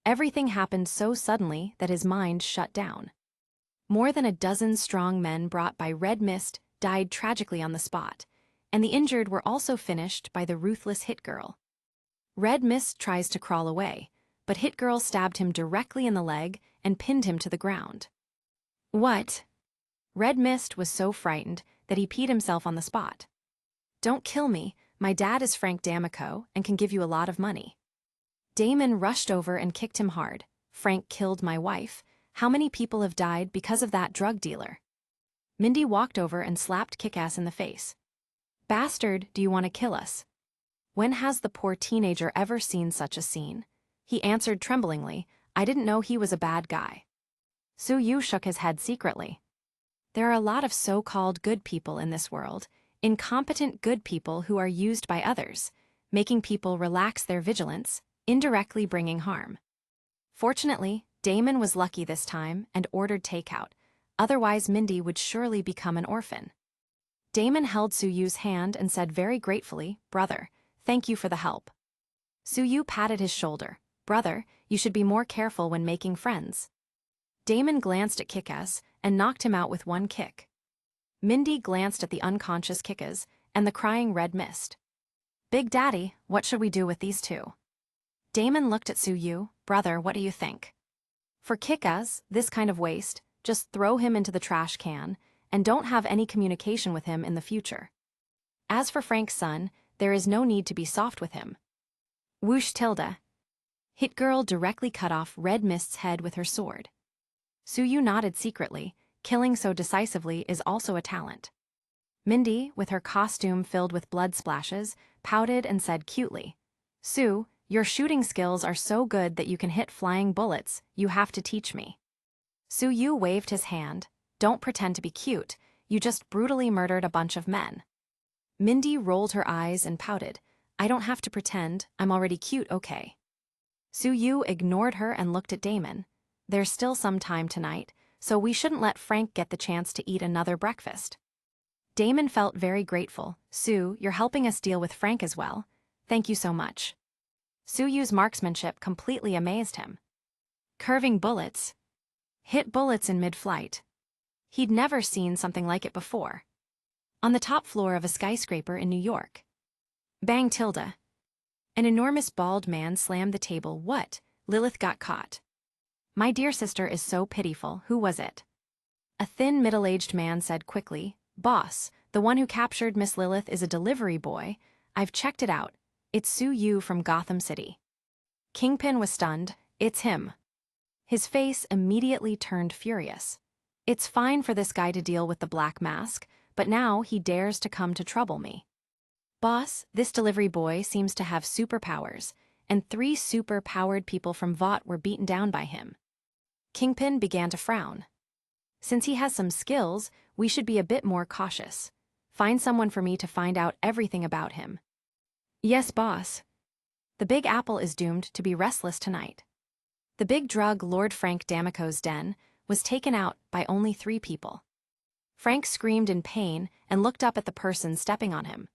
Everything happened so suddenly that his mind shut down. More than a dozen strong men brought by Red Mist died tragically on the spot, and the injured were also finished by the ruthless Hit Girl. Red Mist tries to crawl away, but Hit Girl stabbed him directly in the leg and pinned him to the ground. "What?" Red Mist was so frightened that he peed himself on the spot. "Don't kill me. My dad is Frank D'Amico and can give you a lot of money." Damon rushed over and kicked him hard. "Frank killed my wife. How many people have died because of that drug dealer?" Mindy walked over and slapped Kick-Ass in the face. "Bastard, do you want to kill us?" When has the poor teenager ever seen such a scene? He answered tremblingly, "I didn't know he was a bad guy." Su-yu shook his head secretly. There are a lot of so-called good people in this world, incompetent good people who are used by others, making people relax their vigilance, indirectly bringing harm. Fortunately, Damon was lucky this time and ordered takeout, otherwise Mindy would surely become an orphan. Damon held Su-yu's hand and said very gratefully, "Brother, thank you for the help." Su-yu patted his shoulder. "Brother, you should be more careful when making friends." Damon glanced at Kick-Ass and knocked him out with one kick. Mindy glanced at the unconscious Kikas and the crying red mist. Big Daddy, what should we do with these two? Damon looked at Suyu. Brother, what do you think? For Kikas, this kind of waste, just throw him into the trash can and don't have any communication with him in the future. As for Frank's son, there is no need to be soft with him. Whoosh tilde. Hit Girl directly cut off Red Mist's head with her sword. Suyu nodded secretly. Killing so decisively is also a talent. Mindy, with her costume filled with blood splashes, pouted and said cutely, Sue, your shooting skills are so good that you can hit flying bullets, you have to teach me. Suyu waved his hand. Don't pretend to be cute, you just brutally murdered a bunch of men. Mindy rolled her eyes and pouted. I don't have to pretend, I'm already cute, okay. Suyu ignored her and looked at Damon. There's still some time tonight, so we shouldn't let Frank get the chance to eat another breakfast. Damon felt very grateful. Sue, you're helping us deal with Frank as well. Thank you so much. Suyu's marksmanship completely amazed him. Curving bullets. Hit bullets in mid-flight. He'd never seen something like it before. On the top floor of a skyscraper in New York. Bang tilde. An enormous bald man slammed the table. What? Lilith got caught. My dear sister is so pitiful. Who was it? A thin middle-aged man said quickly, Boss, the one who captured Miss Lilith is a delivery boy. I've checked it out. It's Suyu from Gotham City. Kingpin was stunned. It's him. His face immediately turned furious. It's fine for this guy to deal with the black mask, but now he dares to come to trouble me. Boss, this delivery boy seems to have superpowers, and 3 super-powered people from Vought were beaten down by him. Kingpin began to frown. Since he has some skills, we should be a bit more cautious. Find someone for me to find out everything about him. Yes, boss. The Big Apple is doomed to be restless tonight. The big drug Lord Frank D'Amico's den was taken out by only 3 people. Frank screamed in pain and looked up at the person stepping on him.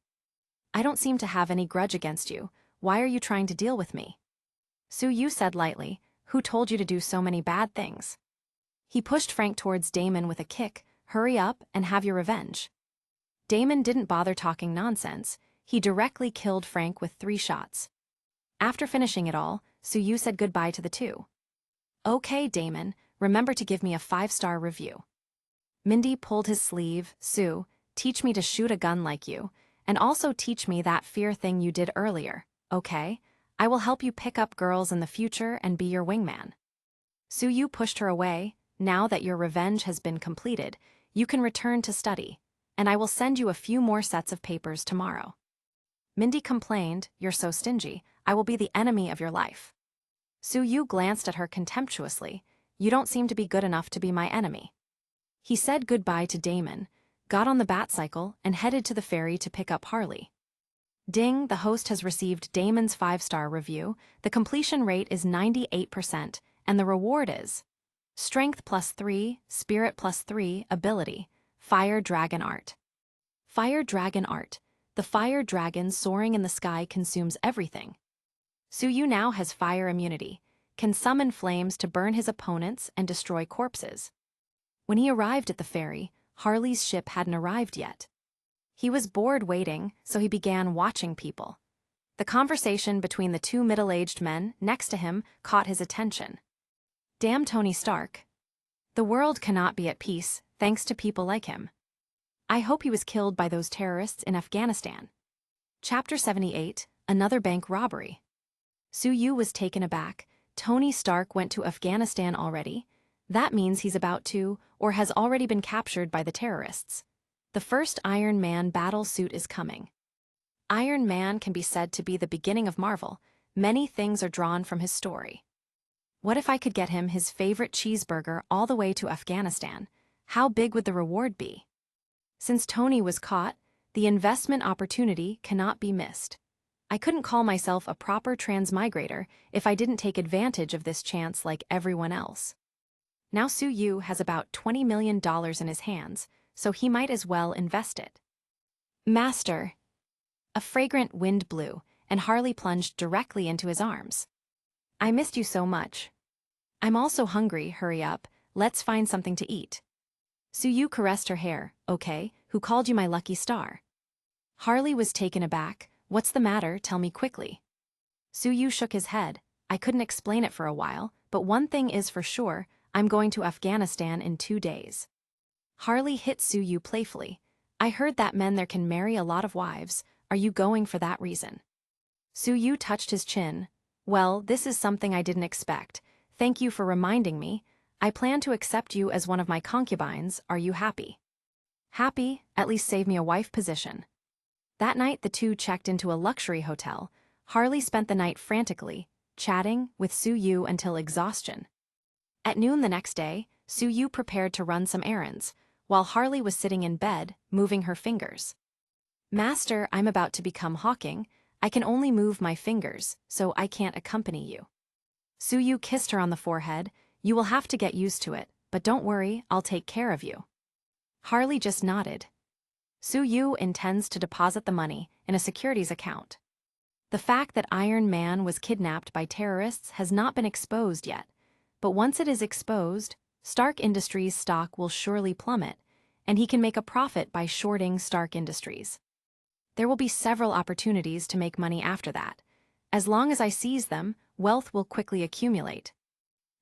I don't seem to have any grudge against you. Why are you trying to deal with me? Suyu said lightly, Who told you to do so many bad things? He pushed Frank towards Damon with a kick. Hurry up and have your revenge. Damon didn't bother talking nonsense. He directly killed Frank with 3 shots. After finishing it all, Suyu said goodbye to the two. Okay, Damon, remember to give me a 5-star review. Mindy pulled his sleeve. Sue, teach me to shoot a gun like you, and also teach me that fear thing you did earlier, okay? I will help you pick up girls in the future and be your wingman. Suyu pushed her away. Now that your revenge has been completed, you can return to study, and I will send you a few more sets of papers tomorrow. Mindy complained, You're so stingy, I will be the enemy of your life. Suyu glanced at her contemptuously. You don't seem to be good enough to be my enemy. He said goodbye to Damon, got on the Batcycle, and headed to the ferry to pick up Harley. Ding, the host has received Damon's 5-star review. The completion rate is 98%, and the reward is Strength +3, Spirit +3, Ability, Fire Dragon Art. Fire Dragon Art. The fire dragon soaring in the sky consumes everything. Suyu now has fire immunity, can summon flames to burn his opponents and destroy corpses. When he arrived at the ferry, Harley's ship hadn't arrived yet. He was bored waiting, so he began watching people. The conversation between the 2 middle-aged men next to him caught his attention. Damn Tony Stark. The world cannot be at peace thanks to people like him. I hope he was killed by those terrorists in Afghanistan. Chapter 78, Another Bank Robbery. Suyu was taken aback. Tony Stark went to Afghanistan already? That means he's about to, or has already been captured by the terrorists. The first Iron Man battle suit is coming. Iron Man can be said to be the beginning of Marvel. Many things are drawn from his story. What if I could get him his favorite cheeseburger all the way to Afghanistan? How big would the reward be? Since Tony was caught, the investment opportunity cannot be missed. I couldn't call myself a proper transmigrator if I didn't take advantage of this chance like everyone else. Now Suyu has about $20 million in his hands, so he might as well invest it. Master. A fragrant wind blew, and Harley plunged directly into his arms. I missed you so much. I'm also hungry, hurry up, let's find something to eat. Suyu caressed her hair. Okay, who called you my lucky star? Harley was taken aback. What's the matter, tell me quickly. Suyu shook his head. I couldn't explain it for a while, but one thing is for sure, I'm going to Afghanistan in 2 days. Harley hit Suyu playfully. I heard that men there can marry a lot of wives. Are you going for that reason? Suyu touched his chin. Well, this is something I didn't expect. Thank you for reminding me. I plan to accept you as one of my concubines. Are you happy? Happy? At least save me a wife position. That night the two checked into a luxury hotel. Harley spent the night frantically, chatting with Suyu until exhaustion. At noon the next day, Suyu prepared to run some errands, while Harley was sitting in bed, moving her fingers. Master, I'm about to become Hawking. I can only move my fingers, so I can't accompany you. Suyu kissed her on the forehead. You will have to get used to it, but don't worry, I'll take care of you. Harley just nodded. Suyu intends to deposit the money in a securities account. The fact that Iron Man was kidnapped by terrorists has not been exposed yet, but once it is exposed, Stark Industries' stock will surely plummet, and he can make a profit by shorting Stark Industries. There will be several opportunities to make money after that. As long as I seize them, wealth will quickly accumulate.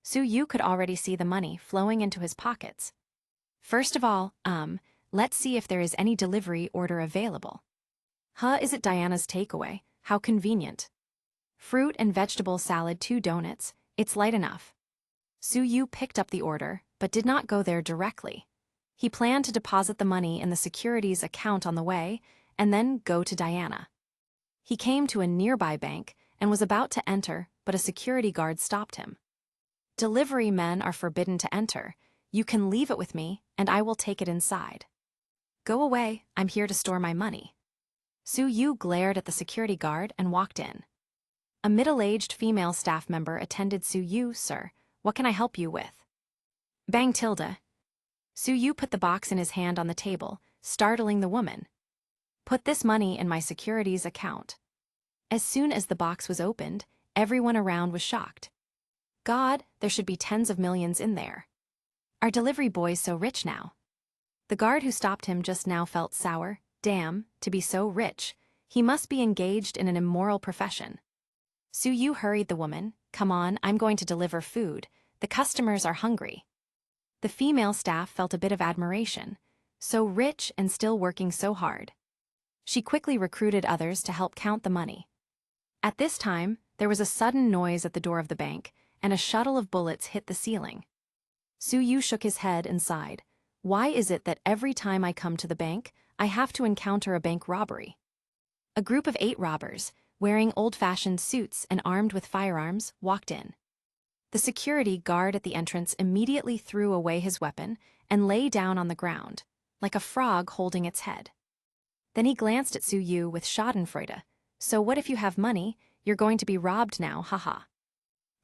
Suyu could already see the money flowing into his pockets. First of all, let's see if there is any delivery order available. Is it Diana's takeaway? How convenient. Fruit and vegetable salad, 2 donuts, it's light enough. Suyu picked up the order, but did not go there directly. He planned to deposit the money in the securities account on the way, and then go to Diana. He came to a nearby bank and was about to enter, but a security guard stopped him. Delivery men are forbidden to enter. You can leave it with me, and I will take it inside. Go away, I'm here to store my money. Suyu glared at the security guard and walked in. A middle-aged female staff member attended Suyu. Sir, what can I help you with? Bang tilde. Suyu put the box in his hand on the table, startling the woman. Put this money in my securities account. As soon as the box was opened, everyone around was shocked. God, there should be tens of millions in there. Are delivery boys so rich now? The guard who stopped him just now felt sour. Damn, to be so rich, he must be engaged in an immoral profession. Suyu hurried the woman. Come on, I'm going to deliver food. The customers are hungry. The female staff felt a bit of admiration. So rich and still working so hard. She quickly recruited others to help count the money. At this time, there was a sudden noise at the door of the bank, and a shuttle of bullets hit the ceiling. Suyu shook his head and sighed. Why is it that every time I come to the bank, I have to encounter a bank robbery? A group of 8 robbers, wearing old-fashioned suits and armed with firearms, walked in. The security guard at the entrance immediately threw away his weapon and lay down on the ground, like a frog holding its head. Then he glanced at Suyu with schadenfreude. So what if you have money, you're going to be robbed now, haha.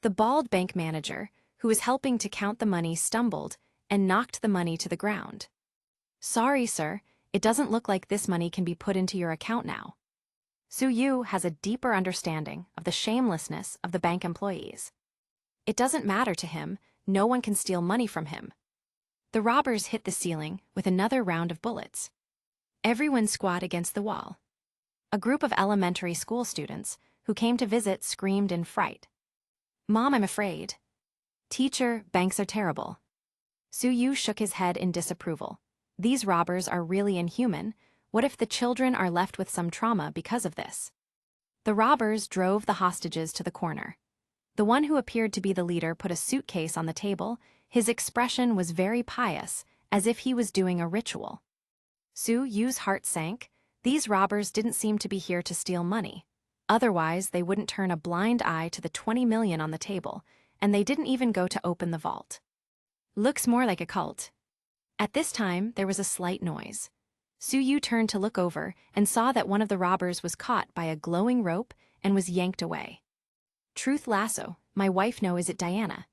The bald bank manager, who was helping to count the money, stumbled and knocked the money to the ground. Sorry, sir, it doesn't look like this money can be put into your account now. Suyu has a deeper understanding of the shamelessness of the bank employees. It doesn't matter to him, no one can steal money from him. The robbers hit the ceiling with another round of bullets. Everyone squat against the wall. A group of elementary school students who came to visit screamed in fright. Mom, I'm afraid. Teacher, banks are terrible. Suyu shook his head in disapproval. These robbers are really inhuman. What if the children are left with some trauma because of this? The robbers drove the hostages to the corner. The one who appeared to be the leader put a suitcase on the table. His expression was very pious, as if he was doing a ritual. Suyu's heart sank. These robbers didn't seem to be here to steal money. Otherwise, they wouldn't turn a blind eye to the 20 million on the table, and they didn't even go to open the vault. Looks more like a cult. At this time, there was a slight noise. Suyu turned to look over and saw that one of the robbers was caught by a glowing rope and was yanked away. Truth lasso, my wife know, is it Diana?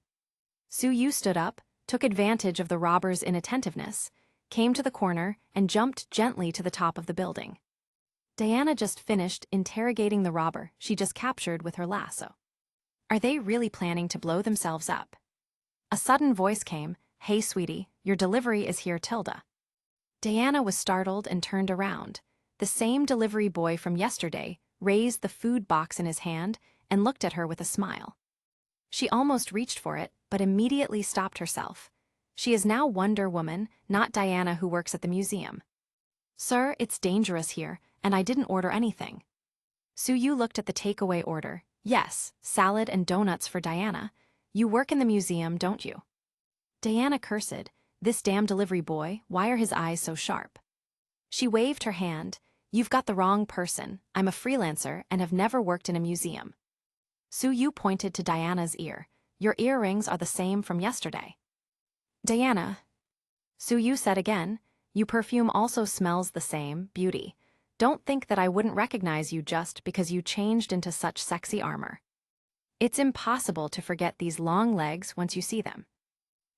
Suyu stood up, took advantage of the robber's inattentiveness, came to the corner, and jumped gently to the top of the building. Diana just finished interrogating the robber she just captured with her lasso. Are they really planning to blow themselves up? A sudden voice came, Hey sweetie, your delivery is here, Tilda." Diana was startled and turned around. The same delivery boy from yesterday raised the food box in his hand and looked at her with a smile. She almost reached for it, but immediately stopped herself. She is now Wonder Woman, not Diana who works at the museum. "Sir, it's dangerous here, and I didn't order anything." Suyu looked at the takeaway order. "Yes, salad and donuts for Diana. You work in the museum, don't you?" Diana cursed. This damn delivery boy, why are his eyes so sharp? She waved her hand. "You've got the wrong person. I'm a freelancer and have never worked in a museum." Suyu pointed to Diana's ear. "Your earrings are the same from yesterday." "Diana," Suyu said again, "your perfume also smells the same, beauty. Don't think that I wouldn't recognize you just because you changed into such sexy armor. It's impossible to forget these long legs once you see them."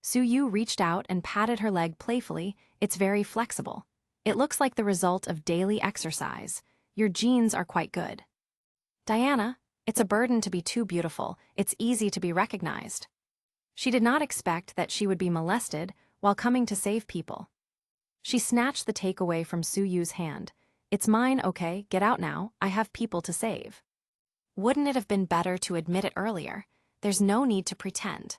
Suyu reached out and patted her leg playfully. "It's very flexible. It looks like the result of daily exercise. Your genes are quite good." "Diana, it's a burden to be too beautiful. It's easy to be recognized." She did not expect that she would be molested while coming to save people. She snatched the takeaway from Suyu's hand. "It's mine, okay, get out now, I have people to save." Wouldn't it have been better to admit it earlier? There's no need to pretend.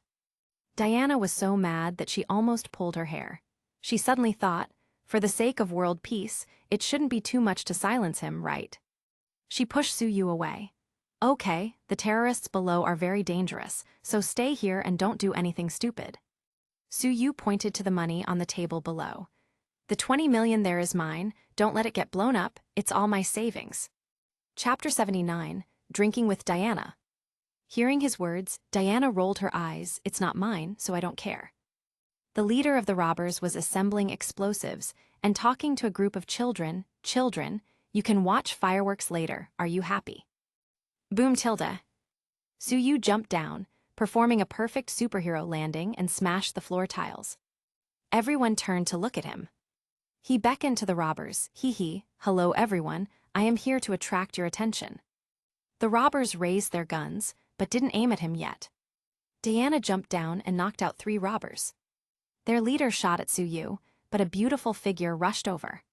Diana was so mad that she almost pulled her hair. She suddenly thought, for the sake of world peace, it shouldn't be too much to silence him, right? She pushed Suyu away. "Okay, the terrorists below are very dangerous, so stay here and don't do anything stupid." Suyu pointed to the money on the table below. "The 20 million there is mine, don't let it get blown up, it's all my savings." Chapter 79, Drinking with Diana. Hearing his words, Diana rolled her eyes. "It's not mine, so I don't care." The leader of the robbers was assembling explosives and talking to a group of children. "Children, you can watch fireworks later, are you happy?" "Boom, Tilda." Suyu jumped down, performing a perfect superhero landing, and smashed the floor tiles. Everyone turned to look at him. He beckoned to the robbers. "Hee, hello everyone, I am here to attract your attention." The robbers raised their guns, but didn't aim at him yet. Diana jumped down and knocked out 3 robbers. Their leader shot at Suyu, but a beautiful figure rushed over.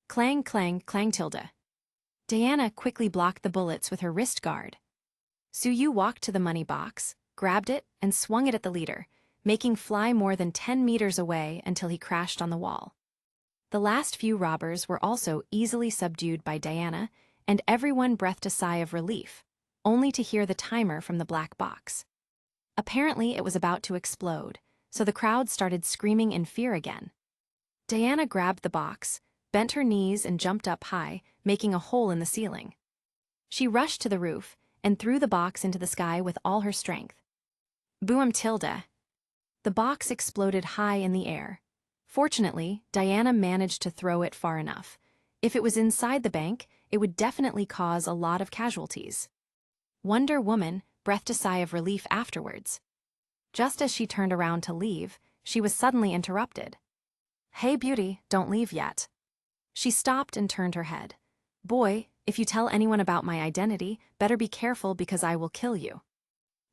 Clang, clang, clang, Tilda. Diana quickly blocked the bullets with her wrist guard. Suyu walked to the money box, grabbed it, and swung it at the leader, making fly more than 10 meters away until he crashed on the wall. The last few robbers were also easily subdued by Diana, and everyone breathed a sigh of relief, only to hear the timer from the black box. Apparently it was about to explode, so the crowd started screaming in fear again. Diana grabbed the box, bent her knees and jumped up high, making a hole in the ceiling. She rushed to the roof and threw the box into the sky with all her strength. Boom, Tilda. The box exploded high in the air. Fortunately, Diana managed to throw it far enough. If it was inside the bank, it would definitely cause a lot of casualties. Wonder Woman breathed a sigh of relief afterwards. Just as she turned around to leave, she was suddenly interrupted. "Hey, beauty, don't leave yet." She stopped and turned her head. "Boy, if you tell anyone about my identity, better be careful because I will kill you.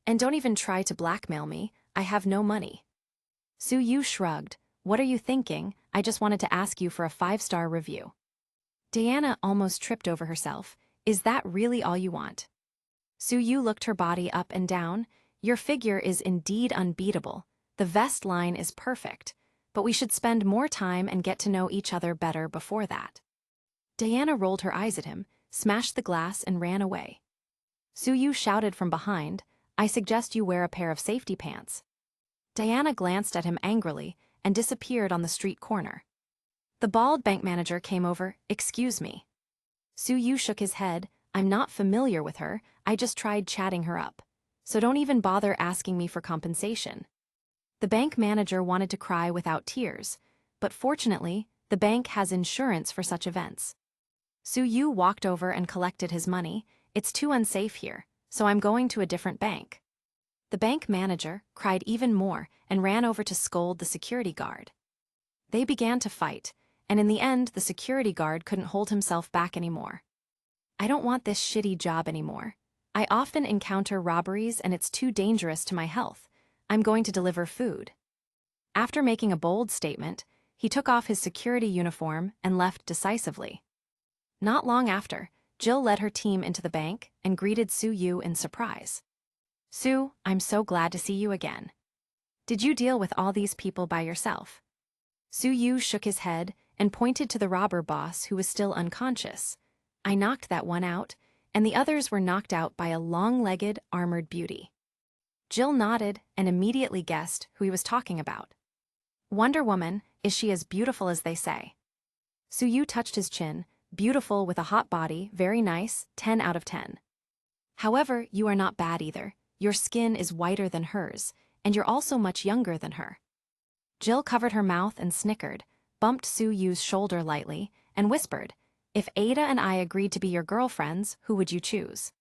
And don't even try to blackmail me, I have no money." Suyu shrugged. "What are you thinking? I just wanted to ask you for a 5-star review." Diana almost tripped over herself. "Is that really all you want?" Suyu looked her body up and down. "Your figure is indeed unbeatable. The vest line is perfect. But we should spend more time and get to know each other better before that." Diana rolled her eyes at him, smashed the glass, and ran away. Suyu shouted from behind, "I suggest you wear a pair of safety pants." Diana glanced at him angrily and disappeared on the street corner. The bald bank manager came over. "Excuse me." Suyu shook his head. "I'm not familiar with her, I just tried chatting her up. So don't even bother asking me for compensation." The bank manager wanted to cry without tears, but fortunately, the bank has insurance for such events. Suyu walked over and collected his money. "It's too unsafe here, so I'm going to a different bank." The bank manager cried even more and ran over to scold the security guard. They began to fight, and in the end, the security guard couldn't hold himself back anymore. "I don't want this shitty job anymore. I often encounter robberies and it's too dangerous to my health. I'm going to deliver food." After making a bold statement, he took off his security uniform and left decisively. Not long after, Jill led her team into the bank and greeted Su-Yu in surprise. "Sue, I'm so glad to see you again. Did you deal with all these people by yourself?" Su-Yu shook his head and pointed to the robber boss who was still unconscious. "I knocked that one out, and the others were knocked out by a long-legged, armored beauty." Jill nodded and immediately guessed who he was talking about. "Wonder Woman, is she as beautiful as they say?" Su-Yu touched his chin. "Beautiful with a hot body, very nice, 10 out of 10. However, you are not bad either. Your skin is whiter than hers, and you're also much younger than her." Jill covered her mouth and snickered, bumped Su-Yu's shoulder lightly, and whispered, "If Ada and I agreed to be your girlfriends, who would you choose?"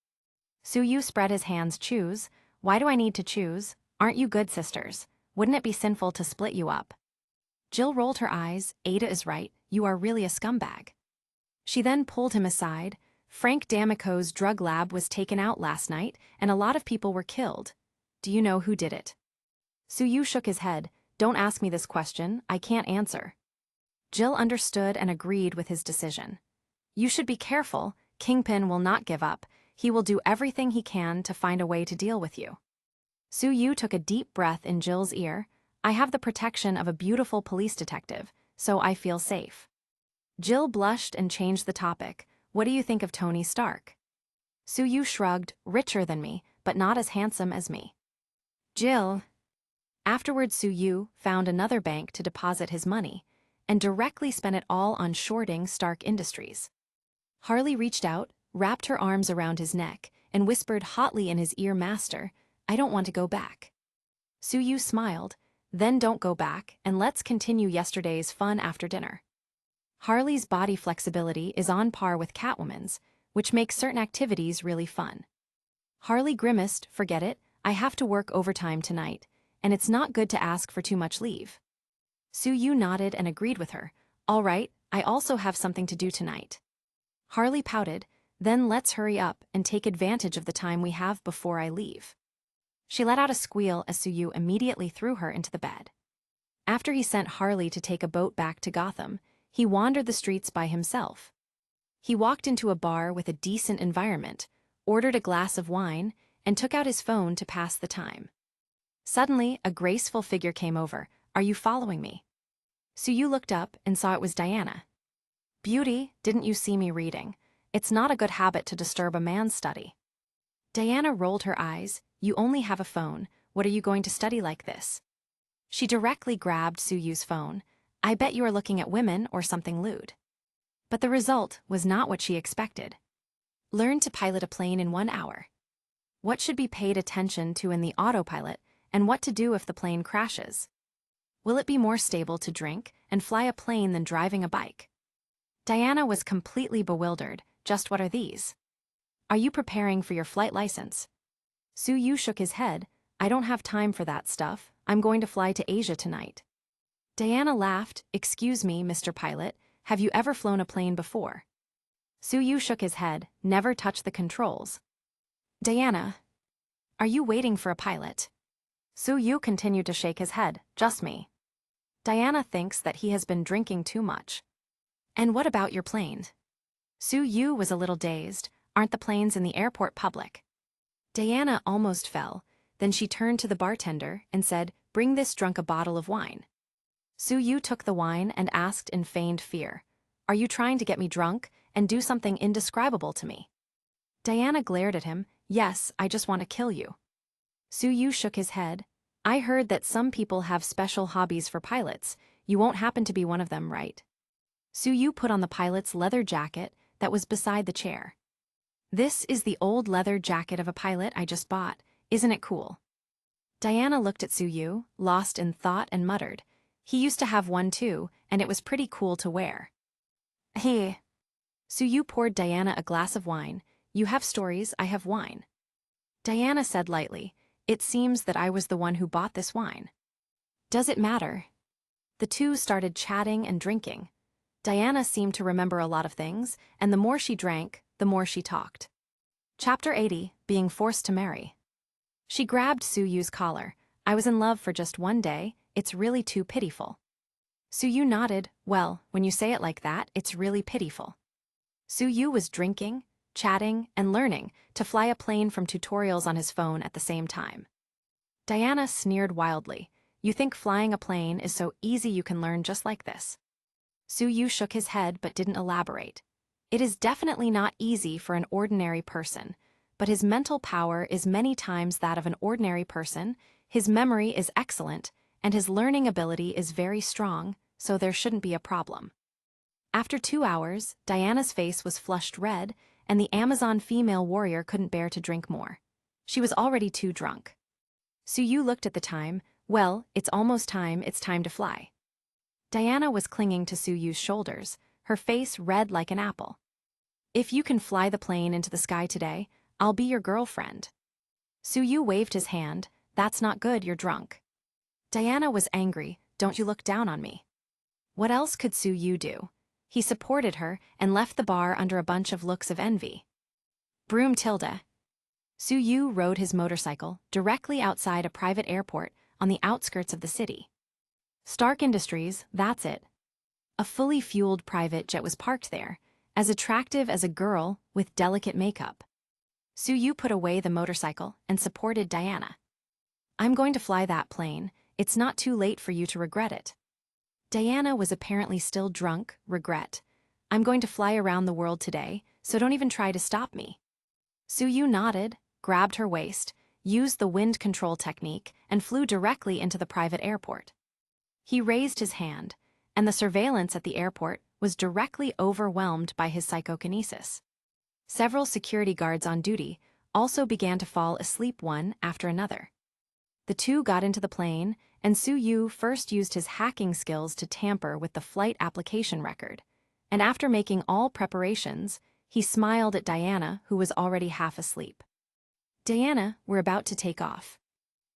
Su-Yu spread his hands. "Choose? Why do I need to choose? Aren't you good sisters? Wouldn't it be sinful to split you up?" Jill rolled her eyes. "Ada is right, you are really a scumbag." She then pulled him aside. "Frank D'Amico's drug lab was taken out last night, and a lot of people were killed. Do you know who did it?" Su-Yu shook his head. "Don't ask me this question, I can't answer." Jill understood and agreed with his decision. "You should be careful. Kingpin will not give up. He will do everything he can to find a way to deal with you." Su-Yu took a deep breath in Jill's ear. "I have the protection of a beautiful police detective, so I feel safe." Jill blushed and changed the topic. "What do you think of Tony Stark?" Su-Yu shrugged. "Richer than me, but not as handsome as me." Jill. Afterwards, Su-Yu found another bank to deposit his money, and directly spent it all on shorting Stark Industries. Harley reached out, wrapped her arms around his neck, and whispered hotly in his ear, "Master, I don't want to go back." Su-Yu smiled. "Then don't go back, and let's continue yesterday's fun after dinner." Harley's body flexibility is on par with Catwoman's, which makes certain activities really fun. Harley grimaced. "Forget it, I have to work overtime tonight, and it's not good to ask for too much leave." Su-Yu nodded and agreed with her. "All right, I also have something to do tonight." Harley pouted. "Then let's hurry up and take advantage of the time we have before I leave." She let out a squeal as Su-Yu immediately threw her into the bed. After he sent Harley to take a boat back to Gotham, he wandered the streets by himself. He walked into a bar with a decent environment, ordered a glass of wine, and took out his phone to pass the time. Suddenly, a graceful figure came over. "Are you following me?" Su-Yu looked up and saw it was Diana. "Beauty, didn't you see me reading? It's not a good habit to disturb a man's study." Diana rolled her eyes. "You only have a phone. What are you going to study like this?" She directly grabbed Su-Yu's phone. "I bet you are looking at women or something lewd." But the result was not what she expected. "Learn to pilot a plane in 1 hour. What should be paid attention to in the autopilot, and what to do if the plane crashes. Will it be more stable to drink and fly a plane than driving a bike?" Diana was completely bewildered. "Just what are these? Are you preparing for your flight license?" Su-Yu shook his head. "I don't have time for that stuff. I'm going to fly to Asia tonight." Diana laughed. "Excuse me, Mr. Pilot, have you ever flown a plane before?" Su-Yu shook his head. "Never touched the controls." "Diana, are you waiting for a pilot?" Su-Yu continued to shake his head. "Just me." Diana thinks that he has been drinking too much. "And what about your plane?" Su-Yu was a little dazed. "Aren't the planes in the airport public?" Diana almost fell. Then she turned to the bartender and said, "Bring this drunk a bottle of wine." Su-Yu took the wine and asked in feigned fear, "Are you trying to get me drunk and do something indescribable to me?" Diana glared at him. "Yes, I just want to kill you." Su-Yu shook his head. "I heard that some people have special hobbies for pilots. You won't happen to be one of them, right?" Su-Yu put on the pilot's leather jacket that was beside the chair. "This is the old leather jacket of a pilot I just bought. Isn't it cool?" Diana looked at Su-Yu, lost in thought, and muttered, "He used to have one too, and it was pretty cool to wear." "Hey." Su-Yu poured Diana a glass of wine. "You have stories, I have wine." Diana said lightly, "It seems that I was the one who bought this wine." "Does it matter?" The two started chatting and drinking. Diana seemed to remember a lot of things, and the more she drank, the more she talked. Chapter 80, Being Forced to Marry. She grabbed Su-Yu's collar. "I was in love for just 1 day, it's really too pitiful. Suyu nodded. Well, when you say it like that, it's really pitiful. Suyu was drinking, chatting, and learning to fly a plane from tutorials on his phone at the same time. Diana sneered wildly. You think flying a plane is so easy you can learn just like this? Suyu shook his head but didn't elaborate. It is definitely not easy for an ordinary person, but his mental power is many times that of an ordinary person, his memory is excellent, and his learning ability is very strong, so there shouldn't be a problem. After 2 hours, Diana's face was flushed red, and the Amazon female warrior couldn't bear to drink more. She was already too drunk. Suyu looked at the time. Well, it's almost time, it's time to fly. Diana was clinging to Suyu's shoulders, her face red like an apple. If you can fly the plane into the sky today, I'll be your girlfriend. Suyu waved his hand. That's not good, you're drunk. Diana was angry. Don't you look down on me. What else could Suyu do? He supported her and left the bar under a bunch of looks of envy. Broom tilde. Suyu rode his motorcycle directly outside a private airport on the outskirts of the city. Stark Industries, that's it. A fully fueled private jet was parked there, as attractive as a girl with delicate makeup. Suyu put away the motorcycle and supported Diana. I'm going to fly that plane. It's not too late for you to regret it. Diana was apparently still drunk. Regret. I'm going to fly around the world today, so don't even try to stop me. Suyu nodded, grabbed her waist, used the wind control technique, and flew directly into the private airport. He raised his hand, and the surveillance at the airport was directly overwhelmed by his psychokinesis. Several security guards on duty also began to fall asleep one after another. The two got into the plane, and Suyu first used his hacking skills to tamper with the flight application record, and after making all preparations, he smiled at Diana, who was already half asleep. Diana were about to take off.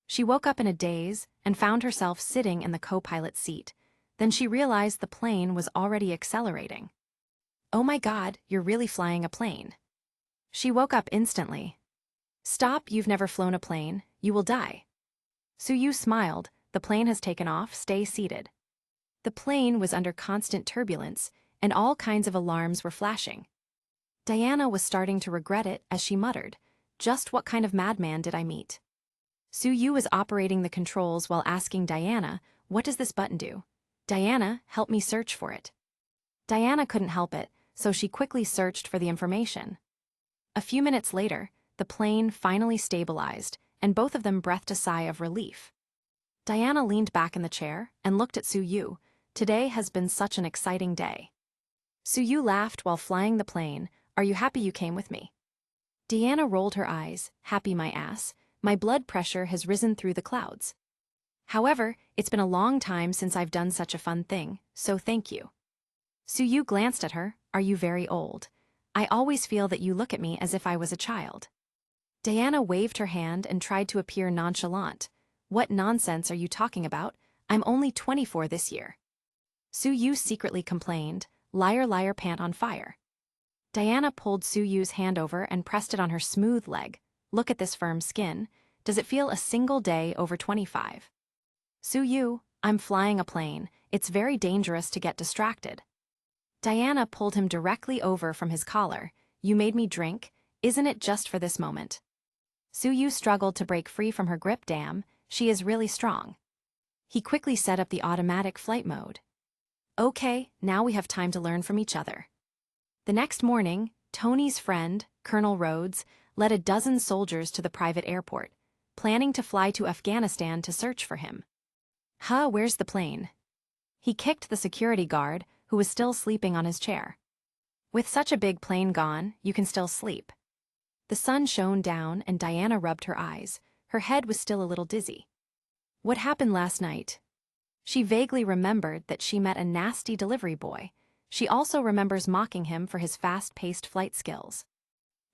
She woke up in a daze and found herself sitting in the co-pilot seat. Then she realized the plane was already accelerating. Oh my God, you're really flying a plane. She woke up instantly. Stop, you've never flown a plane, you will die. Suyu smiled. The plane has taken off, stay seated. The plane was under constant turbulence, and all kinds of alarms were flashing. Diana was starting to regret it as she muttered, just what kind of madman did I meet? Suyu was operating the controls while asking Diana, what does this button do? Diana, help me search for it. Diana couldn't help it, so she quickly searched for the information. A few minutes later, the plane finally stabilized, and both of them breathed a sigh of relief. Diana leaned back in the chair and looked at Suyu. Today has been such an exciting day. Suyu laughed while flying the plane. Are you happy you came with me? Diana rolled her eyes. Happy my ass. My blood pressure has risen through the clouds. However, it's been a long time since I've done such a fun thing, so thank you. Suyu glanced at her. Are you very old? I always feel that you look at me as if I was a child. Diana waved her hand and tried to appear nonchalant. What nonsense are you talking about? I'm only 24 this year. Suyu secretly complained, liar liar pant on fire. Diana pulled Suyu's hand over and pressed it on her smooth leg. Look at this firm skin. Does it feel a single day over 25? Suyu, I'm flying a plane. It's very dangerous to get distracted. Diana pulled him directly over from his collar. You made me drink. Isn't it just for this moment? Suyu struggled to break free from her grip. Damn, she is really strong. He quickly set up the automatic flight mode. Okay, now we have time to learn from each other. The next morning, Tony's friend, Colonel Rhodes, led a dozen soldiers to the private airport, planning to fly to Afghanistan to search for him. Where's the plane? He kicked the security guard, who was still sleeping on his chair. With such a big plane gone, you can still sleep. The sun shone down and Diana rubbed her eyes. Her head was still a little dizzy. What happened last night? She vaguely remembered that she met a nasty delivery boy. She also remembers mocking him for his fast-paced flight skills.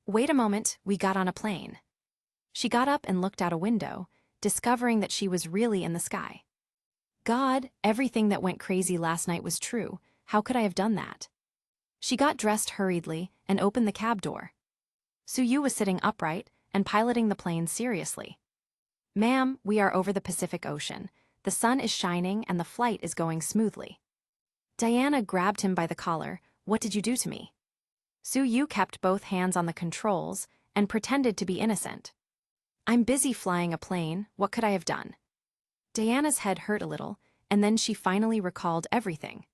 Wait a moment, we got on a plane. She got up and looked out a window, discovering that she was really in the sky. God, everything that went crazy last night was true. How could I have done that? She got dressed hurriedly and opened the cab door. Suyu was sitting upright and piloting the plane seriously. Ma'am, we are over the Pacific Ocean. The sun is shining and the flight is going smoothly. Diana grabbed him by the collar. What did you do to me? Su-yu kept both hands on the controls and pretended to be innocent. I'm busy flying a plane, what could I have done? Diana's head hurt a little, and then she finally recalled everything.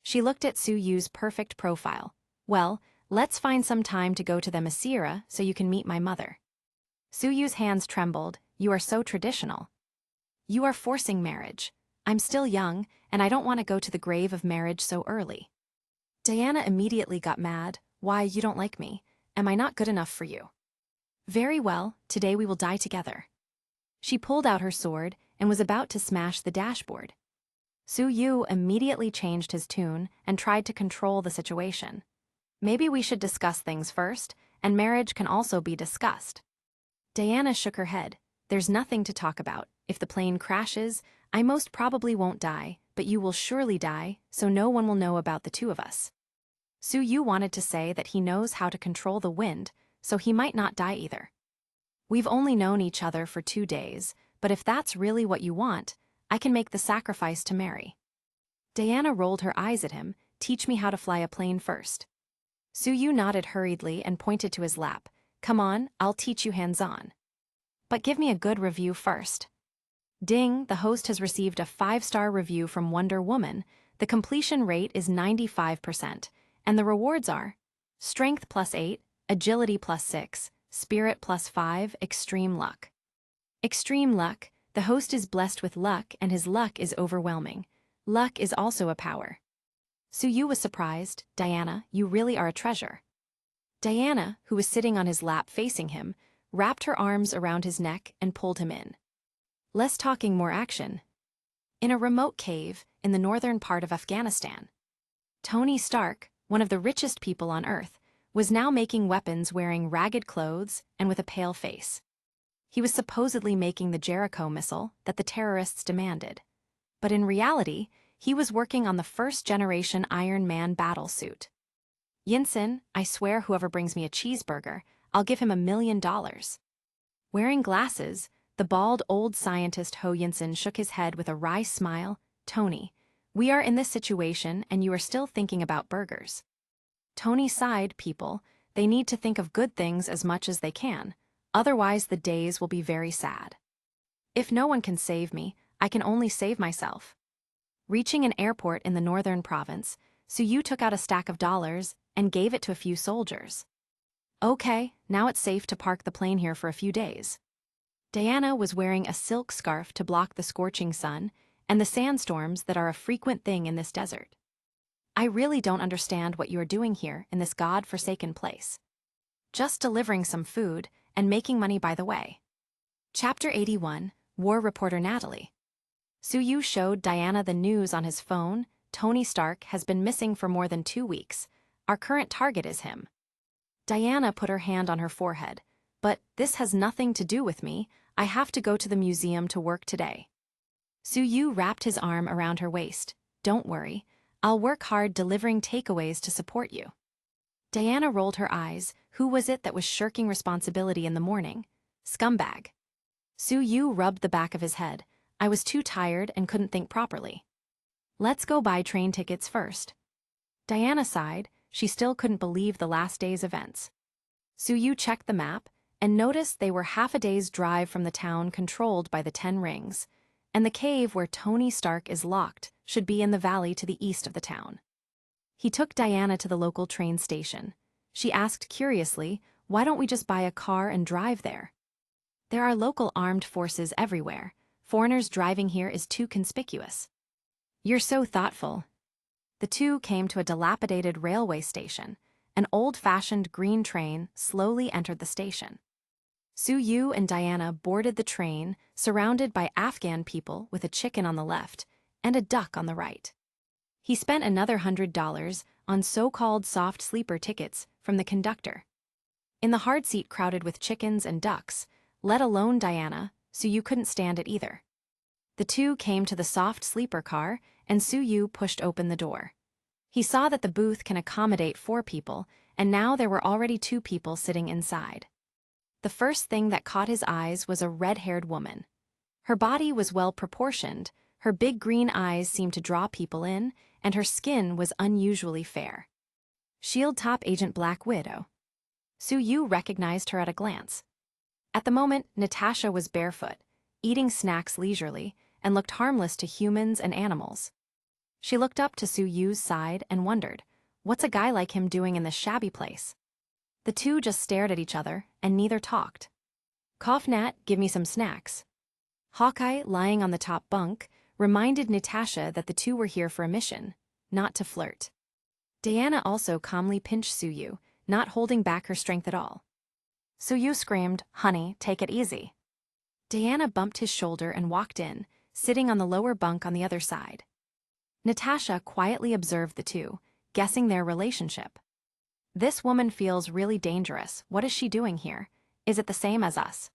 She looked at Su-yu's perfect profile. Well, let's find some time to go to the Masira so you can meet my mother. Su-yu's hands trembled. You are so traditional. You are forcing marriage. I'm still young, and I don't want to go to the grave of marriage so early. Diana immediately got mad. Why, you don't like me? Am I not good enough for you? Very well, today we will die together. She pulled out her sword and was about to smash the dashboard. Su-yu immediately changed his tune and tried to control the situation. Maybe we should discuss things first, and marriage can also be discussed. Diana shook her head. There's nothing to talk about. If the plane crashes, I most probably won't die, but you will surely die, so no one will know about the two of us. Su-yu wanted to say that he knows how to control the wind, so he might not die either. We've only known each other for 2 days, but if that's really what you want, I can make the sacrifice to marry. Diana rolled her eyes at him. Teach me how to fly a plane first. Su-yu nodded hurriedly and pointed to his lap. Come on, I'll teach you hands-on. But give me a good review first. Ding, the host has received a 5-star review from Wonder Woman. The completion rate is 95%, and the rewards are Strength +8, Agility +6, Spirit +5, Extreme Luck. Extreme Luck, the host is blessed with luck and his luck is overwhelming. Luck is also a power. Su-yu was surprised. Diana, you really are a treasure. Diana, who was sitting on his lap facing him, wrapped her arms around his neck and pulled him in. Less talking, more action. In a remote cave in the northern part of Afghanistan, Tony Stark, one of the richest people on Earth, was now making weapons wearing ragged clothes and with a pale face. He was supposedly making the Jericho missile that the terrorists demanded. But in reality, he was working on the first-generation Iron Man battlesuit. Yinsen, I swear whoever brings me a cheeseburger, I'll give him $1 million. Wearing glasses, the bald old scientist Ho Yinsen shook his head with a wry smile. Tony, we are in this situation and you are still thinking about burgers. Tony sighed. People, they need to think of good things as much as they can, otherwise the days will be very sad. If no one can save me, I can only save myself. Reaching an airport in the northern province, Su-yu took out a stack of dollars and gave it to a few soldiers. Okay, now it's safe to park the plane here for a few days. Diana was wearing a silk scarf to block the scorching sun and the sandstorms that are a frequent thing in this desert. I really don't understand what you are doing here in this god-forsaken place. Just delivering some food and making money by the way. Chapter 81, War Reporter Natalie. Su-yu showed Diana the news on his phone. Tony Stark has been missing for more than 2 weeks. Our current target is him. Diana put her hand on her forehead. But this has nothing to do with me. I have to go to the museum to work today. Su-yu wrapped his arm around her waist. Don't worry. I'll work hard delivering takeaways to support you. Diana rolled her eyes. Who was it that was shirking responsibility in the morning? Scumbag. Su-yu rubbed the back of his head. I was too tired and couldn't think properly. Let's go buy train tickets first. Diana sighed. She still couldn't believe the last day's events. Su-yu checked the map and noticed they were half a day's drive from the town controlled by the 10 Rings, and the cave where Tony Stark is locked should be in the valley to the east of the town. He took Diana to the local train station. She asked curiously, why don't we just buy a car and drive there? There are local armed forces everywhere. Foreigners driving here is too conspicuous. You're so thoughtful. The two came to a dilapidated railway station. An old-fashioned green train slowly entered the station. Su-yu and Diana boarded the train, surrounded by Afghan people with a chicken on the left and a duck on the right. He spent another $100 on so-called soft sleeper tickets from the conductor. In the hard seat crowded with chickens and ducks, let alone Diana, Su-yu couldn't stand it either. The two came to the soft sleeper car, and Su-yu pushed open the door. He saw that the booth can accommodate 4 people, and now there were already 2 people sitting inside. The first thing that caught his eyes was a red-haired woman. Her body was well proportioned, her big green eyes seemed to draw people in, and her skin was unusually fair. Shield Top Agent Black Widow. Su-Yu recognized her at a glance. At the moment, Natasha was barefoot, eating snacks leisurely, and looked harmless to humans and animals. She looked up to Su-Yu's side and wondered, what's a guy like him doing in this shabby place? The two just stared at each other, and neither talked. Cough Nat, give me some snacks. Hawkeye, lying on the top bunk, reminded Natasha that the two were here for a mission, not to flirt. Diana also calmly pinched Su-Yu, not holding back her strength at all. Su-Yu screamed, "Honey, take it easy." Diana bumped his shoulder and walked in, sitting on the lower bunk on the other side. Natasha quietly observed the two, guessing their relationship. This woman feels really dangerous. What is she doing here? Is it the same as us?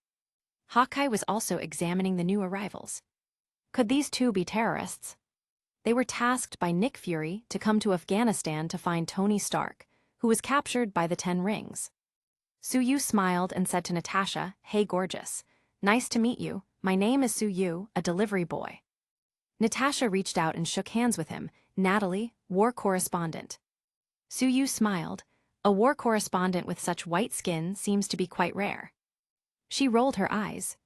Hawkeye was also examining the new arrivals. Could these two be terrorists? They were tasked by Nick Fury to come to Afghanistan to find Tony Stark, who was captured by the 10 Rings. Su-Yu smiled and said to Natasha, "Hey gorgeous. Nice to meet you. My name is Su-Yu, a delivery boy." Natasha reached out and shook hands with him. "Natalie, war correspondent." Su-Yu smiled. A war correspondent with such white skin seems to be quite rare. She rolled her eyes.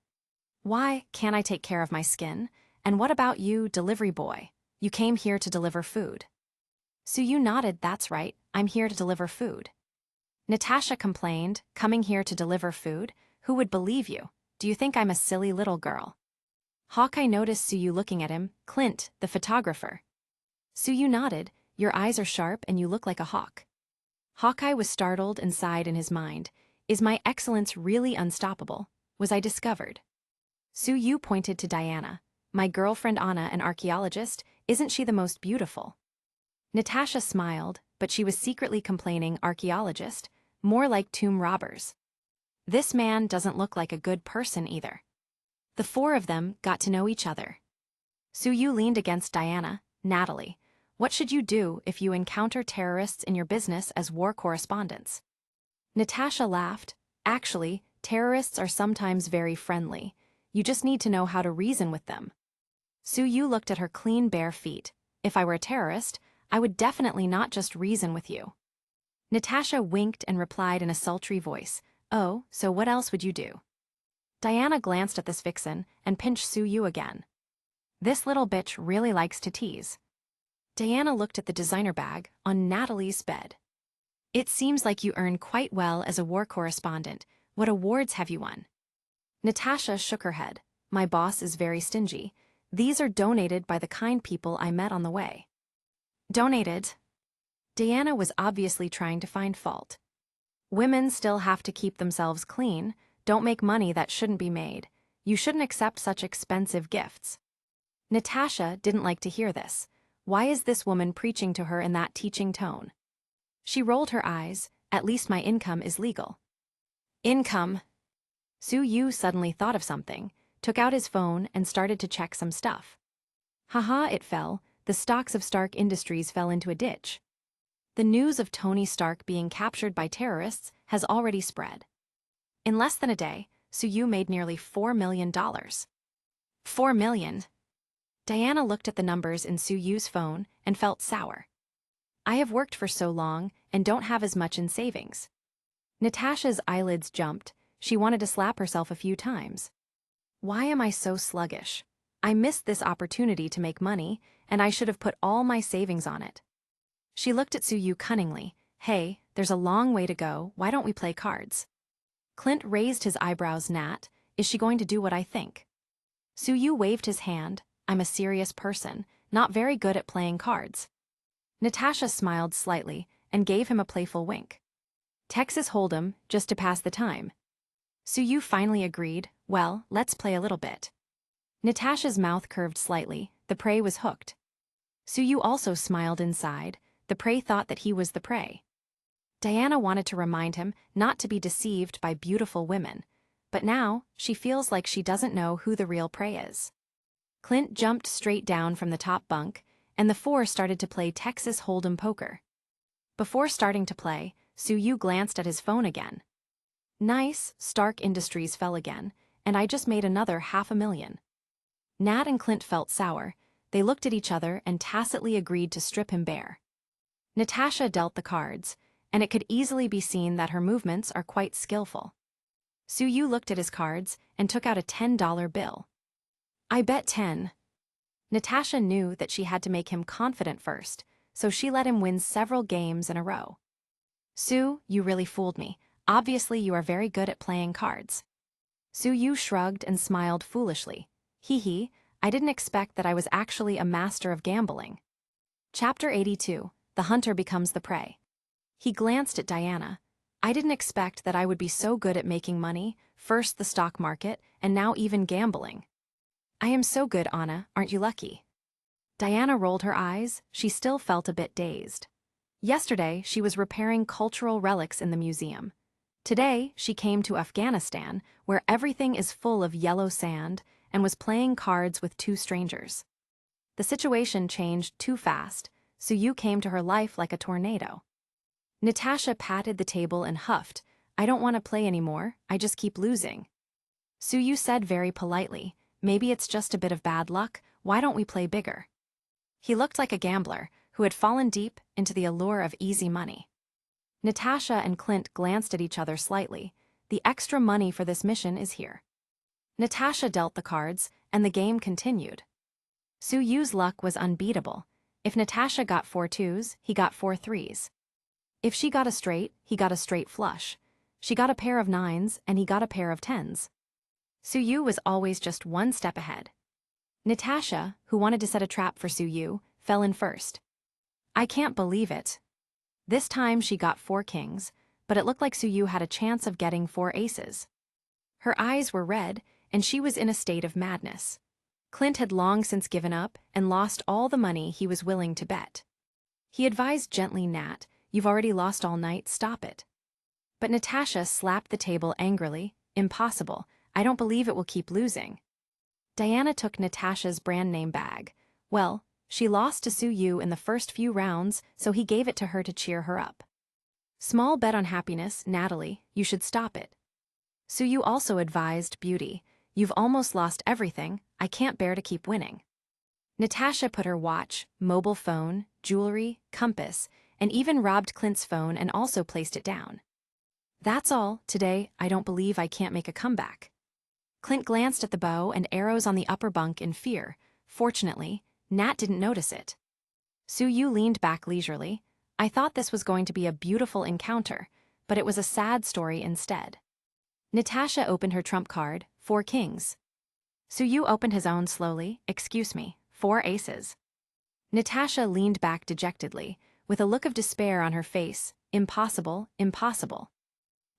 "Why, can't I take care of my skin? And what about you, delivery boy? You came here to deliver food." Su-Yu nodded. "That's right, I'm here to deliver food." Natasha complained, "Coming here to deliver food? Who would believe you? Do you think I'm a silly little girl?" Hawkeye noticed Su-Yu looking at him. "Clint, the photographer." Su-Yu nodded. "Your eyes are sharp and you look like a hawk." Hawkeye was startled and sighed in his mind. Is my excellence really unstoppable? Was I discovered? Su-Yu pointed to Diana. "My girlfriend Anna, an archaeologist, isn't she the most beautiful?" Natasha smiled, but she was secretly complaining. Archaeologist? More like tomb robbers. This man doesn't look like a good person either. The four of them got to know each other. Su-Yu leaned against Diana. "Natalie, what should you do if you encounter terrorists in your business as war correspondents?" Natasha laughed. "Actually, terrorists are sometimes very friendly. You just need to know how to reason with them." Su-Yu looked at her clean bare feet. "If I were a terrorist, I would definitely not just reason with you." Natasha winked and replied in a sultry voice, "Oh, so what else would you do?" Diana glanced at this vixen and pinched Su-Yu again. This little bitch really likes to tease. Diana looked at the designer bag on Natalie's bed. "It seems like you earn quite well as a war correspondent. What awards have you won?" Natasha shook her head. "My boss is very stingy. These are donated by the kind people I met on the way." "Donated?" Diana was obviously trying to find fault. "Women still have to keep themselves clean, don't make money that shouldn't be made. You shouldn't accept such expensive gifts." Natasha didn't like to hear this. Why is this woman preaching to her in that teaching tone? She rolled her eyes. "At least my income is legal." "Income?" Su-Yu suddenly thought of something, took out his phone and started to check some stuff. Haha, it fell. The stocks of Stark Industries fell into a ditch. The news of Tony Stark being captured by terrorists has already spread. In less than a day, Su-Yu made nearly $4 million. $4 million? Diana looked at the numbers in Su-Yu's phone and felt sour. "I have worked for so long and don't have as much in savings." Natasha's eyelids jumped. She wanted to slap herself a few times. Why am I so sluggish? I missed this opportunity to make money, and I should have put all my savings on it. She looked at Su-Yu cunningly. "Hey, there's a long way to go. Why don't we play cards?" Clint raised his eyebrows. "Nat, is she going to do what I think?" Su-Yu waved his hand. "I'm a serious person, not very good at playing cards." Natasha smiled slightly and gave him a playful wink. "Texas Hold'em, just to pass the time." Su-Yu finally agreed. "Well, let's play a little bit." Natasha's mouth curved slightly. The prey was hooked. Su-Yu also smiled inside. The prey thought that he was the prey. Diana wanted to remind him not to be deceived by beautiful women, but now she feels like she doesn't know who the real prey is. Clint jumped straight down from the top bunk, and the four started to play Texas Hold'em poker. Before starting to play, Su-Yu glanced at his phone again. "Nice, Stark Industries fell again, and I just made another $500,000. Nat and Clint felt sour. They looked at each other and tacitly agreed to strip him bare. Natasha dealt the cards, and it could easily be seen that her movements are quite skillful. Suyu looked at his cards and took out a $10 bill. I bet 10. Natasha knew that she had to make him confident first, so she let him win several games in a row. Sue, you really fooled me. Obviously you are very good at playing cards. Suyu shrugged and smiled foolishly. Hee hee, I didn't expect that I was actually a master of gambling. Chapter 82, The Hunter Becomes the Prey. He glanced at Diana. I didn't expect that I would be so good at making money, first the stock market, and now even gambling. I am so good, Anna, aren't you lucky? Diana rolled her eyes. She still felt a bit dazed. Yesterday, she was repairing cultural relics in the museum. Today, she came to Afghanistan, where everything is full of yellow sand, and was playing cards with two strangers. The situation changed too fast, so you came to her life like a tornado. Natasha patted the table and huffed. I don't want to play anymore, I just keep losing. Suyu said very politely, maybe it's just a bit of bad luck, why don't we play bigger? He looked like a gambler who had fallen deep into the allure of easy money. Natasha and Clint glanced at each other slightly. The extra money for this mission is here. Natasha dealt the cards, and the game continued. Suyu's luck was unbeatable. If Natasha got 4 twos, he got 4 threes. If she got a straight, he got a straight flush. She got a pair of 9s, and he got a pair of 10s. Suyu was always just one step ahead. Natasha, who wanted to set a trap for Suyu, fell in first. I can't believe it. This time she got 4 kings, but it looked like Suyu had a chance of getting 4 aces. Her eyes were red, and she was in a state of madness. Clint had long since given up and lost all the money he was willing to bet. He advised gently Nat, you've already lost all night, stop it. But Natasha slapped the table angrily, impossible, I don't believe it will keep losing. Diana took Natasha's brand name bag. Well, she lost to Suyu in the first few rounds, so he gave it to her to cheer her up. Small bet on happiness, Natalie, you should stop it. Suyu also advised Beauty, you've almost lost everything, I can't bear to keep winning. Natasha put her watch, mobile phone, jewelry, compass, and even robbed Clint's phone and also placed it down. That's all, today, I don't believe I can't make a comeback. Clint glanced at the bow and arrows on the upper bunk in fear. Fortunately, Nat didn't notice it. Suyu leaned back leisurely. I thought this was going to be a beautiful encounter, but it was a sad story instead. Natasha opened her trump card, 4 kings. Suyu opened his own slowly, excuse me, 4 aces. Natasha leaned back dejectedly, with a look of despair on her face, impossible, impossible.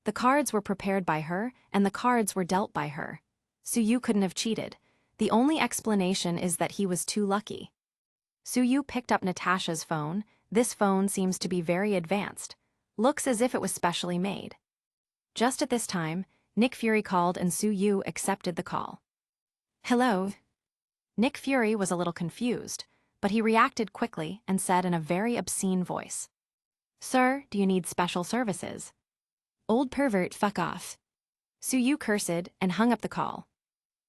The cards were prepared by her, and the cards were dealt by her. Suyu couldn't have cheated. The only explanation is that he was too lucky. Suyu picked up Natasha's phone. This phone seems to be very advanced. Looks as if it was specially made. Just at this time, Nick Fury called and Suyu accepted the call. Hello. Nick Fury was a little confused, but he reacted quickly and said in a very obscene voice. Sir, do you need special services? Old pervert, fuck off. Suyu cursed and hung up the call.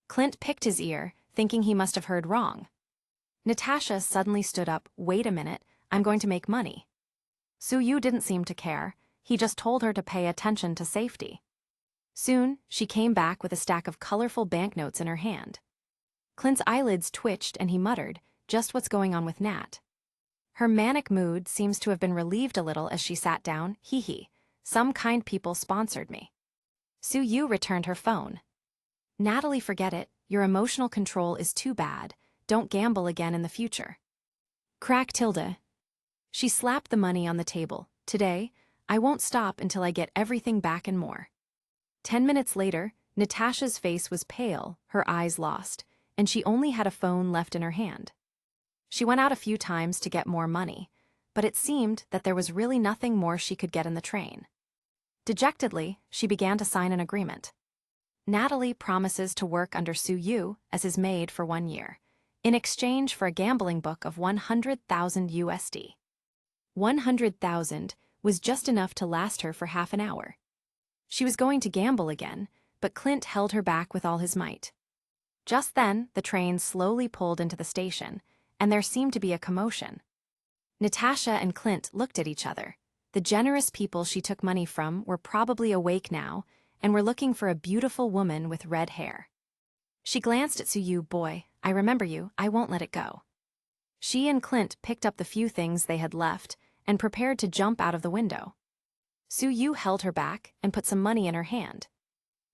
Clint picked his ear, thinking he must have heard wrong. Natasha suddenly stood up, wait a minute, I'm going to make money. Suyu didn't seem to care, he just told her to pay attention to safety. Soon, she came back with a stack of colorful banknotes in her hand. Clint's eyelids twitched and he muttered, just what's going on with Nat. Her manic mood seems to have been relieved a little as she sat down, hee hee. Some kind people sponsored me. Suyu returned her phone. Natalie, forget it, your emotional control is too bad, don't gamble again in the future. Crack tilde. She slapped the money on the table. Today, I won't stop until I get everything back and more. 10 minutes later, Natasha's face was pale, her eyes lost, and she only had a phone left in her hand. She went out a few times to get more money, but it seemed that there was really nothing more she could get in the train. Dejectedly, she began to sign an agreement. Natalie promises to work under Suyu as his maid for 1 year, in exchange for a gambling book of 100,000 USD. 100,000 was just enough to last her for half an hour. She was going to gamble again, but Clint held her back with all his might. Just then, the train slowly pulled into the station, and there seemed to be a commotion. Natasha and Clint looked at each other. The generous people she took money from were probably awake now and were looking for a beautiful woman with red hair. She glanced at Suyu. Boy, I remember you, I won't let it go. She and Clint picked up the few things they had left and prepared to jump out of the window. Suyu held her back and put some money in her hand.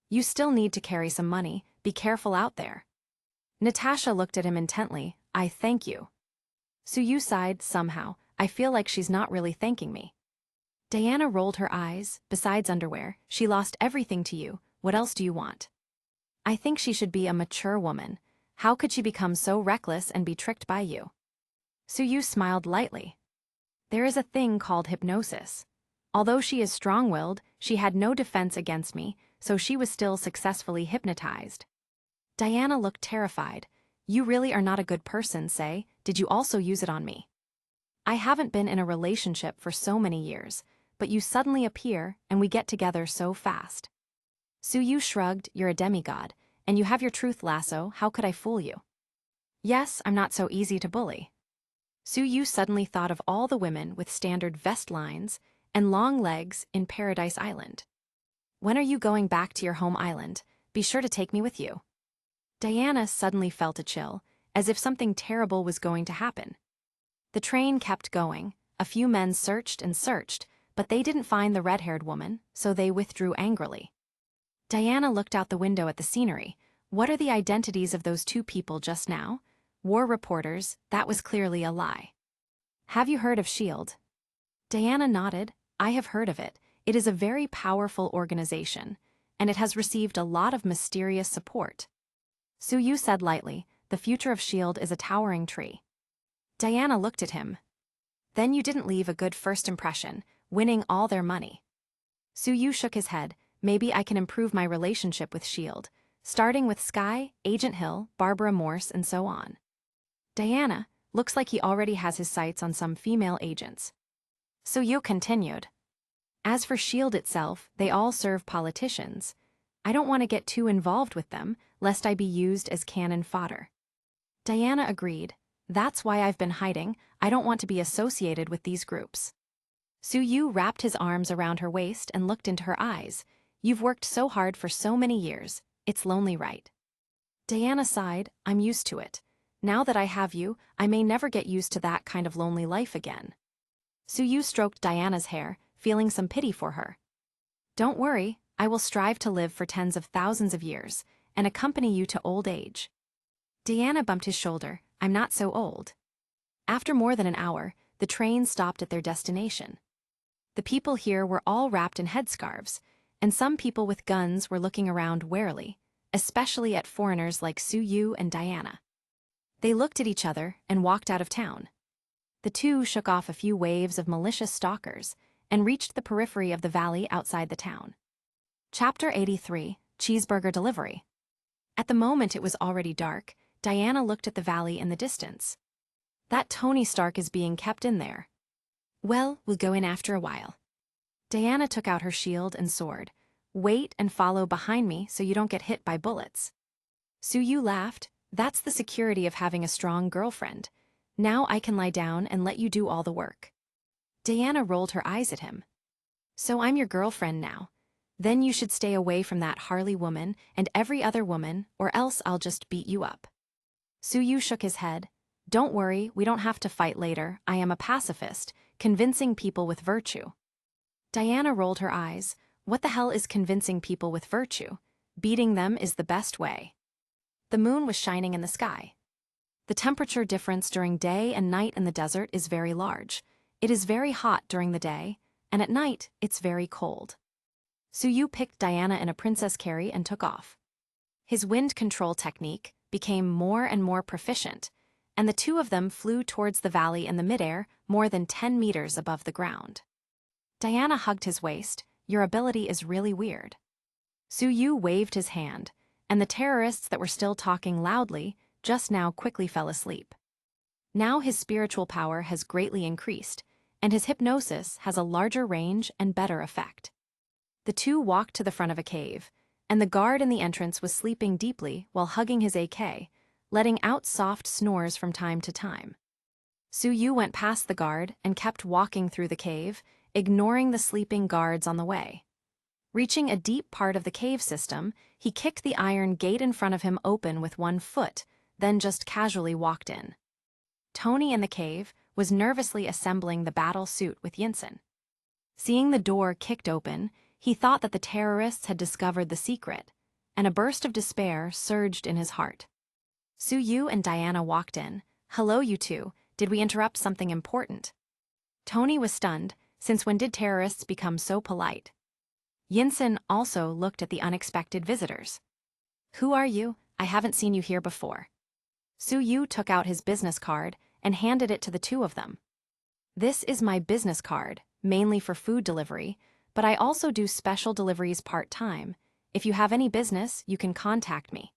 You still need to carry some money, be careful out there. Natasha looked at him intently. I thank you. Suyu sighed. Somehow, I feel like she's not really thanking me. Diana rolled her eyes. Besides underwear, she lost everything to you. What else do you want? I think she should be a mature woman. How could she become so reckless and be tricked by you? Suyu smiled lightly. There is a thing called hypnosis. Although she is strong-willed, she had no defense against me, so she was still successfully hypnotized. Diana looked terrified. You really are not a good person, say. Did you also use it on me? I haven't been in a relationship for so many years, but you suddenly appear and we get together so fast. Suyu shrugged. You're a demigod, and you have your truth lasso. How could I fool you? Yes, I'm not so easy to bully. Suyu suddenly thought of all the women with standard vest lines and long legs in Paradise Island. When are you going back to your home island? Be sure to take me with you. Diana suddenly felt a chill, as if something terrible was going to happen. The train kept going. A few men searched and searched, but they didn't find the red-haired woman, so they withdrew angrily. Diana looked out the window at the scenery. What are the identities of those two people just now? War reporters, that was clearly a lie. Have you heard of S.H.I.E.L.D.? Diana nodded. I have heard of it. It is a very powerful organization, and it has received a lot of mysterious support. Suyu said lightly, the future of S.H.I.E.L.D. is a towering tree. Diana looked at him. Then you didn't leave a good first impression, winning all their money. Suyu shook his head. Maybe I can improve my relationship with S.H.I.E.L.D., starting with Skye, Agent Hill, Barbara Morse, and so on. Diana, looks like he already has his sights on some female agents. Suyu continued. As for S.H.I.E.L.D. itself, they all serve politicians. I don't want to get too involved with them, lest I be used as cannon fodder. Diana agreed. That's why I've been hiding. I don't want to be associated with these groups. Suyu wrapped his arms around her waist and looked into her eyes. You've worked so hard for so many years. It's lonely, right? Diana sighed. I'm used to it. Now that I have you, I may never get used to that kind of lonely life again. Suyu stroked Diana's hair, feeling some pity for her. Don't worry, I will strive to live for tens of thousands of years and accompany you to old age. Diana bumped his shoulder. I'm not so old. After more than an hour, the train stopped at their destination. The people here were all wrapped in headscarves, and some people with guns were looking around warily, especially at foreigners like Suyu and Diana. They looked at each other and walked out of town. The two shook off a few waves of malicious stalkers and reached the periphery of the valley outside the town. Chapter 83, Cheeseburger Delivery. At the moment it was already dark, Diana looked at the valley in the distance. That Tony Stark is being kept in there. Well, we'll go in after a while. Diana took out her shield and sword. Wait and follow behind me so you don't get hit by bullets. Suyu laughed. That's the security of having a strong girlfriend. Now I can lie down and let you do all the work. Diana rolled her eyes at him. So I'm your girlfriend now. Then you should stay away from that Harley woman and every other woman, or else I'll just beat you up. Suyu shook his head. Don't worry, we don't have to fight later. I am a pacifist, convincing people with virtue. Diana rolled her eyes. What the hell is convincing people with virtue? Beating them is the best way. The moon was shining in the sky. The temperature difference during day and night in the desert is very large. It is very hot during the day, and at night it's very cold. Suyu picked Diana in a princess carry and took off. His wind control technique became more and more proficient, and the two of them flew towards the valley in the midair more than 10 meters above the ground. Diana hugged his waist. Your ability is really weird. Suyu waved his hand, and the terrorists that were still talking loudly just now quickly fell asleep. Now his spiritual power has greatly increased, and his hypnosis has a larger range and better effect. The two walked to the front of a cave, and the guard in the entrance was sleeping deeply while hugging his AK, letting out soft snores from time to time. Su-yu went past the guard and kept walking through the cave, ignoring the sleeping guards on the way. Reaching a deep part of the cave system, he kicked the iron gate in front of him open with one foot, then just casually walked in. Tony in the cave was nervously assembling the battle suit with Yinsen. Seeing the door kicked open, he thought that the terrorists had discovered the secret, and a burst of despair surged in his heart. Su-yu and Diana walked in. "Hello, you two. Did we interrupt something important?" Tony was stunned, since when did terrorists become so polite? Yinsen also looked at the unexpected visitors. "Who are you? I haven't seen you here before." Su-yu took out his business card and handed it to the two of them. "This is my business card, mainly for food delivery, but I also do special deliveries part-time. If you have any business, you can contact me."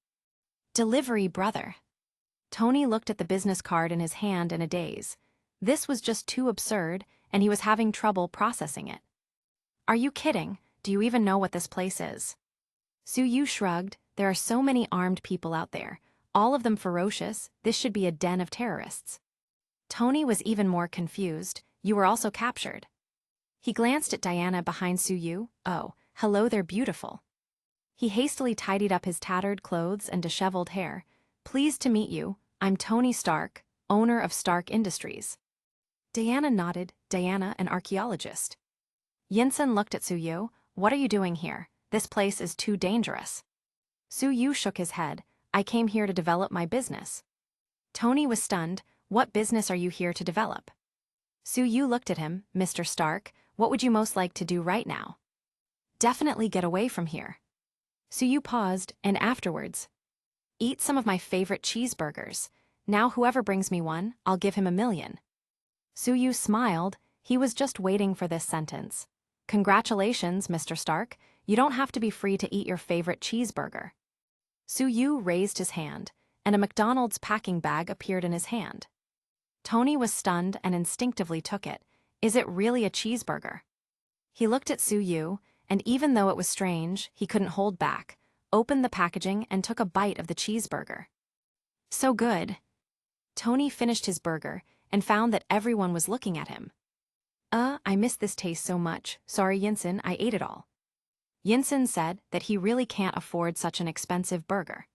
"Delivery, brother." Tony looked at the business card in his hand in a daze. This was just too absurd, and he was having trouble processing it. "Are you kidding? Do you even know what this place is?" Su-yu shrugged. "There are so many armed people out there, all of them ferocious. This should be a den of terrorists." Tony was even more confused. "You were also captured." He glanced at Diana behind Su-yu. "Oh, hello, they're beautiful." He hastily tidied up his tattered clothes and disheveled hair. "Pleased to meet you. I'm Tony Stark, owner of Stark Industries." Diana nodded. "Diana, an archaeologist." Yinsen looked at Su-yu. "What are you doing here? This place is too dangerous." Su-yu shook his head. "I came here to develop my business." Tony was stunned. "What business are you here to develop?" Su-yu looked at him. "Mr. Stark, what would you most like to do right now?" "Definitely get away from here." Su-yu paused, and afterwards, "Eat some of my favorite cheeseburgers. Now whoever brings me one, I'll give him $1 million. Su-yu smiled. He was just waiting for this sentence. "Congratulations, Mr. Stark. You don't have to be free to eat your favorite cheeseburger." Su-yu raised his hand, and a McDonald's packing bag appeared in his hand. Tony was stunned and instinctively took it. "Is it really a cheeseburger?" He looked at Su-yu, and even though it was strange, he couldn't hold back, opened the packaging and took a bite of the cheeseburger. "So good." Tony finished his burger and found that everyone was looking at him. I miss this taste so much. Sorry, Yinsen, I ate it all." Yinsen said that he really can't afford such an expensive burger.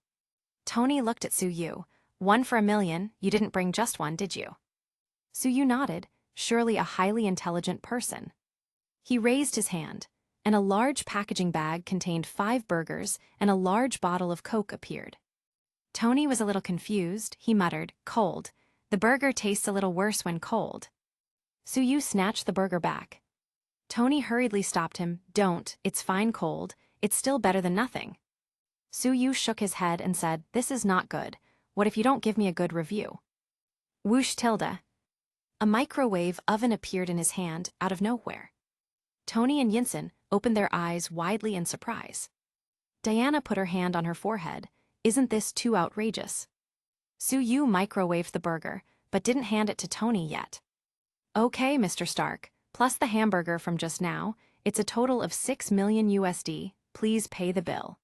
Tony looked at Su-yu. "One for $1 million, you didn't bring just one, did you?" Su-yu nodded, surely a highly intelligent person. He raised his hand, and a large packaging bag contained 5 burgers and a large bottle of Coke appeared. Tony was a little confused. He muttered, "Cold. The burger tastes a little worse when cold." Su-yu snatched the burger back. Tony hurriedly stopped him. "Don't, it's fine cold. It's still better than nothing." Su-yu shook his head and said, "This is not good. What if you don't give me a good review?" Whoosh tilde. A microwave oven appeared in his hand out of nowhere. Tony and Yinsen opened their eyes widely in surprise. Diana put her hand on her forehead. "Isn't this too outrageous?" Su-yu microwaved the burger, but didn't hand it to Tony yet. "Okay, Mr. Stark, plus the hamburger from just now, it's a total of $6 million USD. Please pay the bill."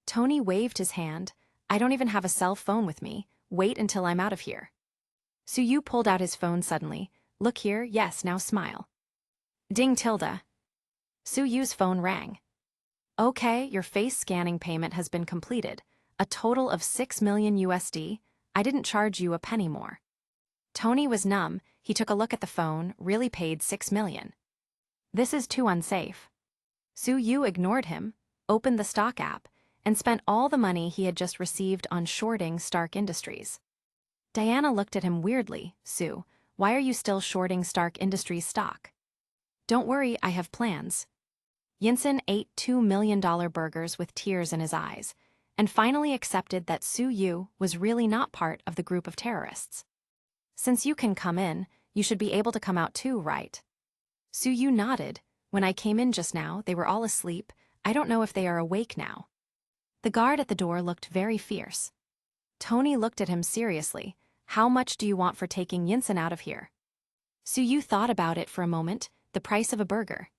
Tony waved his hand. "I don't even have a cell phone with me. Wait until I'm out of here." Su-yu pulled out his phone suddenly. "Look here, yes, now smile." Ding tilde. Su-yu's phone rang. "Okay, your face scanning payment has been completed. A total of $6 million USD. I didn't charge you a penny more." Tony was numb. He took a look at the phone, really paid $6 million. This is too unsafe. Su-yu ignored him, opened the stock app, and spent all the money he had just received on shorting Stark Industries. Diana looked at him weirdly. "Su, why are you still shorting Stark Industries stock?" "Don't worry, I have plans." Yinsen ate $2 million burgers with tears in his eyes, and finally accepted that Su-yu was really not part of the group of terrorists. "Since you can come in, you should be able to come out too, right?" Su-yu nodded. "When I came in just now, they were all asleep. I don't know if they are awake now." The guard at the door looked very fierce. Tony looked at him seriously. "How much do you want for taking Yinsen out of here?" Su-yu thought about it for a moment. "The price of a burger."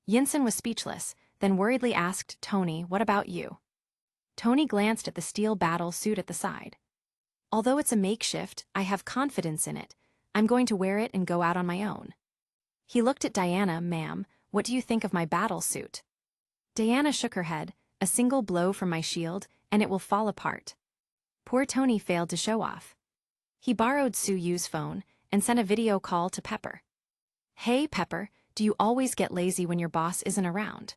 Yinsen was speechless. then worriedly asked Tony, "What about you?" Tony glanced at the steel battle suit at the side. "Although it's a makeshift, I have confidence in it. I'm going to wear it and go out on my own." He looked at Diana. "Ma'am, what do you think of my battle suit?" Diana shook her head. "A single blow from my shield, and it will fall apart." Poor Tony failed to show off. He borrowed Suyu's phone and sent a video call to Pepper. "Hey, Pepper, do you always get lazy when your boss isn't around?"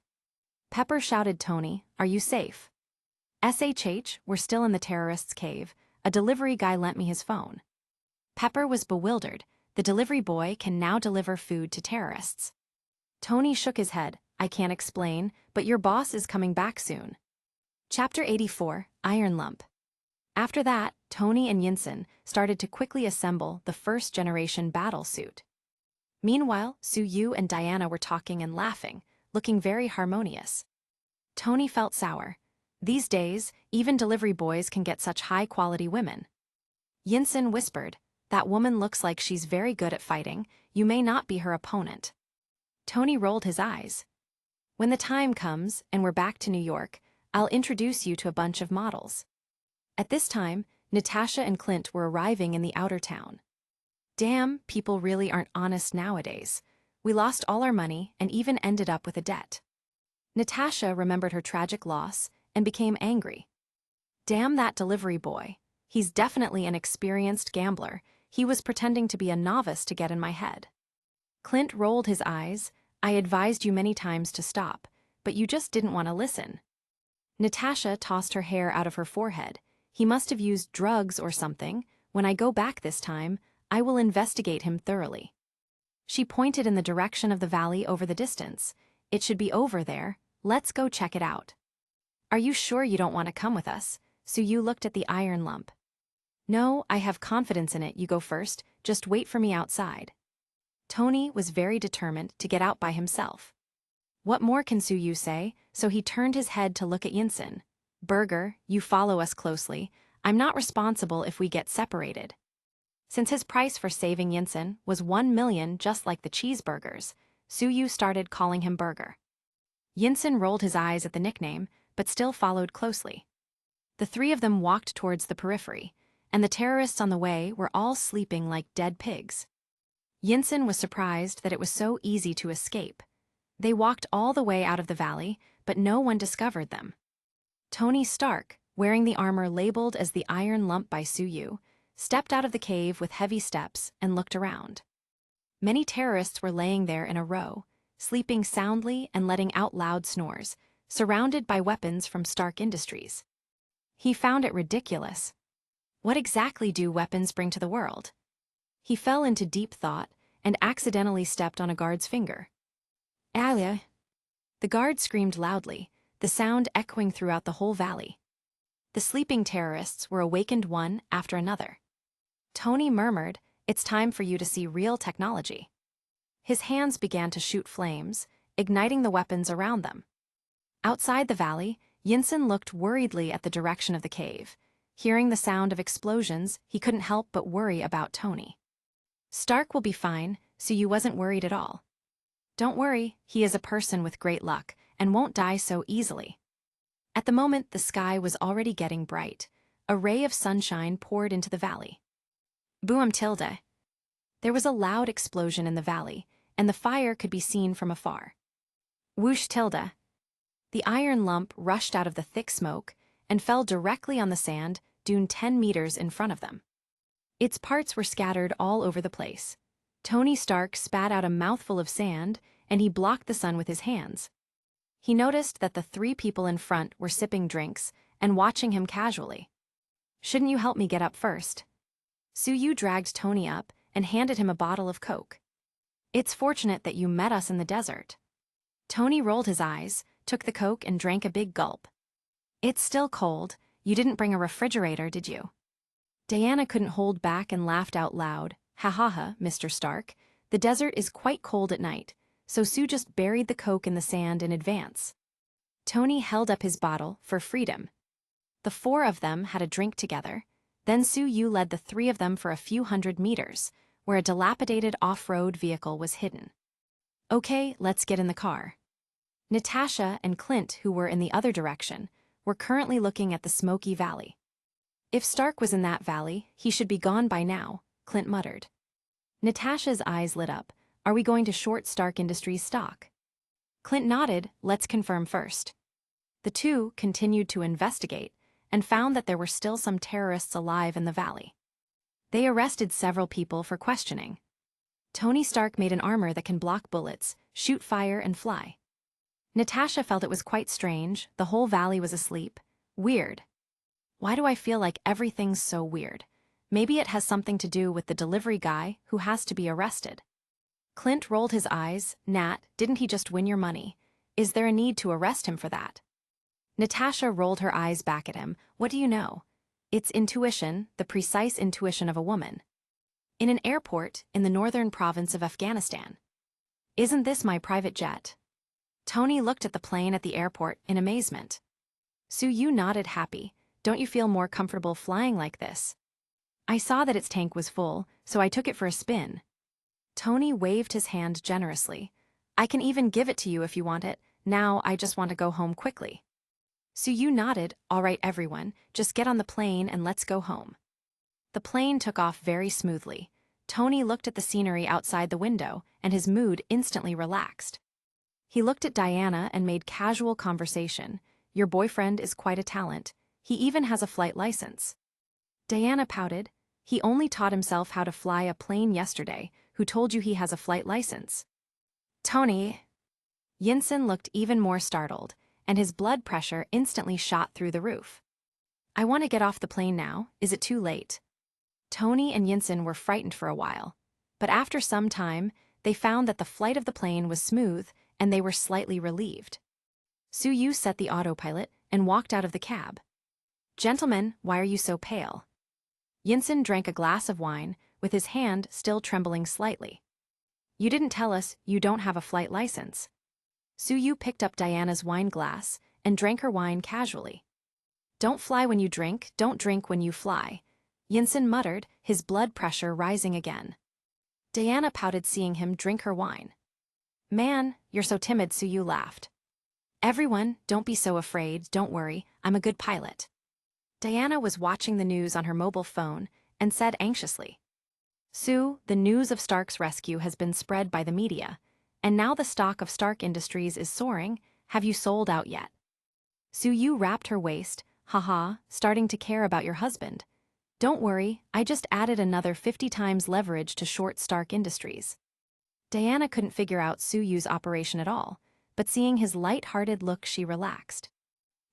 Pepper shouted, "Tony, are you safe?" "SHH, we're still in the terrorists' cave. A delivery guy lent me his phone." Pepper was bewildered. The delivery boy can now deliver food to terrorists. Tony shook his head. "I can't explain, but your boss is coming back soon." Chapter 84, Iron Lump. After that, Tony and Yinsen started to quickly assemble the first-generation battle suit. Meanwhile, Suyu and Diana were talking and laughing, looking very harmonious. Tony felt sour. These days, even delivery boys can get such high-quality women. Yinsen whispered, "That woman looks like she's very good at fighting. You may not be her opponent." Tony rolled his eyes. "When the time comes and we're back to New York, I'll introduce you to a bunch of models." At this time, Natasha and Clint were arriving in the outer town. "Damn, people really aren't honest nowadays. We lost all our money and even ended up with a debt." Natasha remembered her tragic loss and became angry. "Damn that delivery boy. He's definitely an experienced gambler. He was pretending to be a novice to get in my head." Clint rolled his eyes. "I advised you many times to stop, but you just didn't want to listen." Natasha tossed her hair out of her forehead. "He must have used drugs or something. When I go back this time, I will investigate him thoroughly." She pointed in the direction of the valley over the distance. "It should be over there. Let's go check it out." "Are you sure you don't want to come with us?" Suyu looked at the iron lump. "No, I have confidence in it. You go first. Just wait for me outside." Tony was very determined to get out by himself. What more can Suyu say? So he turned his head to look at Yinsen. "Burger, you follow us closely. I'm not responsible if we get separated." Since his price for saving Yinsen was 1 million just like the cheeseburgers, Suyu started calling him Burger. Yinsen rolled his eyes at the nickname, but still followed closely. The three of them walked towards the periphery, and the terrorists on the way were all sleeping like dead pigs. Yinsen was surprised that it was so easy to escape. They walked all the way out of the valley, but no one discovered them. Tony Stark, wearing the armor labeled as the Iron Lump by Suyu, stepped out of the cave with heavy steps and looked around. Many terrorists were laying there in a row, sleeping soundly and letting out loud snores, surrounded by weapons from Stark Industries. He found it ridiculous. What exactly do weapons bring to the world? He fell into deep thought and accidentally stepped on a guard's finger. "Alia!" The guard screamed loudly, the sound echoing throughout the whole valley. The sleeping terrorists were awakened one after another. Tony murmured, "It's time for you to see real technology." His hands began to shoot flames, igniting the weapons around them. Outside the valley, Yinsen looked worriedly at the direction of the cave. Hearing the sound of explosions, he couldn't help but worry about Tony. "Stark will be fine, so you wasn't worried at all." "Don't worry, he is a person with great luck and won't die so easily." At the moment, the sky was already getting bright. A ray of sunshine poured into the valley. Boom tilde. There was a loud explosion in the valley, and the fire could be seen from afar. Whoosh tilde. The iron lump rushed out of the thick smoke and fell directly on the sand dune 10 meters in front of them. Its parts were scattered all over the place. Tony Stark spat out a mouthful of sand, and he blocked the sun with his hands. He noticed that the three people in front were sipping drinks and watching him casually. "Shouldn't you help me get up first?" Suyu dragged Tony up and handed him a bottle of Coke. "It's fortunate that you met us in the desert." Tony rolled his eyes, took the Coke and drank a big gulp. "It's still cold. You didn't bring a refrigerator, did you?" Diana couldn't hold back and laughed out loud. "Ha ha ha, Mr. Stark. The desert is quite cold at night, so Sue just buried the Coke in the sand in advance." Tony held up his bottle for freedom. The four of them had a drink together. Then Suyu led the three of them for a few hundred meters, where a dilapidated off-road vehicle was hidden. "Okay, let's get in the car." Natasha and Clint, who were in the other direction, were currently looking at the smoky valley. If Stark was in that valley, he should be gone by now, Clint muttered. Natasha's eyes lit up. Are we going to short Stark Industries stock? Clint nodded. Let's confirm first. The two continued to investigate and found that there were still some terrorists alive in the valley. They arrested several people for questioning. Tony Stark made an armor that can block bullets, shoot fire, and fly. Natasha felt it was quite strange. The whole valley was asleep. Weird. Why do I feel like everything's so weird? Maybe it has something to do with the delivery guy who has to be arrested. Clint rolled his eyes. Nat, didn't he just win your money? Is there a need to arrest him for that? Natasha rolled her eyes back at him. What do you know? It's intuition, the precise intuition of a woman. In an airport in the northern province of Afghanistan. Isn't this my private jet? Tony looked at the plane at the airport in amazement. Su-Yu nodded happy. Don't you feel more comfortable flying like this? I saw that its tank was full, so I took it for a spin. Tony waved his hand generously. I can even give it to you if you want it. Now I just want to go home quickly. Su-Yu nodded. All right, everyone, just get on the plane and let's go home. The plane took off very smoothly. Tony looked at the scenery outside the window, and his mood instantly relaxed. He looked at Diana and made casual conversation. Your boyfriend is quite a talent. He even has a flight license. Diana pouted. He only taught himself how to fly a plane yesterday. Who told you he has a flight license? Tony. Yinsen looked even more startled, and his blood pressure instantly shot through the roof. I want to get off the plane now. Is it too late? Tony and Yinsen were frightened for a while, but after some time, they found that the flight of the plane was smooth and they were slightly relieved. Su-Yu set the autopilot and walked out of the cab. Gentlemen, why are you so pale? Yinsen drank a glass of wine, with his hand still trembling slightly. You didn't tell us you don't have a flight license. Su-Yu picked up Diana's wine glass and drank her wine casually. Don't fly when you drink, don't drink when you fly. Yinsen muttered, his blood pressure rising again. Diana pouted seeing him drink her wine. Man, you're so timid, Su-Yu laughed. Everyone, don't be so afraid, don't worry, I'm a good pilot. Diana was watching the news on her mobile phone and said anxiously. Sue, the news of Stark's rescue has been spread by the media, and now the stock of Stark Industries is soaring. Have you sold out yet? Su-Yu wrapped her waist. Haha, starting to care about your husband. Don't worry, I just added another 50 times leverage to short Stark Industries. Diana couldn't figure out Su-Yu's operation at all, but seeing his light-hearted look she relaxed.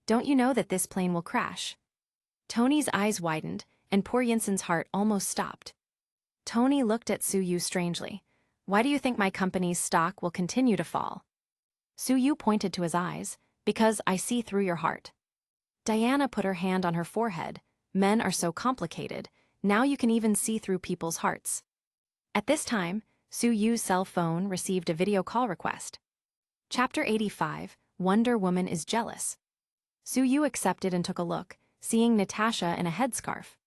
Don't you know that this plane will crash? Tony's eyes widened, and poor Yinsen's heart almost stopped. Tony looked at Su-Yu strangely. Why do you think my company's stock will continue to fall? Su-Yu pointed to his eyes. Because I see through your heart. Diana put her hand on her forehead. Men are so complicated, now you can even see through people's hearts. At this time, Su-Yu's cell phone received a video call request. Chapter 85, Wonder Woman is Jealous. Su-Yu accepted and took a look, seeing Natasha in a headscarf.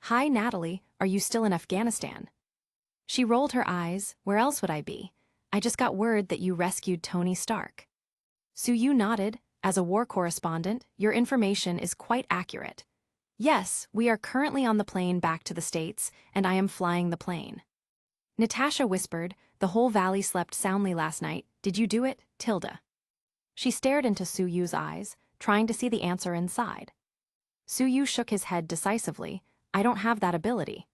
Hi Natalie, are you still in Afghanistan? She rolled her eyes. Where else would I be? I just got word that you rescued Tony Stark. Su-Yu nodded. As a war correspondent, your information is quite accurate. Yes, we are currently on the plane back to the States, and I am flying the plane. Natasha whispered, the whole valley slept soundly last night. Did you do it, Tilda? She stared into Su-Yu's eyes, trying to see the answer inside. Su-Yu shook his head decisively. I don't have that ability.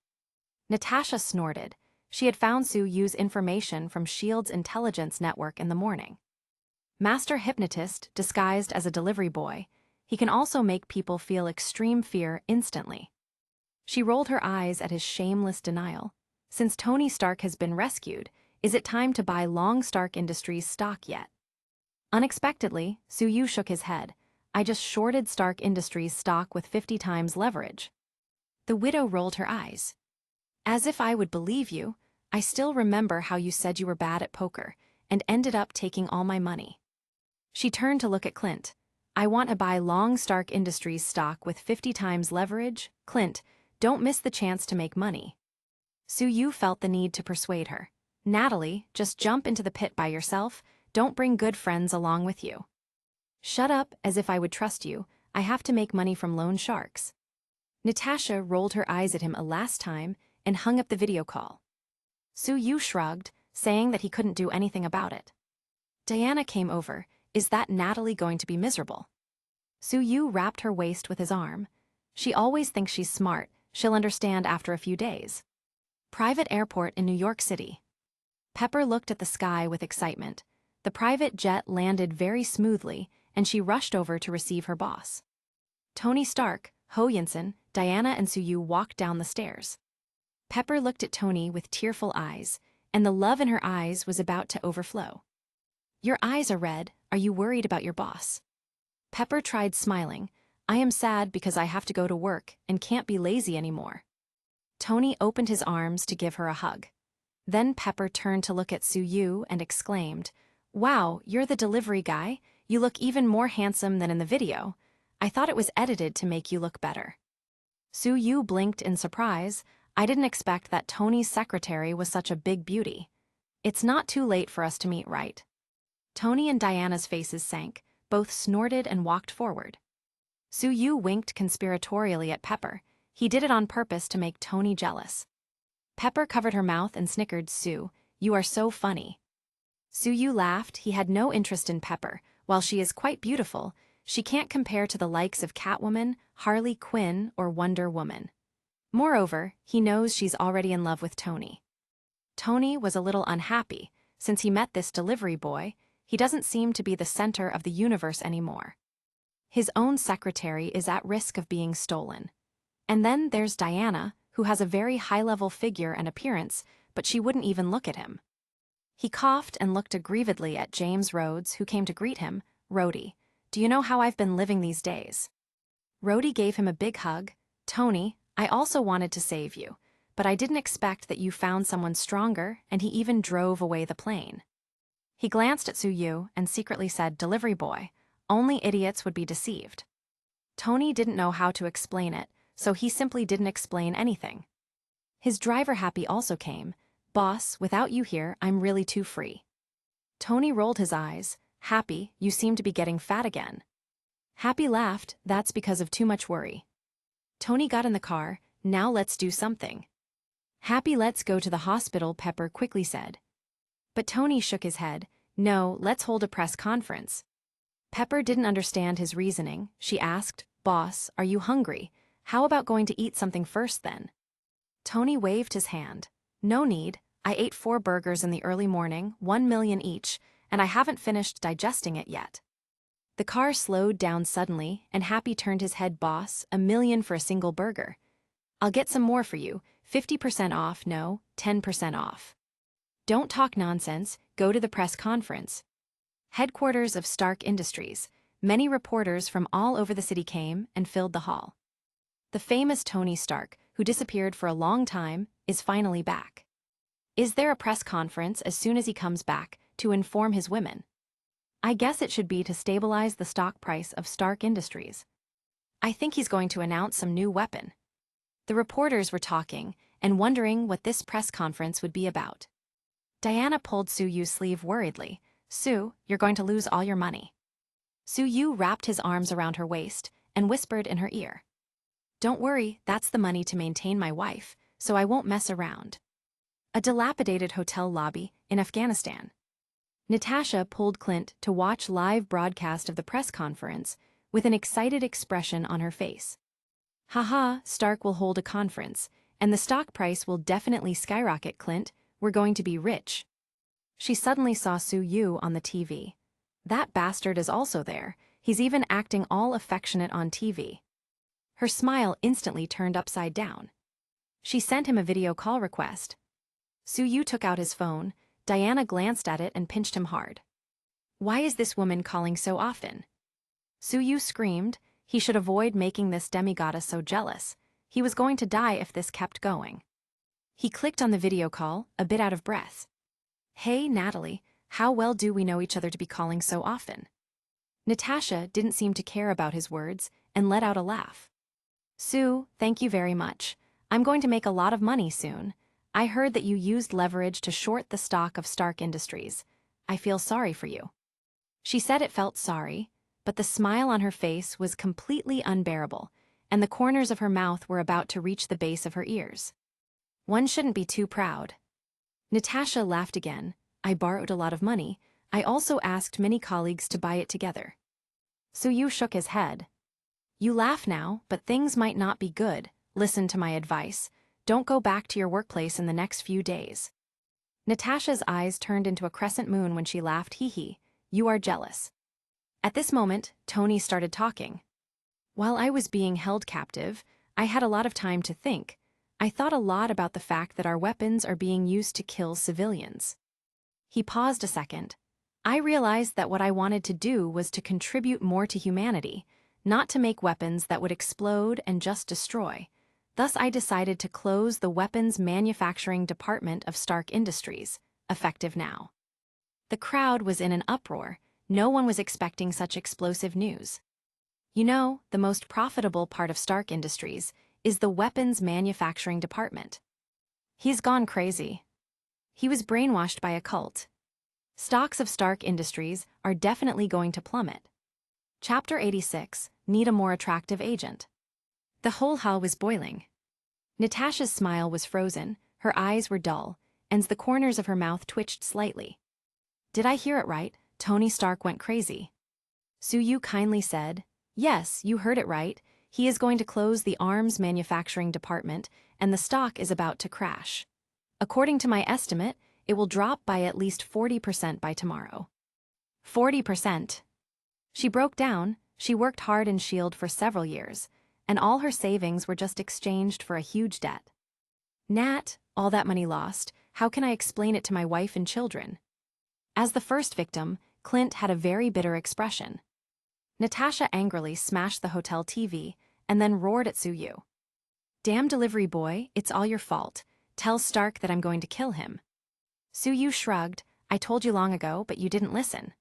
Natasha snorted. She had found Su-Yu's information from S.H.I.E.L.D.'s intelligence network in the morning. Master hypnotist, disguised as a delivery boy, he can also make people feel extreme fear instantly. She rolled her eyes at his shameless denial. Since Tony Stark has been rescued, is it time to buy long Stark Industries stock yet? Unexpectedly, Su-Yu shook his head. I just shorted Stark Industries stock with 50 times leverage. The widow rolled her eyes. As if I would believe you, I still remember how you said you were bad at poker and ended up taking all my money. She turned to look at Clint. I want to buy long Stark Industries stock with 50 times leverage. Clint, don't miss the chance to make money. Su-Yu felt the need to persuade her. Natalie, just jump into the pit by yourself. Don't bring good friends along with you. Shut up, as if I would trust you. I have to make money from loan sharks. Natasha rolled her eyes at him a last time and hung up the video call. Su-Yu shrugged, saying that he couldn't do anything about it. Diana came over. Is that Natalie going to be miserable? Su-Yu wrapped her waist with his arm. She always thinks she's smart. She'll understand after a few days. Private airport in New York City. Pepper looked at the sky with excitement. The private jet landed very smoothly, and she rushed over to receive her boss. Tony Stark, Ho Yinsen, Diana and Su-Yu walked down the stairs. Pepper looked at Tony with tearful eyes, and the love in her eyes was about to overflow. Your eyes are red. Are you worried about your boss? Pepper tried smiling. I am sad because I have to go to work and can't be lazy anymore. Tony opened his arms to give her a hug. Then Pepper turned to look at Su-Yu and exclaimed, Wow, you're the delivery guy. You look even more handsome than in the video. I thought it was edited to make you look better. Su-Yu blinked in surprise. I didn't expect that Tony's secretary was such a big beauty. It's not too late for us to meet, right? Tony and Diana's faces sank. Both snorted and walked forward. Su-Yu winked conspiratorially at Pepper. He did it on purpose to make Tony jealous. Pepper covered her mouth and snickered. Su, you are so funny. Su-Yu laughed. He had no interest in Pepper. While she is quite beautiful, she can't compare to the likes of Catwoman, Harley Quinn, or Wonder Woman. Moreover, he knows she's already in love with Tony. Tony was a little unhappy. Since he met this delivery boy, he doesn't seem to be the center of the universe anymore. His own secretary is at risk of being stolen. And then there's Diana, who has a very high-level figure and appearance, but she wouldn't even look at him. He coughed and looked aggrievedly at James Rhodes, who came to greet him. Rhodey, do you know how I've been living these days? Rhodey gave him a big hug. Tony, I also wanted to save you, but I didn't expect that you found someone stronger, and he even drove away the plane. He glanced at Su-Yu and secretly said, Delivery boy, only idiots would be deceived. Tony didn't know how to explain it, so he simply didn't explain anything. His driver Happy also came. Boss, without you here, I'm really too free. Tony rolled his eyes. Happy, you seem to be getting fat again. Happy laughed. That's because of too much worry. Tony got in the car. Now let's do something. Happy, let's go to the hospital, Pepper quickly said. But Tony shook his head. No, let's hold a press conference. Pepper didn't understand his reasoning. She asked, Boss, are you hungry? How about going to eat something first then? Tony waved his hand. No need. I ate 4 burgers in the early morning, 1 million each, and I haven't finished digesting it yet. The car slowed down suddenly, and Happy turned his head. Boss, 1 million for a single burger. I'll get some more for you, 50% off, no, 10% off. Don't talk nonsense, go to the press conference. Headquarters of Stark Industries. Many reporters from all over the city came and filled the hall. The famous Tony Stark, who disappeared for a long time, is finally back. Is there a press conference as soon as he comes back to inform his women? I guess it should be to stabilize the stock price of Stark Industries. I think he's going to announce some new weapon. The reporters were talking and wondering what this press conference would be about. Diana pulled Su-Yu's sleeve worriedly. Su, you're going to lose all your money. Su-Yu wrapped his arms around her waist and whispered in her ear. Don't worry, that's the money to maintain my wife, so I won't mess around. A dilapidated hotel lobby in Afghanistan. Natasha pulled Clint to watch live broadcast of the press conference with an excited expression on her face. Haha, Stark will hold a conference, and the stock price will definitely skyrocket, Clint. We're going to be rich. She suddenly saw Su-Yu on the TV. That bastard is also there. He's even acting all affectionate on TV. Her smile instantly turned upside down. She sent him a video call request. Su-Yu took out his phone. Diana glanced at it and pinched him hard. Why is this woman calling so often? Su-Yu screamed. He should avoid making this demigoddess so jealous. He was going to die if this kept going. He clicked on the video call, a bit out of breath. Hey, Natalie, how well do we know each other to be calling so often? Natasha didn't seem to care about his words and let out a laugh. Sue, thank you very much. I'm going to make a lot of money soon. I heard that you used leverage to short the stock of Stark Industries. I feel sorry for you." She said it felt sorry, but the smile on her face was completely unbearable, and the corners of her mouth were about to reach the base of her ears. One shouldn't be too proud. Natasha laughed again. "I borrowed a lot of money. I also asked many colleagues to buy it together." Suyu shook his head. "You laugh now, but things might not be good. Listen to my advice. Don't go back to your workplace in the next few days." Natasha's eyes turned into a crescent moon when she laughed. "Hee. You are jealous." At this moment, Tony started talking. "While I was being held captive, I had a lot of time to think. I thought a lot about the fact that our weapons are being used to kill civilians." He paused a second. "I realized that what I wanted to do was to contribute more to humanity, not to make weapons that would explode and just destroy. Thus I decided to close the weapons manufacturing department of Stark Industries, effective now." The crowd was in an uproar. No one was expecting such explosive news. "You know, the most profitable part of Stark Industries is the weapons manufacturing department. He's gone crazy. He was brainwashed by a cult. Stocks of Stark Industries are definitely going to plummet." Chapter 86, Need a More Attractive Agent. The whole hall was boiling. Natasha's smile was frozen, her eyes were dull, and the corners of her mouth twitched slightly. "Did I hear it right? Tony Stark went crazy." Suyu kindly said, "Yes, you heard it right. He is going to close the arms manufacturing department, and the stock is about to crash. According to my estimate, it will drop by at least 40% by tomorrow." 40%. She broke down. She worked hard in S.H.I.E.L.D. for several years, and all her savings were just exchanged for a huge debt. "Nat, all that money lost, how can I explain it to my wife and children?" As the first victim, Clint had a very bitter expression. Natasha angrily smashed the hotel TV and then roared at Suyu. "Damn delivery boy, it's all your fault. Tell Stark that I'm going to kill him." Suyu shrugged. "I told you long ago, but you didn't listen."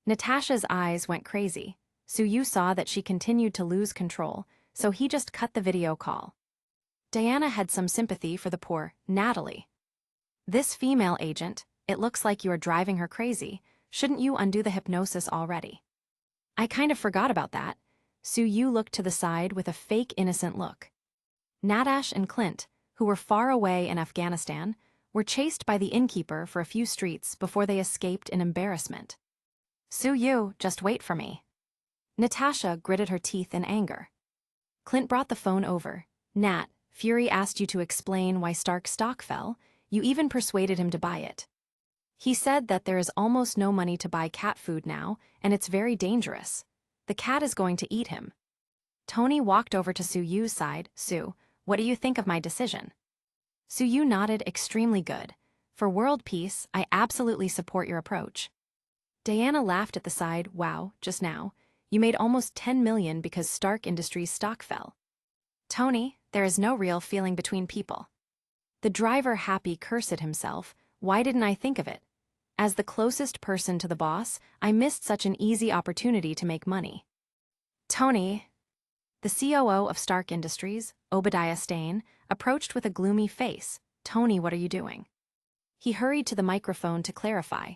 Natasha's eyes went crazy. Suyu saw that she continued to lose control, so he just cut the video call. Diana had some sympathy for the poor Natalie. "This female agent, it looks like you are driving her crazy. Shouldn't you undo the hypnosis already?" "I kind of forgot about that." Suyu looked to the side with a fake innocent look. Natash and Clint, who were far away in Afghanistan, were chased by the innkeeper for a few streets before they escaped in embarrassment. "Suyu, just wait for me." Natasha gritted her teeth in anger. Clint brought the phone over. "Nat, Fury asked you to explain why Stark's stock fell. You even persuaded him to buy it. He said that there is almost no money to buy cat food now, and it's very dangerous. The cat is going to eat him." Tony walked over to Suyu's side. "Sue, what do you think of my decision?" Suyu nodded. "Extremely good. For world peace, I absolutely support your approach." Diana laughed at the side. "Wow, just now, you made almost 10 million because Stark Industries' stock fell." "Tony, there is no real feeling between people." The driver happy cursed himself. "Why didn't I think of it? As the closest person to the boss, I missed such an easy opportunity to make money." "Tony." The COO of Stark Industries, Obadiah Stane, approached with a gloomy face. "Tony, what are you doing?" He hurried to the microphone to clarify.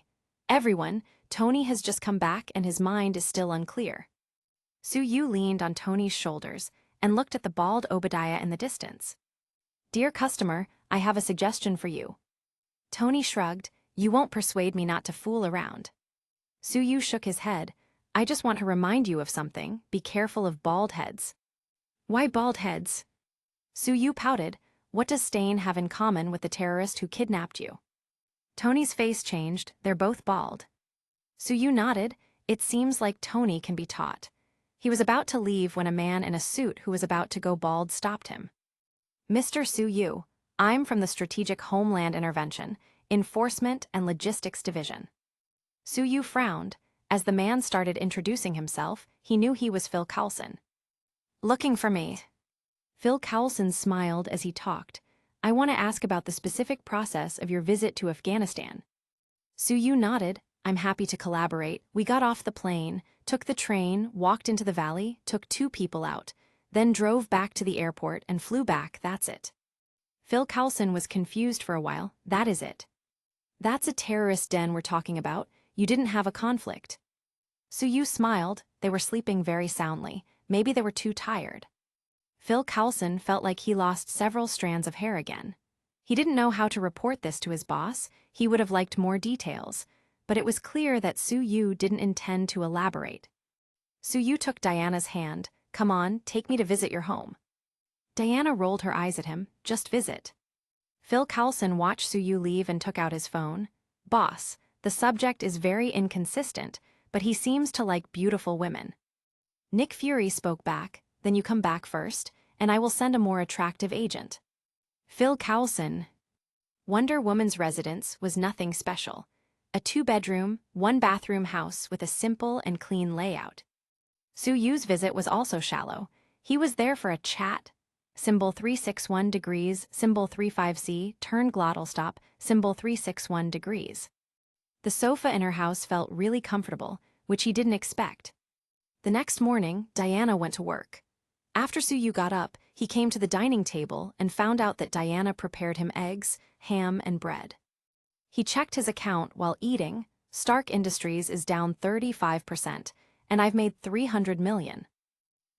"Everyone, Tony has just come back and his mind is still unclear." Suyu leaned on Tony's shoulders and looked at the bald Obadiah in the distance. "Dear customer, I have a suggestion for you." Tony shrugged. "You won't persuade me not to fool around." Suyu shook his head. "I just want to remind you of something. Be careful of bald heads." "Why bald heads?" Suyu pouted. "What does Stane have in common with the terrorist who kidnapped you?" Tony's face changed. "They're both bald." Suyu nodded. It seems like Tony can be taught. He was about to leave when a man in a suit who was about to go bald stopped him. "Mr. Suyu, I'm from the Strategic Homeland Intervention, Enforcement and Logistics Division." Suyu frowned. As the man started introducing himself, he knew he was Phil Coulson. "Looking for me?" Phil Coulson smiled as he talked. "I want to ask about the specific process of your visit to Afghanistan." Suyu nodded. "I'm happy to collaborate. We got off the plane, took the train, walked into the valley, took 2 people out, then drove back to the airport and flew back. That's it." Phil Coulson was confused for a while. "That is it?" "That's a terrorist den we're talking about. You didn't have a conflict. Su-yu smiled. They were sleeping very soundly. Maybe they were too tired. Phil Coulson felt like he lost several strands of hair again. He didn't know how to report this to his boss. He would have liked more details, but it was clear that Su-yu didn't intend to elaborate. Su-yu took Diana's hand. "Come on, take me to visit your home." Diana rolled her eyes at him. "Just visit." Phil Coulson watched Su-yu leave and took out his phone. "Boss, the subject is very inconsistent, but he seems to like beautiful women." Nick Fury spoke back. "Then you come back first, and I will send a more attractive agent." Phil Coulson. Wonder Woman's residence was nothing special. A 2-bedroom, 1-bathroom house with a simple and clean layout. Su-yu's visit was also shallow. He was there for a chat. Symbol 361 degrees, symbol 35C, turn glottal stop, symbol 361 degrees. The sofa in her house felt really comfortable, which he didn't expect. The next morning, Diana went to work. After Su-yu got up, he came to the dining table and found out that Diana prepared him eggs, ham, and bread. He checked his account while eating. Stark Industries is down 35%, and I've made $300 million.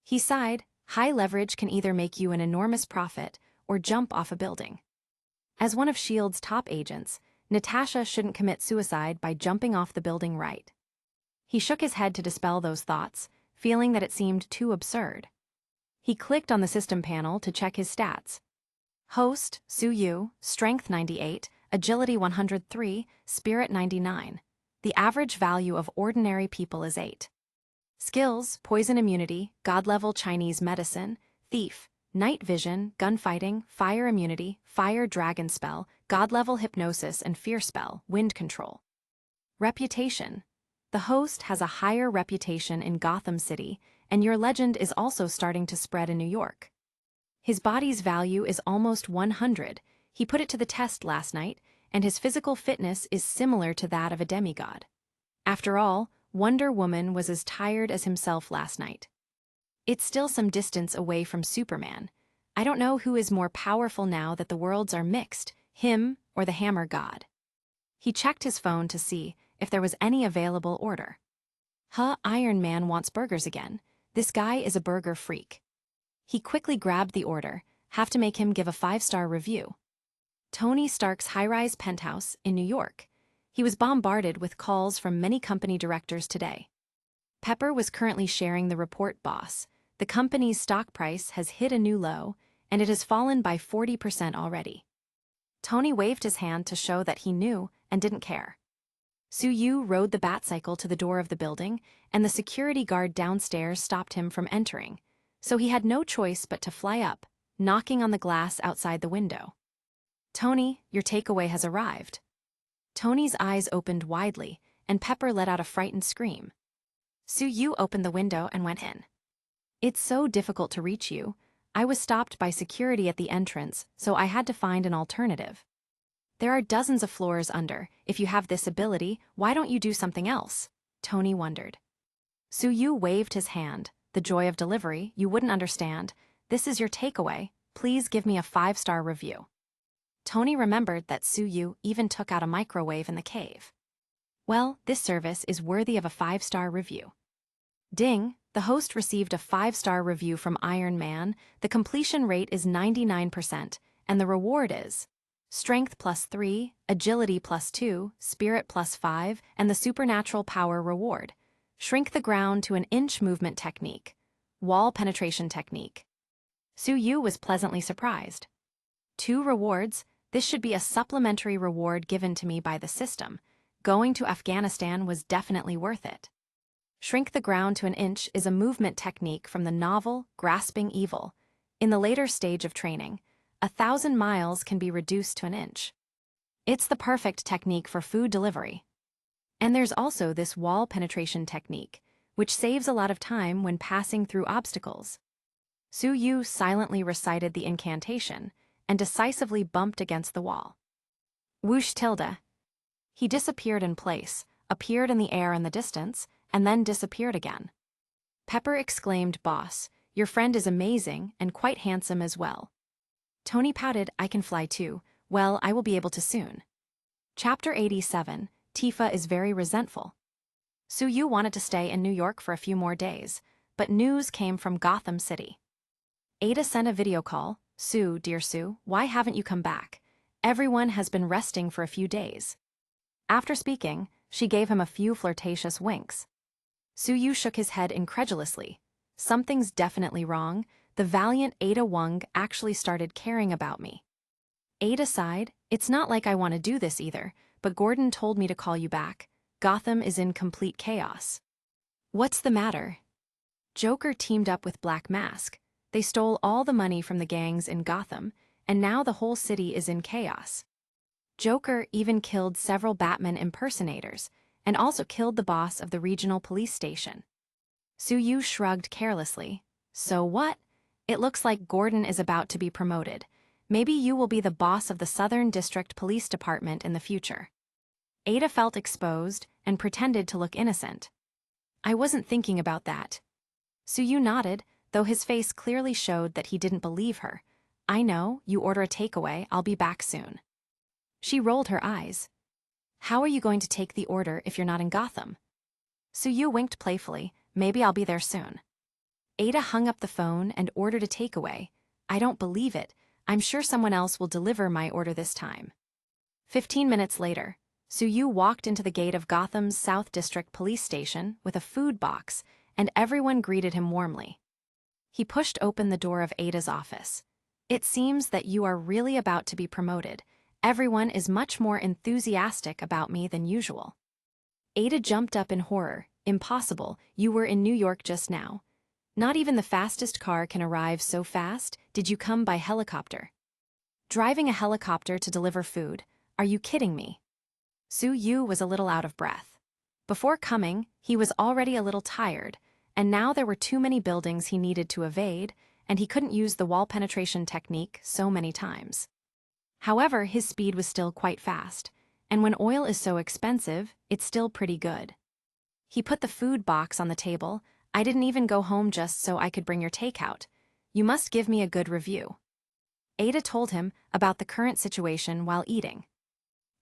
He sighed. High leverage can either make you an enormous profit or jump off a building. As one of S.H.I.E.L.D.'s top agents, Natasha shouldn't commit suicide by jumping off the building right. He shook his head to dispel those thoughts, feeling that it seemed too absurd. He clicked on the system panel to check his stats. Host, Su-yu, Strength 98, Agility 103, Spirit 99. The average value of ordinary people is 8. Skills, Poison Immunity, God-level Chinese Medicine, Thief, Night Vision, Gunfighting, Fire Immunity, Fire Dragon Spell, God-level Hypnosis and Fear Spell, Wind Control. Reputation. The host has a higher reputation in Gotham City, and your legend is also starting to spread in New York. His body's value is almost 100. He put it to the test last night, and his physical fitness is similar to that of a demigod. After all, Wonder Woman was as tired as himself last night. It's still some distance away from Superman. I don't know who is more powerful now that the worlds are mixed, him or the Hammer God. He checked his phone to see if there was any available order. Iron Man wants burgers again. This guy is a burger freak. He quickly grabbed the order. Have to make him give a 5-star review. Tony Stark's high-rise penthouse in New York. He was bombarded with calls from many company directors today. Pepper was currently sharing the report. Boss, the company's stock price has hit a new low, and it has fallen by 40% already. Tony waved his hand to show that he knew and didn't care. Su-yu rode the Batcycle to the door of the building, and the security guard downstairs stopped him from entering, so he had no choice but to fly up, knocking on the glass outside the window. "Tony, your takeaway has arrived." Tony's eyes opened widely, and Pepper let out a frightened scream. Su-yu opened the window and went in. "It's so difficult to reach you. I was stopped by security at the entrance, so I had to find an alternative. There are dozens of floors under. If you have this ability, why don't you do something else?" Tony wondered. Su-yu waved his hand. "The joy of delivery, you wouldn't understand. This is your takeaway. Please give me a 5-star review." Tony remembered that Su-yu even took out a microwave in the cave. "Well, this service is worthy of a 5-star review." Ding, the host received a 5-star review from Iron Man. The completion rate is 99%, and the reward is Strength +3, Agility +2, Spirit +5, and the Supernatural Power reward. Shrink the ground to an inch movement technique. Wall penetration technique. Su-yu was pleasantly surprised. 2 rewards. This should be a supplementary reward given to me by the system. Going to Afghanistan was definitely worth it. Shrink the ground to an inch is a movement technique from the novel Grasping Evil. In the later stage of training, 1,000 miles can be reduced to an inch. It's the perfect technique for food delivery. And there's also this wall penetration technique, which saves a lot of time when passing through obstacles. Su-yu silently recited the incantation and decisively bumped against the wall. Whoosh tilde. He disappeared in place, appeared in the air in the distance, and then disappeared again. Pepper exclaimed, "Boss, your friend is amazing and quite handsome as well." Tony pouted, "I can fly too. Well, I will be able to soon." Chapter 87, Tifa is very resentful. Su-yu wanted to stay in New York for a few more days, but news came from Gotham City. Ada sent a video call. Su, dear Su, why haven't you come back? Everyone has been resting for a few days. After speaking, she gave him a few flirtatious winks. Su-yu shook his head incredulously. Something's definitely wrong. The valiant Ada Wong actually started caring about me. Ada sighed. It's not like I want to do this either, but Gordon told me to call you back. Gotham is in complete chaos. What's the matter? Joker teamed up with Black Mask. They stole all the money from the gangs in Gotham, and now the whole city is in chaos. Joker even killed several Batman impersonators, and also killed the boss of the regional police station. Su-yu shrugged carelessly. So what? It looks like Gordon is about to be promoted. Maybe you will be the boss of the Southern District Police Department in the future. Ada felt exposed and pretended to look innocent. I wasn't thinking about that. Su-yu nodded, though his face clearly showed that he didn't believe her. I know, you order a takeaway, I'll be back soon. She rolled her eyes. How are you going to take the order if you're not in Gotham? Su-yu winked playfully, maybe I'll be there soon. Ada hung up the phone and ordered a takeaway. I don't believe it. I'm sure someone else will deliver my order this time. 15 minutes later, Su-yu walked into the gate of Gotham's South District Police Station with a food box, and everyone greeted him warmly. He pushed open the door of Ada's office. It seems that you are really about to be promoted. Everyone is much more enthusiastic about me than usual. Ada jumped up in horror. Impossible, you were in New York just now. Not even the fastest car can arrive so fast. Did you come by helicopter? Driving a helicopter to deliver food? Are you kidding me? Su-yu was a little out of breath. Before coming, he was already a little tired, and now there were too many buildings he needed to evade, and he couldn't use the wall penetration technique so many times. However, his speed was still quite fast, and when oil is so expensive, it's still pretty good. He put the food box on the table. I didn't even go home just so I could bring your takeout. You must give me a good review. Ada told him about the current situation while eating.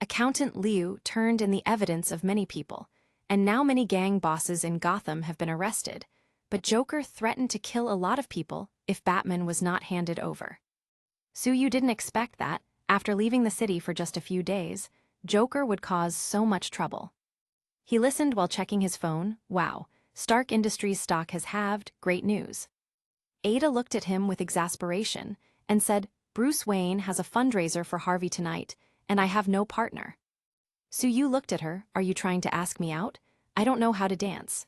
Accountant Liu turned in the evidence of many people, and now many gang bosses in Gotham have been arrested, but Joker threatened to kill a lot of people if Batman was not handed over. Su-yu didn't expect that, after leaving the city for just a few days, Joker would cause so much trouble. He listened while checking his phone. Wow, Stark Industries stock has halved, great news. Ada looked at him with exasperation and said, Bruce Wayne has a fundraiser for Harvey tonight, and I have no partner. Su-yu looked at her. Are you trying to ask me out? I don't know how to dance.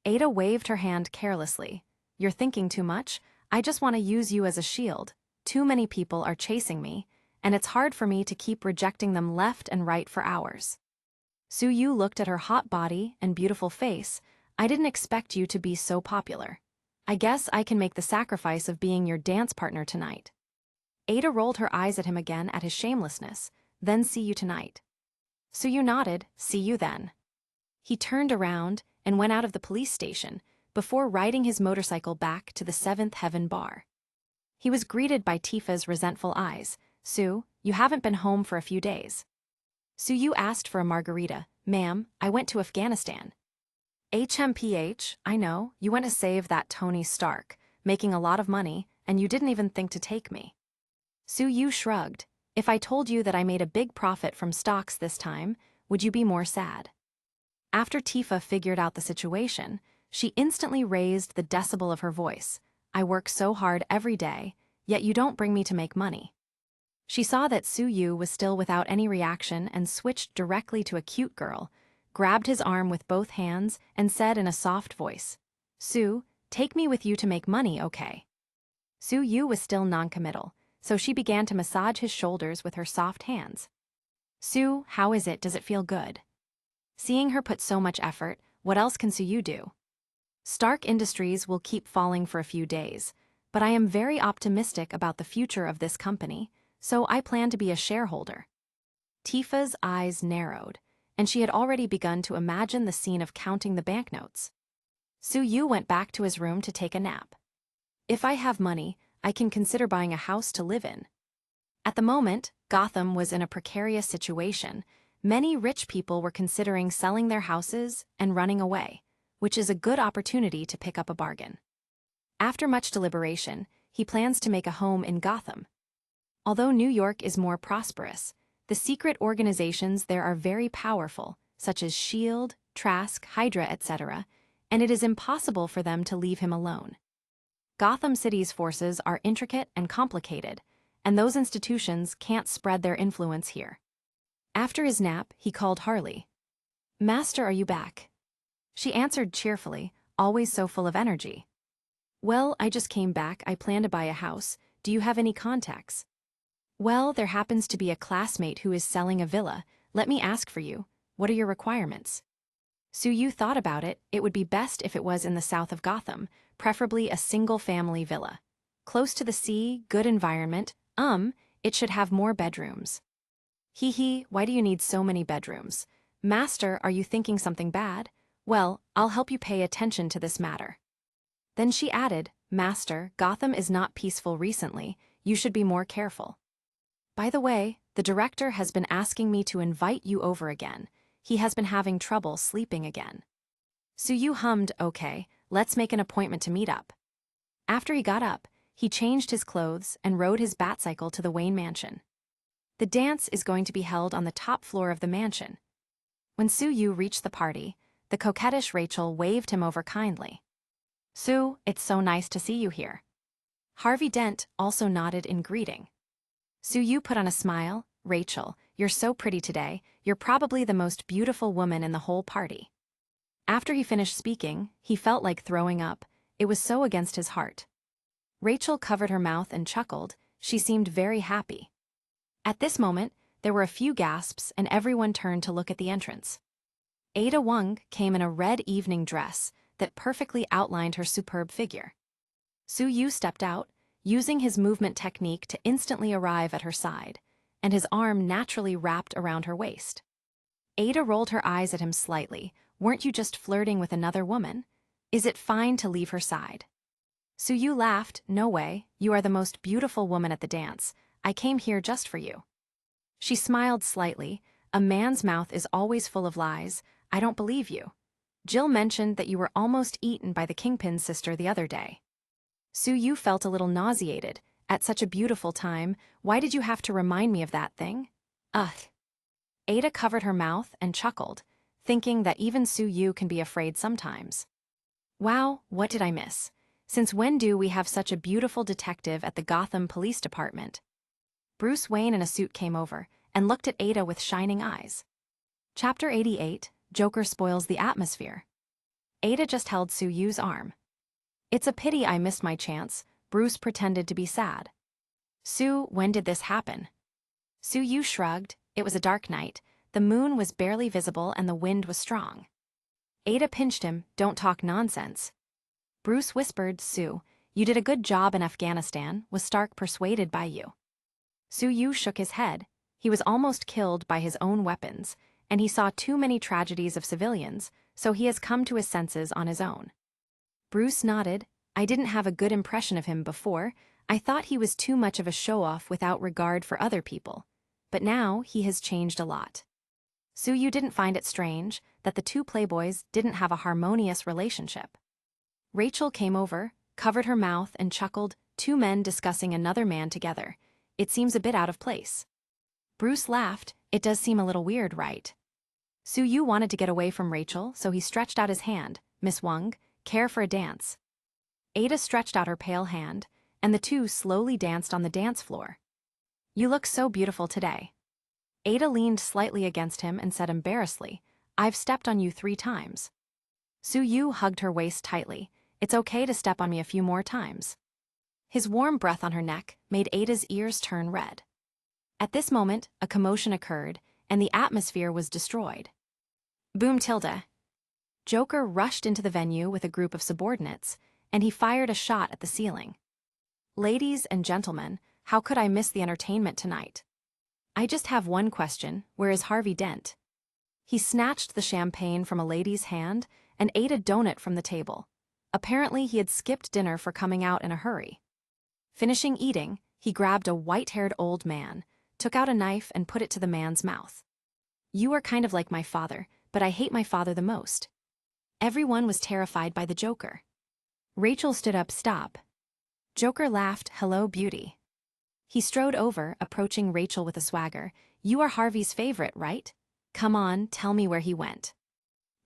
Ada waved her hand carelessly. You're thinking too much. I just want to use you as a shield. Too many people are chasing me, and it's hard for me to keep rejecting them left and right for hours. Su-yu looked at her hot body and beautiful face. I didn't expect you to be so popular. I guess I can make the sacrifice of being your dance partner tonight. Ada rolled her eyes at him again at his shamelessness. Then see you tonight. Su-yu nodded. See you then. He turned around and went out of the police station before riding his motorcycle back to the Seventh Heaven bar. He was greeted by Tifa's resentful eyes. Su, you haven't been home for a few days. Su-yu asked for a margarita. Ma'am, I went to Afghanistan. HMPH, I know, you went to save that Tony Stark, making a lot of money, and you didn't even think to take me. Su-yu shrugged. If I told you that I made a big profit from stocks this time, would you be more sad? After Tifa figured out the situation, she instantly raised the decibel of her voice. I work so hard every day, yet you don't bring me to make money. She saw that Su-yu was still without any reaction and switched directly to a cute girl, grabbed his arm with both hands, and said in a soft voice, Su, take me with you to make money, okay? Su-yu was still non-committal, so she began to massage his shoulders with her soft hands. Su, how is it? Does it feel good? Seeing her put so much effort, what else can Su-yu do? Stark Industries will keep falling for a few days, but I am very optimistic about the future of this company, so I plan to be a shareholder. Tifa's eyes narrowed, and she had already begun to imagine the scene of counting the banknotes. Su-yu went back to his room to take a nap. If I have money, I can consider buying a house to live in. At the moment, Gotham was in a precarious situation. Many rich people were considering selling their houses and running away, which is a good opportunity to pick up a bargain. After much deliberation, he plans to make a home in Gotham. Although New York is more prosperous, the secret organizations there are very powerful, such as SHIELD, Trask, Hydra, etc., and it is impossible for them to leave him alone. Gotham City's forces are intricate and complicated, and those institutions can't spread their influence here. After his nap, he called Harley. "Master, are you back?" She answered cheerfully, always so full of energy. "Well, I just came back. I plan to buy a house. Do you have any contacts?" "Well, there happens to be a classmate who is selling a villa. Let me ask for you. What are your requirements?" Suyu thought about it. It would be best if it was in the south of Gotham, preferably a single-family villa. Close to the sea, good environment. It should have more bedrooms. "Hee, why do you need so many bedrooms? Master, are you thinking something bad? Well, I'll help you pay attention to this matter." Then she added, "Master, Gotham is not peaceful recently. You should be more careful. By the way, the director has been asking me to invite you over again. He has been having trouble sleeping again." Suyu hummed, "Okay, let's make an appointment to meet up." After he got up, he changed his clothes and rode his Batcycle to the Wayne mansion. The dance is going to be held on the top floor of the mansion. When Suyu reached the party, the coquettish Rachel waved him over kindly. "Sue, it's so nice to see you here." Harvey Dent also nodded in greeting. Suyu put on a smile. "Rachel, you're so pretty today. You're probably the most beautiful woman in the whole party." After he finished speaking, he felt like throwing up. It was so against his heart. Rachel covered her mouth and chuckled. She seemed very happy. At this moment, there were a few gasps and everyone turned to look at the entrance. Ada Wong came in a red evening dress that perfectly outlined her superb figure. Suyu stepped out, using his movement technique to instantly arrive at her side, and his arm naturally wrapped around her waist. Ada rolled her eyes at him slightly. "Weren't you just flirting with another woman? Is it fine to leave her side?" Suyu laughed. "No way, you are the most beautiful woman at the dance. I came here just for you." She smiled slightly. "A man's mouth is always full of lies. I don't believe you. Jill mentioned that you were almost eaten by the Kingpin's sister the other day." Suyu felt a little nauseated. "At such a beautiful time, why did you have to remind me of that thing?" "Ugh." Ada covered her mouth and chuckled, thinking that even Suyu can be afraid sometimes. "Wow, what did I miss? Since when do we have such a beautiful detective at the Gotham Police Department?" Bruce Wayne in a suit came over and looked at Ada with shining eyes. Chapter 88, Joker Spoils the Atmosphere. Ada just held Suyu's arm. "It's a pity I missed my chance." Bruce pretended to be sad. "Sue, when did this happen?" Suyu shrugged. It was a dark night. The moon was barely visible and the wind was strong. Ada pinched him. "Don't talk nonsense." Bruce whispered, "Sue, you did a good job in Afghanistan. Was Stark persuaded by you?" Suyu shook his head. He was almost killed by his own weapons, and he saw too many tragedies of civilians, so he has come to his senses on his own. Bruce nodded. "I didn't have a good impression of him before. I thought he was too much of a show-off without regard for other people. But now he has changed a lot." Suyu didn't find it strange that the two playboys didn't have a harmonious relationship. Rachel came over, covered her mouth and chuckled. "Two men discussing another man together. It seems a bit out of place." Bruce laughed. "It does seem a little weird, right?" Suyu wanted to get away from Rachel, so he stretched out his hand. "Miss Wong, care for a dance?" Ada stretched out her pale hand, and the two slowly danced on the dance floor. "You look so beautiful today." Ada leaned slightly against him and said embarrassedly, "I've stepped on you 3 times." Suyu hugged her waist tightly. "It's okay to step on me a few more times." His warm breath on her neck made Ada's ears turn red. At this moment, a commotion occurred, and the atmosphere was destroyed. Boom tilde. Joker rushed into the venue with a group of subordinates, and he fired a shot at the ceiling. "Ladies and gentlemen, how could I miss the entertainment tonight? I just have one question. Where is Harvey Dent?" He snatched the champagne from a lady's hand and ate a donut from the table. Apparently, he had skipped dinner for coming out in a hurry. Finishing eating, he grabbed a white-haired old man, took out a knife and put it to the man's mouth. You are kind of like my father, but I hate my father the most. Everyone was terrified by the Joker. Rachel stood up. Stop. Joker laughed. Hello, beauty. He strode over, approaching Rachel with a swagger. You are Harvey's favorite, right? Come on, tell me where he went.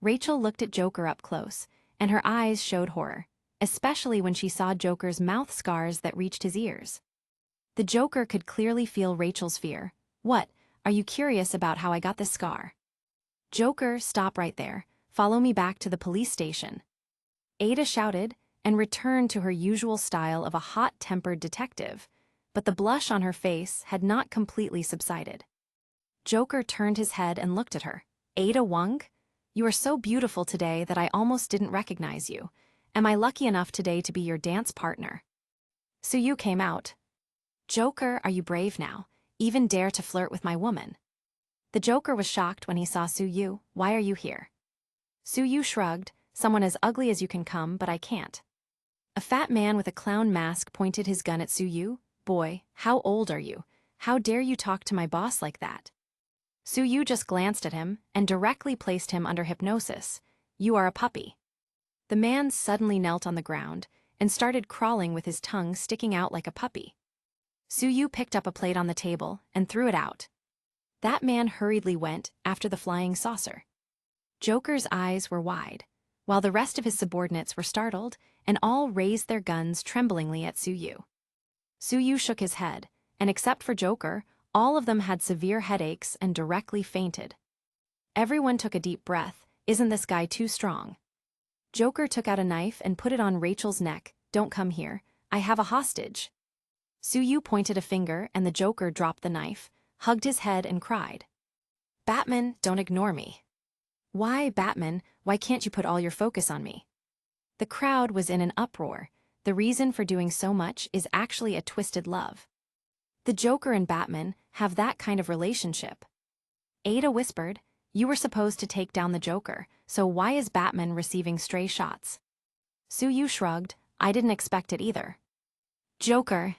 Rachel looked at Joker up close, and her eyes showed horror, especially when she saw Joker's mouth scars that reached his ears. The Joker could clearly feel Rachel's fear. What, are you curious about how I got this scar? Joker, stop right there. Follow me back to the police station. Ada shouted, and returned to her usual style of a hot-tempered detective, but the blush on her face had not completely subsided. Joker turned his head and looked at her. Ada Wong? You are so beautiful today that I almost didn't recognize you. Am I lucky enough today to be your dance partner? So you came out. Joker, are you brave now? Even dare to flirt with my woman? The Joker was shocked when he saw Suyu. Why are you here? Suyu shrugged. Someone as ugly as you can come, but I can't. A fat man with a clown mask pointed his gun at Suyu. Boy, how old are you? How dare you talk to my boss like that? Suyu just glanced at him and directly placed him under hypnosis. You are a puppy. The man suddenly knelt on the ground and started crawling with his tongue sticking out like a puppy. Suyu picked up a plate on the table and threw it out. That man hurriedly went after the flying saucer. Joker's eyes were wide, while the rest of his subordinates were startled and all raised their guns tremblingly at Suyu. Suyu shook his head, and except for Joker, all of them had severe headaches and directly fainted. Everyone took a deep breath. Isn't this guy too strong? Joker took out a knife and put it on Rachel's neck. Don't come here. I have a hostage. Suyu pointed a finger and the Joker dropped the knife, hugged his head and cried. Batman, don't ignore me. Why, Batman, why can't you put all your focus on me? The crowd was in an uproar. The reason for doing so much is actually a twisted love. The Joker and Batman have that kind of relationship. Ada whispered, you were supposed to take down the Joker, so why is Batman receiving stray shots? Suyu shrugged, I didn't expect it either. Joker.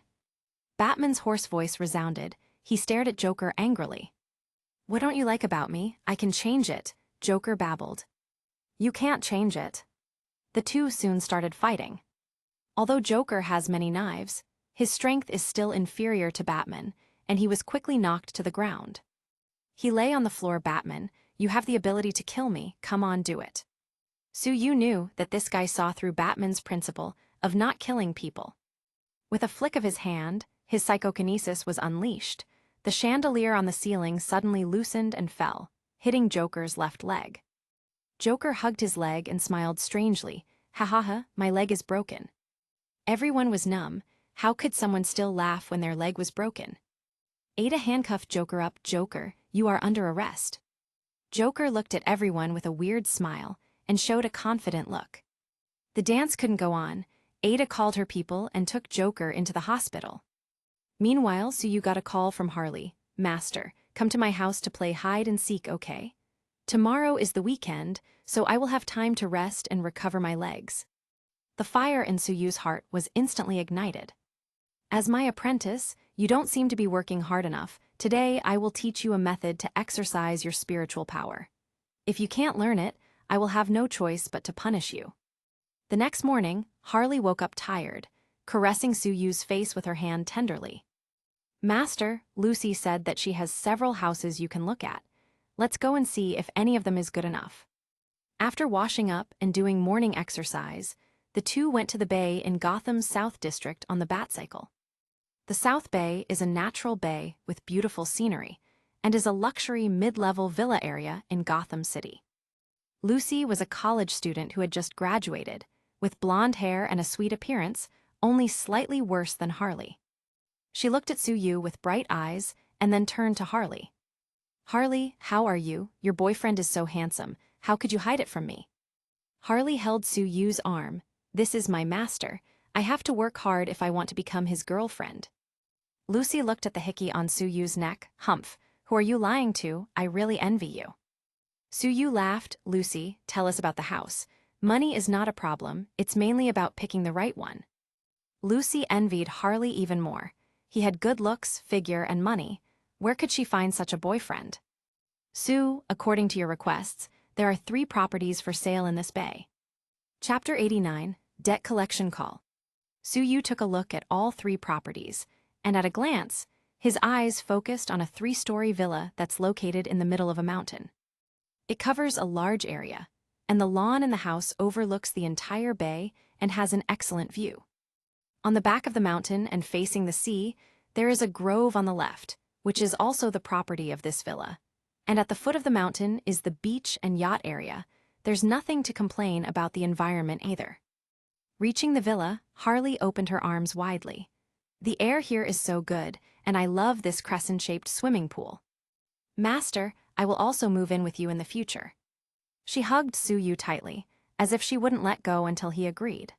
Batman's hoarse voice resounded. He stared at Joker angrily. What don't you like about me? I can change it, Joker babbled. You can't change it. The two soon started fighting. Although Joker has many knives, his strength is still inferior to Batman, and he was quickly knocked to the ground. He lay on the floor. Batman, you have the ability to kill me, come on, do it. Suyu knew that this guy saw through Batman's principle of not killing people. With a flick of his hand, his psychokinesis was unleashed. The chandelier on the ceiling suddenly loosened and fell, hitting Joker's left leg. Joker hugged his leg and smiled strangely. Ha ha ha, my leg is broken. Everyone was numb. How could someone still laugh when their leg was broken? Ada handcuffed Joker up. Joker, you are under arrest. Joker looked at everyone with a weird smile and showed a confident look. The dance couldn't go on. Ada called her people and took Joker into the hospital. Meanwhile, Suyu got a call from Harley. Master, come to my house to play hide and seek, okay? Tomorrow is the weekend, so I will have time to rest and recover my legs. The fire in Suyu's heart was instantly ignited. As my apprentice, you don't seem to be working hard enough. Today, I will teach you a method to exercise your spiritual power. If you can't learn it, I will have no choice but to punish you. The next morning, Harley woke up tired, caressing Suyu's face with her hand tenderly. Master, Lucy said that she has several houses you can look at. Let's go and see if any of them is good enough. After washing up and doing morning exercise, the two went to the bay in Gotham's South District on the Batcycle. The South Bay is a natural bay with beautiful scenery and is a luxury mid-level villa area in Gotham City. Lucy was a college student who had just graduated, with blonde hair and a sweet appearance, only slightly worse than Harley. She looked at Suyu with bright eyes and then turned to Harley. Harley, how are you? Your boyfriend is so handsome. How could you hide it from me? Harley held Suyu's arm. This is my master. I have to work hard if I want to become his girlfriend. Lucy looked at the hickey on Suyu's neck. Humph, who are you lying to? I really envy you. Suyu laughed. Lucy, tell us about the house. Money is not a problem, it's mainly about picking the right one. Lucy envied Harley even more. He had good looks, figure, and money. Where could she find such a boyfriend? Sue, according to your requests, there are 3 properties for sale in this bay. Chapter 89, Debt Collection Call. Soo took a look at all 3 properties, and at a glance, his eyes focused on a 3-story villa that's located in the middle of a mountain. It covers a large area, and the lawn in the house overlooks the entire bay and has an excellent view. On the back of the mountain and facing the sea, there is a grove on the left, which is also the property of this villa. And at the foot of the mountain is the beach and yacht area. There's nothing to complain about the environment either. Reaching the villa, Harley opened her arms widely. The air here is so good, and I love this crescent-shaped swimming pool. Master, I will also move in with you in the future. She hugged Soo tightly, as if she wouldn't let go until he agreed.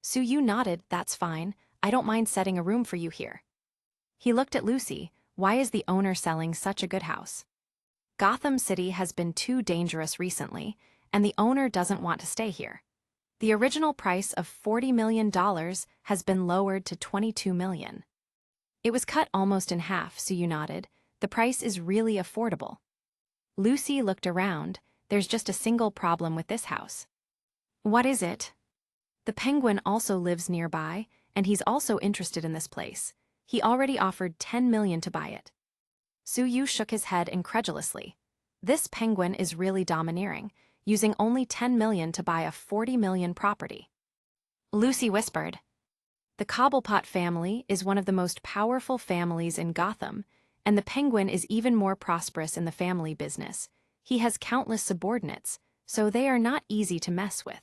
Soo nodded, that's fine, I don't mind setting a room for you here. He looked at Lucy, why is the owner selling such a good house? Gotham City has been too dangerous recently, and the owner doesn't want to stay here. The original price of $40 million has been lowered to $22 million. It was cut almost in half, Soo nodded. The price is really affordable. Lucy looked around. There's just a single problem with this house. What is it? The Penguin also lives nearby, and he's also interested in this place. He already offered $10 million to buy it. Soo shook his head incredulously. This Penguin is really domineering, using only $10 million to buy a $40 million property. Lucy whispered. The Cobblepot family is one of the most powerful families in Gotham, and the Penguin is even more prosperous in the family business. He has countless subordinates, so they are not easy to mess with.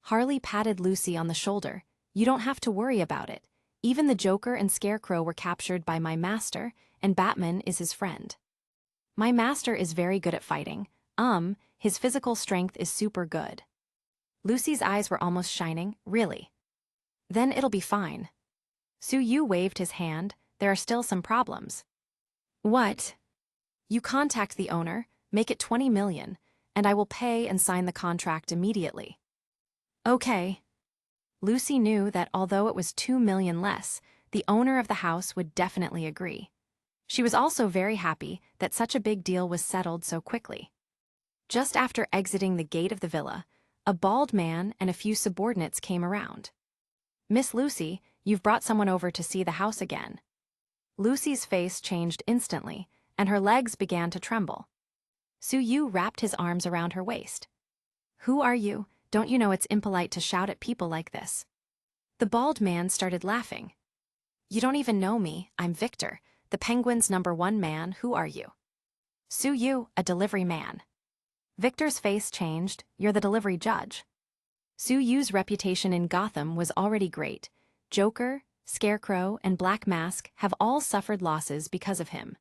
Harley patted Lucy on the shoulder. You don't have to worry about it. Even the Joker and Scarecrow were captured by my master, and Batman is his friend. My master is very good at fighting. His physical strength is super good. Lucy's eyes were almost shining. Really? Then it'll be fine. Soo waved his hand. There are still some problems. What? You contact the owner, make it $20 million, and I will pay and sign the contract immediately. Okay. Lucy knew that although it was $2 million less, the owner of the house would definitely agree. She was also very happy that such a big deal was settled so quickly. Just after exiting the gate of the villa, a bald man and a few subordinates came around. Miss Lucy, you've brought someone over to see the house again. Lucy's face changed instantly, and her legs began to tremble. Soo wrapped his arms around her waist. Who are you? Don't you know it's impolite to shout at people like this? The bald man started laughing. You don't even know me, I'm Victor, the Penguin's #1 man, who are you? Soo, a delivery man. Victor's face changed, you're the delivery judge. Soo's reputation in Gotham was already great. Joker, Scarecrow, and Black Mask have all suffered losses because of him.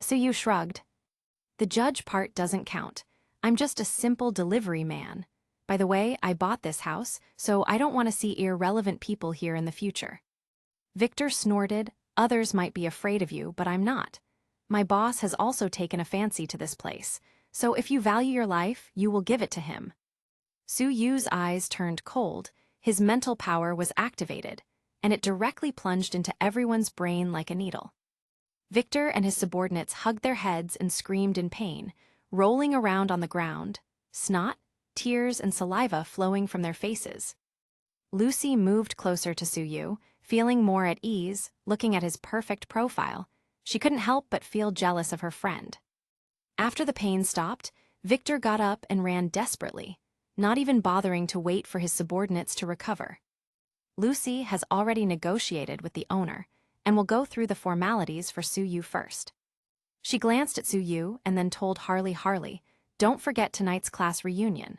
Soo shrugged. The judge part doesn't count. I'm just a simple delivery man. By the way, I bought this house, so I don't want to see irrelevant people here in the future. Victor snorted, others might be afraid of you, but I'm not. My boss has also taken a fancy to this place, so if you value your life, you will give it to him. Soo's eyes turned cold, his mental power was activated, and it directly plunged into everyone's brain like a needle. Victor and his subordinates hugged their heads and screamed in pain, rolling around on the ground, snot, tears, and saliva flowing from their faces. Lucy moved closer to Soo, feeling more at ease, looking at his perfect profile. She couldn't help but feel jealous of her friend. After the pain stopped, Victor got up and ran desperately, not even bothering to wait for his subordinates to recover. Lucy has already negotiated with the owner and will go through the formalities for Soo first. She glanced at Soo and then told Harley, don't forget tonight's class reunion.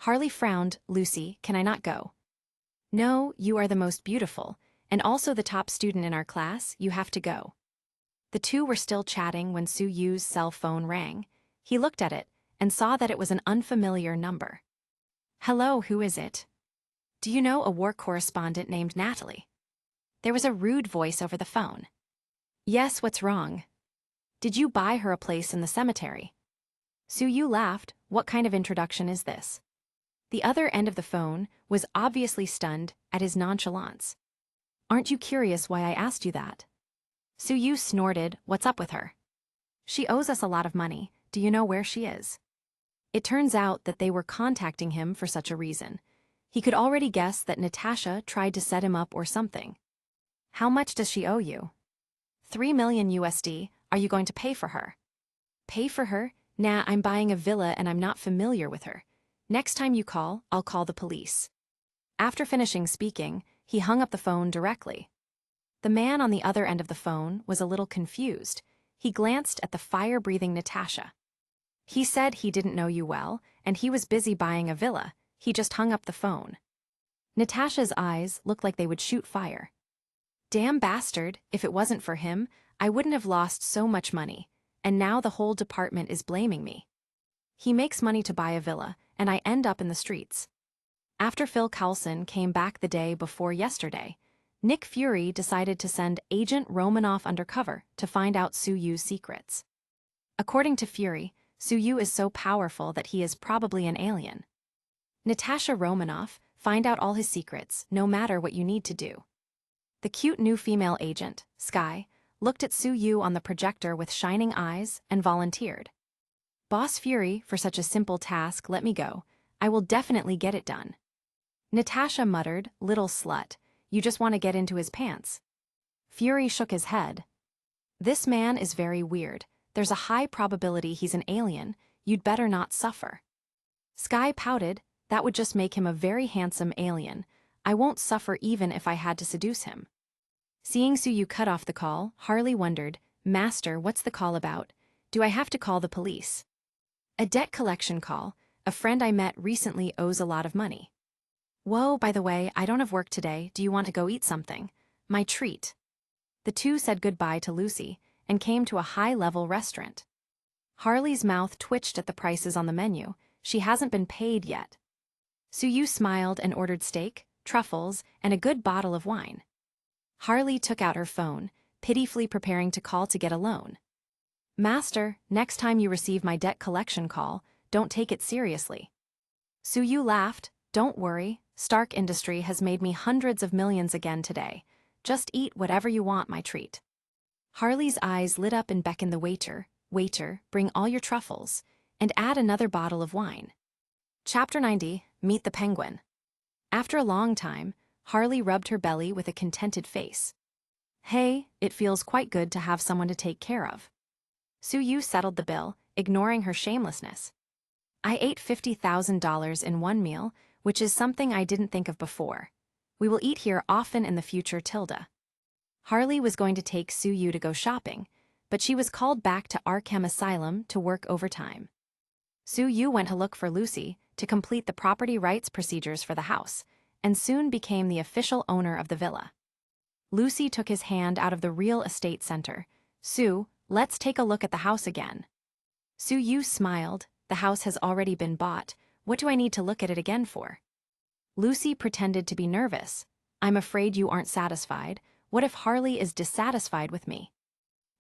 Harley frowned. Lucy, can I not go? No, you are the most beautiful, and also the top student in our class, you have to go. The two were still chatting when Soo's cell phone rang. He looked at it and saw that it was an unfamiliar number. Hello, who is it? Do you know a war correspondent named Natalie? There was a rude voice over the phone. Yes, what's wrong? Did you buy her a place in the cemetery? Soo laughed. What kind of introduction is this? The other end of the phone was obviously stunned at his nonchalance. Aren't you curious why I asked you that? Soo snorted. What's up with her? She owes us a lot of money. Do you know where she is? It turns out that they were contacting him for such a reason. He could already guess that Natasha tried to set him up or something. How much does she owe you? 3 million USD. Are you going to pay for her? Pay for her? Nah, I'm buying a villa and I'm not familiar with her. Next time you call, I'll call the police. After finishing speaking, he hung up the phone directly. The man on the other end of the phone was a little confused. He glanced at the fire-breathing Natasha. He said he didn't know you well, and he was busy buying a villa. He just hung up the phone. Natasha's eyes looked like they would shoot fire. Damn bastard, if it wasn't for him, I wouldn't have lost so much money, and now the whole department is blaming me. He makes money to buy a villa, and I end up in the streets. After Phil Coulson came back the day before yesterday, Nick Fury decided to send Agent Romanoff undercover to find out Soo-Yu's secrets. According to Fury, Soo-Yu is so powerful that he is probably an alien. Natasha Romanoff, find out all his secrets, no matter what you need to do. The cute new female agent, Sky, looked at Soo-Yu on the projector with shining eyes and volunteered. Boss Fury, for such a simple task, let me go. I will definitely get it done. Natasha muttered, little slut, you just want to get into his pants. Fury shook his head. This man is very weird. There's a high probability he's an alien. You'd better not suffer. Sky pouted, that would just make him a very handsome alien. I won't suffer even if I had to seduce him. Seeing Soo-Yu cut off the call, Harley wondered, Master, what's the call about? Do I have to call the police? A debt collection call. A friend I met recently owes a lot of money. Whoa, by the way, I don't have work today. Do you want to go eat something? My treat. The two said goodbye to Lucy and came to a high-level restaurant. Harley's mouth twitched at the prices on the menu. She hasn't been paid yet. Soo-Yu smiled and ordered steak, truffles, and a good bottle of wine. Harley took out her phone, pitifully preparing to call to get a loan. Master, next time you receive my debt collection call, don't take it seriously. Soo-Yu laughed. Don't worry, Stark Industry has made me hundreds of millions again today. Just eat whatever you want, my treat. Harley's eyes lit up and beckoned the waiter, Waiter, bring all your truffles, and add another bottle of wine. Chapter 90, Meet the Penguin. After a long time, Harley rubbed her belly with a contented face. Hey, it feels quite good to have someone to take care of. Soo-Yu settled the bill, ignoring her shamelessness. I ate $50,000 in one meal, which is something I didn't think of before. We will eat here often in the future, Tilda. Harley was going to take Soo-Yu to go shopping, but she was called back to Arkham Asylum to work overtime. Soo-Yu went to look for Lucy to complete the property rights procedures for the house, and soon became the official owner of the villa. Lucy took his hand out of the real estate center. Sue, let's take a look at the house again. Soo-Yu smiled. The house has already been bought. What do I need to look at it again for? Lucy pretended to be nervous. I'm afraid you aren't satisfied. What if Harley is dissatisfied with me?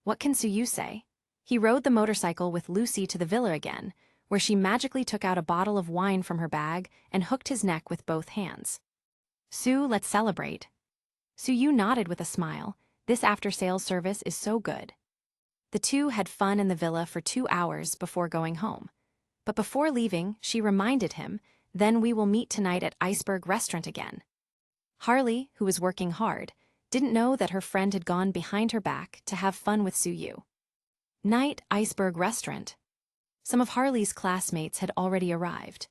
What can Soo-Yu say? He rode the motorcycle with Lucy to the villa again, where she magically took out a bottle of wine from her bag and hooked his neck with both hands. Sue, let's celebrate. Soo-Yu nodded with a smile. This after-sales service is so good. The two had fun in the villa for 2 hours before going home. But before leaving, she reminded him, then we will meet tonight at Iceberg Restaurant again. Harley, who was working hard, didn't know that her friend had gone behind her back to have fun with Soo-Yu. Night, Iceberg Restaurant. Some of Harley's classmates had already arrived.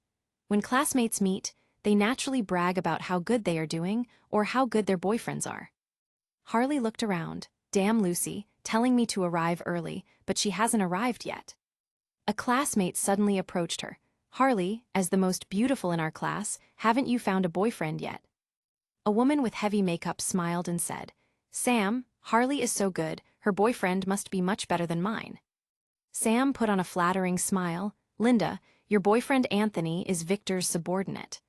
When classmates meet, they naturally brag about how good they are doing or how good their boyfriends are. Harley looked around. Damn Lucy, telling me to arrive early, but she hasn't arrived yet. A classmate suddenly approached her. Harley, as the most beautiful in our class, haven't you found a boyfriend yet? A woman with heavy makeup smiled and said, Sam, Harley is so good, her boyfriend must be much better than mine. Sam put on a flattering smile. Linda, your boyfriend Anthony is Victor's subordinate.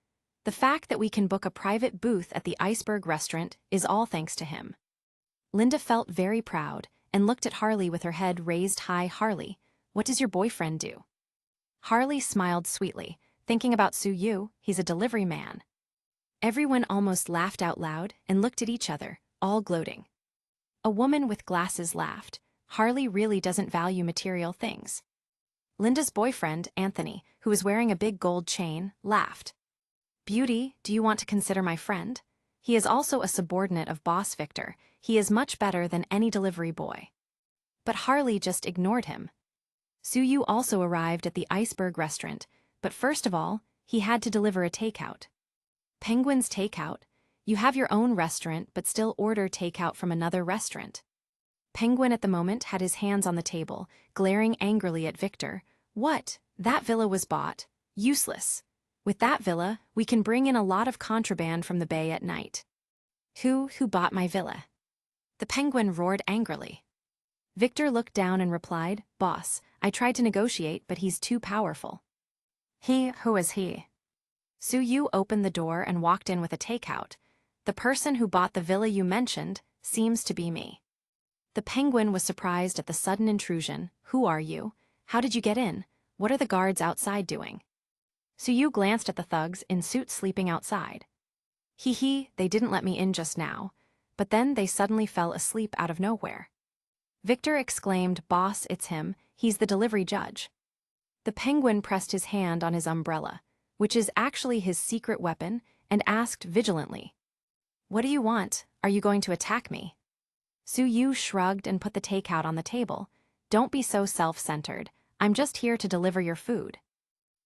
The fact that we can book a private booth at the Iceberg Restaurant is all thanks to him. Linda felt very proud and looked at Harley with her head raised high. Harley, what does your boyfriend do? Harley smiled sweetly, thinking about Soo-Yu, he's a delivery man. Everyone almost laughed out loud and looked at each other, all gloating. A woman with glasses laughed. Harley really doesn't value material things. Linda's boyfriend, Anthony, who was wearing a big gold chain, laughed. Beauty, do you want to consider my friend? He is also a subordinate of Boss Victor. He is much better than any delivery boy. But Harley just ignored him. Suyu also arrived at the Iceberg restaurant, but first of all, he had to deliver a takeout. Penguin's takeout? You have your own restaurant but still order takeout from another restaurant. Penguin at the moment had his hands on the table, glaring angrily at Victor. What? That villa was bought. Useless. With that villa, we can bring in a lot of contraband from the bay at night. Who bought my villa? The Penguin roared angrily. Victor looked down and replied, Boss, I tried to negotiate, but he's too powerful. Who is he? Suyu opened the door and walked in with a takeout. The person who bought the villa you mentioned seems to be me. The Penguin was surprised at the sudden intrusion. Who are you? How did you get in? What are the guards outside doing? Suyu glanced at the thugs in suits sleeping outside. They didn't let me in just now, but then they suddenly fell asleep out of nowhere. Victor exclaimed, Boss, it's him, he's the delivery judge. The Penguin pressed his hand on his umbrella, which is actually his secret weapon, and asked vigilantly, What do you want? Are you going to attack me? Suyu shrugged and put the takeout on the table. Don't be so self-centered. I'm just here to deliver your food.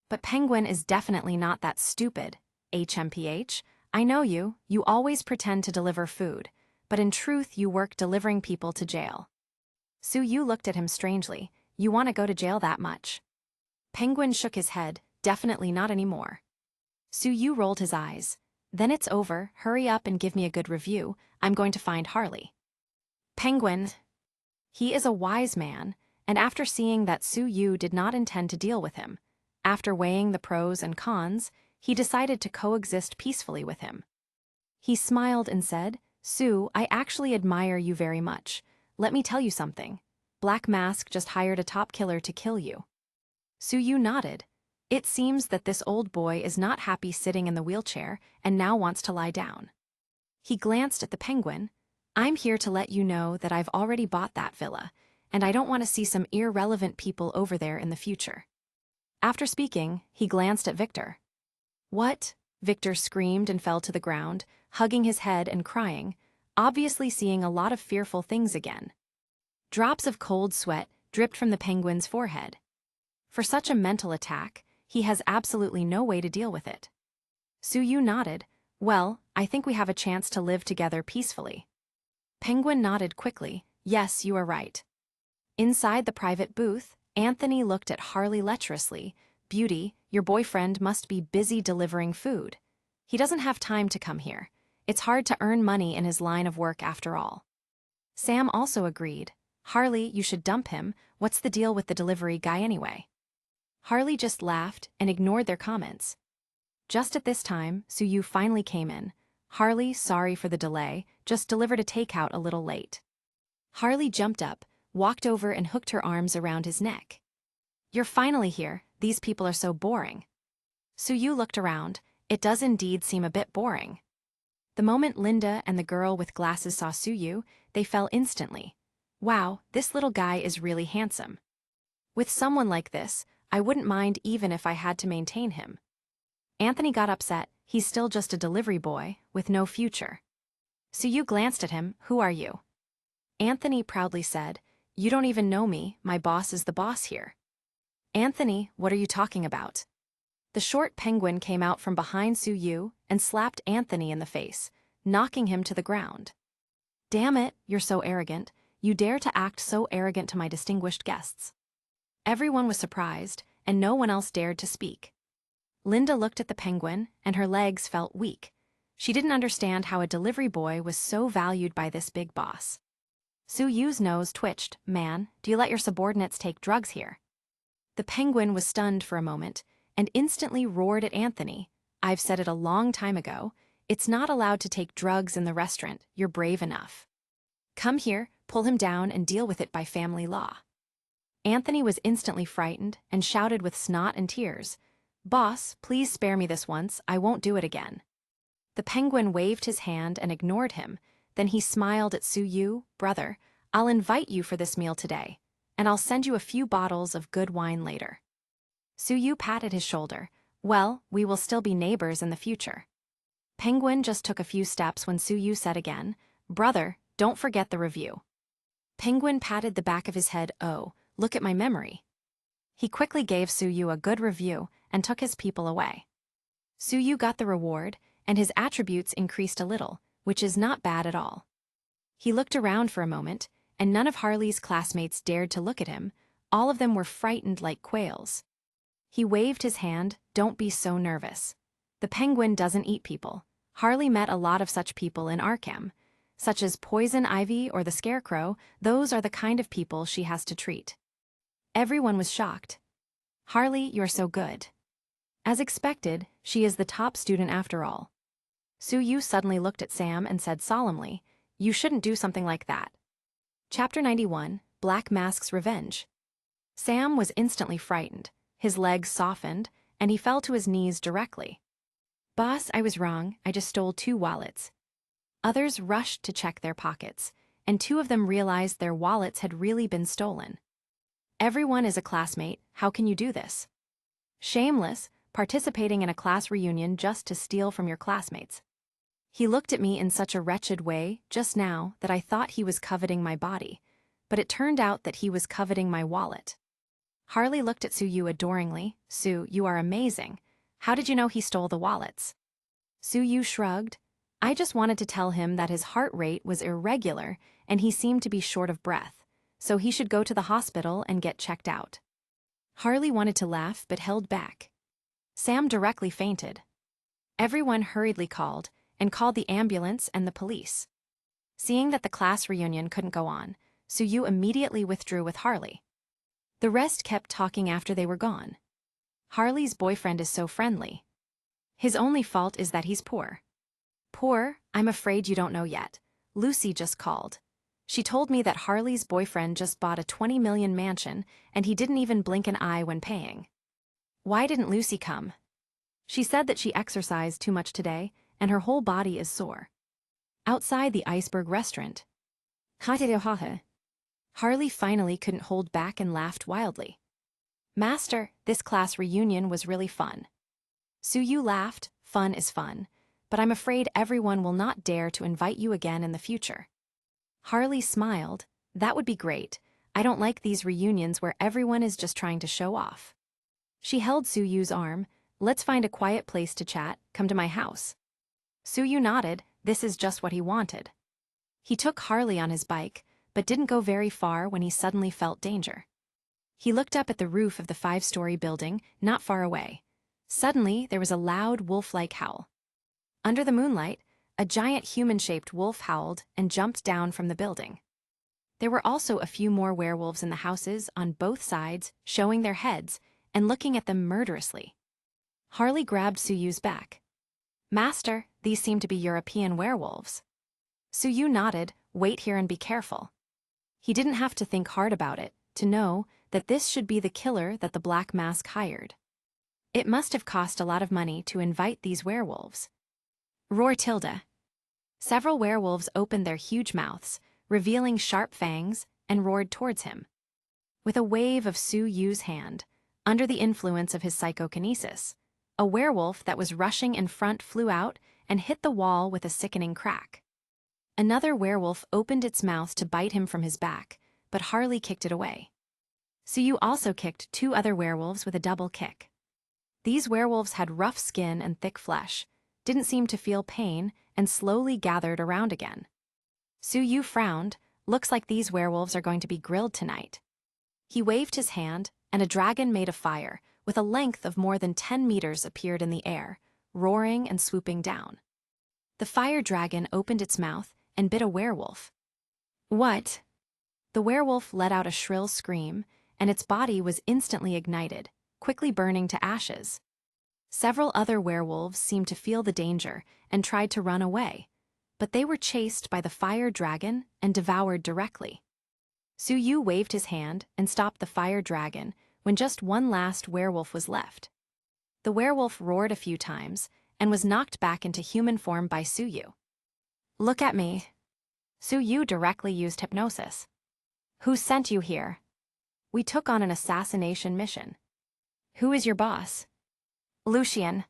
But Penguin is definitely not that stupid. HMPH, I know you always pretend to deliver food, but in truth you work delivering people to jail. Suyu looked at him strangely. You want to go to jail that much? Penguin shook his head, definitely not anymore. Suyu rolled his eyes. Then it's over, hurry up and give me a good review, I'm going to find Harley. Penguin. He is a wise man, and after seeing that Suyu did not intend to deal with him, after weighing the pros and cons, he decided to coexist peacefully with him. He smiled and said, Sue, I actually admire you very much. Let me tell you something. Black Mask just hired a top killer to kill you. Suyu nodded. It seems that this old boy is not happy sitting in the wheelchair and now wants to lie down. He glanced at the Penguin. I'm here to let you know that I've already bought that villa, and I don't want to see some irrelevant people over there in the future. After speaking, he glanced at Victor. What? Victor screamed and fell to the ground, hugging his head and crying, obviously seeing a lot of fearful things again. Drops of cold sweat dripped from the Penguin's forehead. For such a mental attack, he has absolutely no way to deal with it. Suyu nodded. Well, I think we have a chance to live together peacefully. Penguin nodded quickly. Yes, you are right. Inside the private booth, Anthony looked at Harley lecherously. Beauty, your boyfriend must be busy delivering food. He doesn't have time to come here. It's hard to earn money in his line of work after all. Sam also agreed. Harley, you should dump him. What's the deal with the delivery guy anyway? Harley just laughed and ignored their comments. Just at this time, Suyu finally came in. Harley, sorry for the delay, just delivered a takeout a little late. Harley jumped up, walked over and hooked her arms around his neck. You're finally here, these people are so boring. Suyu looked around. It does indeed seem a bit boring. The moment Linda and the girl with glasses saw Suyu, they fell instantly. Wow, this little guy is really handsome. With someone like this, I wouldn't mind even if I had to maintain him. Anthony got upset. He's still just a delivery boy, with no future. Suyu glanced at him. Who are you? Anthony proudly said, You don't even know me, my boss is the boss here. Anthony, what are you talking about? The short Penguin came out from behind Suyu and slapped Anthony in the face, knocking him to the ground. Damn it, you're so arrogant. You dare to act so arrogant to my distinguished guests. Everyone was surprised, and no one else dared to speak. Linda looked at the Penguin, and her legs felt weak. She didn't understand how a delivery boy was so valued by this big boss. Suyu's nose twitched. Man, do you let your subordinates take drugs here? The Penguin was stunned for a moment, and instantly roared at Anthony. I've said it a long time ago. It's not allowed to take drugs in the restaurant. You're brave enough. Come here, pull him down and deal with it by family law. Anthony was instantly frightened and shouted with snot and tears, Boss, please spare me this once, I won't do it again. The Penguin waved his hand and ignored him, then he smiled at Suyu, Brother, I'll invite you for this meal today, and I'll send you a few bottles of good wine later. Suyu patted his shoulder. Well, we will still be neighbors in the future. Penguin just took a few steps when Suyu said again, Brother, don't forget the review. Penguin patted the back of his head. Oh, look at my memory. He quickly gave Suyu a good review and took his people away. Suyu got the reward, and his attributes increased a little, which is not bad at all. He looked around for a moment, and none of Harley's classmates dared to look at him. All of them were frightened like quails. He waved his hand. Don't be so nervous. The penguin doesn't eat people. Harley met a lot of such people in Arkham, such as Poison Ivy or the Scarecrow. Those are the kind of people she has to treat. Everyone was shocked. Harley, you're so good. As expected, she is the top student after all. Suyu suddenly looked at Sam and said solemnly, You shouldn't do something like that. Chapter 91, Black Mask's Revenge. Sam was instantly frightened. His legs softened, and he fell to his knees directly. Boss, I was wrong. I just stole 2 wallets. Others rushed to check their pockets, and 2 of them realized their wallets had really been stolen. Everyone is a classmate. How can you do this? Shameless, participating in a class reunion just to steal from your classmates. He looked at me in such a wretched way just now that I thought he was coveting my body, but it turned out that he was coveting my wallet. Harley looked at Suyu adoringly. Su, you are amazing. How did you know he stole the wallets? Suyu shrugged. I just wanted to tell him that his heart rate was irregular and he seemed to be short of breath, so he should go to the hospital and get checked out. Harley wanted to laugh but held back. Sam directly fainted. Everyone hurriedly called the ambulance and the police. Seeing that the class reunion couldn't go on, Suyu immediately withdrew with Harley. The rest kept talking after they were gone. Harley's boyfriend is so friendly. His only fault is that he's poor. Poor? I'm afraid you don't know yet. Lucy just called. She told me that Harley's boyfriend just bought a 20 million mansion and he didn't even blink an eye when paying. Why didn't Lucy come? She said that she exercised too much today and her whole body is sore. Outside the Iceberg restaurant. Harley finally couldn't hold back and laughed wildly. Master, this class reunion was really fun. Suyu laughed. Fun is fun, but I'm afraid everyone will not dare to invite you again in the future. Harley smiled. That would be great. I don't like these reunions where everyone is just trying to show off. She held Suyu's arm. Let's find a quiet place to chat. Come to my house. Suyu nodded. This is just what he wanted. He took Harley on his bike, but didn't go very far when he suddenly felt danger. He looked up at the roof of the 5-story building, not far away. Suddenly, there was a loud wolf-like howl. Under the moonlight, a giant human-shaped wolf howled and jumped down from the building. There were also a few more werewolves in the houses on both sides, showing their heads and looking at them murderously. Harley grabbed Suyu's back. Master, these seem to be European werewolves. Suyu nodded. Wait here and be careful. He didn't have to think hard about it to know that this should be the killer that the Black Mask hired. It must have cost a lot of money to invite these werewolves. Roar tilde. Several werewolves opened their huge mouths, revealing sharp fangs, and roared towards him. With a wave of Suyu's hand, under the influence of his psychokinesis, a werewolf that was rushing in front flew out and hit the wall with a sickening crack. Another werewolf opened its mouth to bite him from his back, but Harley kicked it away. Suyu also kicked 2 other werewolves with a double kick. These werewolves had rough skin and thick flesh, didn't seem to feel pain, and slowly gathered around again. Suyu frowned. Looks like these werewolves are going to be grilled tonight. He waved his hand, and a dragon made of fire, with a length of more than 10 meters appeared in the air, roaring and swooping down. The fire dragon opened its mouth and bit a werewolf. What? The werewolf let out a shrill scream, and its body was instantly ignited, quickly burning to ashes. Several other werewolves seemed to feel the danger and tried to run away, but they were chased by the fire dragon and devoured directly. Suyu waved his hand and stopped the fire dragon when just one last werewolf was left. The werewolf roared a few times and was knocked back into human form by Suyu. Look at me. Suyu directly used hypnosis. Who sent you here? We took on an assassination mission. Who is your boss? Lucien.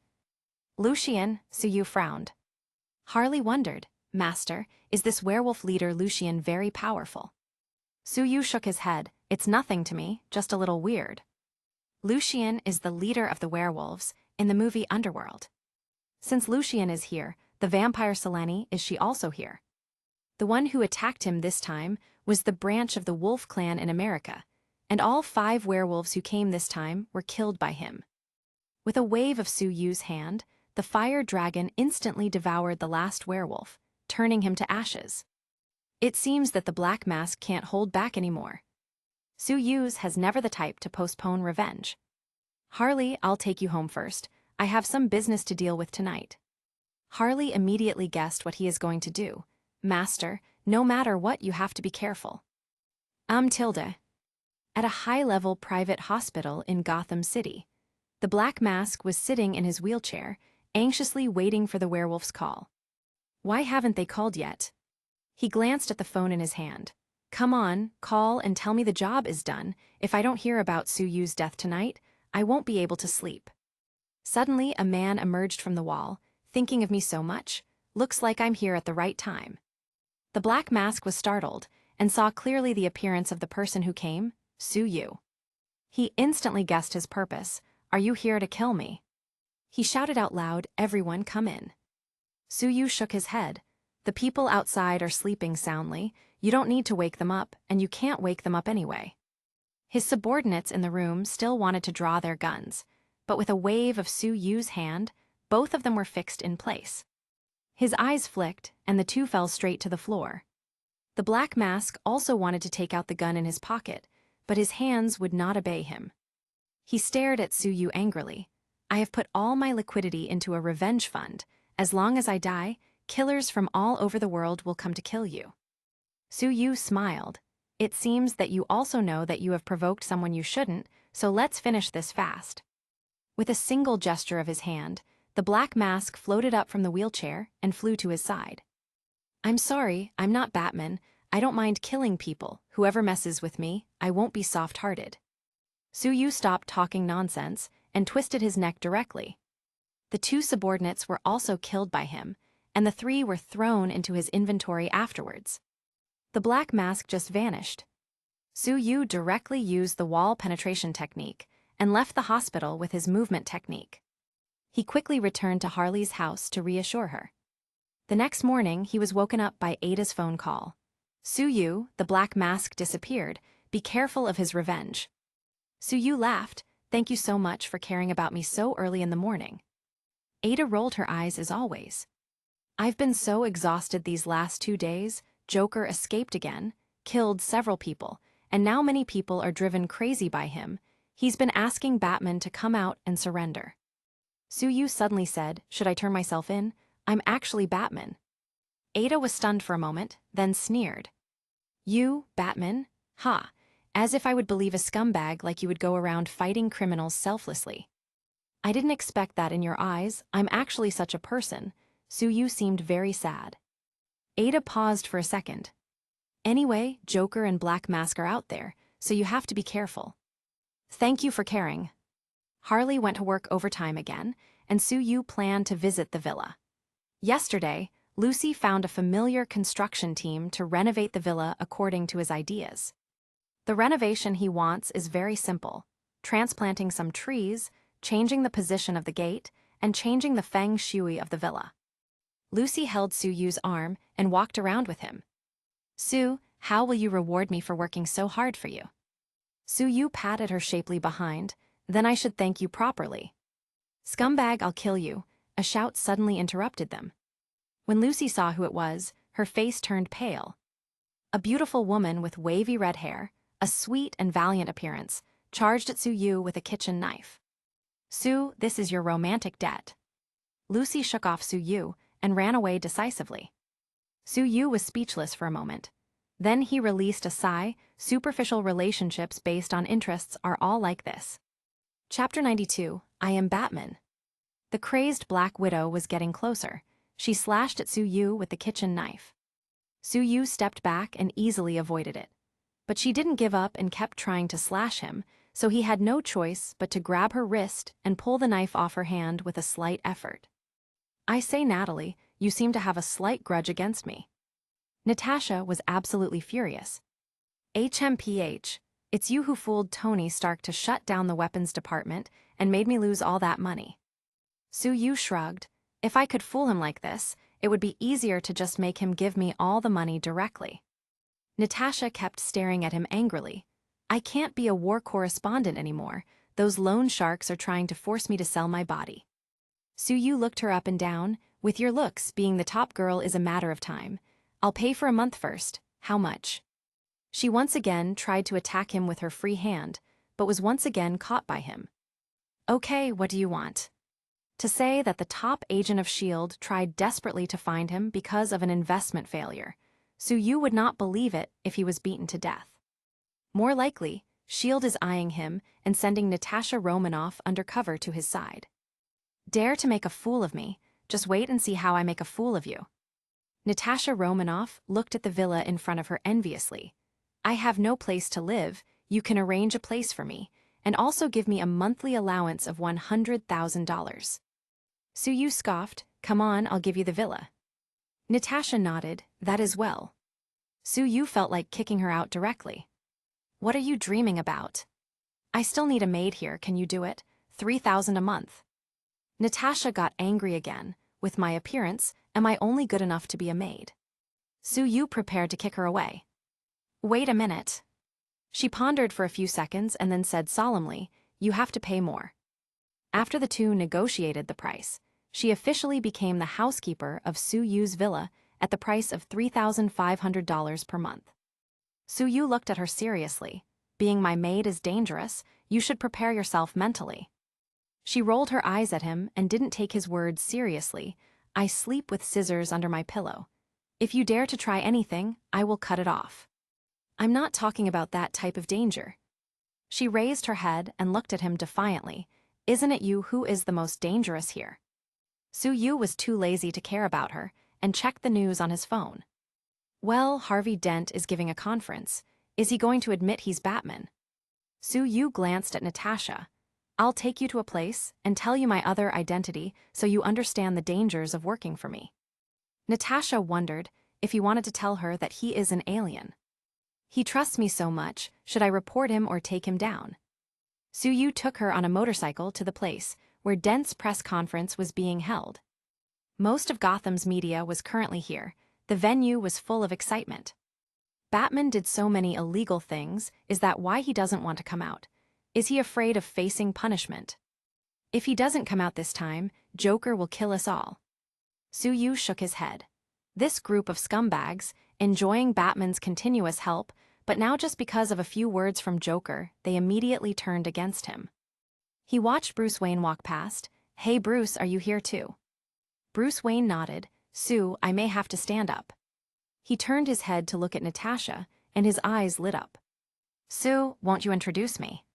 Lucien, Suyu frowned. Harley wondered, Master, is this werewolf leader Lucien very powerful? Suyu shook his head. It's nothing to me, just a little weird. Lucien is the leader of the werewolves in the movie Underworld. Since Lucien is here, the vampire Selene, is she also here? The one who attacked him this time was the branch of the wolf clan in America, and all 5 werewolves who came this time were killed by him. With a wave of Suyu's hand, the fire dragon instantly devoured the last werewolf, turning him to ashes. It seems that the Black Mask can't hold back anymore. Suyu's has never the type to postpone revenge. Harley, I'll take you home first. I have some business to deal with tonight. Harley immediately guessed what he is going to do. Master, no matter what, you have to be careful. Tilde. At a high-level private hospital in Gotham City, the Black Mask was sitting in his wheelchair, anxiously waiting for the werewolf's call. Why haven't they called yet? He glanced at the phone in his hand. Come on, call and tell me the job is done. If I don't hear about Suyu's death tonight, I won't be able to sleep. Suddenly, a man emerged from the wall, thinking of me so much. Looks like I'm here at the right time. The Black Mask was startled and saw clearly the appearance of the person who came, Suyu. He instantly guessed his purpose. Are you here to kill me? He shouted out loud, everyone come in. Suyu shook his head. The people outside are sleeping soundly. You don't need to wake them up, and you can't wake them up anyway. His subordinates in the room still wanted to draw their guns, but with a wave of Suyu's hand, both of them were fixed in place. His eyes flicked, and the two fell straight to the floor. The Black Mask also wanted to take out the gun in his pocket, but his hands would not obey him. He stared at Suyu angrily. I have put all my liquidity into a revenge fund. As long as I die, killers from all over the world will come to kill you. Suyu smiled. It seems that you also know that you have provoked someone you shouldn't, so let's finish this fast. With a single gesture of his hand, the Black Mask floated up from the wheelchair and flew to his side. I'm sorry, I'm not Batman. I don't mind killing people. Whoever messes with me, I won't be soft-hearted. Suyu stopped talking nonsense and twisted his neck directly. The 2 subordinates were also killed by him, and the 3 were thrown into his inventory afterwards. The Black Mask just vanished. Suyu directly used the wall penetration technique and left the hospital with his movement technique. He quickly returned to Harley's house to reassure her. The next morning, he was woken up by Ada's phone call. Suyu, the Black Mask disappeared. Be careful of his revenge. Suyu laughed. Thank you so much for caring about me so early in the morning. Ada rolled her eyes as always. I've been so exhausted these last 2 days. Joker escaped again, killed several people, and now many people are driven crazy by him. He's been asking Batman to come out and surrender. Suyu suddenly said, should I turn myself in? I'm actually Batman. Ada was stunned for a moment, then sneered. You, Batman? Ha! As if I would believe a scumbag like you would go around fighting criminals selflessly. I didn't expect that in your eyes. I'm actually such a person. Suyu seemed very sad. Ada paused for a second. Anyway, Joker and Black Mask are out there, so you have to be careful. Thank you for caring. Harley went to work overtime again, and Suyu planned to visit the villa. Yesterday, Lucy found a familiar construction team to renovate the villa according to his ideas. The renovation he wants is very simple: transplanting some trees, changing the position of the gate, and changing the feng shui of the villa. Lucy held Suyu's arm and walked around with him. Su, how will you reward me for working so hard for you? Suyu patted her shapely behind. Then I should thank you properly. Scumbag, I'll kill you. A shout suddenly interrupted them. When Lucy saw who it was, her face turned pale. A beautiful woman with wavy red hair, a sweet and valiant appearance, charged at Suyu with a kitchen knife. Su, this is your romantic debt. Lucy shook off Suyu and ran away decisively. Suyu was speechless for a moment. Then he released a sigh. Superficial relationships based on interests are all like this. Chapter 92, I Am Batman. The crazed Black Widow was getting closer. She slashed at Suyu with the kitchen knife. Suyu stepped back and easily avoided it. But she didn't give up and kept trying to slash him, so he had no choice but to grab her wrist and pull the knife off her hand with a slight effort. "I say, Natalie, you seem to have a slight grudge against me." Natasha was absolutely furious. "HMPH, it's you who fooled Tony Stark to shut down the weapons department and made me lose all that money." Su Yu shrugged. "If I could fool him like this, it would be easier to just make him give me all the money directly." Natasha kept staring at him angrily. "I can't be a war correspondent anymore. Those loan sharks are trying to force me to sell my body." Su Yu looked her up and down. "With your looks, being the top girl is a matter of time. I'll pay for a month first. How much?" She once again tried to attack him with her free hand, but was once again caught by him. "Okay, what do you want?" To say that the top agent of S.H.I.E.L.D. tried desperately to find him because of an investment failure. Su Yu would not believe it if he was beaten to death. More likely, S.H.I.E.L.D. is eyeing him and sending Natasha Romanoff undercover to his side. "Dare to make a fool of me? Just wait and see how I make a fool of you." Natasha Romanoff looked at the villa in front of her enviously. "I have no place to live. You can arrange a place for me, and also give me a monthly allowance of $100,000. Su Yu scoffed. "Come on, I'll give you the villa." Natasha nodded. "That as well." Su Yu felt like kicking her out directly. "What are you dreaming about? I still need a maid here, can you do it? $3,000 a month." Natasha got angry again. "With my appearance, am I only good enough to be a maid?" Su Yu prepared to kick her away. "Wait a minute." She pondered for a few seconds and then said solemnly, "You have to pay more." After the two negotiated the price, she officially became the housekeeper of Su Yu's villa at the price of $3,500 per month. Su Yu looked at her seriously. "Being my maid is dangerous. You should prepare yourself mentally." She rolled her eyes at him and didn't take his words seriously. "I sleep with scissors under my pillow. If you dare to try anything, I will cut it off." "I'm not talking about that type of danger." She raised her head and looked at him defiantly. "Isn't it you who is the most dangerous here?" Su Yu was too lazy to care about her and checked the news on his phone. "Well, Harvey Dent is giving a conference. Is he going to admit he's Batman?" Su Yu glanced at Natasha. "I'll take you to a place and tell you my other identity so you understand the dangers of working for me." Natasha wondered if he wanted to tell her that he is an alien. "He trusts me so much, should I report him or take him down?" Su Yu took her on a motorcycle to the place where Dent's press conference was being held. Most of Gotham's media was currently here. The venue was full of excitement. Batman did so many illegal things. Is that why he doesn't want to come out? Is he afraid of facing punishment? If he doesn't come out this time, Joker will kill us all. Su Yu shook his head. This group of scumbags, enjoying Batman's continuous help, but now just because of a few words from Joker, they immediately turned against him. He watched Bruce Wayne walk past. "Hey Bruce, are you here too?" Bruce Wayne nodded. "Sue, I may have to stand up." He turned his head to look at Natasha, and his eyes lit up. "Sue, won't you introduce me?"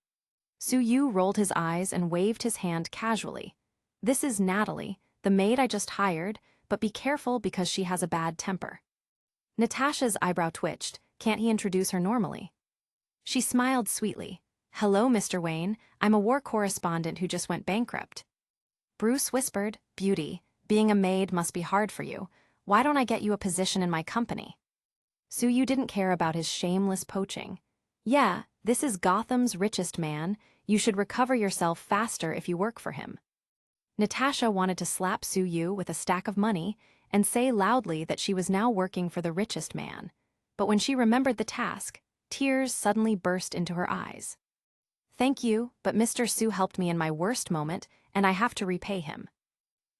Su Yu rolled his eyes and waved his hand casually. "This is Natalie, the maid I just hired, but be careful because she has a bad temper." Natasha's eyebrow twitched. Can't he introduce her normally? She smiled sweetly. "Hello, Mr. Wayne. I'm a war correspondent who just went bankrupt." Bruce whispered, "Beauty, being a maid must be hard for you. Why don't I get you a position in my company?" Su Yu didn't care about his shameless poaching. "Yeah, this is Gotham's richest man. You should recover yourself faster if you work for him." Natasha wanted to slap Su Yu with a stack of money and say loudly that she was now working for the richest man. But when she remembered the task, tears suddenly burst into her eyes. "Thank you, but Mr. Sue helped me in my worst moment, and I have to repay him."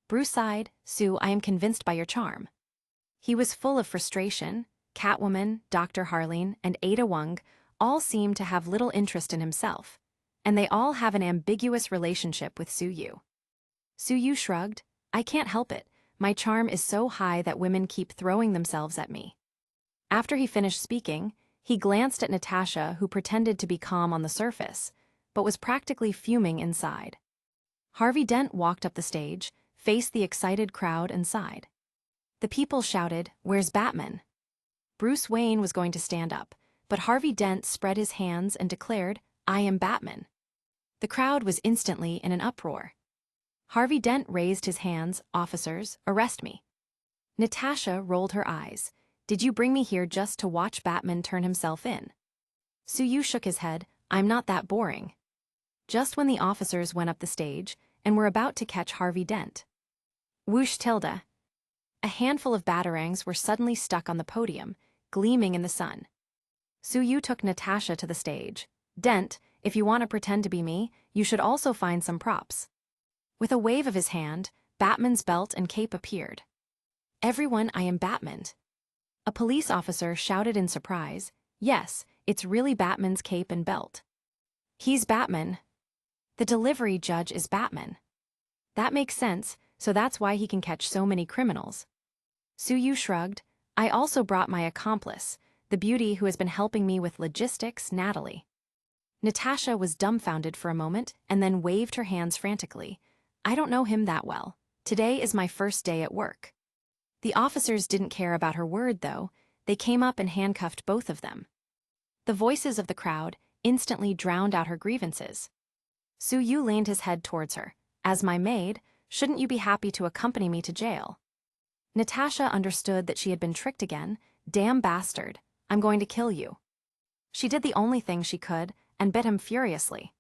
Bruce sighed. "Sue, I am convinced by your charm." He was full of frustration. Catwoman, Dr. Harley, and Ada Wong all seemed to have little interest in himself, and they all have an ambiguous relationship with Su Yu. Su Yu shrugged. "I can't help it. My charm is so high that women keep throwing themselves at me." After he finished speaking, he glanced at Natasha, who pretended to be calm on the surface, but was practically fuming inside. Harvey Dent walked up the stage, faced the excited crowd and sighed. The people shouted, "Where's Batman?" Bruce Wayne was going to stand up, but Harvey Dent spread his hands and declared, "I am Batman." The crowd was instantly in an uproar. Harvey Dent raised his hands. "Officers, arrest me." Natasha rolled her eyes. "Did you bring me here just to watch Batman turn himself in?" Suyu shook his head. "I'm not that boring." Just when the officers went up the stage and were about to catch Harvey Dent. Whoosh tilde. A handful of batarangs were suddenly stuck on the podium, gleaming in the sun. Suyu took Natasha to the stage. "Dent, if you want to pretend to be me, you should also find some props." With a wave of his hand, Batman's belt and cape appeared. "Everyone, I am Batman." A police officer shouted in surprise, "Yes, it's really Batman's cape and belt." "He's Batman." "The delivery judge is Batman." "That makes sense, so that's why he can catch so many criminals." Suyu shrugged. "I also brought my accomplice, the beauty who has been helping me with logistics, Natalie." Natasha was dumbfounded for a moment and then waved her hands frantically. "I don't know him that well. Today is my first day at work." The officers didn't care about her word, though. They came up and handcuffed both of them. The voices of the crowd instantly drowned out her grievances. Suyu leaned his head towards her. "As my maid, shouldn't you be happy to accompany me to jail?" Natasha understood that she had been tricked again. "Damn bastard, I'm going to kill you." She did the only thing she could and bit him furiously.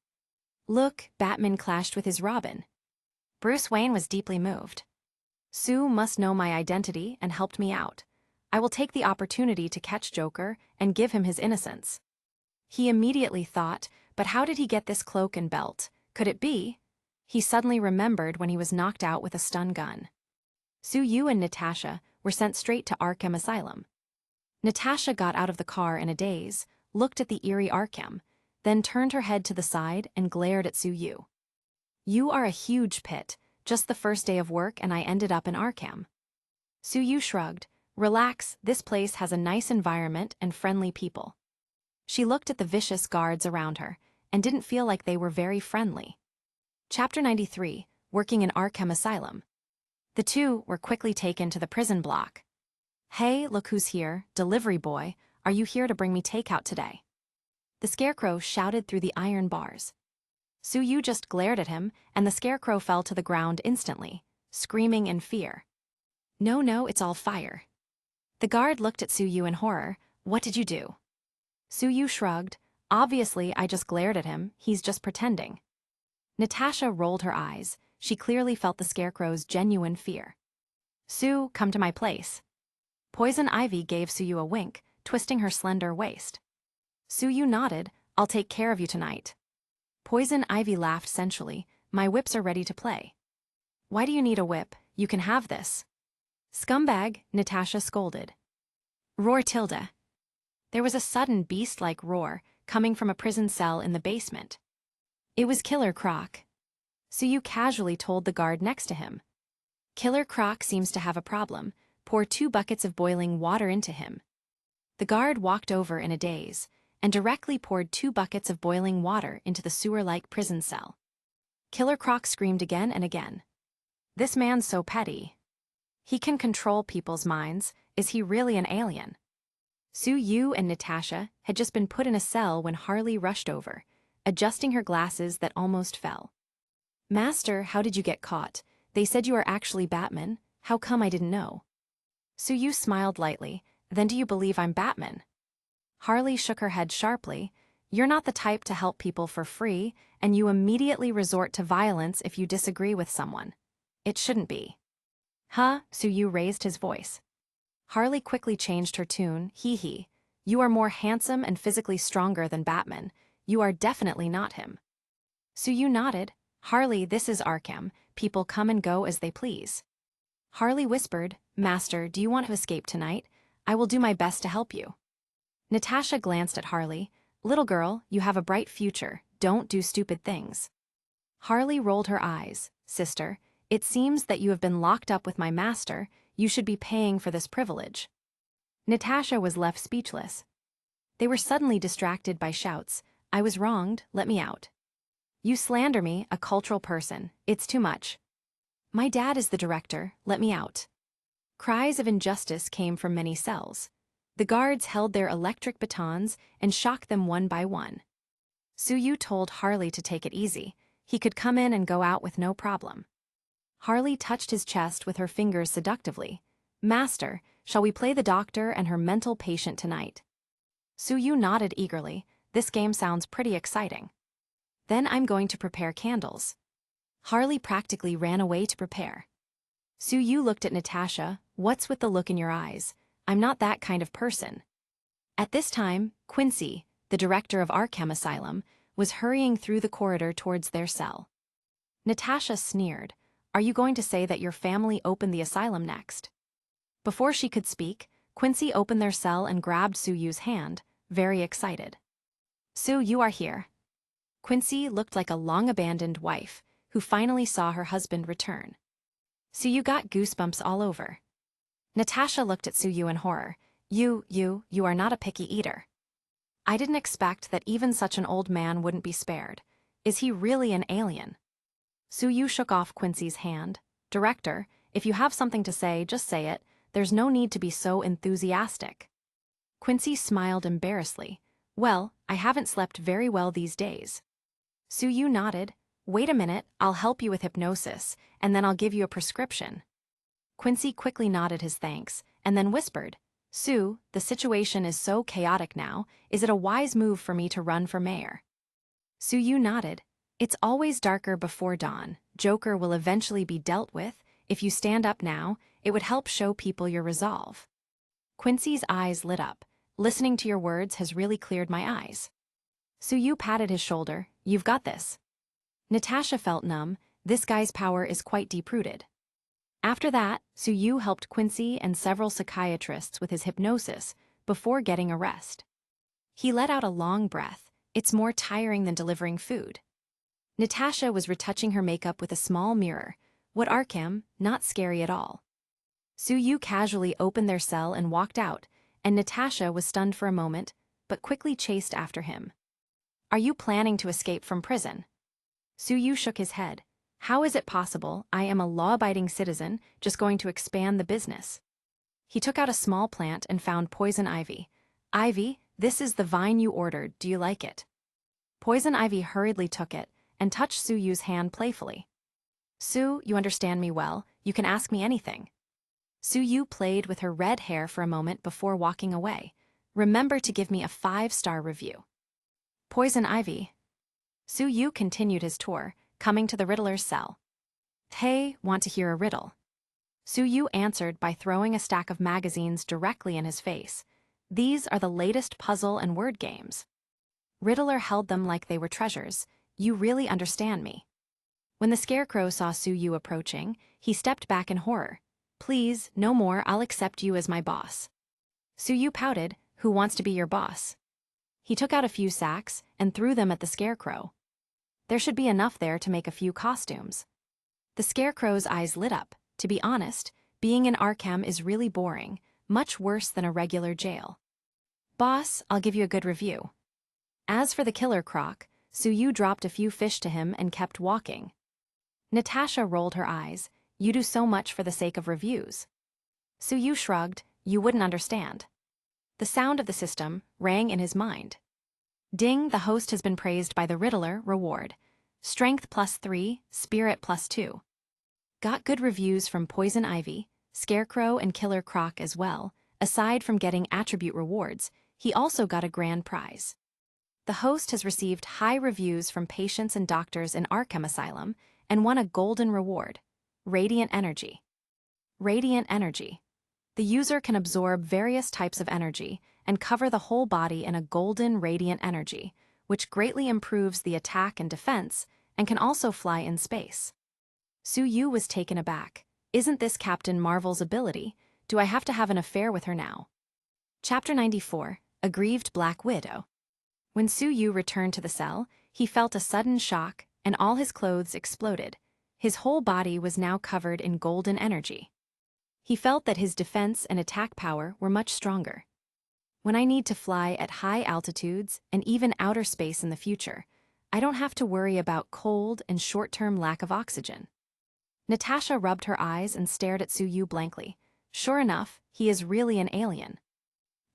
"Look," Batman clashed with his Robin. Bruce Wayne was deeply moved. "Sue must know my identity and helped me out. I will take the opportunity to catch Joker and give him his innocence." He immediately thought, but how did he get this cloak and belt? Could it be? He suddenly remembered when he was knocked out with a stun gun. Suyu and Natasha were sent straight to Arkham Asylum. Natasha got out of the car in a daze, looked at the eerie Arkham, then turned her head to the side and glared at Suyu. "You are a huge pit. Just the first day of work and I ended up in Arkham." Suyu shrugged. "Relax, this place has a nice environment and friendly people." She looked at the vicious guards around her and didn't feel like they were very friendly. Chapter 93, Working in Arkham Asylum. The two were quickly taken to the prison block. "Hey, look who's here, delivery boy, are you here to bring me takeout today?" The Scarecrow shouted through the iron bars. Suyu just glared at him, and the Scarecrow fell to the ground instantly, screaming in fear. No, it's all fire." The guard looked at Suyu in horror. "What did you do?" Suyu shrugged. "Obviously, I just glared at him, he's just pretending." Natasha rolled her eyes. She clearly felt the Scarecrow's genuine fear. "Sue, come to my place." Poison Ivy gave Suyu a wink, twisting her slender waist. Suyu nodded. "I'll take care of you tonight." Poison Ivy laughed sensually. "My whips are ready to play." "Why do you need a whip? You can have this." "Scumbag," Natasha scolded. Roar tilde. There was a sudden beast-like roar coming from a prison cell in the basement. It was Killer Croc. Suyu casually told the guard next to him. "Killer Croc seems to have a problem. Pour 2 buckets of boiling water into him." The guard walked over in a daze and directly poured 2 buckets of boiling water into the sewer-like prison cell. Killer Croc screamed again and again. "This man's so petty. He can control people's minds. Is he really an alien?" Suyu and Natasha had just been put in a cell when Harley rushed over, adjusting her glasses that almost fell. "Master, how did you get caught? They said you are actually Batman. How come I didn't know?" Suyu smiled lightly. "Then do you believe I'm Batman?" Harley shook her head sharply. "You're not the type to help people for free, and you immediately resort to violence if you disagree with someone. It shouldn't be." "Huh?" Suyu raised his voice. Harley quickly changed her tune. Hee. "You are more handsome and physically stronger than Batman. You are definitely not him." Suyu nodded. "Harley, this is Arkham. People come and go as they please." Harley whispered, "Master, do you want to escape tonight? I will do my best to help you." Natasha glanced at Harley. "Little girl, you have a bright future. Don't do stupid things." Harley rolled her eyes. "Sister, it seems that you have been locked up with my master. You should be paying for this privilege." Natasha was left speechless. They were suddenly distracted by shouts. "I was wronged, let me out." "You slander me, a cultural person. It's too much." "My dad is the director, let me out." Cries of injustice came from many cells. The guards held their electric batons and shocked them one by one. Suyu told Harley to take it easy. He could come in and go out with no problem. Harley touched his chest with her fingers seductively. "Master, shall we play the doctor and her mental patient tonight?" Suyu nodded eagerly. "This game sounds pretty exciting." "Then I'm going to prepare candles." Harley practically ran away to prepare. Suyu looked at Natasha. "What's with the look in your eyes? I'm not that kind of person." At this time, Quincy, the director of Arkham Asylum, was hurrying through the corridor towards their cell. Natasha sneered. "Are you going to say that your family opened the asylum next?" Before she could speak, Quincy opened their cell and grabbed Suyu's hand, very excited. "Su, you are here." Quincy looked like a long-abandoned wife, who finally saw her husband return. Suyu got goosebumps all over. Natasha looked at Suyu in horror. You are not a picky eater." "I didn't expect that even such an old man wouldn't be spared. Is he really an alien?" Suyu shook off Quincy's hand. "Director, if you have something to say, just say it. There's no need to be so enthusiastic." Quincy smiled embarrassedly. "Well, I haven't slept very well these days." Suyu nodded. "Wait a minute, I'll help you with hypnosis, and then I'll give you a prescription." Quincy quickly nodded his thanks, and then whispered, "Su, the situation is so chaotic now, is it a wise move for me to run for mayor?" Suyu nodded. "It's always darker before dawn. Joker will eventually be dealt with. If you stand up now, it would help show people your resolve." Quincy's eyes lit up. "Listening to your words has really cleared my eyes." Suyu patted his shoulder. "You've got this." Natasha felt numb. This guy's power is quite deep-rooted. After that, Suyu helped Quincy and several psychiatrists with his hypnosis before getting a rest. He let out a long breath. It's more tiring than delivering food. Natasha was retouching her makeup with a small mirror. What Arkham? Not scary at all. Suyu casually opened their cell and walked out, and Natasha was stunned for a moment, but quickly chased after him. "Are you planning to escape from prison?" Suyu shook his head. "How is it possible? I am a law-abiding citizen, just going to expand the business." He took out a small plant and found poison ivy. "Ivy, this is the vine you ordered. Do you like it?" Poison ivy hurriedly took it and touched Suyu's hand playfully. "Su, you understand me well. You can ask me anything." Suyu played with her red hair for a moment before walking away. "Remember to give me a 5-star review." Poison ivy. Suyu continued his tour, coming to the Riddler's cell. "Hey, want to hear a riddle?" Suyu answered by throwing a stack of magazines directly in his face. "These are the latest puzzle and word games." Riddler held them like they were treasures. "You really understand me." When the Scarecrow saw Suyu approaching, he stepped back in horror. "Please, no more, I'll accept you as my boss." Suyu pouted. "Who wants to be your boss?" He took out a few sacks and threw them at the Scarecrow. There should be enough there to make a few costumes. The Scarecrow's eyes lit up. To be honest, being in Arkham is really boring, much worse than a regular jail. "Boss, I'll give you a good review." As for the Killer Croc, Suyu dropped a few fish to him and kept walking. Natasha rolled her eyes. "You do so much for the sake of reviews." Suyu shrugged. "You wouldn't understand." The sound of the system rang in his mind. Ding, the host has been praised by the Riddler. Reward. Strength +3, Spirit +2. Got good reviews from Poison Ivy, Scarecrow, and Killer Croc as well. Aside from getting attribute rewards, he also got a grand prize. The host has received high reviews from patients and doctors in Arkham Asylum and won a golden reward. Radiant Energy. Radiant Energy. The user can absorb various types of energy and cover the whole body in a golden radiant energy, which greatly improves the attack and defense and can also fly in space. Suyu was taken aback. "Isn't this Captain Marvel's ability? Do I have to have an affair with her now?" Chapter 94, Aggrieved Black Widow. When Suyu returned to the cell, he felt a sudden shock and all his clothes exploded. His whole body was now covered in golden energy. He felt that his defense and attack power were much stronger. "When I need to fly at high altitudes and even outer space in the future, I don't have to worry about cold and short-term lack of oxygen." Natasha rubbed her eyes and stared at Suyu blankly. Sure enough, he is really an alien.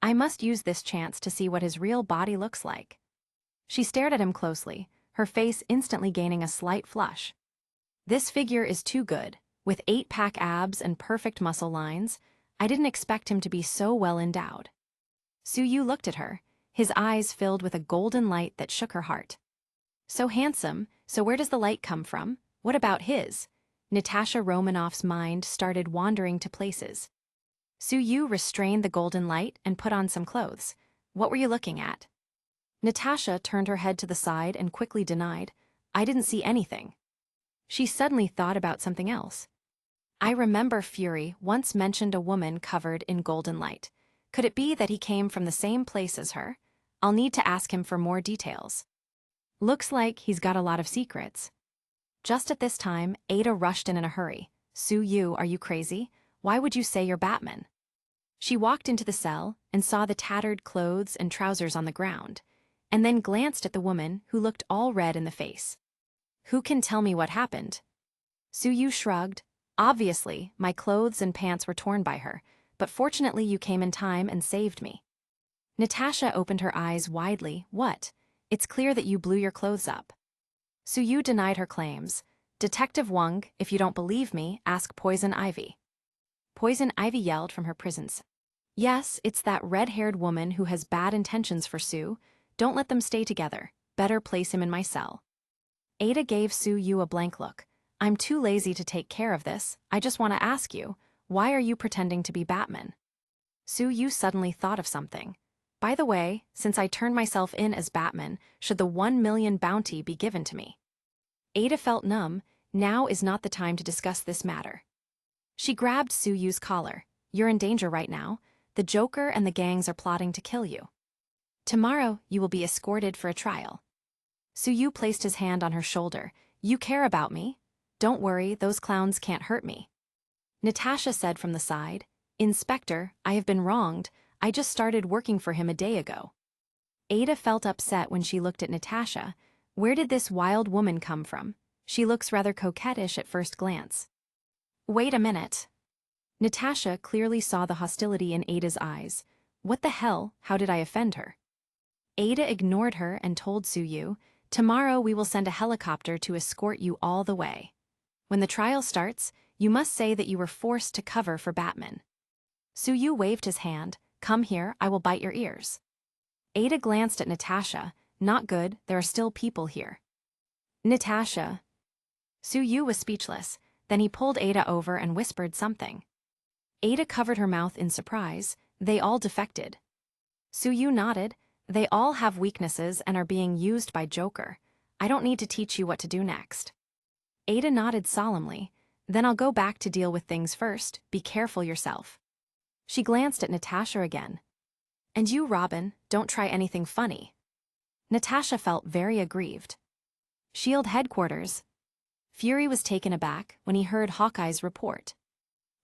I must use this chance to see what his real body looks like. She stared at him closely, her face instantly gaining a slight flush. This figure is too good. With 8-pack abs and perfect muscle lines, I didn't expect him to be so well endowed. Suyu looked at her, his eyes filled with a golden light that shook her heart. So handsome, so where does the light come from? What about his? Natasha Romanoff's mind started wandering to places. Suyu restrained the golden light and put on some clothes. What were you looking at? Natasha turned her head to the side and quickly denied, I didn't see anything. She suddenly thought about something else. I remember Fury once mentioned a woman covered in golden light. Could it be that he came from the same place as her? I'll need to ask him for more details. Looks like he's got a lot of secrets. Just at this time, Ada rushed in a hurry. Suyu, are you crazy? Why would you say you're Batman? She walked into the cell and saw the tattered clothes and trousers on the ground, and then glanced at the woman who looked all red in the face. Who can tell me what happened? Suyu shrugged. Obviously, my clothes and pants were torn by her, but fortunately you came in time and saved me. Natasha opened her eyes widely. What? It's clear that you blew your clothes up. Suyu denied her claims. Detective Wong, if you don't believe me, ask Poison Ivy. Poison Ivy yelled from her prisons. Yes, it's that red-haired woman who has bad intentions for Sue. Don't let them stay together. Better place him in my cell. Ada gave Suyu a blank look. I'm too lazy to take care of this. I just want to ask you, why are you pretending to be Batman? Suyu suddenly thought of something. By the way, since I turned myself in as Batman, should the 1 million bounty be given to me? Ada felt numb. Now is not the time to discuss this matter. She grabbed Suyu's collar. You're in danger right now. The Joker and the gangs are plotting to kill you. Tomorrow, you will be escorted for a trial. Suyu placed his hand on her shoulder. You care about me? Don't worry, those clowns can't hurt me. Natasha said from the side, Inspector, I have been wronged. I just started working for him a day ago. Ada felt upset when she looked at Natasha. Where did this wild woman come from? She looks rather coquettish at first glance. Wait a minute. Natasha clearly saw the hostility in Ada's eyes. What the hell? How did I offend her? Ada ignored her and told Suyu, tomorrow we will send a helicopter to escort you all the way. When the trial starts, you must say that you were forced to cover for Batman. Suyu waved his hand. Come here, I will bite your ears. Ada glanced at Natasha. Not good, there are still people here. Natasha. Suyu was speechless. Then he pulled Ada over and whispered something. Ada covered her mouth in surprise. They all defected. Suyu nodded. They all have weaknesses and are being used by Joker. I don't need to teach you what to do next. Ada nodded solemnly. Then I'll go back to deal with things first. Be careful yourself. She glanced at Natasha again. And you, Robin, don't try anything funny. Natasha felt very aggrieved. SHIELD headquarters. Fury was taken aback when he heard Hawkeye's report.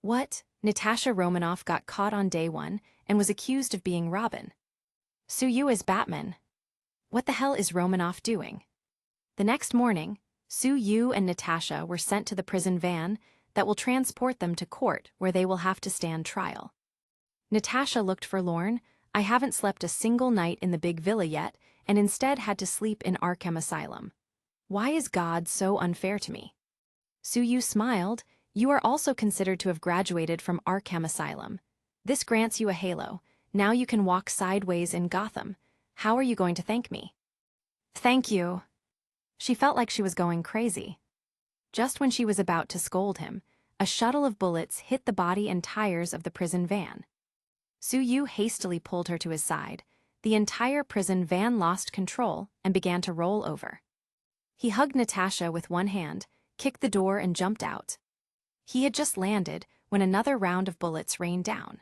What? Natasha Romanoff got caught on day one and was accused of being Robin. Suyu is Batman. What the hell is Romanoff doing? The next morning, Suyu and Natasha were sent to the prison van that will transport them to court where they will have to stand trial. Natasha looked forlorn. I haven't slept a single night in the big villa yet and instead had to sleep in Arkham Asylum. Why is God so unfair to me? Suyu smiled. You are also considered to have graduated from Arkham Asylum. This grants you a halo. Now you can walk sideways in Gotham. How are you going to thank me? Thank you. She felt like she was going crazy. Just when she was about to scold him, a shuttle of bullets hit the body and tires of the prison van. Suyu hastily pulled her to his side. The entire prison van lost control and began to roll over. He hugged Natasha with one hand, kicked the door and jumped out. He had just landed when another round of bullets rained down.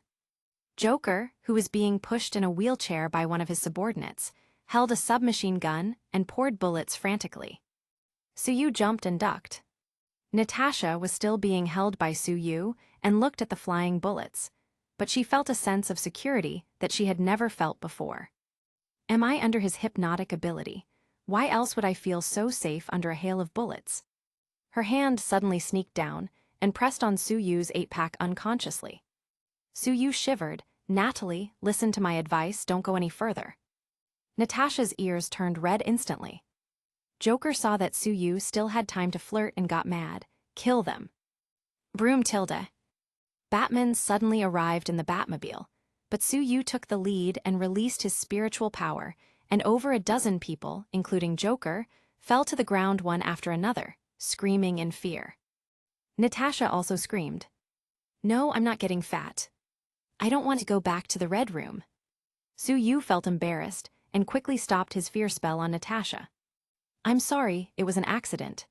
Joker, who was being pushed in a wheelchair by one of his subordinates, held a submachine gun and poured bullets frantically. Suyu jumped and ducked. Natasha was still being held by Suyu and looked at the flying bullets, but she felt a sense of security that she had never felt before. Am I under his hypnotic ability? Why else would I feel so safe under a hail of bullets? Her hand suddenly sneaked down and pressed on Suyu's 8-pack unconsciously. Suyu shivered, Natalie, listen to my advice, don't go any further. Natasha's ears turned red instantly. Joker saw that Suyu still had time to flirt and got mad. Kill them. Broom Tilda. Batman suddenly arrived in the Batmobile, but Suyu took the lead and released his spiritual power, and over a dozen people, including Joker, fell to the ground one after another, screaming in fear. Natasha also screamed. No, I'm not getting fat. I don't want to go back to the Red Room. Suyu felt embarrassed and quickly stopped his fear spell on Natasha. I'm sorry, it was an accident.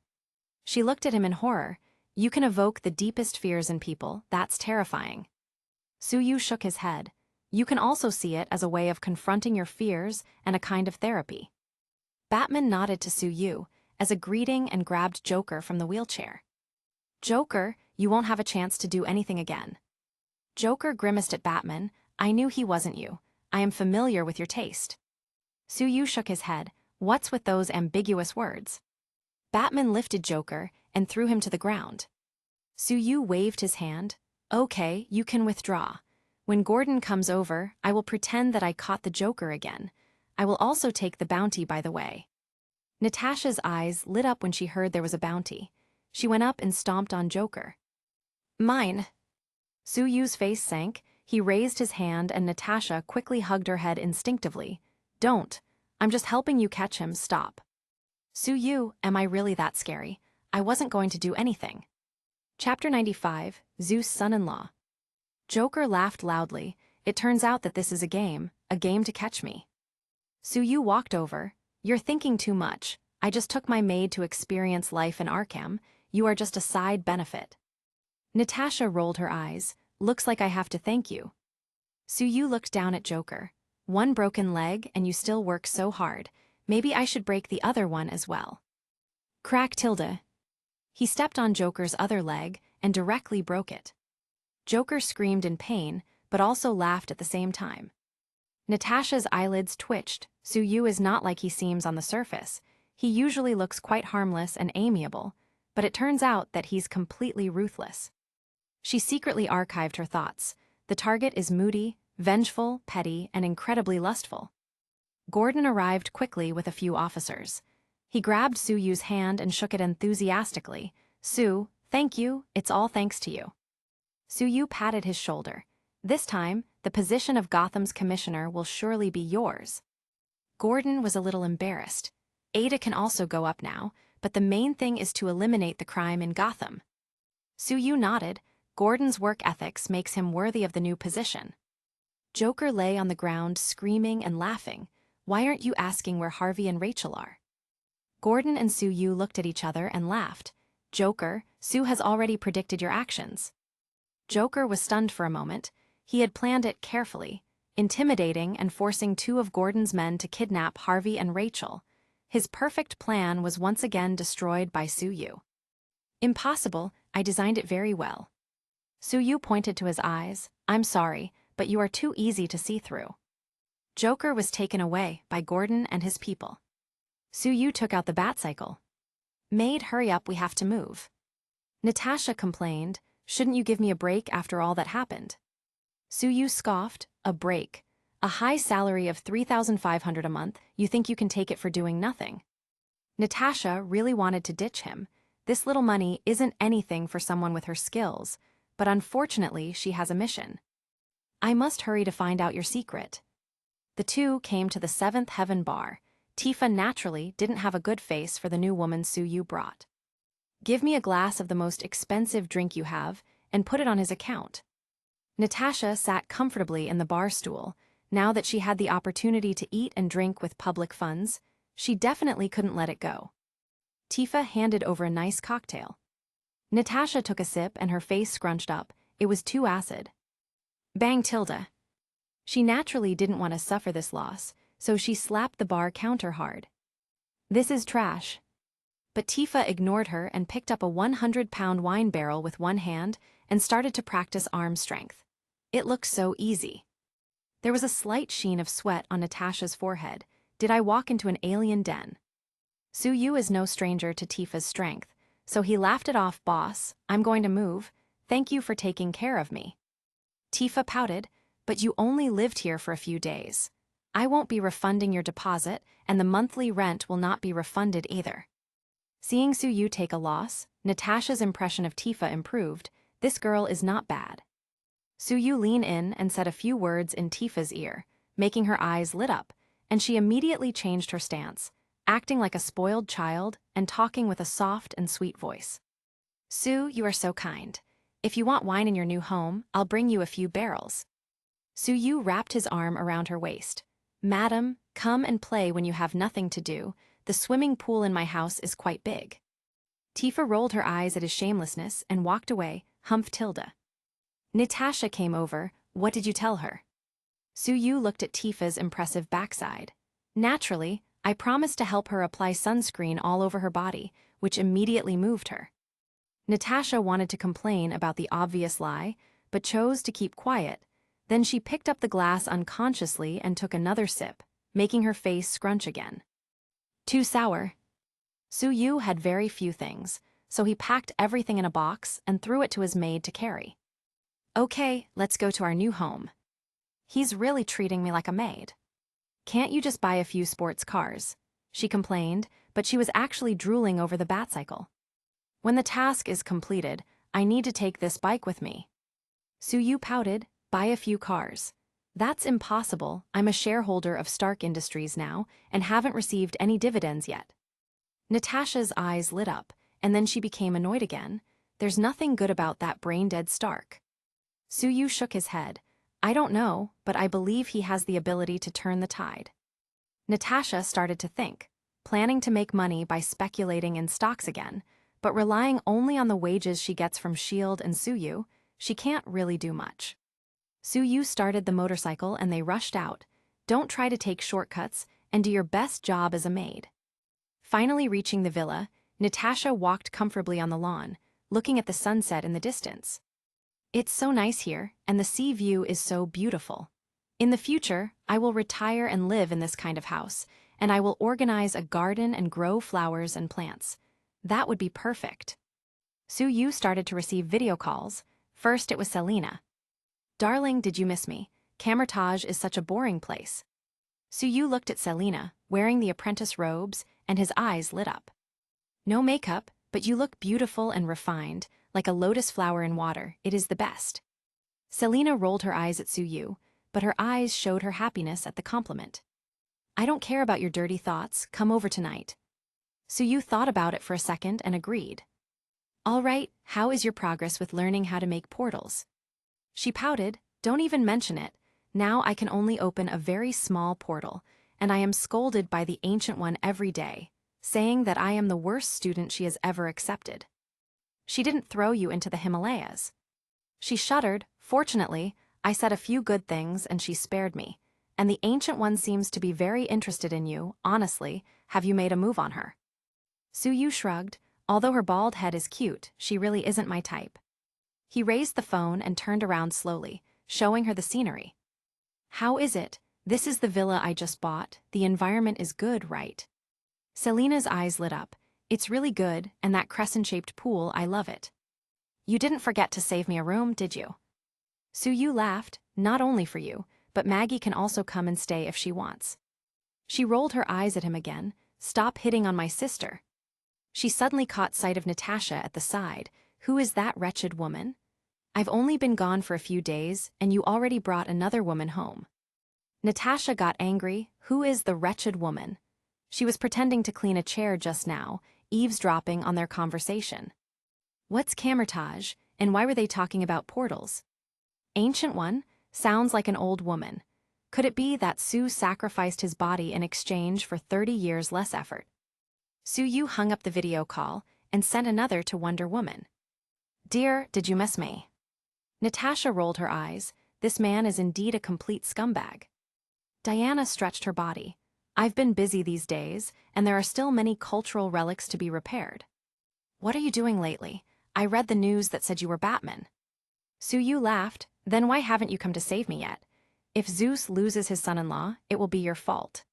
She looked at him in horror. You can evoke the deepest fears in people, that's terrifying. Suyu shook his head. You can also see it as a way of confronting your fears and a kind of therapy. Batman nodded to Suyu as a greeting and grabbed Joker from the wheelchair. Joker, you won't have a chance to do anything again. Joker grimaced at Batman. I knew he wasn't you. I am familiar with your taste. Suyu shook his head. What's with those ambiguous words? Batman lifted Joker and threw him to the ground. Suyu waved his hand. Okay, you can withdraw. When Gordon comes over, I will pretend that I caught the Joker again. I will also take the bounty, by the way. Natasha's eyes lit up when she heard there was a bounty. She went up and stomped on Joker. Mine. Suyu's face sank. He raised his hand and Natasha quickly hugged her head instinctively. Don't. I'm just helping you catch him, stop. Suyu, am I really that scary? I wasn't going to do anything. Chapter 95, Zeus' son-in-law. Joker laughed loudly. It turns out that this is a game to catch me. Suyu walked over. You're thinking too much. I just took my maid to experience life in Arkham. You are just a side benefit. Natasha rolled her eyes. Looks like I have to thank you. Suyu looked down at Joker. One broken leg and you still work so hard. Maybe I should break the other one as well. Crack tilde. He stepped on Joker's other leg and directly broke it. Joker screamed in pain, but also laughed at the same time. Natasha's eyelids twitched. Suyu is not like he seems on the surface. He usually looks quite harmless and amiable, but it turns out that he's completely ruthless. She secretly archived her thoughts. The target is moody, vengeful, petty, and incredibly lustful. Gordon arrived quickly with a few officers. He grabbed Suyu's hand and shook it enthusiastically. Sue, thank you, it's all thanks to you. Suyu patted his shoulder. This time, the position of Gotham's commissioner will surely be yours. Gordon was a little embarrassed. Ada can also go up now, but the main thing is to eliminate the crime in Gotham. Suyu nodded. Gordon's work ethics makes him worthy of the new position. Joker lay on the ground screaming and laughing. Why aren't you asking where Harvey and Rachel are? Gordon and Suyu looked at each other and laughed. Joker, Sue has already predicted your actions. Joker was stunned for a moment. He had planned it carefully, intimidating and forcing two of Gordon's men to kidnap Harvey and Rachel. His perfect plan was once again destroyed by Suyu. Impossible, I designed it very well. Suyu pointed to his eyes. I'm sorry, but you are too easy to see through. Joker was taken away by Gordon and his people. Suyu took out the Batcycle. Maid, hurry up, we have to move. Natasha complained, shouldn't you give me a break after all that happened? Suyu scoffed, a break. A high salary of $3,500 a month, you think you can take it for doing nothing? Natasha really wanted to ditch him. This little money isn't anything for someone with her skills, but unfortunately she has a mission. I must hurry to find out your secret. The two came to the Seventh Heaven bar. Tifa naturally didn't have a good face for the new woman Suyu brought. Give me a glass of the most expensive drink you have, and put it on his account. Natasha sat comfortably in the bar stool. Now that she had the opportunity to eat and drink with public funds, she definitely couldn't let it go. Tifa handed over a nice cocktail. Natasha took a sip and her face scrunched up. It was too acid. Bang tilde. She naturally didn't want to suffer this loss, so she slapped the bar counter hard. This is trash. But Tifa ignored her and picked up a 100-pound wine barrel with one hand and started to practice arm strength. It looked so easy. There was a slight sheen of sweat on Natasha's forehead. Did I walk into an alien den? Suyu is no stranger to Tifa's strength, so he laughed it off. Boss, I'm going to move. Thank you for taking care of me. Tifa pouted. But you only lived here for a few days. I won't be refunding your deposit, and the monthly rent will not be refunded either. Seeing Suyu take a loss, Natasha's impression of Tifa improved. This girl is not bad. Suyu leaned in and said a few words in Tifa's ear, making her eyes lit up, and she immediately changed her stance, acting like a spoiled child and talking with a soft and sweet voice. Su, you are so kind. If you want wine in your new home, I'll bring you a few barrels. Suyu wrapped his arm around her waist. Madam, come and play when you have nothing to do. The swimming pool in my house is quite big. Tifa rolled her eyes at his shamelessness and walked away, humph tilde. Natasha came over. What did you tell her? Suyu looked at Tifa's impressive backside. Naturally, I promised to help her apply sunscreen all over her body, which immediately moved her. Natasha wanted to complain about the obvious lie, but chose to keep quiet. Then she picked up the glass unconsciously and took another sip, making her face scrunch again. Too sour. Suyu had very few things, so he packed everything in a box and threw it to his maid to carry. Okay, let's go to our new home. He's really treating me like a maid. Can't you just buy a few sports cars? She complained, but she was actually drooling over the Batcycle. When the task is completed, I need to take this bike with me. Suyu pouted. Buy a few cars. That's impossible. I'm a shareholder of Stark Industries now and haven't received any dividends yet. Natasha's eyes lit up, and then she became annoyed again. There's nothing good about that brain-dead Stark. Suyu shook his head. I don't know, but I believe he has the ability to turn the tide. Natasha started to think, planning to make money by speculating in stocks again, but relying only on the wages she gets from S.H.I.E.L.D. and Suyu, she can't really do much. Suyu started the motorcycle and they rushed out. Don't try to take shortcuts and do your best job as a maid. Finally reaching the villa, Natasha walked comfortably on the lawn, looking at the sunset in the distance. It's so nice here, and the sea view is so beautiful. In the future, I will retire and live in this kind of house, and I will organize a garden and grow flowers and plants. That would be perfect. Suyu started to receive video calls. First it was Selena. Darling, did you miss me? Camertage is such a boring place. Suyu looked at Selena, wearing the apprentice robes, and his eyes lit up. No makeup, but you look beautiful and refined, like a lotus flower in water. It is the best. Selena rolled her eyes at Suyu, but her eyes showed her happiness at the compliment. I don't care about your dirty thoughts. Come over tonight. Suyu thought about it for a second and agreed. All right, how is your progress with learning how to make portals? She pouted. Don't even mention it. Now I can only open a very small portal, and I am scolded by the Ancient One every day, saying that I am the worst student she has ever accepted. She didn't throw you into the Himalayas. She shuddered. Fortunately, I said a few good things and she spared me, and the Ancient One seems to be very interested in you. Honestly, have you made a move on her? Suyu shrugged. Although her bald head is cute, she really isn't my type. He raised the phone and turned around slowly, showing her the scenery. How is it? This is the villa I just bought. The environment is good, right? Selena's eyes lit up. It's really good, and that crescent-shaped pool, I love it. You didn't forget to save me a room, did you? Suyu laughed. Not only for you, but Maggie can also come and stay if she wants. She rolled her eyes at him again. Stop hitting on my sister. She suddenly caught sight of Natasha at the side. Who is that wretched woman? I've only been gone for a few days, and you already brought another woman home. Natasha got angry. Who is the wretched woman? She was pretending to clean a chair just now, eavesdropping on their conversation. What's camertage, and why were they talking about portals? Ancient One? Sounds like an old woman. Could it be that Su sacrificed his body in exchange for 30 years less effort? Suyu hung up the video call and sent another to Wonder Woman. Dear, did you miss me? Natasha rolled her eyes. This man is indeed a complete scumbag. Diana stretched her body. I've been busy these days, and there are still many cultural relics to be repaired. What are you doing lately? I read the news that said you were Batman. Suyu laughed. Then why haven't you come to save me yet? If Zeus loses his son-in-law, it will be your fault.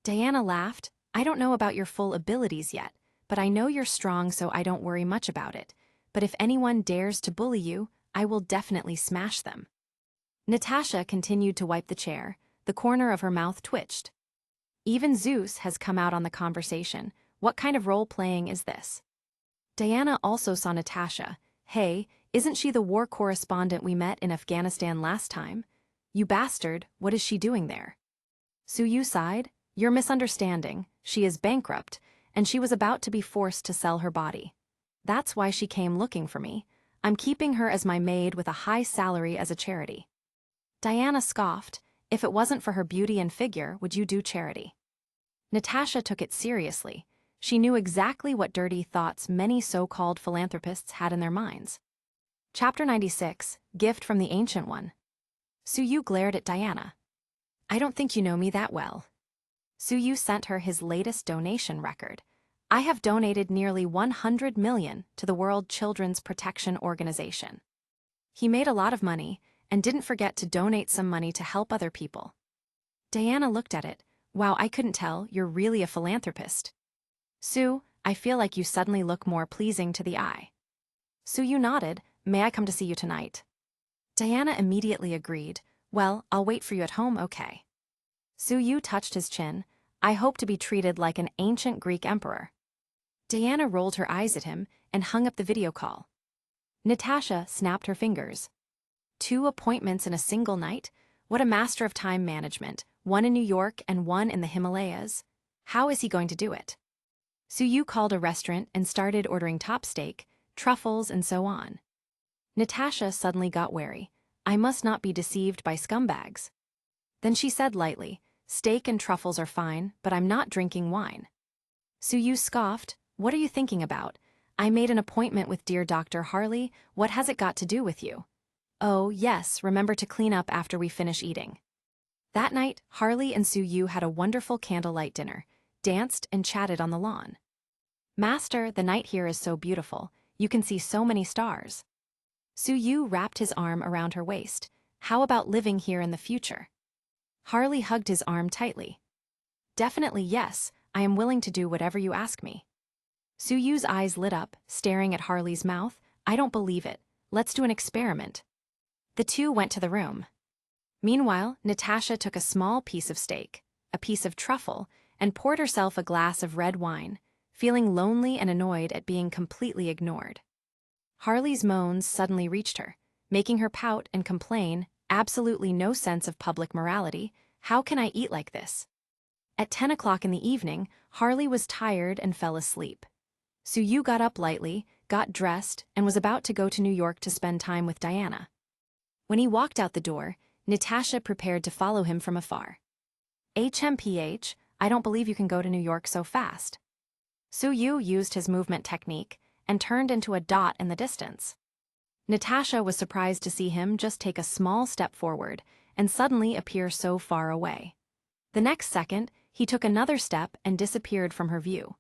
Diana laughed. I don't know about your full abilities yet, but I know you're strong, so I don't worry much about it. But if anyone dares to bully you, I will definitely smash them. Natasha continued to wipe the chair. The corner of her mouth twitched. Even Zeus has come out on the conversation. What kind of role-playing is this? Diana also saw Natasha. Hey, isn't she the war correspondent we met in Afghanistan last time? You bastard, what is she doing there? Suyu sighed. You're misunderstanding. She is bankrupt, and she was about to be forced to sell her body. That's why she came looking for me. I'm keeping her as my maid with a high salary as a charity. Diana scoffed. If it wasn't for her beauty and figure, would you do charity? Natasha took it seriously. She knew exactly what dirty thoughts many so-called philanthropists had in their minds. Chapter 96, Gift from the Ancient One. Suyu glared at Diana. I don't think you know me that well. Suyu sent her his latest donation record. I have donated nearly 100 million to the World Children's Protection Organization. He made a lot of money and didn't forget to donate some money to help other people. Diana looked at it. Wow, I couldn't tell, you're really a philanthropist. Sue, I feel like you suddenly look more pleasing to the eye. Suyu nodded. May I come to see you tonight? Diana immediately agreed. Well, I'll wait for you at home, okay? Suyu touched his chin. I hope to be treated like an ancient Greek emperor. Diana rolled her eyes at him and hung up the video call. Natasha snapped her fingers. 2 appointments in a single night? What a master of time management, one in New York and one in the Himalayas. How is he going to do it? Suyu called a restaurant and started ordering top steak, truffles, and so on. Natasha suddenly got wary. I must not be deceived by scumbags. Then she said lightly, steak and truffles are fine, but I'm not drinking wine. Suyu scoffed. What are you thinking about? I made an appointment with dear Dr. Harley. What has it got to do with you? Oh, yes, remember to clean up after we finish eating. That night, Harley and Suyu had a wonderful candlelight dinner, danced and chatted on the lawn. Master, the night here is so beautiful. You can see so many stars. Suyu wrapped his arm around her waist. How about living here in the future? Harley hugged his arm tightly. Definitely yes, I am willing to do whatever you ask me. Suyu's eyes lit up, staring at Harley's mouth. I don't believe it. Let's do an experiment. The two went to the room. Meanwhile, Natasha took a small piece of steak, a piece of truffle, and poured herself a glass of red wine, feeling lonely and annoyed at being completely ignored. Harley's moans suddenly reached her, making her pout and complain, absolutely no sense of public morality. How can I eat like this? At 10 o'clock in the evening, Harley was tired and fell asleep. Suyu got up lightly, got dressed, and was about to go to New York to spend time with Diana. When he walked out the door, Natasha prepared to follow him from afar. HMPH, I don't believe you can go to New York so fast. Suyu used his movement technique and turned into a dot in the distance. Natasha was surprised to see him just take a small step forward and suddenly appear so far away. The next second, he took another step and disappeared from her view.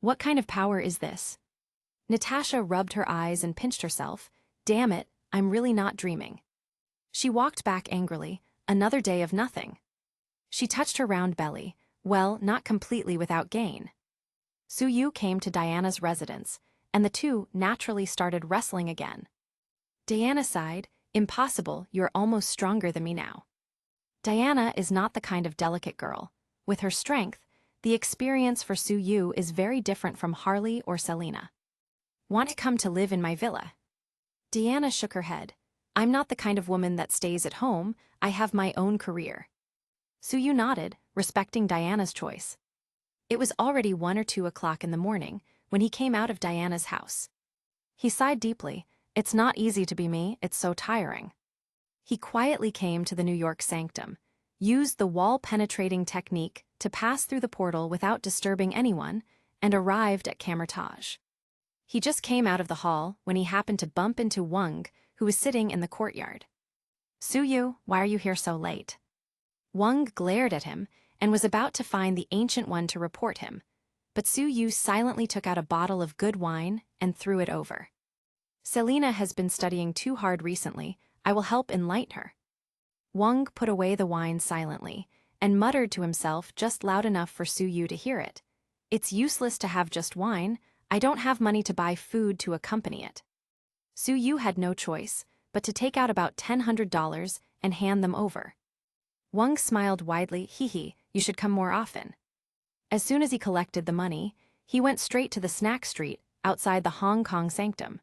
What kind of power is this? Natasha rubbed her eyes and pinched herself. Damn it, I'm really not dreaming. She walked back angrily. Another day of nothing. She touched her round belly. Well, not completely without gain. Suyu came to Diana's residence, and the two naturally started wrestling again. Diana sighed. Impossible, you're almost stronger than me now. Diana is not the kind of delicate girl. With her strength, the experience for Suyu is very different from Harley or Selena. Want to come to live in my villa? Diana shook her head. I'm not the kind of woman that stays at home. I have my own career. Suyu nodded, respecting Diana's choice. It was already 1 or 2 o'clock in the morning when he came out of Diana's house. He sighed deeply. It's not easy to be me, it's so tiring. He quietly came to the New York sanctum, used the wall-penetrating technique to pass through the portal without disturbing anyone, and arrived at Camertage. He just came out of the hall when he happened to bump into Wong, who was sitting in the courtyard. Suyu, why are you here so late? Wong glared at him and was about to find the Ancient One to report him, but Suyu silently took out a bottle of good wine and threw it over. Selena has been studying too hard recently. I will help enlighten her. Wong put away the wine silently and muttered to himself just loud enough for Suyu to hear it. It's useless to have just wine. I don't have money to buy food to accompany it. Suyu had no choice but to take out about $100 and hand them over. Wong smiled widely. Hee, you should come more often. As soon as he collected the money, he went straight to the snack street outside the Hong Kong sanctum.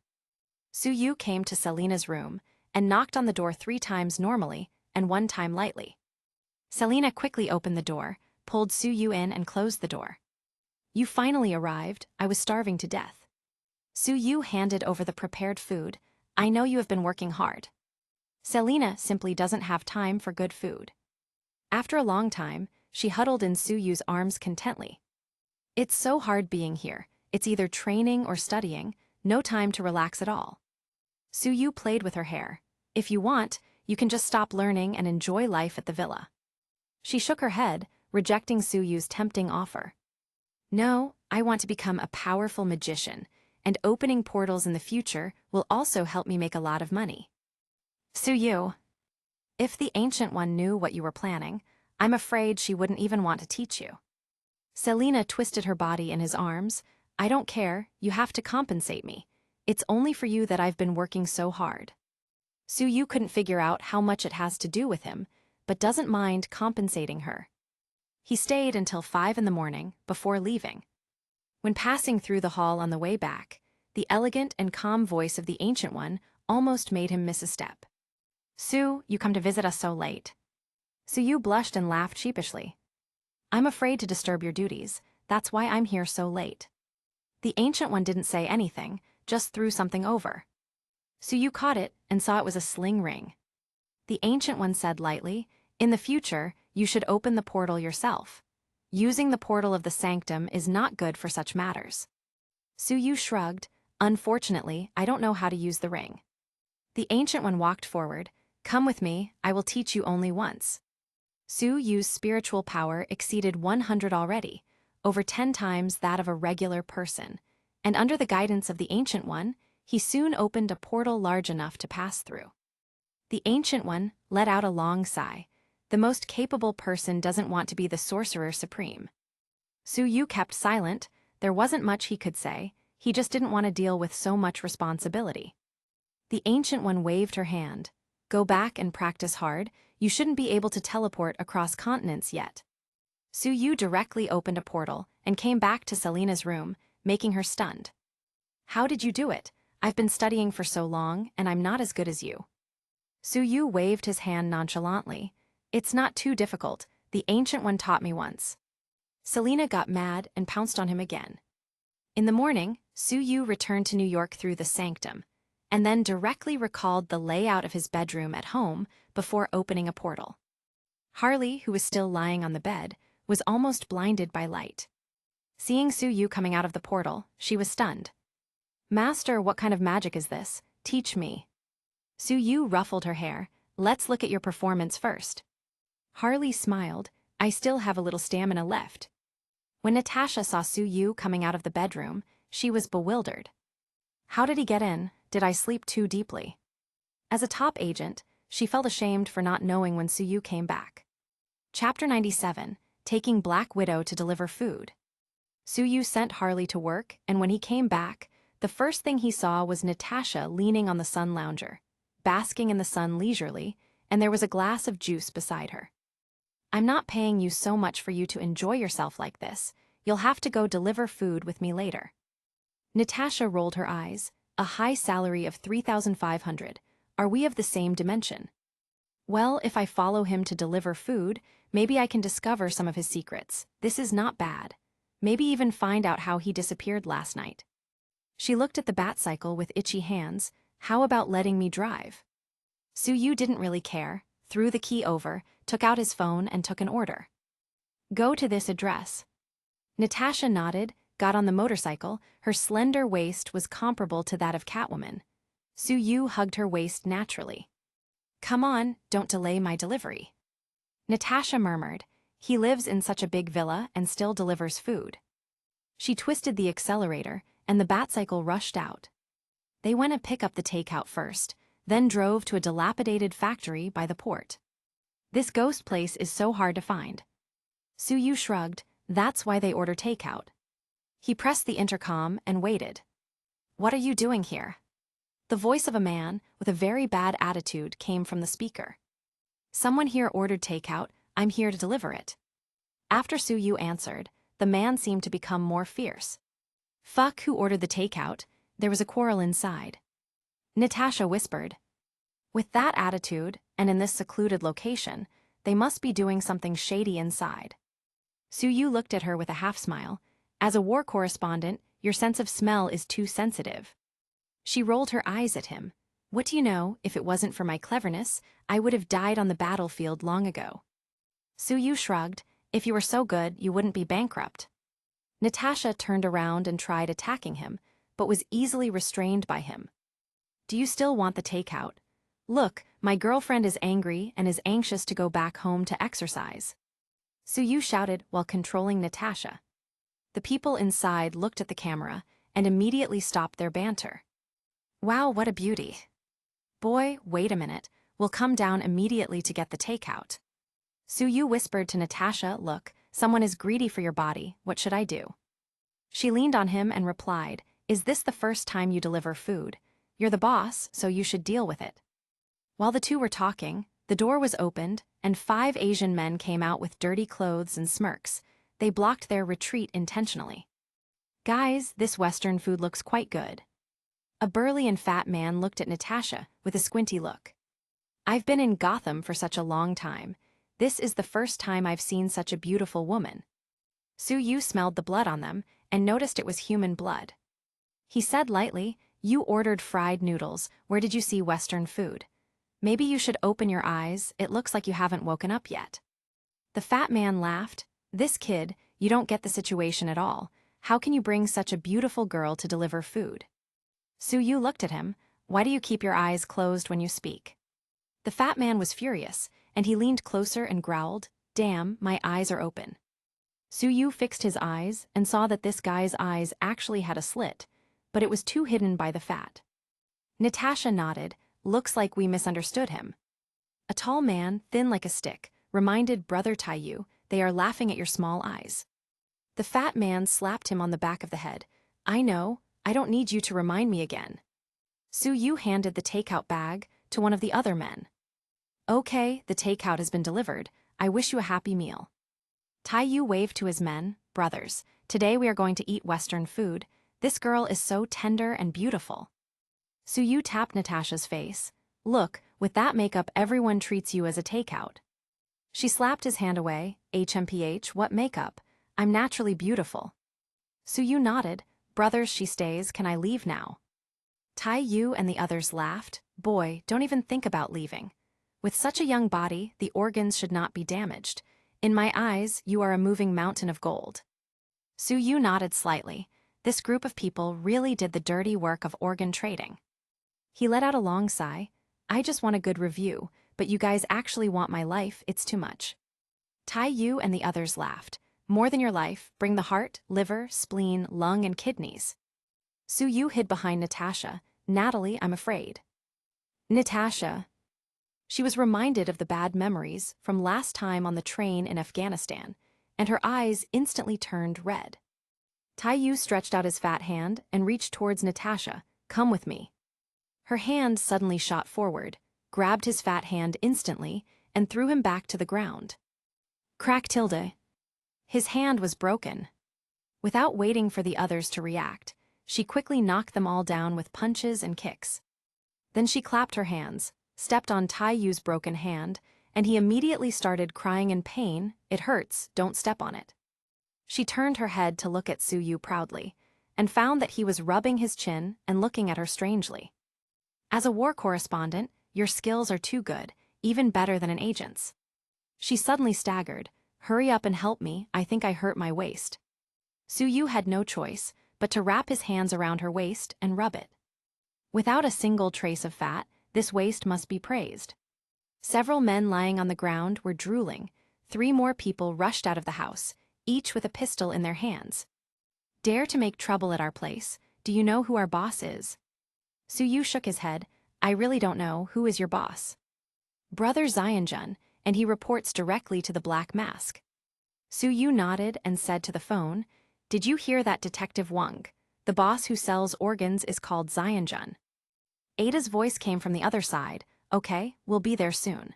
Su-yu came to Selina's room and knocked on the door 3 times normally and 1 time lightly. Selina quickly opened the door, pulled Su-yu in and closed the door. You finally arrived. I was starving to death. Su-yu handed over the prepared food. I know you have been working hard. Selina simply doesn't have time for good food. After a long time, she huddled in Su-yu's arms contently. It's so hard being here. It's either training or studying, no time to relax at all. Su-yu played with her hair. If you want, you can just stop learning and enjoy life at the villa. She shook her head, rejecting Su-yu's tempting offer. No, I want to become a powerful magician, and opening portals in the future will also help me make a lot of money. Su-yu, if the Ancient One knew what you were planning, I'm afraid she wouldn't even want to teach you. Selina twisted her body in his arms. I don't care, you have to compensate me. It's only for you that I've been working so hard. Su-yu couldn't figure out how much it has to do with him, but doesn't mind compensating her. He stayed until 5 in the morning before leaving. When passing through the hall on the way back, the elegant and calm voice of the Ancient One almost made him miss a step. Su, you come to visit us so late. Su-yu blushed and laughed sheepishly. I'm afraid to disturb your duties, that's why I'm here so late. The Ancient One didn't say anything, just threw something over. Su-yu caught it and saw it was a sling ring. The Ancient One said lightly, in the future, you should open the portal yourself. Using the portal of the sanctum is not good for such matters. Su-yu shrugged. Unfortunately, I don't know how to use the ring. The Ancient One walked forward. Come with me, I will teach you only once. Su-yu's spiritual power exceeded 100 already, over 10 times that of a regular person, and under the guidance of the Ancient One, he soon opened a portal large enough to pass through. The Ancient One let out a long sigh. The most capable person doesn't want to be the sorcerer supreme. Su-yu kept silent. There wasn't much he could say, he just didn't want to deal with so much responsibility. The Ancient One waved her hand. Go back and practice hard, you shouldn't be able to teleport across continents yet. Su-yu directly opened a portal and came back to Selina's room, making her stunned. How did you do it? I've been studying for so long, and I'm not as good as you. Su-yu waved his hand nonchalantly. It's not too difficult, the Ancient One taught me once. Selina got mad and pounced on him again. In the morning, Su-yu returned to New York through the sanctum, and then directly recalled the layout of his bedroom at home before opening a portal. Harley, who was still lying on the bed, was almost blinded by light. Seeing Su-yu coming out of the portal, she was stunned. Master, what kind of magic is this? Teach me. Su-yu ruffled her hair. Let's look at your performance first. Harley smiled. I still have a little stamina left. When Natasha saw Su-yu coming out of the bedroom, she was bewildered. How did he get in? Did I sleep too deeply? As a top agent, she felt ashamed for not knowing when Su-yu came back. Chapter 97, Taking Black Widow to Deliver Food. Su-yu sent Harley to work, and when he came back, the first thing he saw was Natasha leaning on the sun lounger, basking in the sun leisurely, and there was a glass of juice beside her. I'm not paying you so much for you to enjoy yourself like this. You'll have to go deliver food with me later. Natasha rolled her eyes. A high salary of 3,500. Are we of the same dimension? Well, if I follow him to deliver food, maybe I can discover some of his secrets. This is not bad. Maybe even find out how he disappeared last night. She looked at the bat cycle with itchy hands. How about letting me drive? Su-yu didn't really care, threw the key over, took out his phone and took an order. Go to this address. Natasha nodded, got on the motorcycle. Her slender waist was comparable to that of Catwoman. Su-yu hugged her waist naturally. Come on, don't delay my delivery. Natasha murmured. He lives in such a big villa and still delivers food. She twisted the accelerator, and the batcycle rushed out. They went to pick up the takeout first, then drove to a dilapidated factory by the port. This ghost place is so hard to find. Su-yu shrugged. That's why they order takeout. He pressed the intercom and waited. What are you doing here? The voice of a man with a very bad attitude came from the speaker. Someone here ordered takeout, I'm here to deliver it. After Su-yu answered, the man seemed to become more fierce. Fuck who ordered the takeout, there was a quarrel inside. Natasha whispered. With that attitude, and in this secluded location, they must be doing something shady inside. Su-yu looked at her with a half-smile. As a war correspondent, your sense of smell is too sensitive. She rolled her eyes at him. What do you know, if it wasn't for my cleverness, I would have died on the battlefield long ago. Su-yu shrugged. If you were so good, you wouldn't be bankrupt. Natasha turned around and tried attacking him, but was easily restrained by him. Do you still want the takeout? Look, my girlfriend is angry and is anxious to go back home to exercise. Su-yu shouted while controlling Natasha. The people inside looked at the camera and immediately stopped their banter. Wow, what a beauty. Boy, wait a minute, we'll come down immediately to get the takeout. Su-yu whispered to Natasha, look, someone is greedy for your body, what should I do? She leaned on him and replied, is this the first time you deliver food? You're the boss, so you should deal with it. While the two were talking, the door was opened, and 5 Asian men came out with dirty clothes and smirks. They blocked their retreat intentionally. Guys, this Western food looks quite good. A burly and fat man looked at Natasha with a squinty look. I've been in Gotham for such a long time. This is the first time I've seen such a beautiful woman. Su-yu smelled the blood on them and noticed it was human blood. He said lightly, you ordered fried noodles, where did you see Western food? Maybe you should open your eyes, it looks like you haven't woken up yet. The fat man laughed. This kid, you don't get the situation at all. How can you bring such a beautiful girl to deliver food? Su-yu looked at him. Why do you keep your eyes closed when you speak? The fat man was furious, and he leaned closer and growled, damn, my eyes are open. Su-yu fixed his eyes and saw that this guy's eyes actually had a slit, but it was too hidden by the fat. Natasha nodded. Looks like we misunderstood him. A tall man, thin like a stick, reminded Brother Taiyu, they are laughing at your small eyes. The fat man slapped him on the back of the head. I know, I don't need you to remind me again. Su-yu handed the takeout bag to one of the other men. Okay, the takeout has been delivered. I wish you a happy meal. Taiyu waved to his men, brothers. Today we are going to eat Western food. This girl is so tender and beautiful. Su-yu tapped Natasha's face. Look, with that makeup everyone treats you as a takeout. She slapped his hand away. HMPH, what makeup? I'm naturally beautiful. Su-yu nodded. Brothers, she stays, can I leave now? Taiyu and the others laughed. Boy, don't even think about leaving. With such a young body, the organs should not be damaged. In my eyes, you are a moving mountain of gold. Su-yu nodded slightly. This group of people really did the dirty work of organ trading. He let out a long sigh. I just want a good review, but you guys actually want my life, it's too much. Taiyu and the others laughed. More than your life, bring the heart, liver, spleen, lung, and kidneys. Su-yu hid behind Natasha. Natalie, I'm afraid. Natasha. She was reminded of the bad memories from last time on the train in Afghanistan, and her eyes instantly turned red. Taiyu stretched out his fat hand and reached towards Natasha. Come with me. Her hand suddenly shot forward, grabbed his fat hand instantly, and threw him back to the ground. Crack tilde. His hand was broken. Without waiting for the others to react, she quickly knocked them all down with punches and kicks. Then she clapped her hands, stepped on Taiyu's broken hand, and he immediately started crying in pain. It hurts, don't step on it. She turned her head to look at Su-yu proudly, and found that he was rubbing his chin and looking at her strangely. As a war correspondent, your skills are too good, even better than an agent's. She suddenly staggered. Hurry up and help me, I think I hurt my waist. Su-yu had no choice but to wrap his hands around her waist and rub it. Without a single trace of fat, this waist must be praised. Several men lying on the ground were drooling. 3 more people rushed out of the house, each with a pistol in their hands. Dare to make trouble at our place? Do you know who our boss is? Su-yu shook his head. I really don't know. Who is your boss? Brother Zionjun, and he reports directly to the Black Mask. Su-yu nodded and said to the phone, Did you hear that, Detective Wong? The boss who sells organs is called Zionjun. Ada's voice came from the other side. Okay, we'll be there soon.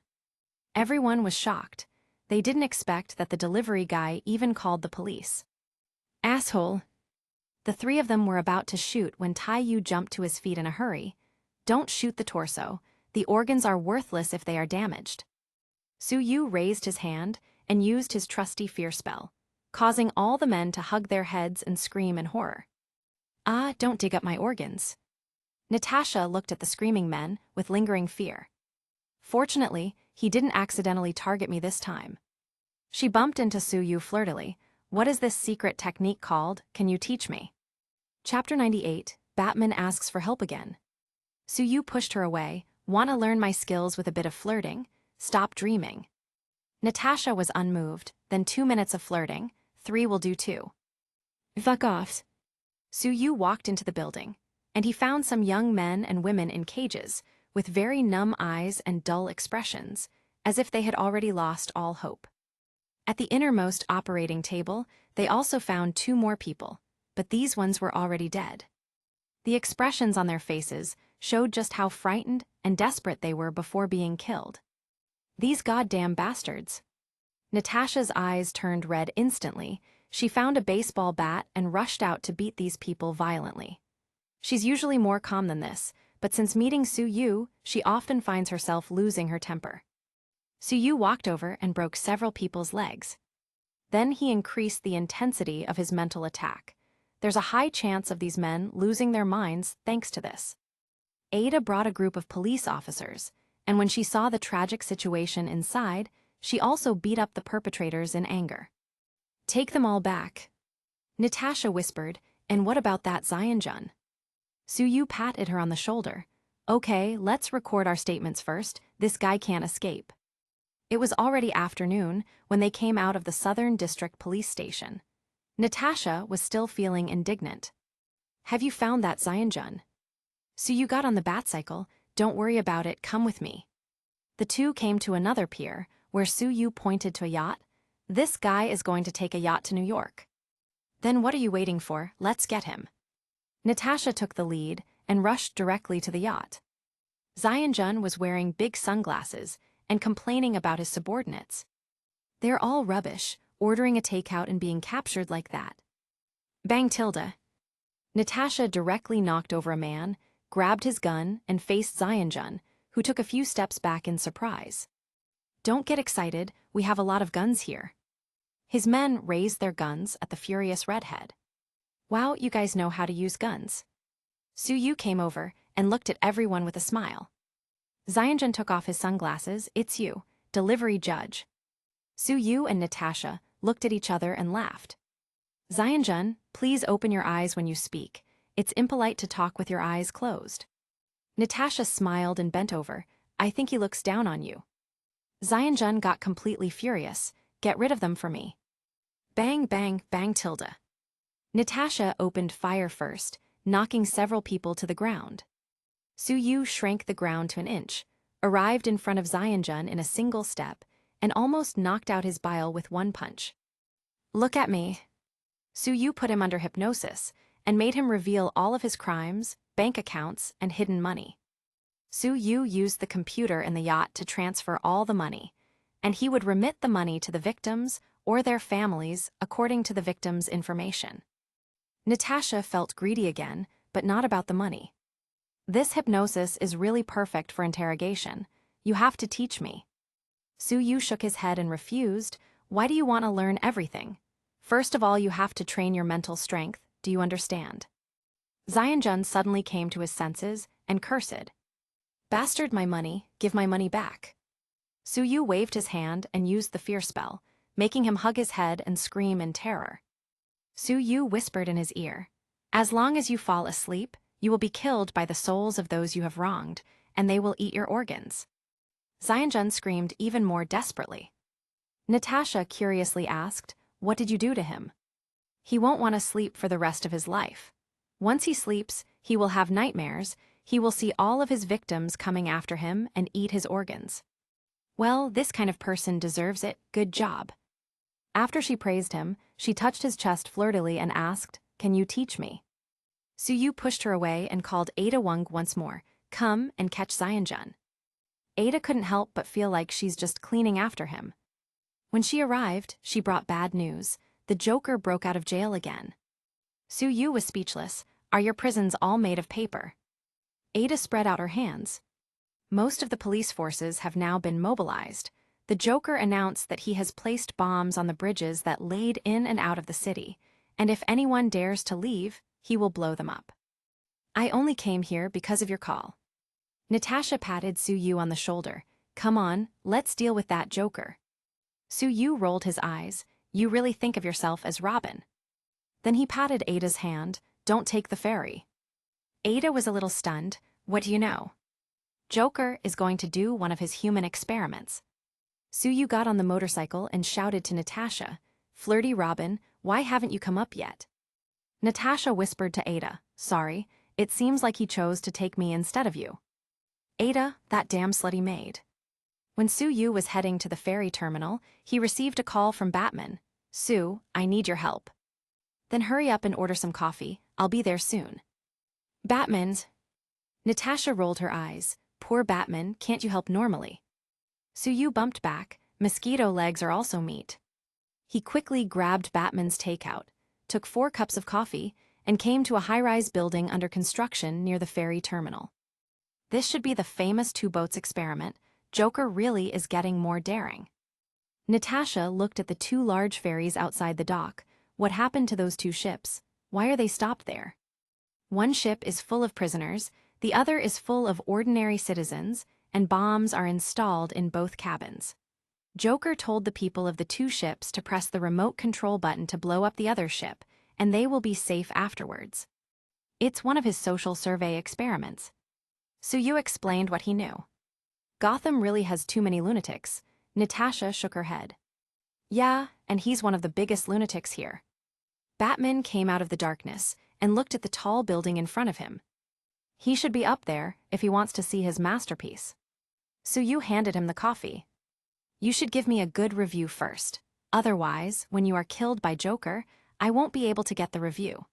Everyone was shocked. They didn't expect that the delivery guy even called the police. Asshole. The three of them were about to shoot when Taiyu jumped to his feet in a hurry. Don't shoot the torso. The organs are worthless if they are damaged. Suyu raised his hand and used his trusty fear spell, causing all the men to hug their heads and scream in horror. Ah, don't dig up my organs. Natasha looked at the screaming men with lingering fear. Fortunately, he didn't accidentally target me this time. She bumped into Suyu flirtily. What is this secret technique called? Can you teach me? Chapter 98, Batman asks for help again. Suyu pushed her away. Want to learn my skills with a bit of flirting? Stop dreaming. Natasha was unmoved. Then 2 minutes of flirting. 3 will do too. Fuck off. Suyu walked into the building, and he found some young men and women in cages, with very numb eyes and dull expressions, as if they had already lost all hope. At the innermost operating table, they also found 2 more people, but these ones were already dead. The expressions on their faces showed just how frightened and desperate they were before being killed. These goddamn bastards. Natasha's eyes turned red instantly. She found a baseball bat and rushed out to beat these people violently. She's usually more calm than this, but since meeting Suyu, she often finds herself losing her temper. Suyu walked over and broke several people's legs. Then he increased the intensity of his mental attack. There's a high chance of these men losing their minds thanks to this. Ada brought a group of police officers, and when she saw the tragic situation inside, she also beat up the perpetrators in anger. Take them all back. Natasha whispered, and what about that Xianjun? Suyu patted her on the shoulder. Okay, let's record our statements first. This guy can't escape. It was already afternoon when they came out of the Southern District Police Station. Natasha was still feeling indignant. Have you found that Xianjun? Suyu got on the Batcycle. Don't worry about it, come with me. The two came to another pier, where Suyu pointed to a yacht. This guy is going to take a yacht to New York. Then what are you waiting for? Let's get him. Natasha took the lead and rushed directly to the yacht. Xianjun was wearing big sunglasses and complaining about his subordinates. They're all rubbish, ordering a takeout and being captured like that. Bang tilde. Natasha directly knocked over a man, grabbed his gun, and faced Xianjun, who took a few steps back in surprise. Don't get excited, we have a lot of guns here. His men raised their guns at the furious redhead. Wow, you guys know how to use guns. Suyu came over and looked at everyone with a smile. Xianjun took off his sunglasses. It's you, delivery judge. Suyu and Natasha looked at each other and laughed. Xianjun, please open your eyes when you speak. It's impolite to talk with your eyes closed. Natasha smiled and bent over. I think he looks down on you. Xianjun got completely furious. Get rid of them for me. Bang, bang, bang tilde. Natasha opened fire first, knocking several people to the ground. Suyu shrank the ground to an inch, arrived in front of Xianjun in a single step, and almost knocked out his bile with one punch. Look at me. Suyu put him under hypnosis and made him reveal all of his crimes, bank accounts, and hidden money. Suyu used the computer in the yacht to transfer all the money, and he would remit the money to the victims or their families according to the victims' information. Natasha felt greedy again, but not about the money. This hypnosis is really perfect for interrogation. You have to teach me. Suyu shook his head and refused. Why do you want to learn everything? First of all, you have to train your mental strength. Do you understand? Xianjun suddenly came to his senses and cursed. Bastard my money, give my money back. Suyu waved his hand and used the fear spell, making him hug his head and scream in terror. Suyu whispered in his ear, as long as you fall asleep, you will be killed by the souls of those you have wronged, and they will eat your organs. Xianjun screamed even more desperately. Natasha curiously asked, what did you do to him? He won't want to sleep for the rest of his life. Once he sleeps, he will have nightmares. He will see all of his victims coming after him and eat his organs. Well, this kind of person deserves it. Good job. After she praised him, she touched his chest flirtily and asked, can you teach me? Suyu pushed her away and called Ada Wong once more. Come and catch Xianjun. Ada couldn't help but feel like she's just cleaning after him. When she arrived, she brought bad news. The Joker broke out of jail again. Su-Yu was speechless. Are your prisons all made of paper? Ada spread out her hands. Most of the police forces have now been mobilized. The Joker announced that he has placed bombs on the bridges that laid in and out of the city, and if anyone dares to leave, he will blow them up. I only came here because of your call. Natasha patted Su-Yu on the shoulder. Come on, let's deal with that Joker. Su-Yu rolled his eyes. You really think of yourself as Robin. Then he patted Ada's hand. Don't take the ferry. Ada was a little stunned. What do you know? Joker is going to do one of his human experiments. Su-Yu got on the motorcycle and shouted to Natasha, Flirty Robin, why haven't you come up yet? Natasha whispered to Ada, Sorry, it seems like he chose to take me instead of you. Ada, that damn slutty maid. When Su-Yu was heading to the ferry terminal, he received a call from Batman. Sue, I need your help. Then hurry up and order some coffee, I'll be there soon. Batman's. Natasha rolled her eyes. Poor Batman, can't you help normally? Su-Yu bumped back. Mosquito legs are also meat. He quickly grabbed Batman's takeout, took 4 cups of coffee, and came to a high-rise building under construction near the ferry terminal. This should be the famous 2 boats experiment. Joker really is getting more daring. Natasha looked at the 2 large ferries outside the dock. What happened to those 2 ships? Why are they stopped there? One ship is full of prisoners, the other is full of ordinary citizens, and bombs are installed in both cabins. Joker told the people of the 2 ships to press the remote control button to blow up the other ship, and they will be safe afterwards. It's one of his social survey experiments. Su-Yu explained what he knew. Gotham really has too many lunatics. Natasha shook her head. Yeah, and he's one of the biggest lunatics here. Batman came out of the darkness and looked at the tall building in front of him. He should be up there if he wants to see his masterpiece. Su-Yu handed him the coffee. You should give me a good review first. Otherwise, when you are killed by Joker, I won't be able to get the review.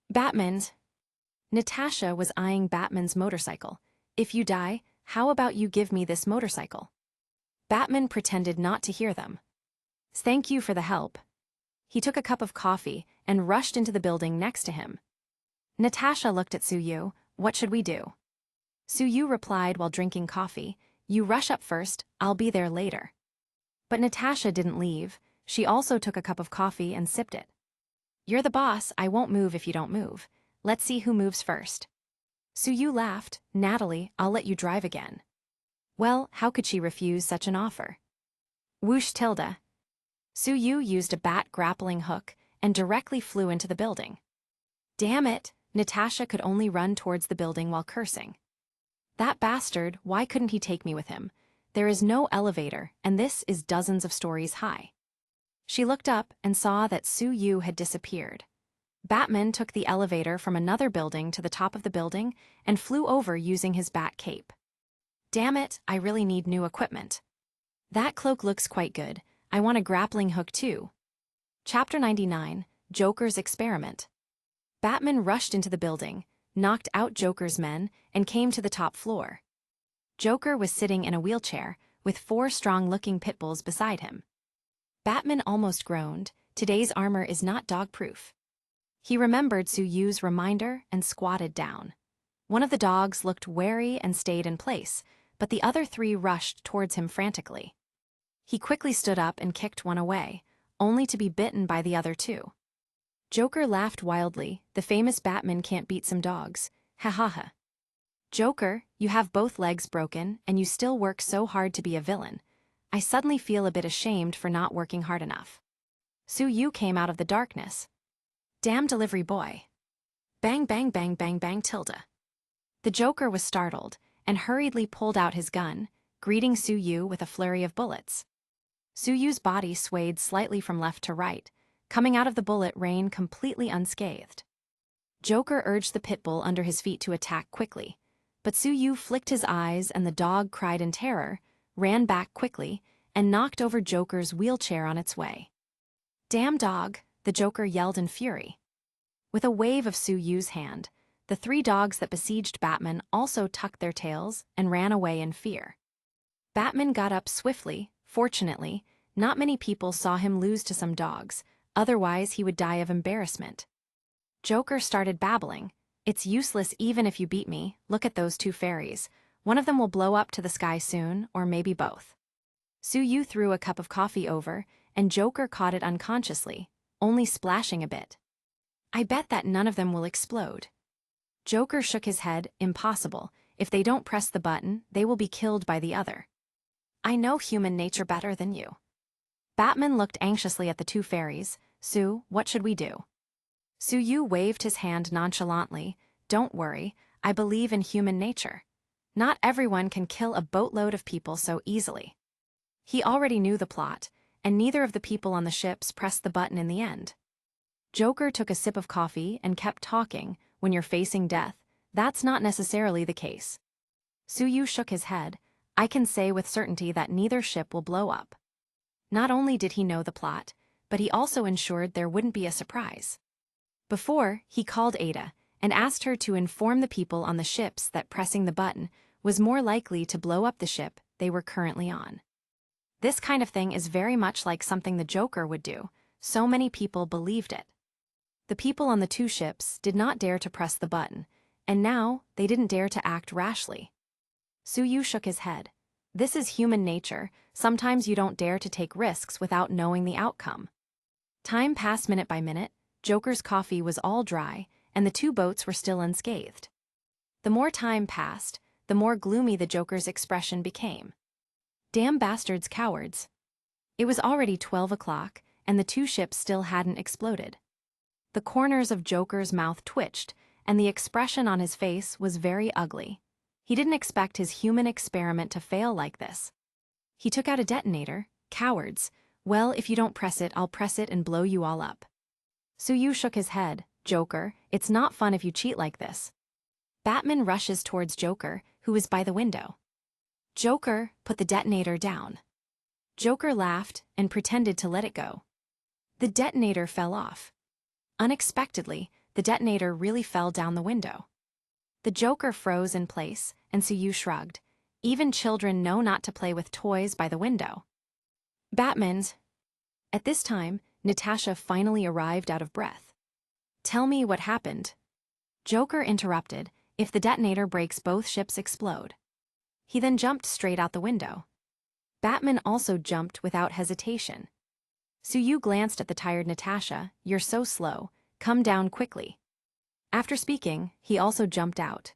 Batman's. Natasha was eyeing Batman's motorcycle. If you die, how about you give me this motorcycle? Batman pretended not to hear them. Thank you for the help. He took a cup of coffee and rushed into the building next to him. Natasha looked at Su-Yu. What should we do? Su-Yu replied while drinking coffee. You rush up first, I'll be there later. But Natasha didn't leave. She also took a cup of coffee and sipped it. You're the boss, I won't move if you don't move. Let's see who moves first. Su-Yu laughed. Natalie, I'll let you drive again. Well, how could she refuse such an offer? Whoosh tilde. Su-Yu used a bat grappling hook and directly flew into the building. Damn it, Natasha could only run towards the building while cursing. That bastard, why couldn't he take me with him? There is no elevator, and this is dozens of stories high. She looked up and saw that Su-Yu had disappeared. Batman took the elevator from another building to the top of the building and flew over using his bat cape. Damn it, I really need new equipment. That cloak looks quite good. I want a grappling hook too. Chapter 99, Joker's Experiment. Batman rushed into the building, knocked out Joker's men, and came to the top floor. Joker was sitting in a wheelchair, with 4 strong-looking pit bulls beside him. Batman almost groaned. Today's armor is not dog-proof. He remembered Su-Yu's reminder and squatted down. One of the dogs looked wary and stayed in place, but the other 3 rushed towards him frantically. He quickly stood up and kicked one away, only to be bitten by the other 2. Joker laughed wildly. The famous Batman can't beat some dogs. Ha ha ha. Joker, you have both legs broken, and you still work so hard to be a villain. I suddenly feel a bit ashamed for not working hard enough. Su-Yu came out of the darkness. Damn delivery boy. Bang bang bang bang bang tilde. The Joker was startled, and hurriedly pulled out his gun, greeting Su-Yu with a flurry of bullets. Su-Yu's body swayed slightly from left to right, coming out of the bullet rain completely unscathed. Joker urged the pit bull under his feet to attack quickly, but Su-Yu flicked his eyes and the dog cried in terror, ran back quickly, and knocked over Joker's wheelchair on its way. Damn dog, the Joker yelled in fury. With a wave of Su-Yu's hand, the 3 dogs that besieged Batman also tucked their tails and ran away in fear. Batman got up swiftly. Fortunately, not many people saw him lose to some dogs, otherwise he would die of embarrassment. Joker started babbling. It's useless even if you beat me, look at those two fairies. One of them will blow up to the sky soon, or maybe both. Suyu threw a cup of coffee over, and Joker caught it unconsciously, only splashing a bit. I bet that none of them will explode. Joker shook his head. Impossible. If they don't press the button, they will be killed by the other. I know human nature better than you. Batman looked anxiously at the two fairies. Sue, what should we do? Suyu waved his hand nonchalantly. Don't worry, I believe in human nature. Not everyone can kill a boatload of people so easily. He already knew the plot, and neither of the people on the ships pressed the button in the end. Joker took a sip of coffee and kept talking. When you're facing death, that's not necessarily the case. Suyu shook his head. I can say with certainty that neither ship will blow up. Not only did he know the plot, but he also ensured there wouldn't be a surprise. Before, he called Ada and asked her to inform the people on the ships that pressing the button was more likely to blow up the ship they were currently on. This kind of thing is very much like something the Joker would do, so many people believed it. The people on the two ships did not dare to press the button, and now they didn't dare to act rashly. Suyu shook his head. This is human nature, sometimes you don't dare to take risks without knowing the outcome. Time passed minute by minute, Joker's coffee was all dry, and the two boats were still unscathed. The more time passed, the more gloomy the Joker's expression became. Damn bastards, cowards. It was already 12 o'clock, and the two ships still hadn't exploded. The corners of Joker's mouth twitched, and the expression on his face was very ugly. He didn't expect his human experiment to fail like this. He took out a detonator. Cowards. Well, if you don't press it, I'll press it and blow you all up. Suyu shook his head. Joker, it's not fun if you cheat like this. Batman rushes towards Joker, who is by the window. Joker, put the detonator down. Joker laughed and pretended to let it go. The detonator fell off. Unexpectedly, the detonator really fell down the window. The Joker froze in place, and Suyu shrugged. Even children know not to play with toys by the window. Batman's. At this time, Natasha finally arrived out of breath. Tell me what happened. Joker interrupted. If the detonator breaks, both ships explode. He then jumped straight out the window. Batman also jumped without hesitation. Suyu glanced at the tired Natasha. You're so slow. Come down quickly. After speaking, he also jumped out.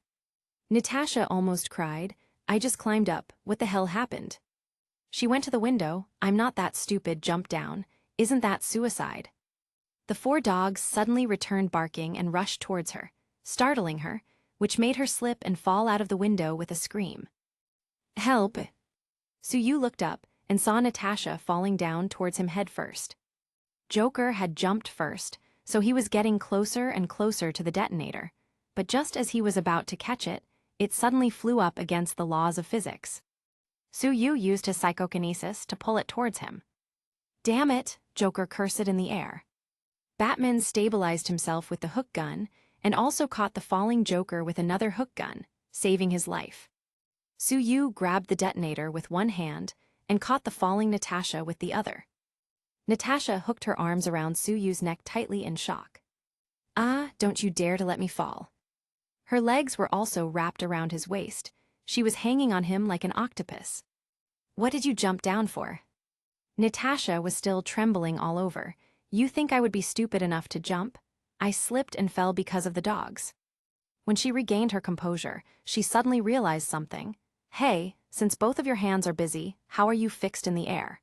Natasha almost cried. I just climbed up. What the hell happened? She went to the window. I'm not that stupid. Jump down. Isn't that suicide? The four dogs suddenly returned barking and rushed towards her, startling her, which made her slip and fall out of the window with a scream. Help! Suyu looked up and saw Natasha falling down towards him head first. Joker had jumped first, so he was getting closer and closer to the detonator, but just as he was about to catch it, it suddenly flew up against the laws of physics. Suyu used his psychokinesis to pull it towards him. Damn it, Joker cursed it in the air. Batman stabilized himself with the hook gun and also caught the falling Joker with another hook gun, saving his life. Suyu grabbed the detonator with one hand and caught the falling Natasha with the other. Natasha hooked her arms around Suyu's neck tightly in shock. Ah, don't you dare to let me fall. Her legs were also wrapped around his waist. She was hanging on him like an octopus. What did you jump down for? Natasha was still trembling all over. You think I would be stupid enough to jump? I slipped and fell because of the dogs. When she regained her composure, she suddenly realized something. Hey, since both of your hands are busy, how are you fixed in the air?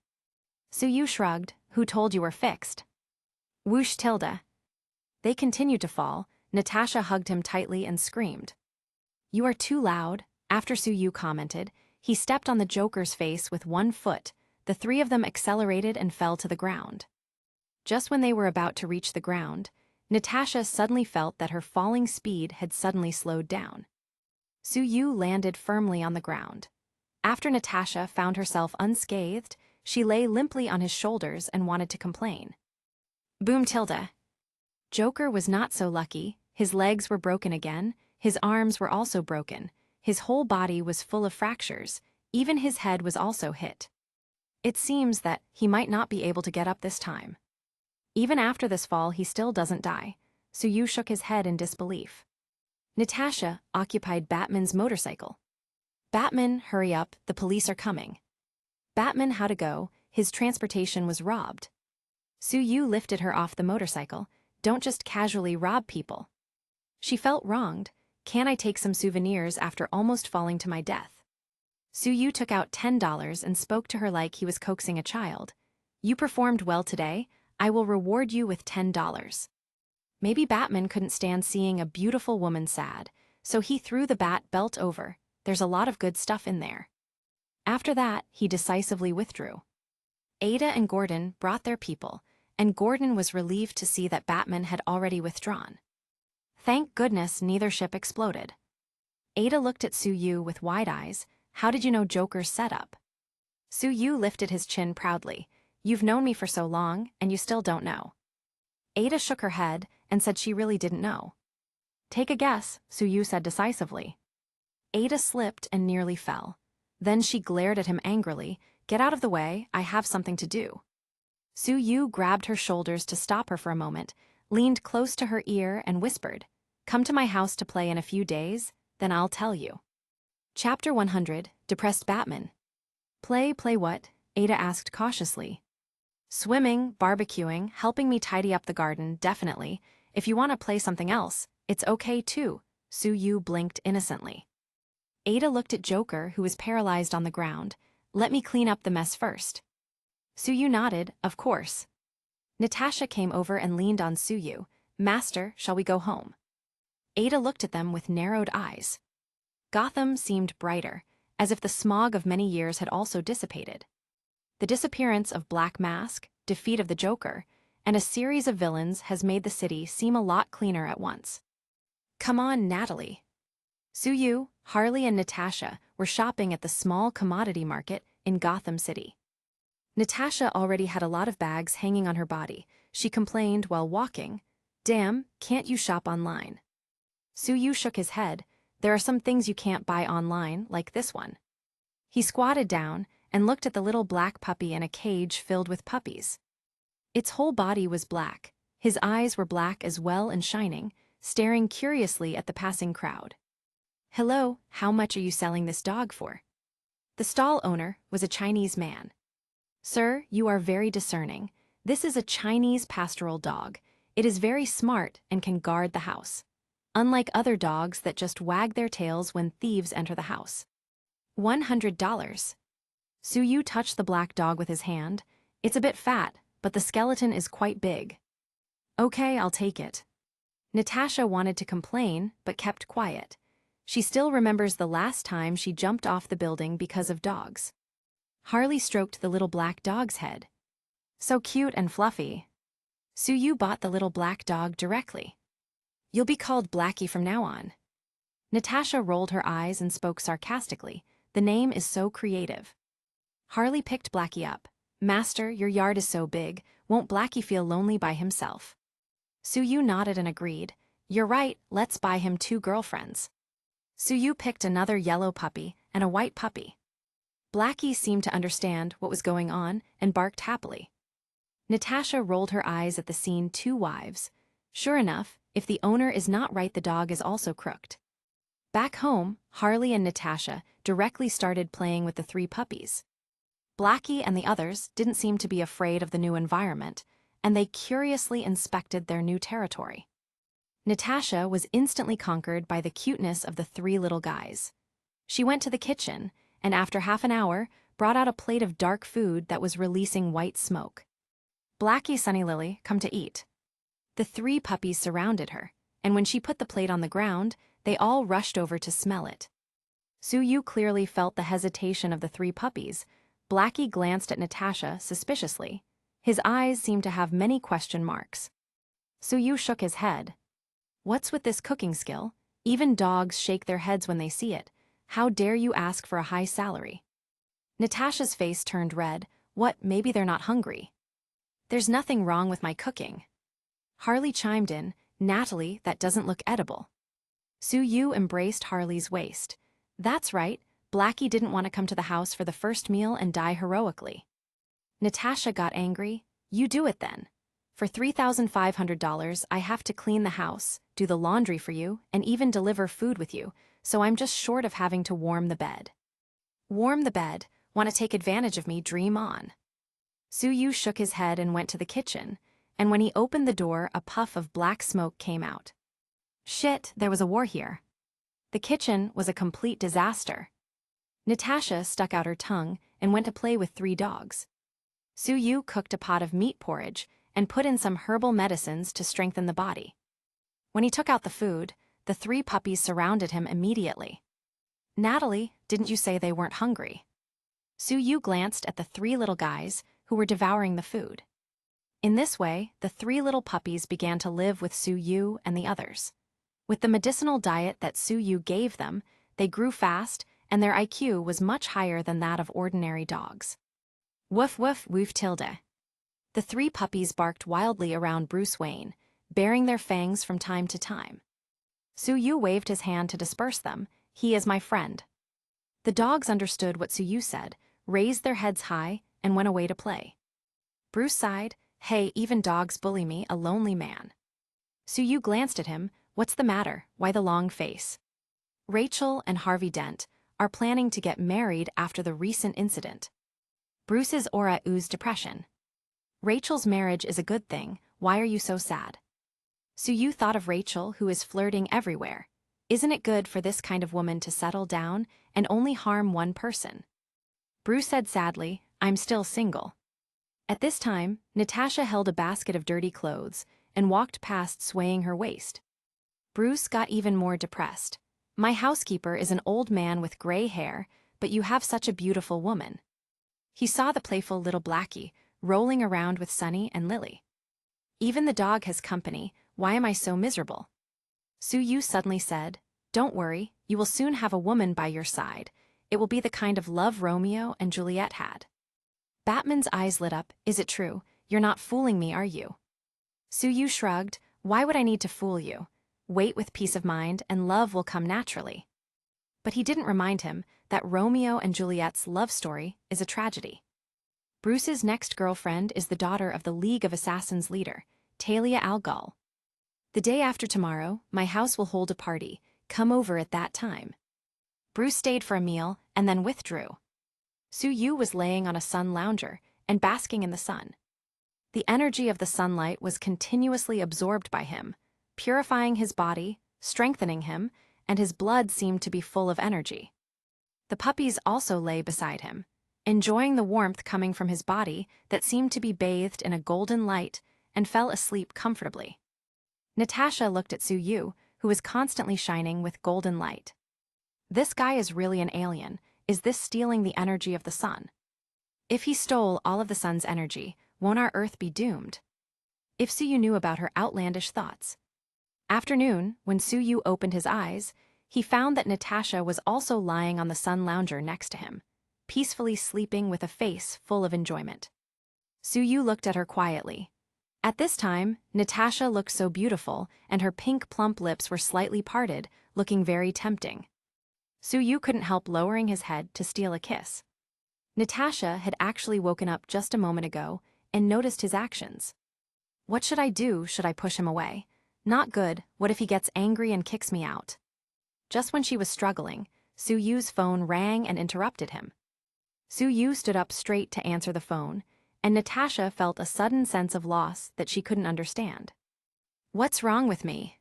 Suyu shrugged. Who told you were fixed? Whoosh tilde. They continued to fall. Natasha hugged him tightly and screamed. You are too loud. After Suyu commented, he stepped on the Joker's face with one foot. The three of them accelerated and fell to the ground. Just when they were about to reach the ground, Natasha suddenly felt that her falling speed had suddenly slowed down. Suyu landed firmly on the ground. After Natasha found herself unscathed, she lay limply on his shoulders and wanted to complain. Boom tilde. Joker was not so lucky. His legs were broken again, his arms were also broken, his whole body was full of fractures, Even his head was also hit. It seems that he might not be able to get up this time. Even after this fall, he still doesn't die. Suyu shook his head in disbelief. Natasha occupied Batman's motorcycle. Batman, hurry up, the police are coming. Batman had to go, his transportation was robbed. Suyu lifted her off the motorcycle. Don't just casually rob people. She felt wronged. Can I take some souvenirs after almost falling to my death? Suyu took out $10 and spoke to her like he was coaxing a child. You performed well today. I will reward you with $10. Maybe Batman couldn't stand seeing a beautiful woman sad, so he threw the bat belt over. There's a lot of good stuff in there. After that, he decisively withdrew. Ada and Gordon brought their people, and Gordon was relieved to see that Batman had already withdrawn. Thank goodness neither ship exploded. Ada looked at Suyu with wide eyes. How did you know Joker's setup? Suyu lifted his chin proudly. You've known me for so long, and you still don't know. Ada shook her head and said she really didn't know. Take a guess, Suyu said decisively. Ada slipped and nearly fell. Then she glared at him angrily. Get out of the way, I have something to do. Suyu grabbed her shoulders to stop her for a moment, leaned close to her ear and whispered, Come to my house to play in a few days, then I'll tell you. Chapter 100, Depressed Batman. Play what? Ada asked cautiously. Swimming, barbecuing, helping me tidy up the garden, definitely. If you want to play something else, it's okay too, Suyu blinked innocently. Ada looked at Joker, who was paralyzed on the ground. Let me clean up the mess first. Suyu nodded, of course. Natasha came over and leaned on Suyu. Master, shall we go home? Ada looked at them with narrowed eyes. Gotham seemed brighter, as if the smog of many years had also dissipated. The disappearance of Black Mask, defeat of the Joker, and a series of villains has made the city seem a lot cleaner at once. Come on, Natalie. Suyu, Harley, and Natasha were shopping at the small commodity market in Gotham City. Natasha already had a lot of bags hanging on her body. She complained while walking, Damn, can't you shop online? Suyu shook his head. There are some things you can't buy online, like this one. He squatted down and looked at the little black puppy in a cage filled with puppies. Its whole body was black. His eyes were black as well and shining, staring curiously at the passing crowd. Hello, how much are you selling this dog for? The stall owner was a Chinese man. Sir, you are very discerning. This is a Chinese pastoral dog. It is very smart and can guard the house. Unlike other dogs that just wag their tails when thieves enter the house. $100. Suyu touched the black dog with his hand. It's a bit fat, but the skeleton is quite big. Okay, I'll take it. Natasha wanted to complain, but kept quiet. She still remembers the last time she jumped off the building because of dogs. Harley stroked the little black dog's head. So cute and fluffy. Suyu bought the little black dog directly. You'll be called Blackie from now on. Natasha rolled her eyes and spoke sarcastically. The name is so creative. Harley picked Blackie up. Master, your yard is so big, won't Blackie feel lonely by himself? Suyu nodded and agreed. You're right, let's buy him 2 girlfriends. Suyu picked another yellow puppy and a white puppy. Blackie seemed to understand what was going on and barked happily. Natasha rolled her eyes at the scene 2 wives. Sure enough, if the owner is not right, the dog is also crooked. Back home, Harley and Natasha directly started playing with the 3 puppies. Blackie and the others didn't seem to be afraid of the new environment, and they curiously inspected their new territory. Natasha was instantly conquered by the cuteness of the 3 little guys. She went to the kitchen, and after half an hour, brought out a plate of dark food that was releasing white smoke. Blackie, Sunny Lily, come to eat. The 3 puppies surrounded her, and when she put the plate on the ground, they all rushed over to smell it. Suyu clearly felt the hesitation of the 3 puppies. Blackie glanced at Natasha suspiciously. His eyes seemed to have many question marks. Suyu shook his head. What's with this cooking skill? Even dogs shake their heads when they see it. How dare you ask for a high salary? Natasha's face turned red. What, maybe they're not hungry. There's nothing wrong with my cooking. Harley chimed in, Natalie, that doesn't look edible. Suyu embraced Harley's waist. That's right, Blackie didn't want to come to the house for the first meal and die heroically. Natasha got angry. You do it then. For $3,500, I have to clean the house, do the laundry for you, and even deliver food with you, so I'm just short of having to warm the bed. Warm the bed? Want to take advantage of me? Dream on. Su-Yu shook his head and went to the kitchen, and when he opened the door, a puff of black smoke came out. Shit, there was a war here. The kitchen was a complete disaster. Natasha stuck out her tongue and went to play with 3 dogs. Su-Yu cooked a pot of meat porridge and put in some herbal medicines to strengthen the body. When he took out the food, the 3 puppies surrounded him immediately. Natalie, didn't you say they weren't hungry? Su-Yu glanced at the 3 little guys who were devouring the food. In this way, the 3 little puppies began to live with Su-Yu and the others. With the medicinal diet that Su-Yu gave them, they grew fast and their IQ was much higher than that of ordinary dogs. Woof woof woof tilde. The 3 puppies barked wildly around Bruce Wayne, baring their fangs from time to time. Su-Yu waved his hand to disperse them. He is my friend. The dogs understood what Su-Yu said, raised their heads high, and went away to play. Bruce sighed. Hey, even dogs bully me, a lonely man. Su-Yu glanced at him. What's the matter? Why the long face? Rachel and Harvey Dent are planning to get married after the recent incident. Bruce's aura oozed depression. Rachel's marriage is a good thing. Why are you so sad? Su-Yu thought of Rachel, who is flirting everywhere. Isn't it good for this kind of woman to settle down and only harm one person? Bruce said sadly, I'm still single. At this time, Natasha held a basket of dirty clothes and walked past swaying her waist. Bruce got even more depressed. My housekeeper is an old man with gray hair, but you have such a beautiful woman. He saw the playful little Blackie rolling around with Sunny and Lily. Even the dog has company. Why am I so miserable? Su-Yu suddenly said, Don't worry, you will soon have a woman by your side. It will be the kind of love Romeo and Juliet had. Batman's eyes lit up. Is it true? You're not fooling me, are you? Su-Yu shrugged. Why would I need to fool you? Wait with peace of mind and love will come naturally. But he didn't remind him that Romeo and Juliet's love story is a tragedy. Bruce's next girlfriend is the daughter of the League of Assassins leader, Talia al Ghul. The day after tomorrow, my house will hold a party. Come over at that time. Bruce stayed for a meal and then withdrew. Su-Yu was laying on a sun lounger and basking in the sun. The energy of the sunlight was continuously absorbed by him, purifying his body, strengthening him, and his blood seemed to be full of energy. The puppies also lay beside him, enjoying the warmth coming from his body that seemed to be bathed in a golden light, and fell asleep comfortably. Natasha looked at Su-Yu, who was constantly shining with golden light. This guy is really an alien. Is this stealing the energy of the sun? If he stole all of the sun's energy, won't our Earth be doomed? If Su-Yu knew about her outlandish thoughts. Afternoon, when Su-Yu opened his eyes, he found that Natasha was also lying on the sun lounger next to him, peacefully sleeping with a face full of enjoyment. Su-Yu looked at her quietly. At this time, Natasha looked so beautiful, and her pink plump lips were slightly parted, looking very tempting. Su-Yu couldn't help lowering his head to steal a kiss. Natasha had actually woken up just a moment ago and noticed his actions. What should I do? Should I push him away? Not good. What if he gets angry and kicks me out? Just when she was struggling, Su-Yu's phone rang and interrupted him. Su-Yu stood up straight to answer the phone, and Natasha felt a sudden sense of loss that she couldn't understand. What's wrong with me?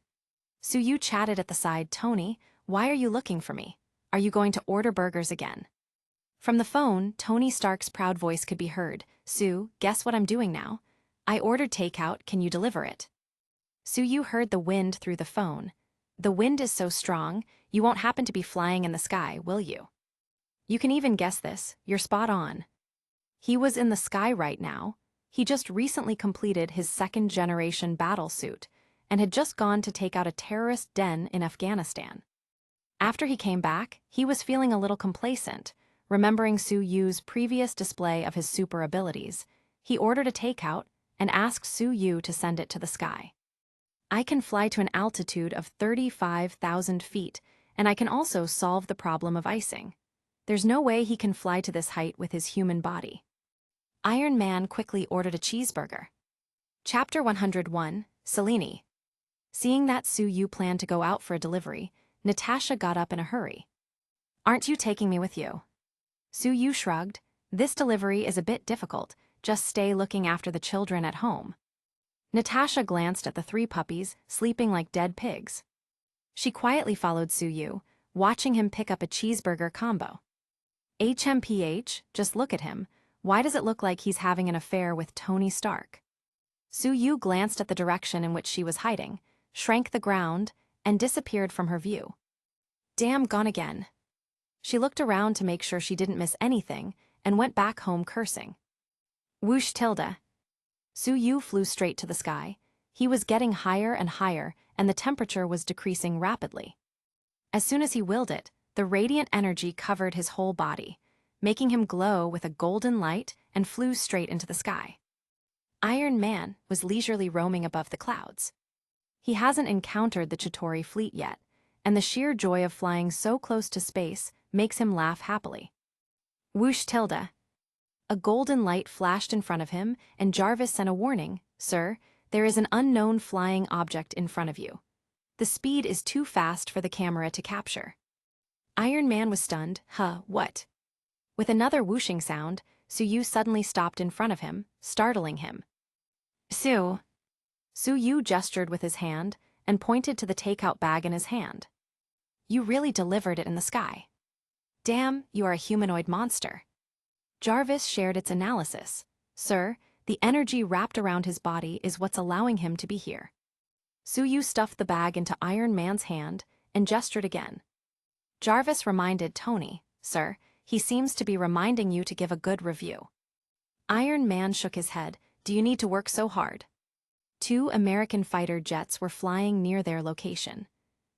Su-Yu chatted at the side. Tony, why are you looking for me? Are you going to order burgers again? From the phone, Tony Stark's proud voice could be heard. Sue, guess what I'm doing now? I ordered takeout, can you deliver it? Su-Yu heard the wind through the phone. The wind is so strong, you won't happen to be flying in the sky, will you? You can even guess this, you're spot on. He was in the sky right now. He just recently completed his second-generation battle suit and had just gone to take out a terrorist den in Afghanistan. After he came back, he was feeling a little complacent, remembering Su-Yu's previous display of his super abilities. He ordered a takeout and asked Su-Yu to send it to the sky. I can fly to an altitude of 35,000 feet, and I can also solve the problem of icing. There's no way he can fly to this height with his human body. Iron Man quickly ordered a cheeseburger. Chapter 101, Selene. Seeing that Su-Yu planned to go out for a delivery, Natasha got up in a hurry. "Aren't you taking me with you?" Su-Yu shrugged. "This delivery is a bit difficult, just stay looking after the children at home." Natasha glanced at the 3 puppies, sleeping like dead pigs. She quietly followed Su-Yu, watching him pick up a cheeseburger combo. HMPH, just look at him. Why does it look like he's having an affair with Tony Stark? Su-Yu glanced at the direction in which she was hiding, shrank the ground, and disappeared from her view. Damn, gone again. She looked around to make sure she didn't miss anything, and went back home cursing. Whoosh tilde. Su-Yu flew straight to the sky. He was getting higher and higher, and the temperature was decreasing rapidly. As soon as he willed it, the radiant energy covered his whole body, making him glow with a golden light, and flew straight into the sky. Iron Man was leisurely roaming above the clouds. He hasn't encountered the Chitauri fleet yet, and the sheer joy of flying so close to space makes him laugh happily. Whoosh tilde. A golden light flashed in front of him, and Jarvis sent a warning. "Sir, there is an unknown flying object in front of you. The speed is too fast for the camera to capture." Iron Man was stunned. What? With another whooshing sound, Su-Yu suddenly stopped in front of him, startling him. Su-Yu gestured with his hand and pointed to the takeout bag in his hand. "You really delivered it in the sky. Damn, you are a humanoid monster." Jarvis shared its analysis. "Sir, the energy wrapped around his body is what's allowing him to be here." Su-Yu stuffed the bag into Iron Man's hand and gestured again. Jarvis reminded Tony, "Sir, he seems to be reminding you to give a good review." Iron Man shook his head. "Do you need to work so hard?" 2 American fighter jets were flying near their location.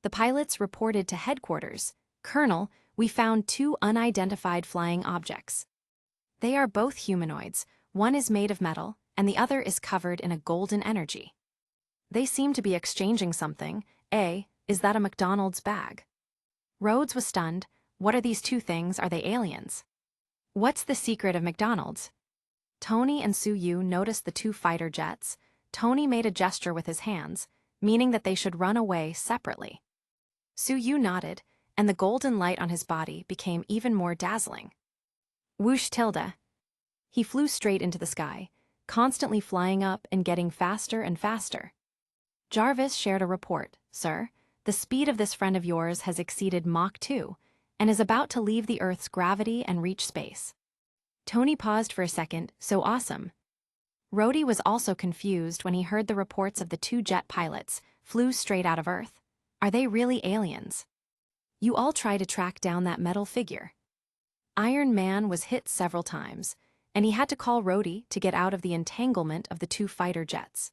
The pilots reported to headquarters, "Colonel, we found 2 unidentified flying objects. They are both humanoids. One is made of metal, and the other is covered in a golden energy. They seem to be exchanging something. Is that a McDonald's bag?" Rhodes was stunned. "What are these 2 things? Are they aliens?" "What's the secret of McDonald's?" Tony and Su-Yu noticed the 2 fighter jets. Tony made a gesture with his hands, meaning that they should run away separately. Su-Yu nodded, and the golden light on his body became even more dazzling. Whoosh tilde. He flew straight into the sky, constantly flying up and getting faster and faster. Jarvis shared a report. "Sir, the speed of this friend of yours has exceeded Mach 2 and is about to leave the Earth's gravity and reach space." Tony paused for a second. "So awesome." Rhodey was also confused when he heard the reports of the 2 jet pilots flew straight out of Earth. Are they really aliens? "You all try to track down that metal figure." Iron Man was hit several times, and he had to call Rhodey to get out of the entanglement of the 2 fighter jets.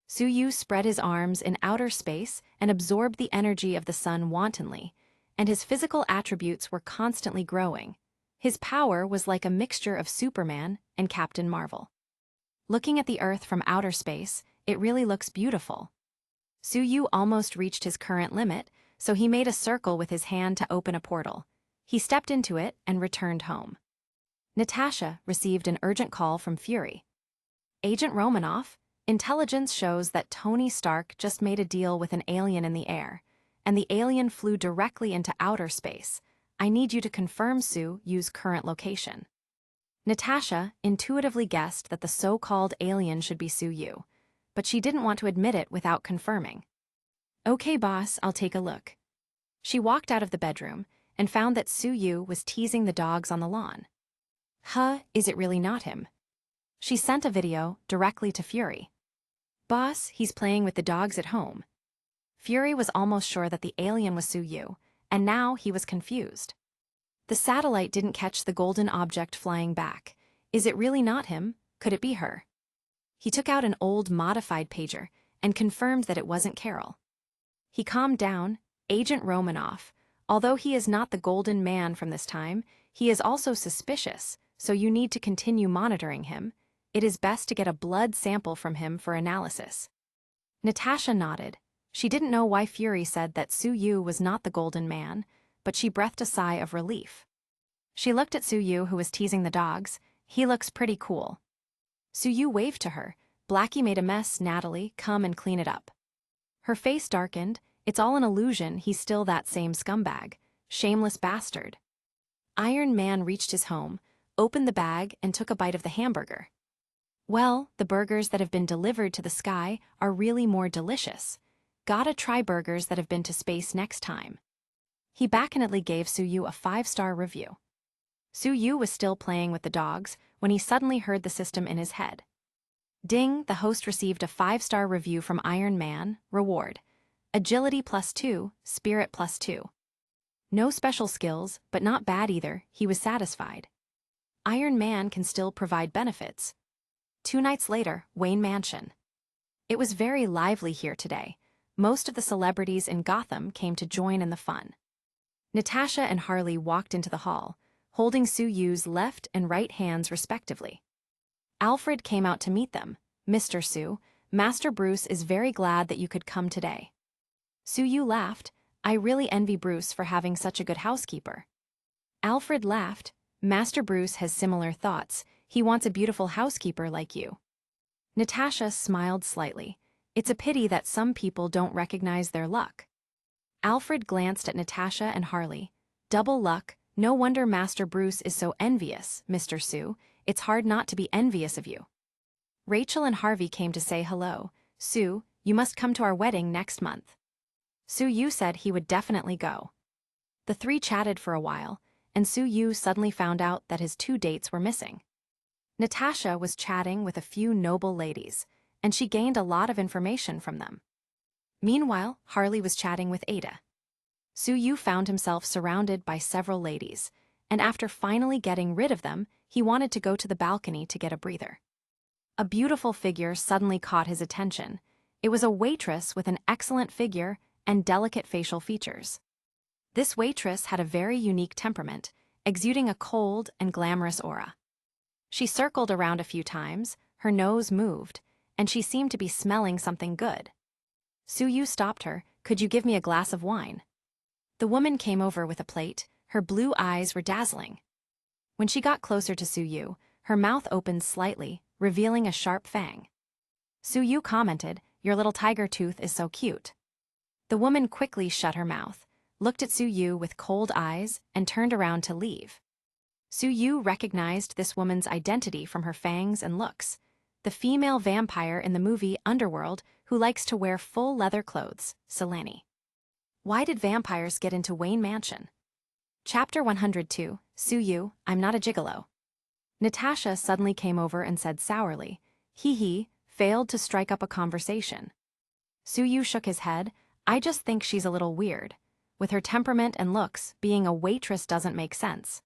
Su-Yu spread his arms in outer space and absorbed the energy of the sun wantonly, and his physical attributes were constantly growing. His power was like a mixture of Superman and Captain Marvel. Looking at the Earth from outer space, it really looks beautiful. Su-Yu almost reached his current limit, so he made a circle with his hand to open a portal. He stepped into it and returned home. Natasha received an urgent call from Fury. "Agent Romanoff, intelligence shows that Tony Stark just made a deal with an alien in the air, and the alien flew directly into outer space. I need you to confirm Su-Yu's current location." Natasha intuitively guessed that the so-called alien should be Su-Yu, but she didn't want to admit it without confirming. "Okay, boss, I'll take a look." She walked out of the bedroom and found that Su-Yu was teasing the dogs on the lawn. Is it really not him? She sent a video directly to Fury. "Boss, he's playing with the dogs at home." Fury was almost sure that the alien was Su-Yu, and now he was confused. The satellite didn't catch the golden object flying back. Is it really not him? Could it be her? He took out an old modified pager and confirmed that it wasn't Carol. He calmed down. "Agent Romanoff, although he is not the golden man from this time, he is also suspicious, so you need to continue monitoring him. It is best to get a blood sample from him for analysis." Natasha nodded. She didn't know why Fury said that Su-Yu was not the golden man, but she breathed a sigh of relief. She looked at Suyu, who was teasing the dogs. He looks pretty cool. Suyu waved to her. Blackie made a mess, Natalie, come and clean it up. Her face darkened. It's all an illusion, he's still that same scumbag. Shameless bastard. Iron Man reached his home, opened the bag, and took a bite of the hamburger. Well, the burgers that have been delivered to the sky are really more delicious. Gotta try burgers that have been to space next time. He bacchanately gave Suyu a 5-star review. Suyu was still playing with the dogs when he suddenly heard the system in his head. Ding, the host received a 5-star review from Iron Man, reward. Agility +2, spirit +2. No special skills, but not bad either, he was satisfied. Iron Man can still provide benefits. 2 nights later, Wayne Mansion. It was very lively here today. Most of the celebrities in Gotham came to join in the fun. Natasha and Harley walked into the hall, holding Suyu's left and right hands respectively. Alfred came out to meet them. Mr. Sue, Master Bruce is very glad that you could come today. Suyu laughed. I really envy Bruce for having such a good housekeeper. Alfred laughed. Master Bruce has similar thoughts. He wants a beautiful housekeeper like you. Natasha smiled slightly. It's a pity that some people don't recognize their luck. Alfred glanced at Natasha and Harley. Double luck. No wonder Master Bruce is so envious, Mr. Sue. It's hard not to be envious of you. Rachel and Harvey came to say hello. Sue, you must come to our wedding next month. Suyu said he would definitely go. The 3 chatted for a while, and Suyu suddenly found out that his 2 dates were missing. Natasha was chatting with a few noble ladies, and she gained a lot of information from them. Meanwhile, Harley was chatting with Ada. Suyu found himself surrounded by several ladies, and after finally getting rid of them, he wanted to go to the balcony to get a breather. A beautiful figure suddenly caught his attention. It was a waitress with an excellent figure and delicate facial features. This waitress had a very unique temperament, exuding a cold and glamorous aura. She circled around a few times, her nose moved, and she seemed to be smelling something good. Suyu stopped her. Could you give me a glass of wine? The woman came over with a plate. Her blue eyes were dazzling. When she got closer to Suyu, her mouth opened slightly, revealing a sharp fang. Suyu commented, your little tiger tooth is so cute. The woman quickly shut her mouth, looked at Suyu with cold eyes, and turned around to leave. Suyu recognized this woman's identity from her fangs and looks. The female vampire in the movie Underworld who likes to wear full leather clothes, Selene. Why did vampires get into Wayne Mansion? Chapter 102, Suyu, I'm not a gigolo. Natasha suddenly came over and said sourly, he, failed to strike up a conversation. Suyu shook his head. I just think she's a little weird. With her temperament and looks, being a waitress doesn't make sense.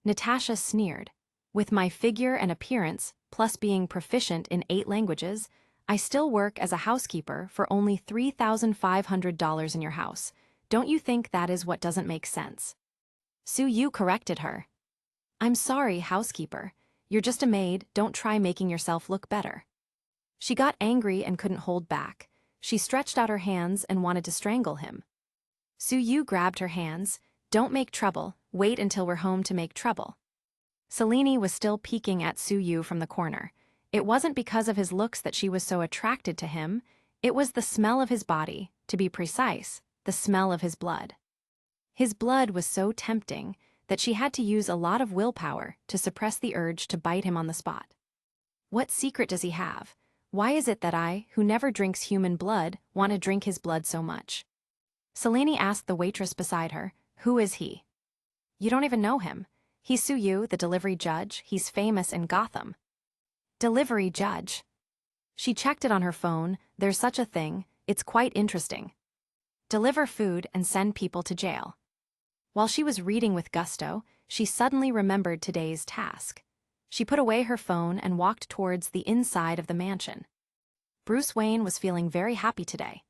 Natasha sneered. With my figure and appearance, plus being proficient in 8 languages, I still work as a housekeeper for only $3,500 in your house. Don't you think that is what doesn't make sense? Suyu corrected her. I'm sorry, housekeeper. You're just a maid, don't try making yourself look better. She got angry and couldn't hold back. She stretched out her hands and wanted to strangle him. Suyu grabbed her hands. Don't make trouble, wait until we're home to make trouble. Selene was still peeking at Suyu from the corner. It wasn't because of his looks that she was so attracted to him, it was the smell of his body, to be precise, the smell of his blood. His blood was so tempting that she had to use a lot of willpower to suppress the urge to bite him on the spot. What secret does he have? Why is it that I, who never drinks human blood, want to drink his blood so much? Selene asked the waitress beside her, who is he? You don't even know him. He's Suyu, the delivery judge. He's famous in Gotham. Delivery judge. She checked it on her phone. There's such a thing. It's quite interesting. Deliver food and send people to jail. While she was reading with gusto, she suddenly remembered today's task. She put away her phone and walked towards the inside of the mansion. Bruce Wayne was feeling very happy today.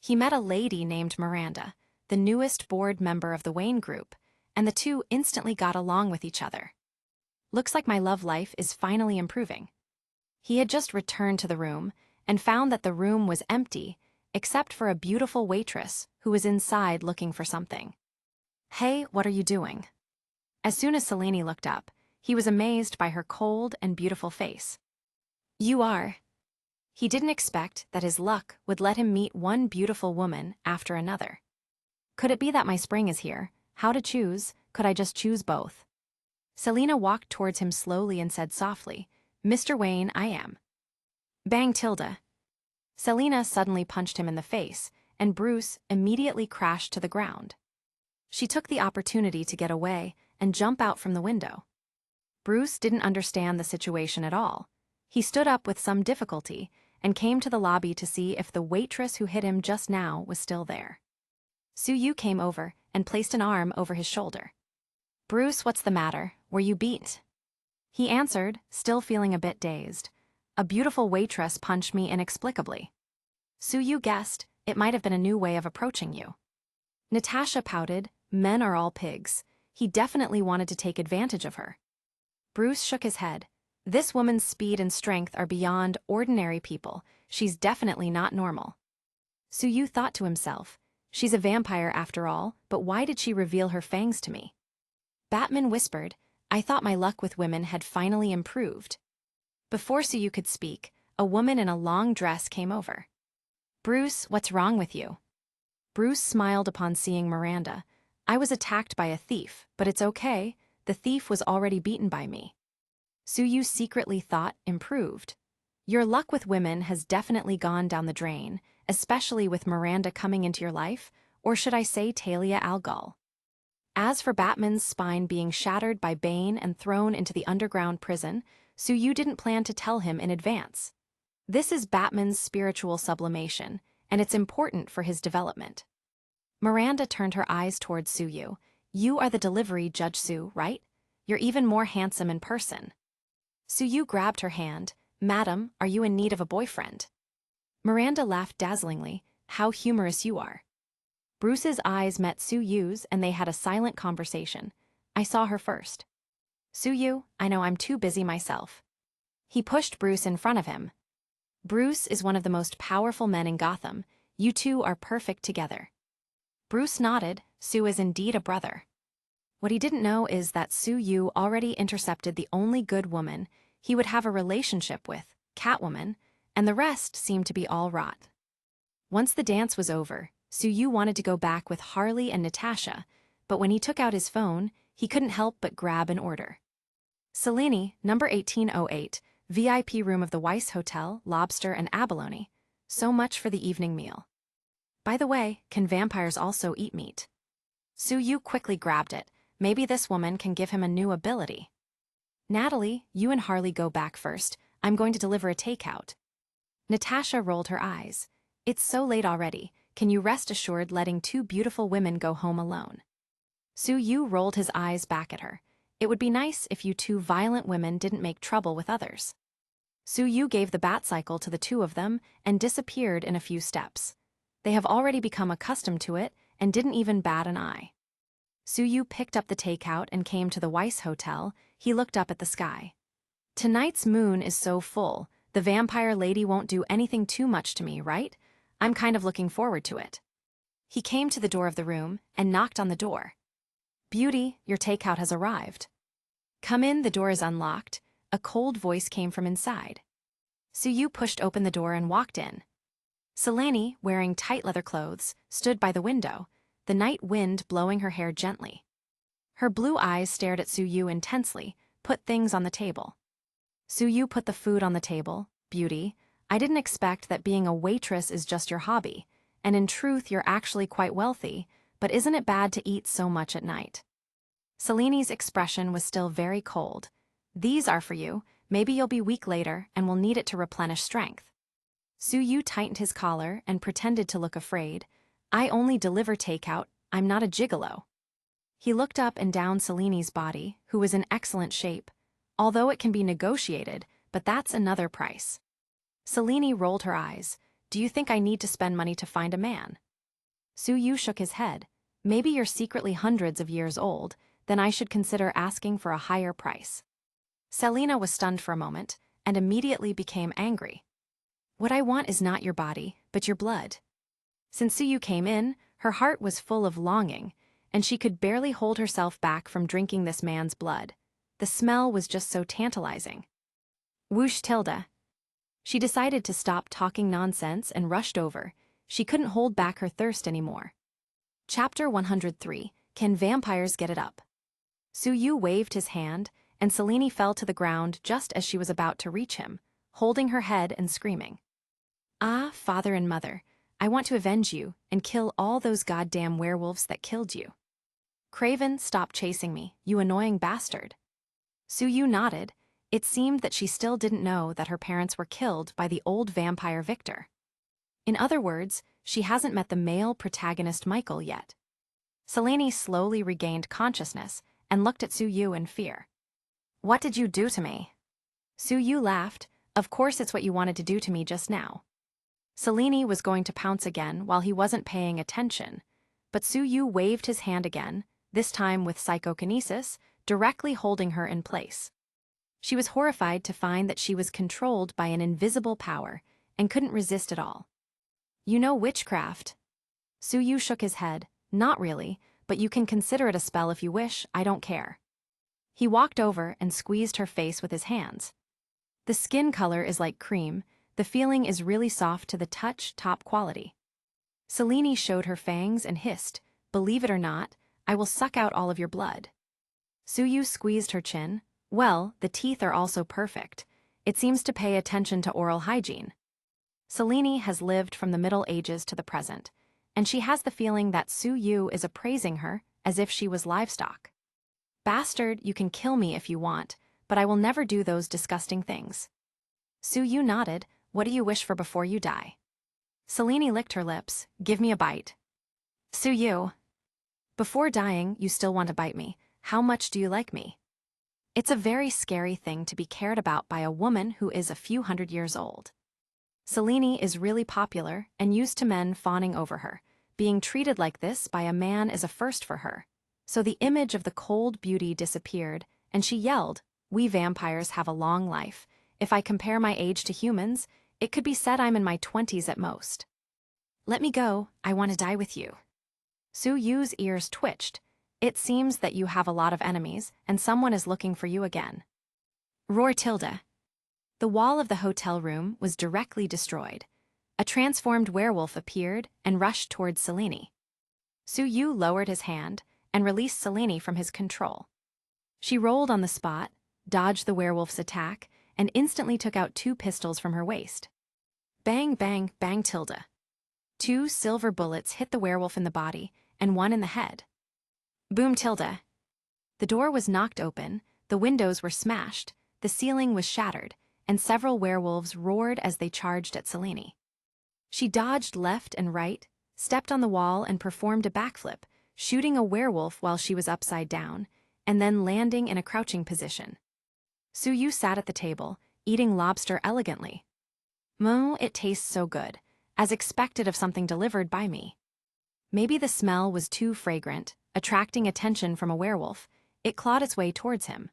He met a lady named Miranda, the newest board member of the Wayne Group, and the two instantly got along with each other. Looks like my love life is finally improving. He had just returned to the room and found that the room was empty, except for a beautiful waitress who was inside looking for something. Hey, what are you doing? As soon as Selene looked up, he was amazed by her cold and beautiful face. You are. He didn't expect that his luck would let him meet one beautiful woman after another. Could it be that my spring is here? How to choose? Could I just choose both? Selena walked towards him slowly and said softly, Mr. Wayne, I am. Bang tilde. Selena suddenly punched him in the face, and Bruce immediately crashed to the ground. She took the opportunity to get away and jump out from the window. Bruce didn't understand the situation at all. He stood up with some difficulty and came to the lobby to see if the waitress who hit him just now was still there. Suyu came over and placed an arm over his shoulder. Bruce, what's the matter? Were you beat? He answered, still feeling a bit dazed. A beautiful waitress punched me inexplicably. Suyu guessed it might have been a new way of approaching you. Natasha pouted, men are all pigs. He definitely wanted to take advantage of her. Bruce shook his head. This woman's speed and strength are beyond ordinary people. She's definitely not normal. Suyu thought to himself, she's a vampire after all, but why did she reveal her fangs to me? Batman whispered, I thought my luck with women had finally improved. Before Suyu could speak, a woman in a long dress came over. Bruce, what's wrong with you? Bruce smiled upon seeing Miranda. I was attacked by a thief, but it's okay. The thief was already beaten by me. Suyu secretly thought improved. Your luck with women has definitely gone down the drain, especially with Miranda coming into your life, or should I say Talia al Ghul. As for Batman's spine being shattered by Bane and thrown into the underground prison, Suyu didn't plan to tell him in advance. This is Batman's spiritual sublimation, and it's important for his development. Miranda turned her eyes towards Suyu. You are the delivery Judge Su, right? You're even more handsome in person. Suyu grabbed her hand. Madam, are you in need of a boyfriend? Miranda laughed dazzlingly. How humorous you are. Bruce's eyes met Suyu's and they had a silent conversation. I saw her first. Suyu, I know I'm too busy myself. He pushed Bruce in front of him. Bruce is one of the most powerful men in Gotham. You two are perfect together. Bruce nodded. Su is indeed a brother. What he didn't know is that Suyu already intercepted the only good woman he would have a relationship with, Catwoman, and the rest seemed to be all rot. Once the dance was over, Suyu wanted to go back with Harley and Natasha, but when he took out his phone, he couldn't help but grab an order. Selene, number 1808, VIP room of the Weiss Hotel, lobster and abalone. So much for the evening meal. By the way, can vampires also eat meat? Suyu quickly grabbed it. Maybe this woman can give him a new ability. Natalie, you and Harley go back first. I'm going to deliver a takeout. Natasha rolled her eyes. It's so late already. Can you rest assured letting two beautiful women go home alone? Suyu rolled his eyes back at her. It would be nice if you two violent women didn't make trouble with others. Suyu gave the bat cycle to the two of them and disappeared in a few steps. They have already become accustomed to it and didn't even bat an eye. Suyu picked up the takeout and came to the Weiss Hotel. He looked up at the sky. Tonight's moon is so full, the vampire lady won't do anything too much to me, right? I'm kind of looking forward to it. He came to the door of the room and knocked on the door. Beauty, your takeout has arrived. Come in, the door is unlocked. A cold voice came from inside. Suyu pushed open the door and walked in. Selene, wearing tight leather clothes, stood by the window, the night wind blowing her hair gently. Her blue eyes stared at Suyu intensely, put things on the table. Suyu put the food on the table. Beauty, I didn't expect that being a waitress is just your hobby, and in truth you're actually quite wealthy, but isn't it bad to eat so much at night? Selene's expression was still very cold. These are for you, maybe you'll be weak later and will need it to replenish strength. Suyu tightened his collar and pretended to look afraid. I only deliver takeout, I'm not a gigolo. He looked up and down Selene's body, who was in excellent shape. Although it can be negotiated, but that's another price. Selene rolled her eyes. Do you think I need to spend money to find a man? Suyu shook his head. Maybe you're secretly hundreds of years old, then I should consider asking for a higher price. Selena was stunned for a moment, and immediately became angry. What I want is not your body, but your blood. Since Suyu came in, her heart was full of longing, and she could barely hold herself back from drinking this man's blood. The smell was just so tantalizing. Whoosh Tilda. She decided to stop talking nonsense and rushed over. She couldn't hold back her thirst anymore. Chapter 103, Can Vampires Get It Up? Suyu waved his hand, and Selene fell to the ground just as she was about to reach him, holding her head and screaming. Ah, father and mother, I want to avenge you and kill all those goddamn werewolves that killed you. Craven, stop chasing me, you annoying bastard. Suyu nodded. It seemed that she still didn't know that her parents were killed by the old vampire Victor. In other words, she hasn't met the male protagonist Michael yet. Selene slowly regained consciousness and looked at Suyu in fear. What did you do to me? Suyu laughed. Of course it's what you wanted to do to me just now. Selene was going to pounce again while he wasn't paying attention, but Suyu waved his hand again, this time with psychokinesis, directly holding her in place. She was horrified to find that she was controlled by an invisible power and couldn't resist at all. You know witchcraft? Suyu shook his head. Not really, but you can consider it a spell if you wish, I don't care. He walked over and squeezed her face with his hands. The skin color is like cream, the feeling is really soft to the touch, top quality. Selene showed her fangs and hissed, believe it or not, I will suck out all of your blood. Suyu squeezed her chin. Well, the teeth are also perfect. It seems to pay attention to oral hygiene. Selene has lived from the Middle Ages to the present, and she has the feeling that Suyu is appraising her as if she was livestock. Bastard, you can kill me if you want, but I will never do those disgusting things. Suyu nodded. What do you wish for before you die? Selene licked her lips. Give me a bite. Suyu. Before dying, you still want to bite me. How much do you like me? It's a very scary thing to be cared about by a woman who is a few hundred years old. Selene is really popular and used to men fawning over her. Being treated like this by a man is a first for her. So the image of the cold beauty disappeared, and she yelled, We vampires have a long life. If I compare my age to humans, it could be said I'm in my 20s at most. Let me go, I want to die with you. Suyu's ears twitched. It seems that you have a lot of enemies, and someone is looking for you again. Roar Tilda. The wall of the hotel room was directly destroyed. A transformed werewolf appeared and rushed towards Selene. Suyu lowered his hand and released Selene from his control. She rolled on the spot, dodged the werewolf's attack, and instantly took out 2 pistols from her waist. Bang, bang, bang Tilda. 2 silver bullets hit the werewolf in the body and 1 in the head. Boom Tilda. The door was knocked open, the windows were smashed, the ceiling was shattered, and several werewolves roared as they charged at Selene. She dodged left and right, stepped on the wall and performed a backflip, shooting a werewolf while she was upside down, and then landing in a crouching position. Suyu sat at the table, eating lobster elegantly. It tastes so good, as expected of something delivered by me. Maybe the smell was too fragrant, attracting attention from a werewolf. It clawed its way towards him.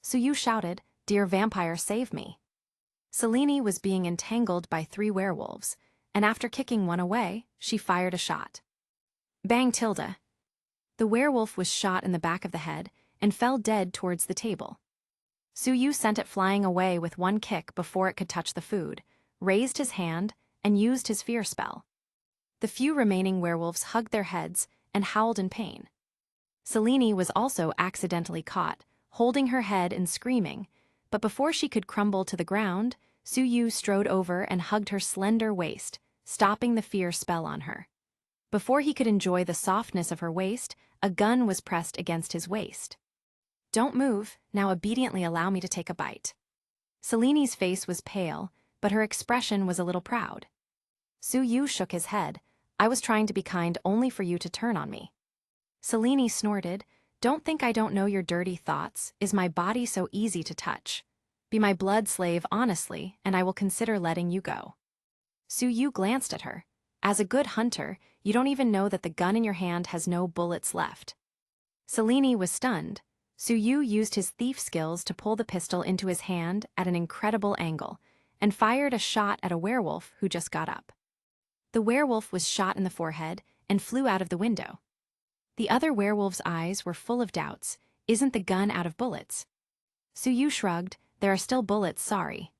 Suyu shouted, Dear vampire, save me. Selene was being entangled by 3 werewolves, and after kicking one away, she fired a shot. Bang Tilda. The werewolf was shot in the back of the head and fell dead towards the table. Suyu sent it flying away with 1 kick before it could touch the food, raised his hand, and used his fear spell. The few remaining werewolves hugged their heads and howled in pain. Selene was also accidentally caught, holding her head and screaming, but before she could crumble to the ground, Suyu strode over and hugged her slender waist, stopping the fear spell on her. Before he could enjoy the softness of her waist, a gun was pressed against his waist. Don't move, now obediently allow me to take a bite. Selene's face was pale, but her expression was a little proud. Suyu shook his head. I was trying to be kind only for you to turn on me. Selene snorted. Don't think I don't know your dirty thoughts. Is my body so easy to touch? Be my blood slave honestly, and I will consider letting you go. Suyu glanced at her. As a good hunter, you don't even know that the gun in your hand has no bullets left. Selene was stunned. Suyu used his thief skills to pull the pistol into his hand at an incredible angle, and fired a shot at a werewolf who just got up. The werewolf was shot in the forehead and flew out of the window. The other werewolf's eyes were full of doubts. Isn't the gun out of bullets? Suyu shrugged. There are still bullets, sorry.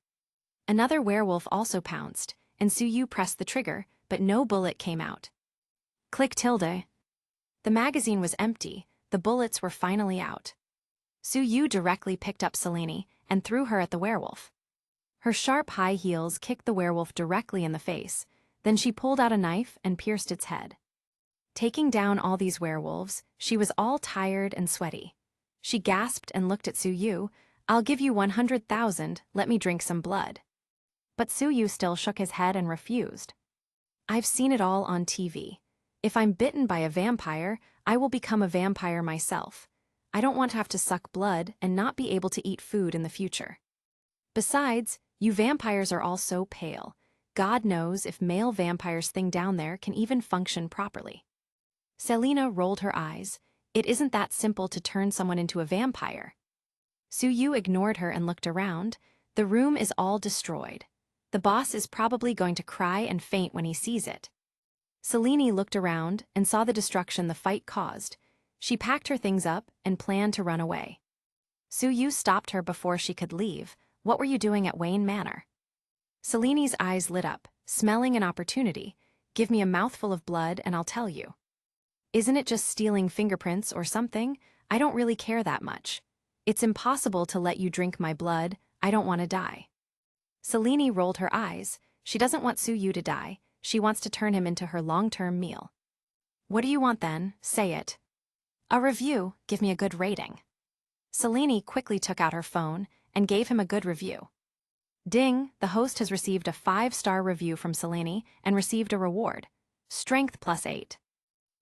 Another werewolf also pounced, and Suyu pressed the trigger, but no bullet came out. Click tilde. The magazine was empty. The bullets were finally out. Suyu directly picked up Selene and threw her at the werewolf. Her sharp high heels kicked the werewolf directly in the face. Then she pulled out a knife and pierced its head. Taking down all these werewolves, she was all tired and sweaty. She gasped and looked at Suyu. I'll give you 100,000, let me drink some blood. But Suyu still shook his head and refused. I've seen it all on TV. If I'm bitten by a vampire, I will become a vampire myself. I don't want to have to suck blood and not be able to eat food in the future. Besides, you vampires are all so pale. God knows if male vampires' thing down there can even function properly. Selena rolled her eyes. It isn't that simple to turn someone into a vampire. Suyu ignored her and looked around. The room is all destroyed. The boss is probably going to cry and faint when he sees it. Selene looked around and saw the destruction the fight caused. She packed her things up and planned to run away. Suyu stopped her before she could leave. What were you doing at Wayne Manor? Selene's eyes lit up, smelling an opportunity. Give me a mouthful of blood and I'll tell you. Isn't it just stealing fingerprints or something? I don't really care that much. It's impossible to let you drink my blood. I don't want to die. Selene rolled her eyes. She doesn't want Suyu to die. She wants to turn him into her long-term meal. What do you want then? Say it. A review. Give me a good rating. Selene quickly took out her phone and gave him a good review. Ding, the host has received a 5-star review from Selene and received a reward. Strength +8.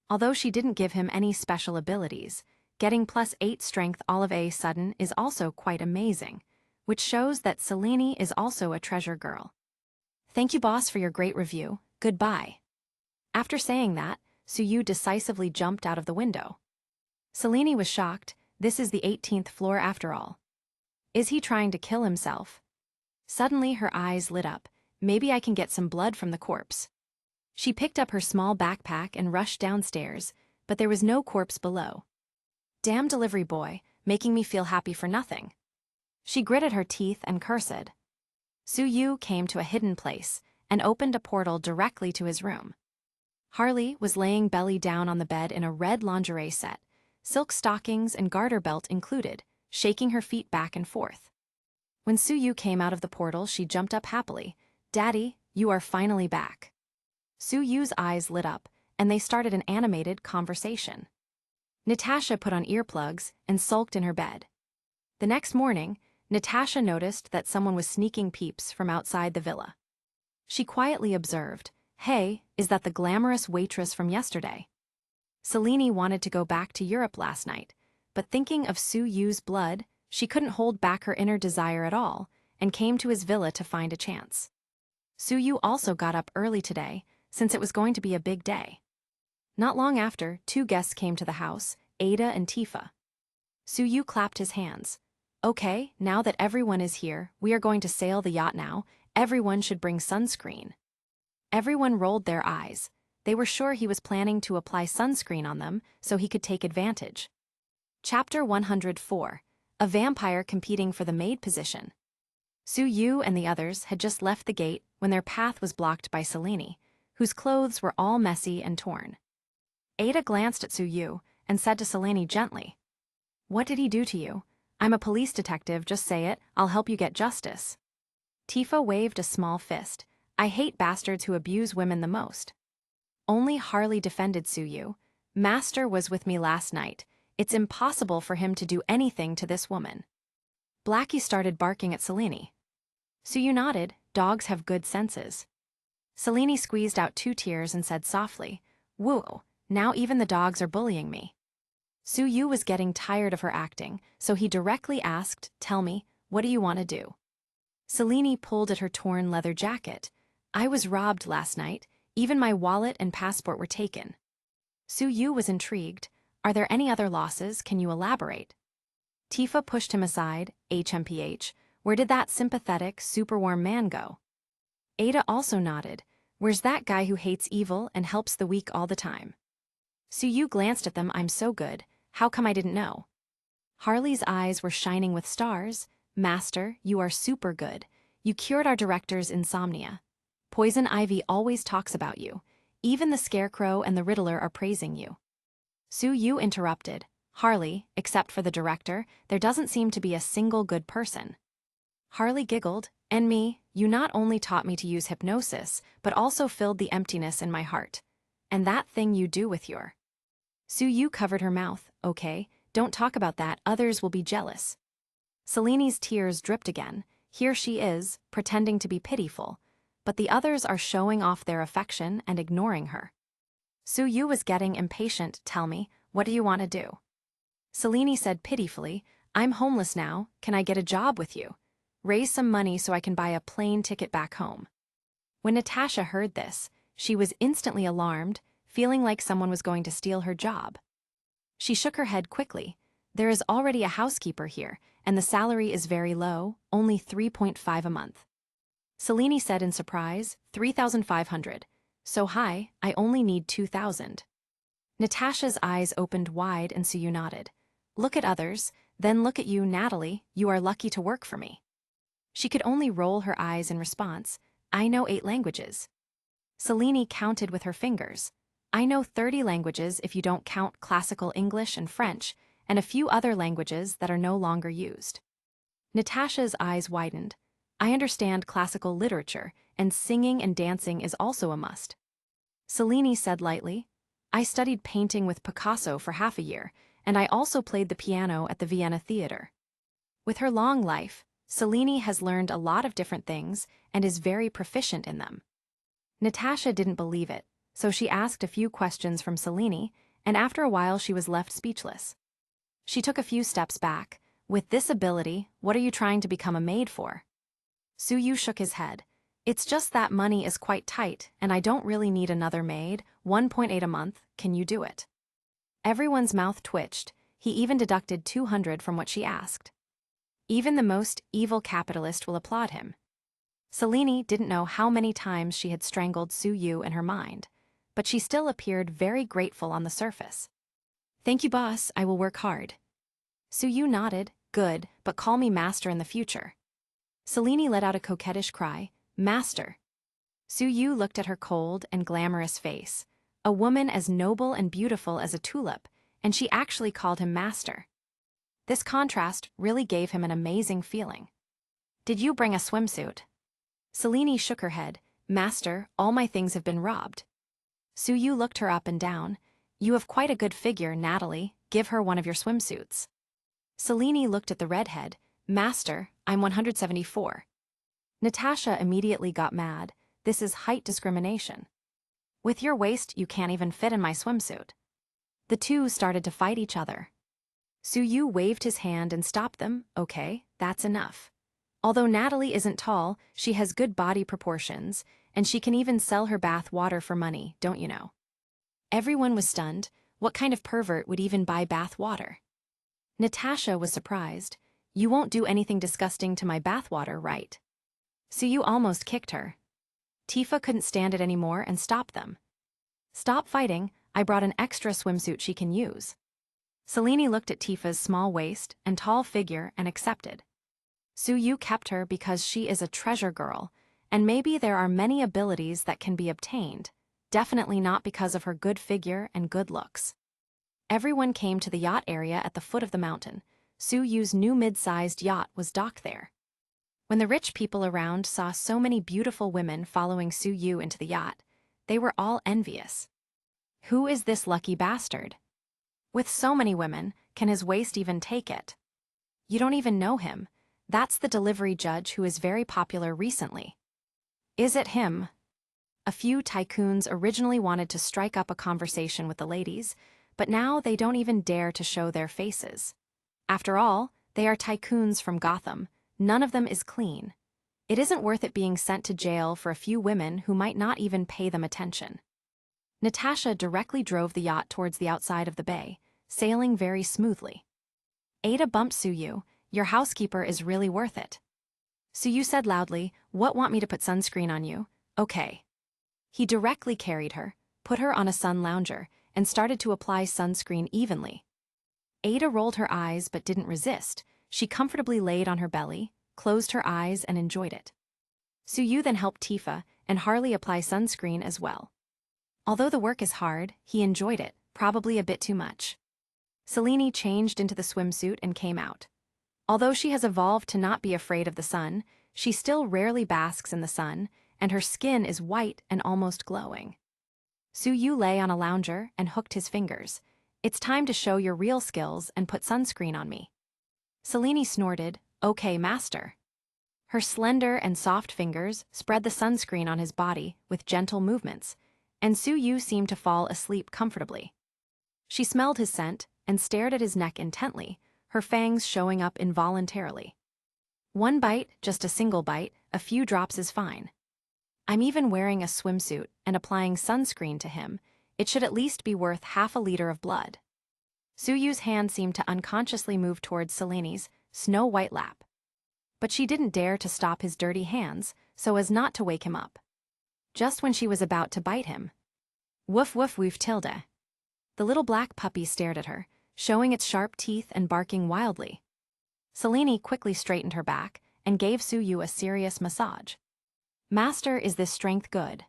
Although she didn't give him any special abilities, getting +8 strength all of a sudden is also quite amazing, which shows that Selene is also a treasure girl. Thank you, boss, for your great review. Goodbye. After saying that, Suyu decisively jumped out of the window. Selene was shocked. This is the 18th floor after all. Is he trying to kill himself? Suddenly her eyes lit up. Maybe I can get some blood from the corpse. She picked up her small backpack and rushed downstairs, but there was no corpse below. Damn delivery boy, making me feel happy for nothing. She gritted her teeth and cursed. Suyu came to a hidden place and opened a portal directly to his room. Harley was laying belly down on the bed in a red lingerie set, silk stockings and garter belt included, shaking her feet back and forth. When Suyu came out of the portal, she jumped up happily. Daddy, you are finally back. Suyu's eyes lit up, and they started an animated conversation. Natasha put on earplugs and sulked in her bed. The next morning, Natasha noticed that someone was sneaking peeps from outside the villa. She quietly observed, Hey, is that the glamorous waitress from yesterday? Selene wanted to go back to Europe last night, but thinking of Suyu's blood, she couldn't hold back her inner desire at all and came to his villa to find a chance. Suyu also got up early today, since it was going to be a big day. Not long after, 2 guests came to the house, Ada and Tifa. Suyu clapped his hands. Okay, now that everyone is here, we are going to sail the yacht now. Everyone should bring sunscreen. Everyone rolled their eyes. They were sure he was planning to apply sunscreen on them so he could take advantage. Chapter 104. A vampire competing for the maid position. Suyu and the others had just left the gate when their path was blocked by Selene, whose clothes were all messy and torn. Ada glanced at Suyu and said to Selene gently, What did he do to you? I'm a police detective, just say it, I'll help you get justice. Tifa waved a small fist. I hate bastards who abuse women the most. Only Harley defended Suyu. Master was with me last night. It's impossible for him to do anything to this woman. Blackie started barking at Selene. Suyu nodded. Dogs have good senses. Selene squeezed out 2 tears and said softly, Woo, now even the dogs are bullying me. Suyu was getting tired of her acting, so he directly asked, Tell me, what do you want to do? Selene pulled at her torn leather jacket. I was robbed last night. Even my wallet and passport were taken. Suyu was intrigued. Are there any other losses? Can you elaborate? Tifa pushed him aside. HMPH, where did that sympathetic, super warm man go? Ada also nodded. Where's that guy who hates evil and helps the weak all the time? Suyu glanced at them. I'm so good. How come I didn't know? Harley's eyes were shining with stars. Master, you are super good. You cured our director's insomnia. Poison Ivy always talks about you. Even the Scarecrow and the Riddler are praising you. Suyu interrupted. Harley, except for the director, there doesn't seem to be a single good person. Harley giggled. And me, you not only taught me to use hypnosis, but also filled the emptiness in my heart. And that thing you do with your... Suyu covered her mouth. Okay, don't talk about that, others will be jealous. Seleni's tears dripped again. Here she is, pretending to be pitiful, but the others are showing off their affection and ignoring her. Suyu was getting impatient. Tell me, what do you want to do? Selene said pitifully, I'm homeless now, can I get a job with you? Raise some money so I can buy a plane ticket back home. When Natasha heard this, she was instantly alarmed, feeling like someone was going to steal her job. She shook her head quickly. There is already a housekeeper here, and the salary is very low, only 3.5 a month. Selene said in surprise, 3,500. So high, I only need 2,000. Natasha's eyes opened wide and Suyu nodded. Look at others, then look at you, Natalie, you are lucky to work for me. She could only roll her eyes in response. I know 8 languages. Selene counted with her fingers. I know 30 languages if you don't count classical English and French, and a few other languages that are no longer used. Natasha's eyes widened. I understand classical literature, and singing and dancing is also a must. Selene said lightly, I studied painting with Picasso for half a year, and I also played the piano at the Vienna Theater. With her long life, Selene has learned a lot of different things and is very proficient in them. Natasha didn't believe it, so she asked a few questions from Selene, and after a while she was left speechless. She took a few steps back. With this ability, what are you trying to become a maid for? Suyu shook his head. It's just that money is quite tight, and I don't really need another maid, 1.8 a month, can you do it? Everyone's mouth twitched. He even deducted 200 from what she asked. Even the most evil capitalist will applaud him. Selene didn't know how many times she had strangled Suyu in her mind, but she still appeared very grateful on the surface. Thank you, boss, I will work hard. Suyu nodded. Good, but call me master in the future. Selene let out a coquettish cry. Master. Suyu looked at her cold and glamorous face, a woman as noble and beautiful as a tulip, and she actually called him master. This contrast really gave him an amazing feeling. Did you bring a swimsuit? Selene shook her head. Master, all my things have been robbed. Suyu looked her up and down. You have quite a good figure, Natalie. Give her one of your swimsuits. Selene looked at the redhead. Master, I'm 174. Natasha immediately got mad. This is height discrimination. With your waist, you can't even fit in my swimsuit. The two started to fight each other. Suyu waved his hand and stopped them. Okay, that's enough. Although Natalie isn't tall, she has good body proportions, and she can even sell her bath water for money, don't you know? Everyone was stunned. What kind of pervert would even buy bath water? Natasha was surprised. You won't do anything disgusting to my bath water, right? Suyu almost kicked her. Tifa couldn't stand it anymore and stopped them. Stop fighting, I brought an extra swimsuit she can use. Selene looked at Tifa's small waist and tall figure and accepted. Suyu kept her because she is a treasure girl, and maybe there are many abilities that can be obtained, definitely not because of her good figure and good looks. Everyone came to the yacht area at the foot of the mountain. Suyu's new mid-sized yacht was docked there. When the rich people around saw so many beautiful women following Suyu into the yacht, they were all envious. Who is this lucky bastard? With so many women, can his waist even take it? You don't even know him. That's the delivery judge who is very popular recently. Is it him? A few tycoons originally wanted to strike up a conversation with the ladies, but now they don't even dare to show their faces. After all, they are tycoons from Gotham. None of them is clean. It isn't worth it being sent to jail for a few women who might not even pay them attention. Natasha directly drove the yacht towards the outside of the bay, sailing very smoothly. Ada bumped Suyu. Your housekeeper is really worth it. Suyu said loudly, What, want me to put sunscreen on you? Okay. He directly carried her, put her on a sun lounger, and started to apply sunscreen evenly. Ada rolled her eyes but didn't resist. She comfortably laid on her belly, closed her eyes, and enjoyed it. Suyu then helped Tifa and Harley apply sunscreen as well. Although the work is hard, he enjoyed it, probably a bit too much. Selene changed into the swimsuit and came out. Although she has evolved to not be afraid of the sun, she still rarely basks in the sun, and her skin is white and almost glowing. Suyu lay on a lounger and hooked his fingers. "It's time to show your real skills and put sunscreen on me." Selene snorted, "Okay, master." Her slender and soft fingers spread the sunscreen on his body with gentle movements, and Suyu seemed to fall asleep comfortably. She smelled his scent and stared at his neck intently, her fangs showing up involuntarily. "One bite, just a single bite, a few drops is fine. I'm even wearing a swimsuit and applying sunscreen to him. It should at least be worth half a liter of blood." Suyu's hand seemed to unconsciously move towards Selene's snow-white lap. But she didn't dare to stop his dirty hands so as not to wake him up. Just when she was about to bite him. "Woof woof woof tilde." The little black puppy stared at her, showing its sharp teeth and barking wildly. Selene quickly straightened her back and gave Suyu a serious massage. "Master, is this strength good?"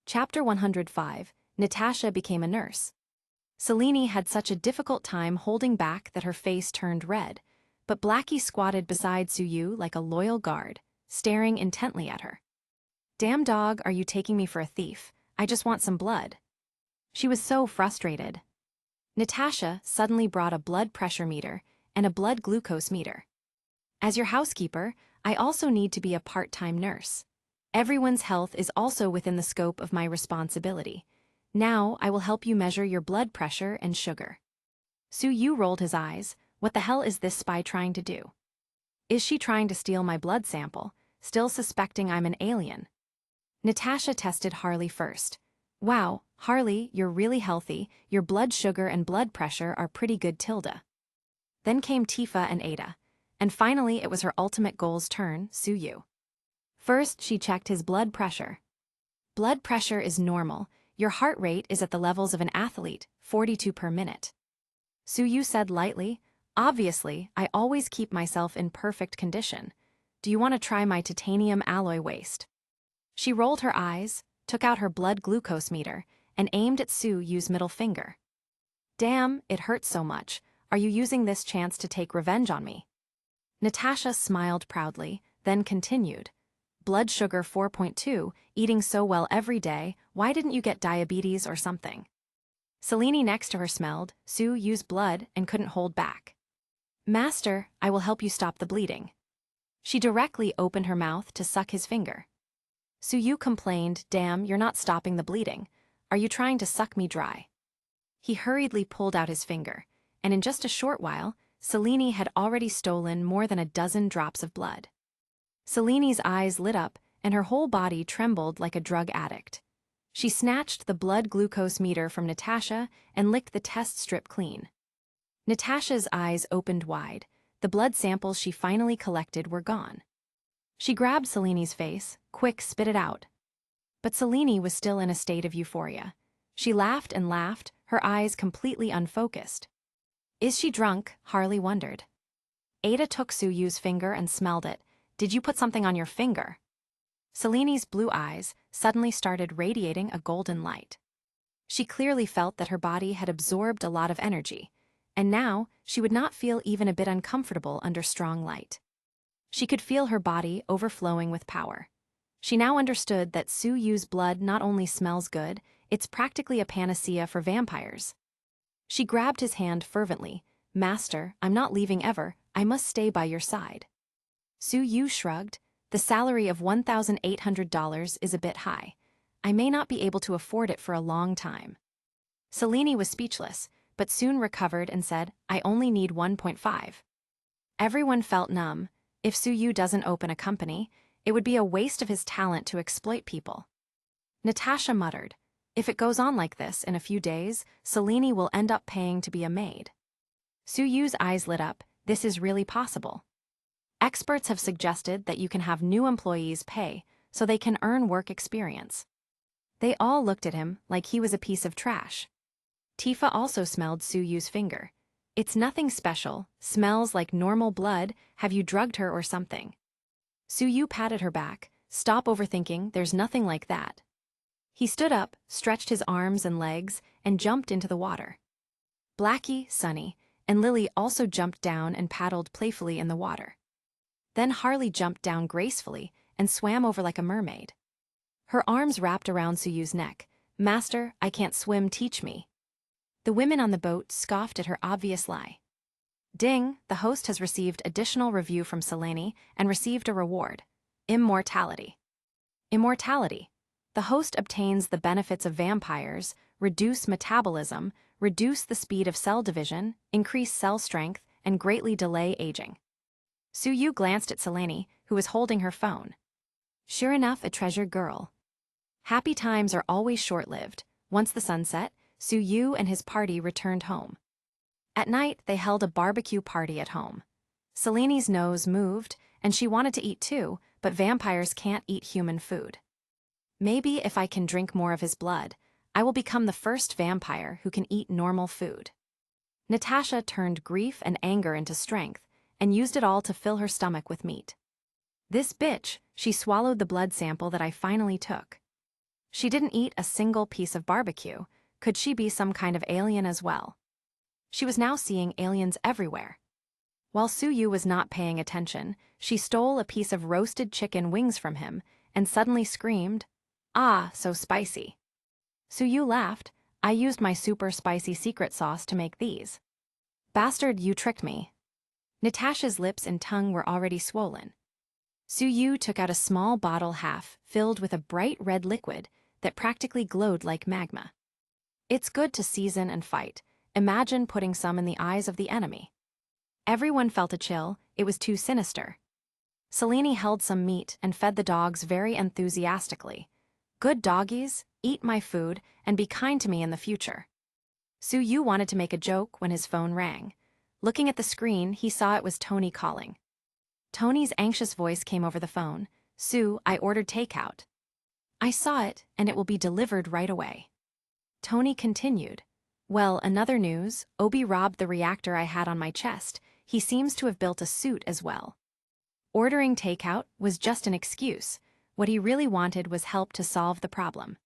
Chapter 105, Natasha became a nurse. Selene had such a difficult time holding back that her face turned red, but Blackie squatted beside Suyu like a loyal guard, staring intently at her. "Damn dog, are you taking me for a thief? I just want some blood." She was so frustrated. Natasha suddenly brought a blood pressure meter and a blood glucose meter. "As your housekeeper, I also need to be a part-time nurse. Everyone's health is also within the scope of my responsibility. Now I will help you measure your blood pressure and sugar." Suyu rolled his eyes. What the hell is this spy trying to do? Is she trying to steal my blood sample, still suspecting I'm an alien? Natasha tested Harley first. "Wow, Harley, you're really healthy. Your blood sugar and blood pressure are pretty good tilde." Then came Tifa and Ada. And finally it was her ultimate goal's turn, Suyu. First, she checked his blood pressure. "Blood pressure is normal. Your heart rate is at the levels of an athlete, 42 per minute." Suyu said lightly, "Obviously, I always keep myself in perfect condition. Do you want to try my titanium alloy waist?" She rolled her eyes, took out her blood glucose meter, and aimed at Suyu's middle finger. "Damn, it hurts so much. Are you using this chance to take revenge on me?" Natasha smiled proudly, then continued. "Blood sugar 4.2, eating so well every day, why didn't you get diabetes or something?" Selene next to her smelled Suyu's blood and couldn't hold back. "Master, I will help you stop the bleeding." She directly opened her mouth to suck his finger. Suyu complained, "Damn, you're not stopping the bleeding. Are you trying to suck me dry?" He hurriedly pulled out his finger, and in just a short while, Selene had already stolen more than a dozen drops of blood. Selene's eyes lit up, and her whole body trembled like a drug addict. She snatched the blood glucose meter from Natasha and licked the test strip clean. Natasha's eyes opened wide. The blood samples she finally collected were gone. She grabbed Selene's face. "Quick, spit it out." But Selene was still in a state of euphoria. She laughed and laughed, her eyes completely unfocused. Is she drunk? Harley wondered. Ada took Suyu's finger and smelled it. "Did you put something on your finger?" Selene's blue eyes suddenly started radiating a golden light. She clearly felt that her body had absorbed a lot of energy, and now she would not feel even a bit uncomfortable under strong light. She could feel her body overflowing with power. She now understood that Suyu's blood not only smells good, it's practically a panacea for vampires. She grabbed his hand fervently. "Master, I'm not leaving ever. I must stay by your side." Suyu shrugged. "The salary of $1,800 is a bit high. I may not be able to afford it for a long time." Selene was speechless, but soon recovered and said, "I only need 1.5. Everyone felt numb. If Suyu doesn't open a company, it would be a waste of his talent to exploit people. Natasha muttered, "If it goes on like this in a few days, Selene will end up paying to be a maid." Suyu's eyes lit up. "This is really possible. Experts have suggested that you can have new employees pay so they can earn work experience." They all looked at him like he was a piece of trash. Tifa also smelled Su-Yu's finger. It's nothing special, smells like normal blood, have you drugged her or something? Su-Yu patted her back, stop overthinking, there's nothing like that. He stood up, stretched his arms and legs, and jumped into the water. Blackie, Sunny, and Lily also jumped down and paddled playfully in the water. Then Harley jumped down gracefully and swam over like a mermaid. Her arms wrapped around Su-Yu's neck. Master, I can't swim, teach me. The women on the boat scoffed at her obvious lie. Ding, the host has received additional review from Selene and received a reward. Immortality. Immortality. The host obtains the benefits of vampires, reduce metabolism, reduce the speed of cell division, increase cell strength, and greatly delay aging. Su-Yu glanced at Selene, who was holding her phone. Sure enough, a treasured girl. Happy times are always short-lived. Once the sun set, Su-Yu and his party returned home. At night, they held a barbecue party at home. Selene's nose moved, and she wanted to eat too, but vampires can't eat human food. Maybe if I can drink more of his blood, I will become the first vampire who can eat normal food. Natasha turned grief and anger into strength, and used it all to fill her stomach with meat. This bitch, she swallowed the blood sample that I finally took. She didn't eat a single piece of barbecue. Could she be some kind of alien as well? She was now seeing aliens everywhere. While Su-Yu was not paying attention, she stole a piece of roasted chicken wings from him and suddenly screamed, "Ah, so spicy." Su-Yu laughed. I used my super spicy secret sauce to make these. Bastard, you tricked me. Natasha's lips and tongue were already swollen. Su-Yu took out a small bottle half filled with a bright red liquid that practically glowed like magma. It's good to season and fight. Imagine putting some in the eyes of the enemy. Everyone felt a chill, it was too sinister. Selene held some meat and fed the dogs very enthusiastically. Good doggies, eat my food and be kind to me in the future. Su-Yu wanted to make a joke when his phone rang. Looking at the screen, he saw it was Tony calling. Tony's anxious voice came over the phone. Sue, I ordered takeout. I saw it, and it will be delivered right away. Tony continued. Well, another news, Obi robbed the reactor I had on my chest. He seems to have built a suit as well. Ordering takeout was just an excuse. What he really wanted was help to solve the problem.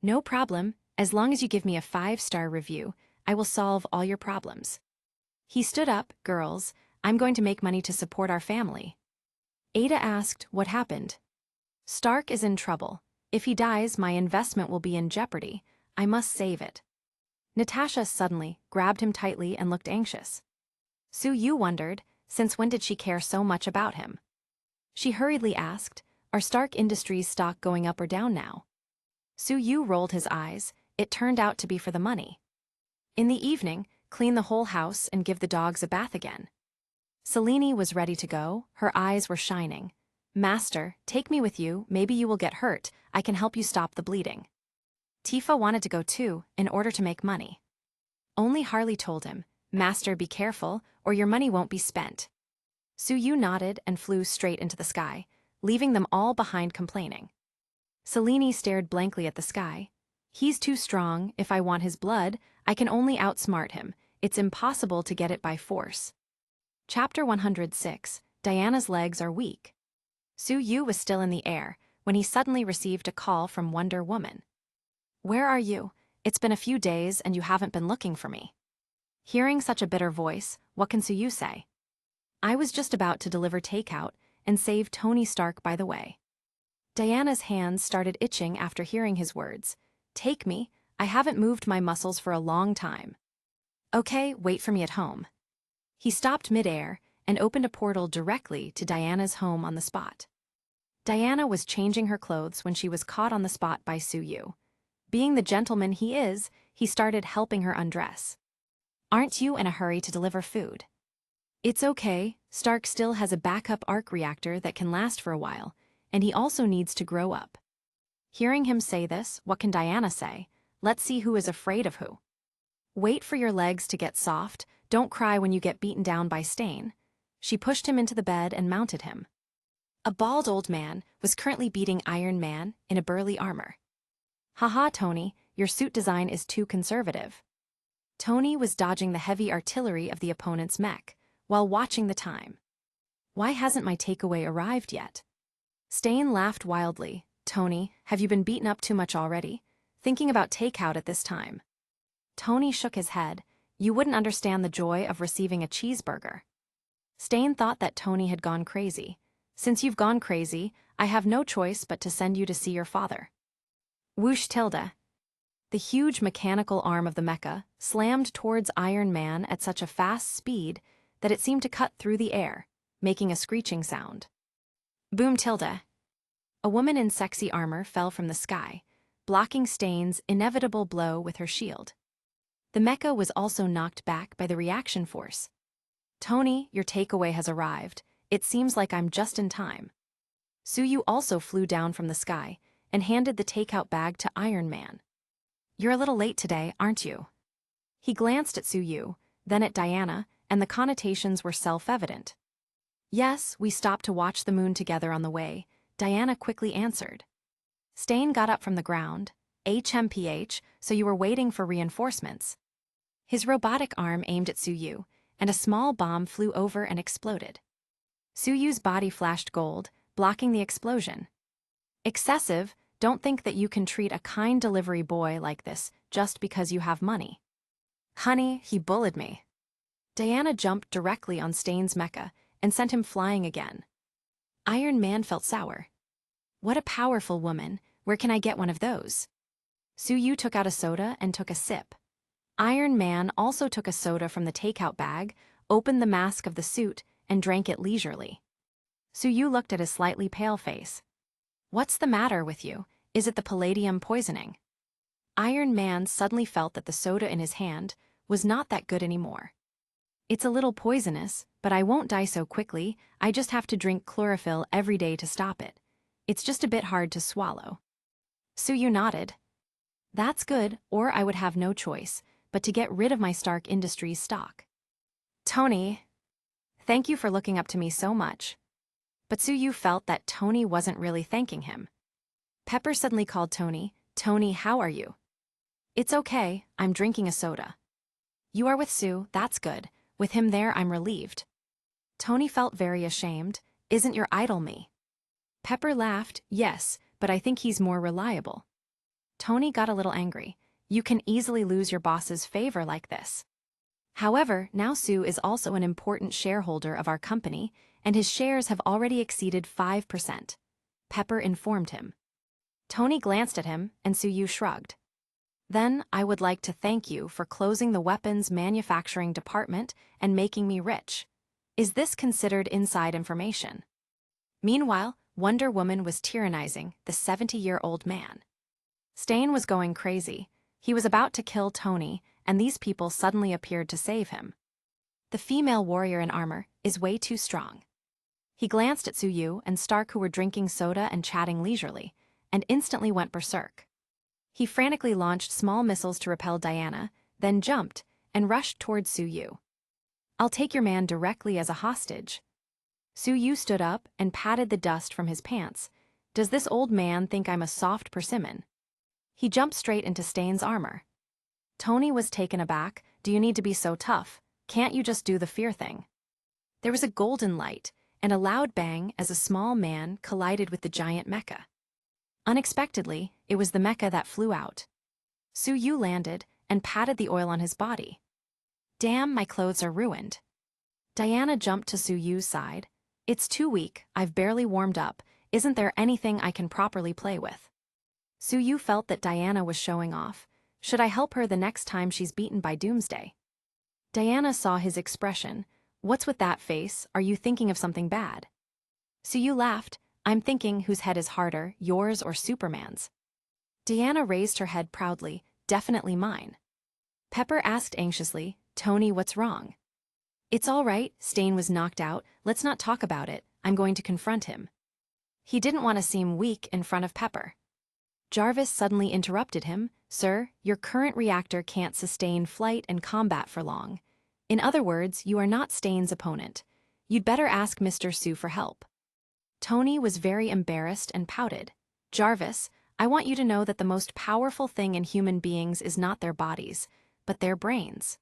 No problem, as long as you give me a 5-star review, I will solve all your problems. He stood up, girls, I'm going to make money to support our family. Ada asked, what happened? Stark is in trouble. If he dies, my investment will be in jeopardy. I must save it. Natasha suddenly grabbed him tightly and looked anxious. Su-Yu wondered, since when did she care so much about him? She hurriedly asked, are Stark Industries stock going up or down now? Su-Yu rolled his eyes. It turned out to be for the money. In the evening, clean the whole house and give the dogs a bath again. Selene was ready to go, her eyes were shining. Master, take me with you, maybe you will get hurt, I can help you stop the bleeding. Tifa wanted to go too, in order to make money. Only Harley told him, Master, be careful, or your money won't be spent. Su-Yu nodded and flew straight into the sky, leaving them all behind complaining. Selene stared blankly at the sky. He's too strong, if I want his blood, I can only outsmart him, it's impossible to get it by force. Chapter 106, Diana's legs are weak. Su-Yu was still in the air, when he suddenly received a call from Wonder Woman. Where are you? It's been a few days and you haven't been looking for me. Hearing such a bitter voice, what can Su-Yu say? I was just about to deliver takeout and save Tony Stark by the way. Diana's hands started itching after hearing his words. Take me, I haven't moved my muscles for a long time. Okay, wait for me at home. He stopped mid-air and opened a portal directly to Diana's home on the spot. Diana was changing her clothes when she was caught on the spot by Su-Yu. Being the gentleman he is, he started helping her undress. Aren't you in a hurry to deliver food? It's okay, Stark still has a backup arc reactor that can last for a while, and he also needs to grow up. Hearing him say this, what can Diana say? Let's see who is afraid of who. Wait for your legs to get soft, don't cry when you get beaten down by Stain. She pushed him into the bed and mounted him. A bald old man was currently beating Iron Man in a burly armor. Haha, Tony, your suit design is too conservative. Tony was dodging the heavy artillery of the opponent's mech, while watching the time. Why hasn't my takeaway arrived yet? Stain laughed wildly. Tony, have you been beaten up too much already? Thinking about takeout at this time? Tony shook his head. You wouldn't understand the joy of receiving a cheeseburger. Stain thought that Tony had gone crazy. Since you've gone crazy, I have no choice but to send you to see your father. Whoosh tilde. The huge mechanical arm of the mecha slammed towards Iron Man at such a fast speed that it seemed to cut through the air, making a screeching sound. Boom tilde. A woman in sexy armor fell from the sky, blocking Stain's inevitable blow with her shield. The mecha was also knocked back by the reaction force. Tony, your takeaway has arrived. It seems like I'm just in time. Suyu also flew down from the sky and handed the takeout bag to Iron Man. You're a little late today, aren't you? He glanced at Suyu, then at Diana, and the connotations were self-evident. Yes, we stopped to watch the moon together on the way, Diana quickly answered. Stain got up from the ground. HMPH, so you were waiting for reinforcements. His robotic arm aimed at Suyu, and a small bomb flew over and exploded. Suyu's body flashed gold, blocking the explosion. Excessive, don't think that you can treat a kind delivery boy like this just because you have money. Honey, he bullied me. Diana jumped directly on Stain's mecha and sent him flying again. Iron Man felt sour. What a powerful woman, where can I get one of those? Suyu took out a soda and took a sip. Iron Man also took a soda from the takeout bag, opened the mask of the suit, and drank it leisurely. Suyu looked at his slightly pale face. What's the matter with you? Is it the palladium poisoning? Iron Man suddenly felt that the soda in his hand was not that good anymore. It's a little poisonous, but I won't die so quickly. I just have to drink chlorophyll every day to stop it. It's just a bit hard to swallow. Suyu nodded. That's good, or I would have no choice but to get rid of my Stark Industries stock. Tony, thank you for looking up to me so much. But Suyu felt that Tony wasn't really thanking him. Pepper suddenly called Tony. Tony, how are you? It's okay, I'm drinking a soda. You are with Sue, that's good. With him there, I'm relieved. Tony felt very ashamed. Isn't your idol me? Pepper laughed. Yes, but I think he's more reliable. Tony got a little angry. You can easily lose your boss's favor like this. However, now Sue is also an important shareholder of our company, and his shares have already exceeded 5%. Pepper informed him. Tony glanced at him, and Suyu shrugged. Then, I would like to thank you for closing the weapons manufacturing department and making me rich. Is this considered inside information? Meanwhile, Wonder Woman was tyrannizing the 70-year-old man. Stain was going crazy. He was about to kill Tony, and these people suddenly appeared to save him. The female warrior in armor is way too strong. He glanced at Suyu and Stark, who were drinking soda and chatting leisurely, and instantly went berserk. He frantically launched small missiles to repel Diana, then jumped and rushed towards Suyu. I'll take your man directly as a hostage. Suyu stood up and patted the dust from his pants. Does this old man think I'm a soft persimmon? He jumped straight into Stain's armor. Tony was taken aback. Do you need to be so tough? Can't you just do the fear thing? There was a golden light and a loud bang as a small man collided with the giant mecha. Unexpectedly, it was the mecha that flew out. Suyu landed and patted the oil on his body. Damn, my clothes are ruined. Diana jumped to Suyu's side. It's too weak, I've barely warmed up. Isn't there anything I can properly play with? Suyu felt that Diana was showing off. Should I help her the next time she's beaten by Doomsday? Diana saw his expression. What's with that face? Are you thinking of something bad? Suyu laughed. I'm thinking whose head is harder, yours or Superman's. Diana raised her head proudly. Definitely mine. Pepper asked anxiously, Tony, what's wrong? It's all right, Stain was knocked out. Let's not talk about it. I'm going to confront him. He didn't want to seem weak in front of Pepper. Jarvis suddenly interrupted him. Sir, your current reactor can't sustain flight and combat for long. In other words, you are not Stain's opponent. You'd better ask Mr. Sue for help. Tony was very embarrassed and pouted. Jarvis, I want you to know that the most powerful thing in human beings is not their bodies, but their brains.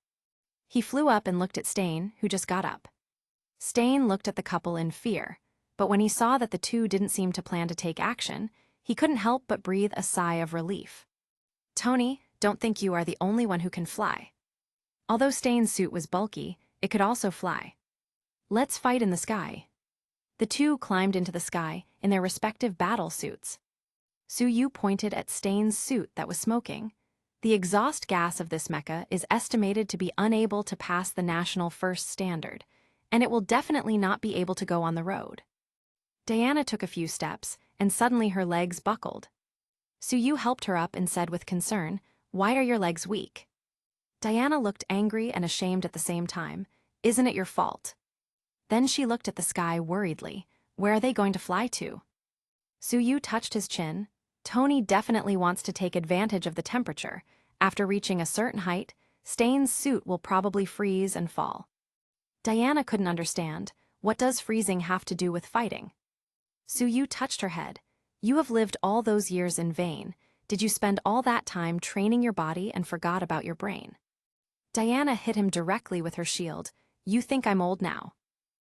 He flew up and looked at Stain, who just got up. Stain looked at the couple in fear, but when he saw that the two didn't seem to plan to take action, he couldn't help but breathe a sigh of relief. Tony, don't think you are the only one who can fly. Although Stain's suit was bulky, it could also fly. Let's fight in the sky. The two climbed into the sky in their respective battle suits. Suyu pointed at Stain's suit that was smoking. The exhaust gas of this mecha is estimated to be unable to pass the national first standard, and it will definitely not be able to go on the road. Diana took a few steps, and suddenly her legs buckled. Suyu helped her up and said with concern, "Why are your legs weak?" Diana looked angry and ashamed at the same time. "Isn't it your fault?" Then she looked at the sky worriedly. Where are they going to fly to? Suyu touched his chin. Tony definitely wants to take advantage of the temperature. After reaching a certain height, Stain's suit will probably freeze and fall. Diana couldn't understand. What does freezing have to do with fighting? Suyu touched her head. You have lived all those years in vain. Did you spend all that time training your body and forgot about your brain? Diana hit him directly with her shield. You think I'm old now.